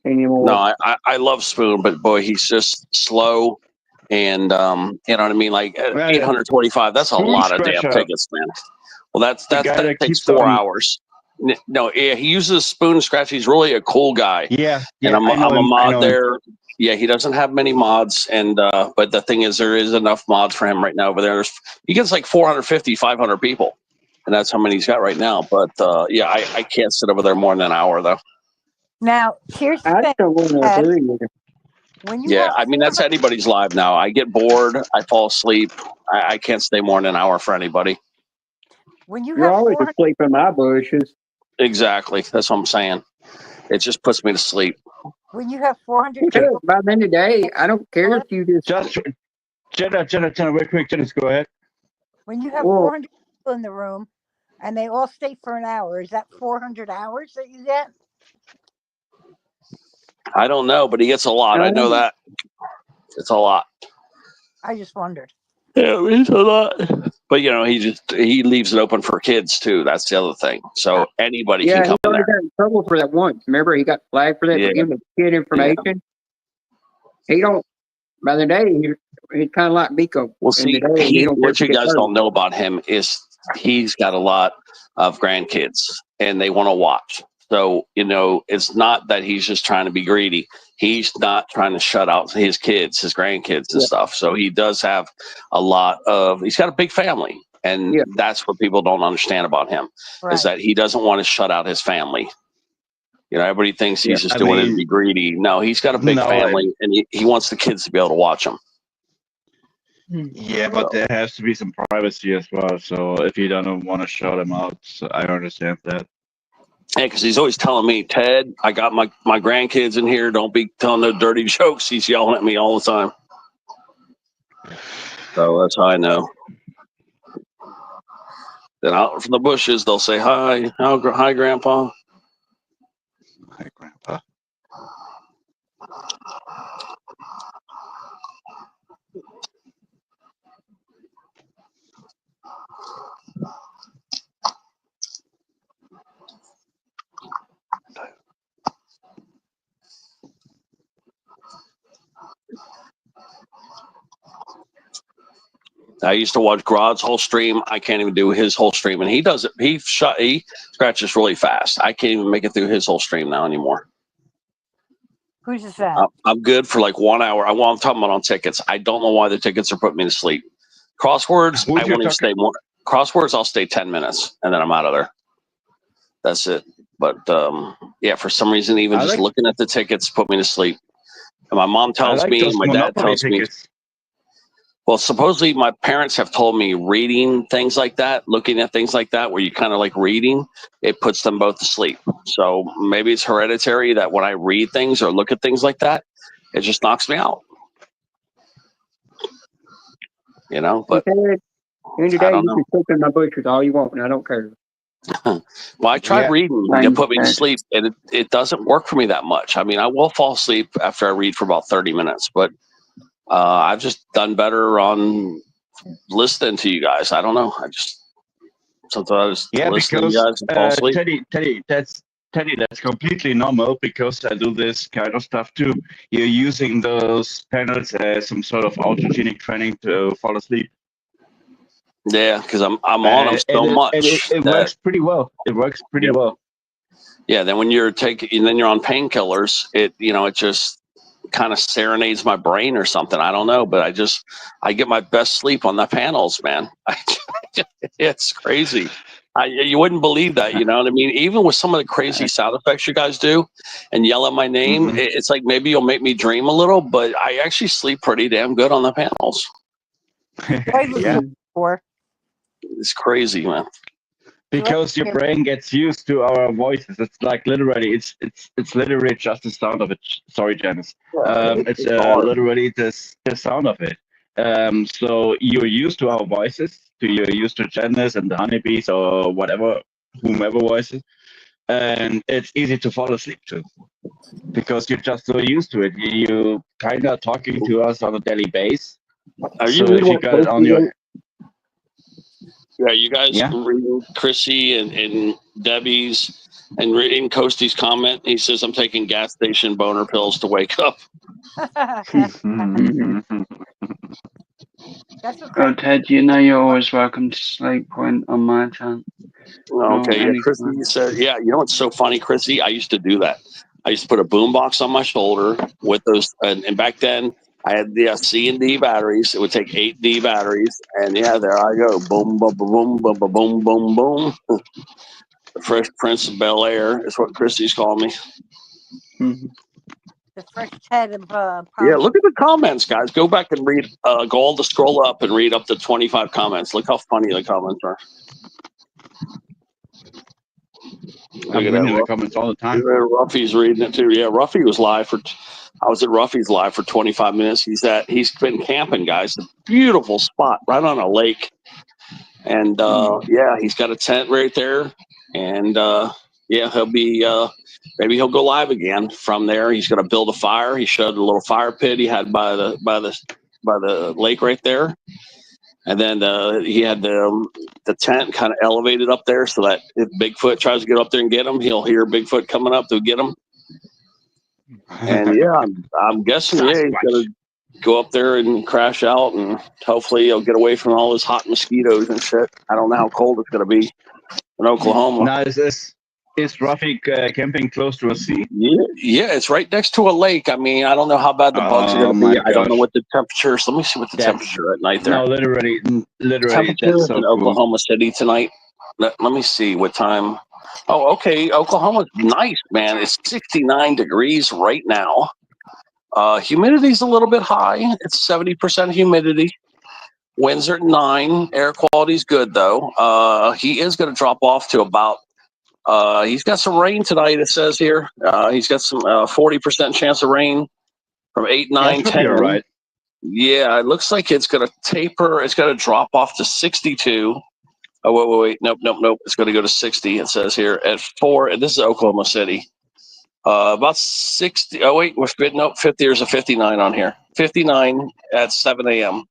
Anymore. No, I love Spoon, but boy, he's just slow, and you know what I mean. Like 825, that's a lot of damn tickets, man. Well, that takes 4 hours. No, yeah, he uses Spoon Scratch. He's really a cool guy. Yeah, and I'm a mod there. Yeah, he doesn't have many mods, and but the thing is, there is enough mods for him right now over there. He gets like 450, 500 people, and that's how many he's got right now. But yeah, I can't sit over there more than an hour though. Now, here's the thing. Yeah, I mean that's anybody's live now. I get bored, I fall asleep. I can't stay more than an hour for anybody. When You're always asleep in my bushes. Exactly, that's what I'm saying. It just puts me to sleep. When you have 400 people, by the end of the day, I don't care if you just Jenna, real quick, Jenna, go ahead. When you have 400 people in the room and they all stay for an hour, is that 400 hours that you get? I don't know, but he gets a lot. I know that. It's a lot. I just wondered. Yeah, it's a lot. But he leaves it open for kids too. That's the other thing. So anybody can come in there. He got in trouble for that once. Remember, he got flagged for that for giving the kid information. Yeah. He don't. By the day, he's kind of like Miko. Well, see, what you guys don't know about him is he's got a lot of grandkids, and they want to watch. So it's not that he's just trying to be greedy. He's not trying to shut out his kids, his grandkids and stuff. So he does have he's got a big family. And that's what people don't understand about him is that he doesn't want to shut out his family. Everybody thinks he's just doing it to be greedy. No, he's got a big family and he wants the kids to be able to watch him. Yeah, but there has to be some privacy as well. So if you don't want to show them out, so I understand that. Yeah, because he's always telling me, Ted, I got my grandkids in here. Don't be telling no dirty jokes. He's yelling at me all the time. So that's how I know. Then out from the bushes, they'll say, hi. Hi, Grandpa. Hi, Grandpa. I used to watch Grod's whole stream. I can't even do his whole stream, and he does it. He scratches really fast. I can't even make it through his whole stream now anymore. Who's is that? I'm good for like 1 hour. I'm talking about on tickets. I don't know why the tickets are putting me to sleep. Crosswords, I won't even stay more. Crosswords, I'll stay 10 minutes, and then I'm out of there. That's it. But yeah, for some reason, even just looking at the tickets put me to sleep. And my mom tells me, my dad tells me. Well, supposedly my parents have told me reading things like that, looking at things like that, where you kind of like reading, it puts them both to sleep. So maybe it's hereditary that when I read things or look at things like that, it just knocks me out. You know, but in today you can cook in my bushes all you want, and I don't care. Well, I tried reading to put me to sleep, and it doesn't work for me that much. I mean, I will fall asleep after I read for about 30 minutes, but I've just done better on listening to you guys. I don't know. Sometimes I just listen to you guys and fall asleep. Teddy, that's completely normal because I do this kind of stuff too. You're using those panels as some sort of autogenic training to fall asleep. Yeah, because I'm on them so much. It works pretty well. It works pretty well. Yeah, then when you're on painkillers, it just kind of serenades my brain or something. I don't know, but I get my best sleep on the panels, man. It's crazy. You wouldn't believe that, you know what I mean? Even with some of the crazy sound effects you guys do and yell at my name, it's like maybe you'll make me dream a little, but I actually sleep pretty damn good on the panels. Yeah. It's crazy, man. Because your brain gets used to our voices. It's like literally, it's literally just the sound of it. Sorry, Janice. It's literally the sound of it. So you're used to our voices. You're used to Janice and the honeybees or whatever, whomever voices, and it's easy to fall asleep to, because you're just so used to it. You kind of talking to us on a daily basis. Are so if you got it on your Yeah, you guys reading Chrissy and Debbie's and reading Costy's comment. He says, I'm taking gas station boner pills to wake up. Oh, Ted, you know you're always welcome to Slate Point on my account. Okay, yeah, Chrissy said, yeah, you know what's so funny, Chrissy? I used to do that. I used to put a boombox on my shoulder with those, and back then I had the C and D batteries. It would take 8 D batteries, and yeah, there I go, boom, boom, boom, boom, boom, boom, boom, boom. The Fresh Prince of Bel Air is what Chrissy's calling me. The fresh head of Yeah, look at the comments, guys. Go back and read. Go scroll up and read up to 25 comments. Look how funny the comments are. I'm reading the comments all the time. Ruffy's reading it too. Yeah, Ruffy was live I was at Ruffy's live for 25 minutes. He's been camping, guys. A beautiful spot right on a lake. And yeah, he's got a tent right there. And yeah, he'll be maybe he'll go live again from there. He's going to build a fire. He showed a little fire pit he had by the lake right there. And then he had the tent kind of elevated up there so that if Bigfoot tries to get up there and get him, he'll hear Bigfoot coming up to get him. And yeah, I'm guessing he's gonna go up there and crash out, and hopefully he'll get away from all those hot mosquitoes and shit. I don't know how cold it's gonna be in Oklahoma. Now is Ruffy camping close to a sea? Yeah, it's right next to a lake. I mean, I don't know how bad the bugs are gonna be. I don't know what the temperature is. Let me see what the temperature at night there. No, literally, Temperature that's so in Oklahoma City tonight. Let me see what time. Oh, okay. Oklahoma's nice, man. It's 69 degrees right now. Humidity's a little bit high. It's 70% humidity. Winds are 9. Air quality's good though. He is going to drop off to about. He's got some rain tonight. It says here. He's got some 40% chance of rain from 8, 9, should 10. be all right. Yeah, it looks like it's going to taper. It's going to drop off to 62. Oh, wait. Nope. It's going to go to 60. It says here at 4. And this is Oklahoma City. About 60. Oh, wait. 50. There's a 59 on here. 59 at 7 a.m.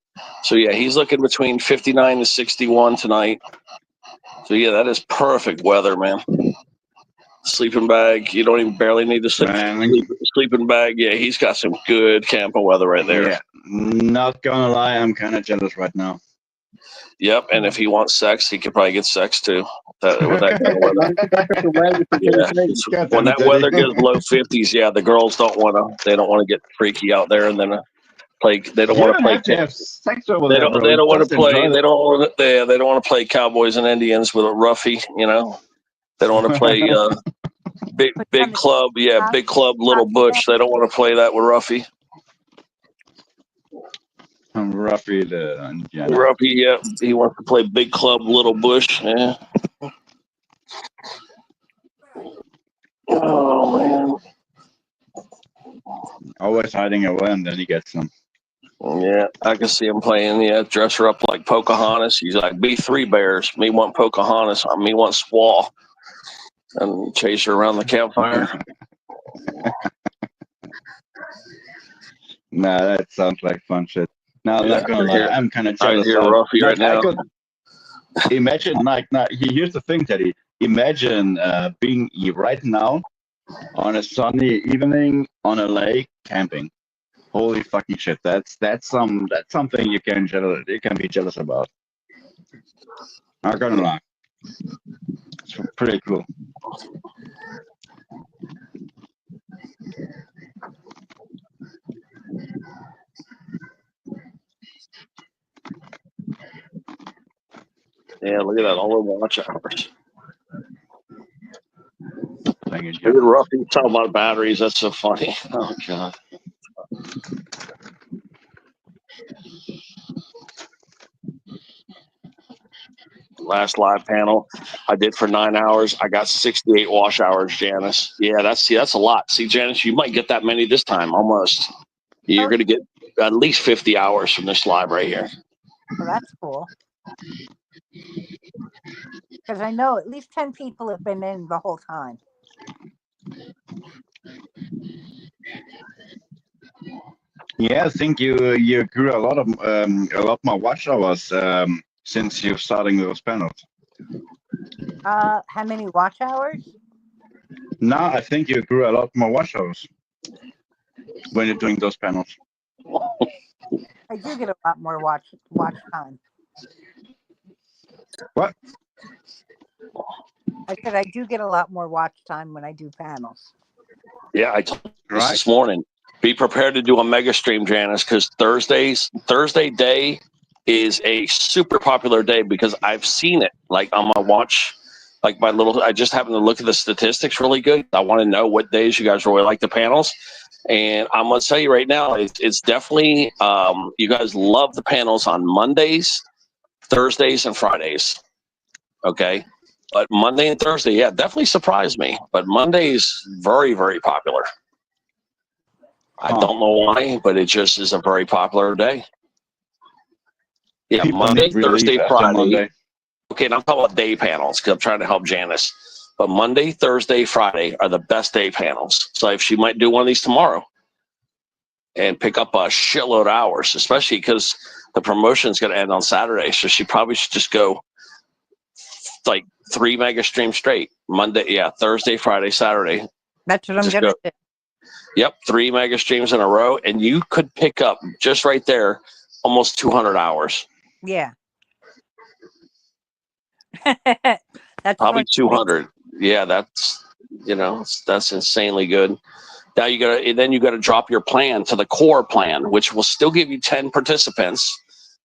So, yeah, he's looking between 59 to 61 tonight. So, yeah, that is perfect weather, man. Sleeping bag. You don't even barely need to sleeping bag. Yeah, he's got some good camping weather right there. Yeah, not gonna lie, I'm kind of jealous right now. Yep, and if he wants sex, he could probably get sex too. With that kind of weather. Yeah. When that weather gets below 50s, yeah, the girls don't want to. They don't want to get freaky out there, and then play. They don't want to play. Have to have sex over They there, don't. bro. They don't want Just to play. enjoy They don't want to. They don't want to play Cowboys and Indians with a roughie. You know, they don't want to play big club. Yeah, big club, little bush. They don't want to play that with Ruffy. Ruffy the Indiana. Ruffy, yeah, he wants to play big club, little bush. Yeah. Oh man. Always hiding away, and then he gets them. Yeah, I can see him playing. Yeah, dress her up like Pocahontas. He's like, be 3 bears. Me want Pocahontas. Me want Squaw. And chase her around the campfire. Nah, that sounds like fun shit. Now, I'm not gonna lie, I'm kind of jealous. I hear Ruffy right now. Imagine, here's the thing, Teddy. Imagine being right now on a sunny evening on a lake camping. Holy fucking shit! That's something you can be jealous about. Not gonna lie, it's pretty cool. Yeah, look at that. All the watch hours. Look at Ruffy talking about batteries. That's so funny. Oh, God. Last live panel I did for 9 hours. I got 68 wash hours, Janice. Yeah, that's a lot. See, Janice, you might get that many this time. Almost. You're going to get at least 50 hours from this live right here. Well, that's cool. Because I know at least 10 people have been in the whole time. Yeah, I think you grew a lot more watch hours since you're starting those panels. How many watch hours? No, I think you grew a lot more watch hours when you're doing those panels. I do get a lot more watch time. What? I said I do get a lot more watch time when I do panels. Yeah, I told you this morning. Be prepared to do a mega stream, Janice, because Thursday day is a super popular day because I've seen it like on my watch, like I just happened to look at the statistics really good. I want to know what days you guys really like the panels. And I'm going to tell you right now, it's definitely, you guys love the panels on Mondays, Thursdays, and Fridays. Okay. But Monday and Thursday, yeah, definitely surprised me. But Monday is very, very popular. I don't know why, but it just is a very popular day. Yeah, People Monday, need relief Thursday, after Friday. Monday. Okay, and I'm talking about day panels because I'm trying to help Janice. But Monday, Thursday, Friday are the best day panels. So if she might do one of these tomorrow and pick up a shitload of hours, especially because the promotion is going to end on Saturday. So she probably should just go like 3 mega streams straight. Monday, Thursday, Friday, Saturday. That's what I'm going to do. Yep, 3 mega streams in a row, and you could pick up just right there almost 200 hours. Yeah. That's probably 200. Yeah, that's insanely good. Now you got to drop your plan to the core plan, which will still give you 10 participants,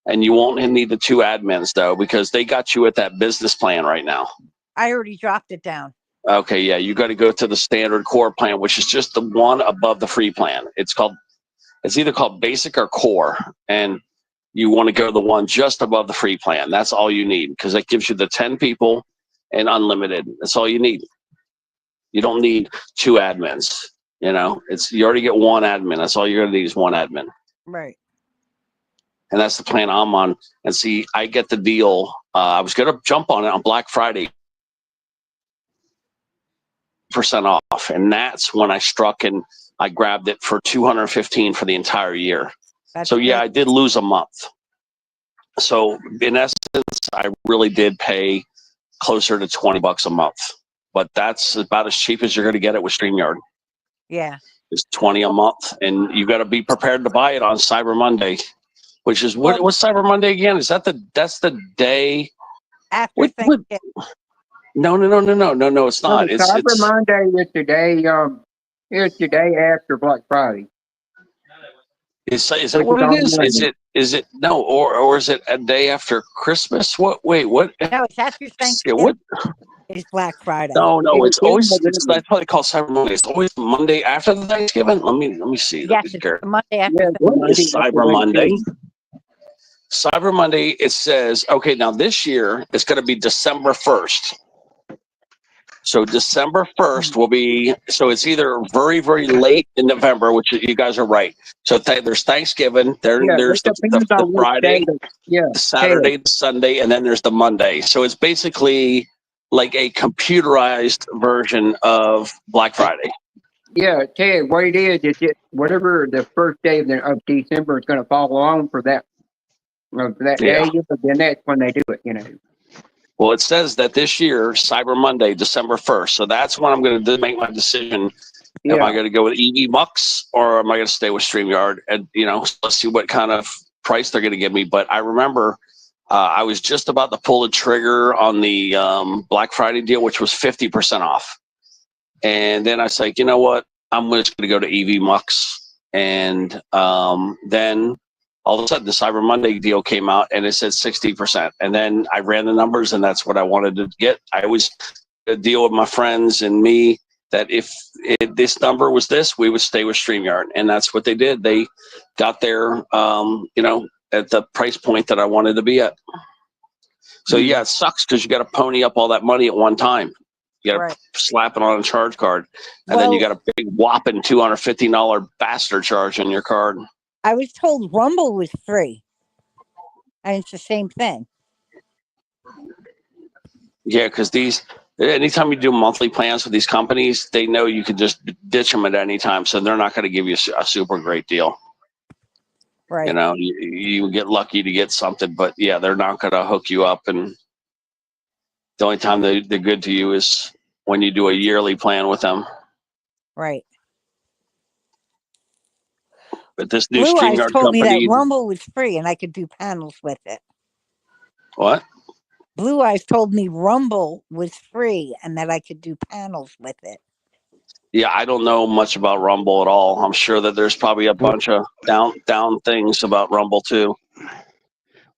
and you won't need the 2 admins though because they got you at that business plan right now. I already dropped it down. Okay, yeah, you got to go to the standard core plan, which is just the one above the free plan. It's either called basic or core, and you want to go to the one just above the free plan. That's all you need, because it gives you the 10 people and unlimited. That's all you need. You don't need 2 admins. You know, you already get 1 admin. That's all you're gonna need is 1 admin. Right. And that's the plan I'm on. And see, I get the deal. I was gonna jump on it on Black Friday, % off, and that's when I struck and I grabbed it for $215 for the entire year. So yeah, I did lose a month. So in essence, I really did pay closer to $20 a month, but that's about as cheap as you're going to get it with StreamYard. Yeah. It's $20 a month, and you got to be prepared to buy it on Cyber Monday, which is what's Cyber Monday again? Is that's the day after Thanksgiving? No, it's not. No, Cyber Monday is the day. It's the day after Black Friday. Is that what it is? Is it no, or is it a day after Christmas? What? Wait, what? No, it's after Thanksgiving. What? It's Black Friday. No, it's always. That's why they call Cyber Monday. It's always Monday after the Thanksgiving. Let me see. Yes, it's the Monday after. What is Cyber Monday? Cyber Monday. It says okay. Now this year it's going to be December 1st. So December 1st will be, so it's either very, very late in November, which you guys are right. So there's Thanksgiving, there's the Friday, the Saturday, the Sunday, and then there's the Monday. So it's basically like a computerized version of Black Friday. Yeah, Ted, what it is whatever the first day of December is going to fall on for that day, but then that's when they do it, you know. Well, it says that this year, Cyber Monday, December 1st. So that's when I'm going to make my decision. Yeah. Am I going to go with EV Mux or am I going to stay with StreamYard? And, let's see what kind of price they're going to give me. But I remember I was just about to pull the trigger on the Black Friday deal, which was 50% off. And then I was like, you know what? I'm just going to go to EV Mux. And then all of a sudden the Cyber Monday deal came out and it said 60%. And then I ran the numbers and that's what I wanted to get. I always deal with my friends and me that if this number was this, we would stay with StreamYard. And that's what they did. They got there, at the price point that I wanted to be at. So yeah, it sucks because you got to pony up all that money at one time. You got to slap it on a charge card. And then you got a big whopping $250 bastard charge on your card. I was told Rumble was free, and it's the same thing. Yeah, because anytime you do monthly plans with these companies, they know you can just ditch them at any time, so they're not going to give you a super great deal. Right. You get lucky to get something, but yeah, they're not going to hook you up. And the only time they're good to you is when you do a yearly plan with them. Right. But this new Blue Eyes StreamYard told me company, that Rumble was free and I could do panels with it. What? Blue Eyes told me Rumble was free and that I could do panels with it. Yeah, I don't know much about Rumble at all. I'm sure that there's probably a bunch of down things about Rumble too.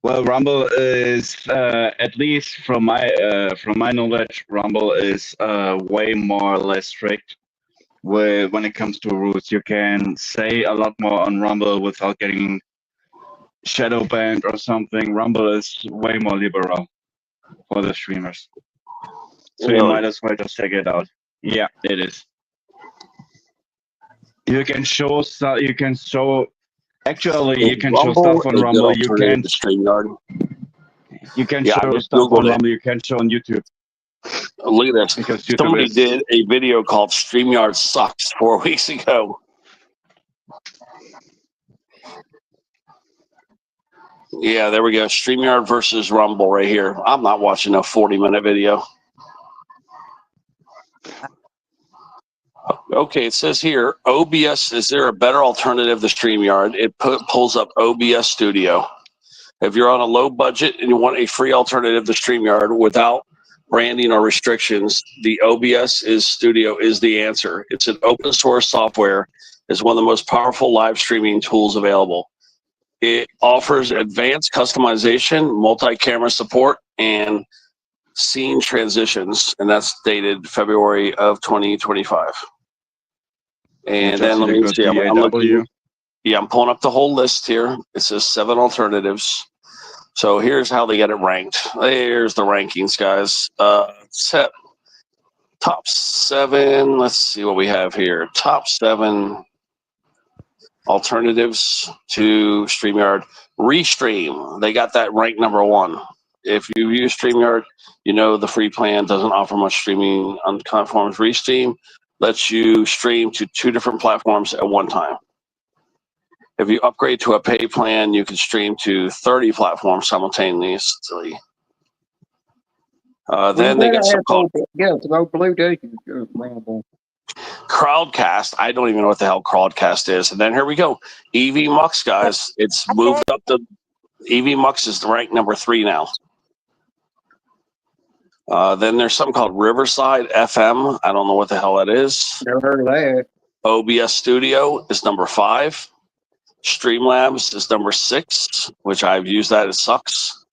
Well, Rumble is at least from my knowledge, Rumble is way more or less strict. When it comes to rules, you can say a lot more on Rumble without getting shadow banned or something. Rumble is way more liberal for the streamers, so you might as well just check it out. Yeah, it is. You can show stuff. You can show. Actually, you can show stuff on Rumble. You can StreamYard. You can show stuff on Rumble. You can show on YouTube. Look at this. Somebody did a video called StreamYard Sucks 4 weeks ago. Yeah, there we go. StreamYard versus Rumble right here. I'm not watching a 40-minute video. Okay, it says here, OBS, is there a better alternative to StreamYard? It pulls up OBS Studio. If you're on a low budget and you want a free alternative to StreamYard without branding or restrictions, the OBS Studio is the answer. It's an open source software. It's one of the most powerful live streaming tools available. It offers advanced customization, multi-camera support, and scene transitions, and that's dated February of 2025. And then let me see. I'm looking. Yeah, I'm pulling up the whole list here. It says 7 alternatives. So here's how they get it ranked. There's the rankings, guys. Set top 7. Let's see what we have here. Top 7 alternatives to StreamYard. Restream. They got that ranked number 1. If you use StreamYard, you know the free plan doesn't offer much streaming on platforms. Restream lets you stream to 2 different platforms at one time. If you upgrade to a pay plan, you can stream to 30 platforms simultaneously. Then they got some called Crowdcast. I don't even know what the hell Crowdcast is. And then here we go. EV Mux, guys. It's moved up to EV Mux is ranked number 3 now. Then there's something called Riverside FM. I don't know what the hell that is. Never heard of that. OBS Studio is number 5. Streamlabs is number 6, which I've used that. It sucks.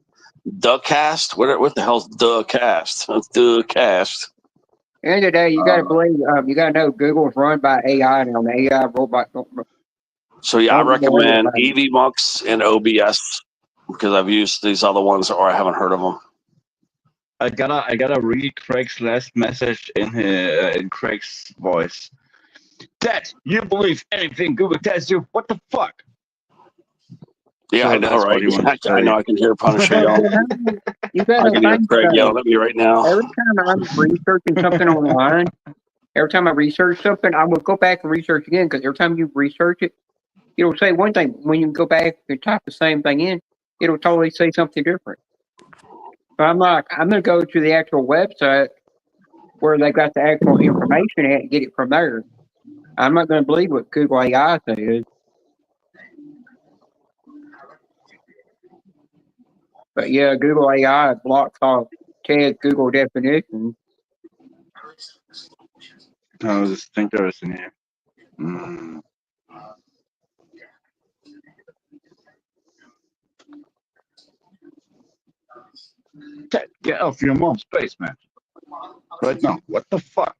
Duckcast. What the hell's Duckcast? Duckcast. End of the day, you got to believe. You got to know Google's run by AI now. The AI robot. So yeah, I recommend EV Mux and OBS because I've used these other ones or I haven't heard of them. I gotta read Craig's last message in Craig's voice. Dad, you believe anything Google tells you? What the fuck? Yeah, So I know, that's what right? he wants to I know. say. I can hear Punisher yelling. You I gotta can hear think Craig so. yelling at me right now. Every time I'm researching something online, every time I research something, I will go back and research again because every time you research it, it'll say one thing. When you go back and type the same thing in, it'll totally say something different. So I'm like, I'm gonna go to the actual website where they got the actual information at and get it from there. I'm not gonna believe what Google AI says. But yeah, Google AI blocks off Ted's Google definition. I just think there is in here. Mm. Ted, get off your mom's basement. Right now. What the fuck?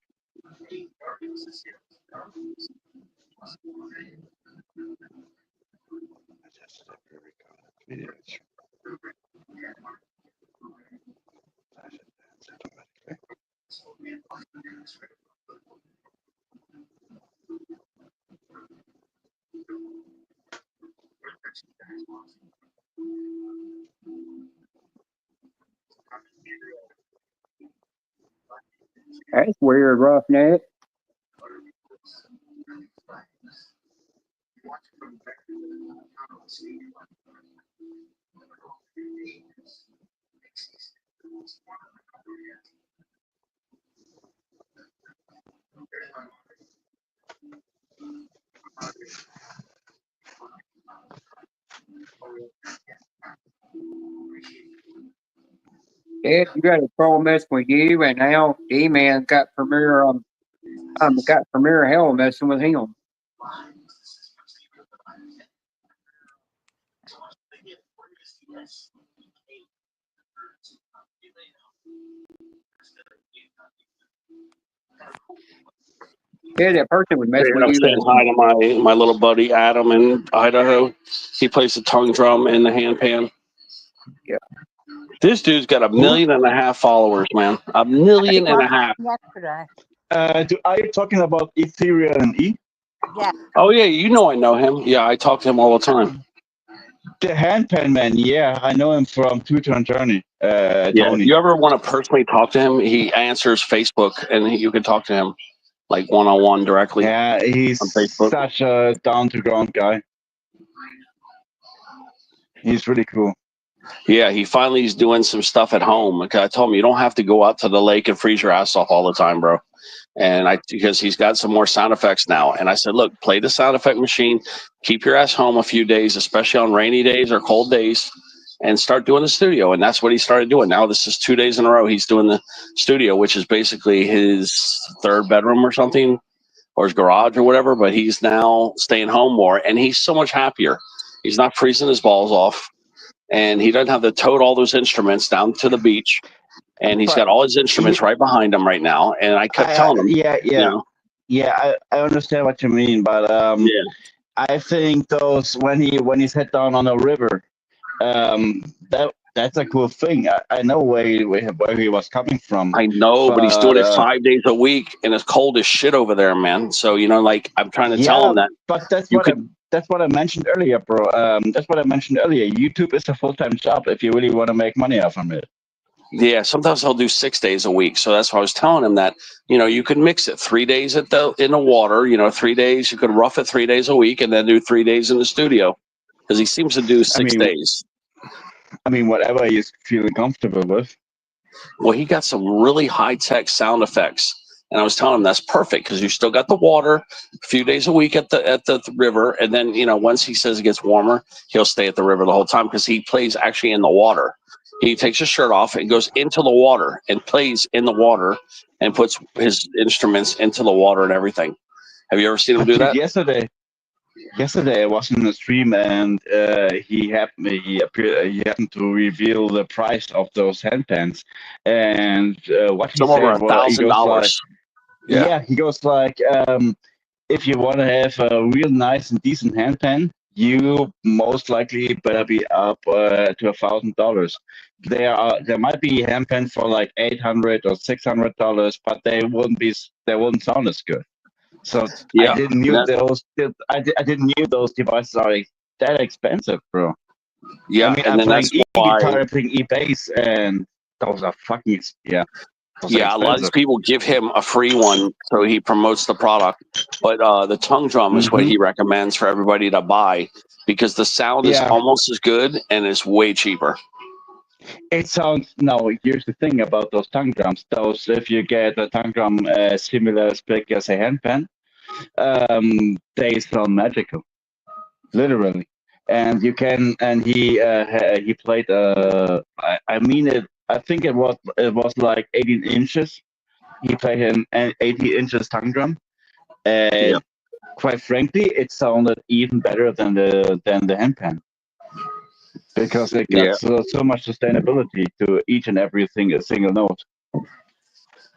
That's weird, Roughneck. Ted, you got a troll mess with you, and now D-Man got Premier Hell messing with him. Yeah, that person would mess with I'm you. saying hi to my little buddy Adam in Idaho. He plays the tongue drum and the handpan. Yeah. This dude's got 1.5 million followers, man. 1.5 million. Yesterday. Are you talking about Ethereum and E? Yeah. Oh yeah, you know I know him. Yeah, I talk to him all the time. The handpan man, yeah, I know him from Twitter and Journey. Yeah, Tony. if you ever want to personally talk to him, he answers Facebook, and you can talk to him like one-on-one directly. Yeah, he's on Facebook. such a down-to-ground guy. He's really cool. Yeah, he finally is doing some stuff at home. Like I told him, you don't have to go out to the lake and freeze your ass off all the time, bro. And because he's got some more sound effects now. And I said, look, play the sound effect machine, keep your ass home a few days, especially on rainy days or cold days, and start doing the studio. And that's what he started doing. Now this is 2 days in a row he's doing the studio, which is basically his 3rd bedroom or something, or his garage or whatever. But he's now staying home more, and he's so much happier. He's not freezing his balls off, and he doesn't have to tote all those instruments down to the beach. And he's got all his instruments right behind him right now. And I kept telling him, Yeah, you know, I understand what you mean, but I think those when he's head down on the river, that's a cool thing. I know where he was coming from. I know, but he's doing it But 5 days a week, and it's cold as shit over there, man. So like I'm trying to tell yeah, him that but that's you what could. I mentioned earlier, bro. That's what I mentioned earlier. YouTube is a full-time job if you really want to make money off of it. Yeah, sometimes I'll do 6 days a week. So that's why I was telling him that, you could mix it 3 days in the water, 3 days, you could rough it 3 days a week and then do 3 days in the studio. Because he seems to do 6 days. I mean, whatever he's feeling comfortable with. Well, he got some really high-tech sound effects. And I was telling him that's perfect because you still got the water a few days a week at the river. And then, once he says it gets warmer, he'll stay at the river the whole time because he plays actually in the water. He takes his shirt off and goes into the water and plays in the water and puts his instruments into the water and everything. Have you ever seen him do that? Yesterday I was in the stream and he happened to reveal the price of those handpans, and what he Some over said was, he goes like, $1,000. Yeah. he goes like, if you want to have a real nice and decent handpan, you most likely better be up to $1,000. There might be handpans for like $800 or $600, but they wouldn't sound as good. So Yeah, I didn't knew those devices are that expensive, bro. Yeah, I mean, and I'm then playing that's why. e-guitar, I'm playing e-bass, and those are fucking those are Yeah, a lot of these expensive. people give him a free one so he promotes the product. But the tongue drum is what he recommends for everybody to buy because the sound is Yeah. almost as good and it's way cheaper. It sounds here's the thing about those tongue drums. If you get a tongue drum similar as big as a handpan, they sound magical, literally. And you can, and he played. I mean it. I think it was like 18 inches. He played an 18 inches tongue drum, and quite frankly, it sounded even better than the handpan because it got so much sustainability to each and everything a single note.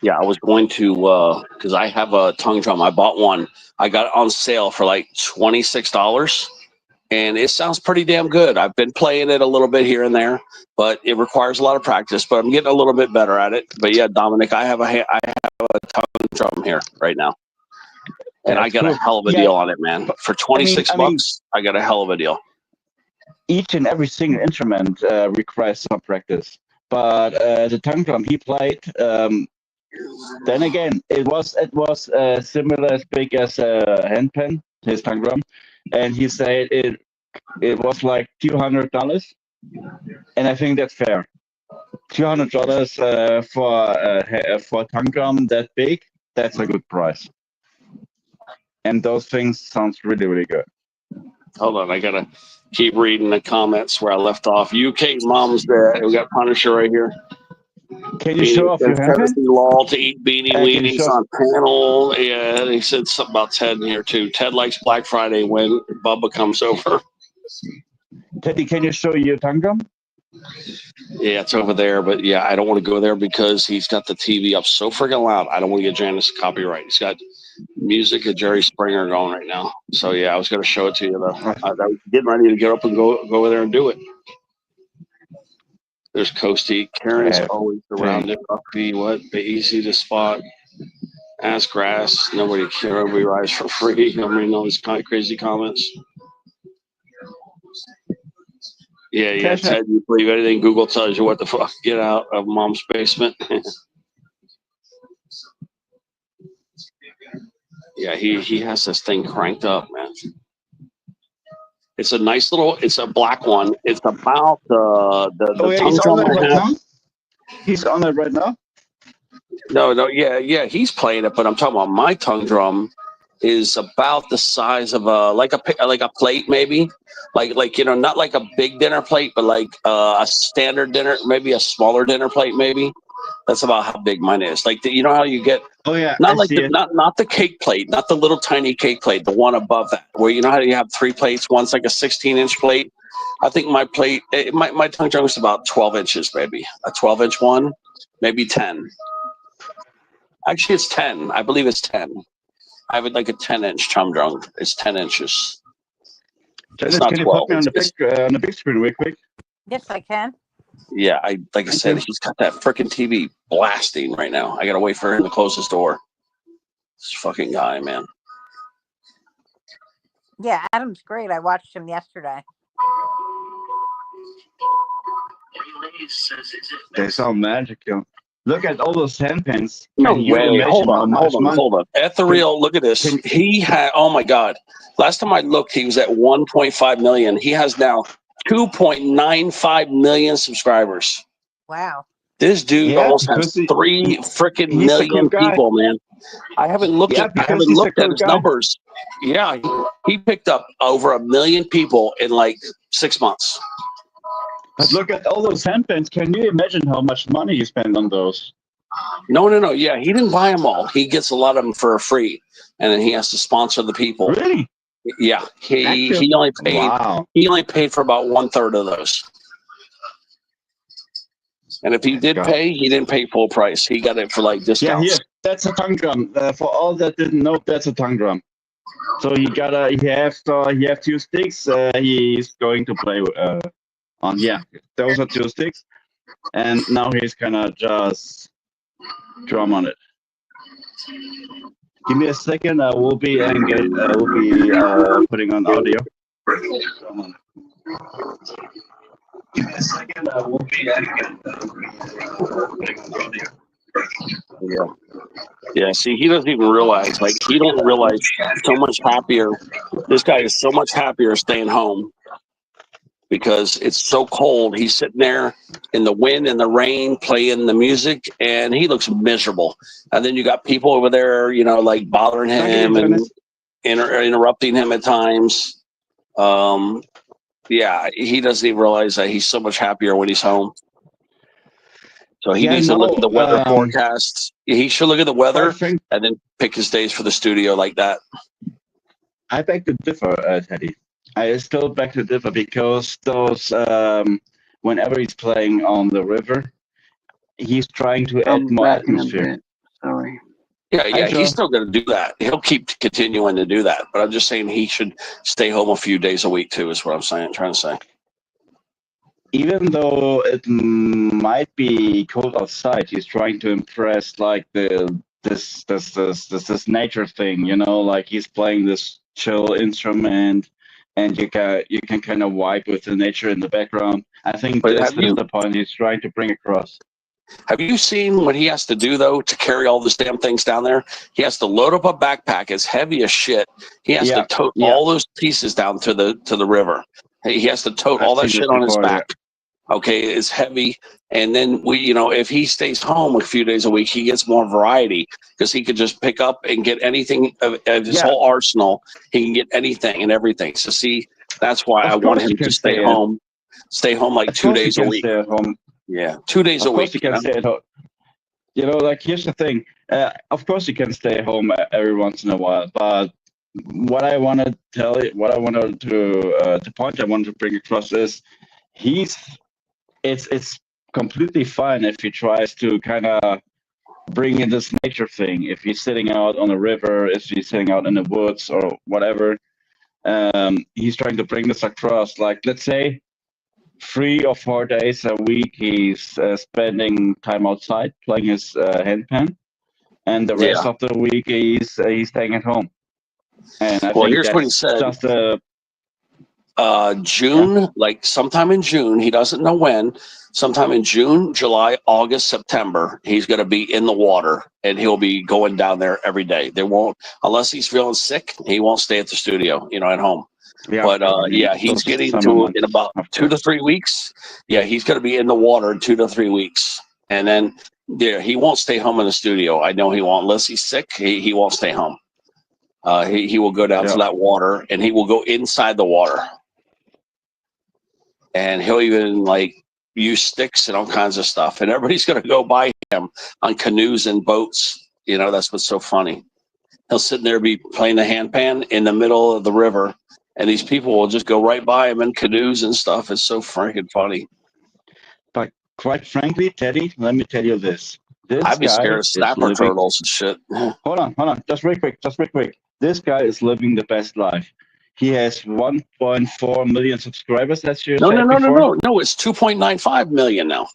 Yeah, I was going to because I have a tongue drum. I bought one. I got it on sale for like $26. And it sounds pretty damn good. I've been playing it a little bit here and there, but it requires a lot of practice. But I'm getting a little bit better at it. But yeah, Dominic, I have a tongue drum here right now, and I got a hell of a deal on it, man. For $26, I got a hell of a deal. Each and every single instrument requires some practice, but the tongue drum he played, then again, it was similar as big as a handpan, his tongue drum, and he said it was like $200, and I think that's fair. $200 for a tongue drum that big, that's a good price. And those things sounds really, really good. Hold on, I gotta keep reading the comments where I left off. UK mom's there. We got Punisher right here. Can you show off your handpan? Tennessee law to eat beanie weenies on panel. Yeah, he said something about Ted in here too. Ted likes Black Friday when Bubba comes over. Teddy, can you show your tongue drum? Yeah, it's over there, but yeah, I don't want to go there because he's got the TV up so freaking loud. I don't want to get Janice copyright. He's got music of Jerry Springer going right now. So yeah, I was going to show it to you though. I was getting ready to get up and go over there and do it. There's Coasty. Karen is always around it. Buffy, what? Easy to spot. Ass grass. Nobody care. Everybody rides for free. I'm reading all these kind of crazy comments. Yeah, Ted, you believe anything Google tells you? What the fuck? Get out of mom's basement. Yeah, he has this thing cranked up, man. It's a nice little. It's a black one. It's about the tongue drum I have. He's on it right now. No, yeah, he's playing it, but I'm talking about my tongue drum is about the size of like a plate, maybe, like not like a big dinner plate, but like a standard dinner, maybe a smaller dinner plate, maybe. That's about how big mine is. Like you know how you get. Oh yeah, not like not the cake plate, not the little tiny cake plate, the one above that, where you know how you have 3 plates. One's like a 16-inch plate. I think my plate, my tongue drum is about 12 inches, maybe a 12-inch one, maybe 10. Actually, it's 10. I believe it's 10. I have it like a 10-inch tongue drum. It's 10 inches. Janice, not can you 12. pop me on the big screen real quick? Yes, I can. Yeah, like I Thank said, you. he's got that freaking TV blasting right now. I gotta wait for him to close his door. This fucking guy, man. Yeah, Adam's great. I watched him yesterday. They sound magical. Look at all those handpans. No Can you way. imagine how much money? Hold on. Ethereal, look at this. He had, oh my God. Last time I looked, he was at 1.5 million. He has now 2.95 million subscribers. Wow. This dude Yeah, almost has because 3 freaking he's a cool million guy. people, man. I haven't looked Yeah, at because he's a cool his guy. numbers. Yeah, he picked up over 1 million people in like 6 months. But look at all those handpans. Can you imagine how much money you spend on those? No. Yeah, he didn't buy them all. He gets a lot of them for free, and then he has to sponsor the people. Really? Yeah, he Actually, only paid. wow. He only paid for about 1/3 of those. And if he did pay, he didn't pay full price. He got it for like Yeah, discounts. here. That's a tongue drum. For all that didn't know, that's a tongue drum. So he has 2 sticks. He's going to play on. Yeah, those are 2 sticks, and now he's gonna just drum on it. Give me a second. I will be putting on audio. Give me a second. I will be putting on audio. Yeah. See, he doesn't even realize. Like, he don't realize so much happier. This guy is so much happier staying home because it's so cold. He's sitting there in the wind and the rain playing the music, and he looks miserable. And then you got people over there, you know, like bothering him and interrupting him at times. Yeah, he doesn't even realize that he's so much happier when he's home. So he needs to look at the weather forecasts. He should look at the weather and then pick his days for the studio like that. I beg to differ, Teddy. I still beg to differ because those whenever he's playing on the river, he's trying to add more atmosphere. Sorry. Yeah, he's still going to do that. He'll keep continuing to do that. But I'm just saying he should stay home a few days a week too. Is what I'm trying to say. Even though it might be cold outside, he's trying to impress like this nature thing, you know, like he's playing this chill instrument, and you can kind of vibe with the nature in the background. I think this is the point he's trying to bring across. Have you seen what he has to do though to carry all these damn things down there? He has to load up a backpack. It's heavy as shit. He has to tote all those pieces down to the river. He has to tote all that shit on his back. Okay, it's heavy. And then if he stays home a few days a week, he gets more variety because he could just pick up and get anything of his whole arsenal. He can get anything and everything. So see, that's why I want him to stay home. Stay home like 2 days a week. Stay at home. Yeah, 2 days a week. Of course you can stay at home. You know, like here's the thing. Of course you can stay home every once in a while, but what I want to tell you, what I wanted to the point I wanted to bring across is it's completely fine if he tries to kind of bring in this nature thing. If he's sitting out on a river, if he's sitting out in the woods or whatever, he's trying to bring this across. Like, let's say 3 or 4 days a week, he's spending time outside playing his handpan, and the rest of the week he's staying at home. And I think here's that's what he said. Just a June, like sometime in June, he doesn't know when, sometime in June, July, August, September, he's going to be in the water and he'll be going down there every day. They won't, unless he's feeling sick, he won't stay at the studio, at home. He's getting to in about 2 to 3 weeks. Yeah, he's going to be in the water in 2 to 3 weeks. And then he won't stay home in the studio. I know he won't, unless he's sick, he won't stay home. He will go down to that water and he will go inside the water. And he'll even like use sticks and all kinds of stuff. And everybody's going to go by him on canoes and boats. That's what's so funny. He'll sit there, be playing the handpan in the middle of the river. And these people will just go right by him in canoes and stuff. It's so freaking funny. But quite frankly, Teddy, let me tell you this. I'd be scared of snapper turtles and shit. Hold on. Just real quick. This guy is living the best life. He has 1.4 million subscribers, as you No, said no, no, no, before. no, no. It's 2.95 million now.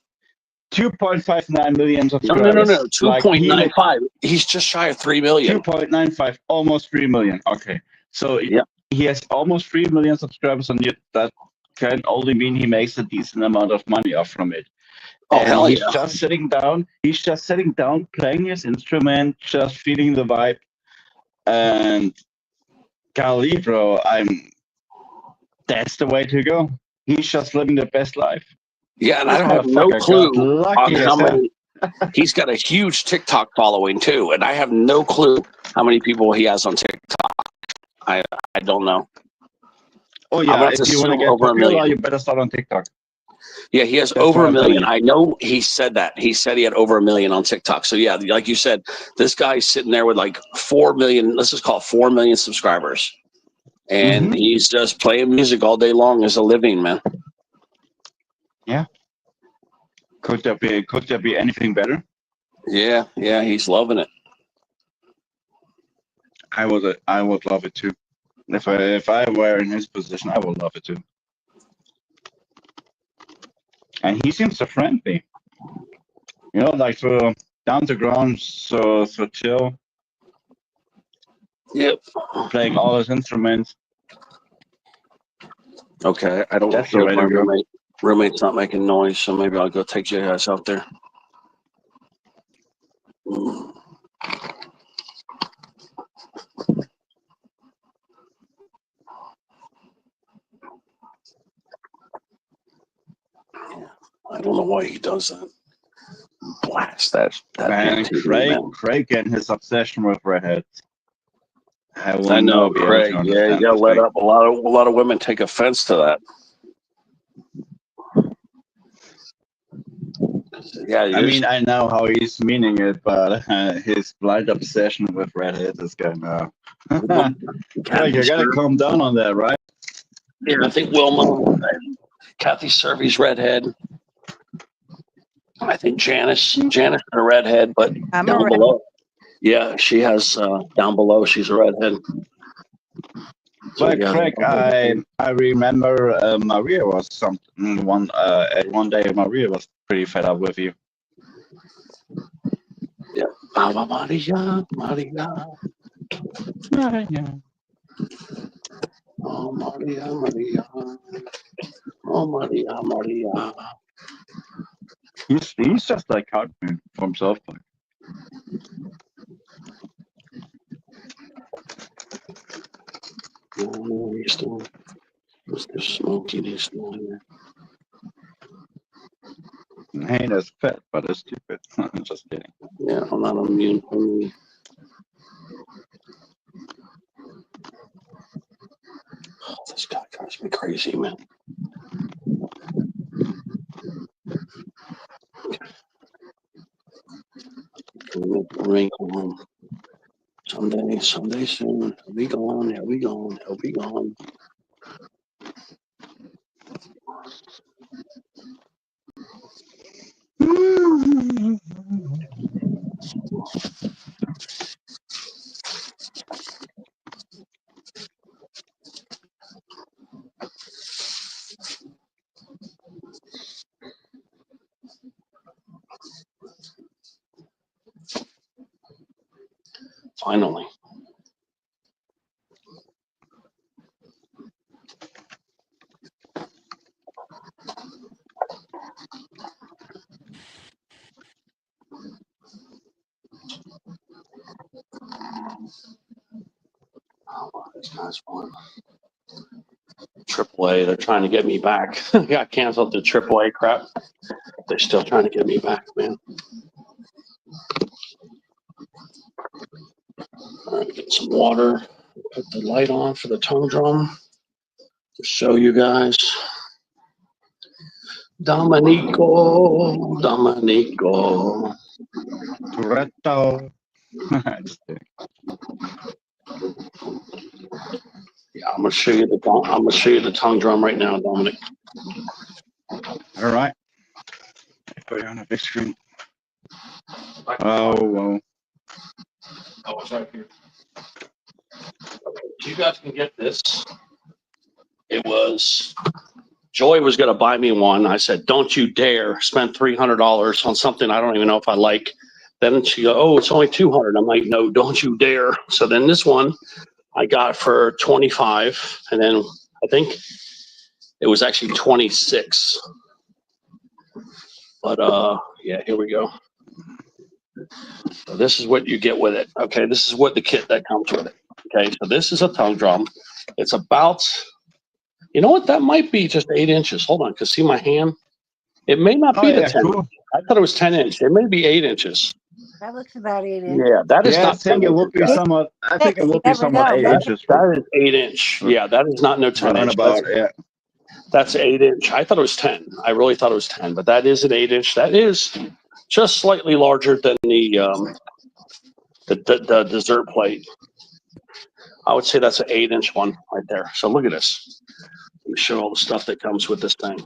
2.59 million No, no, no, subscribers. no. Like he 2.95. He's just shy of 3 million. 2.95, almost 3 million. Okay, so Yeah. he has almost 3 million subscribers, and yet that can only mean he makes a decent amount of money off from it. Oh, And hell he's yeah. just sitting down. He's just sitting down, playing his instrument, just feeling the vibe. And golly, bro, that's the way to go. He's just living the best life. Yeah, and This I have no motherfucker clue got lucky on as how hell. many. He's got a huge TikTok following too, and I have no clue how many people he has on TikTok. I don't know. Oh I'm yeah, gonna have if to you want to assume get over a popular, million. you better start on TikTok. Yeah, he has That's over what a I'm telling million. you. I know he said that. He said he had over a million on TikTok. So yeah, like you said, this guy's sitting there with like 4 million. Let's just call it 4 million subscribers, and he's just playing music all day long as a living, man. Yeah. Could there be anything better? Yeah, yeah, he's loving it. I would love it too. If I were in his position, I would love it too. And he seems so friendly. You know, like so down to ground, so chill. Yep. Playing all his instruments. Okay, I don't That's the hear way my to go. roommate's not making noise, so maybe I'll go take you guys out there. I don't know why he does that. Blast that Man, damn TV, man. Craig and his obsession with redheads. I will I know, never be able Craig. to Yeah, you understand gotta this let guy. up. A lot of women take offense to that. Yeah, I mean, I know how he's meaning it, but his blind obsession with redheads is kind of. Craig, you gotta calm down on that, right? Yeah, I think Wilma, Kathy Servy's redhead. I think Janice is a redhead, but I'm a down red. below, yeah, she has down below. She's a redhead. So, But yeah. Craig, I remember Maria was one day Maria was pretty fed up with you. Yeah, Maria, Maria. Oh, Maria, Maria. Oh, Maria, Maria. He's just like Cartman from South Park. Oh, he's still, Mr. Smokey, he's still in there. Hey, that's fat, but it's stupid. Just kidding. Yeah, I'm not immune from me. Oh, this guy drives me crazy, man. Rain come home. Someday soon. He'll be gone. He'll be gone. He'll be gone. Finally. Oh, these guys won. AAA, they're trying to get me back. Got canceled the AAA crap. They're still trying to get me back, man. All right, get some water. Put the light on for the tongue drum to show you guys. Dominico. Toretto. Yeah, I'm gonna show you the tongue drum right now, Dominic. All right. Put it on a big screen. Oh, well. Oh, it's right here. You guys can get this. It was Joy was going to buy me one. I said, "Don't you dare spend $300 on something I don't even know if I like." Then she go, "Oh, it's only 200." I'm like, "No, don't you dare." So then this one I got for 25, and then I think it was actually 26. But yeah, here we go. So this is what you get with it. Okay, this is what the kit that comes with it. Okay, so this is a tongue drum. It's about, you know what, that might be just 8 inches. Hold on, because see my hand? It may not be the 10 inch. I thought it was 10 inch. It may be 8 inches. That looks about 8 inches. Yeah, that is Yeah, I not 10 think it would inches, be guys. somewhat. I think it You would be never somewhat know. 8 Maybe inches. That is 8 inch. Yeah, that is not no 10 inch. Roundabout, yeah. That's 8 inch. I thought it was 10. I really thought it was 10, but that is an 8 inch. That is just slightly larger than the dessert plate. I would say that's an 8 inch one right there. So look at this. Let me show all the stuff that comes with this thing.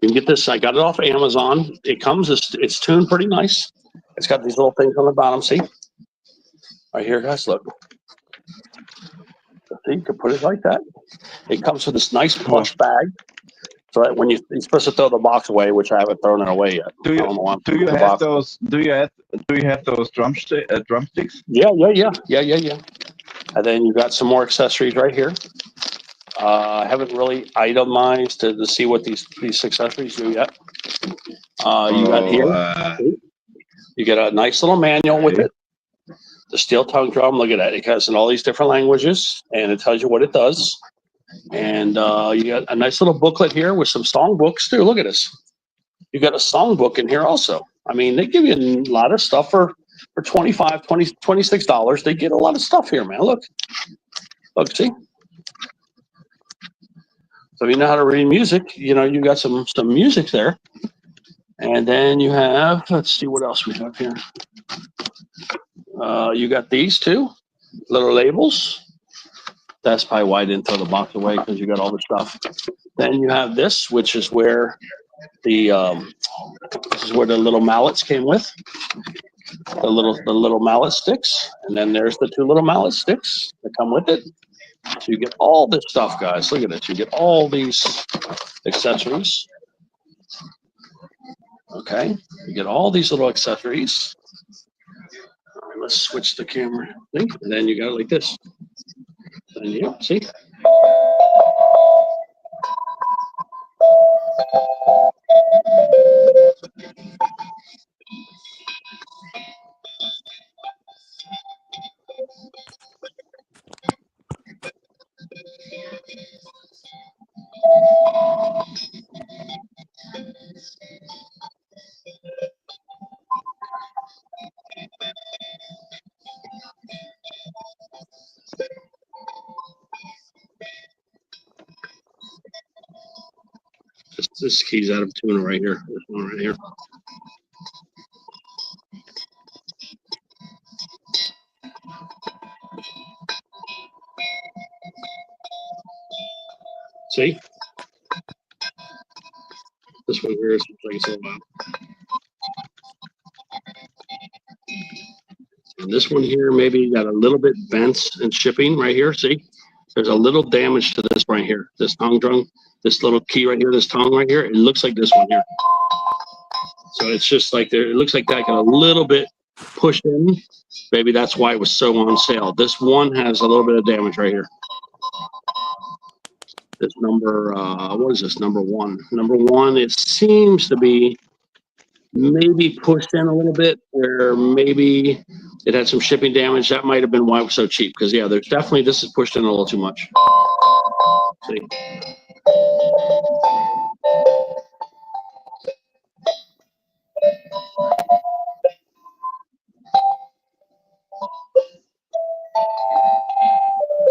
You can get this. I got it off Amazon. It comes. It's tuned pretty nice. It's got these little things on the bottom. See, right here, guys. Look. See, you can put it like that. It comes with this nice plush bag. So that when you're supposed to throw the box away, which I haven't thrown it away yet. Do you have those? Do you have those drumsticks? Yeah. And then you got some more accessories right here. I haven't really itemized to see what these accessories do yet. You got here. You get a nice little manual with it. The steel tongue drum. Look at that. It has in all these different languages, and it tells you what it does. And you got a nice little booklet here with some song books too. Look at this. You got a song book in here also. I mean, they give you a lot of stuff for $25, $20, $26. They get a lot of stuff here, man. Look, see. So if you know how to read music, you know, you got some music there. And then you have, let's see what else we have here. You got these two little labels. That's probably why I didn't throw the box away, because you got all the stuff. Then you have this, which is where the little mallets came with. The little mallet sticks. And then there's the two little mallet sticks that come with it. So you get all this stuff, guys. Look at it. You get all these accessories. Okay. You get all these little accessories. All right, let's switch the camera thing. And then you got it like this. And you see? This key's out of tune right here. This one right here. See? This one here is like it's all about. And this one here, maybe got a little bit bent in shipping right here. See? There's a little damage to this right here. This tongue drum, this little key right here, this tongue right here. It looks like this one here. So it's just like there. It looks like that got a little bit pushed in. Maybe that's why it was so on sale. This one has a little bit of damage right here. This number, what is this? Number one. Number one, it seems to be maybe pushed in a little bit, where maybe it had some shipping damage. That might have been why it was so cheap. Because yeah, there's definitely, this is pushed in a little too much. See?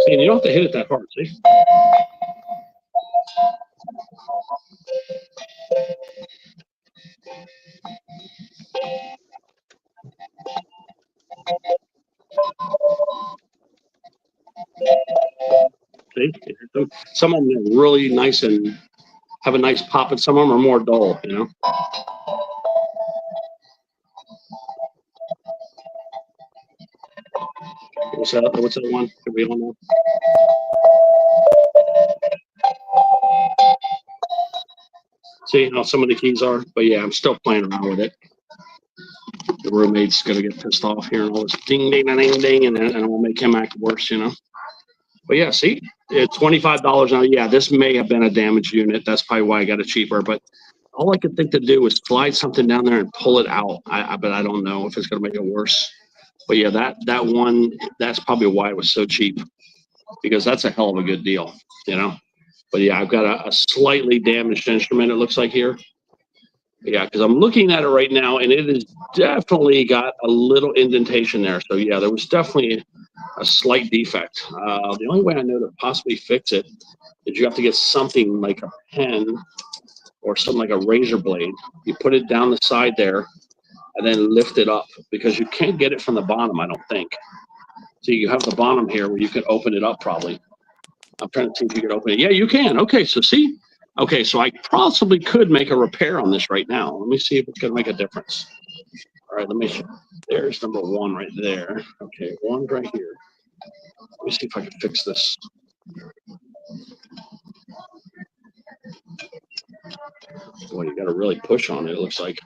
See, you don't have to hit it that hard, see? See? Some of them are really nice and have a nice pop, and some of them are more dull, you know? What's that one? Can we all know? See how some of the keys are? But yeah, I'm still playing around with it. The roommate's gonna get pissed off hearing all this ding, ding, ding, ding, ding, and then it'll make him act worse, you know. But yeah, see, it's $25 now. Yeah, this may have been a damaged unit. That's probably why I got it cheaper. But all I could think to do was slide something down there and pull it out. But I don't know if it's gonna make it worse. But yeah, that one, that's probably why it was so cheap, because that's a hell of a good deal, you know. But yeah, I've got a slightly damaged instrument, it looks like here. Yeah, because I'm looking at it right now, and it has definitely got a little indentation there. So yeah, there was definitely a slight defect. The only way I know to possibly fix it is you have to get something like a pen or something like a razor blade. You put it down the side there and then lift it up, because you can't get it from the bottom, I don't think. So you have the bottom here where you can open it up probably. I'm trying to see if you can open it. Yeah, you can. Okay, so see? Okay, so I possibly could make a repair on this right now. Let me see if it's going to make a difference. All right, let me see. There's number one right there. Okay, one right here. Let me see if I can fix this. Boy, you got to really push on it, it looks like.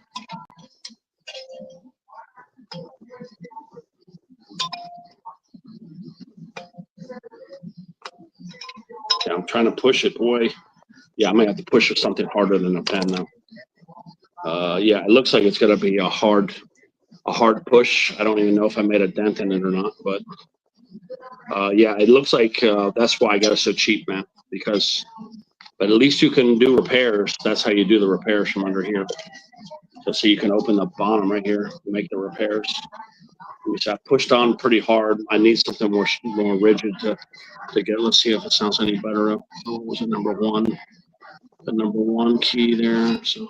Okay, I'm trying to push it. Boy, yeah, I might have to push with something harder than a pen now. Yeah, it looks like it's going to be a hard push. I don't even know if I made a dent in it or not, but yeah, it looks like that's why I got it so cheap, man, because but at least you can do repairs. That's how you do the repairs from under here. So you can open the bottom right here and make the repairs. Which I pushed on pretty hard. I need something more rigid to get. Let's see if it sounds any better. What was it, number one? The number one key there. So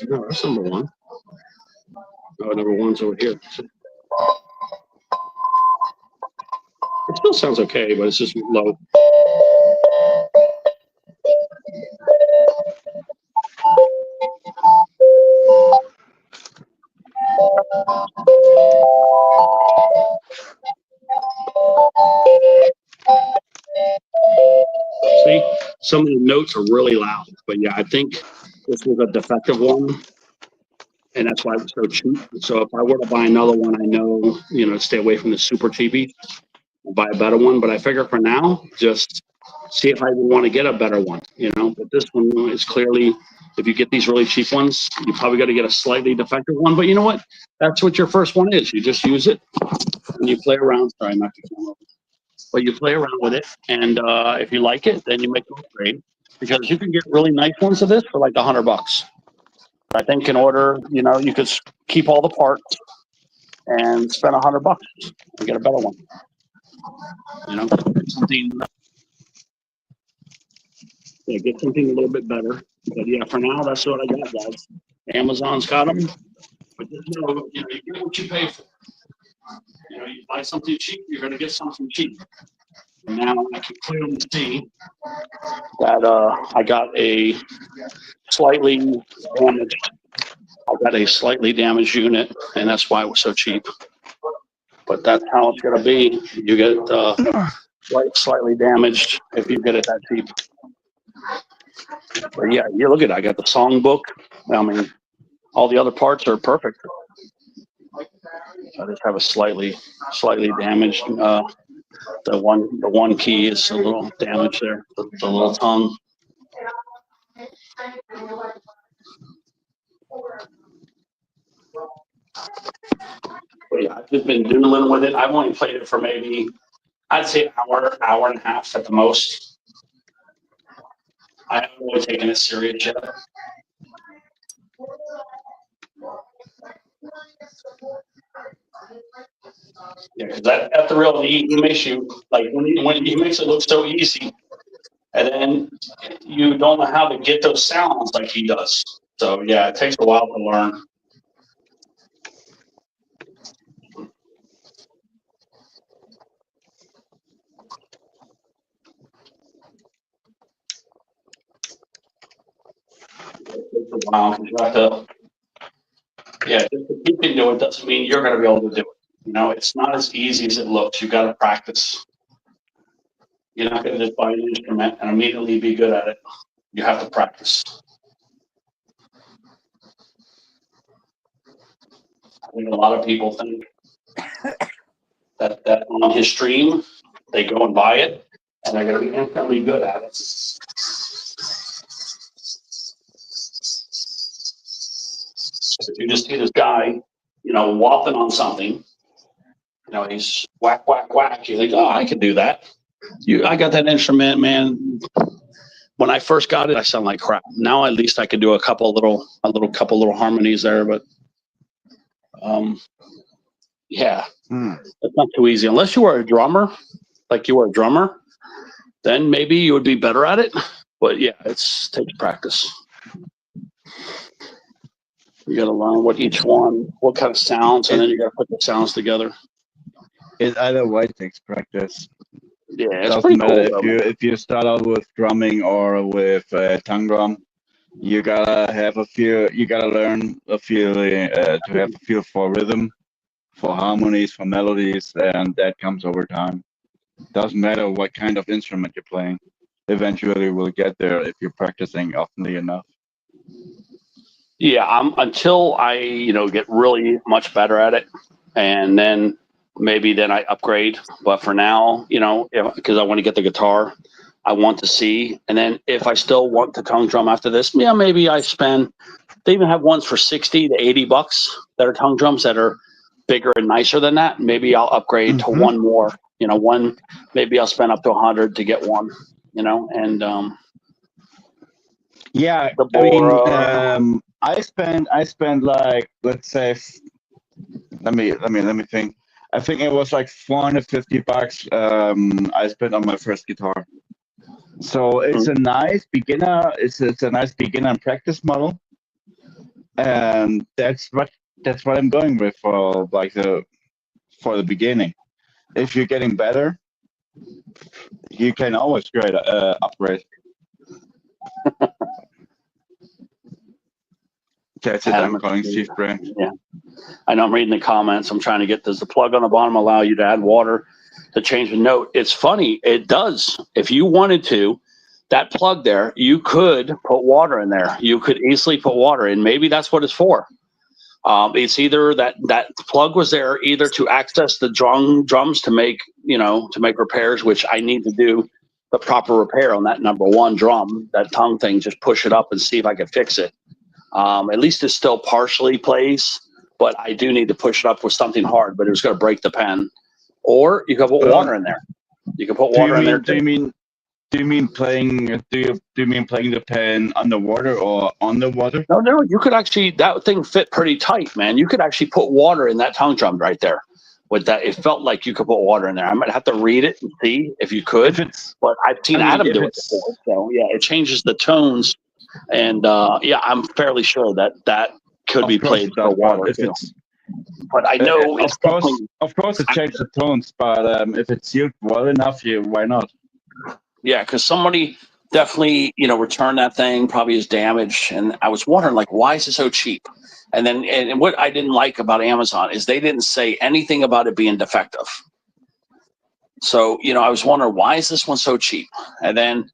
no, that's number one. Oh, number one's over here. It still sounds okay, but it's just low. See, some of the notes are really loud, but yeah, I think this was a defective one, and that's why it was so cheap. So if I were to buy another one, I know, you know, stay away from the super cheapy, buy a better one. But I figure for now, just see if I want to get a better one, you know. But this one is clearly, if you get these really cheap ones, you probably got to get a slightly defective one. But you know what? That's what your first one is. You just use it and you play around. Sorry, not to come over. But you play around with it, and if you like it, then you make an upgrade, because you can get really nice ones of this for like $100. I think in order, you know, you could keep all the parts and spend $100 and get a better one. You know, something. Yeah, get something a little bit better. But yeah, for now, that's what I got, guys. Amazon's got them, but just know, you get what you pay for. You know, you buy something cheap, you're going to get something cheap. And now I can clearly see that I got a slightly damaged. I got a slightly damaged unit, and that's why it was so cheap. But that's how it's going to be. You get slightly damaged if you get it that cheap. But yeah, you look at it. I got the song book. I mean, all the other parts are perfect. I just have a slightly damaged. The one key is a little damaged there. The little tongue. But yeah, I've just been doodling with it. I've only played it for maybe, I'd say hour and a half at the most. I haven't really taken it serious yet. Yeah, because at the real, he makes you, like, when he makes it look so easy, and then you don't know how to get those sounds like he does. So yeah, it takes a while to learn. It takes a while because you have to, yeah, just to keep into it doesn't mean you're going to be able to do it. You know, it's not as easy as it looks. You got to practice. You're not going to just buy an instrument and immediately be good at it. You have to practice. I think a lot of people think that on his stream, they go and buy it, and they're going to be instantly good at it. If you just see this guy, whopping on something, he's whack, whack, whack. You think, oh, I can do that. I got that instrument, man. When I first got it, I sound like crap. Now at least I can do a couple little harmonies there, but yeah, it's not too easy unless you were a drummer, like you were a drummer. Then maybe you would be better at it. But yeah, takes practice. You got to learn what kind of sounds, and then you got to put the sounds together. It either way takes practice. Yeah, it's Doesn't pretty matter cool. if you start out with drumming or with tongue drum. You gotta have a feel. You gotta learn a feeling to have a feel for rhythm, for harmonies, for melodies, and that comes over time. Doesn't matter what kind of instrument you're playing. Eventually, we'll get there if you're practicing oftenly enough. Yeah, until I get really much better at it, and then maybe I upgrade. But for now, because I want to get the guitar, I want to see, and then if I still want the tongue drum after this, yeah, maybe I spend. They even have ones for $60 to $80 that are tongue drums that are bigger and nicer than that. Maybe I'll upgrade to one more. One. Maybe I'll spend up to $100 to get one. And yeah, I spent like, let's say, let me think. I think it was like $450 I spent on my first guitar. So it's a nice beginner. It's a nice beginner and practice model, and that's what I'm going with for the beginning. If you're getting better, you can always upgrade. That's it. I'm calling Steve Brand. Yeah, I know. I'm reading the comments. I'm trying to get. Does the plug on the bottom allow you to add water to change the note? It's funny. It does. If you wanted to, that plug there, you could put water in there. You could easily put water in. Maybe that's what it's for. It's either that plug was there either to access the drums to make repairs, which I need to do the proper repair on that number one drum, that tongue thing. Just push it up and see if I can fix it. At least it still partially plays, but I do need to push it up with something hard. But it was going to break the pen. Or you can put water in there. You can put water in there too. Do you mean playing the pen underwater or on the water? No. You could actually, that thing fit pretty tight, man. You could actually put water in that tongue drum right there. With that, it felt like you could put water in there. I might have to read it and see if you could. But I've seen Adam do it before. So yeah, it changes the tones. And yeah, I'm fairly sure that could be played for water too. But I know of course it changes the tones, but if it's sealed well enough, why not? Yeah, because somebody definitely returned that thing, probably is damaged, and I was wondering like, why is it so cheap? And then and what I didn't like about Amazon is they didn't say anything about it being defective. So I was wondering, why is this one so cheap? And then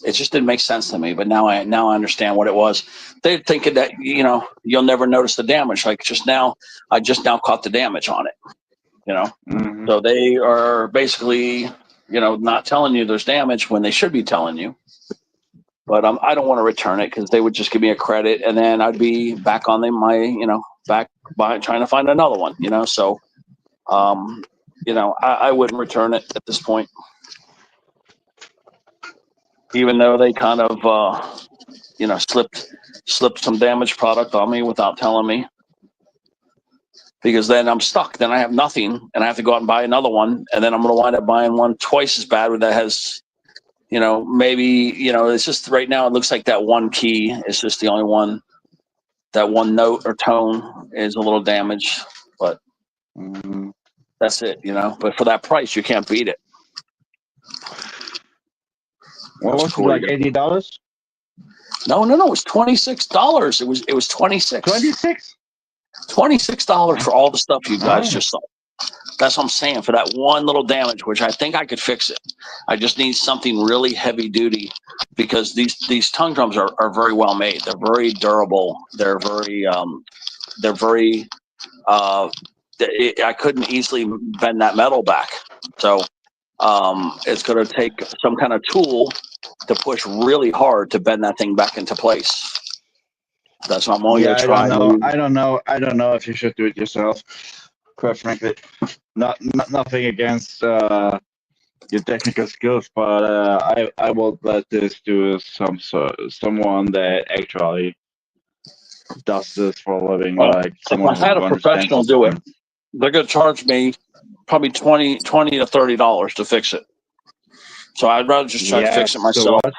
it just didn't make sense to me, but now I understand what it was. They're thinking that you'll never notice the damage. Like I just now caught the damage on it. So they are basically not telling you there's damage when they should be telling you. But I don't want to return it because they would just give me a credit, and then I'd be back on back by trying to find another one. So I wouldn't return it at this point. Even though they kind of, slipped some damaged product on me without telling me, because then I'm stuck. Then I have nothing, and I have to go out and buy another one, and then I'm going to wind up buying one twice as bad that has, maybe, it's just right now it looks like that one key is just the only one, that one note or tone is a little damaged, but that's it, But for that price, you can't beat it. What was it, like $80? No, it was $26. It was $26. $26 for all the stuff you guys just saw. That's what I'm saying, for that one little damage, which I think I could fix it. I just need something really heavy duty, because these tongue drums are very well made. They're very durable. They're very they're very. I couldn't easily bend that metal back, so it's going to take some kind of tool to push really hard to bend that thing back into place. That's what I'm only Yeah, going to try. I don't know if you should do it yourself. Quite frankly, nothing against your technical skills, but I will let this to someone that actually does this for a living, Well, like if someone I had who a understands professional what's do it, going. they're going to charge me probably $20 to $30 to fix it. So I'd rather just try to Yeah, fix it so myself. what?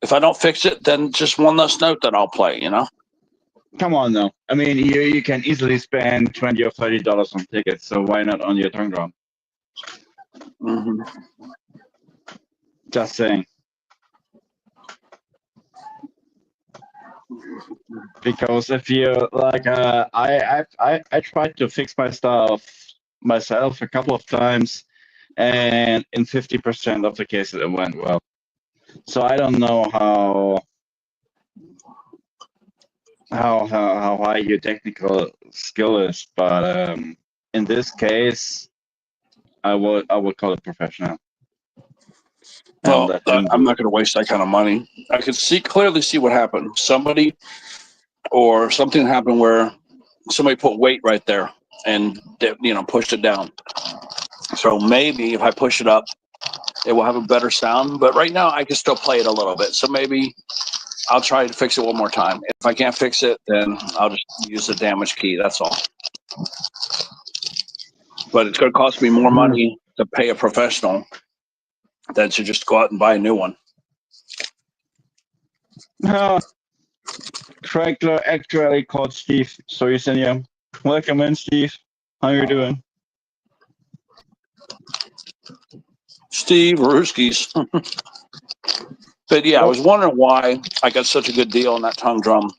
If I don't fix it, then just one less note that I'll play. Come on, now. I mean, you can easily spend $20 or $30 on tickets, so why not on your tongue drum? Mm-hmm. Just saying. Because if you like, I tried to fix my stuff myself a couple of times, and in 50% of the cases it went well. So I don't know how high your technical skill is, but in this case, I would call it professional. Well, I'm not going to waste that kind of money. I could clearly see what happened. Somebody or something happened where somebody put weight right there and pushed it down. So maybe if I push it up, it will have a better sound. But right now, I can still play it a little bit. So maybe I'll try to fix it one more time. If I can't fix it, then I'll just use the damage key. That's all. But it's going to cost me more money to pay a professional than to just go out and buy a new one. Craigler actually called Steve, so you send him. Welcome in, Steve. How you doing? Steve Ruskies. But yeah, I was wondering why I got such a good deal on that tongue drum.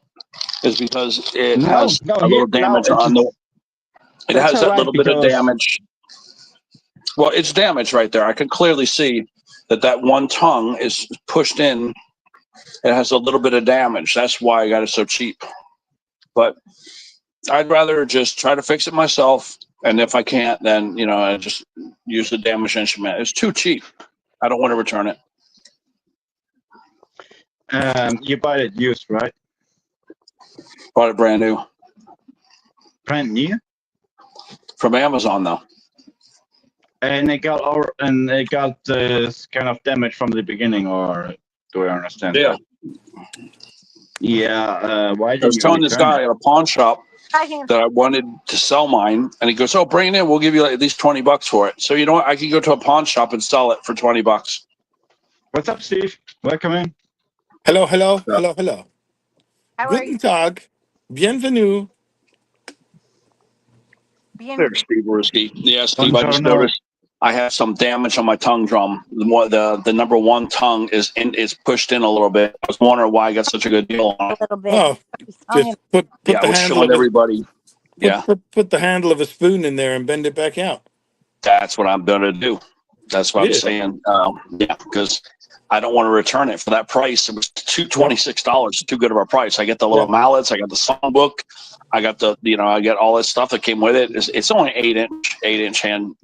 Is because it has a little damage on the. It has that little bit of damage. Well, it's damaged right there. I can clearly see that one tongue is pushed in. It has a little bit of damage. That's why I got it so cheap. But I'd rather just try to fix it myself. And if I can't, then, I just use the damaged instrument. It's too cheap. I don't want to return it. You bought it used, right? Bought it brand new. Brand new? From Amazon, though. And it got this kind of damage from the beginning, or do I understand? Yeah. Yeah. Why did you I was telling this guy it? at a pawn shop that I wanted to sell mine, and he goes, "Oh, bring it in. We'll give you at least $20 for it." So you know what? I can go to a pawn shop and sell it for $20. What's up, Steve? Welcome in. Hello. How are Guten you? Tag. Bienvenue. There's Steve Ruski. Yeah, Steve, I just noticed I have some damage on my tongue drum. The number one tongue is pushed in a little bit. I was wondering why I got such a good deal on it. A little bit. Oh, just put Yeah, the I was handle showing of everybody. put the handle of a spoon in there and bend it back out. That's what I'm going to do. That's what I'm Yeah. saying. Yeah, because I don't want to return it for that price. It was $26. Too good of a price. I get the little mallets. I got the songbook. I got I get all this stuff that came with it. It's only 8-inch hand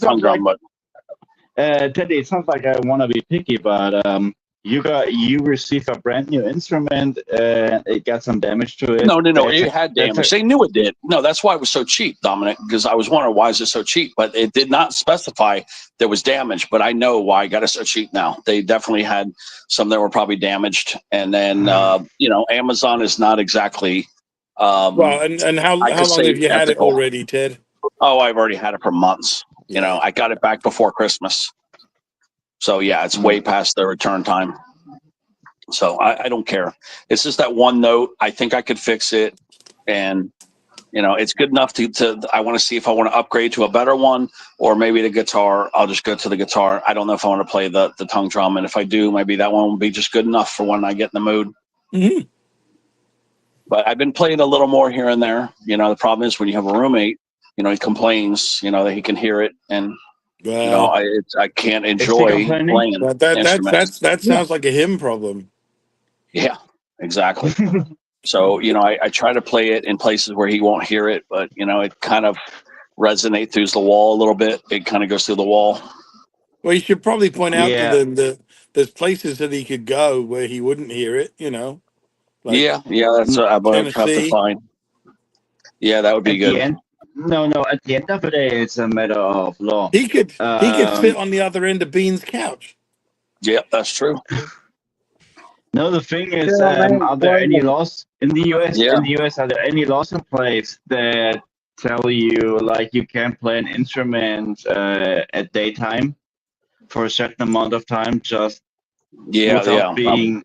tongue drum, but Teddy, it sounds like I want to be picky, but you received a brand new instrument and it got some damage to it. No, it had damage. They knew it did. No, that's why it was so cheap, Dominic, because I was wondering why is it so cheap, but it did not specify there was damage, but I know why I got it so cheap now. They definitely had some that were probably damaged. And then, Amazon is not exactly, well, and how long have you had it already, Ted? Oh, I've already had it for months. I got it back before Christmas. So yeah, it's way past the return time. So I don't care. It's just that one note. I think I could fix it. And, it's good enough to I want to see if I want to upgrade to a better one, or maybe the guitar. I'll just go to the guitar. I don't know if I want to play the tongue drum. And if I do, maybe that one will be just good enough for when I get in the mood. Mm-hmm. But I've been playing a little more here and there. The problem is when you have a roommate, he complains, that he can hear it. And, I can't enjoy playing. That sounds like a him problem. Yeah, exactly. So, I try to play it in places where he won't hear it, but, it kind of resonates through the wall a little bit. It kind of goes through the wall. Well, you should probably point out to Yeah. them that there's places that he could go where he wouldn't hear it, like Yeah, that's what I'm going to have to Tennessee. find. Yeah, that would be At the good. end, no, at the end of the day, it's a matter of law. He could sit on the other end of Bean's couch. Yeah, that's true. No, the thing is, Still ain't are there any playing. laws in the US? Yeah. In the US, are there any laws in place that tell you like you can't play an instrument at daytime for a certain amount of time, just without being?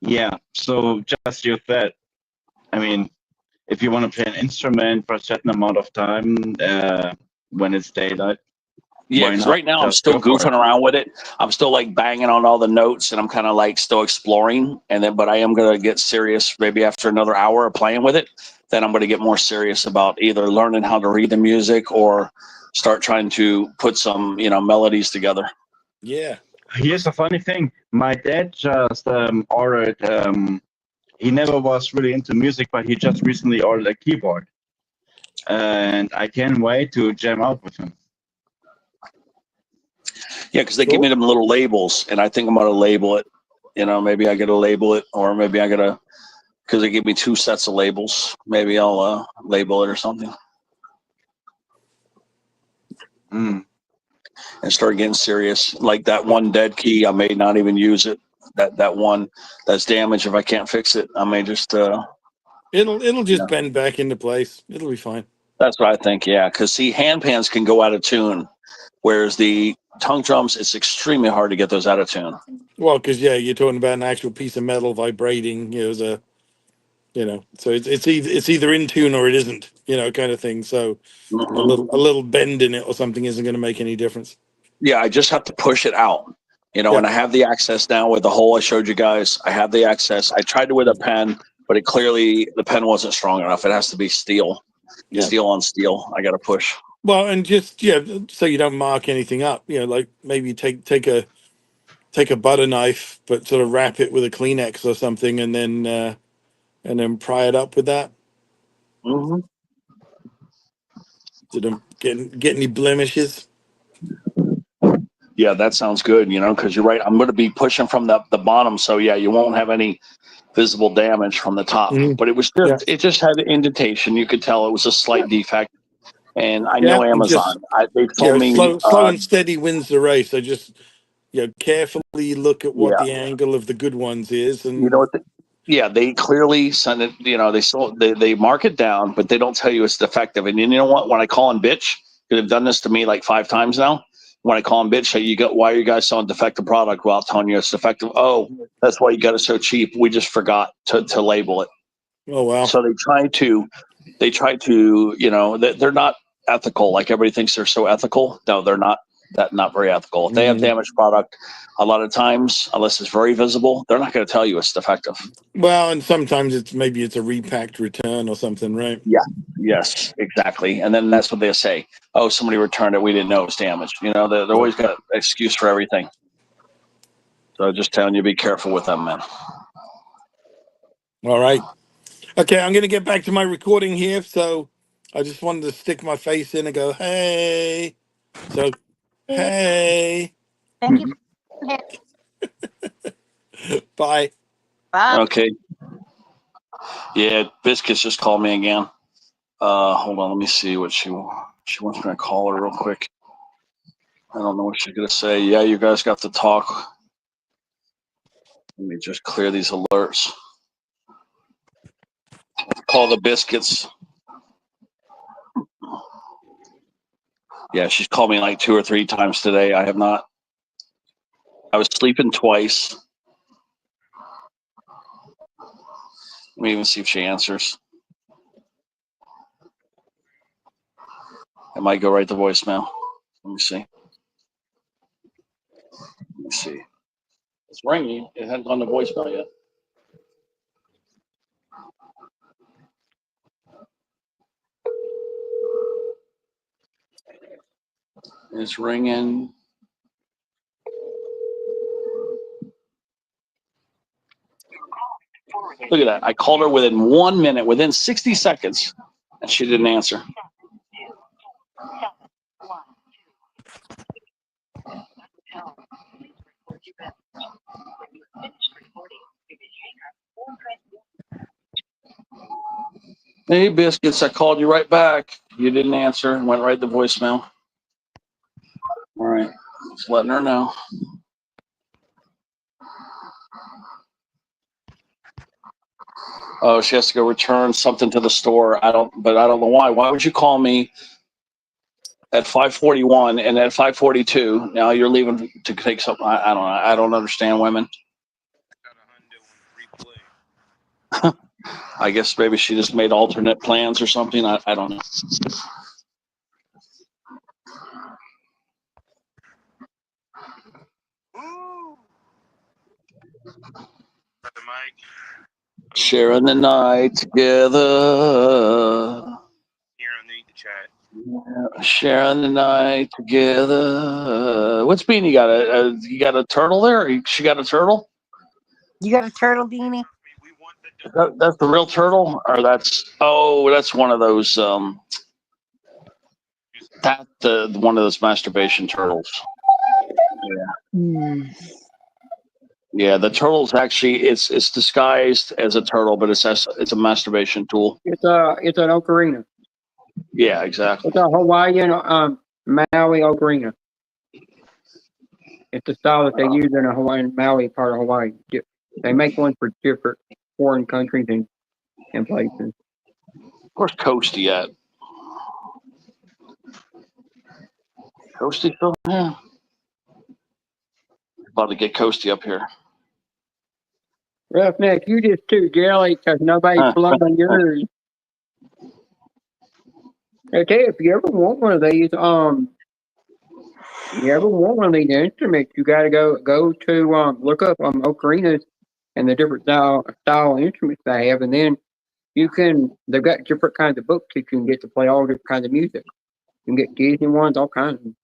Yeah. So just use that. I mean, if you want to play an instrument for a certain amount of time when it's daylight. Yeah, because right now I'm still goofing around with it. I'm still like banging on all the notes, and I'm kind of like still exploring. But I am gonna get serious maybe after another hour of playing with it. Then I'm gonna get more serious about either learning how to read the music or start trying to put some melodies together. Yeah. Here's a funny thing. My dad just ordered. He never was really into music, but he just recently ordered a keyboard, and I can't wait to jam out with him. Yeah, because they give me them little labels, and I think I'm gonna label it. Maybe I gotta label it, or maybe I gotta, because they give me 2 sets of labels. Maybe I'll label it or something. And start getting serious. Like that one dead key, I may not even use it. That one that's damaged. If I can't fix it, I may just. It'll just bend back into place. It'll be fine. That's what I think. Yeah, because see, hand pans can go out of tune, whereas the tongue drums, it's extremely hard to get those out of tune. Well, because you're talking about an actual piece of metal vibrating. So it's either in tune or it isn't. Kind of thing. So a little bend in it or something isn't going to make any difference. Yeah, I just have to push it out. And I have the access now with the hole I showed you guys. I have the access. I tried to with a pen, but the pen wasn't strong enough. It has to be steel. Yeah. Steel on steel. I got to push. Well, and just so you don't mark anything up. Like maybe take a butter knife, but sort of wrap it with a Kleenex or something, and then pry it up with that. Mm-hmm. Did get any blemishes? Yeah, that sounds good. Because you're right. I'm going to be pushing from the bottom, so yeah, you won't have any visible damage from the top. But it was just it just had an indentation. You could tell it was a slight defect. And I know Amazon. They told me slow and steady wins the race. So just carefully look at what the angle of the good ones is, and you know what? They clearly send it. They mark it down, but they don't tell you it's defective. And you know what? When I call them bitch, because they've done this to me like 5 times now. When I call them bitch, say why are you guys selling defective product without telling you it's defective? Oh, that's why you got it so cheap. We just forgot to label it. Oh wow! So they try to, they're not ethical. Like everybody thinks they're so ethical. No, they're not. Not very ethical. If they have damaged product, a lot of times, unless it's very visible, they're not going to tell you it's defective. Well, and sometimes it's a repacked return or something, right? Yeah. Yes, exactly. And then that's what they say. Oh, somebody returned it. We didn't know it was damaged. They're always got an excuse for everything. So just telling you, be careful with them, man. All right. Okay, I'm going to get back to my recording here. So I just wanted to stick my face in and go, hey. So, hey. Thank you. Bye. Bye. Okay. Yeah, Biscuits just called me again. Hold on, let me see what she wants me to call her real quick. I don't know what she's gonna say. Yeah, you guys got to talk. Let me just clear these alerts. Call the Biscuits. Yeah, she's called me like 2 or 3 times today. I have not. I was sleeping twice. Let me even see if she answers. It might go right to voicemail. Let me see. Let me see. It's ringing. It hasn't gone to voicemail yet. It's ringing. Look at that. I called her within 1 minute, within 60 seconds, and she didn't answer. Hey, Biscuits, I called you right back. You didn't answer and went right to voicemail. All right. Just letting her know. Oh, she has to go return something to the store. I don't know why. Why would you call me at 5:41 and at 5:42 now you're leaving to take something? I don't know. I don't understand women. I guess maybe she just made alternate plans or something. I don't know. Sharing the night together. Sharing the night together. What's Beanie got? You got a turtle there? She got a turtle? You got a turtle, Beanie? That's the real turtle, or that's one of those one of those masturbation turtles. Yeah. Yeah, the turtle's actually it's disguised as a turtle, but it's a masturbation tool. It's an ocarina. Yeah, exactly. It's a Hawaiian Maui ocarina. It's the style that they use in a Hawaiian Maui part of Hawaii. They make one for different foreign countries and places. Where's Coasty at? Coasty still? Yeah. About to get Coasty up here. Roughneck, you just too jelly because nobody's blowing yours. I tell you, if you ever want one of these, instruments, you got to go to look up ocarinas and the different style instruments they have, and then they've got different kinds of books that you can get to play all different kinds of music. You can get Disney ones, all kinds.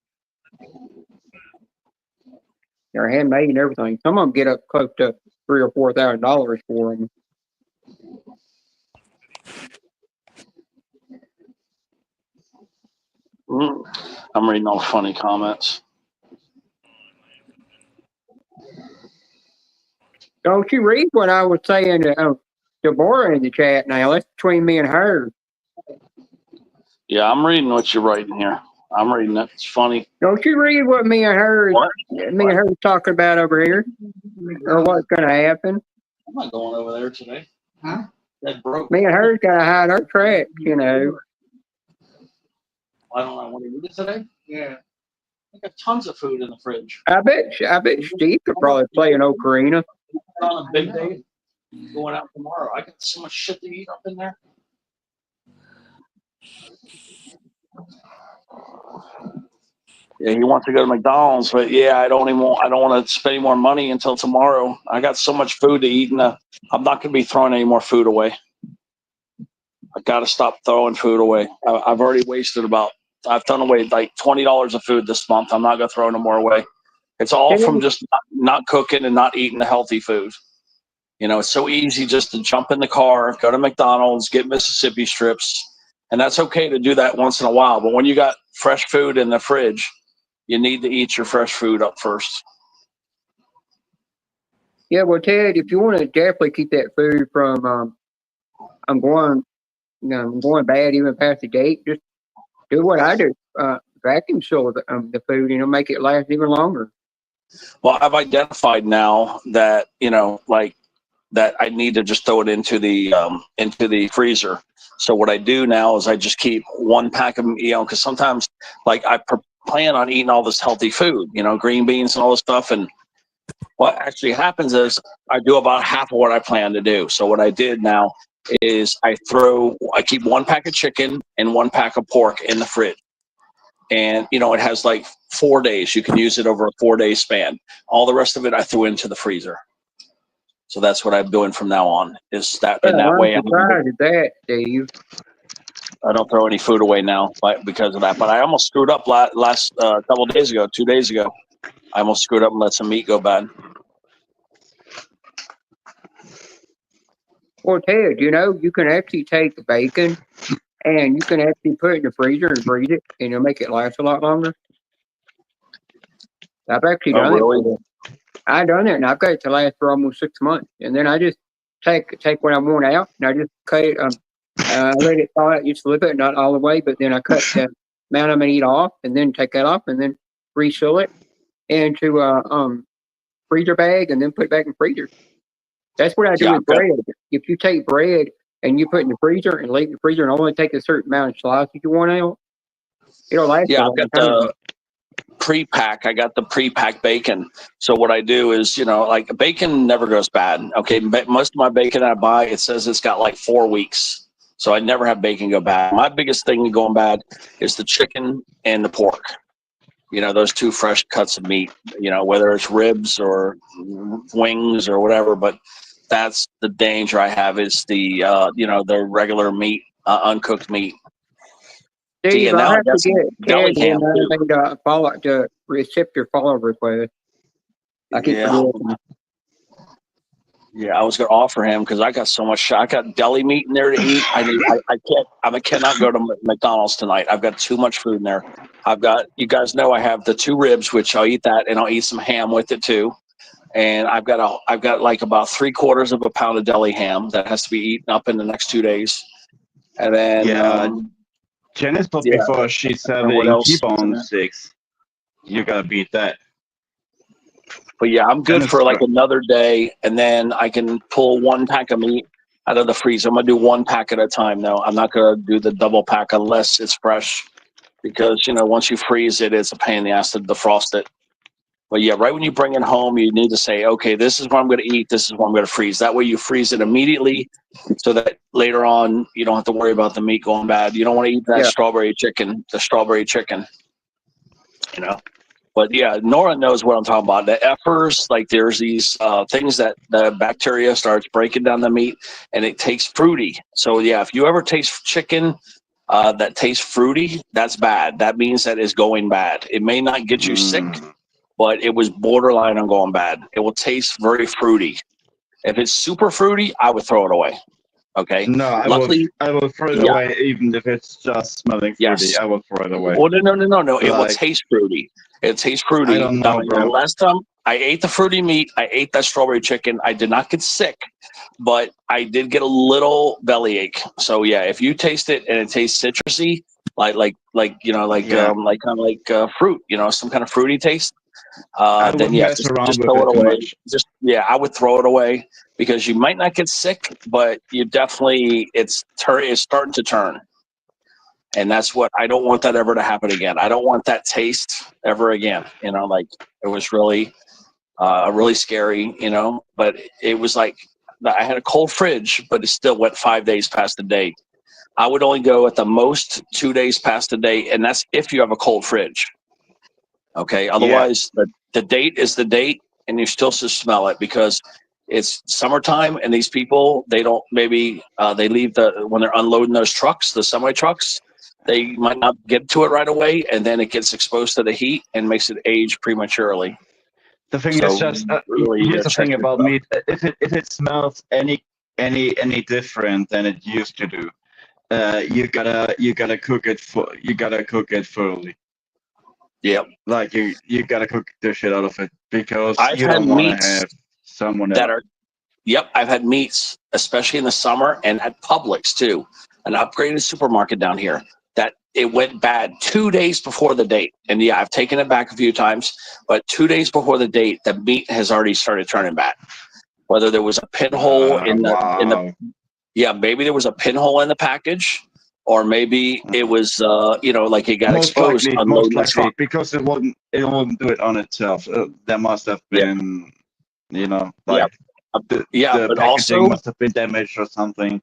They're handmade and everything. Some of them get up close to $3,000 or $4,000 for them. I'm reading all funny comments. Don't you read what I was saying to Deborah in the chat now? That's between me and her. Yeah, I'm reading what you're writing here. I'm reading it. It's funny. Don't you read what me and her was talking about over here? Or what's going to happen? I'm not going over there today. Huh? That broke. Me and her's got to hide our tracks, you know. I don't know. Want to eat it today? Yeah. I got tons of food in the fridge. I bet Steve could probably play an ocarina. On a big day, going out tomorrow. I got so much shit to eat up in there. Yeah, he wants to go to McDonald's, but yeah, I don't want to spend any more money until tomorrow. I got so much food to eat, and I'm not going to be throwing any more food away. I got to stop throwing food away. I've already wasted I've thrown away like $20 of food this month. I'm not going to throw no more away. It's all from just not cooking and not eating the healthy food. You know, it's so easy just to jump in the car, go to McDonald's, get Mississippi strips, and that's okay to do that once in a while. But when you got fresh food in the fridge, you need to eat your fresh food up first. Yeah, well, Ted, if you want to definitely keep that food from I'm going bad even past the date, just do what I do. Vacuum seal the food, make it last even longer. Well, I've identified now that, that I need to just throw it into the freezer. So what I do now is I just keep one pack of, because sometimes I plan on eating all this healthy food, green beans and all this stuff. And what actually happens is I do about half of what I plan to do. So what I did now is I keep one pack of chicken and one pack of pork in the fridge. And, it has 4 days. You can use it over a 4-day span. All the rest of it I threw into the freezer. So that's what I'm doing from now on. Is that in that way? I'm surprised at that, Steve. I don't throw any food away now because of that. But I almost screwed up last couple days ago, 2 days ago. I almost screwed up and let some meat go bad. Well, Ted, you can actually take the bacon and you can actually put it in the freezer and freeze it, and it'll make it last a lot longer. I've actually Oh, done it. really? I've done it, and I've got it to last for almost 6 months. And then I just take what I want out, and I just cut it. I let it thaw out just a little bit, not all the way, but then I cut the amount I'm gonna eat off, and then take that off, and then reseal it into a freezer bag, and then put it back in the freezer. That's what I do with bread. If you take bread and you put it in the freezer and leave it in the freezer and only take a certain amount of slices you want out, it'll last Yeah, a I've long got time. the pre-pack. I got the pre-packed bacon. So what I do is, like bacon never goes bad. Okay, most of my bacon I buy, it says it's got like 4 weeks. So I never have bacon go bad. My biggest thing going bad is the chicken and the pork. Those two fresh cuts of meat, whether it's ribs or wings or whatever, but that's the danger I have is the, the regular meat, uncooked meat. See, Steve, and I'll now I have got to some get deli Ted ham too. anything to accept your follow request. I keep Yeah. forgetting. Yeah, I was going to offer him because I got so much. I got deli meat in there to eat. I cannot go to McDonald's tonight. I've got too much food in there. You guys know I have the 2 ribs, which I'll eat that, and I'll eat some ham with it too. And I've got like about 3/4 of a pound of deli ham that has to be eaten up in the next 2 days. And then Janice told yeah. before she's And what having else? T-bone sticks. You gotta beat that. But yeah, I'm good Janice for like another day, and then I can pull 1 pack of meat out of the freezer. I'm gonna do 1 pack at a time though. I'm not gonna do the double pack unless it's fresh, because once you freeze it, it's a pain in the ass to defrost it. But yeah, right when you bring it home, you need to say, okay, this is what I'm gonna eat. This is what I'm gonna freeze. That way you freeze it immediately, so that later on you don't have to worry about the meat going bad. You don't want to eat that strawberry chicken, But yeah, Nora knows what I'm talking about. The effers, like there's these things that the bacteria starts breaking down the meat, and it tastes fruity. So yeah, if you ever taste chicken that tastes fruity, that's bad. That means that it's going bad. It may not get you sick, but it was borderline on going bad. It will taste very fruity. If it's super fruity, I would throw it away. Okay. No, I will throw it away even if it's just smelling fruity. Yes. I will throw it away. Well, no. It will Like, taste fruity. It tastes fruity. I don't know, bro. Last time I ate the fruity meat, I ate that strawberry chicken. I did not get sick, but I did get a little bellyache. So yeah, if you taste it and it tastes citrusy, like kind of like fruit, some kind of fruity taste, I then wouldn't yeah, mess around just with throw it it too away. much. I would throw it away because you might not get sick, but you definitely it's starting to turn. And that's what I don't want that ever to happen again. I don't want that taste ever again. Like it was really, really scary. But it was like I had a cold fridge, but it still went 5 days past the date. I would only go at the most 2 days past the date, and that's if you have a cold fridge. Okay. Otherwise, the date is the date, and you still should smell it because it's summertime, and these people they don't maybe they leave when they're unloading those trucks, the semi trucks. They might not get to it right away, and then it gets exposed to the heat and makes it age prematurely. The thing is just here's the thing about meat. If it smells any different than it used to do, you gotta cook it fully. Yep. Like you gotta cook the shit out of it because I've you had don't want to meats have someone that else. Yep, I've had meats, especially in the summer, and at Publix too, an upgraded supermarket down here, that it went bad 2 days before the date. And yeah, I've taken it back a few times, but 2 days before the date, the meat has already started turning bad. Whether there was a pinhole in the maybe there was a pinhole in the package, or maybe it was like it got exposed Most unloading the likely, truck. because it wouldn't do it on itself. There must have been, the but packaging also must have been damaged or something.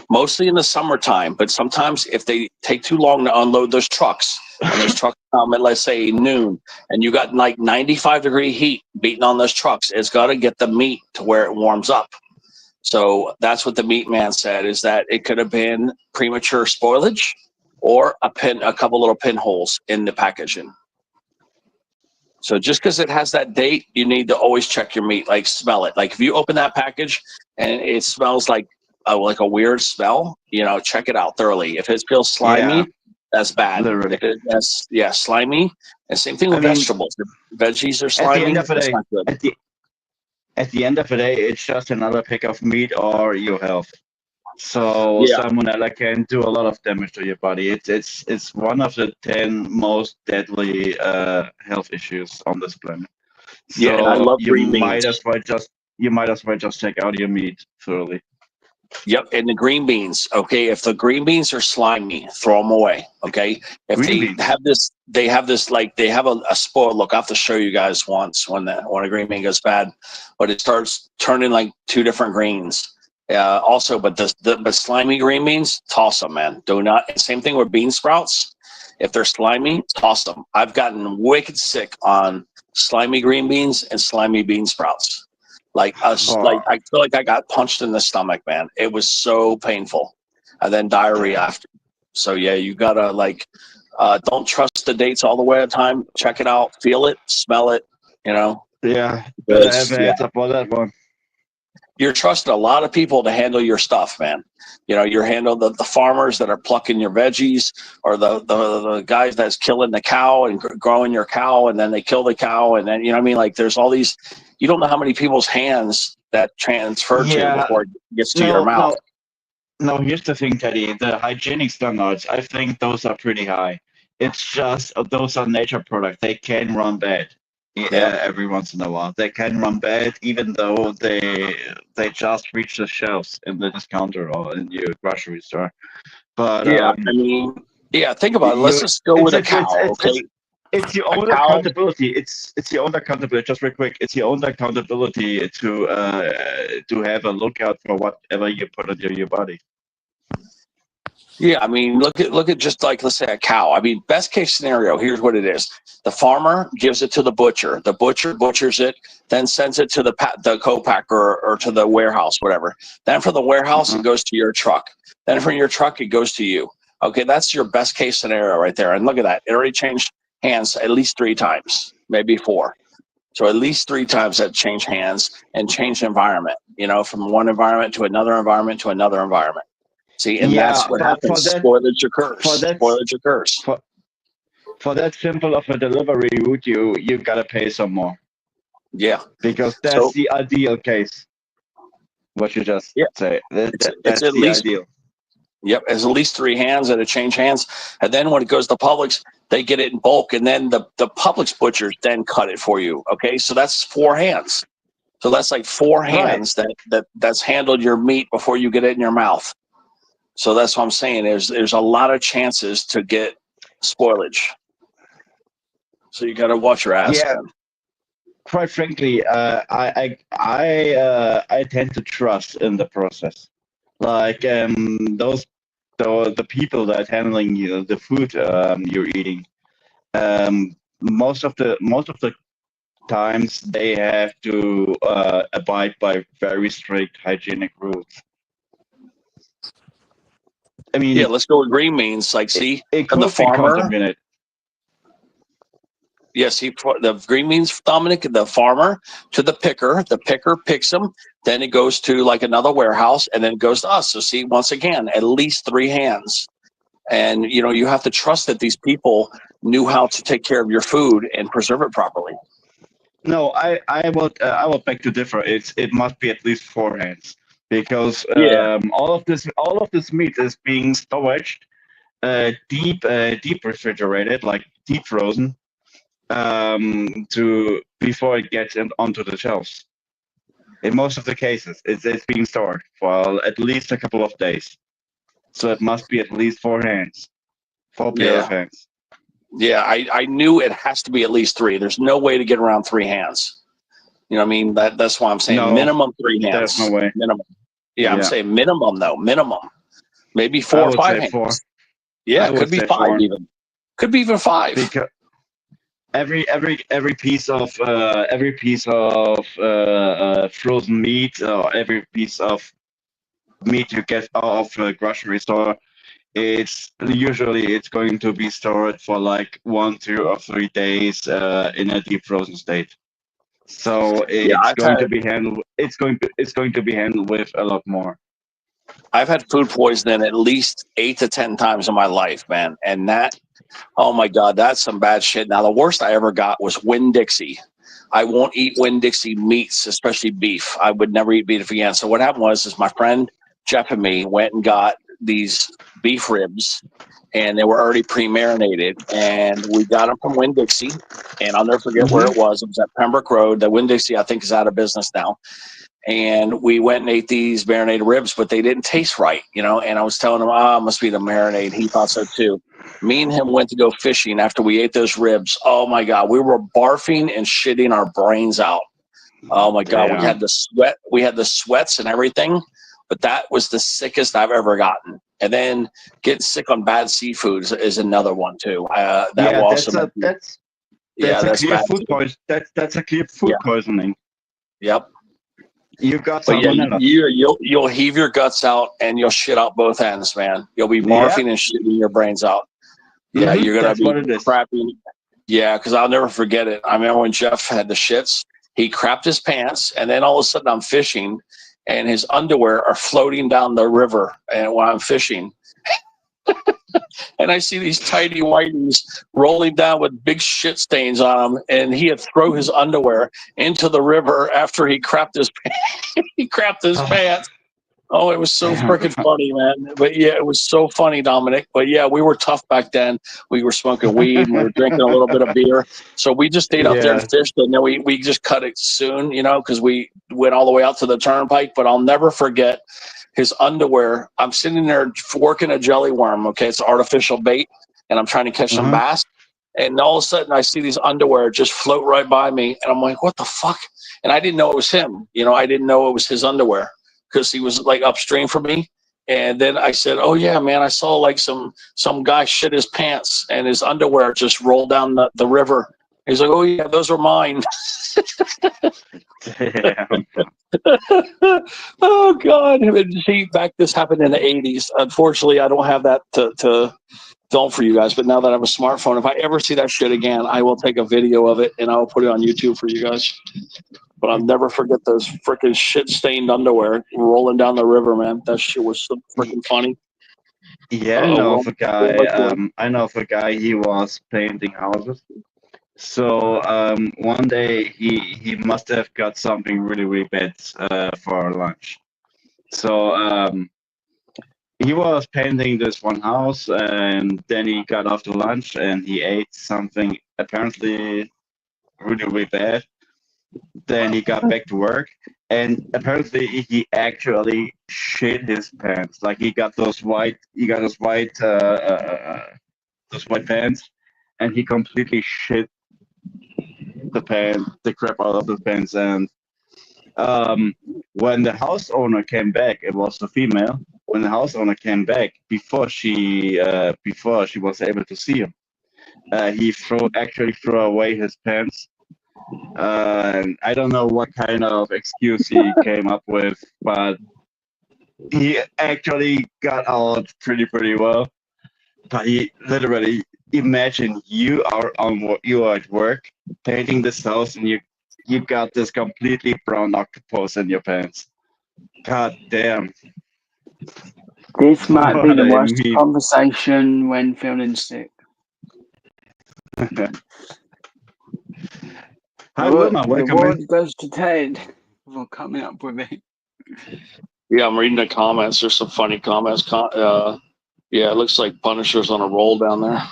Mostly in the summertime, but sometimes if they take too long to unload those trucks, and those trucks come at, let's say, noon, and you got like 95-degree heat beating on those trucks, it's got to get the meat to where it warms up. So that's what the meat man said, is that it could have been premature spoilage or a couple little pinholes in the packaging. So just because it has that date, you need to always check your meat, like smell it. Like if you open that package and it smells like like a weird smell, check it out thoroughly. If it feels slimy, Yeah, that's bad. literally. If that's slimy, and same thing with vegetables. If veggies are At the end slimy, of the that's day, not good. at the end of the day, it's just another pick of meat or your health. So Yeah. salmonella can do a lot of damage to your body. It's one of the 10 most deadly health issues on this planet. Yeah, and I So love green beans. you might as well just check out your meat thoroughly. Yep, and the green beans. Okay, if the green beans are slimy, throw them away. Okay, if Green they beans. have this, they have a spoiled look. I have to show you guys once when a green bean goes bad, but it starts turning like two different greens. Also, but but slimy green beans, toss them, man. Do not. Same thing with bean sprouts. If they're slimy, toss them. I've gotten wicked sick on slimy green beans and slimy bean sprouts. Like I feel like I got punched in the stomach, man. It was so painful, and then diarrhea after. So yeah, you gotta don't trust the dates all the way at a time. Check it out, feel it, smell it. Yeah, better have a Yeah. heads up on that one. You're trusting a lot of people to handle your stuff, man. You're handling the farmers that are plucking your veggies, or the guys that's killing the cow and growing your cow, and then they kill the cow, and then Like there's all these. You don't know how many people's hands that transfer to before it gets to your mouth. No, here's the thing, Teddy. The hygienic standards, I think those are pretty high. It's just those are nature products. They can run bad every once in a while. They can run bad, even though they just reach the shelves in the discounter or in your grocery store. But Yeah, think about it. Let's just go with a cow, okay? It's your own accountability. It's your own accountability. Just real quick, it's your own accountability to have a lookout for whatever you put into your body. Yeah, look at just like, let's say, a cow. Best case scenario, here's what it is. The farmer gives it to the butcher. The butcher butchers it, then sends it to the co-packer or to the warehouse, whatever. Then from the warehouse, it goes to your truck. Then from your truck, it goes to you. Okay, that's your best case scenario right there. And look at that. It already changed hands at least 3 times, maybe 4. So at least 3 times that changed hands and changed environment, from one environment to another environment to another environment. See, and that's what happens. Spoilage occurs. Spoilage occurs. For that simple of a delivery route, you gotta pay some more. Yeah, because that's the ideal case. What you just say. That's at the least, ideal. Yep, it's at least 3 hands that have changed hands, and then when it goes to Publix, they get it in bulk, and then the Publix butchers then cut it for you. Okay, so that's 4 hands. So that's like 4 hands that's handled your meat before you get it in your mouth. So that's what I'm saying. There's a lot of chances to get spoilage. So you got to watch your ass, man. Quite frankly, I tend to trust in the process. Like the people that are handling the food you're eating. Most of the times they have to abide by very strict hygienic rules. Yeah, let's go with green beans. Like, see, it from the could be farmer. contaminated. Yes, the green beans, Dominic, the farmer to the picker picks them, then it goes to like another warehouse, and then it goes to us. So see, once again, at least 3 hands. And you have to trust that these people knew how to take care of your food and preserve it properly. No, I will beg to differ. It must be at least 4 hands, because all of this meat is being stored deep refrigerated, like deep frozen, before it gets onto the shelves. In most of the cases, it's being stored for at least a couple of days. So it must be at least 4 hands, 4 pair of hands. Yeah, I knew it has to be at least 3. There's no way to get around 3 hands. You know what I mean? That's why I'm saying minimum 3 hands. There's no way. Minimum. Yeah, I'm saying minimum though. Minimum. Maybe 4 or 5 hands. 4. Yeah, it could be 5 4. even. Could be even 5. Because every piece of frozen meat, or every piece of meat you get out of a grocery store, it's going to be stored for like 1, 2, or 3 days in a deep frozen state. So it's going to be handled. It's going to be handled with a lot more. I've had food poisoning at least 8 to 10 times in my life, man. And that, oh my God, that's some bad shit. Now, the worst I ever got was Winn-Dixie. I won't eat Winn-Dixie meats, especially beef. I would never eat beef again. So what happened was my friend Jeff and me went and got these beef ribs, and they were already pre-marinated. And we got them from Winn-Dixie, and I'll never forget where it was. It was at Pembroke Road. The Winn-Dixie, I think, is out of business now. And we went and ate these marinated ribs, but they didn't taste right, you know. And I was telling him, it must be the marinade. He thought so too. Me and him went to go fishing after we ate those ribs. Oh my God, we were barfing and shitting our brains out. Oh my God, we had the sweat, we had the sweats and everything, but that was the sickest I've ever gotten. And then getting sick on bad seafood is another one too. That Yeah, will also that's that's clear bad food too. poison. That's a clear food poisoning. Yep. You got But yeah, salmonella. you'll heave your guts out and you'll shit out both ends, man. You'll be barfing and shitting your brains out. Yeah, you're gonna That's be what it is. crapping. Yeah, because I'll never forget it. I remember when Jeff had the shits. He crapped his pants, and then all of a sudden I'm fishing, and his underwear are floating down the river, and while I'm fishing. And I see these tidy whiteys rolling down with big shit stains on them, and he had thrown his underwear into the river after he crapped his he crapped his pants. Oh, it was so freaking funny, man. But yeah, it was so funny, Dominic. But yeah, we were tough back then. We were smoking weed and we were drinking a little bit of beer. So we just stayed out there and fished, and then we just cut it soon, you know, because we went all the way out to the turnpike. But I'll never forget his underwear. I'm sitting there working a jelly worm. Okay, it's artificial bait, and I'm trying to catch some bass. And all of a sudden, I see these underwear just float right by me, and I'm like, "What the fuck?" And I didn't know it was him. You know, I didn't know it was his underwear because he was like upstream from me. And then I said, "Oh yeah, man, I saw like some guy shit his pants and his underwear just rolled down the river." He's like, "Oh yeah, those are mine." Oh God! See, this happened in the '80s. Unfortunately, I don't have that to film for you guys. But now that I have a smartphone, if I ever see that shit again, I will take a video of it and I will put it on YouTube for you guys. But I'll never forget those freaking shit-stained underwear rolling down the river, man. That shit was so freaking funny. Yeah, I know of a guy. I know of a guy. He was painting houses. So one day he must have got something really bad for lunch. So he was painting this one house, and then he got off to lunch and he ate something apparently really bad. Then he got back to work, and apparently he actually shit his pants. Like he got those white pants, and he completely shit the crap out of the pants. And when the house owner came back, it was a female. When the house owner came back, before she was able to see him, he actually threw away his pants. I don't know what kind of excuse he came up with, but he actually got out pretty well. But he literally, imagine you are at work painting this house, and you got this completely brown octopus in your pants. God damn. This might be the What I worst mean. conversation when feeling sick. Hi, Wilma. The Welcome award in. goes to Ted for coming up with it. Yeah, I'm reading the comments. There's some funny comments. Yeah, it looks like Punisher's on a roll down there.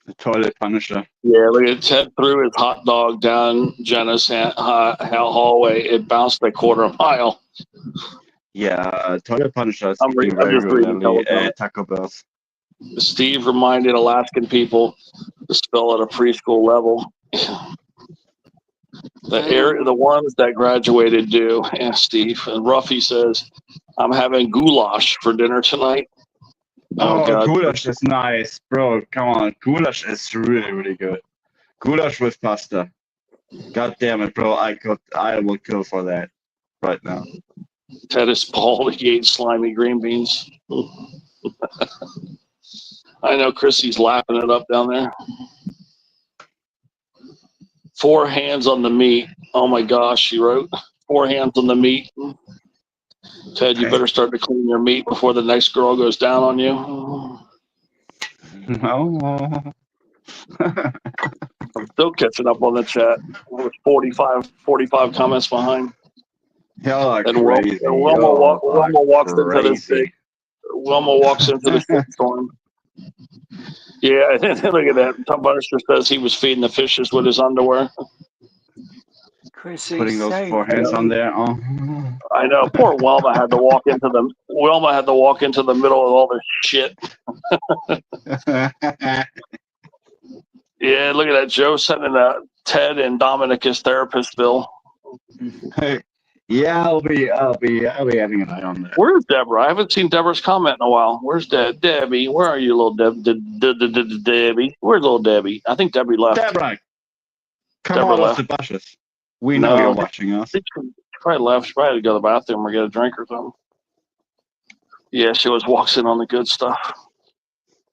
The toilet Punisher. Yeah, look at Ted threw his hot dog down Jenna's hallway. It bounced a quarter mile. Yeah, toilet Punisher is I'm eating just very reading regularly teleprompter. at Taco Bell's. Steve reminded Alaskan people to spell at a preschool level. The ones that graduated do. Yeah, Steve. And Ruffy says, "I'm having goulash for dinner tonight." Oh, God. goulash is nice, bro. Come on, goulash is really good. Goulash with pasta. God damn it, bro! I will kill for that right now. Ted is bald. He ate slimy green beans. I know Chrissy's lapping it up down there. 4 hands on the meat. Oh my gosh, she wrote 4 hands on the meat. Ted, you better start to clean your meat before the next girl goes down on you. No. I'm still catching up on the chat. With 45 comments behind. Y'all are And crazy. Wilma Y'all are walks into this crazy. big. Wilma walks into the storm. Yeah, look at that. Tom Bunnister says he was feeding the fishes with his underwear. Chrissy, Putting those save four hands on me. there. Oh. I know. Poor Wilma had to walk into the middle of all this shit. Yeah, look at that. Joe sending Ted and Dominic as therapist bill. Yeah, I'll be having an eye on that. Where's Deborah? I haven't seen Deborah's comment in a while. Where's Debbie? Where are you, little Debbie? Where's little Debbie? I think Debbie left. Deborah, come Deborah out left. of the bushes. We know you're watching us. She probably left. She probably had to go to the bathroom or get a drink or something. Yeah, she was walking on the good stuff.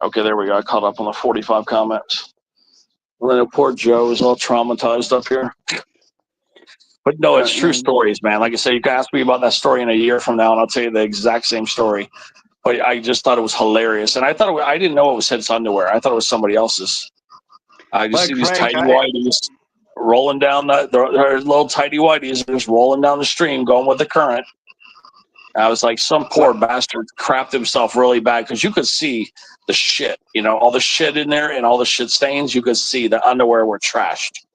Okay, there we go. I caught up on the 45 comments. Well, then poor Joe is all traumatized up here. But no, it's true stories, man. Like I say, you can ask me about that story in a year from now, and I'll tell you the exact same story. But I just thought it was hilarious, and I didn't know it was his underwear. I thought it was somebody else's. I just see these tidy whities rolling down their little tidy whities just rolling down the stream, going with the current. I was like, some poor bastard crapped himself really bad because you could see the shit, all the shit in there and all the shit stains. You could see the underwear were trashed.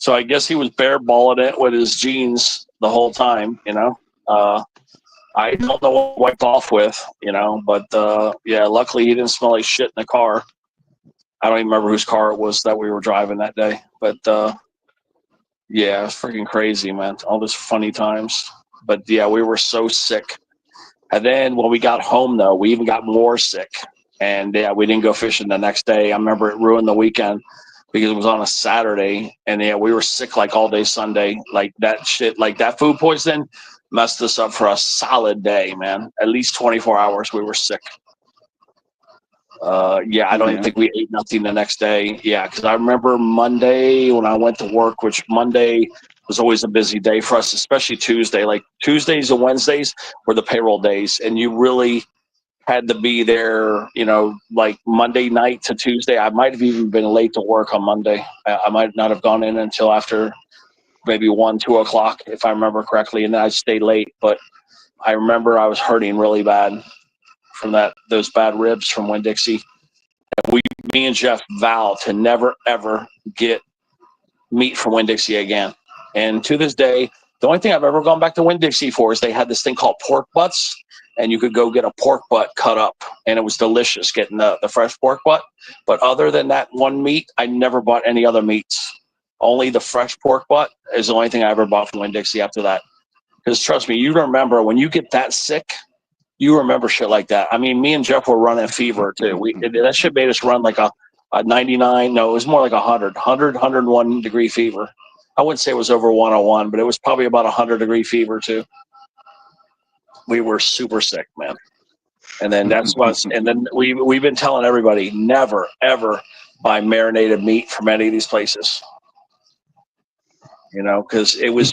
So I guess he was bare balling it with his jeans the whole time, I don't know what he wiped off with, but yeah, luckily he didn't smell like shit in the car. I don't even remember whose car it was that we were driving that day, but yeah, it's freaking crazy, man. All those funny times. But yeah, we were so sick. And then when we got home, though, we even got more sick. And yeah, we didn't go fishing the next day. I remember it ruined the weekend because it was on a Saturday. And yeah, we were sick like all day Sunday. Like that shit, like that food poisoning messed us up for a solid day, man. At least 24 hours we were sick. Yeah, I don't even think we ate nothing the next day. Yeah, because I remember Monday when I went to work, which Monday was always a busy day for us, especially Tuesday. Like Tuesdays and Wednesdays were the payroll days, and you really had to be there, like Monday night to Tuesday. I might have even been late to work on Monday. I might not have gone in until after maybe 1, 2 o'clock, if I remember correctly, and then I'd stay late. But I remember I was hurting really bad from those bad ribs from Winn-Dixie. And me and Jeff vowed to never, ever get meat from Winn-Dixie again. And to this day, the only thing I've ever gone back to Winn-Dixie for is they had this thing called pork butts, and you could go get a pork butt cut up, and it was delicious getting the fresh pork butt. But other than that one meat, I never bought any other meats. Only the fresh pork butt is the only thing I ever bought from Winn-Dixie after that. Because trust me, you remember when you get that sick, you remember shit like that. I mean, me and Jeff were running fever too. That shit made us run like a 99. No, it was more like 100, 101 degree fever. I wouldn't say it was over 101, but it was probably about 100-degree fever too. We were super sick, man. And then we've been telling everybody, never, ever buy marinated meat from any of these places. Because it was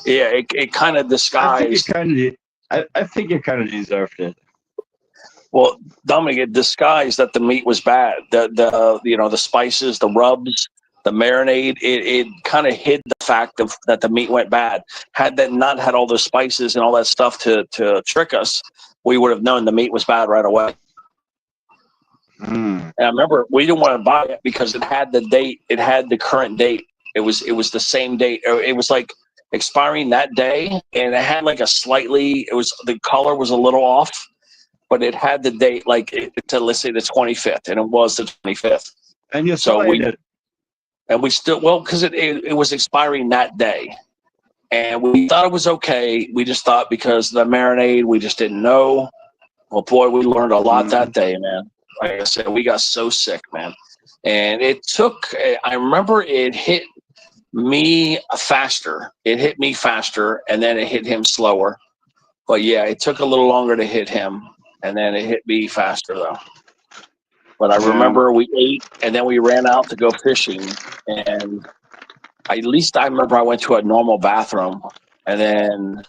it kind of disguised. I think you kind of deserved it. Well, Dominic, it disguised that the meat was bad. The spices, the rubs, the marinade, it kind of hid the fact that the meat went bad. Had that not had all those spices and all that stuff to trick us, we would have known the meat was bad right away. And I remember we didn't want to buy it because it had the date. It had the current date. It was the same date. It was like expiring that day, and it had like the color was a little off, but it had the date like let's say the 25th, and it was the 25th. And you saw it. And we still, because it was expiring that day, and we thought it was okay. We just thought because the marinade, we just didn't know. Well, boy, we learned a lot that day, man. Like I said, we got so sick, man. And I remember it hit me faster. It hit me faster, and then it hit him slower. But yeah, it took a little longer to hit him, and then it hit me faster, though. But I remember we ate, and then we ran out to go fishing. And at least I remember I went to a normal bathroom, And then,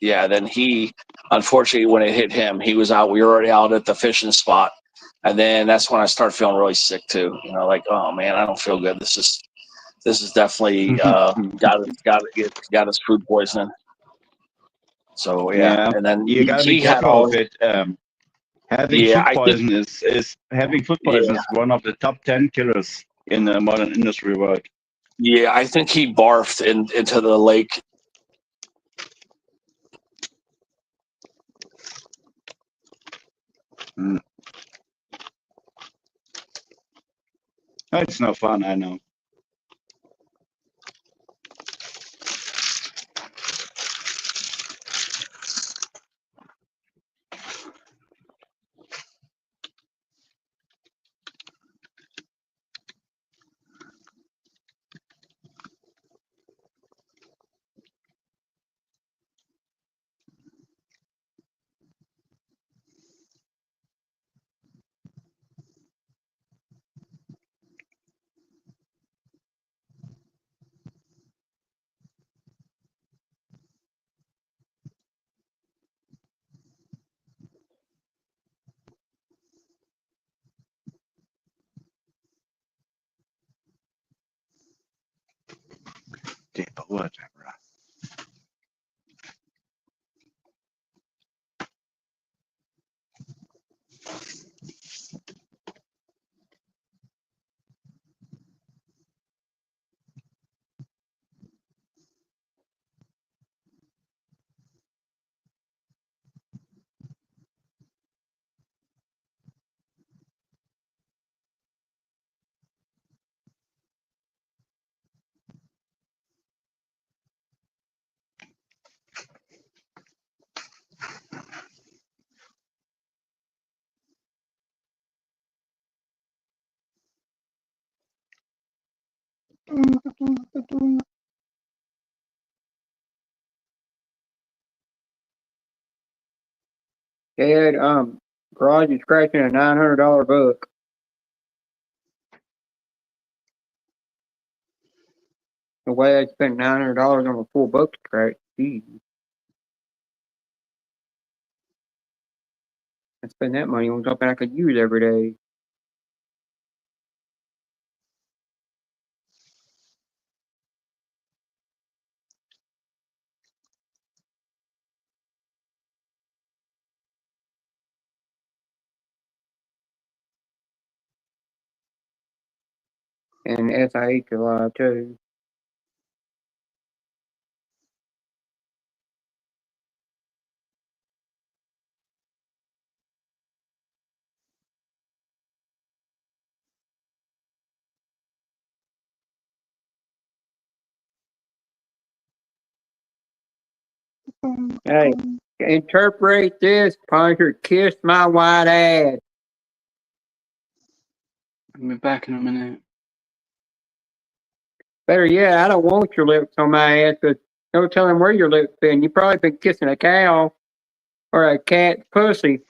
yeah, then he, unfortunately, when it hit him, he was out. We were already out at the fishing spot. And then that's when I started feeling really sick too. You know, like, oh man, I don't feel good. This is definitely got us food poisoning. So yeah, Yeah, and then you gotta be he had careful of all. it. Having Yeah, food I think. poison is having food poison Yeah, is one of the top 10 killers in the modern industry world. yeah, I think he barfed into the lake. Mm. It's no fun, I know. Yeah, but whatever. Dad, garage is scratching a $900 book. The way I spent $900 on a full book scratch. Jeez. I spend that money on something I could use every day. And SIH a lot too. Hey, interpret this, Puncher. Kiss my white ass. I'll be back in a minute. Better yet, I don't want your lips on my ass, but no telling where your lips been. You probably been kissing a cow or a cat's pussy.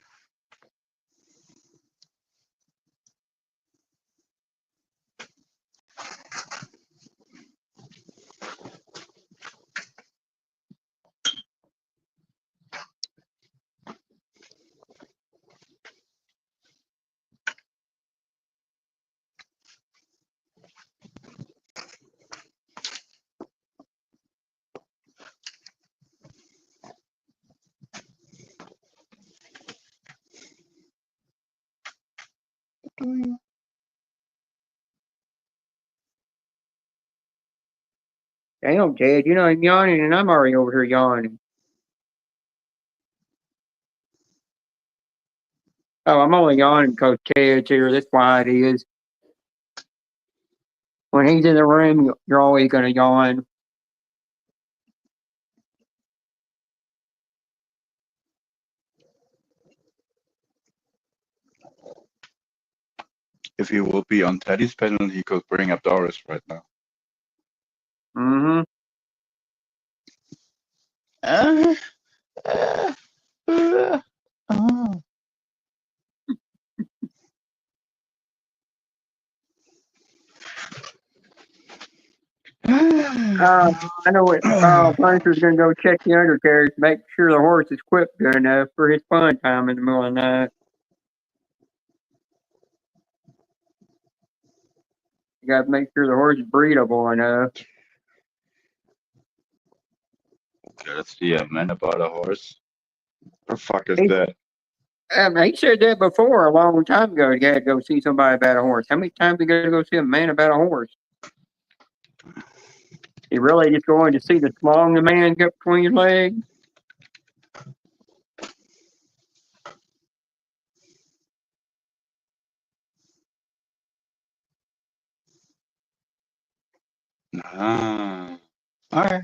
Damn, Ted, you know I'm yawning and I'm already over here yawning. Oh, I'm only yawning because Ted's here. That's why it is. When he's in the room, you're always going to yawn. If he will be on Teddy's panel, he could bring up Doris right now. Mm-hmm. I know what Punisher's going to go check the undercarriage, make sure the horse is equipped good enough for his fun time in the middle of the night. You got to make sure the horse is breedable enough. Okay, let's see a man about a horse. What the fuck is He, that? he said that before a long time ago. You had to go see somebody about a horse. How many times you got to go see a man about a horse? You really just going to see the slong the man got between your legs? Ah. Alright.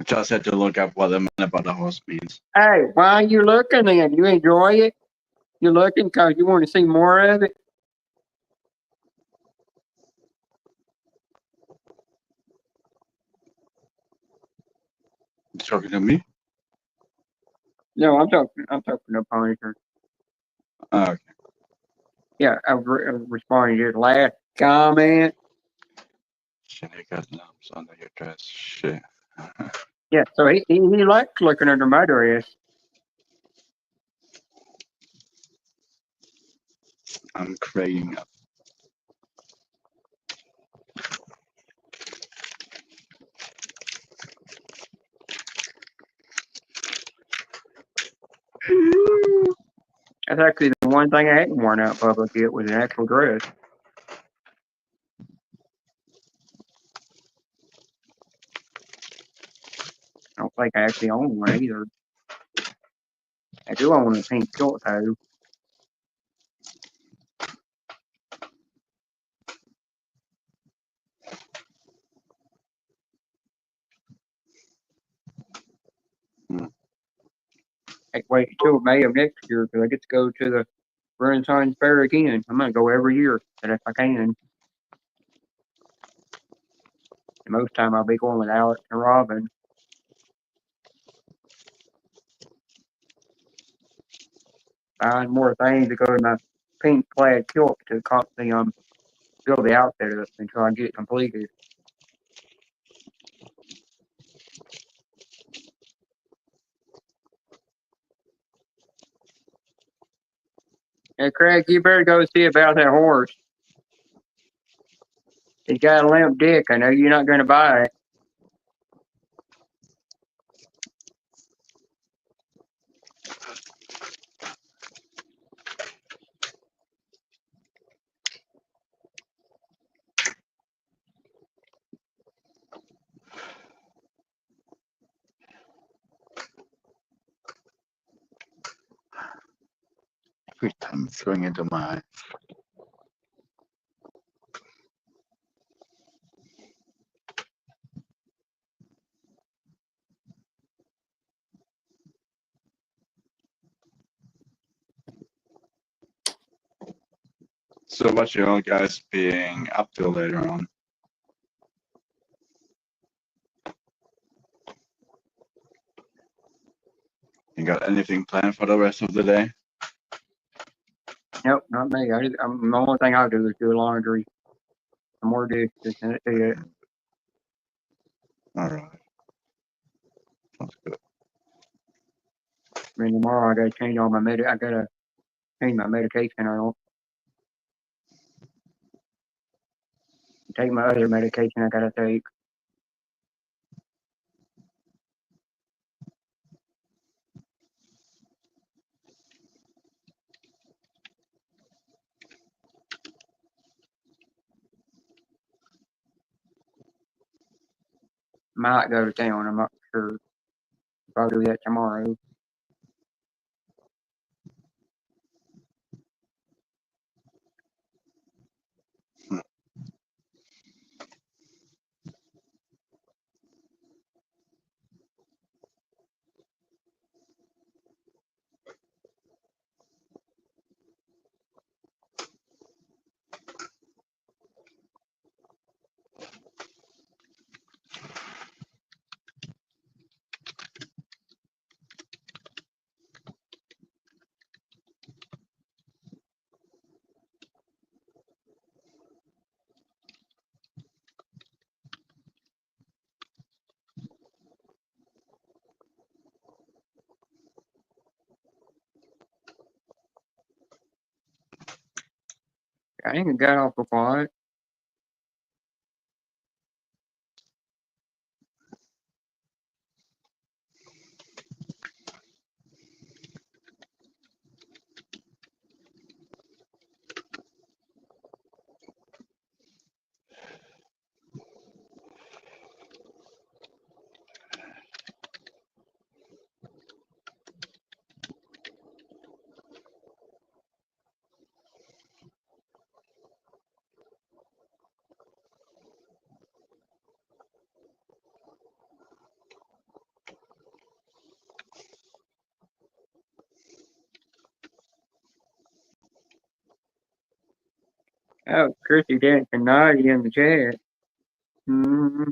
I just had to look up what a man about a horse means. Hey, why are you looking then? You enjoy it? You're looking because you want to see more of it? You talking to me? No, I'm talking to Punisher. Okay. Yeah, I was responding to your last comment. Shit, I got lumps under your dress. Shit. Yeah, so he likes looking under my dress. I'm craying up. That's actually the one thing I hadn't worn out in public yet was an actual dress. I don't think I actually own one either. I do own a pink kilt though. I can't wait until May of next year because I get to go to the Renaissance Fair again. I'm gonna go every year, and if I can. And most time I'll be going with Alex and Robin. Find more things to go to my pink plaid kilt to constantly build the outfit up until I get it completed. Hey Craig, you better go see about that horse. He's got a limp dick. I know you're not gonna buy it. Every time I'm throwing into my eye. So what's you all guys being up to later on? You got anything planned for the rest of the day? Nope, not me. The only thing I'll do is do laundry. Some more dishes and that's it. Alright. Sounds good. I mean, tomorrow I gotta change all my I gotta change my medication out. Take my other medication I gotta take. Might go to town. I'm not sure. I'll do that tomorrow. Dang, it got awful quiet. Oh, Chrissy dancing naughty in the chat. Mm-hmm.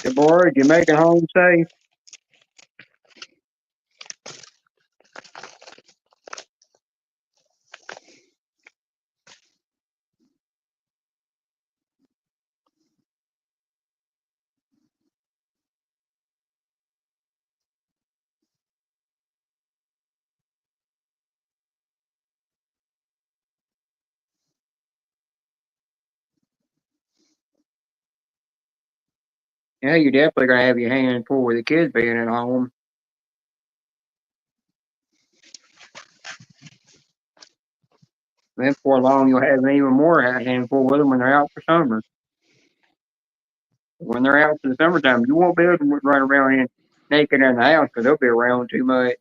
Deborah, did you make it home safe? Yeah, you definitely gonna have your hands full with the kids being at home. Then before long, you'll have even more handful with them when they're out for summer. When they're out for the summertime, you won't be able to run around in naked in the house because they'll be around too much.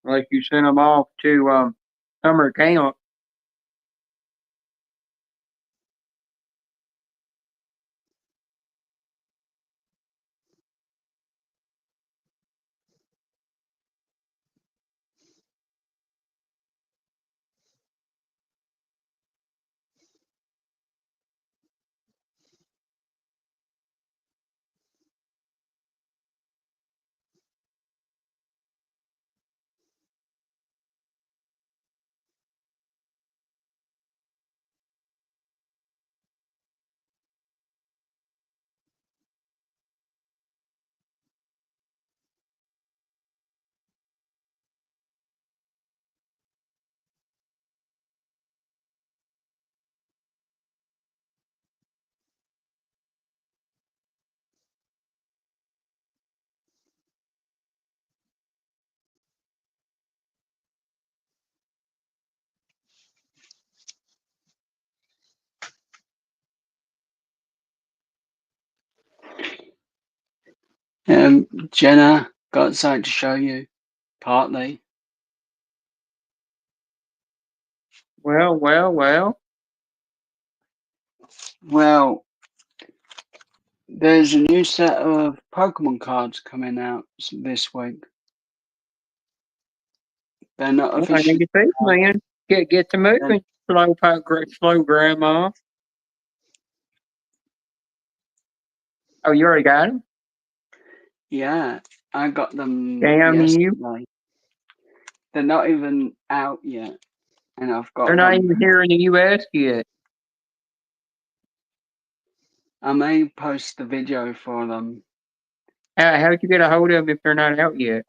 Unless you send them off to summer camp. Jenna, got something to show you, partly. Well. Well, there's a new set of Pokemon cards coming out this week. They're not I need officially. to see, man. Get to moving, slow grandma. Oh, you already got them? Yeah, I got them Damn yesterday. you. They're not even out yet, and I've got They're them. not even here in the U.S. yet. I may post the video for them. How'd you get a hold of them if they're not out yet?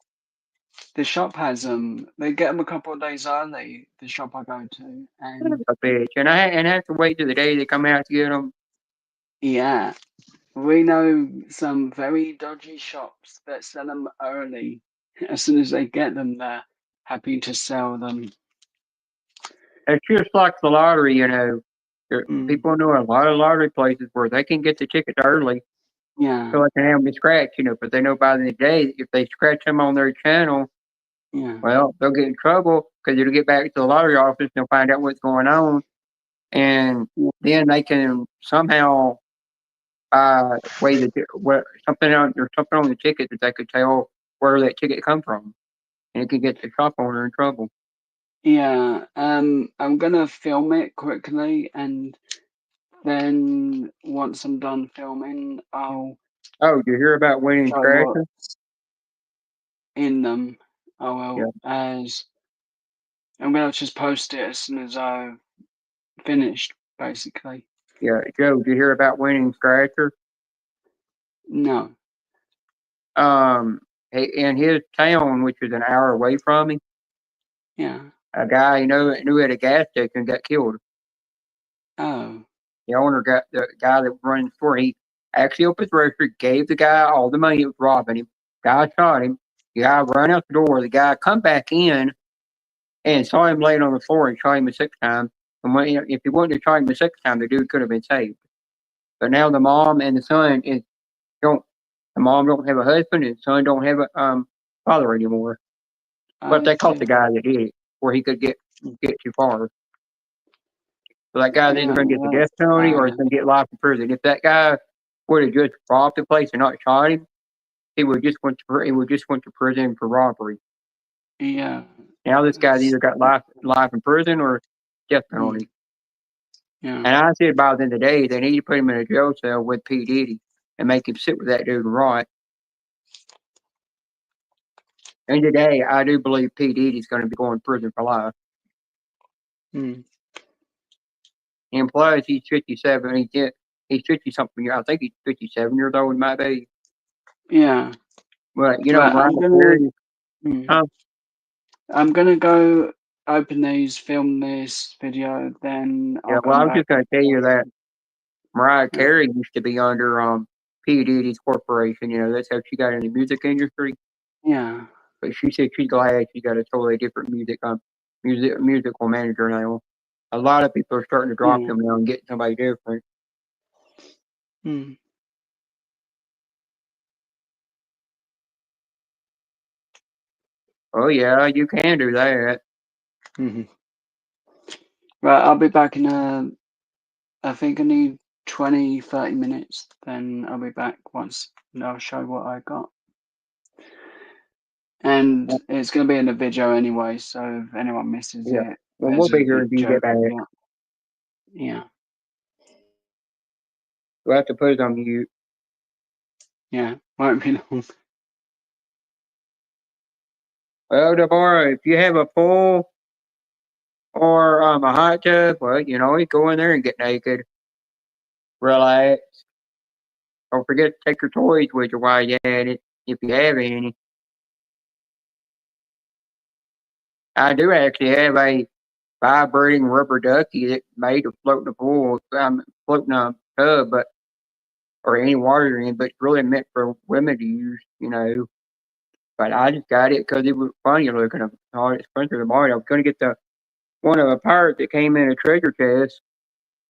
The shop has them. They get them a couple of days early. The shop I go to, and A bitch. And I have to wait till the day they come out to get them. yeah, We know some very dodgy shops that sell them early. As soon as they get them, they're happy to sell them. It's just like the lottery, you know. People know a lot of lottery places where they can get the tickets early Yeah. so they can have them scratch, you know. But they know by the day if they scratch them on their channel, Yeah. well, they'll get in trouble because it'll get back to the lottery office and they'll find out what's going on, and then they can somehow way the something on the ticket that they could tell where that ticket come from, and it could get the shop owner in trouble. Yeah. I'm gonna film it quickly, and then once I'm done filming, I'll. Oh, did you hear about winning show scratches? what's in them. I will, as I'm gonna just post it as soon as I've finished, basically. Yeah, Joe, did you hear about winning scratcher? No. In his town, which is an hour away from him, Yeah. a guy he knew at a gas station got killed. Oh. The guy that was running the store, he actually opened his register, gave the guy all the money that was robbing him. Guy shot him. The guy ran out the door. The guy come back in and saw him laying on the floor and shot him a sixth time. And if he wouldn't have shot him a sixth time, the dude could have been saved. But now the mom and the son don't. The mom don't have a husband, and the son don't have a father anymore. But they caught the guy that did it, where he could get too far. So that guy's either going to get the death penalty or he's going to get life in prison. If that guy would have just robbed the place and not shot him, he would just went to prison for robbery. Yeah. Now this guy's either got life in prison or death penalty. Yeah. And I said by the end of the day, they need to put him in a jail cell with P. Diddy and make him sit with that dude and rot. And today, I do believe P. Diddy's going to be going to prison for life. And plus, he's 57. He's 50 something. I think he's 57 years old, might be. Yeah. But, you know, Mariah Carey. I'm gonna go open these, film this video, then I'll Well, I was come just back. going to tell you that Mariah Carey used to be under P. Diddy's corporation. You know, that's how she got in the music industry. Yeah. But she said she's glad she got a totally different musical manager now. A lot of people are starting to drop them now and get somebody different. Oh yeah, you can do that. Right, I'll be back in I think I need 20, 30 minutes, then I'll be back once and I'll show what I got. And it's going to be in the video anyway, so if anyone misses it, well, we'll be here until you get back. Yeah. We'll have to put it on mute. Yeah, won't be long. Well, Deborah, if you have a pool or a hot tub, well, you know, you go in there and get naked. Relax. Don't forget to take your toys with you while you're at it, if you have any. I do actually have a vibrating rubber ducky that's made to float in a pool, float in a tub, or any water in, but it's really meant for women to use, you know. But I just got it because it was funny looking. All expensive tomorrow. I was going to get one of a pirate that came in a treasure chest,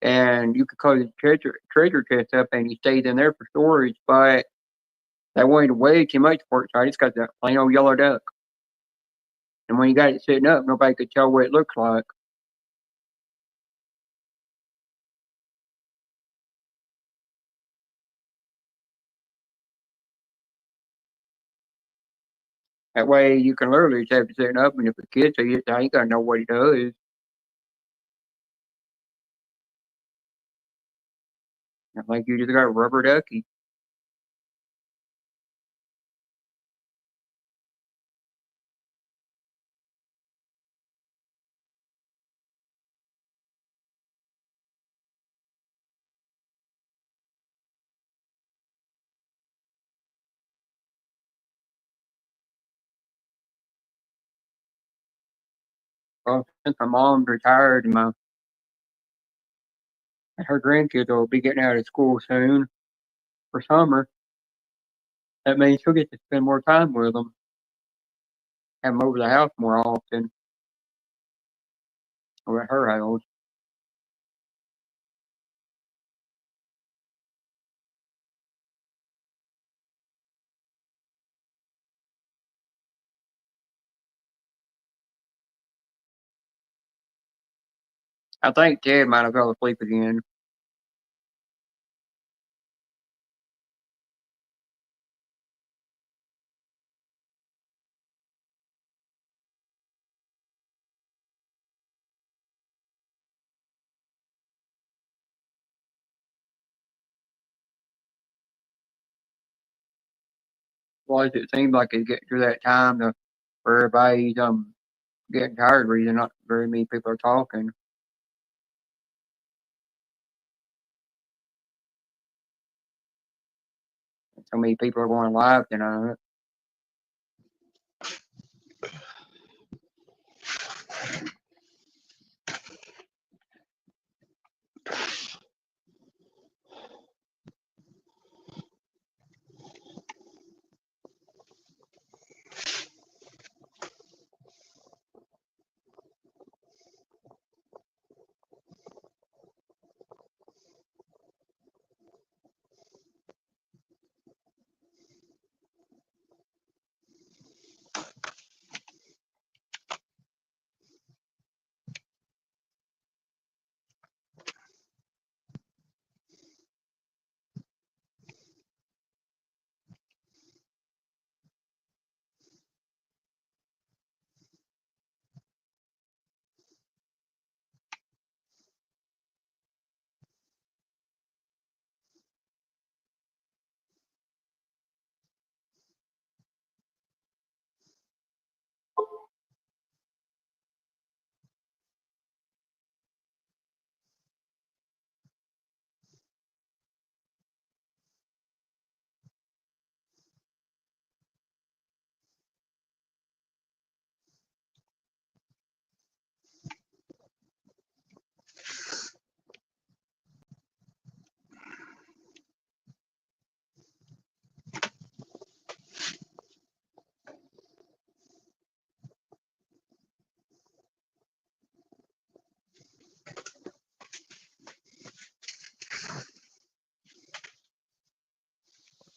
and you could close the treasure chest up, and he stayed in there for storage. But they wanted way too much for it, so I just got that plain old yellow duck. And when you got it sitting up, nobody could tell what it looks like. That way, you can literally just have it sitting up, and if the kid sees it, they ain't gonna know what he does. I think you just got a rubber ducky. Well, since my mom's retired and her grandkids will be getting out of school soon, for summer. That means she'll get to spend more time with them, have them over the house more often, or at her house. I think Ted might have fell asleep again. Well, it seems like it's getting to that time where everybody's getting tired reason not very many people are talking. So many people are going live tonight.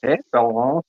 It fell off.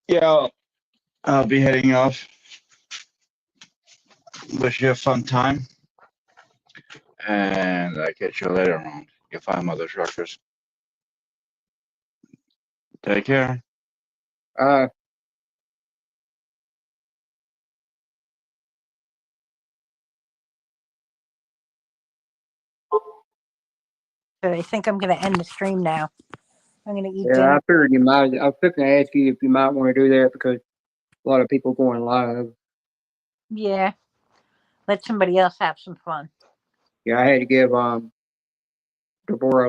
Yeah, I'll be heading off. Wish you a fun time. And I'll catch you later on. You find mother truckers. Take care. So I think I'm going to end the stream now. I'm going to eat Yeah, I dinner. figured you might. I was fixing to ask you if you might want to do that because a lot of people going live. Yeah. Let somebody else have some fun. Yeah, I had to give Deborah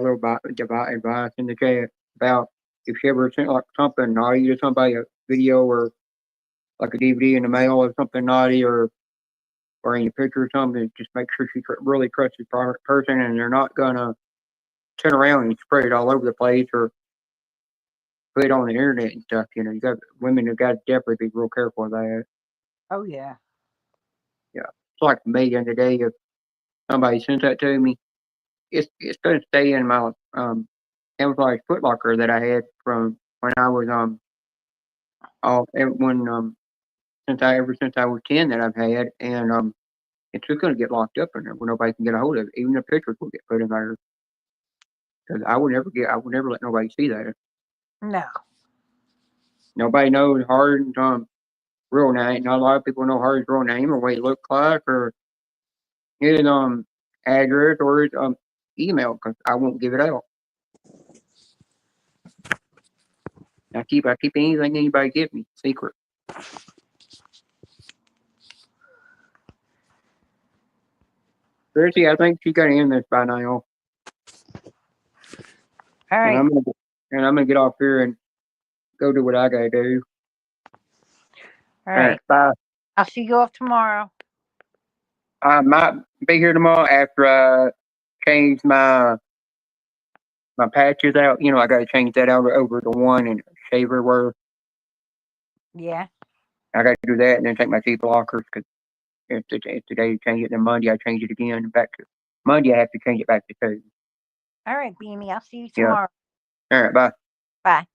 a little advice in the chat about if she ever sent like something naughty to somebody, a video or like a DVD in the mail or something naughty or in your picture or something, just make sure she really trusts the person and they're not gonna turn around and spread it all over the place or put it on the internet and stuff. You know, you got women have got to definitely be real careful of that. Oh, yeah. Yeah, it's like me the other day. If somebody sent that to me, it's gonna stay in my camouflage footlocker that I had from when I was since I was 10 that I've had, and it's just gonna get locked up in there where nobody can get a hold of it. Even the pictures will get put in there. Because I would never let nobody see that. No. Nobody knows Harden's real name. Not a lot of people know Harden's real name or what he looks like or his address or his email because I won't give it out. I keep anything anybody gives me secret. Chrissy, I think she got to end this by now. All right. And I'm gonna get off here and go do what I gotta do. All right. Bye. I'll see you off tomorrow. I might be here tomorrow after I change my patches out. You know, I got to change that out over to one and shaver where Yeah. I got to do that and then take my T blockers because if today change it, then Monday I change it again back to Monday. I have to change it back to 2. All right, Beanie. I'll see you Yeah. tomorrow. All right. Bye. Bye.